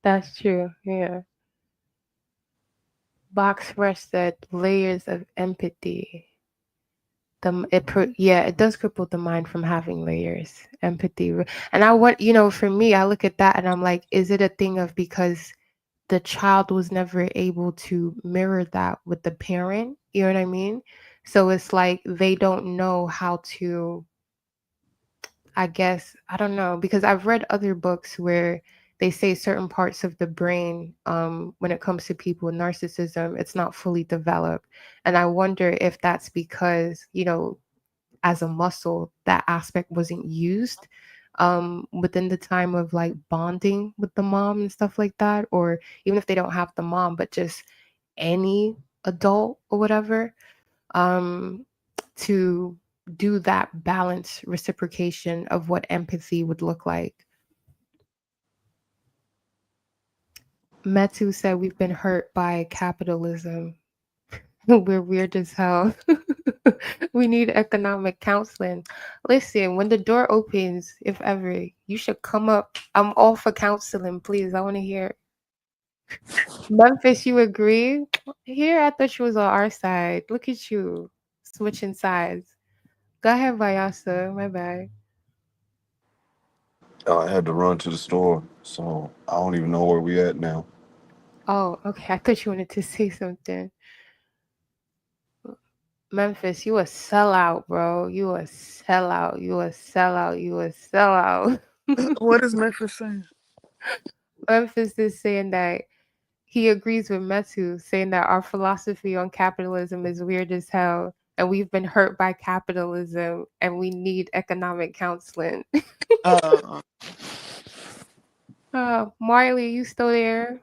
That's true. Yeah. Box Fresh said layers of empathy. Yeah, it does cripple the mind from having layers, empathy, and I want, for me, I look at that and I'm like, is it a thing of because the child was never able to mirror that with the parent? You know what I mean? So it's like they don't know how to, I guess, I don't know, because I've read other books where they say certain parts of the brain, when it comes to people with narcissism, it's not fully developed. And I wonder if that's because, as a muscle, that aspect wasn't used within the time of like bonding with the mom and stuff like that, or even if they don't have the mom, but just any adult or whatever, um, to do that balance reciprocation of what empathy would look like. Metu said we've been hurt by capitalism. We're weird as hell. We need economic counseling. Listen, when the door opens, if ever, you should come up. I'm all for counseling, please. I want to hear. Memphis, you agree? Here, I thought you was on our side. Look at you, switching sides. Go ahead, Vayasa. My bad. I had to run to the store, so I don't even know where we at now. Oh, okay. I thought you wanted to say something. Memphis, you a sellout, bro. You a sellout. You a sellout. You a sellout. What is Memphis saying? Memphis is saying that he agrees with Metu, saying that our philosophy on capitalism is weird as hell, and we've been hurt by capitalism, and we need economic counseling. Marley, you still there?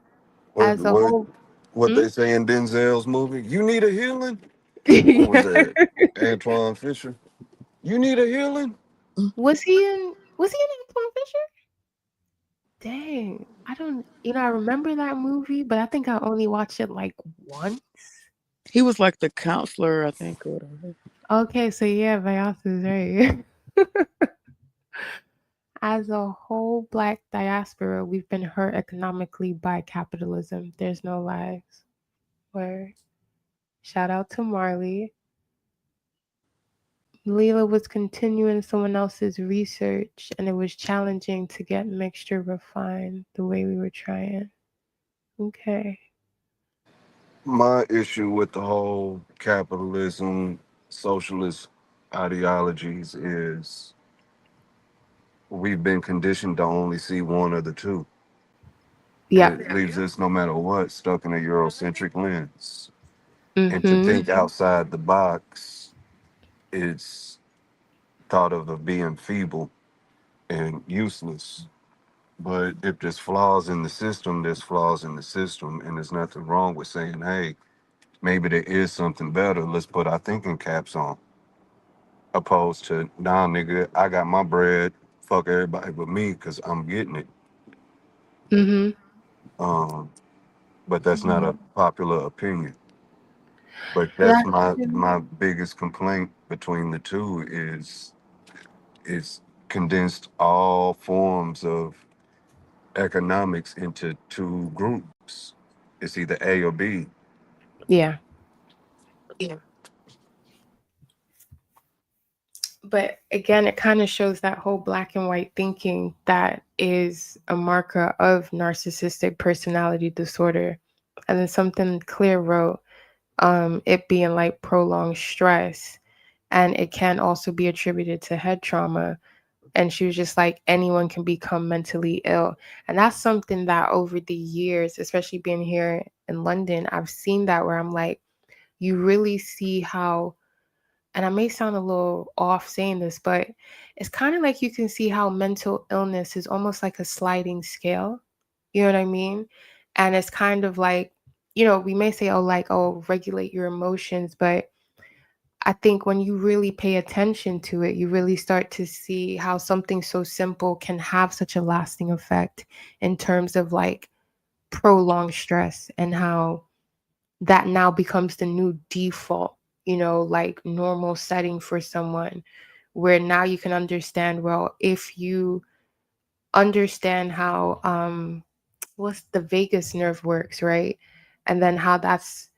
What As a what whole, what hmm? they say in Denzel's movie? You need a healing. What was Yeah. that? Antoine Fisher. You need a healing. Was he in Antoine Fisher? Dang, I don't. I remember that movie, but I think I only watched it like once. He was like the counselor, I think, or whatever. Okay, so yeah, Vayas is right. As a whole black diaspora, we've been hurt economically by capitalism. There's no lies. Word. Shout out to Marley. Leela was continuing someone else's research, and it was challenging to get mixture refined the way we were trying. Okay. My issue with the whole capitalism, socialist ideologies is we've been conditioned to only see one of the two. Yeah. It leaves us, no matter what, stuck in a Eurocentric lens. And to Mm-hmm. think outside the box, it's thought of being feeble and useless. But if there's flaws in the system, there's flaws in the system, and there's nothing wrong with saying, hey, maybe there is something better. Let's put our thinking caps on. Opposed to, nah, nigga, I got my bread. Fuck everybody but me because I'm getting it. Mm-hmm. Um, but that's not a popular opinion. But that's That's my biggest complaint between the two is it's condensed all forms of economics into two groups. It's either A or B. yeah. But again, it kind of shows that whole black and white thinking that is a marker of narcissistic personality disorder. And then something Clear wrote, it being like prolonged stress. And it can also be attributed to head trauma. And she was just like, anyone can become mentally ill. And that's something that over the years, especially being here in London, I've seen that where I'm like, you really see how, and I may sound a little off saying this, but it's kind of like you can see how mental illness is almost like a sliding scale. You know what I mean? And it's kind of like, we may say, oh, like, oh, regulate your emotions. But I think when you really pay attention to it, you really start to see how something so simple can have such a lasting effect in terms of like prolonged stress and how that now becomes the new default, like normal setting for someone, where now you can understand, well, if you understand how what's the vagus nerve works, right? And then how that's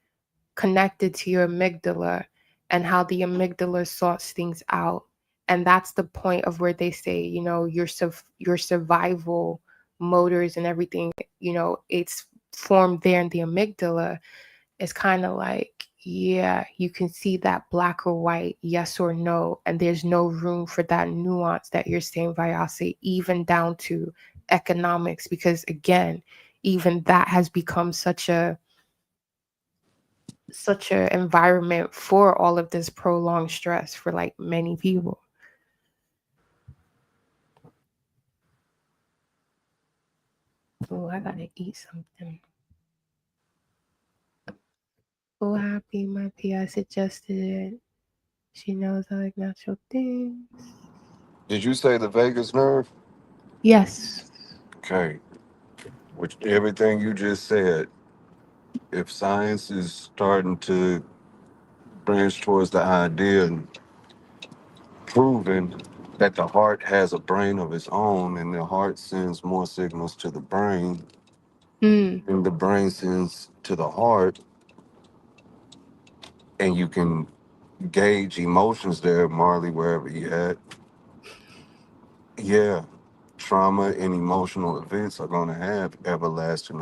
connected to your amygdala and how the amygdala sorts things out. And that's the point of where they say, your survival motors and everything, it's formed there in the amygdala. It's kind of like, yeah, you can see that black or white, yes or no, and there's no room for that nuance that you're saying, Vyase, even down to economics, because again, even that has become such a environment for all of this prolonged stress for like many people. Oh, I gotta eat something. Oh, happy my PI suggested it. She knows I like natural things. Did you say the vagus nerve? Yes. Okay. Which everything you just said, if science is starting to branch towards the idea and proving that the heart has a brain of its own, and the heart sends more signals to the brain, Mm. and the brain sends to the heart, and you can gauge emotions there, Marley, wherever you at. Yeah, trauma and emotional events are going to have everlasting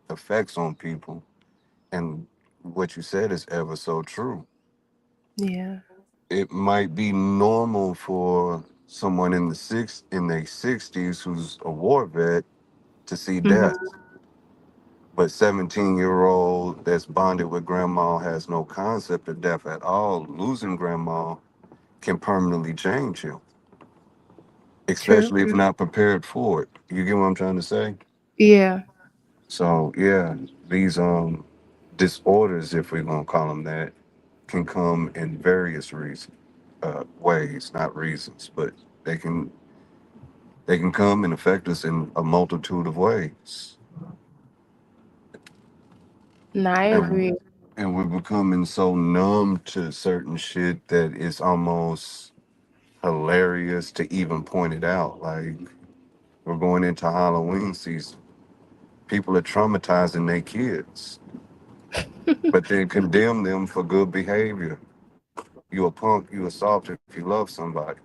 effects on people. And what you said is ever so true. Yeah. It might be normal for someone in their 60s who's a war vet to see death. Mm-hmm. But 17-year-old that's bonded with grandma has no concept of death at all. Losing grandma can permanently change you, True. especially if not prepared for it. You get what I'm trying to say? Yeah. So yeah, these disorders, if we're gonna call them that, can come in various ways, not reasons, but they can they can come and affect us in a multitude of ways. No, I And agree. and we're becoming so numb to certain shit that it's almost hilarious to even point it out. Like we're going into Halloween season. People are traumatizing their kids, but then condemn them for good behavior. You a punk, you a soft if you love somebody.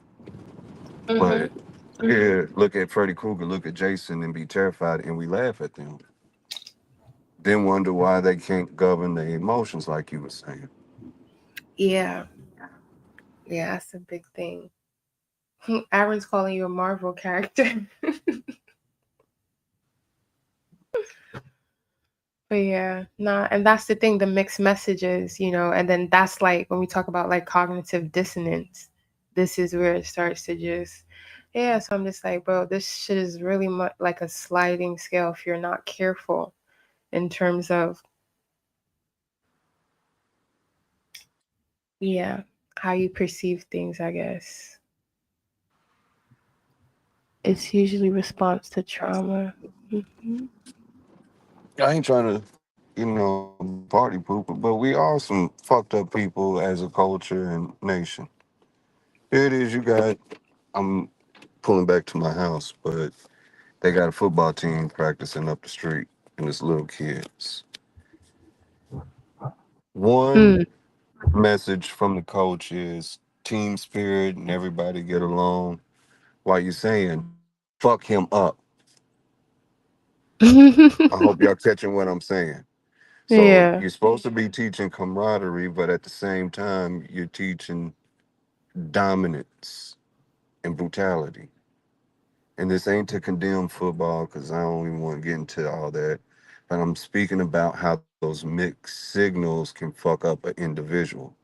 Mm-hmm. But yeah, look at Freddy Krueger, look at Jason and be terrified and we laugh at them. Then wonder why they can't govern their emotions like you were saying. Yeah. Yeah, that's a big thing. Aaron's calling you a Marvel character. But yeah, nah, and that's the thing, the mixed messages, and then that's like when we talk about like cognitive dissonance, this is where it starts to just, yeah, so I'm just like, bro, this shit is really much like a sliding scale if you're not careful in terms of, yeah, how you perceive things, I guess. It's usually response to trauma. Hmm. I ain't trying to, party pooper, but we are some fucked up people as a culture and nation. Here it is, you got, I'm pulling back to my house, but they got a football team practicing up the street and it's little kids. One Mm. message from the coach is team spirit and everybody get along. While you saying, fuck him up. I hope y'all catching what I'm saying. So Yeah, you're supposed to be teaching camaraderie, but at the same time, you're teaching dominance and brutality. And this ain't to condemn football because I don't even want to get into all that. But I'm speaking about how those mixed signals can fuck up an individual.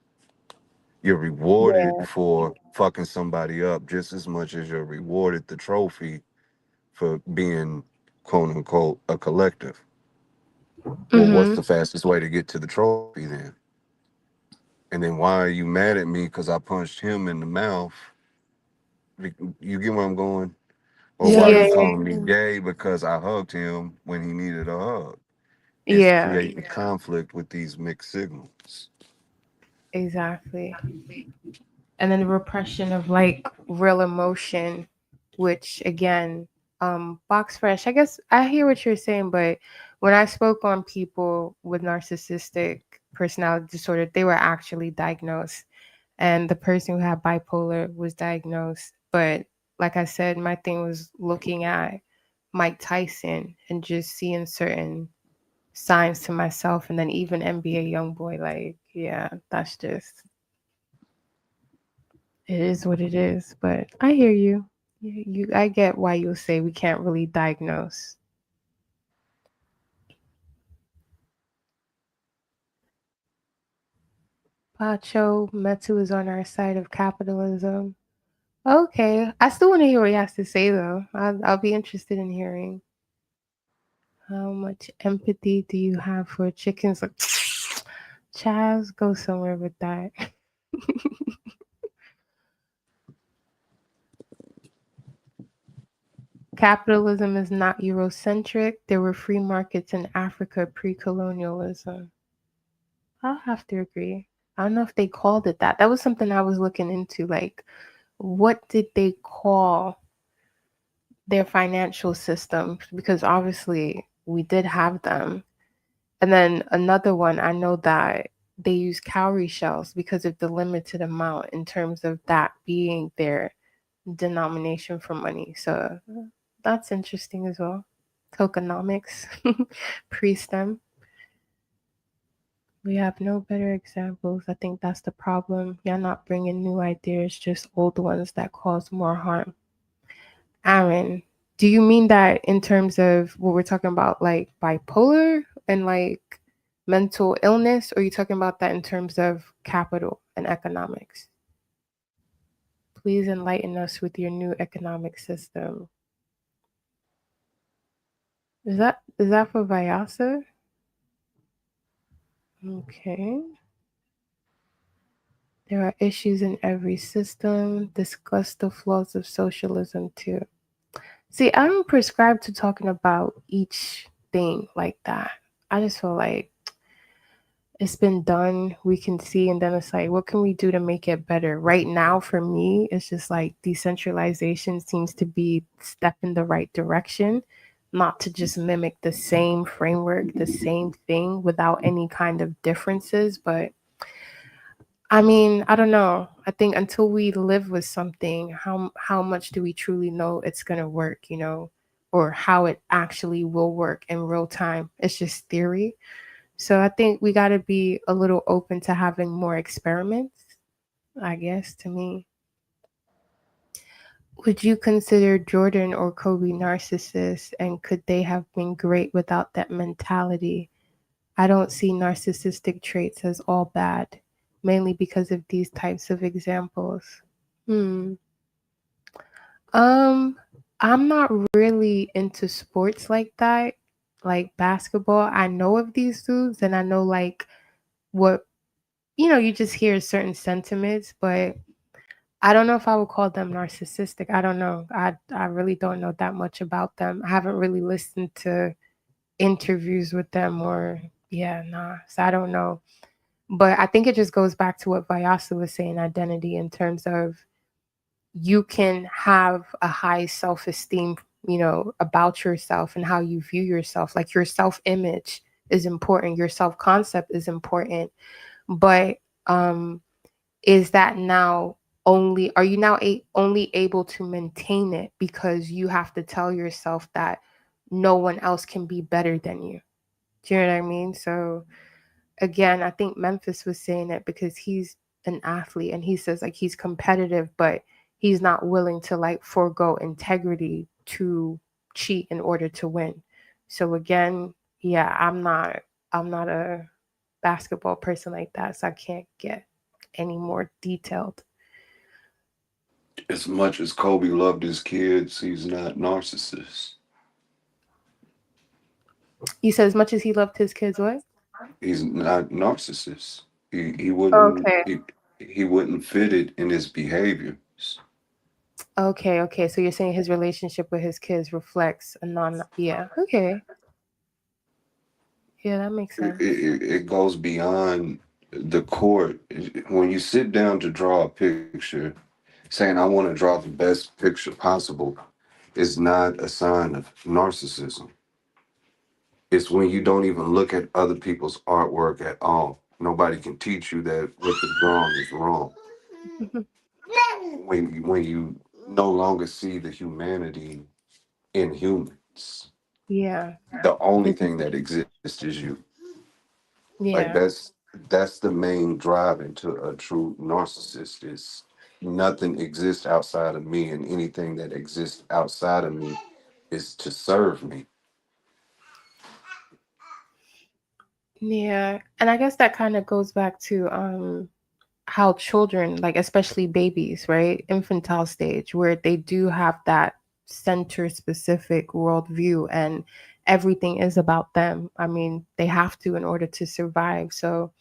You're rewarded yeah. for fucking somebody up just as much as you're rewarded the trophy for being quote unquote a collective. Well, what's Hmm. the fastest way to get to the trophy then? And then why are you mad at me because I punched him in the mouth? You get where I'm going? Or why are Yeah, you yeah, calling me gay because I hugged him when he needed a hug? It's yeah, creating conflict with these mixed signals. exactly. And then the repression of like real emotion, which again, box fresh, I guess I hear what you're saying, but when I spoke on people with narcissistic personality disorder, they were actually diagnosed, and the person who had bipolar was diagnosed. But like I said, my thing was looking at Mike Tyson and just seeing certain signs to myself, and then even NBA YoungBoy, like, yeah, that's just, it is what it is, but I hear you. I get why you'll say we can't really diagnose. Pacho Metu is on our side of capitalism. Okay, I still want to hear what he has to say though. I'll be interested in hearing. How much empathy do you have for chickens? Like, Chaz, go somewhere with that. Capitalism is not Eurocentric. There were free markets in Africa pre colonialism. I'll have to agree. I don't know if they called it that. That was something I was looking into. Like, what did they call their financial system? Because obviously we did have them. And then another one, I know that they use cowrie shells because of the limited amount in terms of that being their denomination for money. So that's interesting as well. Tokenomics, pre-STEM. We have no better examples. I think that's the problem. You're not bringing new ideas, just old ones that cause more harm. Aaron, do you mean that in terms of what we're talking about, like bipolar and like mental illness, or are you talking about that in terms of capital and economics? Please enlighten us with your new economic system. Is that for Vyasa? Okay. There are issues in every system. Discuss the flaws of socialism too. See, I don't prescribe to talking about each thing like that. I just feel like it's been done, we can see, and then it's like, what can we do to make it better? Right now, for me, it's just like decentralization seems to be step in the right direction, not to just mimic the same framework, the same thing without any kind of differences. But I mean, I don't know. I think until we live with something, how much do we truly know it's gonna work, or how it actually will work in real time? It's just theory. So I think we got to be a little open to having more experiments, I guess, to me. Would you consider Jordan or Kobe narcissists, and could they have been great without that mentality? I don't see narcissistic traits as all bad, mainly because of these types of examples. I'm not really into sports like that, like basketball. I know of these dudes and I know like what you just hear certain sentiments, but I don't know if I would call them narcissistic. I don't know. I really don't know that much about them. I haven't really listened to interviews with them or so I don't know. But I think it just goes back to what Vyasa was saying, identity, in terms of you can have a high self-esteem, about yourself and how you view yourself. Like your self-image is important, your self-concept is important, but is that now are you now only able to maintain it because you have to tell yourself that no one else can be better than you? Do you know what I mean? So again, I think Memphis was saying it because he's an athlete and he says like he's competitive, but he's not willing to like forego integrity to cheat in order to win. So again, I'm not a basketball person like that, so I can't get any more detailed. As much as Kobe loved his kids, he's not narcissist. You said as much as he loved his kids, what? He's not narcissist. He wouldn't Okay. he wouldn't fit it in his behaviors. Okay. So you're saying his relationship with his kids reflects a okay. Yeah, that makes sense. It goes beyond the court. When you sit down to draw a picture, saying I want to draw the best picture possible is not a sign of narcissism. It's when you don't even look at other people's artwork at all. Nobody can teach you that what you're drawing is wrong. When you no longer see the humanity in humans. Yeah. The only thing that exists is you. Like Yeah. that's the main drive into a true narcissist is nothing exists outside of me, and anything that exists outside of me is to serve me. Yeah. And I guess that kind of goes back to how children, like especially babies, right? Infantile stage, where they do have that center specific worldview and everything is about them. I mean, they have to in order to survive. So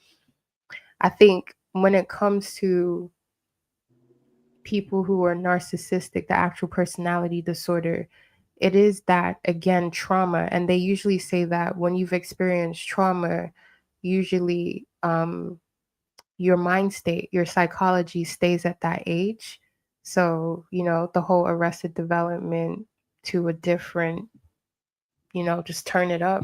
I think when it comes to people who are narcissistic, the actual personality disorder, it is that, again, trauma. And they usually say that when you've experienced trauma, usually your mind state, your psychology stays at that age. So, the whole arrested development to a different, just turn it up.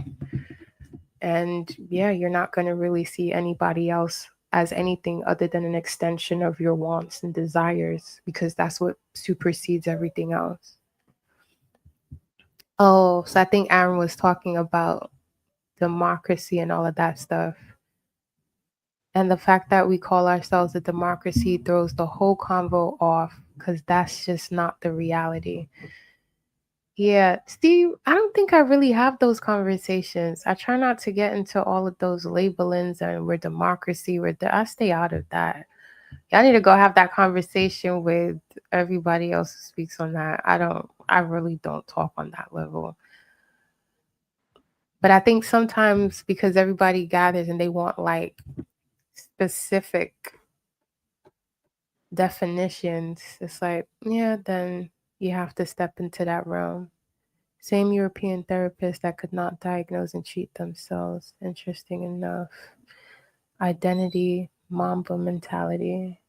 And yeah, you're not going to really see anybody else as anything other than an extension of your wants and desires, because that's what supersedes everything else. Oh, so I think Aaron was talking about democracy and all of that stuff. And the fact that we call ourselves a democracy throws the whole convo off, because that's just not the reality. Yeah, Steve, I don't think I really have those conversations. I try not to get into all of those labelings and we're democracy. I stay out of that. Y'all need to go have that conversation with everybody else who speaks on that. I really don't talk on that level. But I think sometimes because everybody gathers and they want like specific definitions, it's like, yeah, then you have to step into that realm. Same European therapist that could not diagnose and treat themselves. Interesting enough. Identity, Mamba mentality.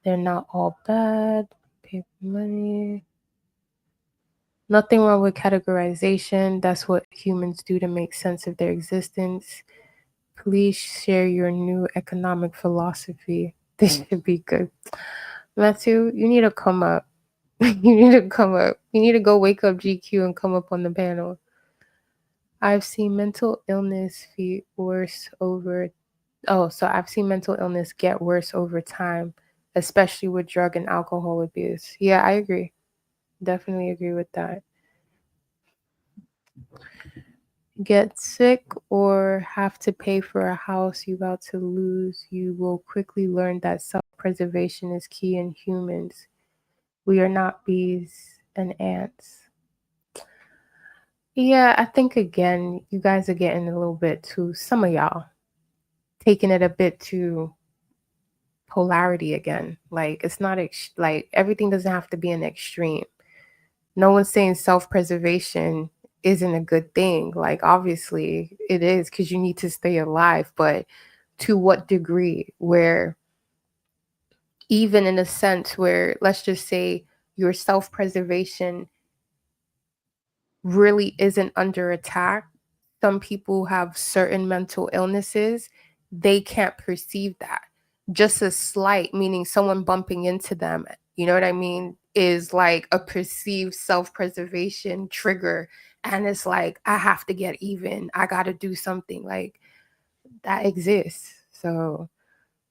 They're not all bad. Paper money. Nothing wrong with categorization. That's what humans do to make sense of their existence. Please share your new economic philosophy. This should be good. Matthew, you need to come up. You need to come up. You need to go wake up GQ and come up on the panel. I've seen mental illness get worse over time, especially with drug and alcohol abuse. Yeah, I agree. Definitely agree with that. Get sick or have to pay for a house you about to lose, you will quickly learn that self-preservation is key in humans. We are not bees and ants. Yeah, I think again, you guys are getting a little bit too, some of y'all, taking it a bit too polarity again. Like it's not like everything doesn't have to be an extreme. No one's saying self-preservation isn't a good thing. Like obviously it is, because you need to stay alive, but to what degree? Where even in a sense where, let's just say, your self-preservation really isn't under attack. Some people have certain mental illnesses, they can't perceive that. Just a slight, meaning someone bumping into them, you know what I mean, is like a perceived self-preservation trigger. And it's like, I have to get even. I got to do something. Like that exists. So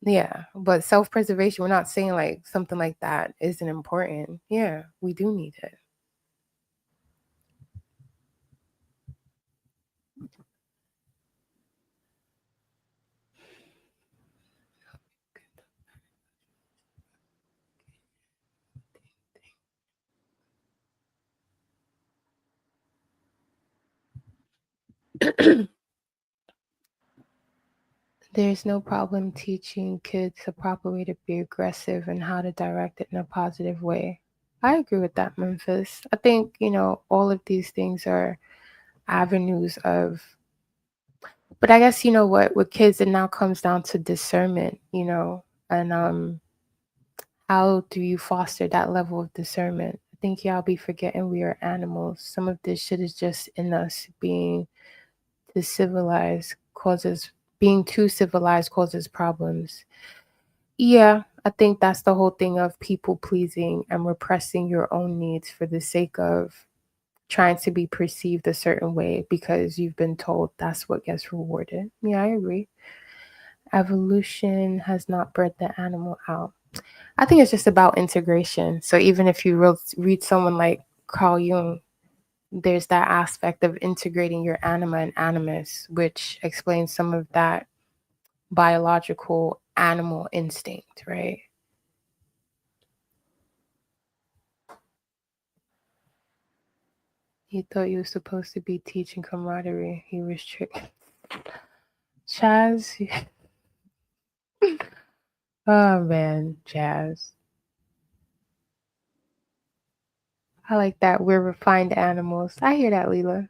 yeah, but self-preservation, we're not saying like something like that isn't important. Yeah, we do need it. There's no problem teaching kids the proper way to be aggressive and how to direct it in a positive way. I agree with that, Memphis. I think, all of these things are avenues of, but I guess, what, with kids, it now comes down to discernment, and how do you foster that level of discernment? I think y'all be forgetting we are animals. Some of this shit is just in us. Being too civilized causes problems. Yeah, I think that's the whole thing of people pleasing and repressing your own needs for the sake of trying to be perceived a certain way because you've been told that's what gets rewarded. Yeah, I agree. Evolution has not bred the animal out. I think it's just about integration. So even if you read someone like Carl Jung, there's that aspect of integrating your anima and animus, which explains some of that biological animal instinct, right? He thought you were supposed to be teaching camaraderie. He was tricked. Chaz. Oh man, Chaz. I like that. We're refined animals. I hear that, Leela.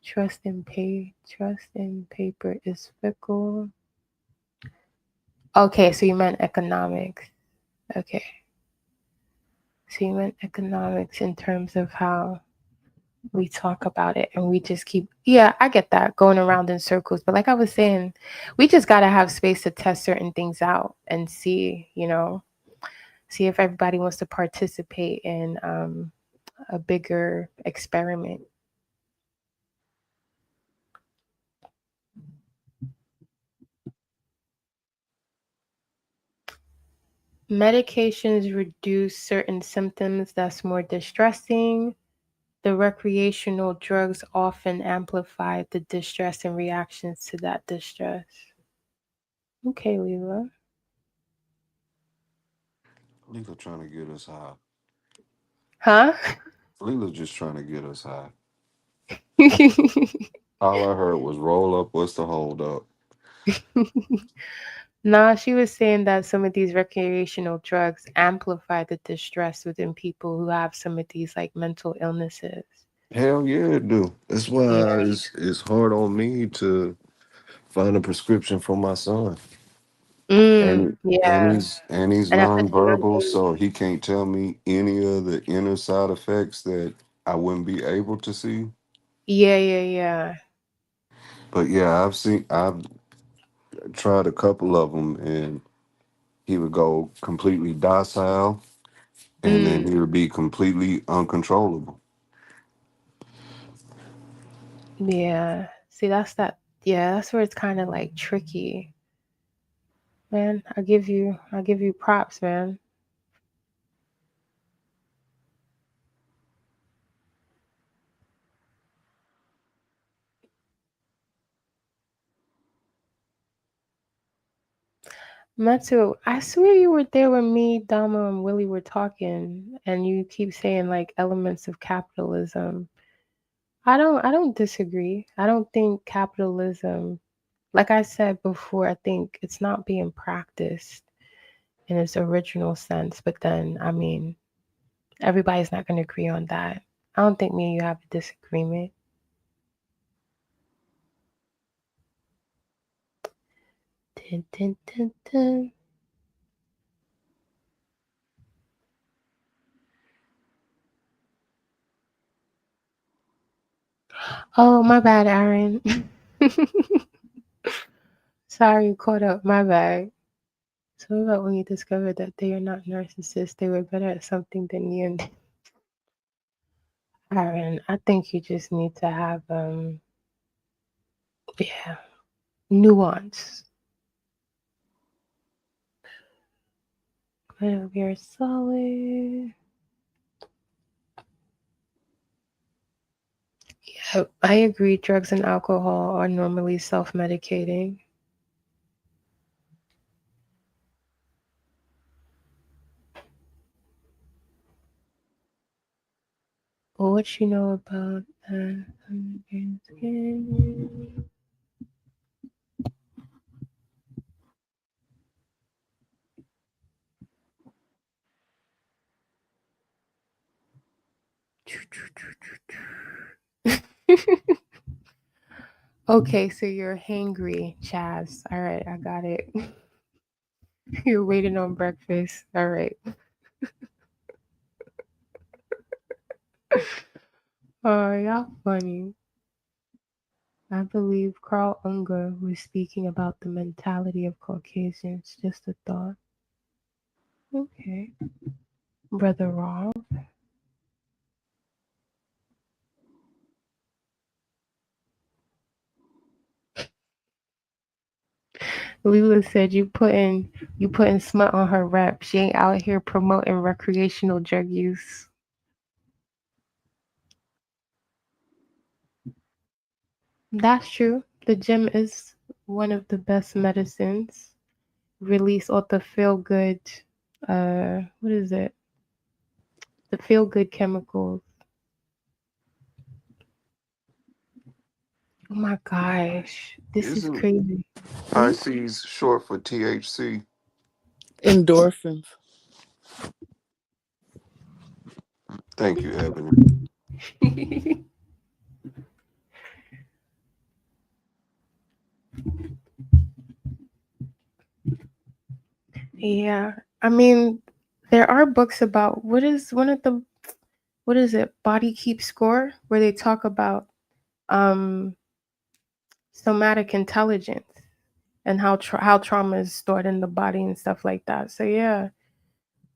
Trust in paper is fickle. Okay, so you meant economics. Okay. So you meant economics in terms of how we talk about it and we just keep, yeah, I get that, going around in circles. But like I was saying, we just got to have space to test certain things out and see, see if everybody wants to participate in a bigger experiment. Medications reduce certain symptoms that's more distressing. The recreational drugs often amplify the distress and reactions to that distress. Okay, Leela. Leela trying to get us high. Huh? Leela just trying to get us high. All I heard was roll up, what's the hold up? Nah, she was saying that some of these recreational drugs amplify the distress within people who have some of these like mental illnesses. Hell yeah, it do. That's Yeah. why it's hard on me to find a prescription for my son. And Yeah. he's And at such a young nonverbal, age. so he can't tell me any of the inner side effects that I wouldn't be able to see. Yeah. But yeah, I've tried a couple of them, and he would go completely docile, and then he would be completely uncontrollable. Yeah. See, that's where it's kind of like tricky. Man, I give you props, man. Matsu, I swear you were there when me, Dama, and Willie were talking, and you keep saying like elements of capitalism. I don't disagree. I don't think capitalism, like I said before, I think it's not being practiced in its original sense. But then, I mean, everybody's not going to agree on that. I don't think me and you have a disagreement. Dun, dun, dun, dun. Oh, my bad, Aaron. Sorry, caught up. My bad. So what about when you discovered that they are not narcissists, they were better at something than you? And Aaron, I think you just need to have yeah, nuance. Metal Gear Solid. Yeah, I agree. Drugs and alcohol are normally self-medicating. But what you know about Okay, so you're hangry, Chaz. All right, I got it. You're waiting on breakfast. All right. Oh, y'all funny. I believe Carl Unger was speaking about the mentality of Caucasians. Just a thought. Okay. Brother Rob. Leela said you putting smut on her rep. She ain't out here promoting recreational drug use. That's true. The gym is one of the best medicines. Release all the feel good what is it? The feel good chemicals. Oh my gosh. This is Isn't crazy. Pisces short for THC? Endorphins. Thank you, Ebony. Yeah. I mean, there are books about what is one of the what is it? Body Keep Score, where they talk about um somatic intelligence and how trauma is stored in the body and stuff like that. So yeah,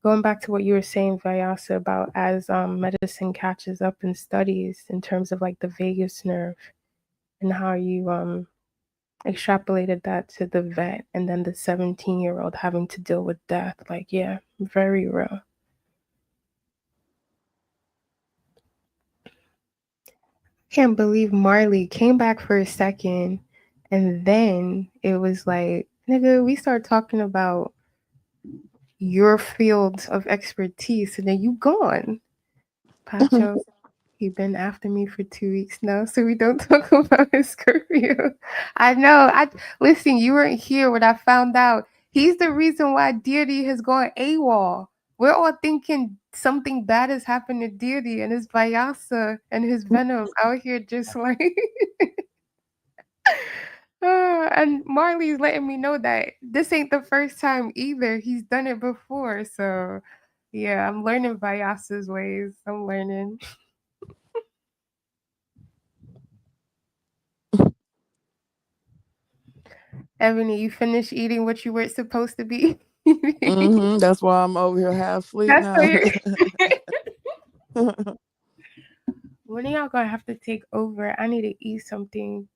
going back to what you were saying, Vyasa, about as medicine catches up in studies in terms of like the vagus nerve and how you extrapolated that to the vet and then the 17-year-old having to deal with death. Like, yeah, very real. Can't believe Marley came back for a second and then it was like, nigga, we start talking about your field of expertise and then you gone. Pacho, he been after me for 2 weeks now, so we don't talk about his Scorpio. I know. I listen. You weren't here when I found out. He's the reason why Deity has gone AWOL. We're all thinking something bad has happened to Deity and his Vyasa and his Venom out here just like. And Marley's letting me know that this ain't the first time either. He's done it before, so yeah, I'm learning Vyasa's ways. I'm learning. Ebony, you finished eating what you weren't supposed to be eating? That's why I'm over here half asleep That's now. weird. When are y'all gonna have to take over? I need to eat something.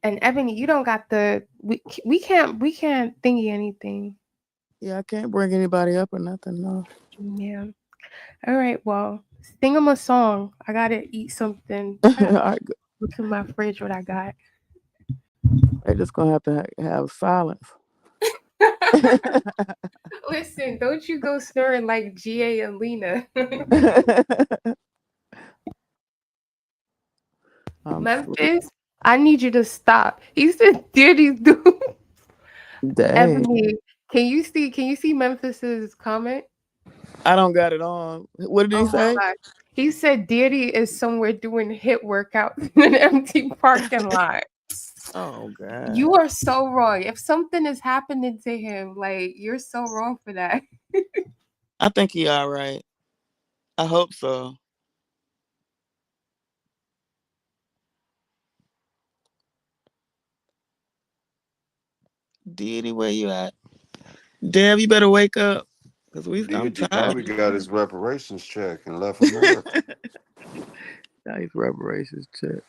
And Ebony, you don't got the we can't thingy anything. Yeah, I can't bring anybody up or nothing. No. Yeah. All right. Well, sing them a song. I gotta eat something. All right, good. Look in my fridge. What I got. They're just gonna have to have silence. Listen, don't you go snoring like GA and Lena. Memphis, I need you to stop. He said, "Diddy do." Dang. Ebony, can you see Memphis's comment? I don't got it on. What did he say? God. He said Deity is somewhere doing hit workouts in an empty parking lot. Oh God. You are so wrong. If something is happening to him, like you're so wrong for that. I think he all right. I hope so. Diddy, where you at? Deb, you better wake up. Cause I'm Deity tired. probably got his reparations check and left America. Got his reparations check.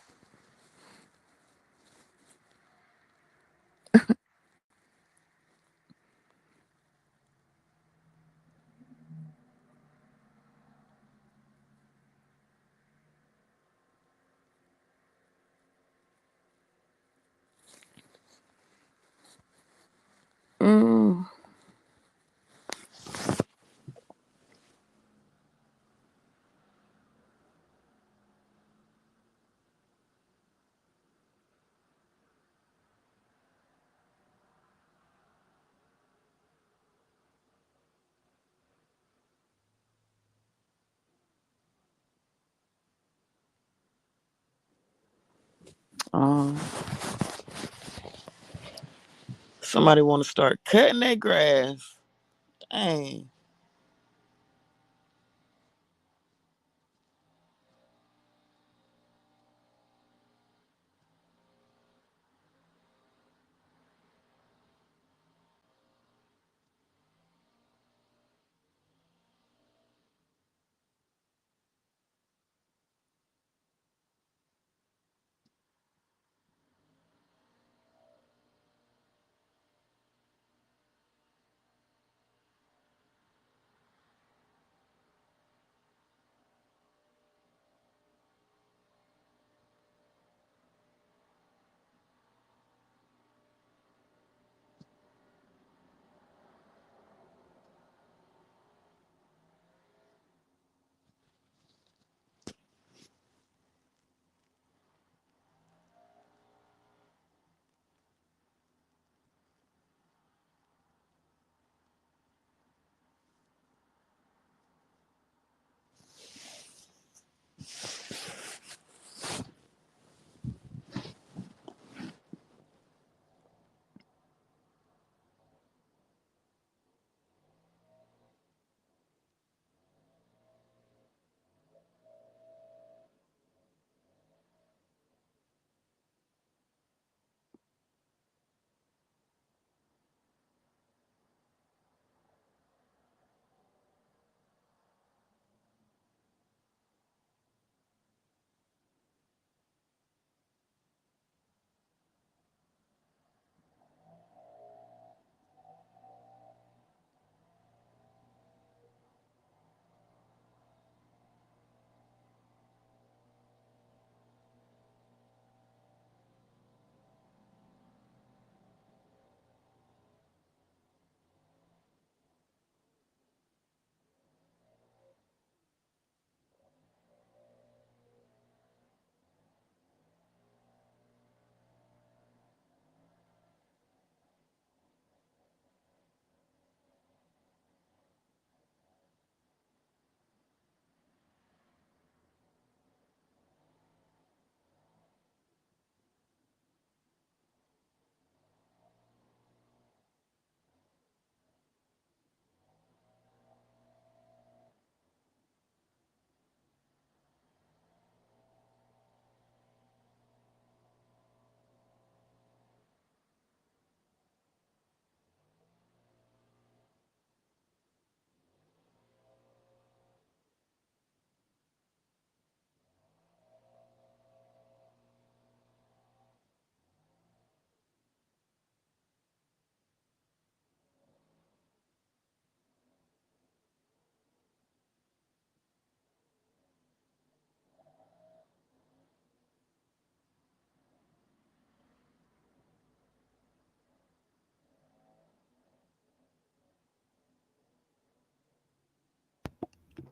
Mm. Somebody want to start cutting their grass. Dang.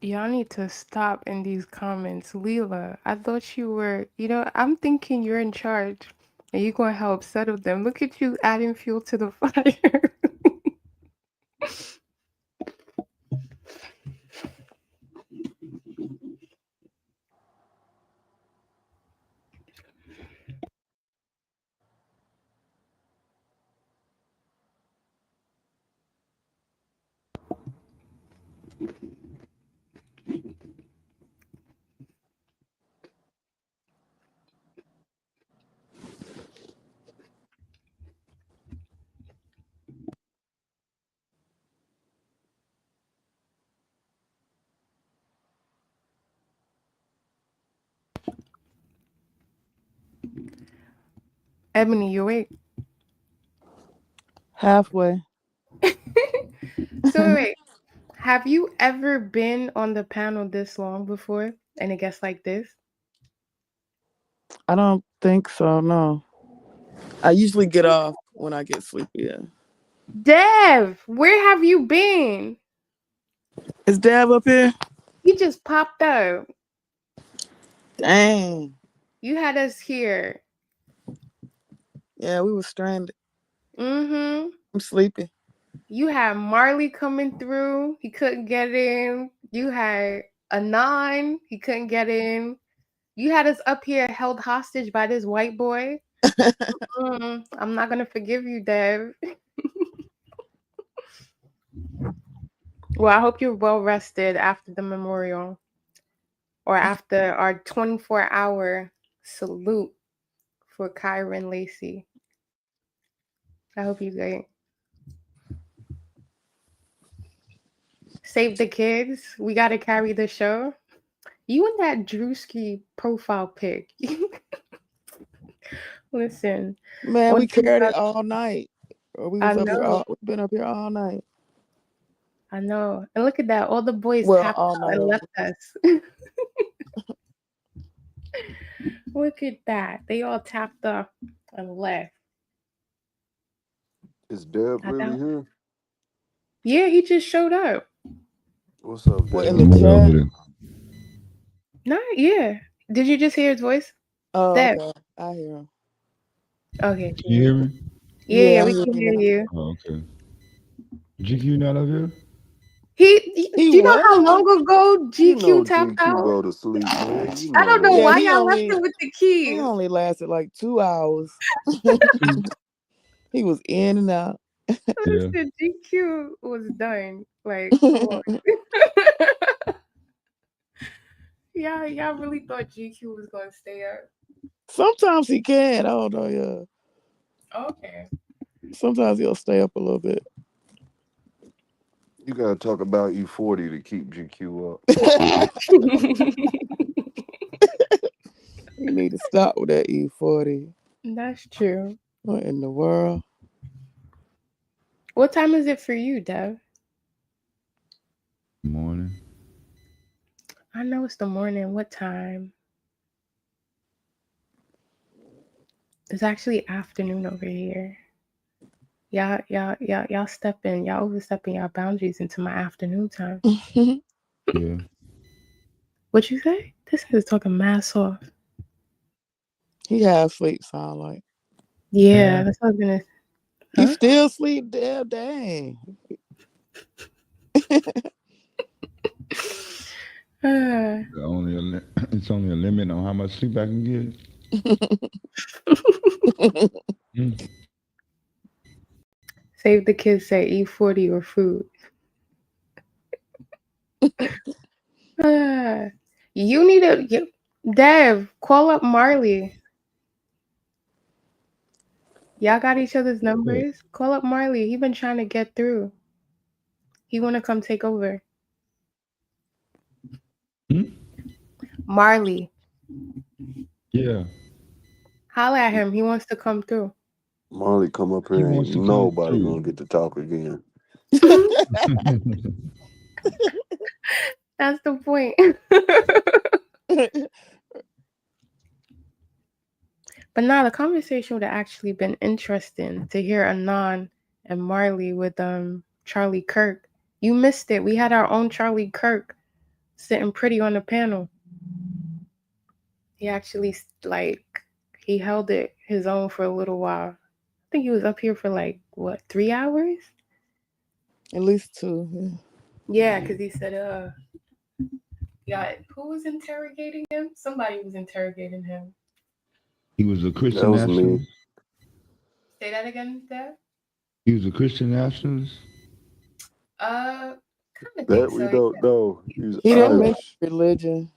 Y'all need to stop in these comments. Leela, I thought you were, I'm thinking you're in charge and you're going to help settle them. Look at you adding fuel to the fire. Ebony, you awake? Halfway. So wait, have you ever been on the panel this long before and it gets like this? I don't think so, no. I usually get off when I get sleepy, yeah. Dev, where have you been? Is Dev up here? He just popped up. Dang. You had us here. Yeah, we were stranded. Mm-hmm. I'm sleepy. You had Marley coming through. He couldn't get in. You had Anon. He couldn't get in. You had us up here held hostage by this white boy. I'm not going to forgive you, Dev. Well, I hope you're well rested after the memorial or after our 24-hour salute for Kyron Lacey. I hope you're good. Save the kids. We got to carry the show. You and that Drewski profile pic. Listen. Man, we carried it all night. We've been up here all night. I know. And look at that. All the boys tapped out and left us. Look at that. They all tapped up and left. Is Deb really here? Yeah, he just showed up. What's up, Deb? What, in the chat? No, yeah. Did you just hear his voice? Oh, Deb. okay. I hear him. Okay. Can you hear me? Yeah, we can hear you. Oh, okay. GQ not up here? Do you know how long ago GQ tapped out? Go to sleep, man. I don't know why y'all left him with the keys. He only lasted like 2 hours. He was in and out. Listen, GQ was done. Like, come on. Y'all really thought GQ was gonna stay up? Sometimes he can. I don't know, yeah. Okay. Sometimes he'll stay up a little bit. You gotta talk about E40 to keep GQ up. You need to stop with that E40. That's true. What in the world? What time is it for you, Dev? Morning. I know it's the morning. What time? It's actually afternoon over here. Y'all overstepping y'all boundaries into my afternoon time. Yeah. What you say? This is talking mad soft. He half sleep, sound like. Yeah, that's what I was gonna. He still sleep there, dang. It's only a limit on how much sleep I can get. Save the kids say E40 or food. You need to, Dev, call up Marley. Y'all got each other's numbers? Call up Marley. He been trying to get through. He want to come take over. Marley. Yeah. Holla at him. He wants to come through. Marley come up here, ain't nobody gonna get to talk again. That's the point. But now the conversation would have actually been interesting to hear Anon and Marley with Charlie Kirk. You missed it. We had our own Charlie Kirk sitting pretty on the panel. He actually he held it his own for a little while. I think he was up here for 3 hours? At least 2. Yeah, because he said who was interrogating him? Somebody was interrogating him. He was a Christian That was me. nationalist. Say that again, Dad? He was a Christian nationalist. Kind of That think we so. don't know. He was He didn't mention Irish. religion.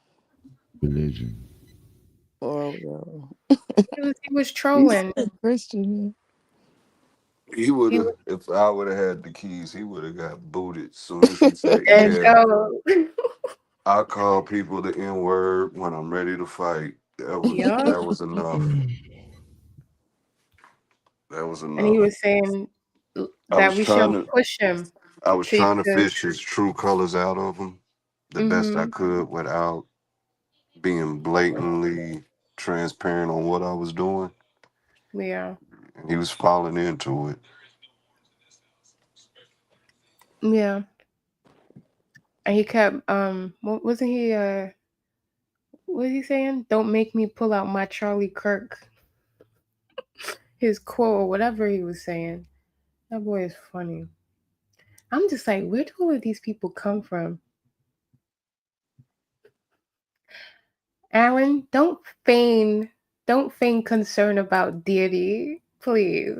He was trolling. He's Christian. He would have, if I would have had the keys, he would have got booted as soon as he said, I call people the N-word when I'm ready to fight. That was enough. That was enough. And he was saying that we shouldn't push him. I was trying to fish his true colors out of him the best I could without being blatantly transparent on what I was doing. Yeah. And he was falling into it. Yeah. And he kept wasn't he what was he saying? Don't make me pull out my Charlie Kirk. His quote or whatever he was saying. That boy is funny. I'm just like, where do all of these people come from? Aaron, don't feign concern about deity, please.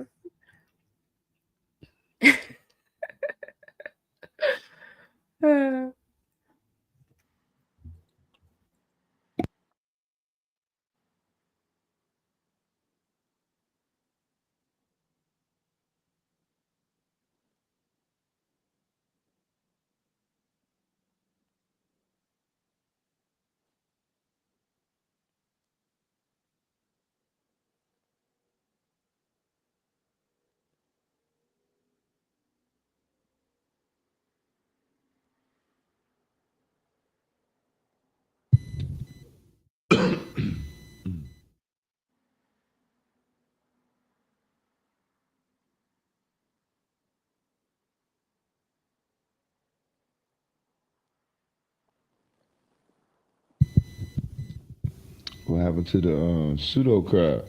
What happened to the pseudo crowd?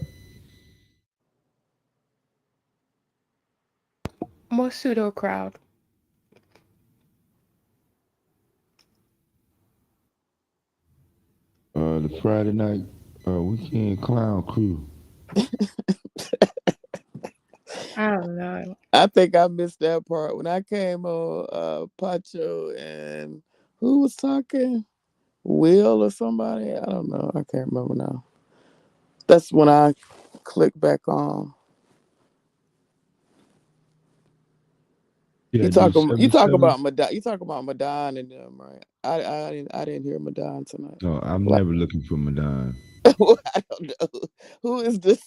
More pseudo crowd. The Friday night weekend clown crew. I don't know. I think I missed that part when I came on. Pacho and who was talking? Will or somebody? I don't know. I can't remember now. That's when I clicked back on. Yeah, You talk about Madon and them, right? I didn't hear Madon tonight. No, I'm never looking for Madon. I don't know. Who is this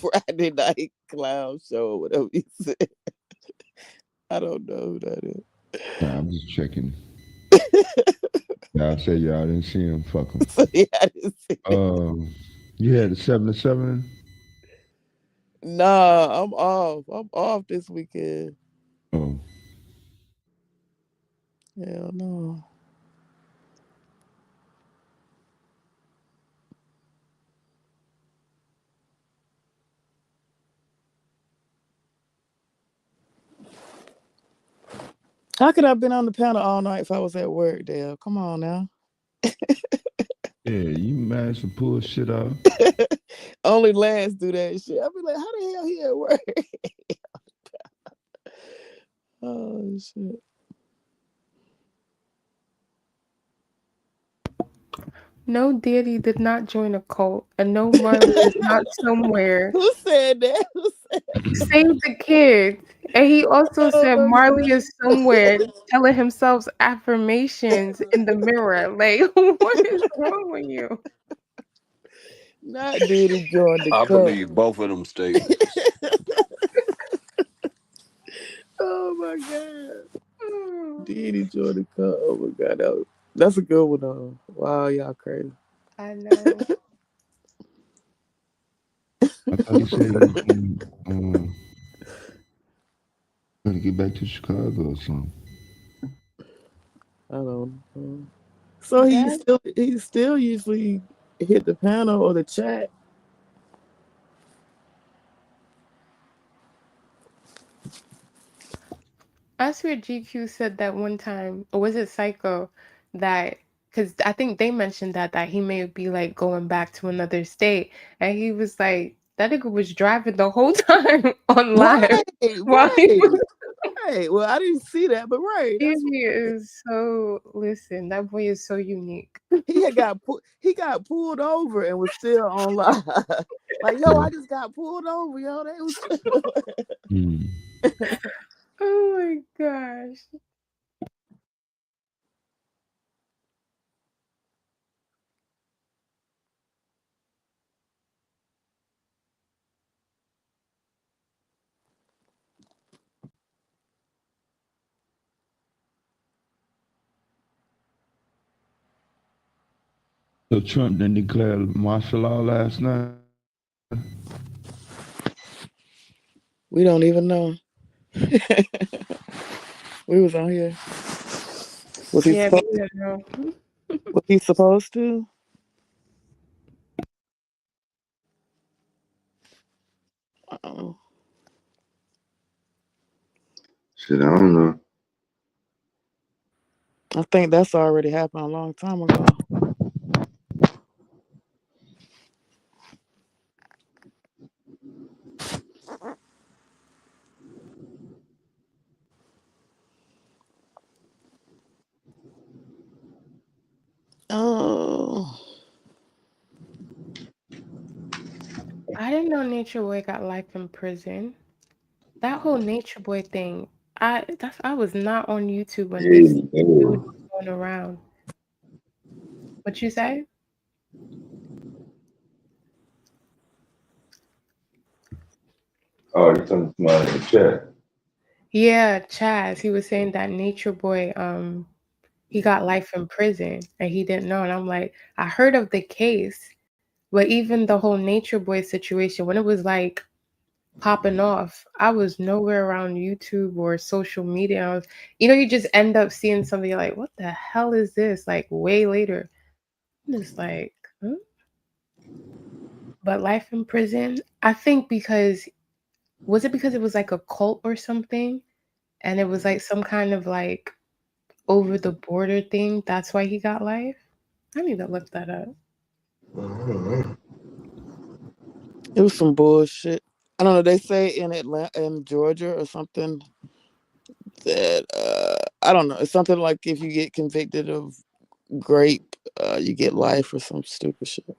Friday night clown show? Whatever you said. I don't know who that is. Nah, I'm just checking. Y'all say y'all didn't see him. Fuck him. Yeah, I didn't see him. You had the 7-7? Nah, I'm off. I'm off this weekend. Oh. Hell no. How could I have been on the panel all night if I was at work, Dale? Come on now. Yeah, you managed to pull shit off. Only Lance do that shit. I'll be like, how the hell he at work? Oh, shit. No, Daddy did not join a cult, and no, Marley is not somewhere. Who said that? Save the kids. And he also said Marley is somewhere telling himself affirmations in the mirror. Like, what is wrong with you? Not Diddy joined the I cult. believe both of them statements. Oh my God. Diddy joined the cult. Oh my God. That's a good one though. Wow, y'all crazy. I know. I thought he said he was going to get back to Chicago or something. I don't know. So he That still usually hit the panel or the chat. I swear GQ said that one time, or was it Psycho, that because I think they mentioned that he may be like going back to another state, and he was like, that nigga was driving the whole time on live while he was. Right. Well, I didn't see that, but right. He That's right. is so listen. That boy is so unique. He got pulled over and was still on live. Like, yo, I just got pulled over, yo. They was Oh my gosh. So Trump then declared martial law last night. we don't even know. We was on here. Was he Yeah, supposed, we don't know. was he supposed to? Uh-oh. Shit, I don't know. I think that's already happened a long time ago. Oh. I didn't know Nature Boy got life in prison. That whole Nature Boy thing, I was not on YouTube when this dude was going around. What you say? Oh, you're talking about in the chat. Yeah, Chaz. He was saying that Nature Boy, he got life in prison and he didn't know. And I'm like, I heard of the case, but even the whole Nature Boy situation, when it was like popping off, I was nowhere around YouTube or social media. I was, you just end up seeing something, you're like, what the hell is this? Like way later. I'm just like, huh? But life in prison, I think because it was like a cult or something? And it was like some kind of like over the border thing. That's why he got life. I need to look that up. It was some bullshit. I don't know. They say in Atlanta, in Georgia or something that I don't know. It's something like if you get convicted of grape, you get life or some stupid shit.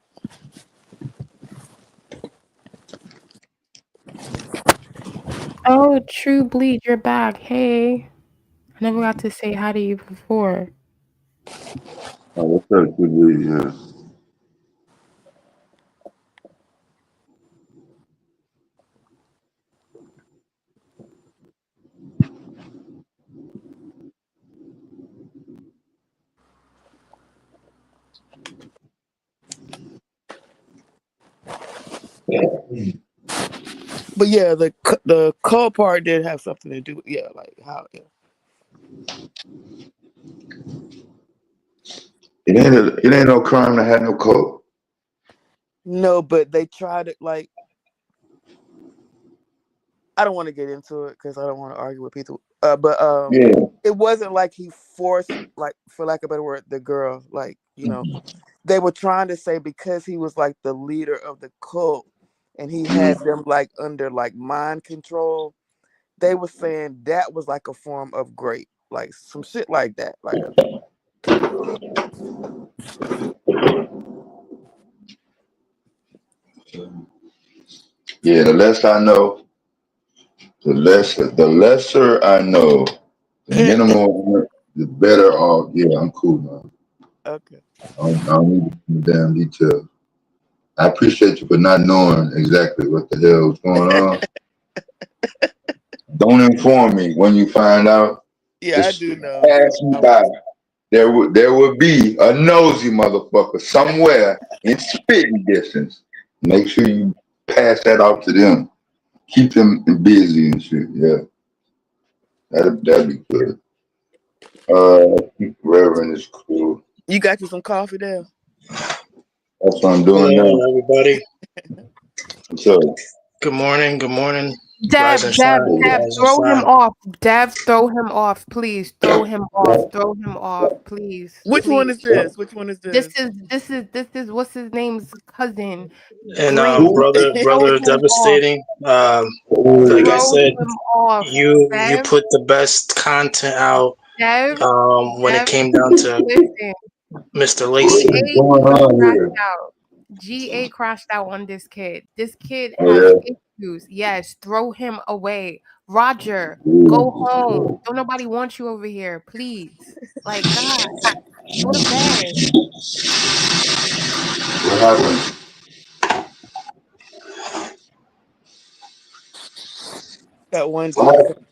Oh, True Bleed, you're back. Hey. I never got to say hi to you before. Oh, what's up, good yeah. But yeah, the cult part did have something to do with like how. Yeah. It ain't no crime to have no cult. No, but they tried it like. I don't want to get into it because I don't want to argue with people. But it wasn't like he forced, like for lack of a better word, the girl. Like they were trying to say because he was like the leader of the cult and he had them like under like mind control. They were saying that was like a form of grape, like some shit like that. Like Yeah, the less I know, the lesser I know, the minimal, the better off. Yeah, I'm cool, man. Okay. I don't need the damn details. I appreciate you for not knowing exactly what the hell is going on. Don't inform me when you find out. Yeah, Just I do know. pass me by. There would be a nosy motherfucker somewhere in spitting distance. Make sure you pass that off to them. Keep them busy and shit. Yeah, that'd be good. Reverend is cool. You got you some coffee there? That's what I'm doing now. Hello, everybody. What's up? Good morning. Good morning. Dev, Rise and Dev, shine. Dev, Rise and throw him shine. off. Dev, throw him off, please. Throw him off. Throw him off, please. Which one Please. is this? Which one is This this? is what's his name's cousin. And Green. brother Throw him off. devastating. Like I Throw said, him off. you Dev, put the best content out. Dev, When it Dev, came down to listen. Mr. Lacey. GA going on crashed here? out. GA crashed out on this kid. This kid Oh, has yeah. issues. Yes, throw him away. Roger, go home. Don't nobody want you over here, please. Like, God, go to bed. What happened? That one What dude. happened?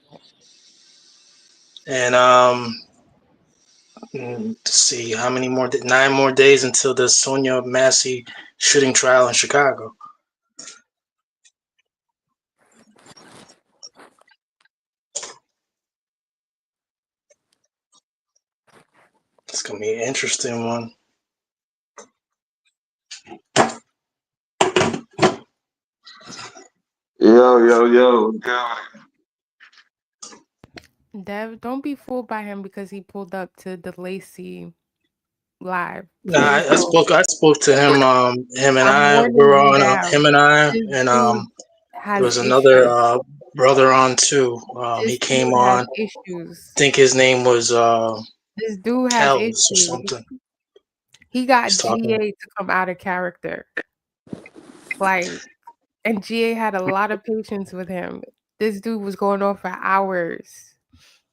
And let's see how many more 9 more days until the Sonia Massey shooting trial in Chicago. It's gonna be an interesting one. Yo, God. Dev, don't be fooled by him because he pulled up to the Lacey live. Nah, Please I don't. spoke to him. Him and I'm I warning were you on. now. Him and I, This and dude there has was another issues. brother on too. He This came dude has on. issues. I think his name was This dude has Kells or issues. something. He got He's talking. GA to come out of character. Like, and GA had a lot of patience with him. This dude was going on for hours.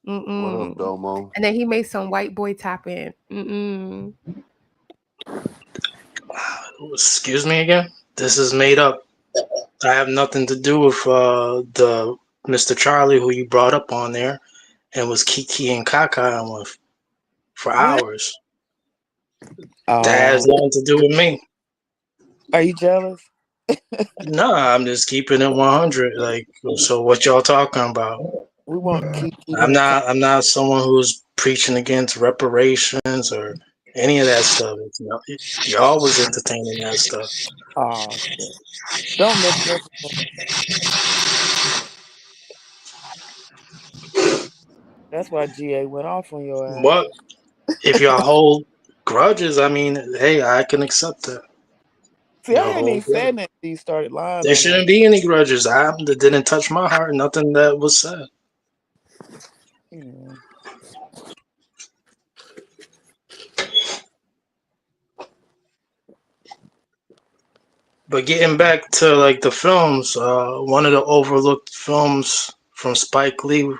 What up, Domo? And then he made some white boy tap in. Excuse me again. This is made up. I have nothing to do with the Mr. Charlie who you brought up on there, and was Kiki and Kaka with for What? hours. That has nothing to do with me. Are you jealous? No, I'm just keeping it 100. Like, so what y'all talking about? We want Kiki I'm and not someone who's preaching against reparations or any of that stuff. Y'all was entertaining that stuff. oh shit. Don't mention us. That's why GA went off on your ass. What if y'all hold grudges? I mean, hey, I can accept that. See, I Y'all ain't hold even grudges. said that you started lying There on us. shouldn't be any grudges. That didn't touch my heart. Nothing that was said. Yeah. But getting back to like the films, one of the overlooked films from Spike Lee,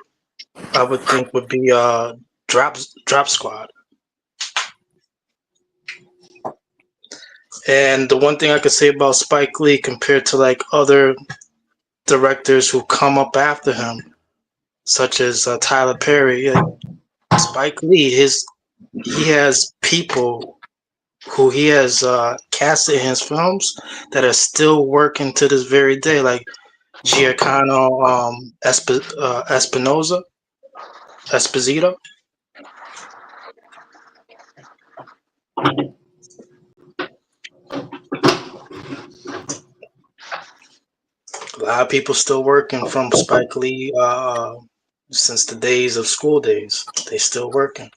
I would think would be Drop Squad. And the one thing I could say about Spike Lee compared to like other directors who come up after him, such as Tyler Perry, Spike Lee, he has people who he has casted in his films that are still working to this very day, like Giacomo Esposito. A lot of people still working from Spike Lee since the days of school days. They still working.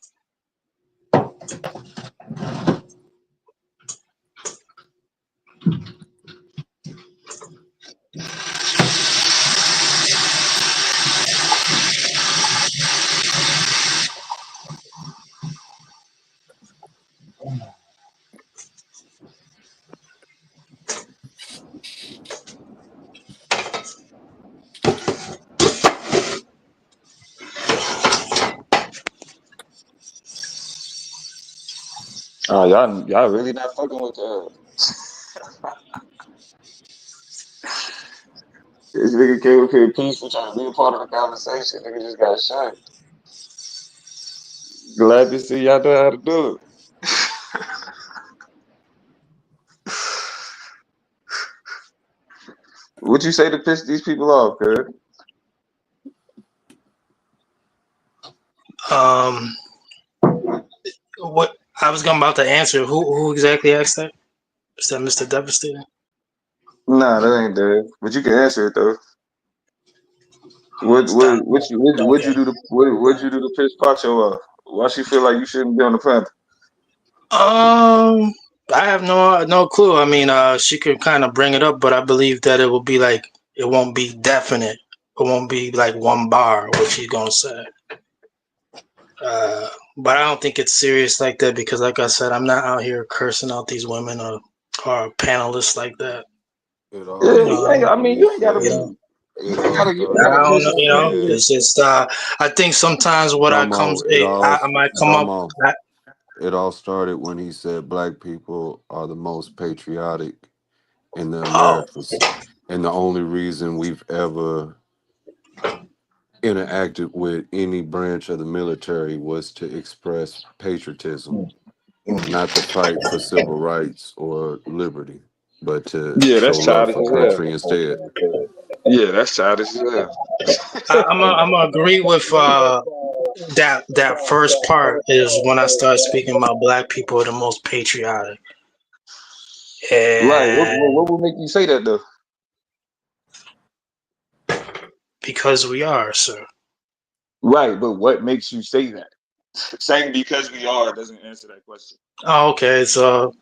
Oh, y'all really not fucking with that. This nigga came up here peaceful trying to be a part of the conversation. Nigga just got shot. Glad to see y'all know how to do it. What'd you say to piss these people off, cuz? What I was about to answer. Who exactly asked that? Is that Mr. Devastator? Nah, that ain't dead. But you can answer it though. What Stop. what you Okay. do to what you do to piss Pacho off? Why she feel like you shouldn't be on the Panther? I have no clue. I mean, she could kind of bring it up, but I believe that it will be like it won't be definite. It won't be like one bar what she's gonna say. But I don't think it's serious like that because, like I said, I'm not out here cursing out these women or panelists like that. It Yeah, all you ain't, started I when mean, he you ain't gotta said. be. You It ain't all gotta. You ain't I started gotta when don't he cuss know, out you the know. said, women. It's just I think sometimes what I comes, Drummo, it all, I might come up. Drummo, it all started when he said black people are the most patriotic in the Oh, Americas. And the only reason we've ever interacted with any branch of the military was to express patriotism, not to fight for civil rights or liberty, but to Yeah, show that's love childish for as hell. country instead. Yeah, that's childish as hell. I'm gonna agree with that first part is when I start speaking about black people are the most patriotic, Right. and What would make you say that though? because we are, sir. Right, but what makes you say that? Saying because we are doesn't answer that question. Oh, okay, so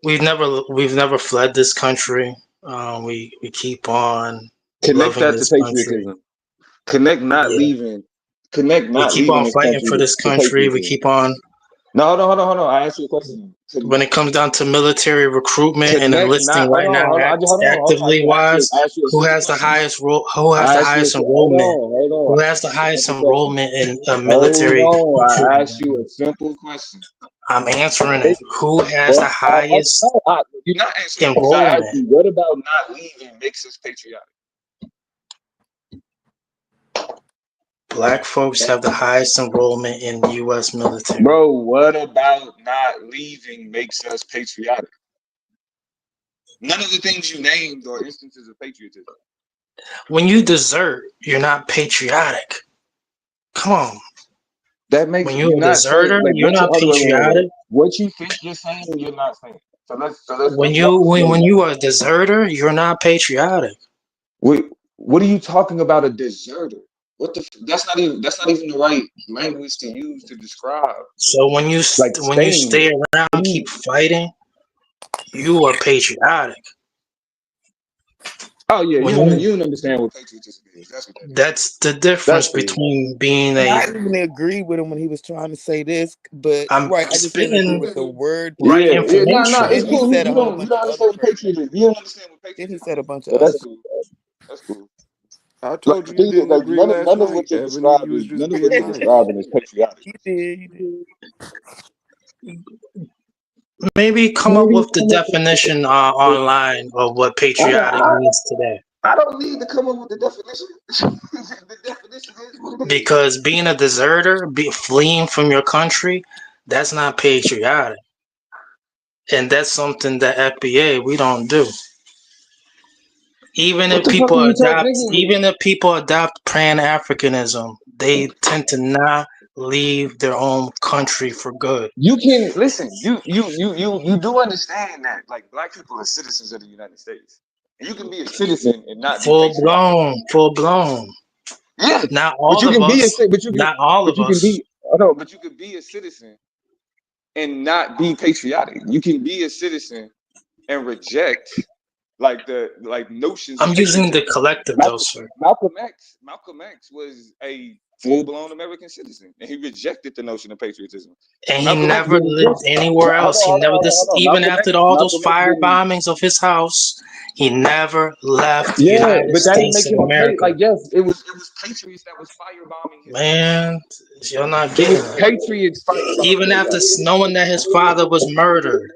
we've never fled this country. We keep on Connect loving that to this country. patriotism. Connect not Yeah, leaving. Connect we not keep leaving on this fighting country for this to country. We patriotism. keep on. No, hold on. I asked you a question. When it comes down to military recruitment and Connect enlisting not. right now, Hold on. actively wise, I asked you a who simple has the question. highest Who has the highest enrollment? Hold on. Who I has the asked you a highest simple question. enrollment in Hold military on. I asked recruitment? you a simple question. I'm answering it. Who has the Well, highest you're not answering because I asked enrollment? you, what about not leaving makes us patriotic? Black folks have the highest enrollment in the U.S. military. Bro, what about not leaving makes us patriotic? None of the things you named are instances of patriotism. When you desert, you're not patriotic. Come on. That makes When you you're a not saying deserter, like you're what you not wait. patriotic. What you think you're saying, you're not saying. So let's When walk slow when down. you are a deserter, you're not patriotic. Wait, what are you talking about? A deserter? What the? That's not even the right language to use to describe. So when you Like stay staying. around, keep fighting, you are patriotic. Oh yeah, When you don't understand what patriotism is. That's what that is. that's the difference That's crazy. between being And I a. even agree with him when he was trying to say this, but I'm right, I just didn't agree spitting with the word right Yeah, patriotism. nah, information. it's Then he cool. said a You whole don't bunch of other understand what crazy. patriotism. You don't understand what Then he patriotism said a is. bunch of But other. that's cool. That's cool. I Like told the you you thing is, didn't like agree last none of what night, you're Ebony. You was describing, just being nice. is patriotic. You did. Maybe come up with the definition online of what patriotic means today. I don't need to come up with the definition. The definition is what it is. Because being a deserter, fleeing from your country, that's not patriotic. And that's something that FBA we don't do. Even What if the fuck are people you talking, adopt Pan-Africanism, they tend to not leave their own country for good. You can listen. You do understand that like black people are citizens of the United States, and you can be a citizen and not be Full patriotic. blown. Yeah, Not but all you of can be us. Not all of us. but you can be a citizen and not be patriotic. You can be a citizen and reject like notions I'm of using the patriotism. collective though, sir. Malcolm X was a full-blown American citizen, and he rejected the notion of patriotism. And he Malcolm X never didn't lived exist. anywhere else. He never this Hold on. even after all those fire Didn't. bombings of his house, he never left the Yeah, United but that didn't States make of him a America. like yes, it was patriots that was firebombing his Man, you're not It getting was it. patriots Even firebombing after his knowing that his father was murdered,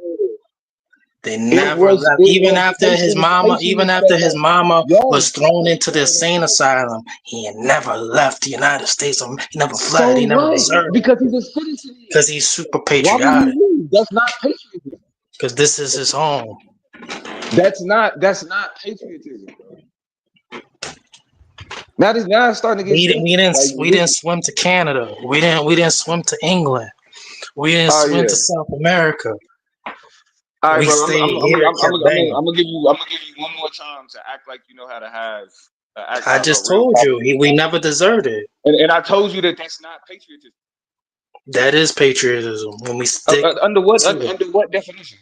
they It never was left. it Even was after his mama, patriots that was yes. thrown into the insane asylum, he never left the United States. He never fled. So He never what? deserted. Because he's a citizen. Because he's super Why would he patriotic. leave? That's not patriotism. Because this is his home. That's not patriotism. Now it's starting to get We stupid. didn't swim to Canada. We didn't swim to England. We didn't Oh went yeah. to South America. All right, We bro. I'm stayed I'm I'm here and I'm kept I'm banging. gonna give you one more time to act like you know how to I have a just real told you conversation. we never deserted. And I told you that that's not patriotism. That is patriotism when we stick Under what to it. under what definition?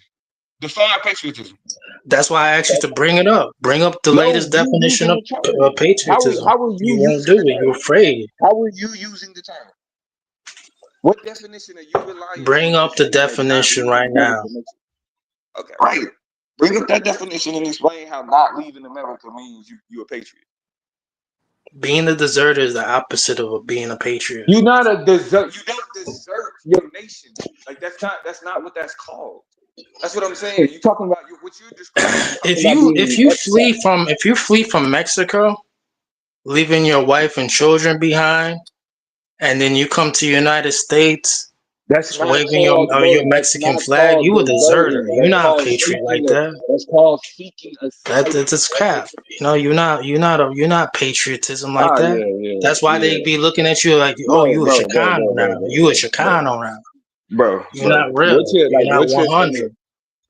Define patriotism. That's why I asked you to bring it up. Bring up the No, latest you definition using of the term. patriotism. How are you You won't using do the it. You're term? afraid. How are you using the term? What definition are you relying Bring on to up the say that not definition leaving right now. America makes it? Okay, right. Bring up that definition and explain how not leaving America means you a patriot. Being a deserter is the opposite of being a patriot. You're not a desert. You don't desert your nation. Like that's not what that's called. That's what I'm saying. You talking about what you're describing. You're talking about If being you flee from Mexico, leaving your wife and children behind, and then you come to the United States that's not waving called, your bro. That's Mexican not flag, called you a deserter. deserting. You're That's not a called patriot like seeking. that. That's called seeking asylum. That's crap. You know, you're not patriotism like Oh that. yeah, That's why yeah, they yeah. be looking at you like, oh, Bro, you a bro, bro, Chicano bro, now. bro, bro, You a bro, Chicano now. bro, You're bro. not real. You're not What you're 100. saying?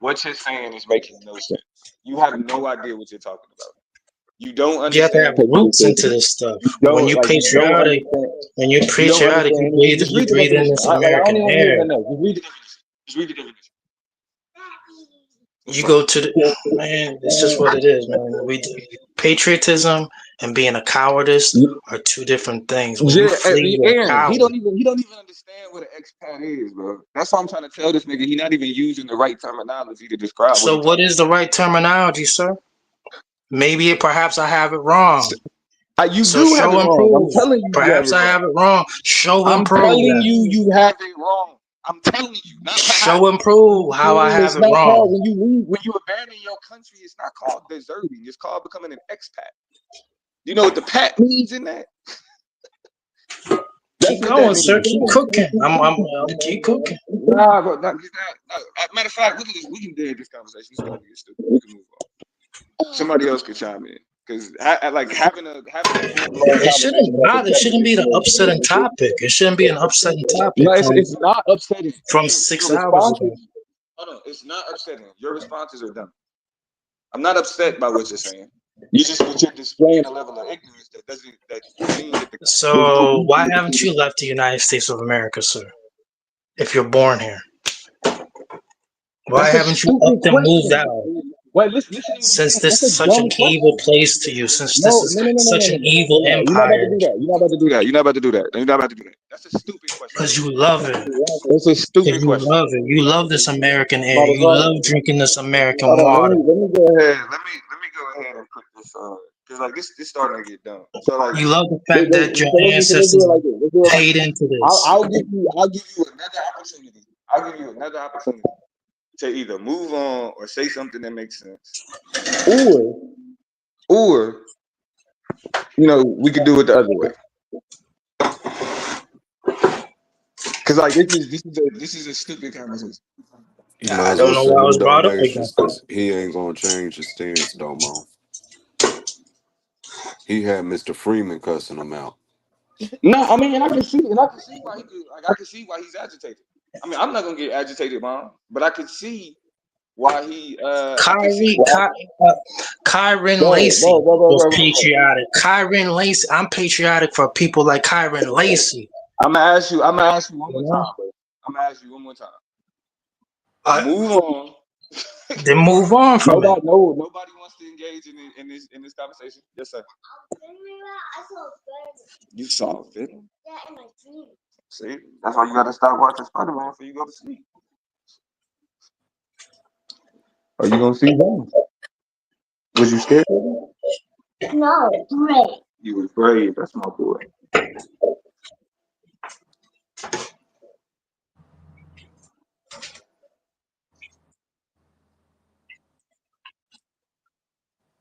What you're saying is making no sense. You have no idea what you're talking about. You don't You have to have understand roots into patriotism. this stuff. You When don't you like. You don't patriotic, understand. when you're You don't patriotic, understand anything. Just you read the breathe in definition. this I don't American even want to hear air. nothing else. Just read the definition. Just read the definition. You go to the man. It's just what it is, man. Patriotism and being a cowardice are two different things. When you Yeah, flee, you're a Aaron, he coward. don't even understand what an expat is, bro. That's why I'm trying to tell this nigga he not even using the right terminology to describe what So, he's what talking is the right terminology, sir? Maybe perhaps I have it wrong. about. You So do have it show and wrong. I'm prove. telling you have Perhaps it I wrong. have it wrong. Show and I'm prove telling that. you have it wrong. I'm telling you, not Show perhaps. and prove how I have It's it not called wrong. when you leave, when you abandon your country. It's not called deserting. It's called becoming an expat. You know what the pat means in that? That's Keep what that going, sir. means. Keep cooking. I'm keep cooking. Nah, bro. No, matter of fact, we can dead this conversation. It's starting to get stupid. We can move on. Somebody else could chime in because like having a full blown It conversation shouldn't about the matter. It shouldn't be the upsetting president. topic. It shouldn't be an upsetting topic No, it's not upsetting. from Your 6 hours ago. responses. Hold on, it's not upsetting. Your responses are dumb. I'm not upset by what you're saying. You're displaying a level of ignorance that means that So why haven't you left the United States of America, sir? If you're born here, why That's a haven't you stupid up and moved question. out? Wait, listen to what I'm Since saying. this That's a is such an dumb evil question. place to you, since this No, is no, no, no, no, such no, an no. evil No, you're not about to empire, do that. You're not about to do that. You're not about to do that. You're not about to do that. That's a stupid question. because you love it. That's a stupid You question. love it. You love this American air. You Motherfucker. love drinking this American Hold on, water. let me go ahead. Let me go ahead and put this on. Cause like this starting to get dumb. So like You love the fact that your let's do ancestors it like this. Let's do it like paid this. into this. I'll give you another opportunity. I'll give you another opportunity to either move on or say something that makes sense. Or we could do it the other way. Cause like this is a stupid conversation. You might I as don't well know why send I him was brought up again. donations because he ain't gonna change his stance, Domo. He had Mr. Freeman cussing him out. No, I mean, and I can see why he could, like I can see why he's agitated. I mean, I'm not gonna get agitated, Mom, but I could see why he Kyron Lacey was patriotic. Kyron Lacey, I'm patriotic for people like Kyron Lacey. I'm gonna ask you one more time, bro. I'm gonna ask you one more time. Move on. Then move on from it. Nobody wants to engage in this conversation. Yes, sir. You saw a film? Yeah, in my dream. See, that's why you gotta stop watching Spider-Man before you go to sleep. Are you gonna see him? Was you scared of him? No, brave. You was brave. That's my boy.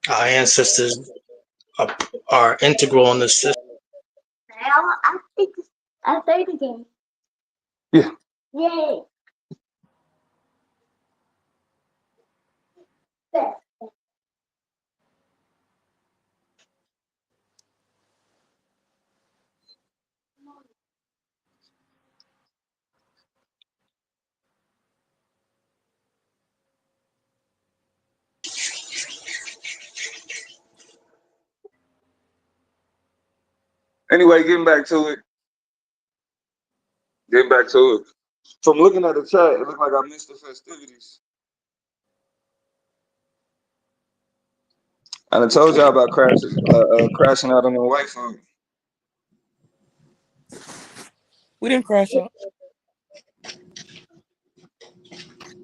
Our ancestors are integral in the system. I say it again. Yeah. Yay. Anyway, getting back to it. From looking at the chat, it looked like I missed the festivities. And I told y'all about crashing out on the white phone. We didn't crash out.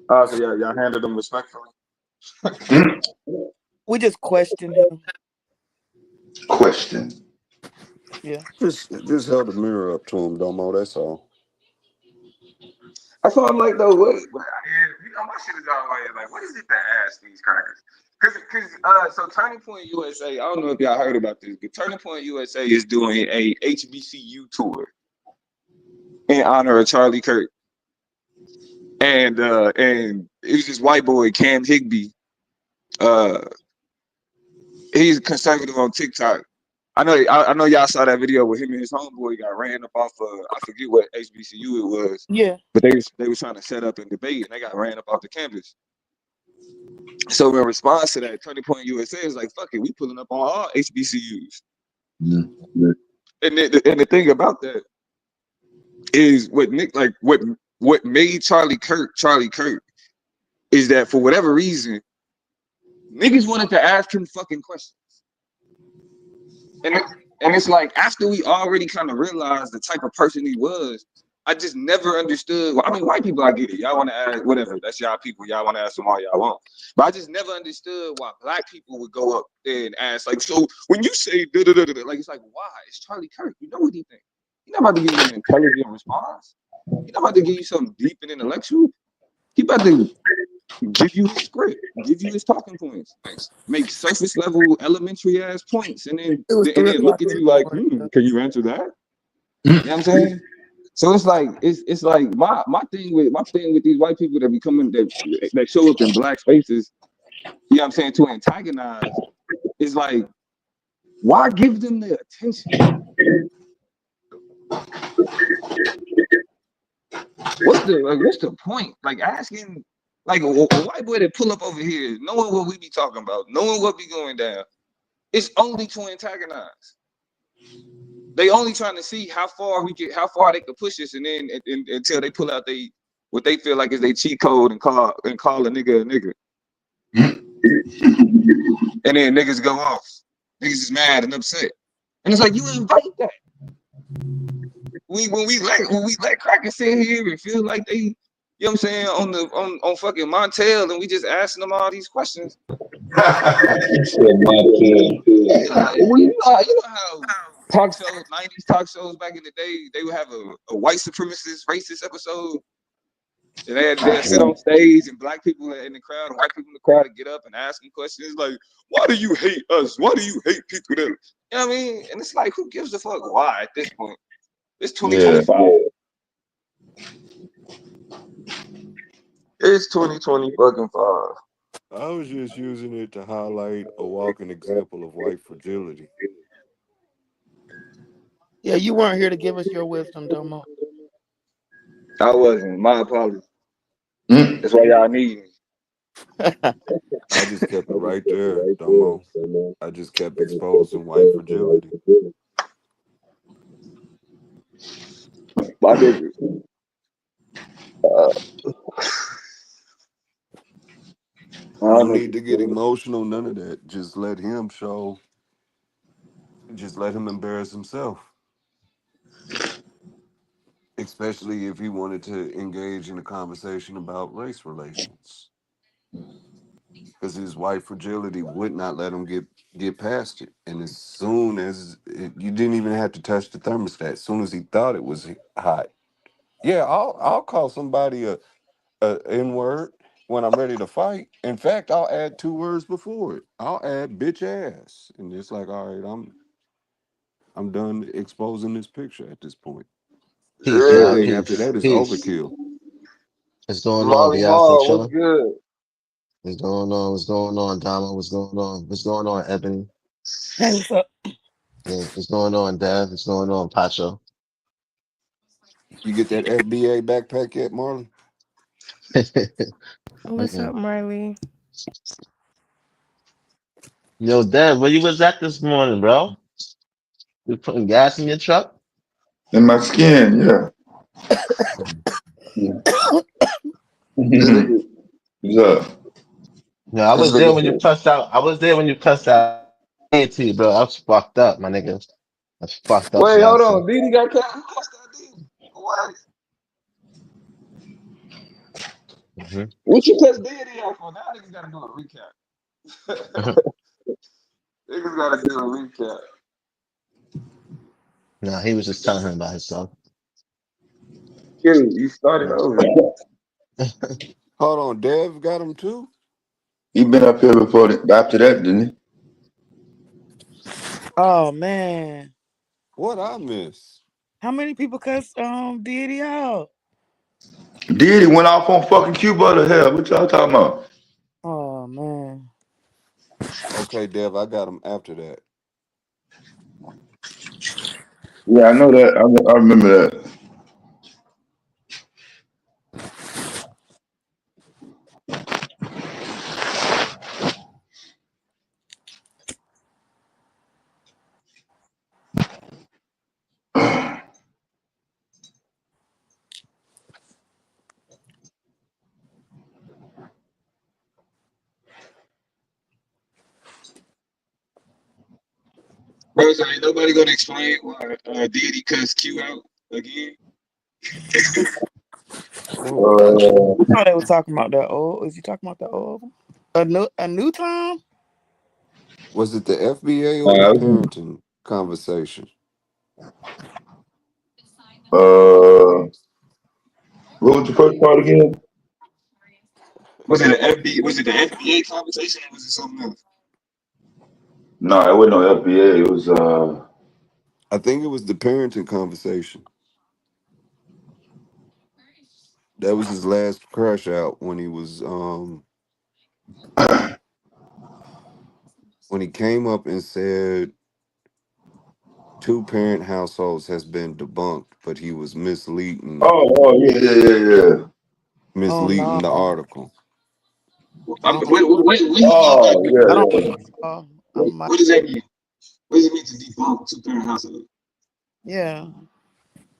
Oh, so y'all handled them respectfully. We just questioned him. Question. Yeah. Just held the mirror up to him, Domo. That's all. I thought like though, what? My shit is always like, what is it to ask these crackers? So Turning Point USA, I don't know if y'all heard about this, but Turning Point USA is doing a HBCU tour in honor of Charlie Kirk. And it was this white boy, Cam Higby. He's conservative on TikTok. I know y'all saw that video where him and his homeboy got ran up off I forget what HBCU it was. Yeah. But they was trying to set up and debate and they got ran up off the campus. So in response to that, Turning Point USA is like, fuck it, we pulling up on all HBCUs. Mm-hmm. And the thing about that is what made Charlie Kirk is that for whatever reason, niggas wanted to ask him fucking questions. And it's like, after we already kind of realized the type of person he was, I just never understood. Well, I mean, white people, I get it. Y'all want to ask, whatever. That's y'all people. Y'all want to ask them all y'all want. But I just never understood why black people would go up there and ask, like, so when you say da-da-da-da-da, like, it's like, why? It's Charlie Kirk. You know what he think. He's not about to give you an intelligent response. He's not about to give you something deep and intellectual. He about to give you his script, give you his talking points, make surface level elementary ass points, and then look at you like, can you answer that? You know what I'm saying? So it's like my thing with these white people that be coming that show up in black spaces, you know what I'm saying, to antagonize, is like, why give them the attention? What's the point? Like asking, like a white boy that pull up over here, knowing what we be talking about, knowing what be going down, it's only to antagonize. They only trying to see how far they could push us, and then until they pull out what they feel like is their cheat code and call a nigga a nigga. And then niggas go off. Niggas is mad and upset. And it's like, you invite that. When we let crackers sit here and feel like they, you know what I'm saying, on fucking Montel, and we just asking them all these questions. You know how talk shows, 90s talk shows back in the day, they would have a white supremacist, racist episode. And they'd sit on stage, and black people in the crowd, and white people in the crowd would get up and ask them questions like, why do you hate us? Why do you hate people that, you know what I mean? And it's like, who gives a fuck why at this point? It's 2025. It's 2025. I was just using it to highlight a walking example of white fragility. Yeah, you weren't here to give us your wisdom, Domo. I wasn't. My apologies. That's why y'all need me. I just kept it right there, Domo. I just kept exposing white fragility. My nigga. No need to get emotional, none of that. Just let him embarrass himself. Especially if he wanted to engage in a conversation about race relations. Because his white fragility would not let him get past it. And as soon as you didn't even have to touch the thermostat, as soon as he thought it was hot. Yeah, I'll call somebody a N-word when I'm ready to fight. In fact, I'll add 2 words before it. I'll add bitch ass. And it's like, all right, I'm done exposing this picture at this point. Anything after that is overkill. What's going on? Molly Mall, what's good? What's going on? What's going on, Dama? What's going on? What's going on, Ebony? Hey, what's up? Yeah, what's going on, Dev? What's going on, Pacho? You get that FBA backpack yet, Marlon? What's up, Marley? Yo, Dev, where you was at this morning, bro? You putting gas in your truck? In my skin, yeah. This nigga, what's up? Yeah, I This was there nigga when you said, cussed out. I was there when you cussed out AT, bro. I was fucked up, my nigga. That's fucked up, Wait, hold Sebastian. on. Diddy got cut. Who cussed out Diddy? What? Mm-hmm. What you cuss Diddy out for? Now niggas gotta do a recap. Niggas gotta do a recap. No, he was just telling him about himself. Kid, you started over. Hold on, Dev got him too? he been up here before after that, didn't he? Oh man, What I miss? how many people cuss Diddy out? Diddy went off on fucking Cuba to hell. What y'all talking about? Oh man. Okay, Dev, I got him after that. Yeah, I know that. I remember that. Bro, so ain't nobody gonna explain why Diddy cussed Q out again? I thought they were talking about that old. Is you talking about the old? A new Tom? Was it the FBA or the parenting conversation? What was the first part again? Was it the FBA conversation or was it something else? No, it wasn't no FBA. It was I think it was the parenting conversation. That was his last crash out when he was when he came up and said 2-parent households has been debunked, but he was misleading yeah. misleading the article. What does that mean? What does it mean to debunk 2-parent household? Yeah.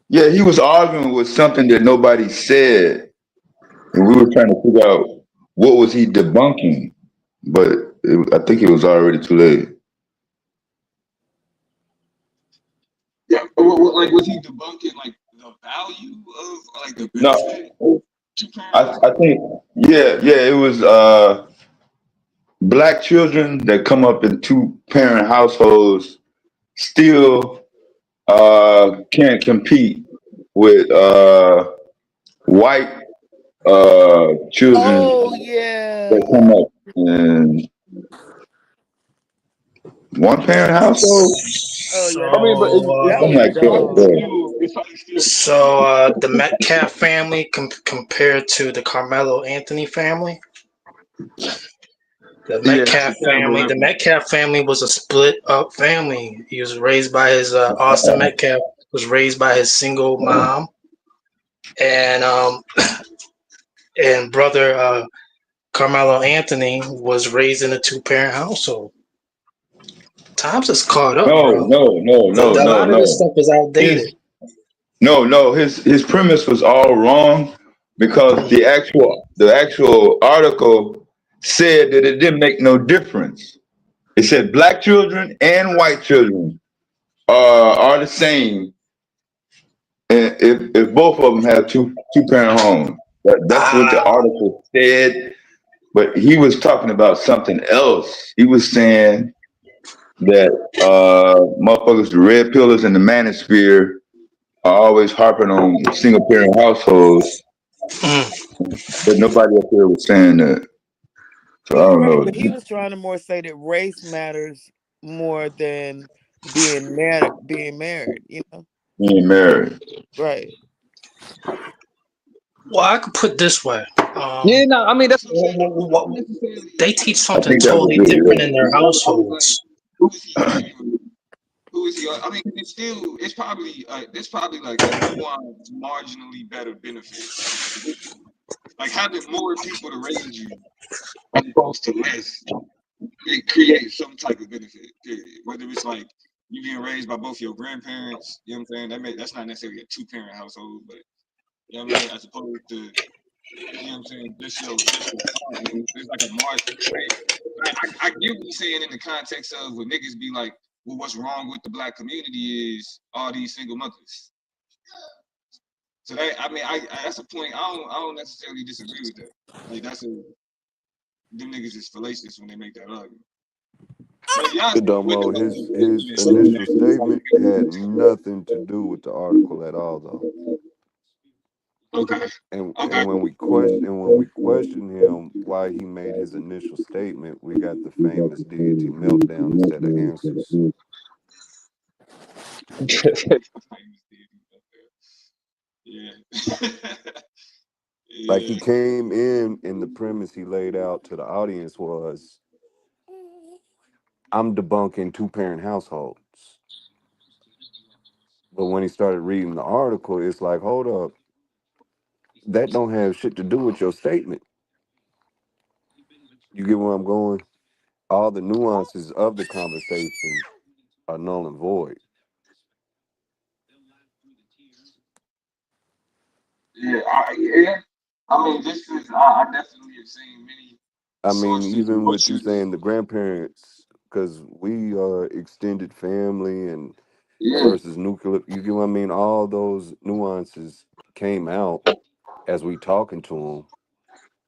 Yeah, he was arguing with something that nobody said, and we were trying to figure out what was he debunking, but I think it was already too late. Yeah, like was he debunking like the value of like the benefit? No, I think it was black children that come up in 2-parent households still can't compete with white children that come up in 1-parent household. So, I mean, but something like that. So the Metcalf family compared to the Carmelo Anthony family. The Metcalf family was a split up family. He was raised by his Austin Metcalf was raised by his single mom, and brother Carmelo Anthony was raised in a 2-parent household. Times is caught up, bro. No. A lot of this stuff is outdated. His premise was all wrong because the actual article said that it didn't make no difference. It said black children and white children are the same, and if both of them have 2-parent homes. That's what the article said, but he was talking about something else. He was saying that motherfuckers, the red pillars and the manosphere are always harping on single-parent households, but nobody up here was saying that. So I don't know. But he was trying to more say that race matters more than being married, you know? Being married. Right. Well, I could put it this way. I mean that's what I'm saying. They teach something totally different in their households. Who is he? I mean, it's probably like a nuanced, marginally better benefit. Like having more people to raise you as opposed to less, it creates some type of benefit. Period. Whether it's like you being raised by both your grandparents. You know what I'm saying? That's not necessarily a 2-parent household, but you know what I mean. As opposed to, you know what I'm saying, just your father. It's like a margin. I get what you're saying in the context of when niggas be like, well, what's wrong with the black community is all these single mothers. So that, I mean, that's a point. I don't necessarily disagree with that. Like them niggas is fallacious when they make that argument. But yeah, Domo, his initial statement had nothing to do with the article at all, though. Okay. And when we question him why he made his initial statement, we got the famous deity meltdown instead of answers. Yeah. Like he came in the premise he laid out to the audience was, I'm debunking 2-parent households. But when he started reading the article, it's like, hold up, that don't have shit to do with your statement. You get where I'm going? All the nuances of the conversation are null and void. Yeah, I mean, this is I definitely have seen many. I mean, even with you saying the grandparents, because we are extended family and versus nuclear, you get what I mean? All those nuances came out as we talking to him,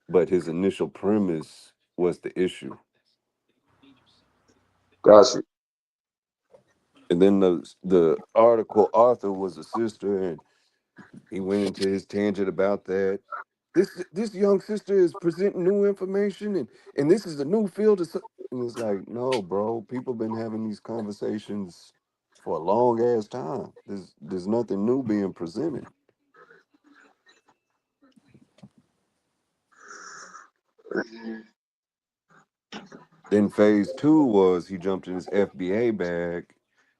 but his initial premise was the issue. Gotcha. And then the article author was a sister, and he went into his tangent about that. This young sister is presenting new information, and this is a new field. And it's like, no, bro, people been having these conversations for a long ass time. There's nothing new being presented. Then phase 2 was he jumped in his FBA bag,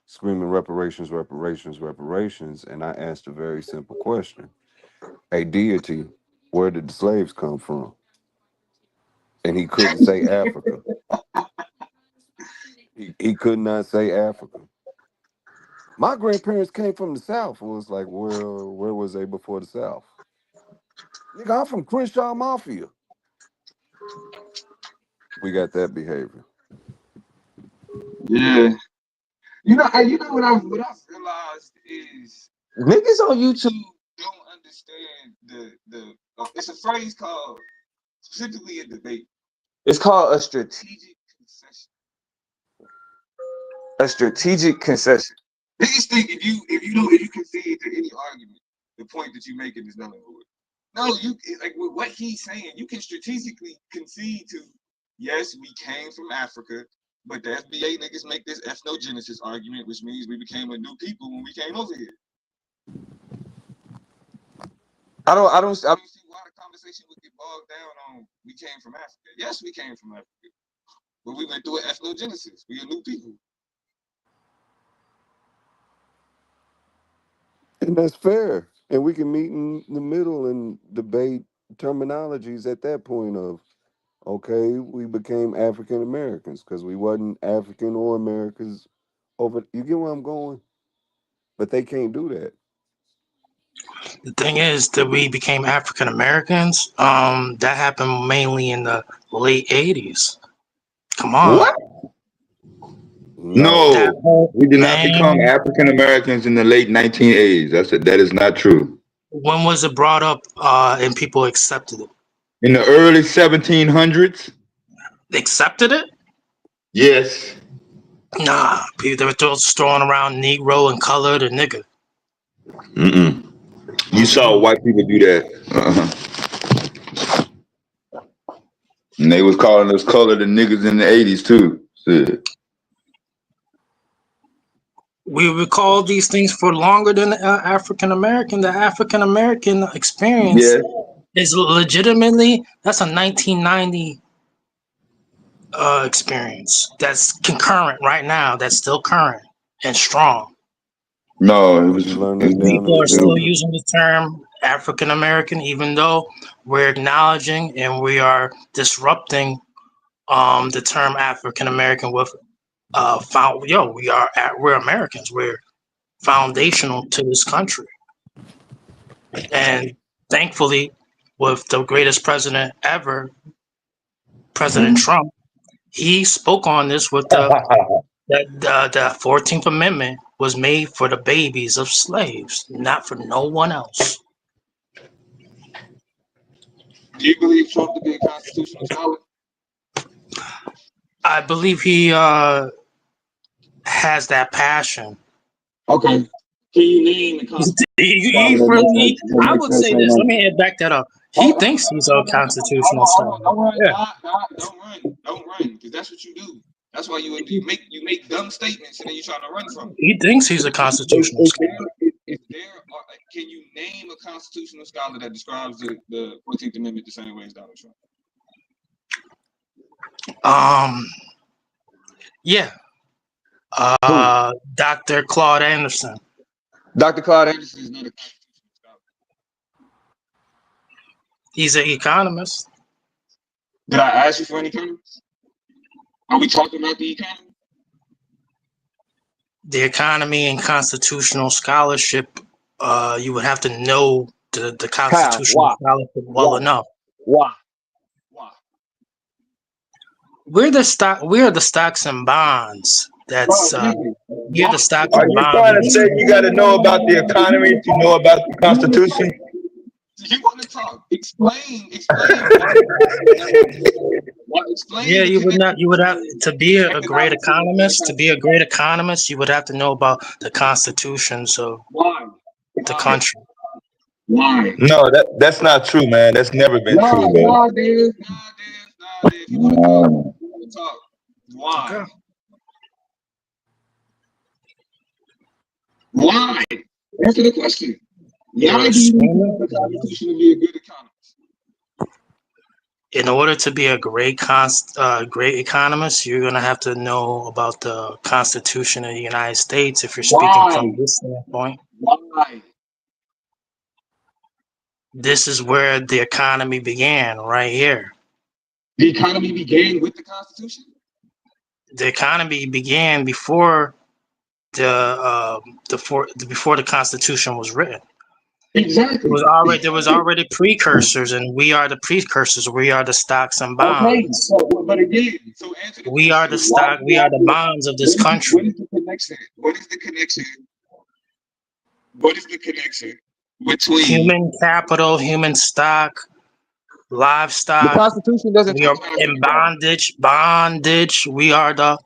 screaming reparations, reparations, reparations, and I asked a very simple question: a deity, where did the slaves come from? And he couldn't say Africa. He could not say Africa. My grandparents came from the South. It was like, well, where was they before the South? Nigga, I'm from Crenshaw Mafia. We got that behavior. Yeah. You know what I've realized is niggas on YouTube don't understand the it's a phrase called, specifically in debate, it's called a strategic concession. A strategic concession. Niggas think if you concede to any argument, the point that you're making is null and void. No, like with what he's saying, you can strategically concede to, yes, we came from Africa, but the FBA niggas make this ethnogenesis argument, which means we became a new people when we came over here. I don't see why the conversation would get bogged down on we came from Africa. Yes, we came from Africa, but we went through an ethnogenesis. We are new people. And that's fair. And we can meet in the middle and debate terminologies at that point of, okay, we became African Americans because we wasn't African or Americans over. You get where I'm going? But they can't do that. The thing is that we became African Americans. That happened mainly in the late 80s. Come on. What? No, we did not become Dang. African Americans in the late 1980s. That is not true. When was it brought up and people accepted it? In the early 1700s. They accepted it? Yes. Nah, people, they were just throwing around Negro and colored and nigga. You saw white people do that. And they was calling us colored and niggas in the 80s too. Shit. We recall these things for longer than African American. The African American experience is legitimately, that's a 1990 experience. That's concurrent right now. That's still current and strong. No, it was. People are still using the term African American, even though we're acknowledging and we are disrupting the term African American with we're Americans. We're foundational to this country, and thankfully, with the greatest president ever, President Trump, he spoke on this with the 14th Amendment was made for the babies of slaves, not for no one else. Do you believe Trump to be a constitutional scholar? I believe he has that passion. Okay. Can you name the constitutional scholar? I would say this. Let me back that up. He thinks he's a constitutional scholar. Don't run, Yeah. don't run, because that's what you do. That's why you make dumb statements and then you trying to run from it. He thinks he's a constitutional scholar. Can you name a constitutional scholar that describes the 14th Amendment the same way as Donald Trump? Yeah. Dr. Claude Anderson. Dr. Claude Anderson is not a constitutional scholar. He's an economist. Did I ask you for an economist? Are we talking about the economy? The economy and constitutional scholarship, you would have to know the constitutional scholarship well enough. Why? We're the stocks and bonds. That's we're the stocks Are and you bonds. trying to say you got to know about the economy to know about the Constitution? You want to talk? Explain. Yeah, you would have to be a great economist. To be a great economist, you would have to know about the constitutions of the country. Why? No, that's not true, man. That's never been true, man. If you want to talk, why? Okay. Why? Answer the question. Why do you need the Constitution to be a good economist? In order to be a great economist, you're gonna have to know about the Constitution of the United States. If you're speaking from this standpoint, Why? this is where the economy began, right here. The economy began with the Constitution? The economy began before before the Constitution was written. Exactly. There was already precursors, and we are the precursors. We are the stocks and bonds. Okay, but again, so answer the we are the stock. We are the bonds of this country. What is the connection? What is the connection between human capital, human stock, livestock? The Constitution doesn't. We are in bondage. We are the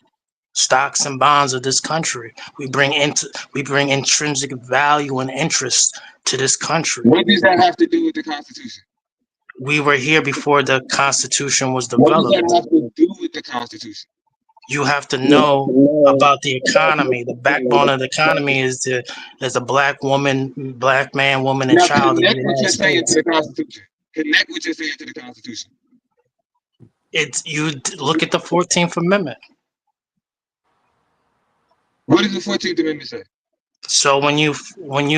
stocks and bonds of this country. We bring intrinsic value and interest to this country. What does that have to do with the Constitution? We were here before the Constitution was developed. What does that have to do with the Constitution? You have to know about the economy. The backbone of the economy is a black woman, black man, woman, and child. Connect what you're saying to the Constitution. Connect what you're saying to the Constitution. You look at the 14th Amendment. What does the 14th Amendment say? So when you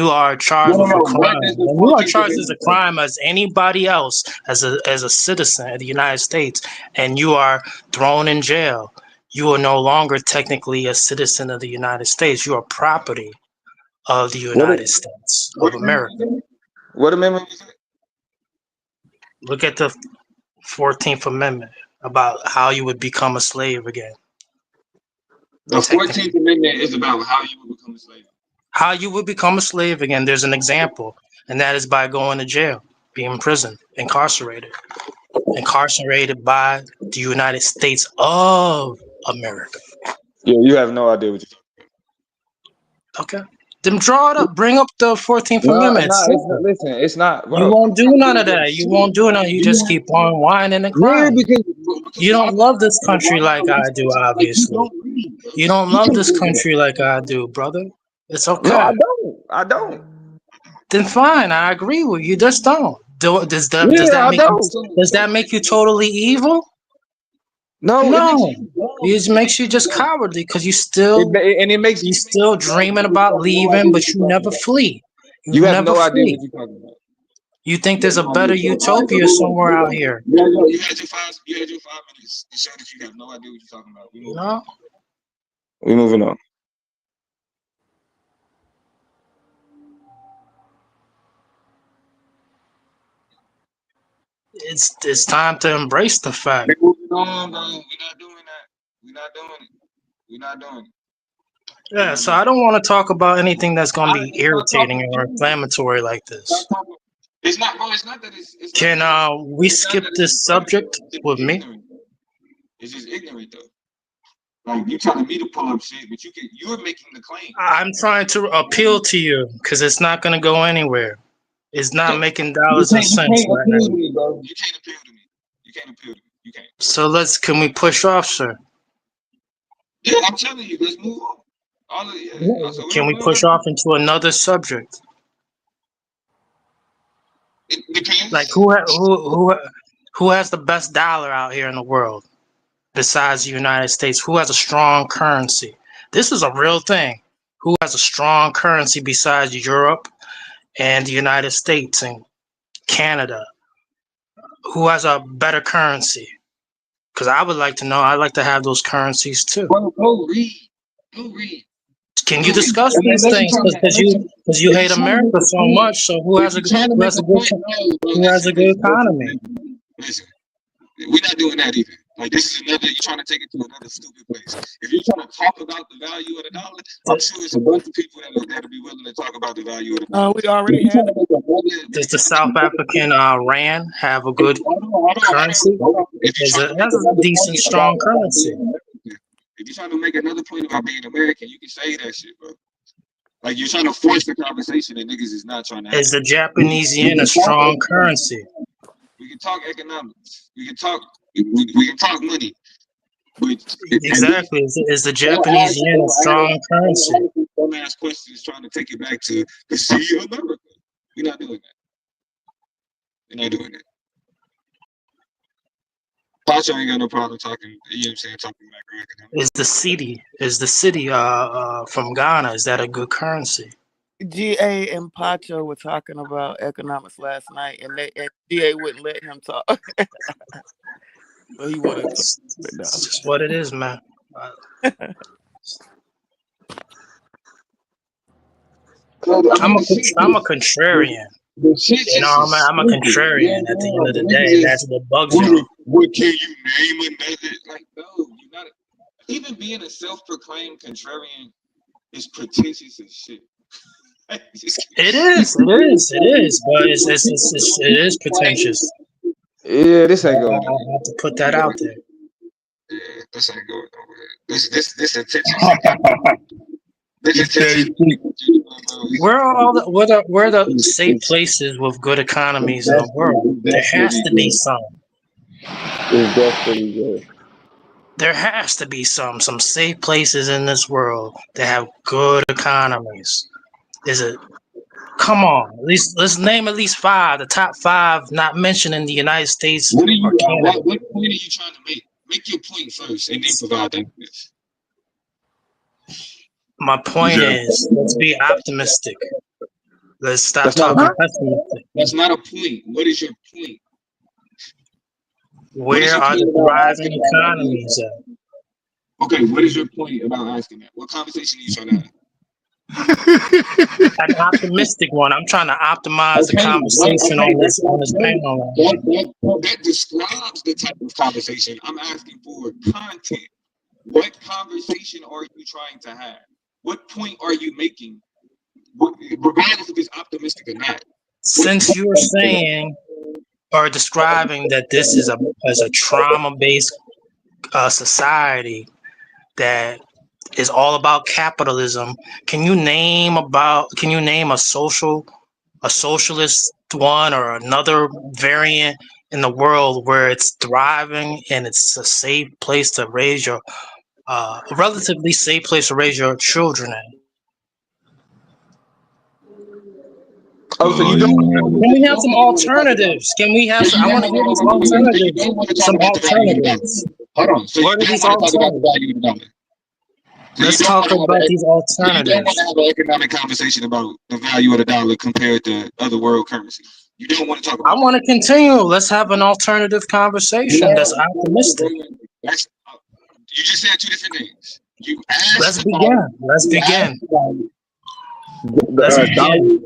are charged with a crime, when you are charged as a crime as anybody else, as a citizen of the United States, and you are thrown in jail, you are no longer technically a citizen of the United States. You are property of the United States of America. What amendment was it? Look at the 14th Amendment about how you would become a slave again. The 14th Amendment is about how you would become a slave. How you would become a slave again. There's an example, and that is by going to jail, being imprisoned, incarcerated by the United States of America. Yeah, you have no idea what you're talking about. Okay. Then draw it up. Bring up the 14th Amendment. Listen, it's not. Bro. You won't do none of that. You won't do none. You just keep on whining and crying. You don't love this country like I do, obviously. You don't love this country like I do, brother. It's okay. No, I don't. Then fine, I agree with you. Just don't. Does that make you totally evil? No. It makes you just cowardly because you still dreaming about leaving, but you never flee. You have no idea what you're talking about. You think there's a better utopia somewhere out here? You had your 5 minutes to show that you have no idea what you're talking about. No. We moving on. It's time to embrace the fact. We're moving on, bro. We're not doing that. We're not doing it. We're not doing it. Yeah, so I don't want to talk about anything that's going to be irritating or inflammatory like this. It's not, bro. It's not that it's Can we skip this subject with me? It's just ignorant though. Like you telling me to pull up shit, but you're making the claim. I'm trying to appeal to you because it's not going to go anywhere. It's not making dollars and cents right now. Me, bro. You can't appeal to me. You can't appeal to me. You can't. So can we push off, sir? Yeah, I'm telling you, let's move on. Can we push off into another subject? It depends. Like who has the best dollar out here in the world besides the United States? Who has a strong currency? This is a real thing. Who has a strong currency besides Europe and the United States and Canada? Who has a better currency? Because I would like to know. I'd like to have those currencies too. Go read. Go read. Can you discuss these things? Because you hate America so much. So who has a good economy? Listen, we're not doing that either. Like this is another. You're trying to take it to another stupid place. If you're trying to talk about the value of the dollar, I'm sure it's a bunch of people that'll be willing to talk about the value of the dollar. We already have. Does the South African rand have a good currency? It has a decent, strong currency. If you're trying to make another point about being American, you can say that shit, bro. Like you're trying to force the conversation that niggas is not trying to have. Is the Japanese yen a strong currency? We can talk economics. We can talk money. But exactly. Is the Japanese yen a strong currency? Dumbass question is trying to take it back to the sea of America. We're not doing that. We're not doing that. Pacho ain't got no problem talking, you know what I'm saying, talking macro economics. Is the city from Ghana, is that a good currency? GA and Pacho were talking about economics last night, and GA wouldn't let him talk. But he wanted to. That's just what it is, man. I'm a contrarian. You know, I'm a contrarian at the end of the day. That's what bugs you. What can you name another? Like, no, you're not. Even being a self-proclaimed contrarian is pretentious as shit. It is, but it is pretentious. Yeah, this ain't going. I have to put that out there. Yeah, this ain't going nowhere. This attention. Where are the safe places with good economies in the world? There has to be some. It's definitely good. There has to be some safe places in this world that have good economies. Is it? Come on, at least let's name at least 5. The top 5, not mentioning the United States or Canada. What point are you trying to make? Make your point first, and then provide that. My point is, let's be optimistic. Let's stop talking pessimistic. That's not a point. What is your point? Where are the thriving economies at? Okay, what is your point about asking that? What conversation are you trying to have? An optimistic one. I'm trying to optimize the conversation on this panel. That describes the type of conversation. I'm asking for content. What conversation are you trying to have? What point are you making? Regardless if it's optimistic or not. Since you're saying or describing that this is a trauma-based society that is all about capitalism, can you name a socialist one or another variant in the world where it's thriving and it's a safe place to raise your a relatively safe place to raise your children in? Oh, so you don't? Can we have some alternatives? Can we have some? I want to hear these alternatives. Some alternatives. Hold on. So what are these alternatives? Let's talk about these alternatives. You don't want to have an economic conversation about the value of the dollar compared to other world currencies. You don't want to talk about. I want to continue. Let's have an alternative conversation that's optimistic. You just said 2 different things. You asked Let's about begin. Let's you begin. asked about Let's begin.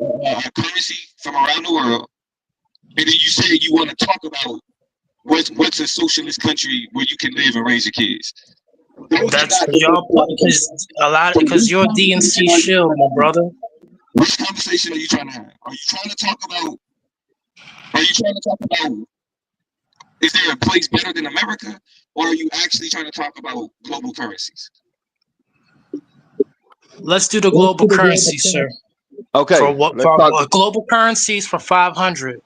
currency from around the world, and then you said you want to talk about what's a socialist country where you can live and raise your kids. That's your because you're DNC shield, my brother. Which conversation are you trying to have? Are you trying to talk about? Is there a place better than America, or are you actually trying to talk about global currencies? Let's do the global currency, sir. Okay. For what? For global currencies for 500.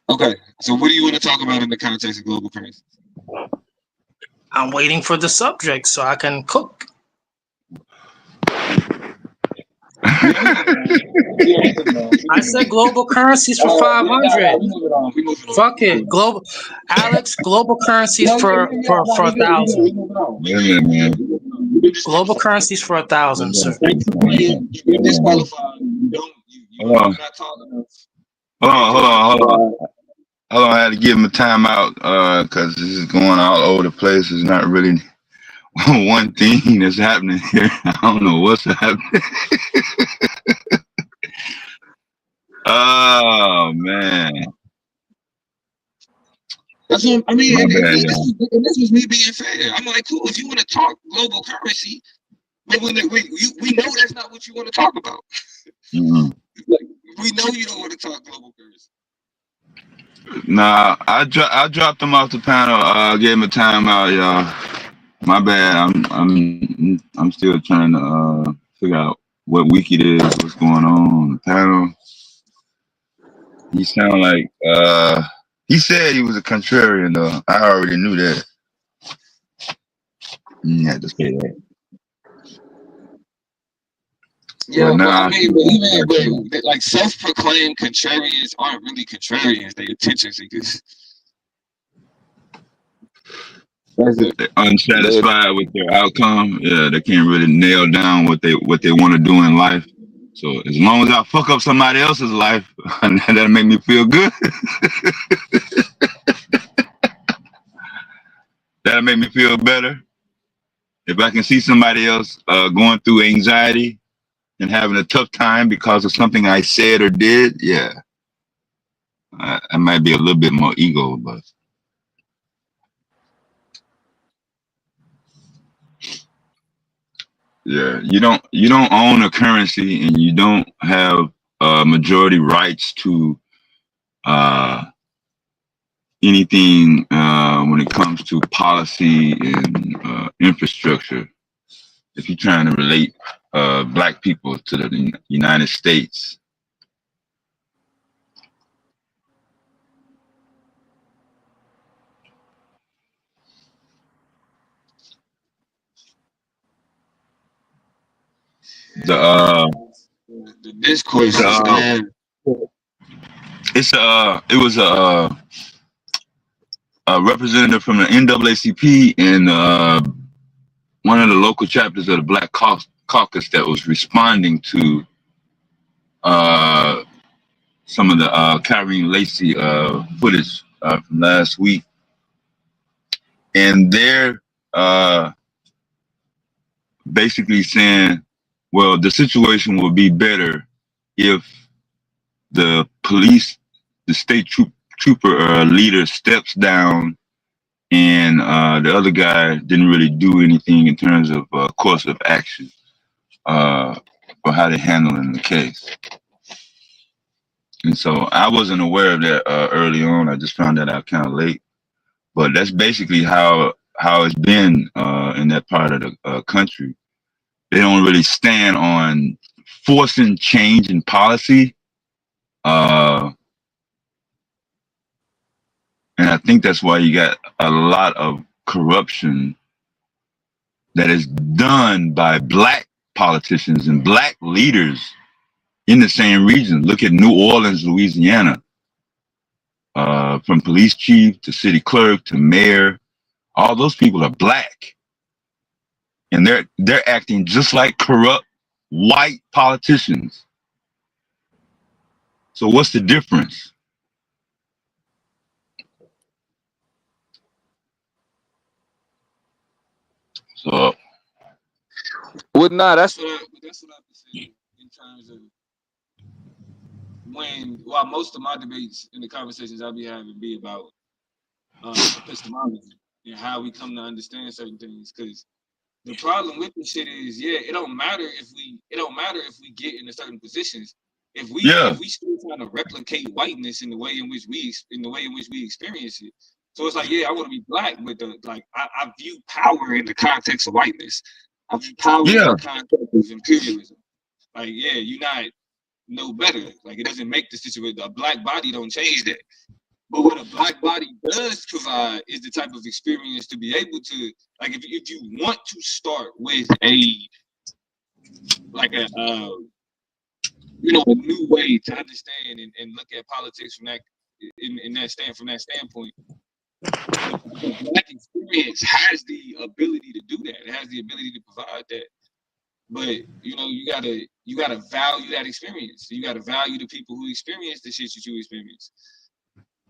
Okay. So what do you want to talk about in the context of global currency? I'm waiting for the subject so I can cook. I said global currencies for 500. Fuck it. Global currencies for 1,000. Yeah, man. Global currencies for 1,000, sir. You're disqualified. Hold on. Hold on. I had to give him a timeout because this is going all over the place. It's not really one thing that's happening here. I don't know what's happening. Oh man. That's what I mean. My And bad, this was me being fair. I'm like, cool. If you want to talk global currency, but we know that's not what you want to talk about. Mm-hmm. Like, we know you don't want to talk global currency. Nah, I dropped them off the panel. Gave him a timeout, y'all. My bad. I'm still trying to figure out what week it is. What's going on the panel? He sound like he said he was a contrarian though. I already knew that. You had to say that. Yeah, but I mean, but like self-proclaimed contrarians aren't really contrarians. They attention seekers. They're unsatisfied with their outcome. Yeah, they can't really nail down what they want to do in life. So as long as I fuck up somebody else's life, that'll make me feel good. That'll make me feel better. If I can see somebody else going through anxiety and having a tough time because of something I said or did, yeah, I might be a little bit more ego, but yeah, you don't own a currency and you don't have majority rights to anything when it comes to policy and infrastructure. If you're trying to relate black people to the United States. The discourse is it was a representative from the NAACP and one of the local chapters of the Black Caucus that was responding to some of the Kyrene Lacy footage from last week, and they're basically saying, well, the situation will be better if the police, the state trooper leader steps down, and the other guy didn't really do anything in terms of course of action for how they're handling the case. And so I wasn't aware of that early on. I just found that out kind of late. But that's basically how it's been in that part of the country. They don't really stand on forcing change in policy. And I think that's why you got a lot of corruption that is done by black politicians and black leaders in the same region. Look at New Orleans, Louisiana. From police chief to city clerk to mayor, all those people are black. And they're acting just like corrupt white politicians. So what's the difference? So Well, nah, that's what I've been saying in terms of while most of my debates and the conversations I'll be having be about epistemology and how we come to understand certain things. Because the problem with this shit is, it don't matter if we get into certain positions. If we still trying to replicate whiteness in the way in which we experience it. So it's like, I want to be black, but I view power in the context of whiteness. I view power in the context of imperialism. Like, you're not no better. Like, it doesn't make the situation. A black body don't change that. But what a black body does provide is the type of experience to be able to, like, if you want to start with a new way to understand and look at politics from that standpoint. The black experience has the ability to do that. It has the ability to provide that. But you gotta value that experience. You gotta value the people who experience the shit that you experience.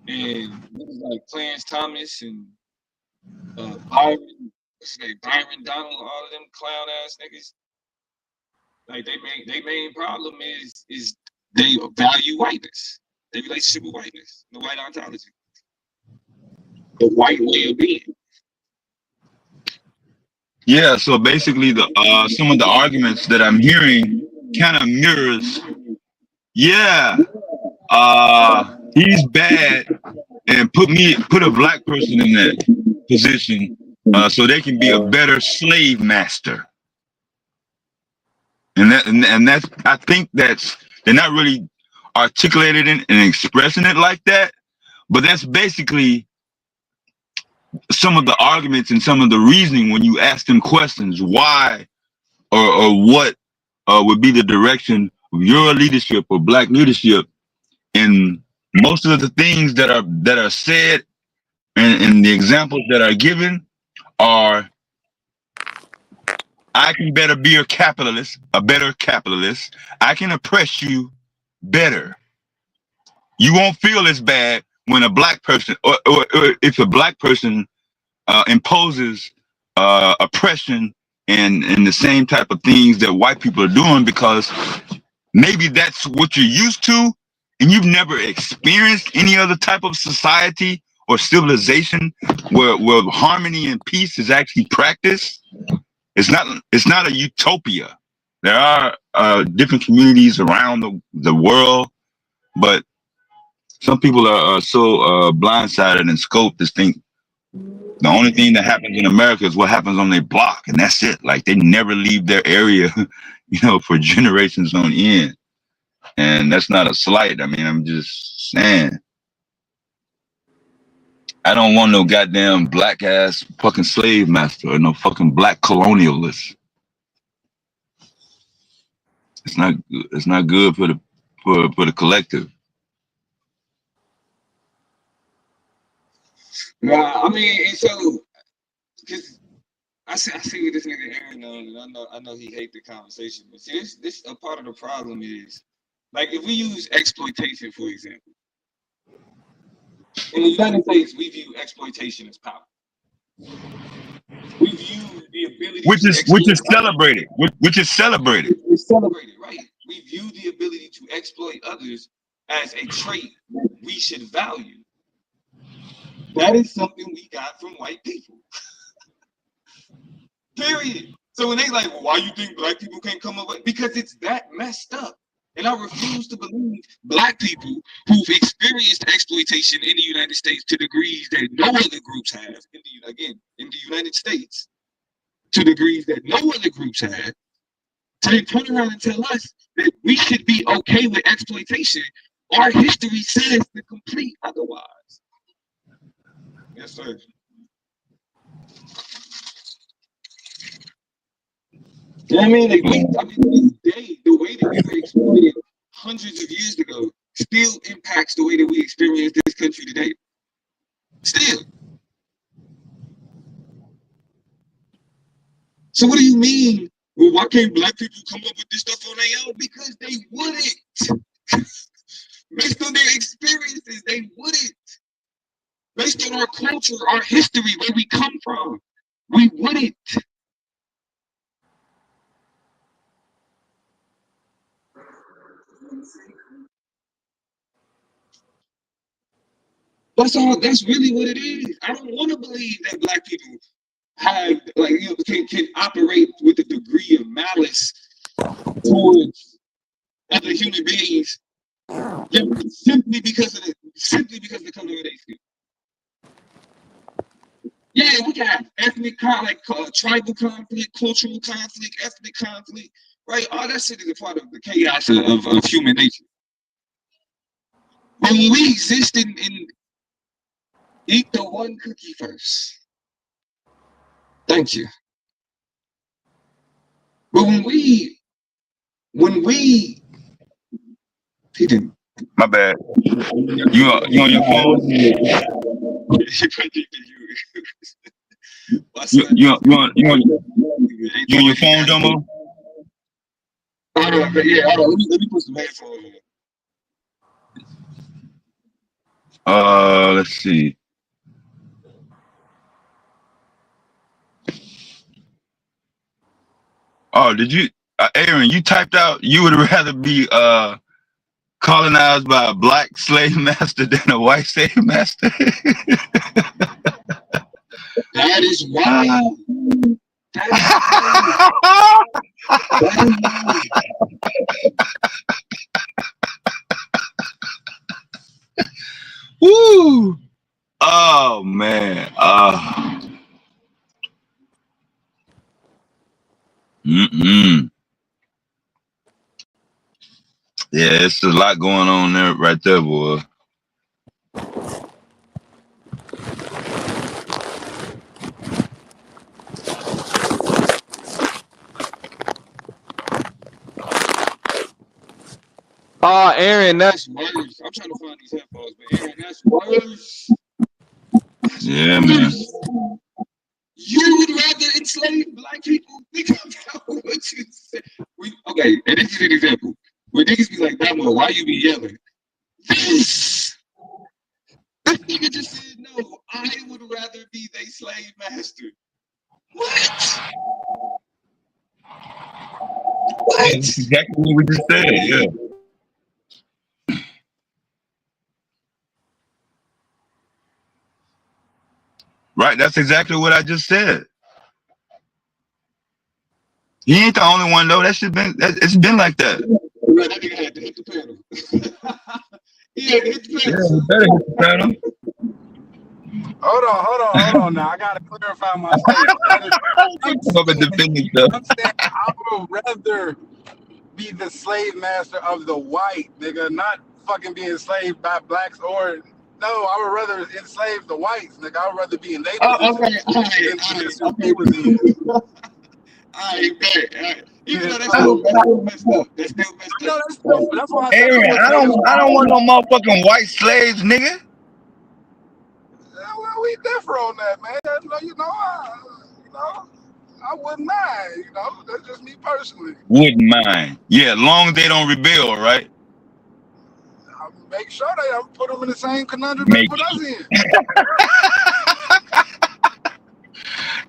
And niggas like Clarence Thomas and Byron Donald, all of them clown ass niggas. Like their main problem is they value whiteness, their relationship with whiteness, the white ontology, the white way of being. yeah, so basically the some of the arguments that I'm hearing kind of mirrors, he's bad and put a black person in that position so they can be a better slave master. And that's I think that's they're not really articulated and expressing it like that, but that's basically some of the arguments and some of the reasoning when you ask them questions, why or what would be the direction of your leadership or black leadership. And most of the things that are said and the examples that are given are, I can better be a better capitalist. I can oppress you better. You won't feel as bad when a black person or if a black person imposes oppression and the same type of things that white people are doing, because maybe that's what you're used to and you've never experienced any other type of society or civilization where harmony and peace is actually practiced. It's not a utopia. There are different communities around the world, but some people are so blindsided and scoped to think the only thing that happens in America is what happens on their block, and that's it. Like, they never leave their area, for generations on end. And that's not a slight. I mean, I'm just saying. I don't want no goddamn black ass fucking slave master or no fucking black colonialist. It's not good for the collective. Nah, I mean, and so, because I see what this nigga Aaron on, and I know he hate the conversation, but see, this a part of the problem is, like, if we use exploitation, for example, in the United States, we view exploitation as power. We view the ability which is celebrated. Which is celebrated. It's celebrated, right? We view the ability to exploit others as a trait we should value. That is something we got from white people. Period. So when they like, well, why you think black people can't come up with? Because it's that messed up. And I refuse to believe black people who've experienced exploitation in the United States to degrees that no other groups have, in the United States, to degrees that no other groups have, to turn around and tell us that we should be okay with exploitation. Our history says the complete otherwise. Yes, sir. You know what I mean? Like, this day, the way that we were exploited hundreds of years ago still impacts the way that we experience this country today. Still. So what do you mean? Well, why can't black people come up with this stuff on their own? Because they wouldn't. Based on their experiences, they wouldn't. Based on our culture, our history, where we come from, we wouldn't. That's all. That's really what it is. I don't want to believe that black people have can operate with a degree of malice towards other human beings simply because of the color of their skin. Yeah, we got ethnic tribal conflict, cultural conflict, ethnic conflict, right? All that shit is a part of the chaos of human nature. But when we exist in eat the one cookie first. Thank you. But when we he didn't. My bad. You on your phone? you on your phone, Domo? Yeah, hold on. Let me put some headphones on. Let's see. Oh, did you, Aaron? You typed out you would rather be colonized by a black slave master than a white slave master. That is wild. Woo! Oh man. Yeah, it's a lot going on there, right there, boy. Oh, Aaron, that's worse. I'm trying to find these headphones, but Aaron, that's worse. Yeah, man. You would rather enslave black people? Think about what you said. Okay, and this is an example. When niggas be like, Damo, why you be yelling? This nigga just said, no, I would rather be their slave master. What? That's exactly what we just said, yeah. Right, that's exactly what I just said. He ain't the only one though. It's been like that. Right, that nigga had to hit the pedal. He had to hit the pedal. Yeah, he better hit the pedal. Hold on now. I gotta clarify my statement. I'm saying I would rather be the slave master of the white, nigga, not fucking be enslaved by blacks or no, I would rather enslave the whites, nigga. I would rather be in their position than they was in. Alright, bet. Even though that's still messed up. That's still messed up. That's why I said Aaron, I don't want no motherfucking white slaves, nigga. Well, we differ on that, man. I wouldn't mind, That's just me personally. Wouldn't mind. Yeah, long as they don't rebel, right? I'll make sure they put them in the same conundrum they put us in.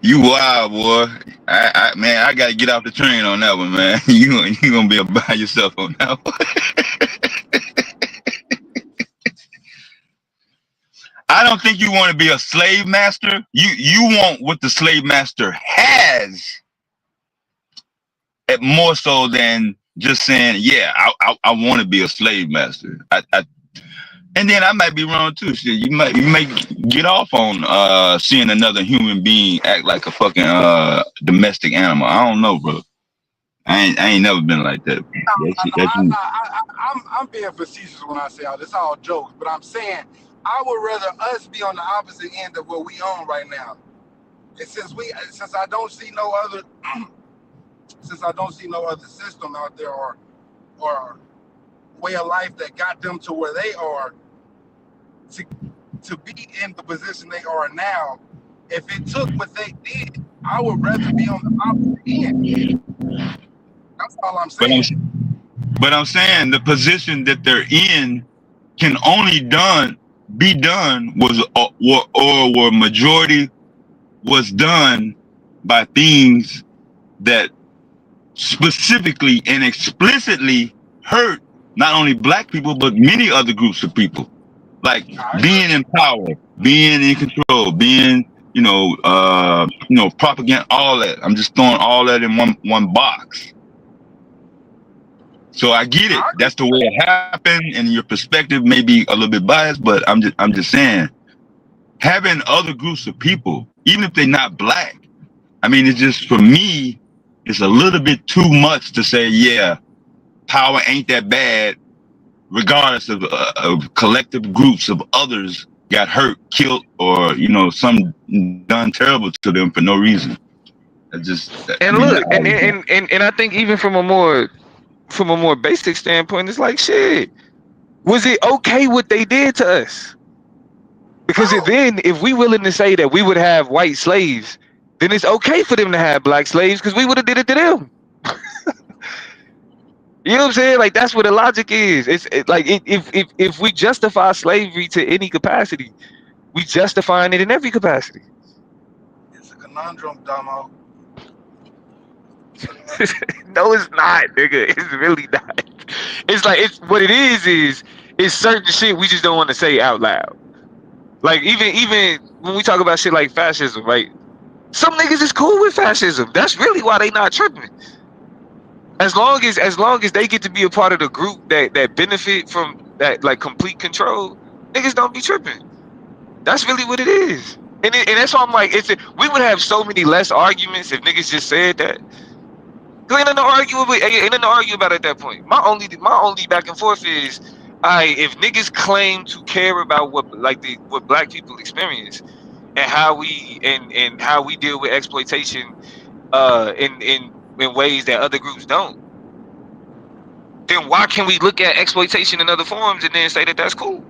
You wild, boy. Man, I gotta get off the train on that one, man. You gonna be by yourself on that one. I don't think you want to be a slave master. You want what the slave master has, more so than just saying, yeah, I want to be a slave master. And then I might be wrong too. Shit, you might get off on seeing another human being act like a fucking domestic animal. I don't know, bro. I ain't never been like that. I'm being facetious when I say all this. All jokes, but I'm saying I would rather us be on the opposite end of what we own right now. And since I don't see no other system out there or way of life that got them to where they are to be in the position they are now, if it took what they did, I would rather be on the opposite end. That's all I'm saying. But I'm saying the position that they're in can only be done or majority was done by things that specifically and explicitly hurt not only black people, but many other groups of people. Like being in power, being in control, being, propaganda, all that. I'm just throwing all that in one box. So I get it. That's the way it happened, and your perspective may be a little bit biased, but I'm just saying, having other groups of people, even if they're not black, I mean, it's just, for me, it's a little bit too much to say, yeah, power ain't that bad, regardless of collective groups of others got hurt, killed, or some done terrible to them for no reason. And look, and I think even from a more basic standpoint, it's like, shit, was it okay what they did to us? Because then, if we willing to say that we would have white slaves, then it's okay for them to have black slaves because we would have did it to them. You know what I'm saying? Like, that's what the logic is. It's like, if we justify slavery to any capacity, we justifying it in every capacity. It's a conundrum, Domo. No, it's not, nigga. It's really not. It's like, what it is certain shit we just don't want to say out loud. Like, even when we talk about shit like fascism, right? Some niggas is cool with fascism. That's really why they not tripping. As long as they get to be a part of the group that benefit from that, like, complete control, niggas don't be tripping. That's really what it is. And that's why I'm like, we would have so many less arguments if niggas just said that. Ain't nothing to argue about at that point. My only back and forth is, if niggas claim to care about what black people experience and how we deal with exploitation in ways that other groups don't, then why can we look at exploitation in other forms and then say that that's cool?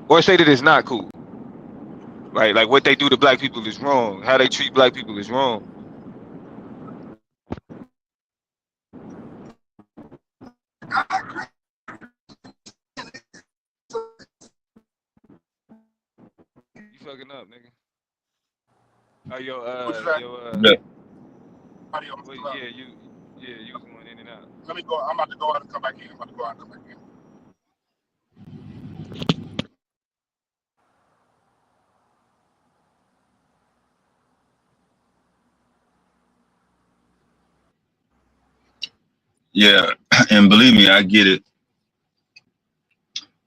Or say that it's not cool? Right? Like, what they do to black people is wrong. How they treat black people is wrong. You fucking up, nigga. Oh, you was going in and out. Let me go. I'm about to go out and come back in. Yeah, and believe me, I get it.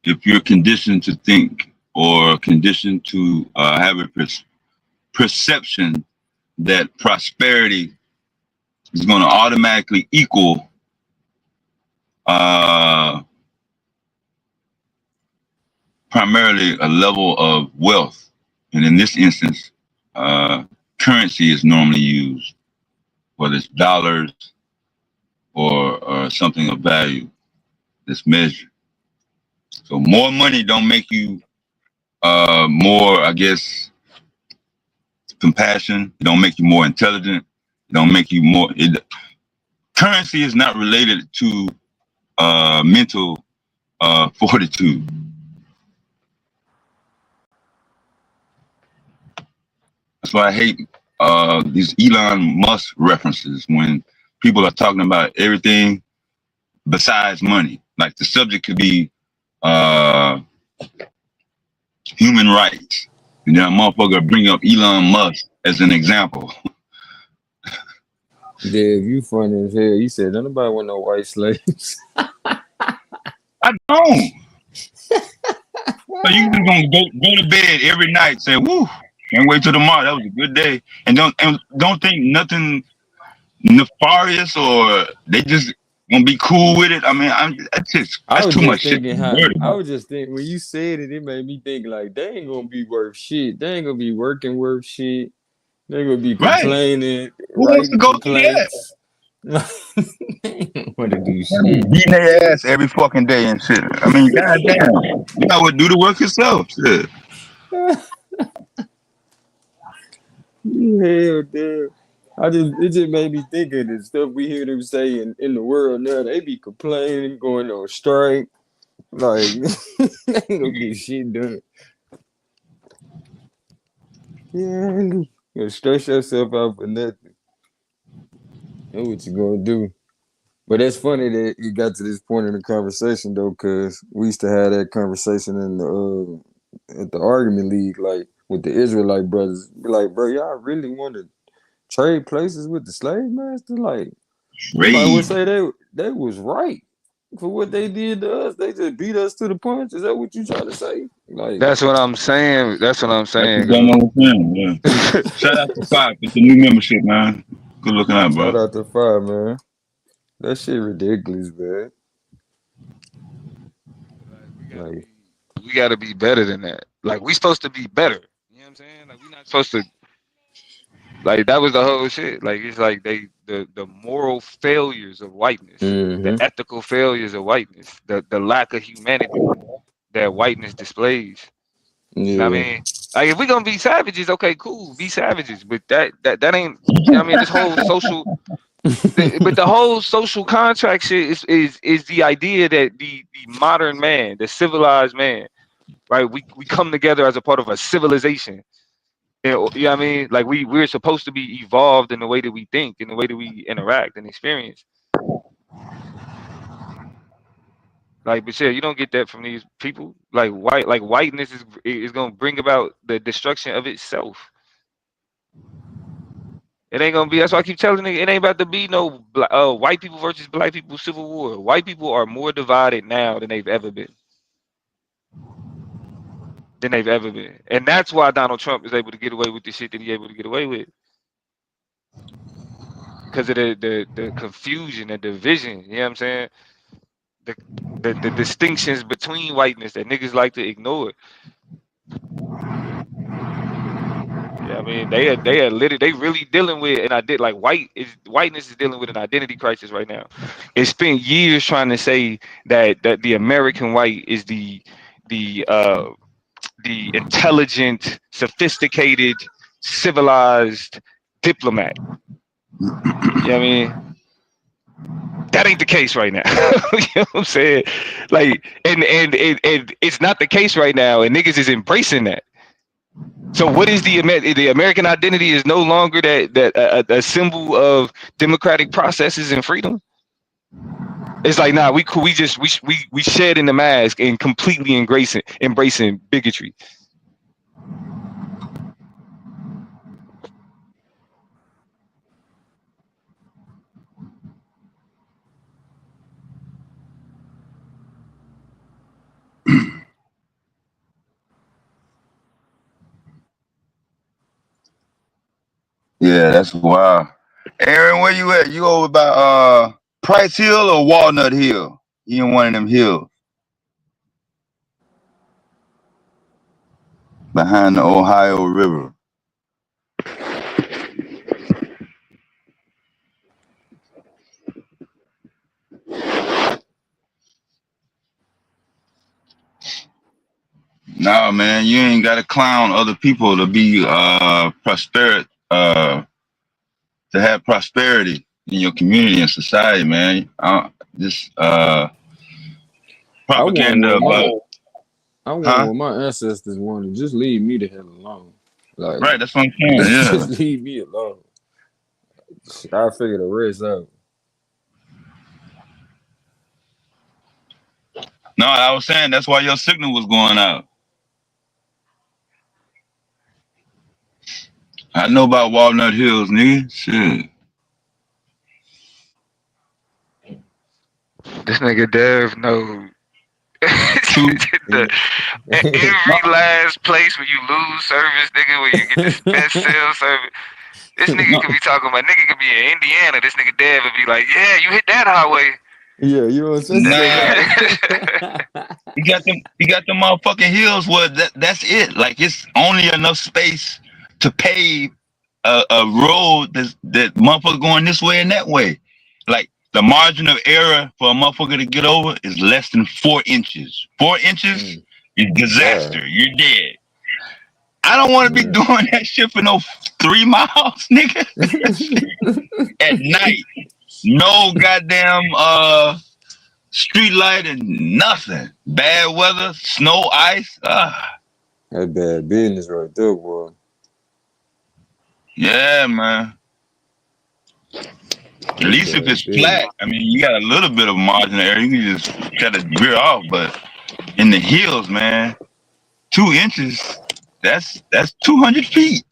If you're conditioned to think or conditioned to have a perception that prosperity is going to automatically equal primarily a level of wealth, and in this instance, currency is normally used, whether it's dollars or something of value that's measured. So more money don't make you more, I guess, compassion. It don't make you more intelligent. It don't make you more. Currency is not related to mental fortitude. That's why I hate these Elon Musk references when people are talking about everything besides money. Like, the subject could be human rights, and then a motherfucker bring up Elon Musk as an example. Dave, you funny as hell. You said nobody want no white slaves. I don't. So you just gonna go to bed every night, say, "Woo, can't wait till tomorrow. That was a good day," and don't think nothing nefarious, or they just gonna be cool with it. I mean, that's too much shit. I was just thinking when you said it, it made me think like they ain't gonna be worth shit. They ain't gonna be working worth shit. They're gonna be complaining. Who wants to go through that? Want to do shit. Beating their ass every fucking day and shit. I mean, goddamn, you know what? Do the work yourself. Shit. Hell, damn. It just made me think of the stuff we hear them say in the world now. They be complaining, going on strike. Like, they ain't gonna get shit done. Yeah, you stress yourself out for nothing. Know what you gonna do. But it's funny that it got to this point in the conversation though, because we used to have that conversation in the at the argument league, like with the Israelite brothers. Be like, bro, y'all really want to trade places with the slave master? Like, somebody would say they was right for what they did to us. They just beat us to the punch. Is that what you trying to say? Like, That's what I'm saying. That's what I'm That's saying. what I'm saying. Yeah. Shout out to Five. It's a new membership, man. Good looking out, bro. shout out to Fire, man. That shit ridiculous, man. Like, We gotta be better than that. Like we supposed to be better. You know what I'm saying? Like we not supposed to. Like that was the whole shit. Like it's like the moral failures of whiteness, the ethical failures of whiteness, the lack of humanity that whiteness displays. You know what I mean? Like if we gonna be savages, okay, cool, be savages. But that ain't. You know what I mean? This whole social. But the whole social contract shit is the idea that the modern man, the civilized man, right? We come together as a part of a civilization. You know what I mean? Like we're supposed to be evolved in the way that we think, in the way that we interact and experience. Like, but yeah, you don't get that from these people. Like whiteness is gonna bring about the destruction of itself. It ain't gonna be. That's why I keep telling you, it ain't about to be no white people versus black people civil war. White people are more divided now than they've ever been. And that's why Donald Trump is able to get away with the shit that he's able to get away with. Because of the confusion and division. You know what I'm saying? The distinctions between whiteness that niggas like to ignore. Yeah, I mean they are literally they really dealing with whiteness is dealing with an identity crisis right now. It spent years trying to say that the American white is the intelligent, sophisticated, civilized diplomat. You know what I mean? That ain't the case right now. You know what I'm saying? Like, and it's not the case right now, and niggas is embracing that. So what is the American identity is no longer that a symbol of democratic processes and freedom. It's like, nah, we shed in the mask and completely embracing bigotry. Yeah, that's wild. Aaron, where you at? You over by Price Hill or Walnut Hill? You in one of them hills behind the Ohio River. No, man, you ain't gotta clown other people to be to have prosperity in your community and society, man. This propaganda about I want what my ancestors wanted. Just leave me the hell alone. Like, right, that's what I'm saying. Yeah. Just leave me alone. I'll figure the rest out. No, I was saying that's why your signal was going out. I know about Walnut Hills, nigga. Shit. This nigga Dev know every last place where you lose service, nigga, where you get this best cell service. This nigga could be talking about, nigga could be in Indiana. This nigga Dev would be like, yeah, you hit that highway. Yeah, you know what I'm saying? You got them motherfucking hills where that's it. Like it's only enough space to pave a road that motherfucker going this way and that way. Like the margin of error for a motherfucker to get over is less than 4 inches. 4 inches is disaster. Yeah. You're dead. I don't want to be doing that shit for no 3 miles, nigga. At night. No goddamn street light and nothing. Bad weather, snow, ice. That's bad business right there, boy. Yeah, man. At least if it's Yeah. flat, I mean, you got a little bit of margin there. You can just try to veer off, but in the hills, man, 2 inches, that's 200 feet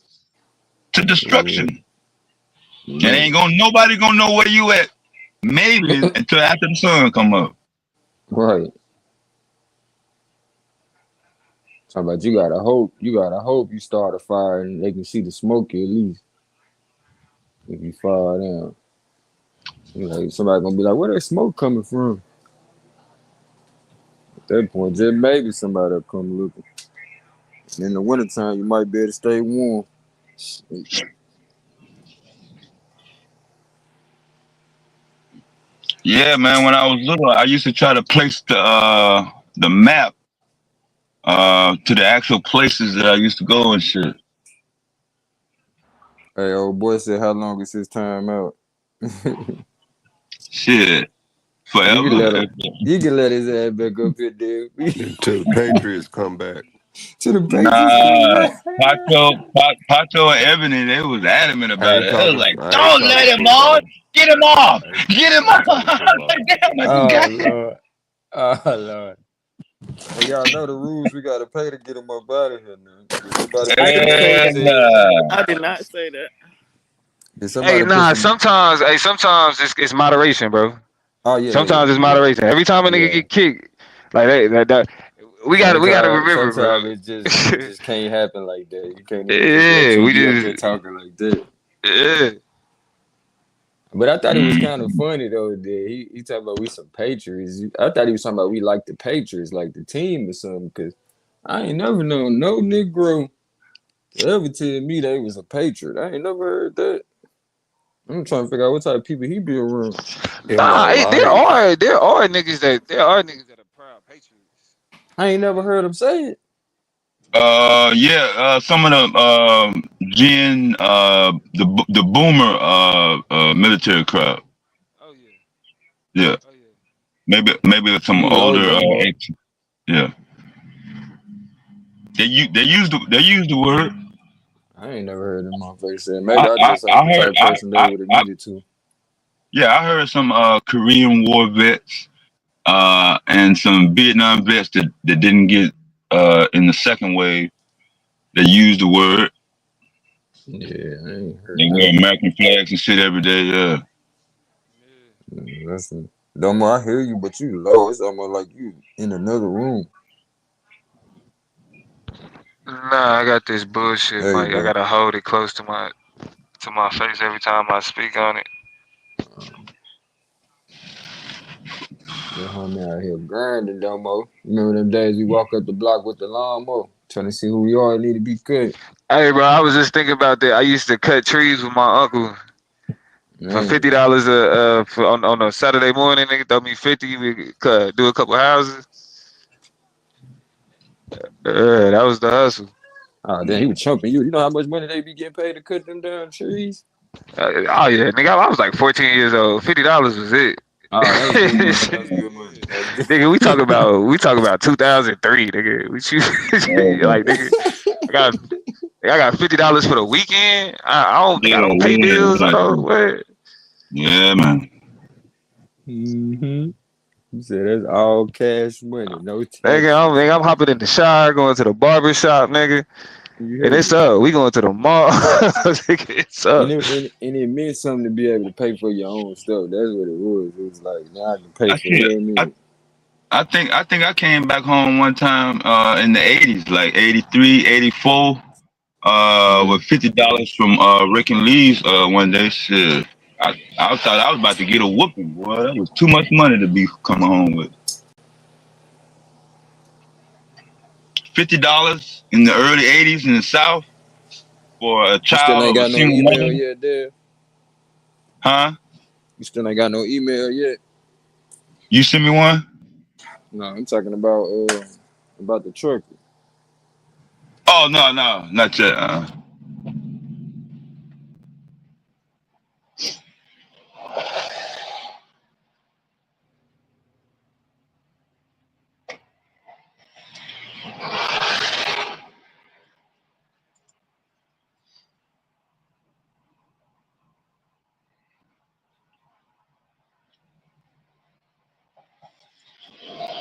to destruction. And Man. ain't nobody gonna know where you at. Maybe until after the sun come up. Right. Talking about you gotta hope you start a fire and they can see the smoke at least. If you fall down. You know, somebody gonna be like, where that smoke coming from? At that point, just maybe somebody will come looking. And in the wintertime, you might be able to stay warm. Yeah, man. When I was little, I used to try to place the map to the actual places that I used to go and shit. Hey, old boy said, how long is his time out? Shit, forever. You can let his ass back up here, dude. Until the Patriots come back. To the Patriots come back. Pacho and Ebony, they was adamant I about ain't it. They was talking. like, I ain't "Don't let talking him on, football. get him off, I get him ain't off." talking I was football. like, "Damn, I Oh, forgot." Lord. Oh, Lord. Well, y'all know the rules. We got to pay to get them up out of here now. Did somebody I put some didn't say that. respect? I did not say that. Did Hey, somebody put nah. some? Sometimes it's moderation, bro. Oh, yeah. Sometimes it's moderation. Every time a nigga get kicked, like that we gotta remember, bro. Sometimes it just can't happen like that. You can't even just let Yeah, you we be up there just talking like that. yeah. But I thought it was kind of funny though that he talking about we some Patriots. I thought he was talking about we like the Patriots, like the team or something. Cause I ain't never known no Negro to ever tell me they was a Patriot. I ain't never heard that. I'm trying to figure out what type of people he be around. In my Nah, there life, are niggas that are proud patriots. I ain't never heard him say it. Some of the the boomer military crowd. Oh yeah, Yeah, oh yeah. maybe some You low older. down, Mo. Yeah, they use the word. I ain't never heard him motherfucker say it. Maybe I just I ain't the heard. type of person that would admit it to. Yeah, I heard some Korean War vets and some Vietnam vets that didn't get in the second wave. They used the word. Yeah, I ain't They heard wear that. American flags and shit every day. Yeah. Listen, Domo, I hear you, but you low. It's almost like you in another room. Nah, I got this bullshit, There you Mike. I go. gotta hold it close to my face every time I speak on it. That homie out here grinding, Domo. Remember them days we walk up the block with the lawnmower, trying to see who we are, need to be cut. Hey, bro, I was just thinking about that. I used to cut trees with my uncle for Man, $50 on a Saturday morning. Nigga throw me 50. We do a couple houses. That was the hustle. oh damn, he was chumping you. You know how much money they be getting paid to cut them down trees? Oh yeah, nigga, I was like 14 years old. $50 was it. Oh, that was good money. That was good money. That was good. Nigga, we talk about 2003, nigga. Like nigga, I got $50 for the weekend. I don't pay bills. I don't what. Yeah, man. Mm-hmm. You said that's all cash money, no taxes. Nigga, I'm hopping in the shower, going to the barber shop, nigga. You And heard it's me. up. We going to the mall. It's up. And it meant something to be able to pay for your own stuff. That's what it was. It was like, now I can pay I for see. me. I think I came back home one time in the 80s, like 83, 84, with $50 from Rick and Lee's one day. Shit. I thought I was about to get a whooping, boy. That was too much money to be coming home with. $50 in the early 80s in the South for a You still child ain't of a got no single email mother. yet, Dad? Huh? You still ain't got no email yet? You send me one? No, I'm talking about the trucker. Oh, no, not yet.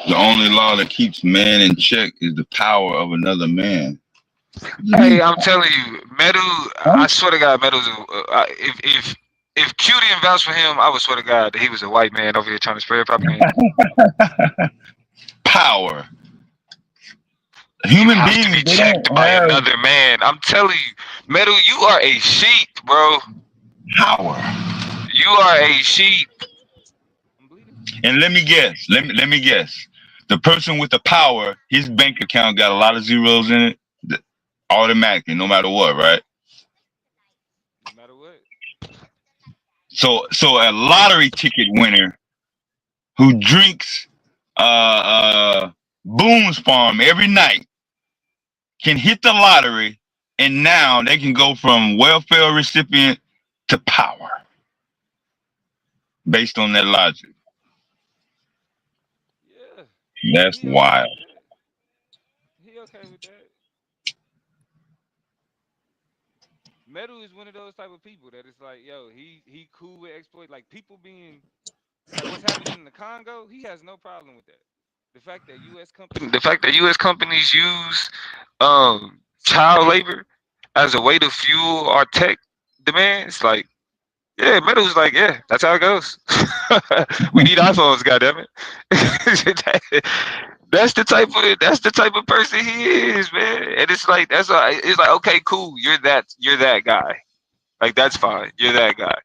The only law that keeps man in check is the power of another man. Hey, I'm telling you, Metal. I swear to God, Metal's. If Q didn't vouch for him, I would swear to God that he was a white man over here trying to spread propaganda. Power. You Human have to be beings, they checked don't by have another man. I'm telling you, Metal, you are a sheep, bro. power. You are a sheep. And let me guess. Let me guess. The person with the power, his bank account got a lot of zeros in it, automatically, no matter what, right? No matter what. So a lottery ticket winner who drinks Boone's Farm every night can hit the lottery, and now they can go from welfare recipient to power based on that logic. Yeah. That's He okay wild. with that. He okay with that. Metal is one of those type of people that it's like, yo, he cool with exploit, like people being like what's happening in the Congo. He has no problem with that. The fact that U.S. companies use child labor as a way to fuel our tech demands, like yeah, Metal's like yeah, that's how it goes. We need iPhones, goddammit. That's the type of person he is, man. And it's like it's like okay, cool, you're that guy. Like that's fine, you're that guy.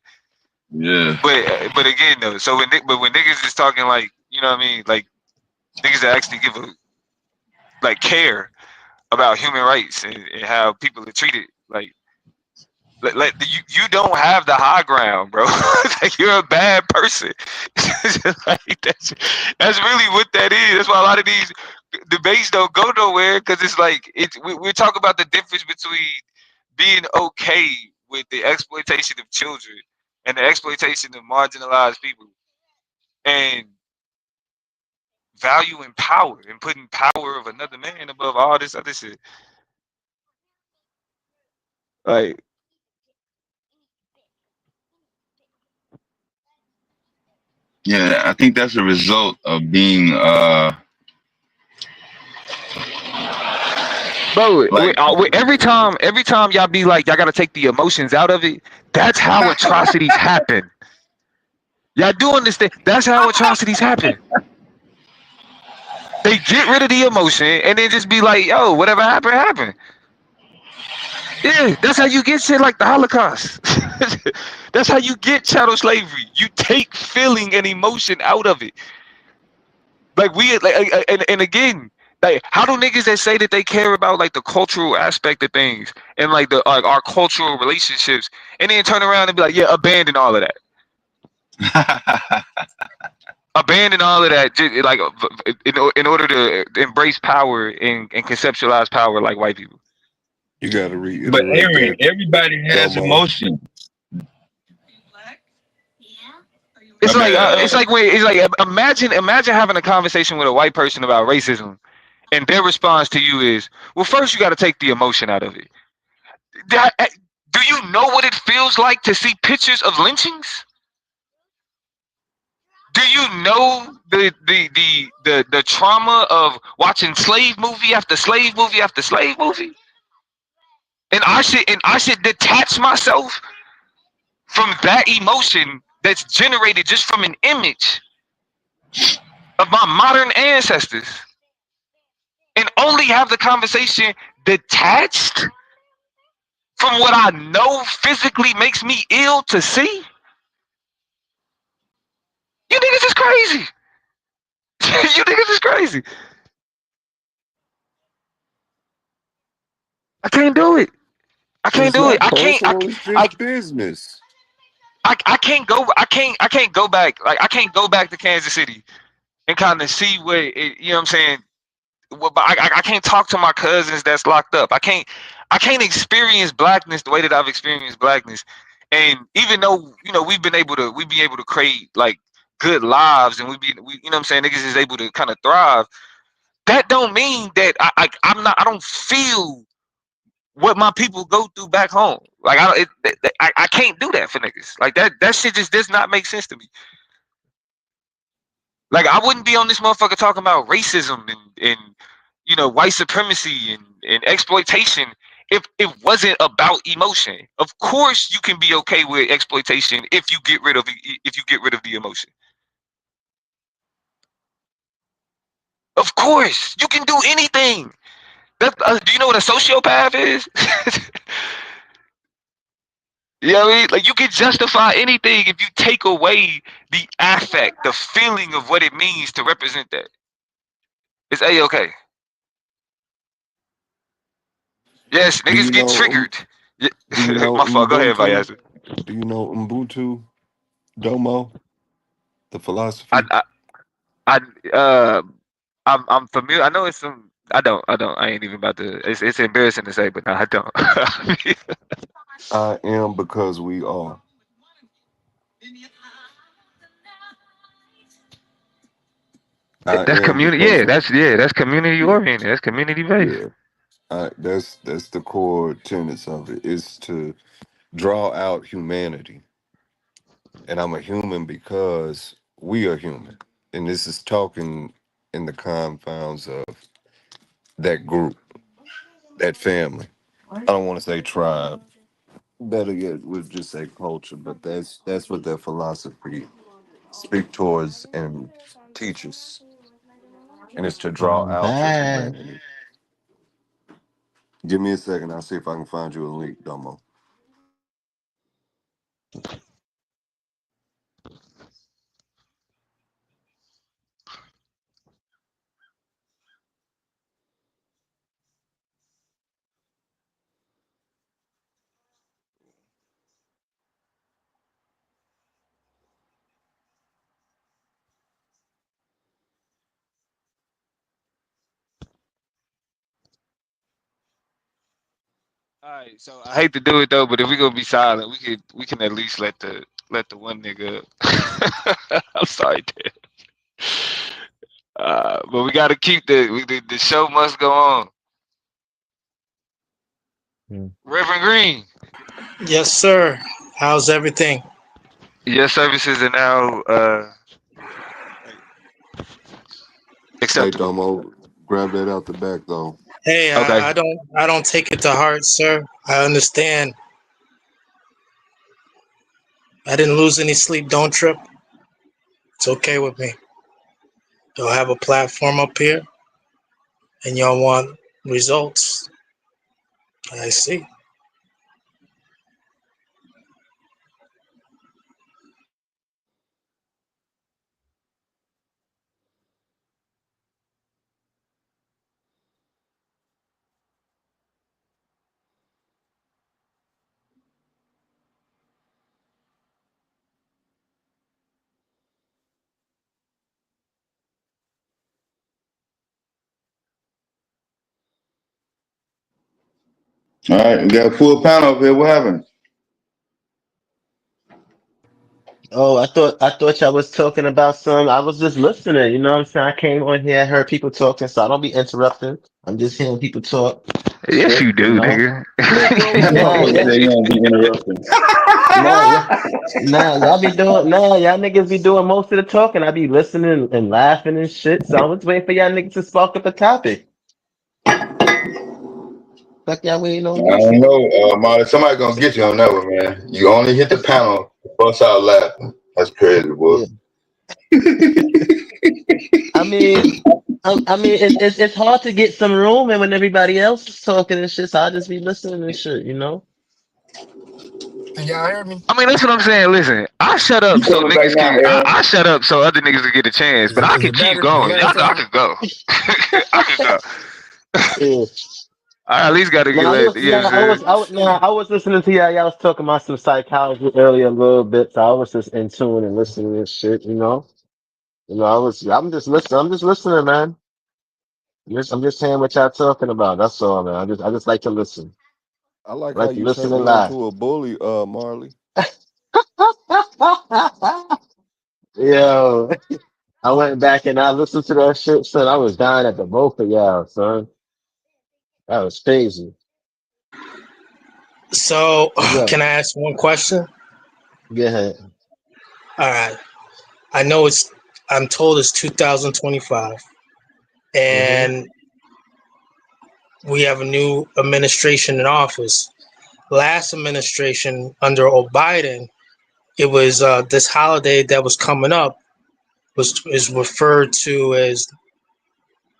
Yeah. But again though, so when niggas is talking like you know what I mean, like niggas that actually give a like care about human rights and how people are treated, like you don't have the high ground, bro. Like you're a bad person. Like that's really what that is. That's why a lot of these debates don't go nowhere because it's like we're talking about the difference between being okay with the exploitation of children and the exploitation of marginalized people and valuing power and putting power of another man above all this other shit. Like Yeah, I think that's a result of being bro, like every time y'all be like, y'all gotta take the emotions out of it. That's how atrocities happen. Y'all do understand? That's how atrocities happen. They get rid of the emotion and then just be like, yo, whatever happened, happened. Yeah, that's how you get shit like the Holocaust. That's how you get chattel slavery. You take feeling and emotion out of it. Like we like and again, like how do niggas that say that they care about like the cultural aspect of things and like the like our cultural relationships and then turn around and be like, yeah, abandon all of that. Abandon all of that, like in order to embrace power and conceptualize power like white people. You got to But reiterate Aaron, that. everybody has Domo. emotion. It's My like bad. it's like wait, it's like imagine having a conversation with a white person about racism, and their response to you is, well, first you got to take the emotion out of it. Do you know what it feels like to see pictures of lynchings? Do you know the trauma of watching slave movie after slave movie after slave movie? And I should detach myself from that emotion that's generated just from an image of my modern ancestors and only have the conversation detached from what I know physically makes me ill to see? You niggas is crazy. You niggas is crazy. I can't do it. I can't It's do it. not personal. It's just business. I can't go back. Like I can't go back to Kansas City and kind of see what it, you know what I'm saying. Well, but I can't talk to my cousins that's locked up. I can't experience blackness the way that I've experienced blackness. And even though you know we be able to create like good lives and we you know what I'm saying, niggas is able to kind of thrive. That don't mean that I don't feel what my people go through back home. Like I can't do that for niggas. Like that shit just does not make sense to me. Like I wouldn't be on this motherfucker talking about racism and you know white supremacy and exploitation if it wasn't about emotion. Of course, you can be okay with exploitation if you get rid of the emotion. Of course, you can do anything. Do you know what a sociopath is? You know what I mean? Like you can justify anything if you take away the affect, the feeling of what it means to represent that. It's A-okay. Yes, Do niggas you get know? triggered. Yeah. Do you know My fault. Go ahead, Ubuntu? Vayasu. Do you know Ubuntu Domo, the I, philosophy? I, I, uh, I'm familiar. I know it's some. I don't. I ain't even about to. It's embarrassing to say, but no, I don't. I am because we are. I That's am community. because That's community yeah, oriented. That's community based. yeah. That's the core tenets of it. Is to draw out humanity, and I'm a human because we are human, and this is talking in the confines of that group, that family. I don't want to say tribe. Better yet, we'll just say culture. But that's what their philosophy speak towards and teaches, and it's to draw I'm out your back. humanity. Give me a second. I'll see if I can find you a link, Domo. All right, so I hate to do it though, but if we gonna be silent, we can at least let the one nigga. I'm sorry, Dan. But we gotta keep the show must go on. Hmm. Reverend Green, Yes, sir. How's everything? your services are now Hey, acceptable. Domo, grab that out the back though. Hey, Okay. I don't take it to heart, sir. I understand. I didn't lose any sleep. Don't trip. It's okay with me. Y'all have a platform up here, and y'all want results. I see. All right, we got a full panel up here. What happened? Oh, I thought y'all was talking about some. I was just listening. You know what I'm saying? I came on here, I heard people talking, so I don't be interrupting. I'm just hearing people talk and Yes, shit. you You do, know? nigga. Nah, Motherfucker yeah, say you don't be interrupting. nah, yeah, nah. Y'all be doing, nah. Y'all niggas be doing most of the talking. I be listening and laughing and shit. So I was waiting for y'all niggas to spark up a topic. Fuck y'all waiting I on me don't for? know, Marty. Somebody gonna get you on that one, man. You only hit the panel, bust out laughing. That's crazy, boy. Yeah. I mean, it's hard to get some room, and when everybody else is talking and shit, so I just be listening and shit, you know. Can y'all hear me? I mean, that's what I'm saying. Listen, I shut You up so coming back niggas now, can. Aaron? I shut up so other niggas can get a chance, but I Is can it keep better? You going. hear me I fine? can go. I can go. Yeah. I at least got to get Nah, let. You know what I'm saying? I was listening to y'all. Y'all was talking about some psychology earlier a little bit, so I was just in tune and listening and shit, you know. I'm just listening. I'm just listening, man. I'm just hearing what y'all talking about. That's all, man. I just like to listen. I like I how like to you listen turned and me laugh. into a bully, Marley. Yo, I went back and I listened to that shit, son. I was dying at the both of y'all, son. That was crazy. So, What's up? can I ask one question? Go ahead. All right. I know it's I'm told it's 2025, and we have a new administration in office. Last administration under Biden, it was this holiday that was coming up is referred to as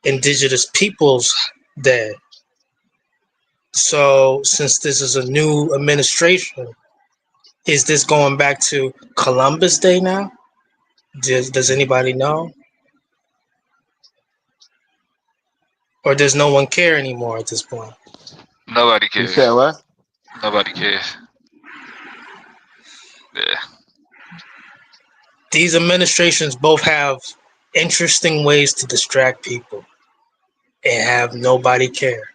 Indigenous Peoples Day. So since this is a new administration, is this going back to Columbus Day now? Does anybody know? Or does no one care anymore at this point? Nobody You cares. said what? Nobody cares. Yeah. These administrations both have interesting ways to distract people and have nobody care.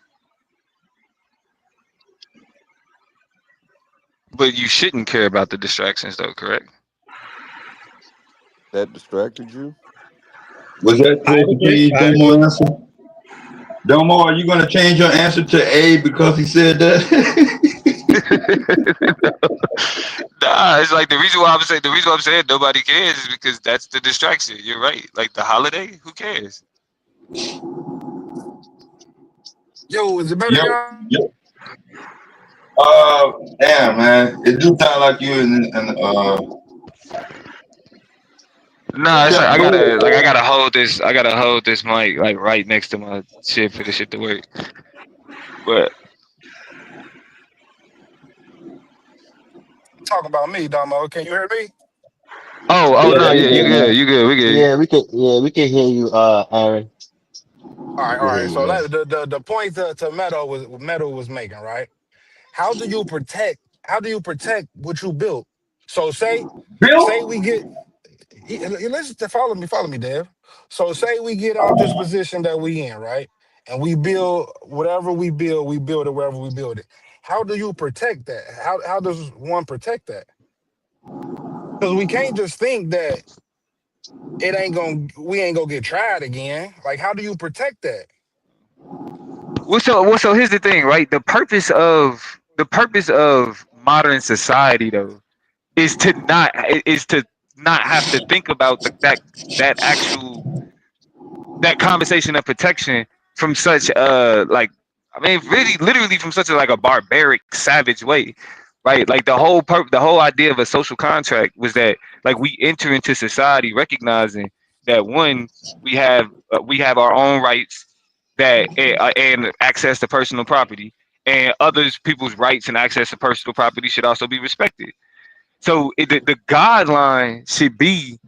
But you shouldn't care about the distractions, though, correct? That distracted you? Was that supposed to be Domo answer? Domo, are you gonna change your answer to A because he said that? Nah, it's like the reason why I'm saying nobody cares is because that's the distraction. You're right. Like the holiday, who cares? Yo, is it better, y'all? Yep. Damn, man, it do sound like you and Nah, it's like I gotta hold this mic like right next to my shit for the shit to work. But Talking about me, Domo. Can you hear me? no, you good, we good. Yeah, we can hear you, Aaron. All right. So the point to Meadow was making, right? How do you protect what you built? So say we get listen to follow me, Dev. So say we get out this position that we in, right? And we build whatever we build it wherever we build it. How do you protect that? How does one protect that? Because we can't just think that we ain't gonna get tried again. Like, how do you protect that? So here's the thing, right? The purpose of modern society, though, is to not have to think about that conversation of protection from such really literally from such a barbaric, savage way, right? Like the whole idea of a social contract was that like we enter into society recognizing that one, we have our own rights and access to personal property, and others people's rights and access to personal property should also be respected. So the guideline should be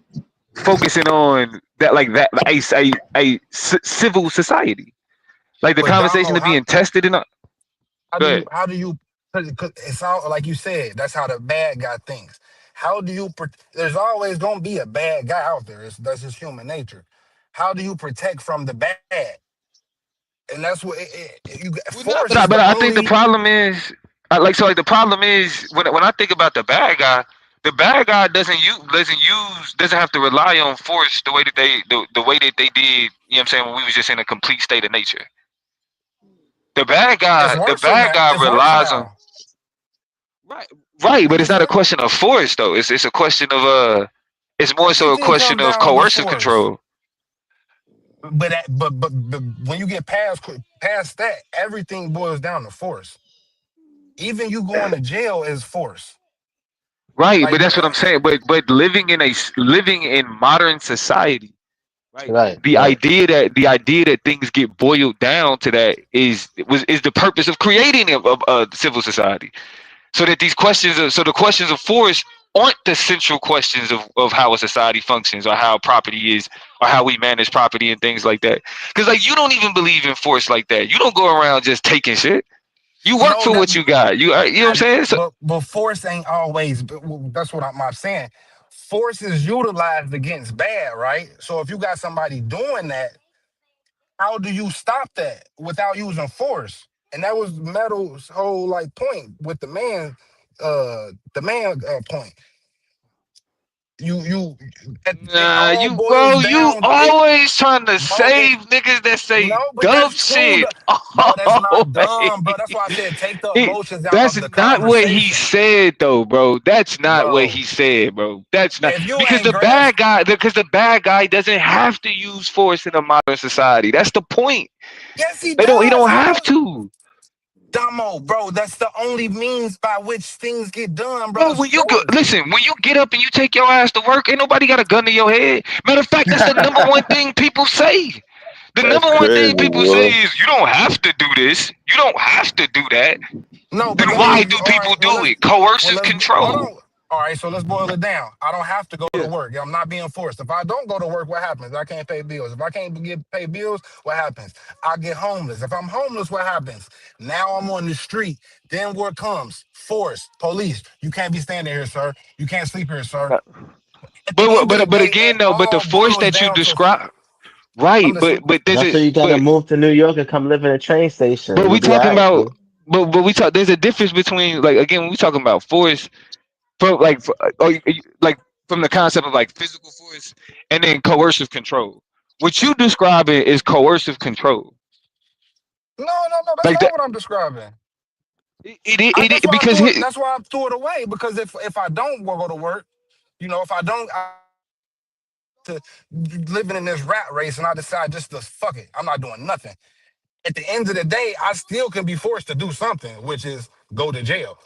focusing on a civil society, like the But conversation Domo, of being tested and. how do you? Because it's all like you said. That's how the bad guy thinks. How do you? There's always gonna be a bad guy out there. That's just human nature. How do you protect from the bad? And that's what force is But the I think the only. problem is the problem is when I think about the bad guy doesn't have to rely on force the way that the way that they did. You know what I'm saying, when we was just in a complete state of nature. The bad It's guy relies on now. right, but it's not a question of force though. It's a question of it's more so a Everything question comes of down to coercive force. control. But when you get past that, everything boils down to force. Even you going to jail is force. Right, but Like that's what I'm saying. But living in modern society, right? The idea that things get boiled down to that is the purpose of creating a civil society, so that the questions of force aren't the central questions of how a society functions or how property is or how we manage property and things like that. Because like you don't even believe in force like that. You don't go around just taking shit. You work for what you got. You know what I'm saying? So, but force ain't always. That's what I'm saying. Force is utilized against bad, right? So if you got somebody doing that, how do you stop that without using force? And that was Metal's whole point with the man point. it Nah, all you boils bro, you down. always trying to Bro, save niggas that say no, but dumb that's true, shit. bro. That's not Always. dumb, bro. That's why I said take the It, emotions out that's of the not what he conversation, said though, bro. That's not what bro. he said, bro. That's not If you because ain't the grasp, bad guy doesn't have to use force in a modern society. That's the point. yes, he He does. don't He have knows, to. Damo, bro. That's the only means by which things get done, bro. Bro, Is when you go, force. listen, when you get up and you take your ass to work, ain't nobody got a gun to your head. Matter of fact, that's the number one thing people say. The That's number one thing crazy, people say bro. is you don't have to do this. You don't have to do that. No, Then but let why me. do All people right. do it? Coercive Hold control. on. All right. So let's boil it down. I don't have to go to Yeah. work. I'm not being forced. If I don't go to work, what happens? I can't pay bills. If I can't pay bills, what happens? I get homeless. If I'm homeless, what happens? Now I'm on the street. Then what comes? Force, police. You can't be standing here, sir. You can't sleep here, sir. At the end of the But day, it again though, but the all force boils that you down to. describe, I'm right? listening. But does That's why it? you gotta move to New York and come live in a train station. But You'll we be talking alright, about, bro. but we talk. There's a difference between like again when we talking about force from like from the concept of like physical force and then coercive control. What you describing is coercive control. No. That's Like not that. what I'm describing. It because he, That's why I threw it away. Because if I don't go to work, if I don't to living in this rat race, and I decide just to fuck it, I'm not doing nothing. At the end of the day, I still can be forced to do something, which is go to jail.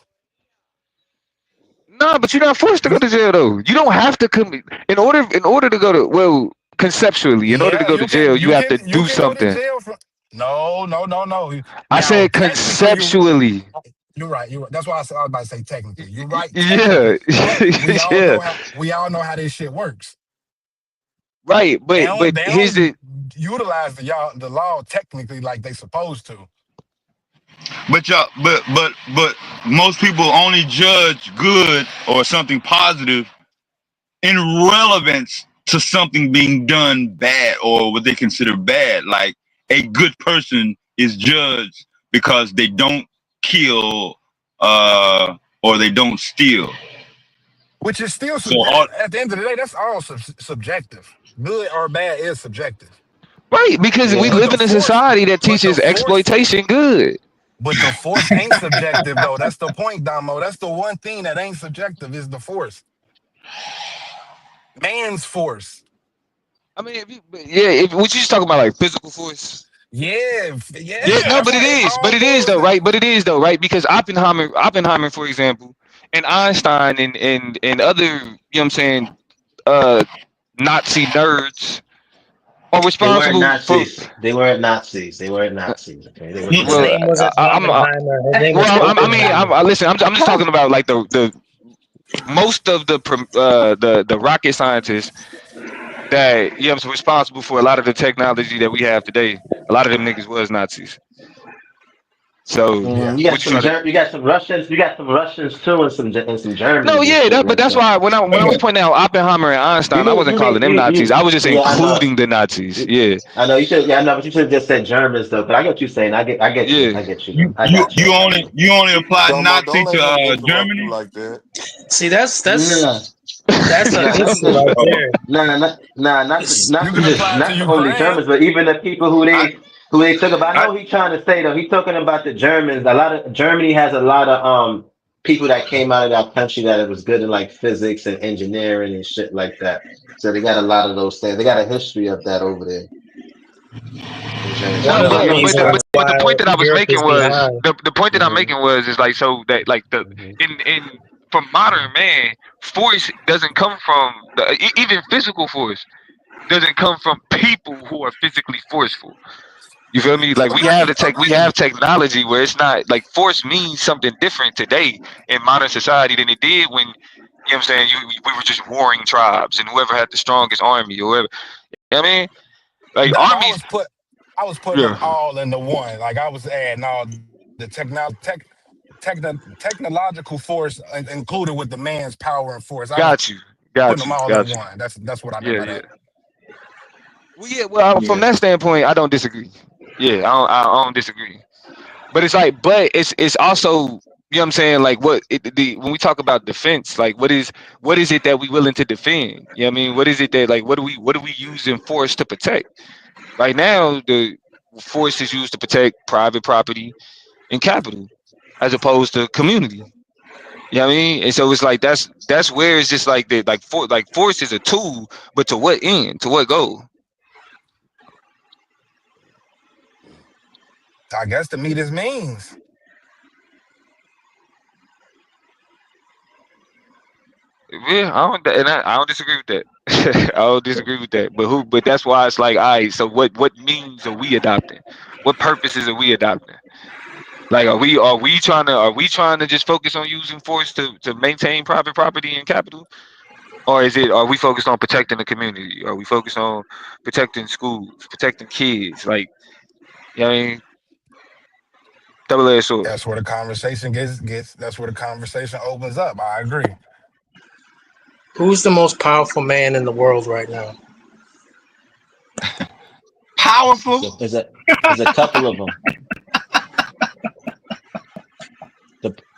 no, but you're not forced to go to jail though. You don't have to come in order to go to conceptually, in order to Yeah, you go to jail, you have to you do can go to something. jail for. No. I Now, said technically, conceptually. you're right. You're right. That's why I was about to say technically. You're right, technically, Yeah, but yeah, we all know how this shit works. right. But They here's don't the utilize the law technically like they supposed to. But y'all, but most people only judge good or something positive in relevance to something being done bad or what they consider bad. Like a good person is judged because they don't kill or they don't steal. Which is still So all, at the end of the day, that's all subjective. Good or bad is subjective. right because we Yeah. But live the in a force, society that but the teaches force, exploitation good. but the force ain't subjective though. That's the point, Damo. That's the one thing that ain't subjective is the force. Man's force. I mean, if what you just talking about like physical force. Yeah, Yeah, no, That's but what it it is, all but it is boils though, down. right? But it is though, right? Because Oppenheimer, for example, and Einstein and other, you know what I'm saying, uh, Nazi nerds are They weren't responsible for. Nazis. They weren't Nazis. They weren't Nazis. Okay, they were His Well, Germans. name wasn't I'm Oppenheimer. His name was well, I mean, Oppenheimer. listen. I'm just talking about like the most of the rocket scientists that was responsible for a lot of the technology that we have today. A lot of them niggas was Nazis. So Yeah. You got what you some try to? You got some Russians. You got some Russians too, and some No, Germans and yeah, shit but like that's that. why when I was pointing out Oppenheimer and Einstein, I wasn't calling them Nazis. I was just Yeah, I know. including the Nazis. Yeah, I know you should. Yeah, I know, but you should have just said Germans though. But I get what you're saying. I get you. yeah. I get you, you man. I you got you. you I got only you. you only apply Domo, Nazi don't to let him interrupt you Germany. like that. See, that's Nah, that's an nah, not issue just right there. You can apply it to not only Ukraine. Germans, but even the people I who they took about. I I know he's trying to say though. He's talking about the Germans. A lot of Germany has a lot of people that came out of that country that it was good in like physics and engineering and shit like that. So they got a lot of those things. They got a history of that over there in Germany. One I of know. the I Yeah, know he reasons was. but the why point that I was Europe making is was behind. the point that I'm Hmm. making was is like so that like the Hmm. in from modern man force doesn't come from even physical force doesn't come from people who are physically forceful. You feel me? Like we have Agreed. technology where it's not like force means something different today in modern society than it did when you know what I'm saying we were just warring tribes and whoever had the strongest army or whatever. You know what I mean? Like Damo, armies. I was putting them Yeah. all into one. Like I was adding all the technological force included with the man's power and force. I was Got you. putting Got them you. all in Got you. one. That's what I meant Yeah, by yeah. that. Well, yeah. Well, from yeah. that standpoint, I don't disagree. Yeah, I don't disagree. But it's like, but it's also You know what I'm saying? Like when we talk about defense, like what is it that we willing to defend? You know what I mean? What is it that, like, what do we using force to protect? Right now, the force is used to protect private property and capital, as opposed to community. You know what I mean? And so it's like that's where it's just like force is a tool, but to what end? To what goal? I guess to meet his means. Yeah, I don't disagree with that. I don't disagree with that. But that's why it's like, all right, so what means are we adopting? What purposes are we adopting? Like, are we trying to just focus on using force to maintain private property and capital? Or are we focused on protecting the community? Are we focused on protecting schools, protecting kids? Like, you know what I mean? Double-edged sword. That's where the conversation gets. That's where the conversation opens up. I agree. Who's the most powerful man in the world right now? Powerful? There's a couple of them.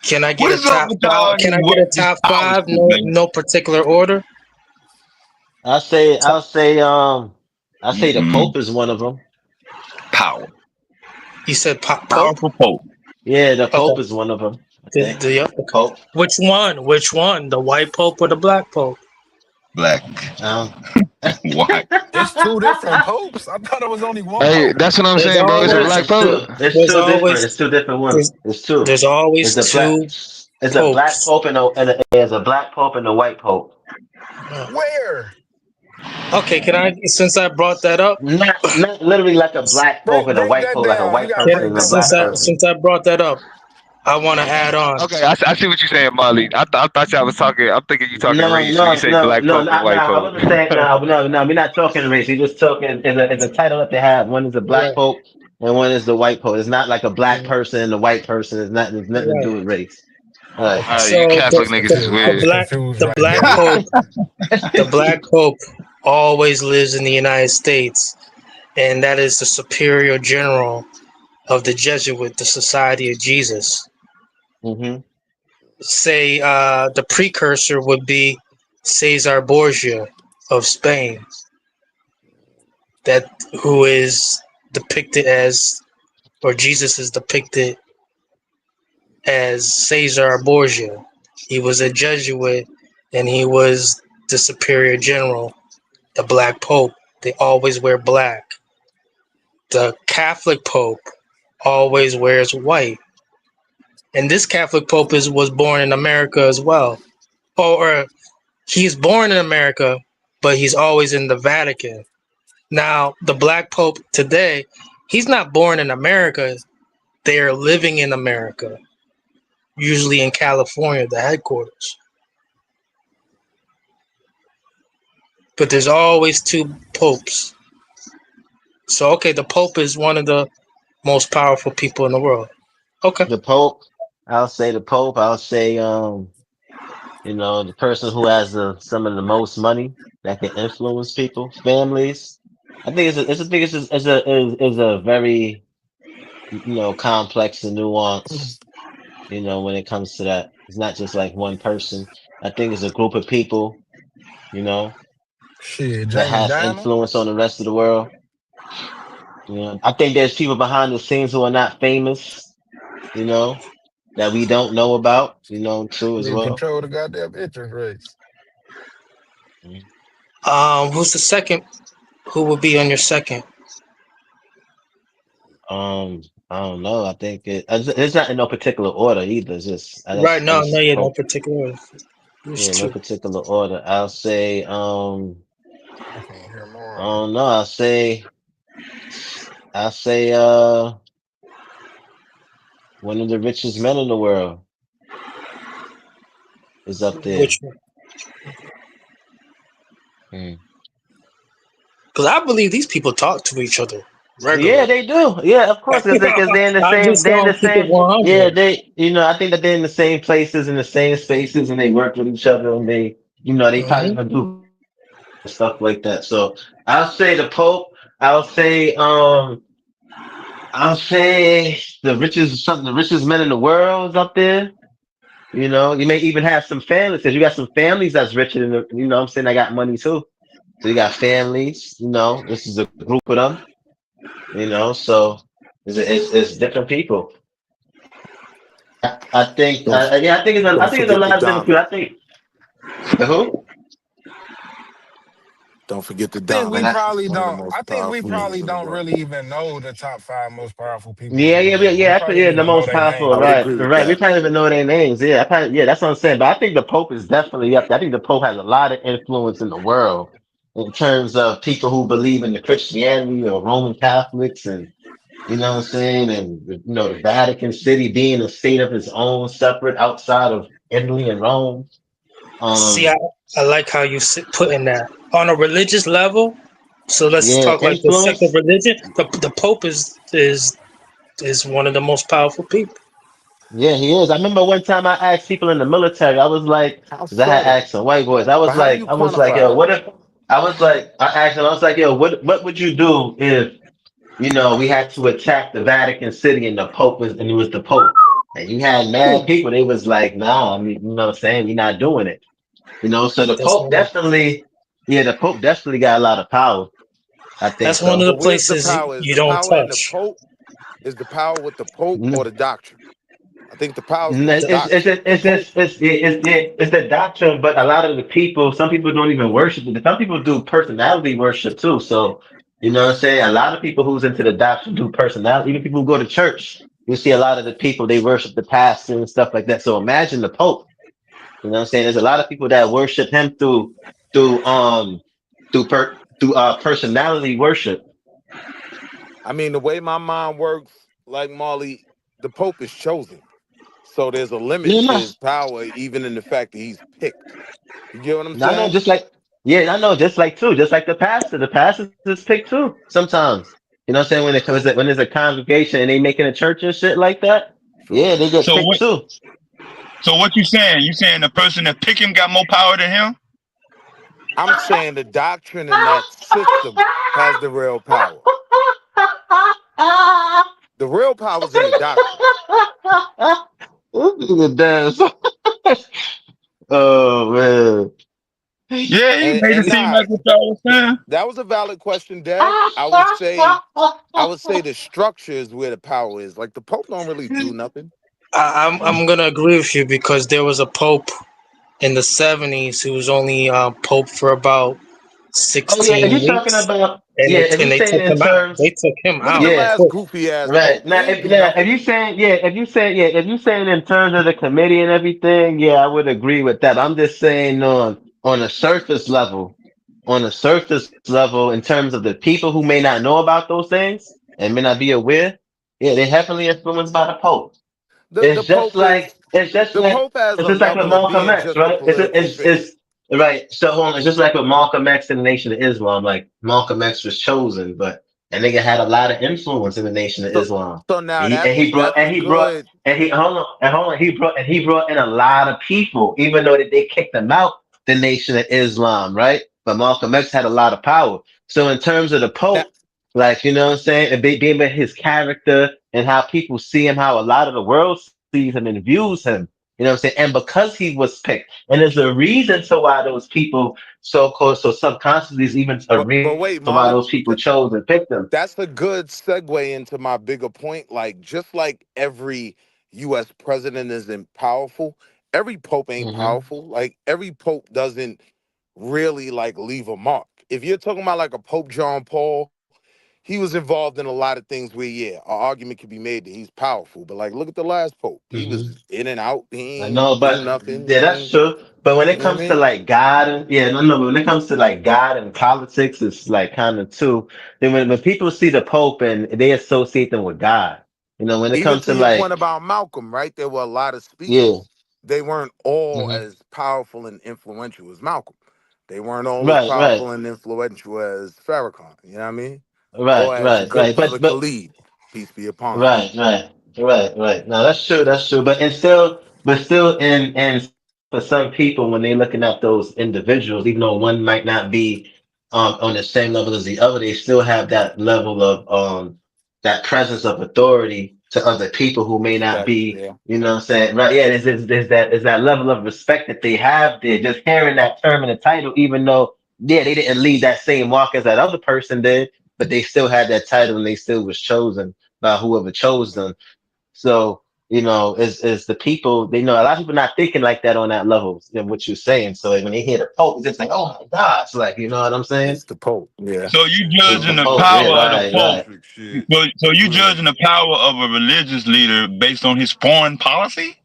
Can I get What a is up top with five? all Can I these get a what- these top powerful five? men? No particular order. I'll say the Pope is one of them. Power. You said Pope? Powerful Pope. Yeah, the Pope Okay. is one of them. The Pope. Which one? Which one? The white Pope or the black Pope? Black. Why? It's two different popes. I thought it was only one Hey, pope. that's what I'm There's saying, bro. It's a always black pope. It's There's two different. always It's two different ones. It's two. there's always It's a black. two It's a black popes. pope there's a black pope and a white pope. Where? Okay, can I? Since I brought that up, Not literally like a black pope and a Break white that pope, like a down. You white gotta person break and a that black down. person. since I brought that up, I want to add on. Okay, I see what you're saying, Molly. I thought y'all was talking. I'm thinking you talking No, race when you say black pope and white I pope. wasn't saying no. We're not talking race. We're just talking. It's a title that they have. One is the black Right. pope and one is the white pope. It's not like a black person and a white person. It's nothing to do with race. Right. So you Catholic niggas is the weird. black Pope, the black Pope always lives in the United States, and that is the superior general of the Jesuit, the Society of Jesus. Mm-hmm. Say the precursor would be Cesar Borgia of Spain, who is depicted as, or Jesus is depicted as Cesar Borgia. He was a Jesuit, and he was the superior general, the black Pope. They always wear black. The Catholic Pope always wears white. And this Catholic Pope was born in America as well. Or he's born in America, but he's always in the Vatican. Now, the black Pope today, he's not born in America. They are living in America, usually in California, the headquarters. But there's always two popes. So, okay, the Pope is one of the most powerful people in the world. Okay. The Pope. I'll say the Pope. I'll say the person who has some of the most money that can influence people, families. I think it's a very complex and nuanced. When it comes to that, it's not just like one person. I think it's a group of people. Shit, that James has Diamond. influence on the rest of the world. I think there's people behind the scenes who are not famous, that we don't know about, too, as They well. control the goddamn interest rates. Who's the second? Who would be on your second? I don't know. I think it's not in no particular order either. It's just Right, no particular order. No particular order. I'll say I can't hear more. I don't know. I'll say one of the richest men in the world is up there. Which one? Because I believe these people talk to each other regularly. Yeah, they do. Yeah, of course, because they're in the same. They're in the same. Yeah, I think that they're in the same places, in the same spaces, and they work with each other, and they probably even do stuff like that. So I'll say the Pope. I'll say the richest men in the world is up there. You know, you may even have some families because you got some families that's richer than you know what I'm saying, I got money too. So you got families, you know, this is a group of them, you know, so it's different people. I think, Don't yeah, I don't think it's a forget the lot of different people. diamond. I think the who? Don't forget the think we diamond. But probably One of the don't. most I think we powerful probably niggas in the don't world. really even know the top 5 most powerful people in yeah, the yeah, yeah, world. We yeah. Actually, probably yeah, don't the even know most their powerful, I would names. right, agree with right. We that. probably don't even know their names. Yeah, yeah, that's what I'm saying. But I think the Pope is definitely up there. I think the Pope has a lot of influence in the world in terms of people who believe in the Christianity or Roman Catholics, and you know what I'm saying, and you know the Vatican City being a state of its own, separate outside of Italy and Rome. See, Um, I like how you put in that on a religious level. So let's yeah, talk like the sect of influence. religion. The Pope is one of the most powerful people. Yeah, he is. I remember one time I asked people in the military, I was like, How because I had so? asked some white boys, But how do you I was like, quantify yo, that? what if, I asked them, I was like, yo, what would you do if, you know, we had to attack the Vatican City and the Pope was, and it was the Pope. And you had mad people, they was like, nah, I mean, you know what I'm saying? We're not doing it. You know, so the That's Pope definitely, yeah, the Pope definitely got a lot of power. I think that's one of so. the But where's the places power? Is you the don't power in the touch. Pope? Is the power with the Pope or Mm. the doctrine? I think the power's with the It's doctrine. just, The it's Pope. just, it's the doctrine, but a lot of the people, some people don't even worship it. Some people do personality worship too. So, you know what I'm saying? A lot of people who's into the doctrine do personality. Even people who go to church, you see a lot of the people, they worship the pastor and stuff like that. So imagine the Pope. You know what I'm saying? There's a lot of people that worship him through, personality worship. I mean, the way my mind works, like Marley, the Pope is chosen. So there's a limit Yeah, to no, his power, even in the fact that he's picked. You get what I'm I know, saying? just like, yeah, I know, just like the pastor is picked too sometimes. You know what I'm saying? When there's a congregation and they making a church and shit like that, True. yeah, they get So picked what? too. So what you saying? You saying the person that pick him got more power than him? I'm saying the doctrine in that system has the real power. The real power's in the doctrine. This nigga dance. Oh man. Yeah, he made it And seem nah, like what y'all was saying. that was a valid question, Dev. I would say the structure is where the power is. Like the Pope don't really do nothing. I'm gonna agree with you because there was a Pope in the 70s who was only Pope for about Oh yeah, if 16 you're talking weeks, about, and yeah, if you're they saying took in him out. terms, They took him Look at the out yeah. last quick. goofy ass Right. Pope. He Now, ain't do nothing. if you saying in terms of the committee and everything, yeah, I would agree with that. I'm just saying on a surface level, in terms of the people who may not know about those things and may not be aware, yeah, they're heavily influenced by the Pope. The Pope is the Pope has It's a just like with level of Malcolm being X, just a right? political figure. It's right. So hold on, it's just like with Malcolm X in the Nation of Islam. Like Malcolm X was chosen, but that nigga had a lot of influence in the Nation of So Islam. so now He brought that's a good he brought in a lot of people, even though they kicked him out the Nation of Islam, right? But Malcolm X had a lot of power. So in terms of the now, Pope, like you know what I'm saying, and being with his character and how people see him, how a lot of the world sees him and views him. You know what I'm saying? And because he was picked, and there's a reason to why those people so-called, so subconsciously is even a but reason wait, to why Marley, those people chose and picked him. that's a good segue into my bigger point. Like, just like every US president isn't powerful, every Pope ain't Hmm. powerful. Like, every Pope doesn't really like leave a mark. If you're talking about like a Pope John Paul, he was involved in a lot of things where, yeah, an argument could be made that he's powerful. But like, look at the last Pope. He Hmm. was in and out. He I know, ain't do but nothing. yeah, that's true. But when You it know what I comes to mean? like God, and yeah, no, no. When it comes to like God and politics, it's like kind of too. Then when people see the Pope and they associate them with God, you know, when it Even comes to to your point like, about Malcolm, right? There were a lot of yeah, speakers. They weren't all hmm, as powerful and influential as Malcolm. They weren't all as right, right, powerful and influential as Farrakhan. You know what I mean? right, Or as the right, good right. brother But Khalid, peace be upon him. right, right, right, right. No, that's true. That's true. But still, in for some people, when they're looking at those individuals, even though one might not be on the same level as the other, they still have that level of that presence of authority to other people who may not Respect, be, yeah. you know what I'm saying? Right. Yeah, there's that level of respect that they have there. Just hearing that term in the title, even though, yeah, they didn't leave that same mark as that other person did, but they still had that title and they still was chosen by whoever chose them. So, you know, is the people, they know a lot of people not thinking like that on that level than what you're saying. So when they hear the Pope, it's just like, oh my gosh, like, you know what I'm saying? It's the Pope, yeah. So you It's the judging the Pope, yeah, power of the right, Pope. right. Eccentric shit. So you Yeah. judging the power of a religious leader based on his foreign policy?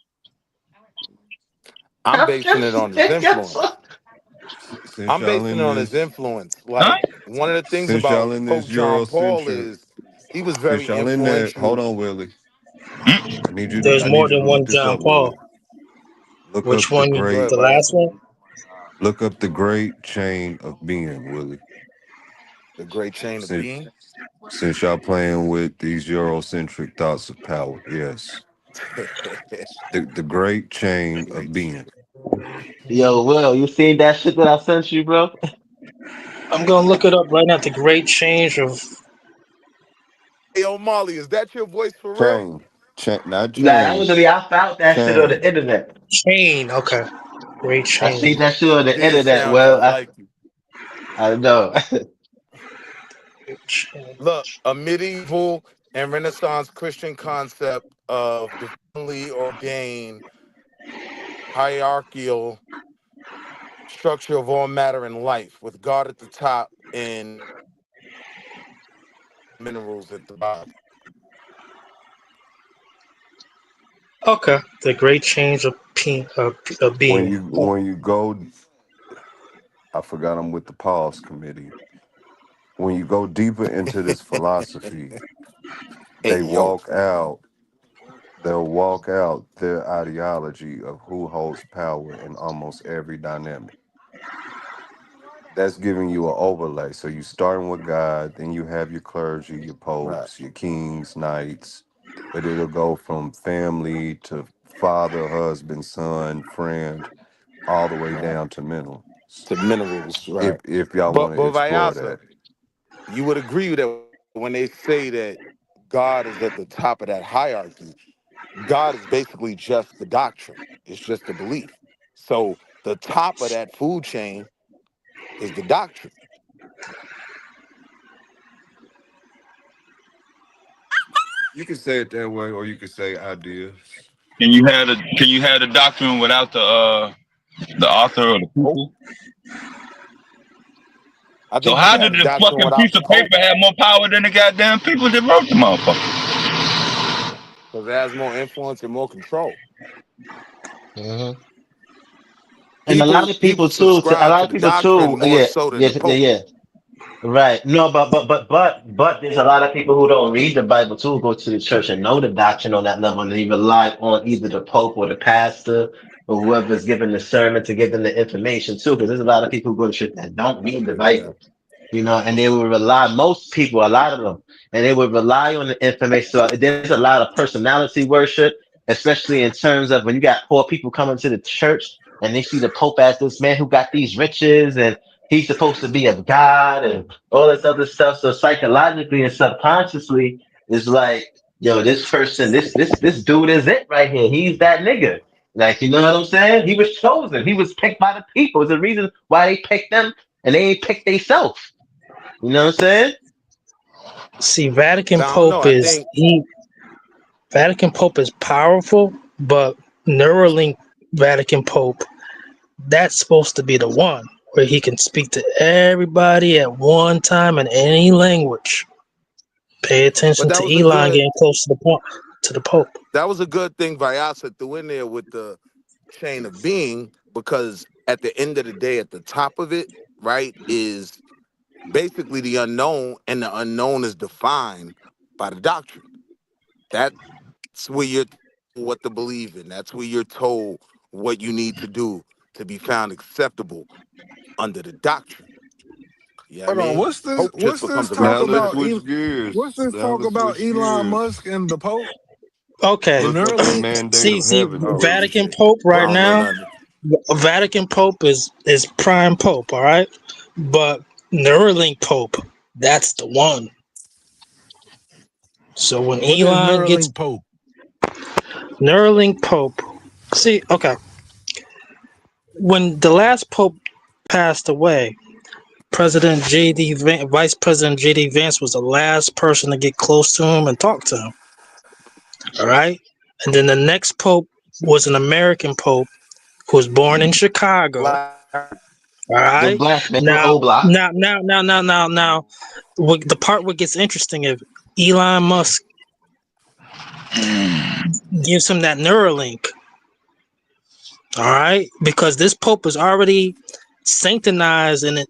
I'm basing it on his influence. Since I'm y'all basing in it on his this, influence. Huh? Like, one of the things since y'all about in Pope this John Paul Eurocentric, is he was since very y'all in there, hold influential. on, Willie. Mm. There's I more need you than to look one this John up, Paul. Willie. Look Which up the one? Go great ahead, The last Viasa. one? look up the great chain of being, Willie. The great chain of Since, being. since y'all playing with these Eurocentric thoughts of power, yes. The great chain of being. Yo, Will, you seen that shit that I sent you, bro? I'm gonna look it up right now. The Great Change of Hey, O'Malley, is that your voice for real? Not Nah, that was me. change, I found that shit on the chain. internet. Chain. Okay, Great I Change. seen that shit on the Did internet. sound Well, just like you. I know. Look, a medieval and Renaissance Christian concept of divinely ordained hierarchical structure of all matter and life, with God at the top and minerals at the bottom. Okay, the Great Change of When being. you go, I forgot I'm with the pause committee. When you go deeper into this philosophy, Hey, they yo. they'll walk out their ideology of who holds power in almost every dynamic. That's giving you an overlay. So you starting with God, then you have your clergy, your Right. popes, your kings, knights, but it'll go from family to father, husband, son, friend, all the way Right. down to minerals. To minerals, right. If y'all But want to explore Vyasa, that. you would agree that when they say that God is at the top of that hierarchy, God is basically just the doctrine. It's just the belief. So the top of that food chain is the doctrine. You can say it that way, or you can say ideas. Can you have the doctrine without the author or the Pope. people? I So think you how can did have the this doctrine fucking without piece the of Pope paper have more power than the goddamn people that wrote the motherfucker? because it has more influence and more control. Mhm. And a lot People of people people too. A subscribe lot to of the people doctrine too. more Yeah, so than yeah, the yeah, Pope. yeah. Right. No, but there's a lot of people who don't read the Bible too, who go to the church and know the doctrine on that level, and they rely on either the Pope or the pastor or whoever's giving the sermon to give them the information too. Because there's a lot of people who go to church that don't read the Bible, Exactly. you know, and they will rely, most people, a lot of them, and they would rely on the information. So there's a lot of personality worship, especially in terms of when you got poor people coming to the church and they see the Pope as this man who got these riches and he's supposed to be of God and all this other stuff. So psychologically and subconsciously, it's like, yo, this person, this dude is it right here. He's that nigga. Like, you know what I'm saying? He was chosen. He was picked by the people. There's a reason why they picked them and they ain't picked themselves. You know what I'm saying? See, But I don't know. I think Vatican Pope is powerful, but Neuralink Vatican Pope, that's supposed to be the one where he can speak to everybody at one time in any language. Pay attention that to was a Elon good getting close to the point to the Pope. that was a good thing Vyasa threw in there with the chain of being, because at the end of the day, at the top of it, right, is basically the unknown, and the unknown is defined by the doctrine. That's where you're told what to believe in. That's where you're told what you need to do to be found acceptable under the doctrine. You know what I Hold on, mean? Pope just what's this becomes a talk Now let's about? representative. switch gears. What's this Now talk let's about switch Elon gears. Musk and the Pope? Okay. The Look up the Neuralink? mandate See, of heaven, Oh Willie. Vatican shit. Pope I right don't know now, nothing. Vatican Pope is prime Pope, all right? But Neuralink Pope, that's the one. So when What is Elon gets Neuralink Pope? Neuralink Pope, see, okay, when the last Pope passed away, Vice President J.D. Vance was the last person to get close to him and talk to him. All right, and then the next Pope was an American Pope who was born in Chicago. All The right. black man from Now, O Block. the part where it gets interesting is Elon Musk gives him that Neuralink. All right, because this Pope is already sanctionized in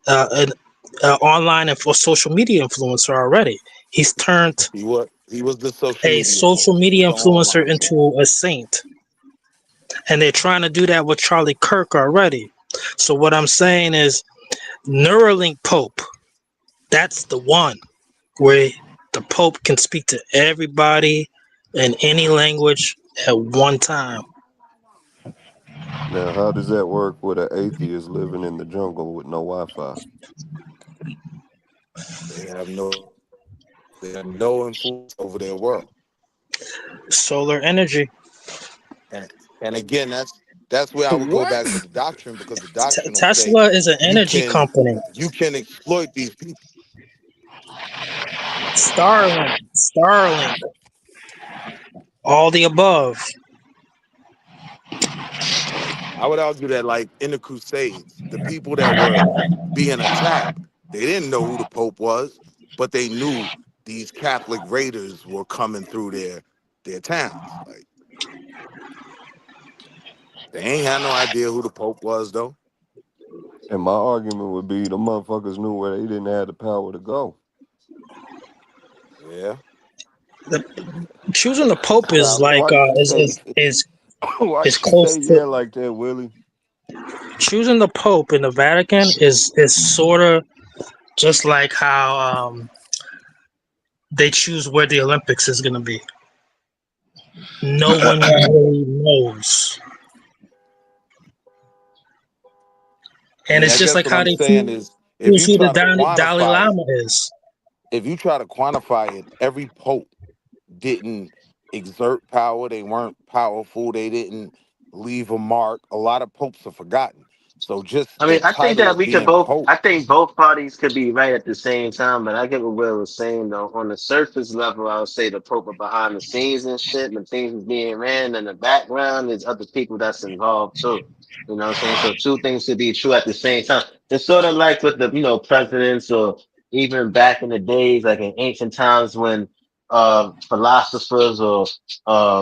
online and for social media influencer already. He's turned He was the a social media influencer into a saint. And they're trying to do that with Charlie Kirk already. So what I'm saying is Neuralink Pope, that's the one where the Pope can speak to everybody in any language at one time. Now, how does that work with an atheist living in the jungle with no Wi-Fi? They have no influence over their world. Solar energy. And again, that's where I would go back to the doctrine, because the doctrine will say Tesla is an energy company. You can exploit these people. Starlink. All the above. I would argue that, like, in the Crusades, the people that were being attacked, they didn't know who the Pope was, but they knew these Catholic raiders were coming through their towns. Like, they ain't had no idea who the Pope was, though. And my argument would be the motherfuckers knew where they didn't have the power to go. Yeah. Choosing the Pope is like is close to like that, Willie. Choosing the Pope in the Vatican is sort of just like how they choose where the Olympics is going to be. No one really knows. And it's just like how they choose who the Dalai Lama is. If you try to quantify it, every Pope didn't exert power. They weren't powerful. They didn't leave a mark. A lot of popes are forgotten. So I think that we could both. I think both parties could be right at the same time. But I get what Will was saying though. On the surface level, I would say the Pope are behind the scenes and shit, and things is being ran in the background. There's other people that's involved too. You know what I'm saying? So two things could be true at the same time. It's sort of like with the presidents, or even back in the days, like in ancient times when philosophers or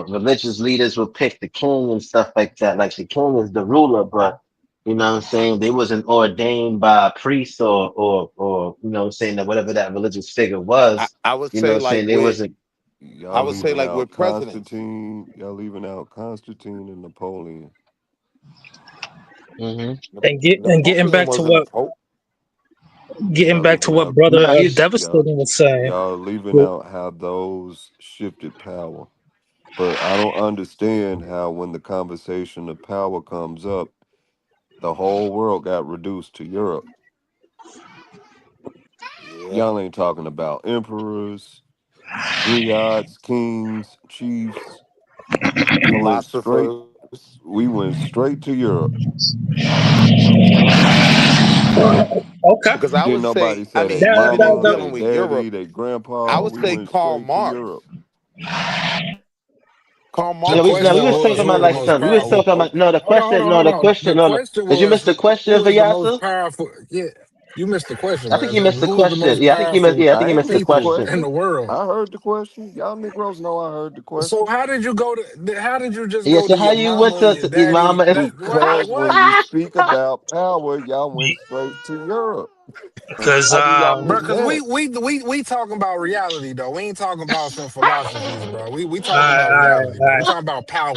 religious leaders would pick the king and stuff like that. Like the king is the ruler, but you know what I'm saying, they wasn't ordained by a priest or you know what I'm saying, that whatever that religious figure was. I would you know say, what I'm saying, like, they wasn't. I would say, like, with presidents. Y'all leaving out Constantine and Napoleon. Mm-hmm. And getting back to what brother Devastating was saying. Y'all leaving out how those shifted power. But I don't understand how when the conversation of power comes up, the whole world got reduced to Europe. Yeah. Y'all ain't talking about emperors, griots, kings, chiefs. We went straight to Europe. Okay. Because I would nobody say, say even mama, in dealing with daddy, Europe, they grandpa. I would say went Karl straight Marx. to Europe. Karl Marx. The we question was talking was about who like the most something. We was powerful. talking about the question. Did you miss Was the question, who is the most Vayasa? powerful? Yeah, you missed the question, I think man. you missed the Who's the question. most Yeah, I think you missed. powerful Yeah, I think you missed the people question. in the world? I heard the question. Y'all Negroes know I heard the question. So how did you go to? How did you just Yeah, go so to how your you mama, went your to your daddy? mama? Because when you speak about power, y'all went straight to Europe. Because How do y'all Bro, miss because that? we talking about reality though. We ain't talking about some philosophies, bro. We talking about reality, bro. We talking about power.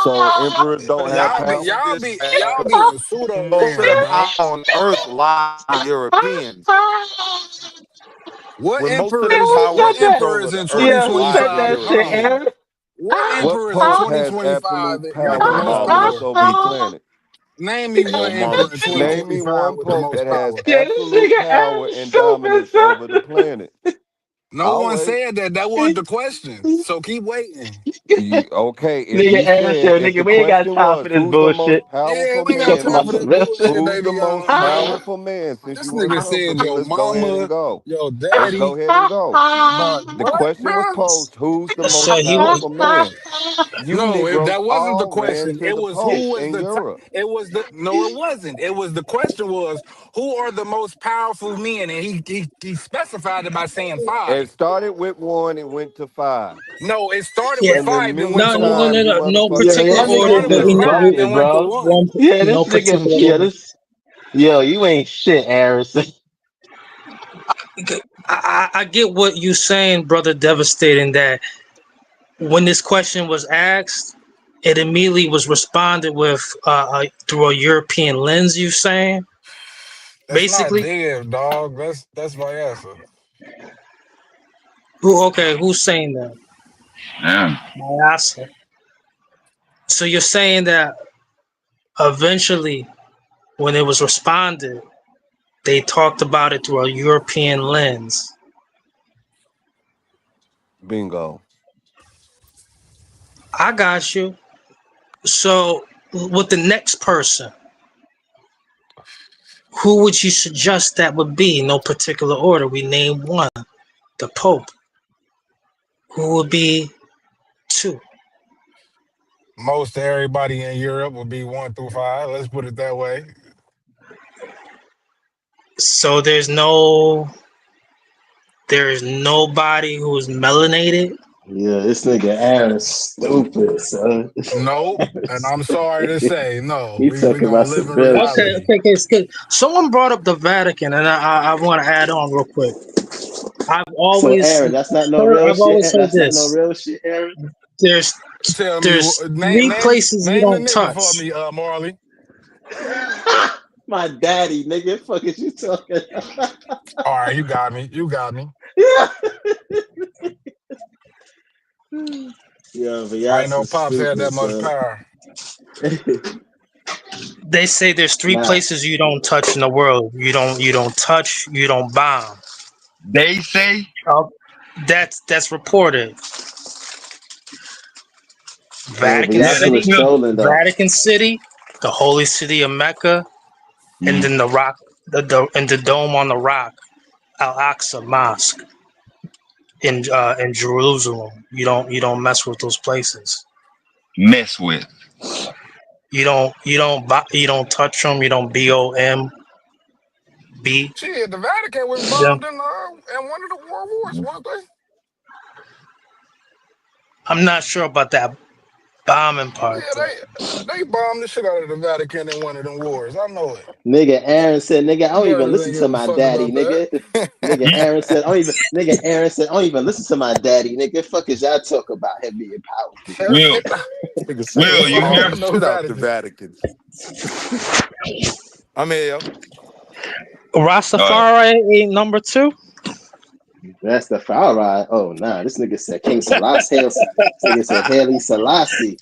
So emperors don't have Y'all power. be in pseudo Most of land, the bro. power on earth lies in the Europeans. What When most of emperor the is power what emperor over is the in earth Yeah, who lies said in the 2025? that Hold shit, on. Europeans. Aaron? What What emperor is in pope has 2025 absolute that got power the in most all of power? us over the planet? Name me one On emperor Mama in Chill. Name me 2025 one with the pope most that has power. Yeah, this absolute nigga power Aaron's and stupid, dominance son. over the planet. No I'll one wait. said that. That wasn't the question. So keep waiting. Okay, if Nigga you Aaron said, said, if nigga, the we ain't got question time for was this who's the bullshit. most Yeah, powerful we He ain't got talking man, time about for some this real bullshit, shit. who's the baby. most powerful man, since This you want to nigga come said for it, your let's go ahead and mama, go. your Let's go daddy. ahead and go. But The what, question was bro? posed, who's the So most he was powerful man? You No, if Negroes that wasn't the all ran question, to it the was who Pope was in the. Europe. It was the. No, it wasn't. It was the question was who are the most powerful men, and he specified it by saying It five. started with one and went to five. No, it started yeah. with In the five, then went to meantime, one. you No Yeah, motherfuckers particular that It order, nigga started but with we is know five, then bugging, went to bro. one. Yeah, no this nigga, particular yeah, order. this, yo, you ain't shit, Harrison. I get what you saying, brother. Devastating that when this question was asked, it immediately was responded with through a European lens. You saying That's not basically? there, dog. That's my answer. Who? Okay, who's saying that? Yeah. My answer. So you're saying that eventually, when it was responded, they talked about it through a European lens. bingo. I got you. So with the next person, who would you suggest that would be? No particular order. We name one, the Pope. Who would be two? Most everybody in Europe would be 1 through 5. Let's put it that way. So there's nobody who's melanated. Yeah, this nigga Aaron's stupid, son. Nope. And I'm sorry to say, no. He We talking gonna about live some in real Okay, shit. reality. okay, okay. It's good. Someone brought up the Vatican, and I want to add on real quick. I've So always Aaron, that's not no heard. real I've shit. always heard That's not no this. real shit, Aaron. There's Tell me, there's three places you name the don't nigga touch. for me, Marley. My daddy, nigga. Fuck is you talking about? All right, you got me. You got me. Yeah. Yo, but I y'all ain't know some Pops had stupid, that much son. power. They say there's three Nah. places you don't touch in the world. You don't touch. You don't bomb. They say That's reported. Yeah, but Vatican y'all that still City, is trolling though. Vatican City, the holy city of Mecca, and then the rock, and the dome on the rock, Al Aqsa Mosque in Jerusalem. You don't mess with those places. mess with. You don't touch them. You don't BOM. Shit, the Vatican was Yeah. bombed in one of the world wars, weren't they? I'm not sure about that bombing part Yeah, though. they bombed the shit out of the Vatican in one of them wars. I know it. Nigga Aaron said, nigga, I don't even Brothers listen ain't to give a my fuck daddy, about that. nigga. Nigga Aaron said, I don't even listen to my daddy, nigga. Fuck is y'all talk about him being powerful, nigga. Will, Nigga said Will, you bomb hear? the No shit out the Vatican. Vatican. I'm here, yo. Rastafari ain't number two. That's the foul ride. Oh nah, this nigga said King Selassie. This nigga said Haile Selassie.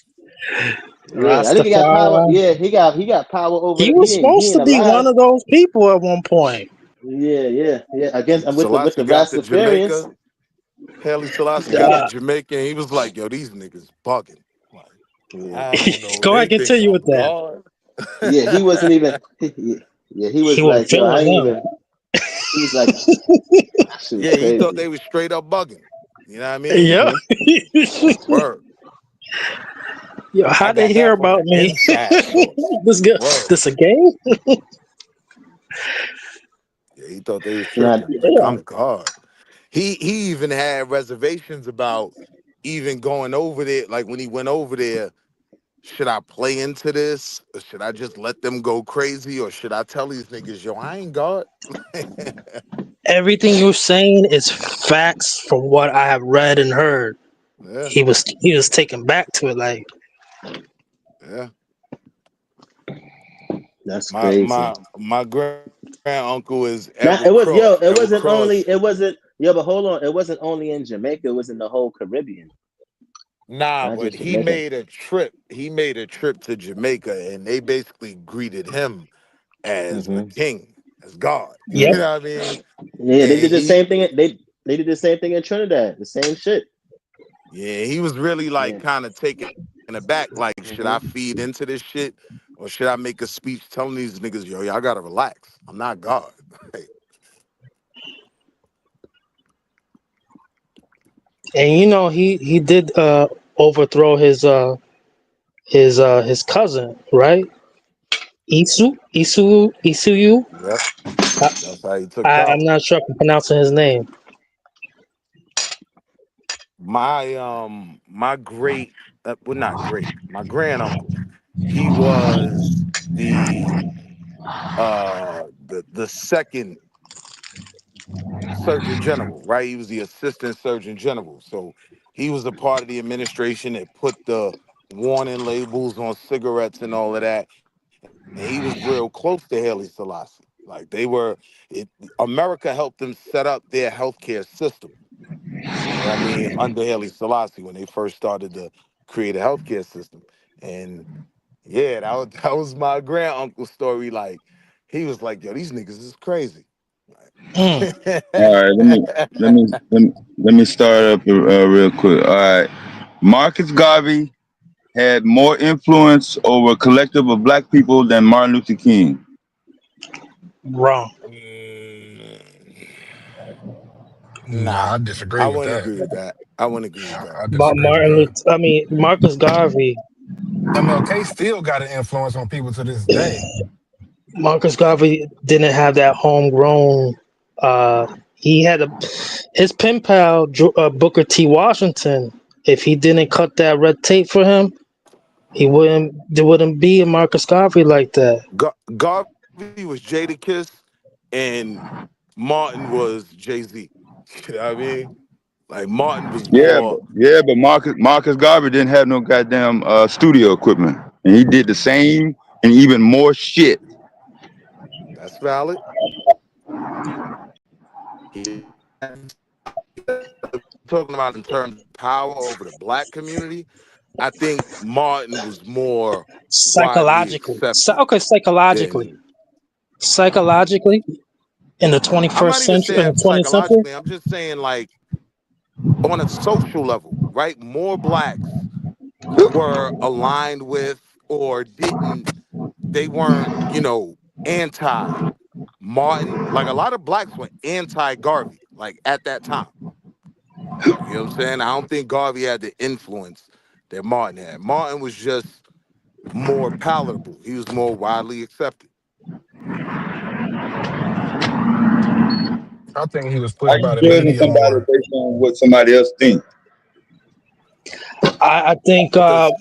Yeah, I think he got power. Rastafari. Yeah, he got power over. He was He supposed ain't to be alive. one of those people at one point. Yeah. Against with the Selassie got to Rastafarians. Jamaica. Haile Selassie got to Uh, Jamaica, and he was like, yo, these niggas bugging. Like, Yeah. I don't know. Go They ahead, think continue with I'm that. God. Yeah, he wasn't even. Yeah, he was He was like, yo, I feeling ain't him. even. He was like, that shit was Yeah, he thought crazy. they was straight up bugging. You know what I mean? Yeah. Word. Yo, I how they got hear that from about an me? inside source. Word. This a game? Yeah, he thought they was Nah, tripping. Like, Yeah. I'm God. He even had reservations about even going over there. Like when he went over there, should I play into this? Or should I just let them go crazy? Or should I tell these niggas, yo, I ain't God? Everything you're saying is facts from what I have read and heard. Yeah, He was taken back to it like yeah. that's My crazy. my my grand uncle is Nah, Edward Cross. it Edward wasn't only Cross. it wasn't yo, but hold on, it wasn't only in Jamaica, it was in the whole Caribbean. Nah, not but just he Jamaica. made a trip. He made a trip to Jamaica, and they basically greeted him as a Hmm. king, as God. You Yep. know what I mean? Yeah, they And did the he, same thing. They did the same thing in Trinidad. The same shit. yeah, he was really like Yeah. kind of taken aback. Like, should Hmm. I feed into this shit, or should I make a speech telling these niggas, yo, y'all gotta relax. I'm not God. And you know he did overthrow his cousin, right? Isuyu. Yep, I, that's how he took I'm power. not sure if I'm pronouncing his name. My great, well, not great, my grand uncle, he was the the second surgeon general, right? He was the assistant surgeon general. So he was a part of the administration that put the warning labels on cigarettes and all of that. And he was real close to Haile Selassie. Like they were, America helped them set up their healthcare system. You know what I mean? Under Haile Selassie when they first started to create a healthcare system. And yeah, that was my grand uncle's story. Like he was like, yo, these niggas is crazy. Mm. All right, let me start up real quick. All right, Marcus Garvey had more influence over a collective of black people than Martin Luther King. Wrong. Nah, Nah, I disagree I with wouldn't that. agree with that. I wouldn't agree with that. I disagree with that. Marcus Garvey. MLK still got an influence on people to this day. Marcus Garvey didn't have that homegrown. He had his pen pal Booker T. Washington. If he didn't cut that red tape for him, there wouldn't be a Marcus Garvey like that. Garvey was Jadakiss and Martin was Jay-Z. You know what I mean? Like Martin was more, But Marcus Garvey didn't have no goddamn studio equipment, and he did the same and even more shit. that's valid. He, talking about in terms of power over the black community, I think Martin was more widely Psychologically, accepted psychologically, than, psychologically, in the I'm 21st not even century, in the saying 20th century. psychologically, I'm just saying like on a social level, right? More blacks were aligned with or they weren't, anti Martin. Like a lot of blacks were anti Garvey, like at that time. You know what I'm saying? I don't think Garvey had the influence that Martin had. Martin was just more palatable. He was more widely accepted. I think he was How pushed by you the judging media somebody more. based on what somebody else thinks? I think Because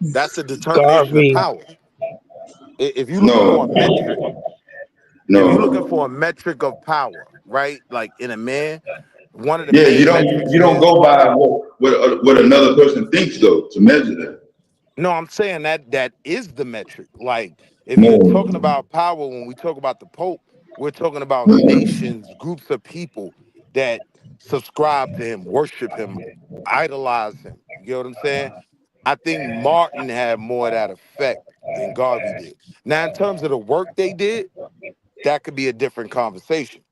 that's the determination of Garvey. power. If you're looking for a No, metric, if you're looking no. for a metric of power, right? Like in a man, one of the Yeah, you main don't metrics you don't is, go by what another person thinks though to measure that. no, I'm saying that is the metric. Like if you're talking No, about power, when we talk about the Pope, we're talking about no. nations, groups of people that subscribe to him, worship him, idolize him. You get what I'm saying? I think Martin had more of that effect than Garvey did. Now, in terms of the work they did, that could be a different conversation.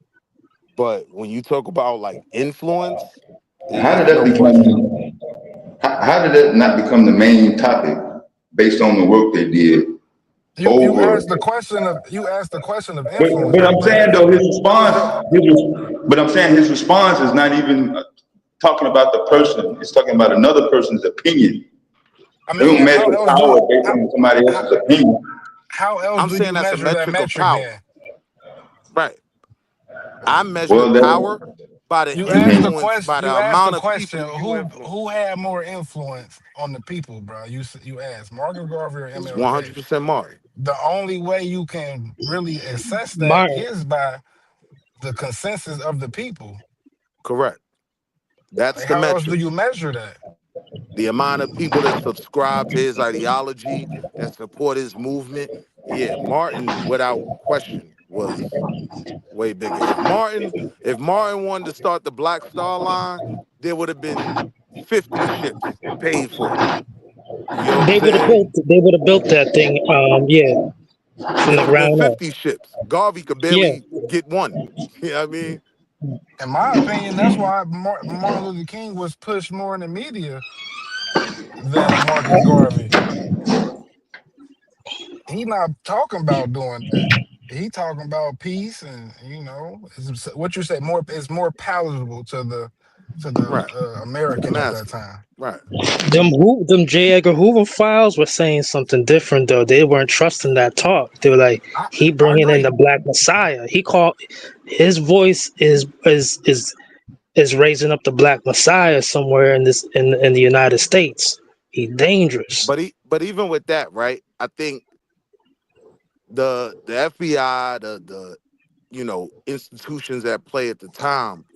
But when you talk about like influence, How did it's that no question. become? How did that not become the main topic based on the work they did You over? asked the question of But, influence, but I'm saying MLK. though So but I'm saying his response is not even talking about the person. It's talking about another person's opinion. I They mean, don't measure power based on somebody how, else's opinion. how else I'm do saying you that's a measure that metric of metric power. then? Right. I measure Well, power that. by the You asked the influence, question. by You the asked the amount of question. people you influence. Who had more influence on the people, bro? You asked Marcus Garvey or It's MLK. 100% Martin. The only way you can really assess that Martin. is by the consensus of the people. Correct. That's Like, the how else do metric. you measure that? The amount of people that subscribe to his ideology, that support his movement. Yeah, Martin, without question, was way bigger. If Martin wanted to start the Black Star Line, there would have been 50 ships paid for. You know what I'm They would have saying? built. They would have built that thing. Yeah, from It the would have been ground up. 50 ships. Garvey could Yeah. barely get one. You know what I mean? In my opinion, that's why Martin Luther King was pushed more in the media than a Marcus Garvey. He not talking about doing that. He talking about peace, and what you say. It's more palatable to the Right. The American at that masses. time. Right. Them J. Edgar Hoover files were saying something different though. They weren't trusting that talk. They were like, I, he I bringing in agree. the Black Messiah. He called his voice is raising up the Black Messiah somewhere in the United States. He's dangerous. But even with that, right? I think the FBI, the institutions at play at the time,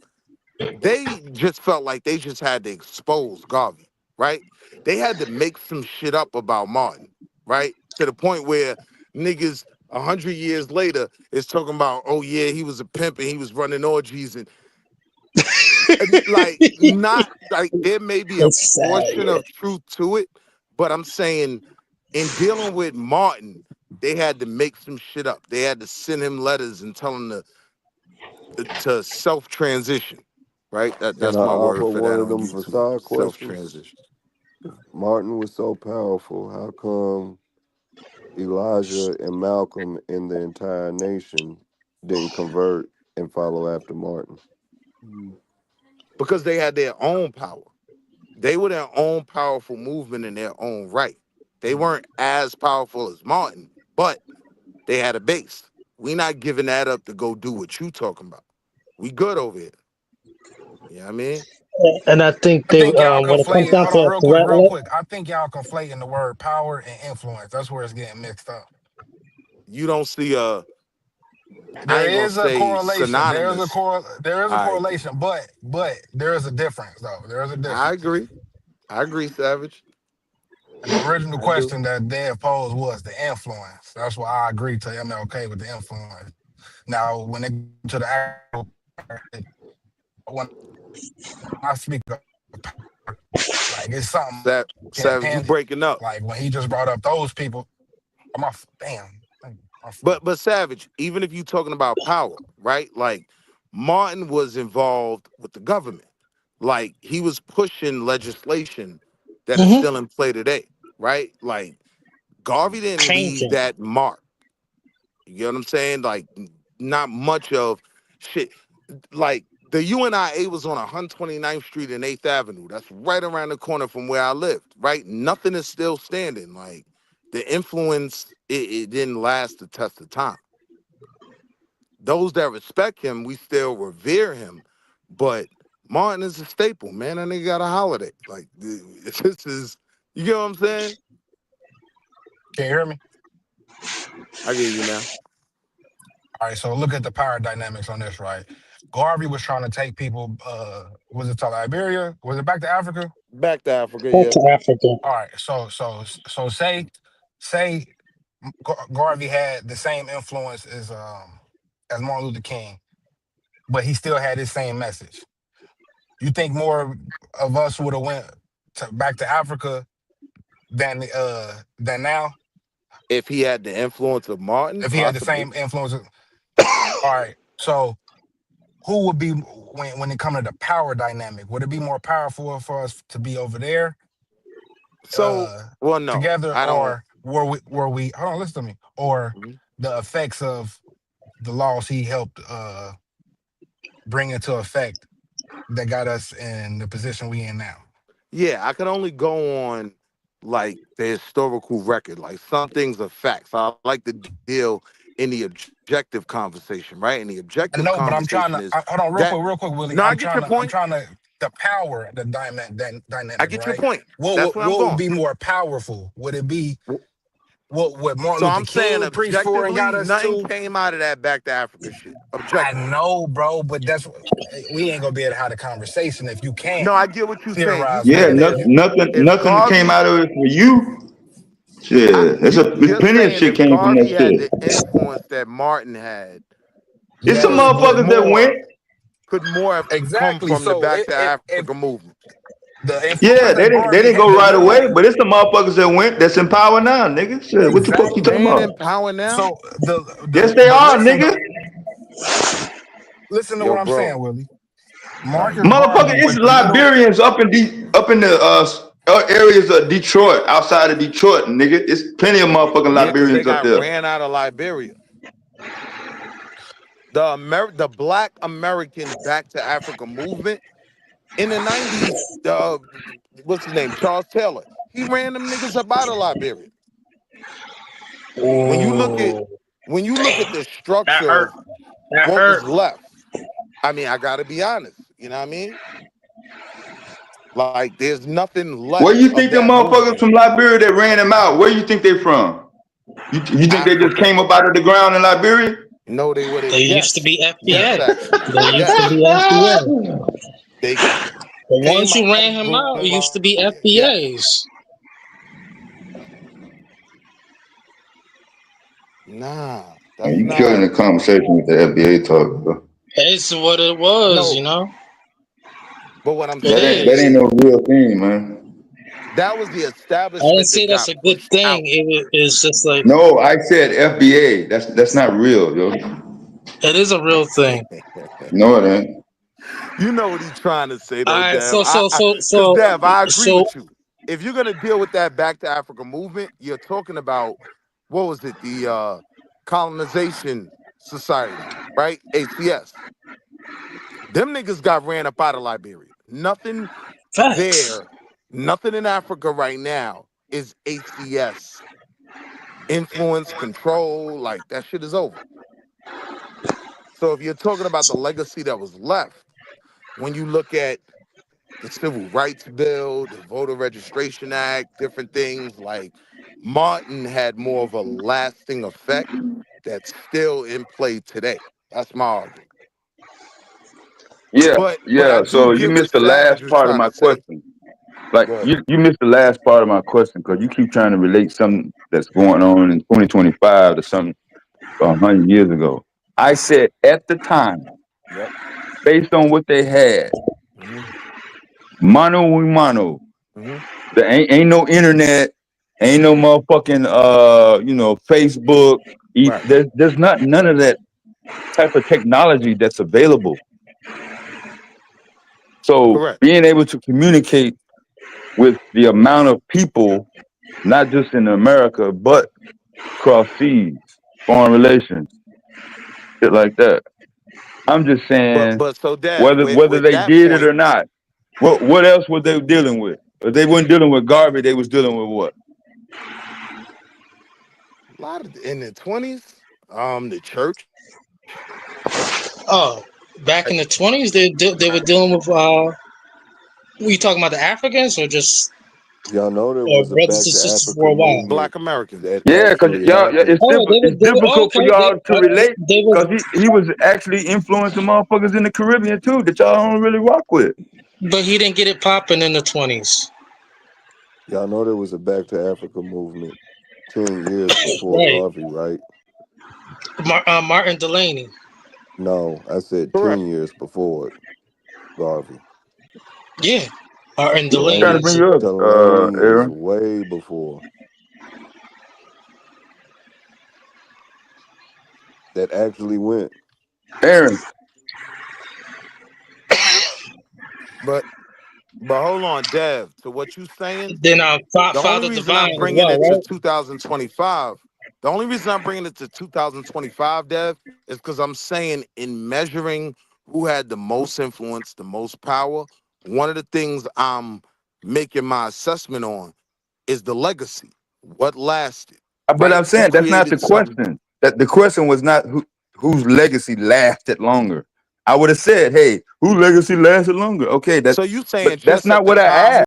they just felt like they just had to expose Garvey, right? They had to make some shit up about Martin, right? To the point where niggas 100 years later is talking about, oh yeah, he was a pimp and he was running orgies and like not like there may be a It's sad, portion yeah. of truth to it, but I'm saying in dealing with Martin, they had to make some shit up. They had to send him letters and tell him to self-transition, right? Can That's my I word offer for one that of on them YouTube. facade questions? Self-transition. If Martin was so powerful, how come Elijah and Malcolm and the entire nation didn't convert and follow after Martin? Because they had their own power. They were their own powerful movement in their own right. They weren't as powerful as Martin, but they had a base. We not giving that up to go do what you talking about. We good over here. You know what I mean? And I think I they think y'all when it comes conflate. down Hold to on, a threat real level, quick. I think y'all conflating the word power and influence. That's where it's getting mixed up. You don't see I There ain't gonna is a say correlation. synonymous. There is a I agree. correlation, but there is a difference though. There is a I difference. agree. I agree, Savage. And the original I do. question that they posed was the influence. That's why I agree to MLK with the influence. Now, when it to the actual, when I speak of power, like it's something Savage, you tangible. breaking up. Like when he just brought up those people, I'm off. Damn. But Savage, even if you talking about power, right? Like Martin was involved with the government. Like he was pushing legislation that is still in play today, right? Like Garvey didn't leave changing. that mark. You get what I'm saying? Like not much of shit. Like the UNIA was on 129th Street and 8th Avenue. That's right around the corner from where I lived, right? Nothing is still standing. Like the influence, it didn't last the test of time. Those that respect him, we still revere him. But Martin is a staple, man. And they got a holiday. Like this is, you get what I'm saying? Can you hear me? I get you now. All right, so look at the power dynamics on this, right? Garvey was trying to take people, was it to Liberia? Was it back to Africa? Back to Africa, Back yeah. to Africa. All right, so say Garvey had the same influence as Martin Luther King, but he still had his same message. You think more of us would have went back to Africa than now? If he had the influence of Martin, If he had the possibly. same influence, all right. So who would be when it comes to the power dynamic? Would it be more powerful for us to be over there? So, well, no, together, I don't. or were we? Hold on, listen to me. Or the effects of the laws he helped bring into effect that got us in the position we in now. Yeah, I can only go on like the historical record. Like some things are facts. I like to deal in the objective conversation, right? And the I objective know, but I'm trying conversation to is hold on that. real quick, Willie. No, I get your point. The power, the dynamic, I get your right? point. That's What where I'm would going. be more powerful? Would it be what Martin So Luther I'm saying King preached for and got objectively, us nothing to? came out of that back to Africa shit. I Objectively. know, bro, but we ain't gonna be able to have a conversation if you can't No, I get what you're saying. You theorize my Yeah, saying if opinion. nothing came Garvey, out of it for you. Yeah, there's you're plenty of saying shit if came from that Garvey had the shit. influence that Martin had, It's some Yes, could would motherfuckers that went. more have come exactly. from the So back to if Africa movement. The Yeah, influence they that Garvey didn't go had, the right away, man. but it's the motherfuckers that went that's in power now, nigga. Shit, what the fuck you Exactly. talking They ain't about? in power now. So Yes, they but are, listen nigga. though, listen to Yo, what I'm bro. saying, Willie. All right, Marcus go ahead. Motherfucker, Garvey it's went the middle. Liberians up in the areas of Detroit, outside of Detroit, nigga. It's plenty of motherfucking Yeah, because they Liberians up got there. ran out of Liberia. The Black American Back to Africa movement in the 90s, what's his name? Charles Taylor. He ran them niggas up out of Liberia. When you look at Ooh, the that structure hurt. of That what was hurt. left, I mean, I gotta be honest. You know what I mean? Like, there's nothing Where left you of think them that motherfuckers movement. from Liberia that ran them out? Where you think they from? You think they just Africa. came up out of the ground in Liberia? No, they were. They used to Yes, be yes, FBA. actually, They used to yes. be FBA. They The came ones who out ran of him out used to be Colombia. Yes. FBAs. Nah, Man, that's you killing not. the conversation with the FBA talk, bro. It's what it was, you No, know. but what I'm It saying That ain't is. no is real thing, man. that was the I didn't establishment say that that's got a good pushed thing. out. It's just like No, I said FBA. That's not real, yo. it is a real thing. No, it ain't. You know what he's trying to say, All though, right, Dev. so so so Because so Dev, I agree so with you. If you're gonna deal with that Back to Africa movement, you're talking about what was it? The Colonization Society, right? ACS. Them niggas got ran up out of Liberia. Nothing facts. there, nothing in Africa right now is ACS influence, control. Like, that shit is over. So if you're talking about the legacy that was left, when you look at the Civil Rights Bill, the Voter Registration Act, different things, like, Martin had more of a lasting effect that's still in play today. That's my argument. Yeah, But I yeah. do So you get missed what the Savage last was part of trying my to say. question. Like Go ahead. you missed the last part of my question because you keep trying to relate something that's going on in 2025 to something 100 years ago. I said at the time, Yep. based on what they had, Mm-hmm. mano a mano. Mm-hmm. There ain't no internet, ain't no motherfucking Facebook. Right. There's not none of that type of technology that's available. So Correct. being able to communicate with the amount of people, not just in America, but across seas, foreign relations, shit like that. I'm just saying But so Dev, whether with they that did it point, or not. What else were they dealing with? If they weren't dealing with Garvey, they was dealing with what? a lot of in the 20s, the church. Oh, back in the 20s, they were dealing with. Were you talking about the Africans or just Y'all know there or was a brothers Back and to sisters Africa worldwide? Black movement Americans. that Yeah, because actually y'all, happened. They It, it's were difficult for okay. y'all to relate They were, because he was actually influencing motherfuckers in the Caribbean too that y'all don't really rock with. but he didn't get it popping in the 20s. y'all know there was a Back to Africa movement 10 years before Right, Garvey, right? Martin Delaney. No, I said Correct. 10 years before Garvey. Yeah, Martin Trying Delaney. to bring Delaney, you up, Delaney is Aaron. way before that actually went. Aaron, But hold on, Dev, to what you saying, Then the only Father reason Divine I'm as bringing well, it to right? 2025, the only reason I'm bringing it to 2025, Dev, is because I'm saying in measuring who had the most influence, the most power, one of the things I'm making my assessment on is the legacy, what lasted, but right? I'm Who saying that's not the created something? question. That the question was not whose legacy lasted longer. I would have said, hey, whose legacy lasted longer? Okay, So you but saying that's just at not the what I time asked.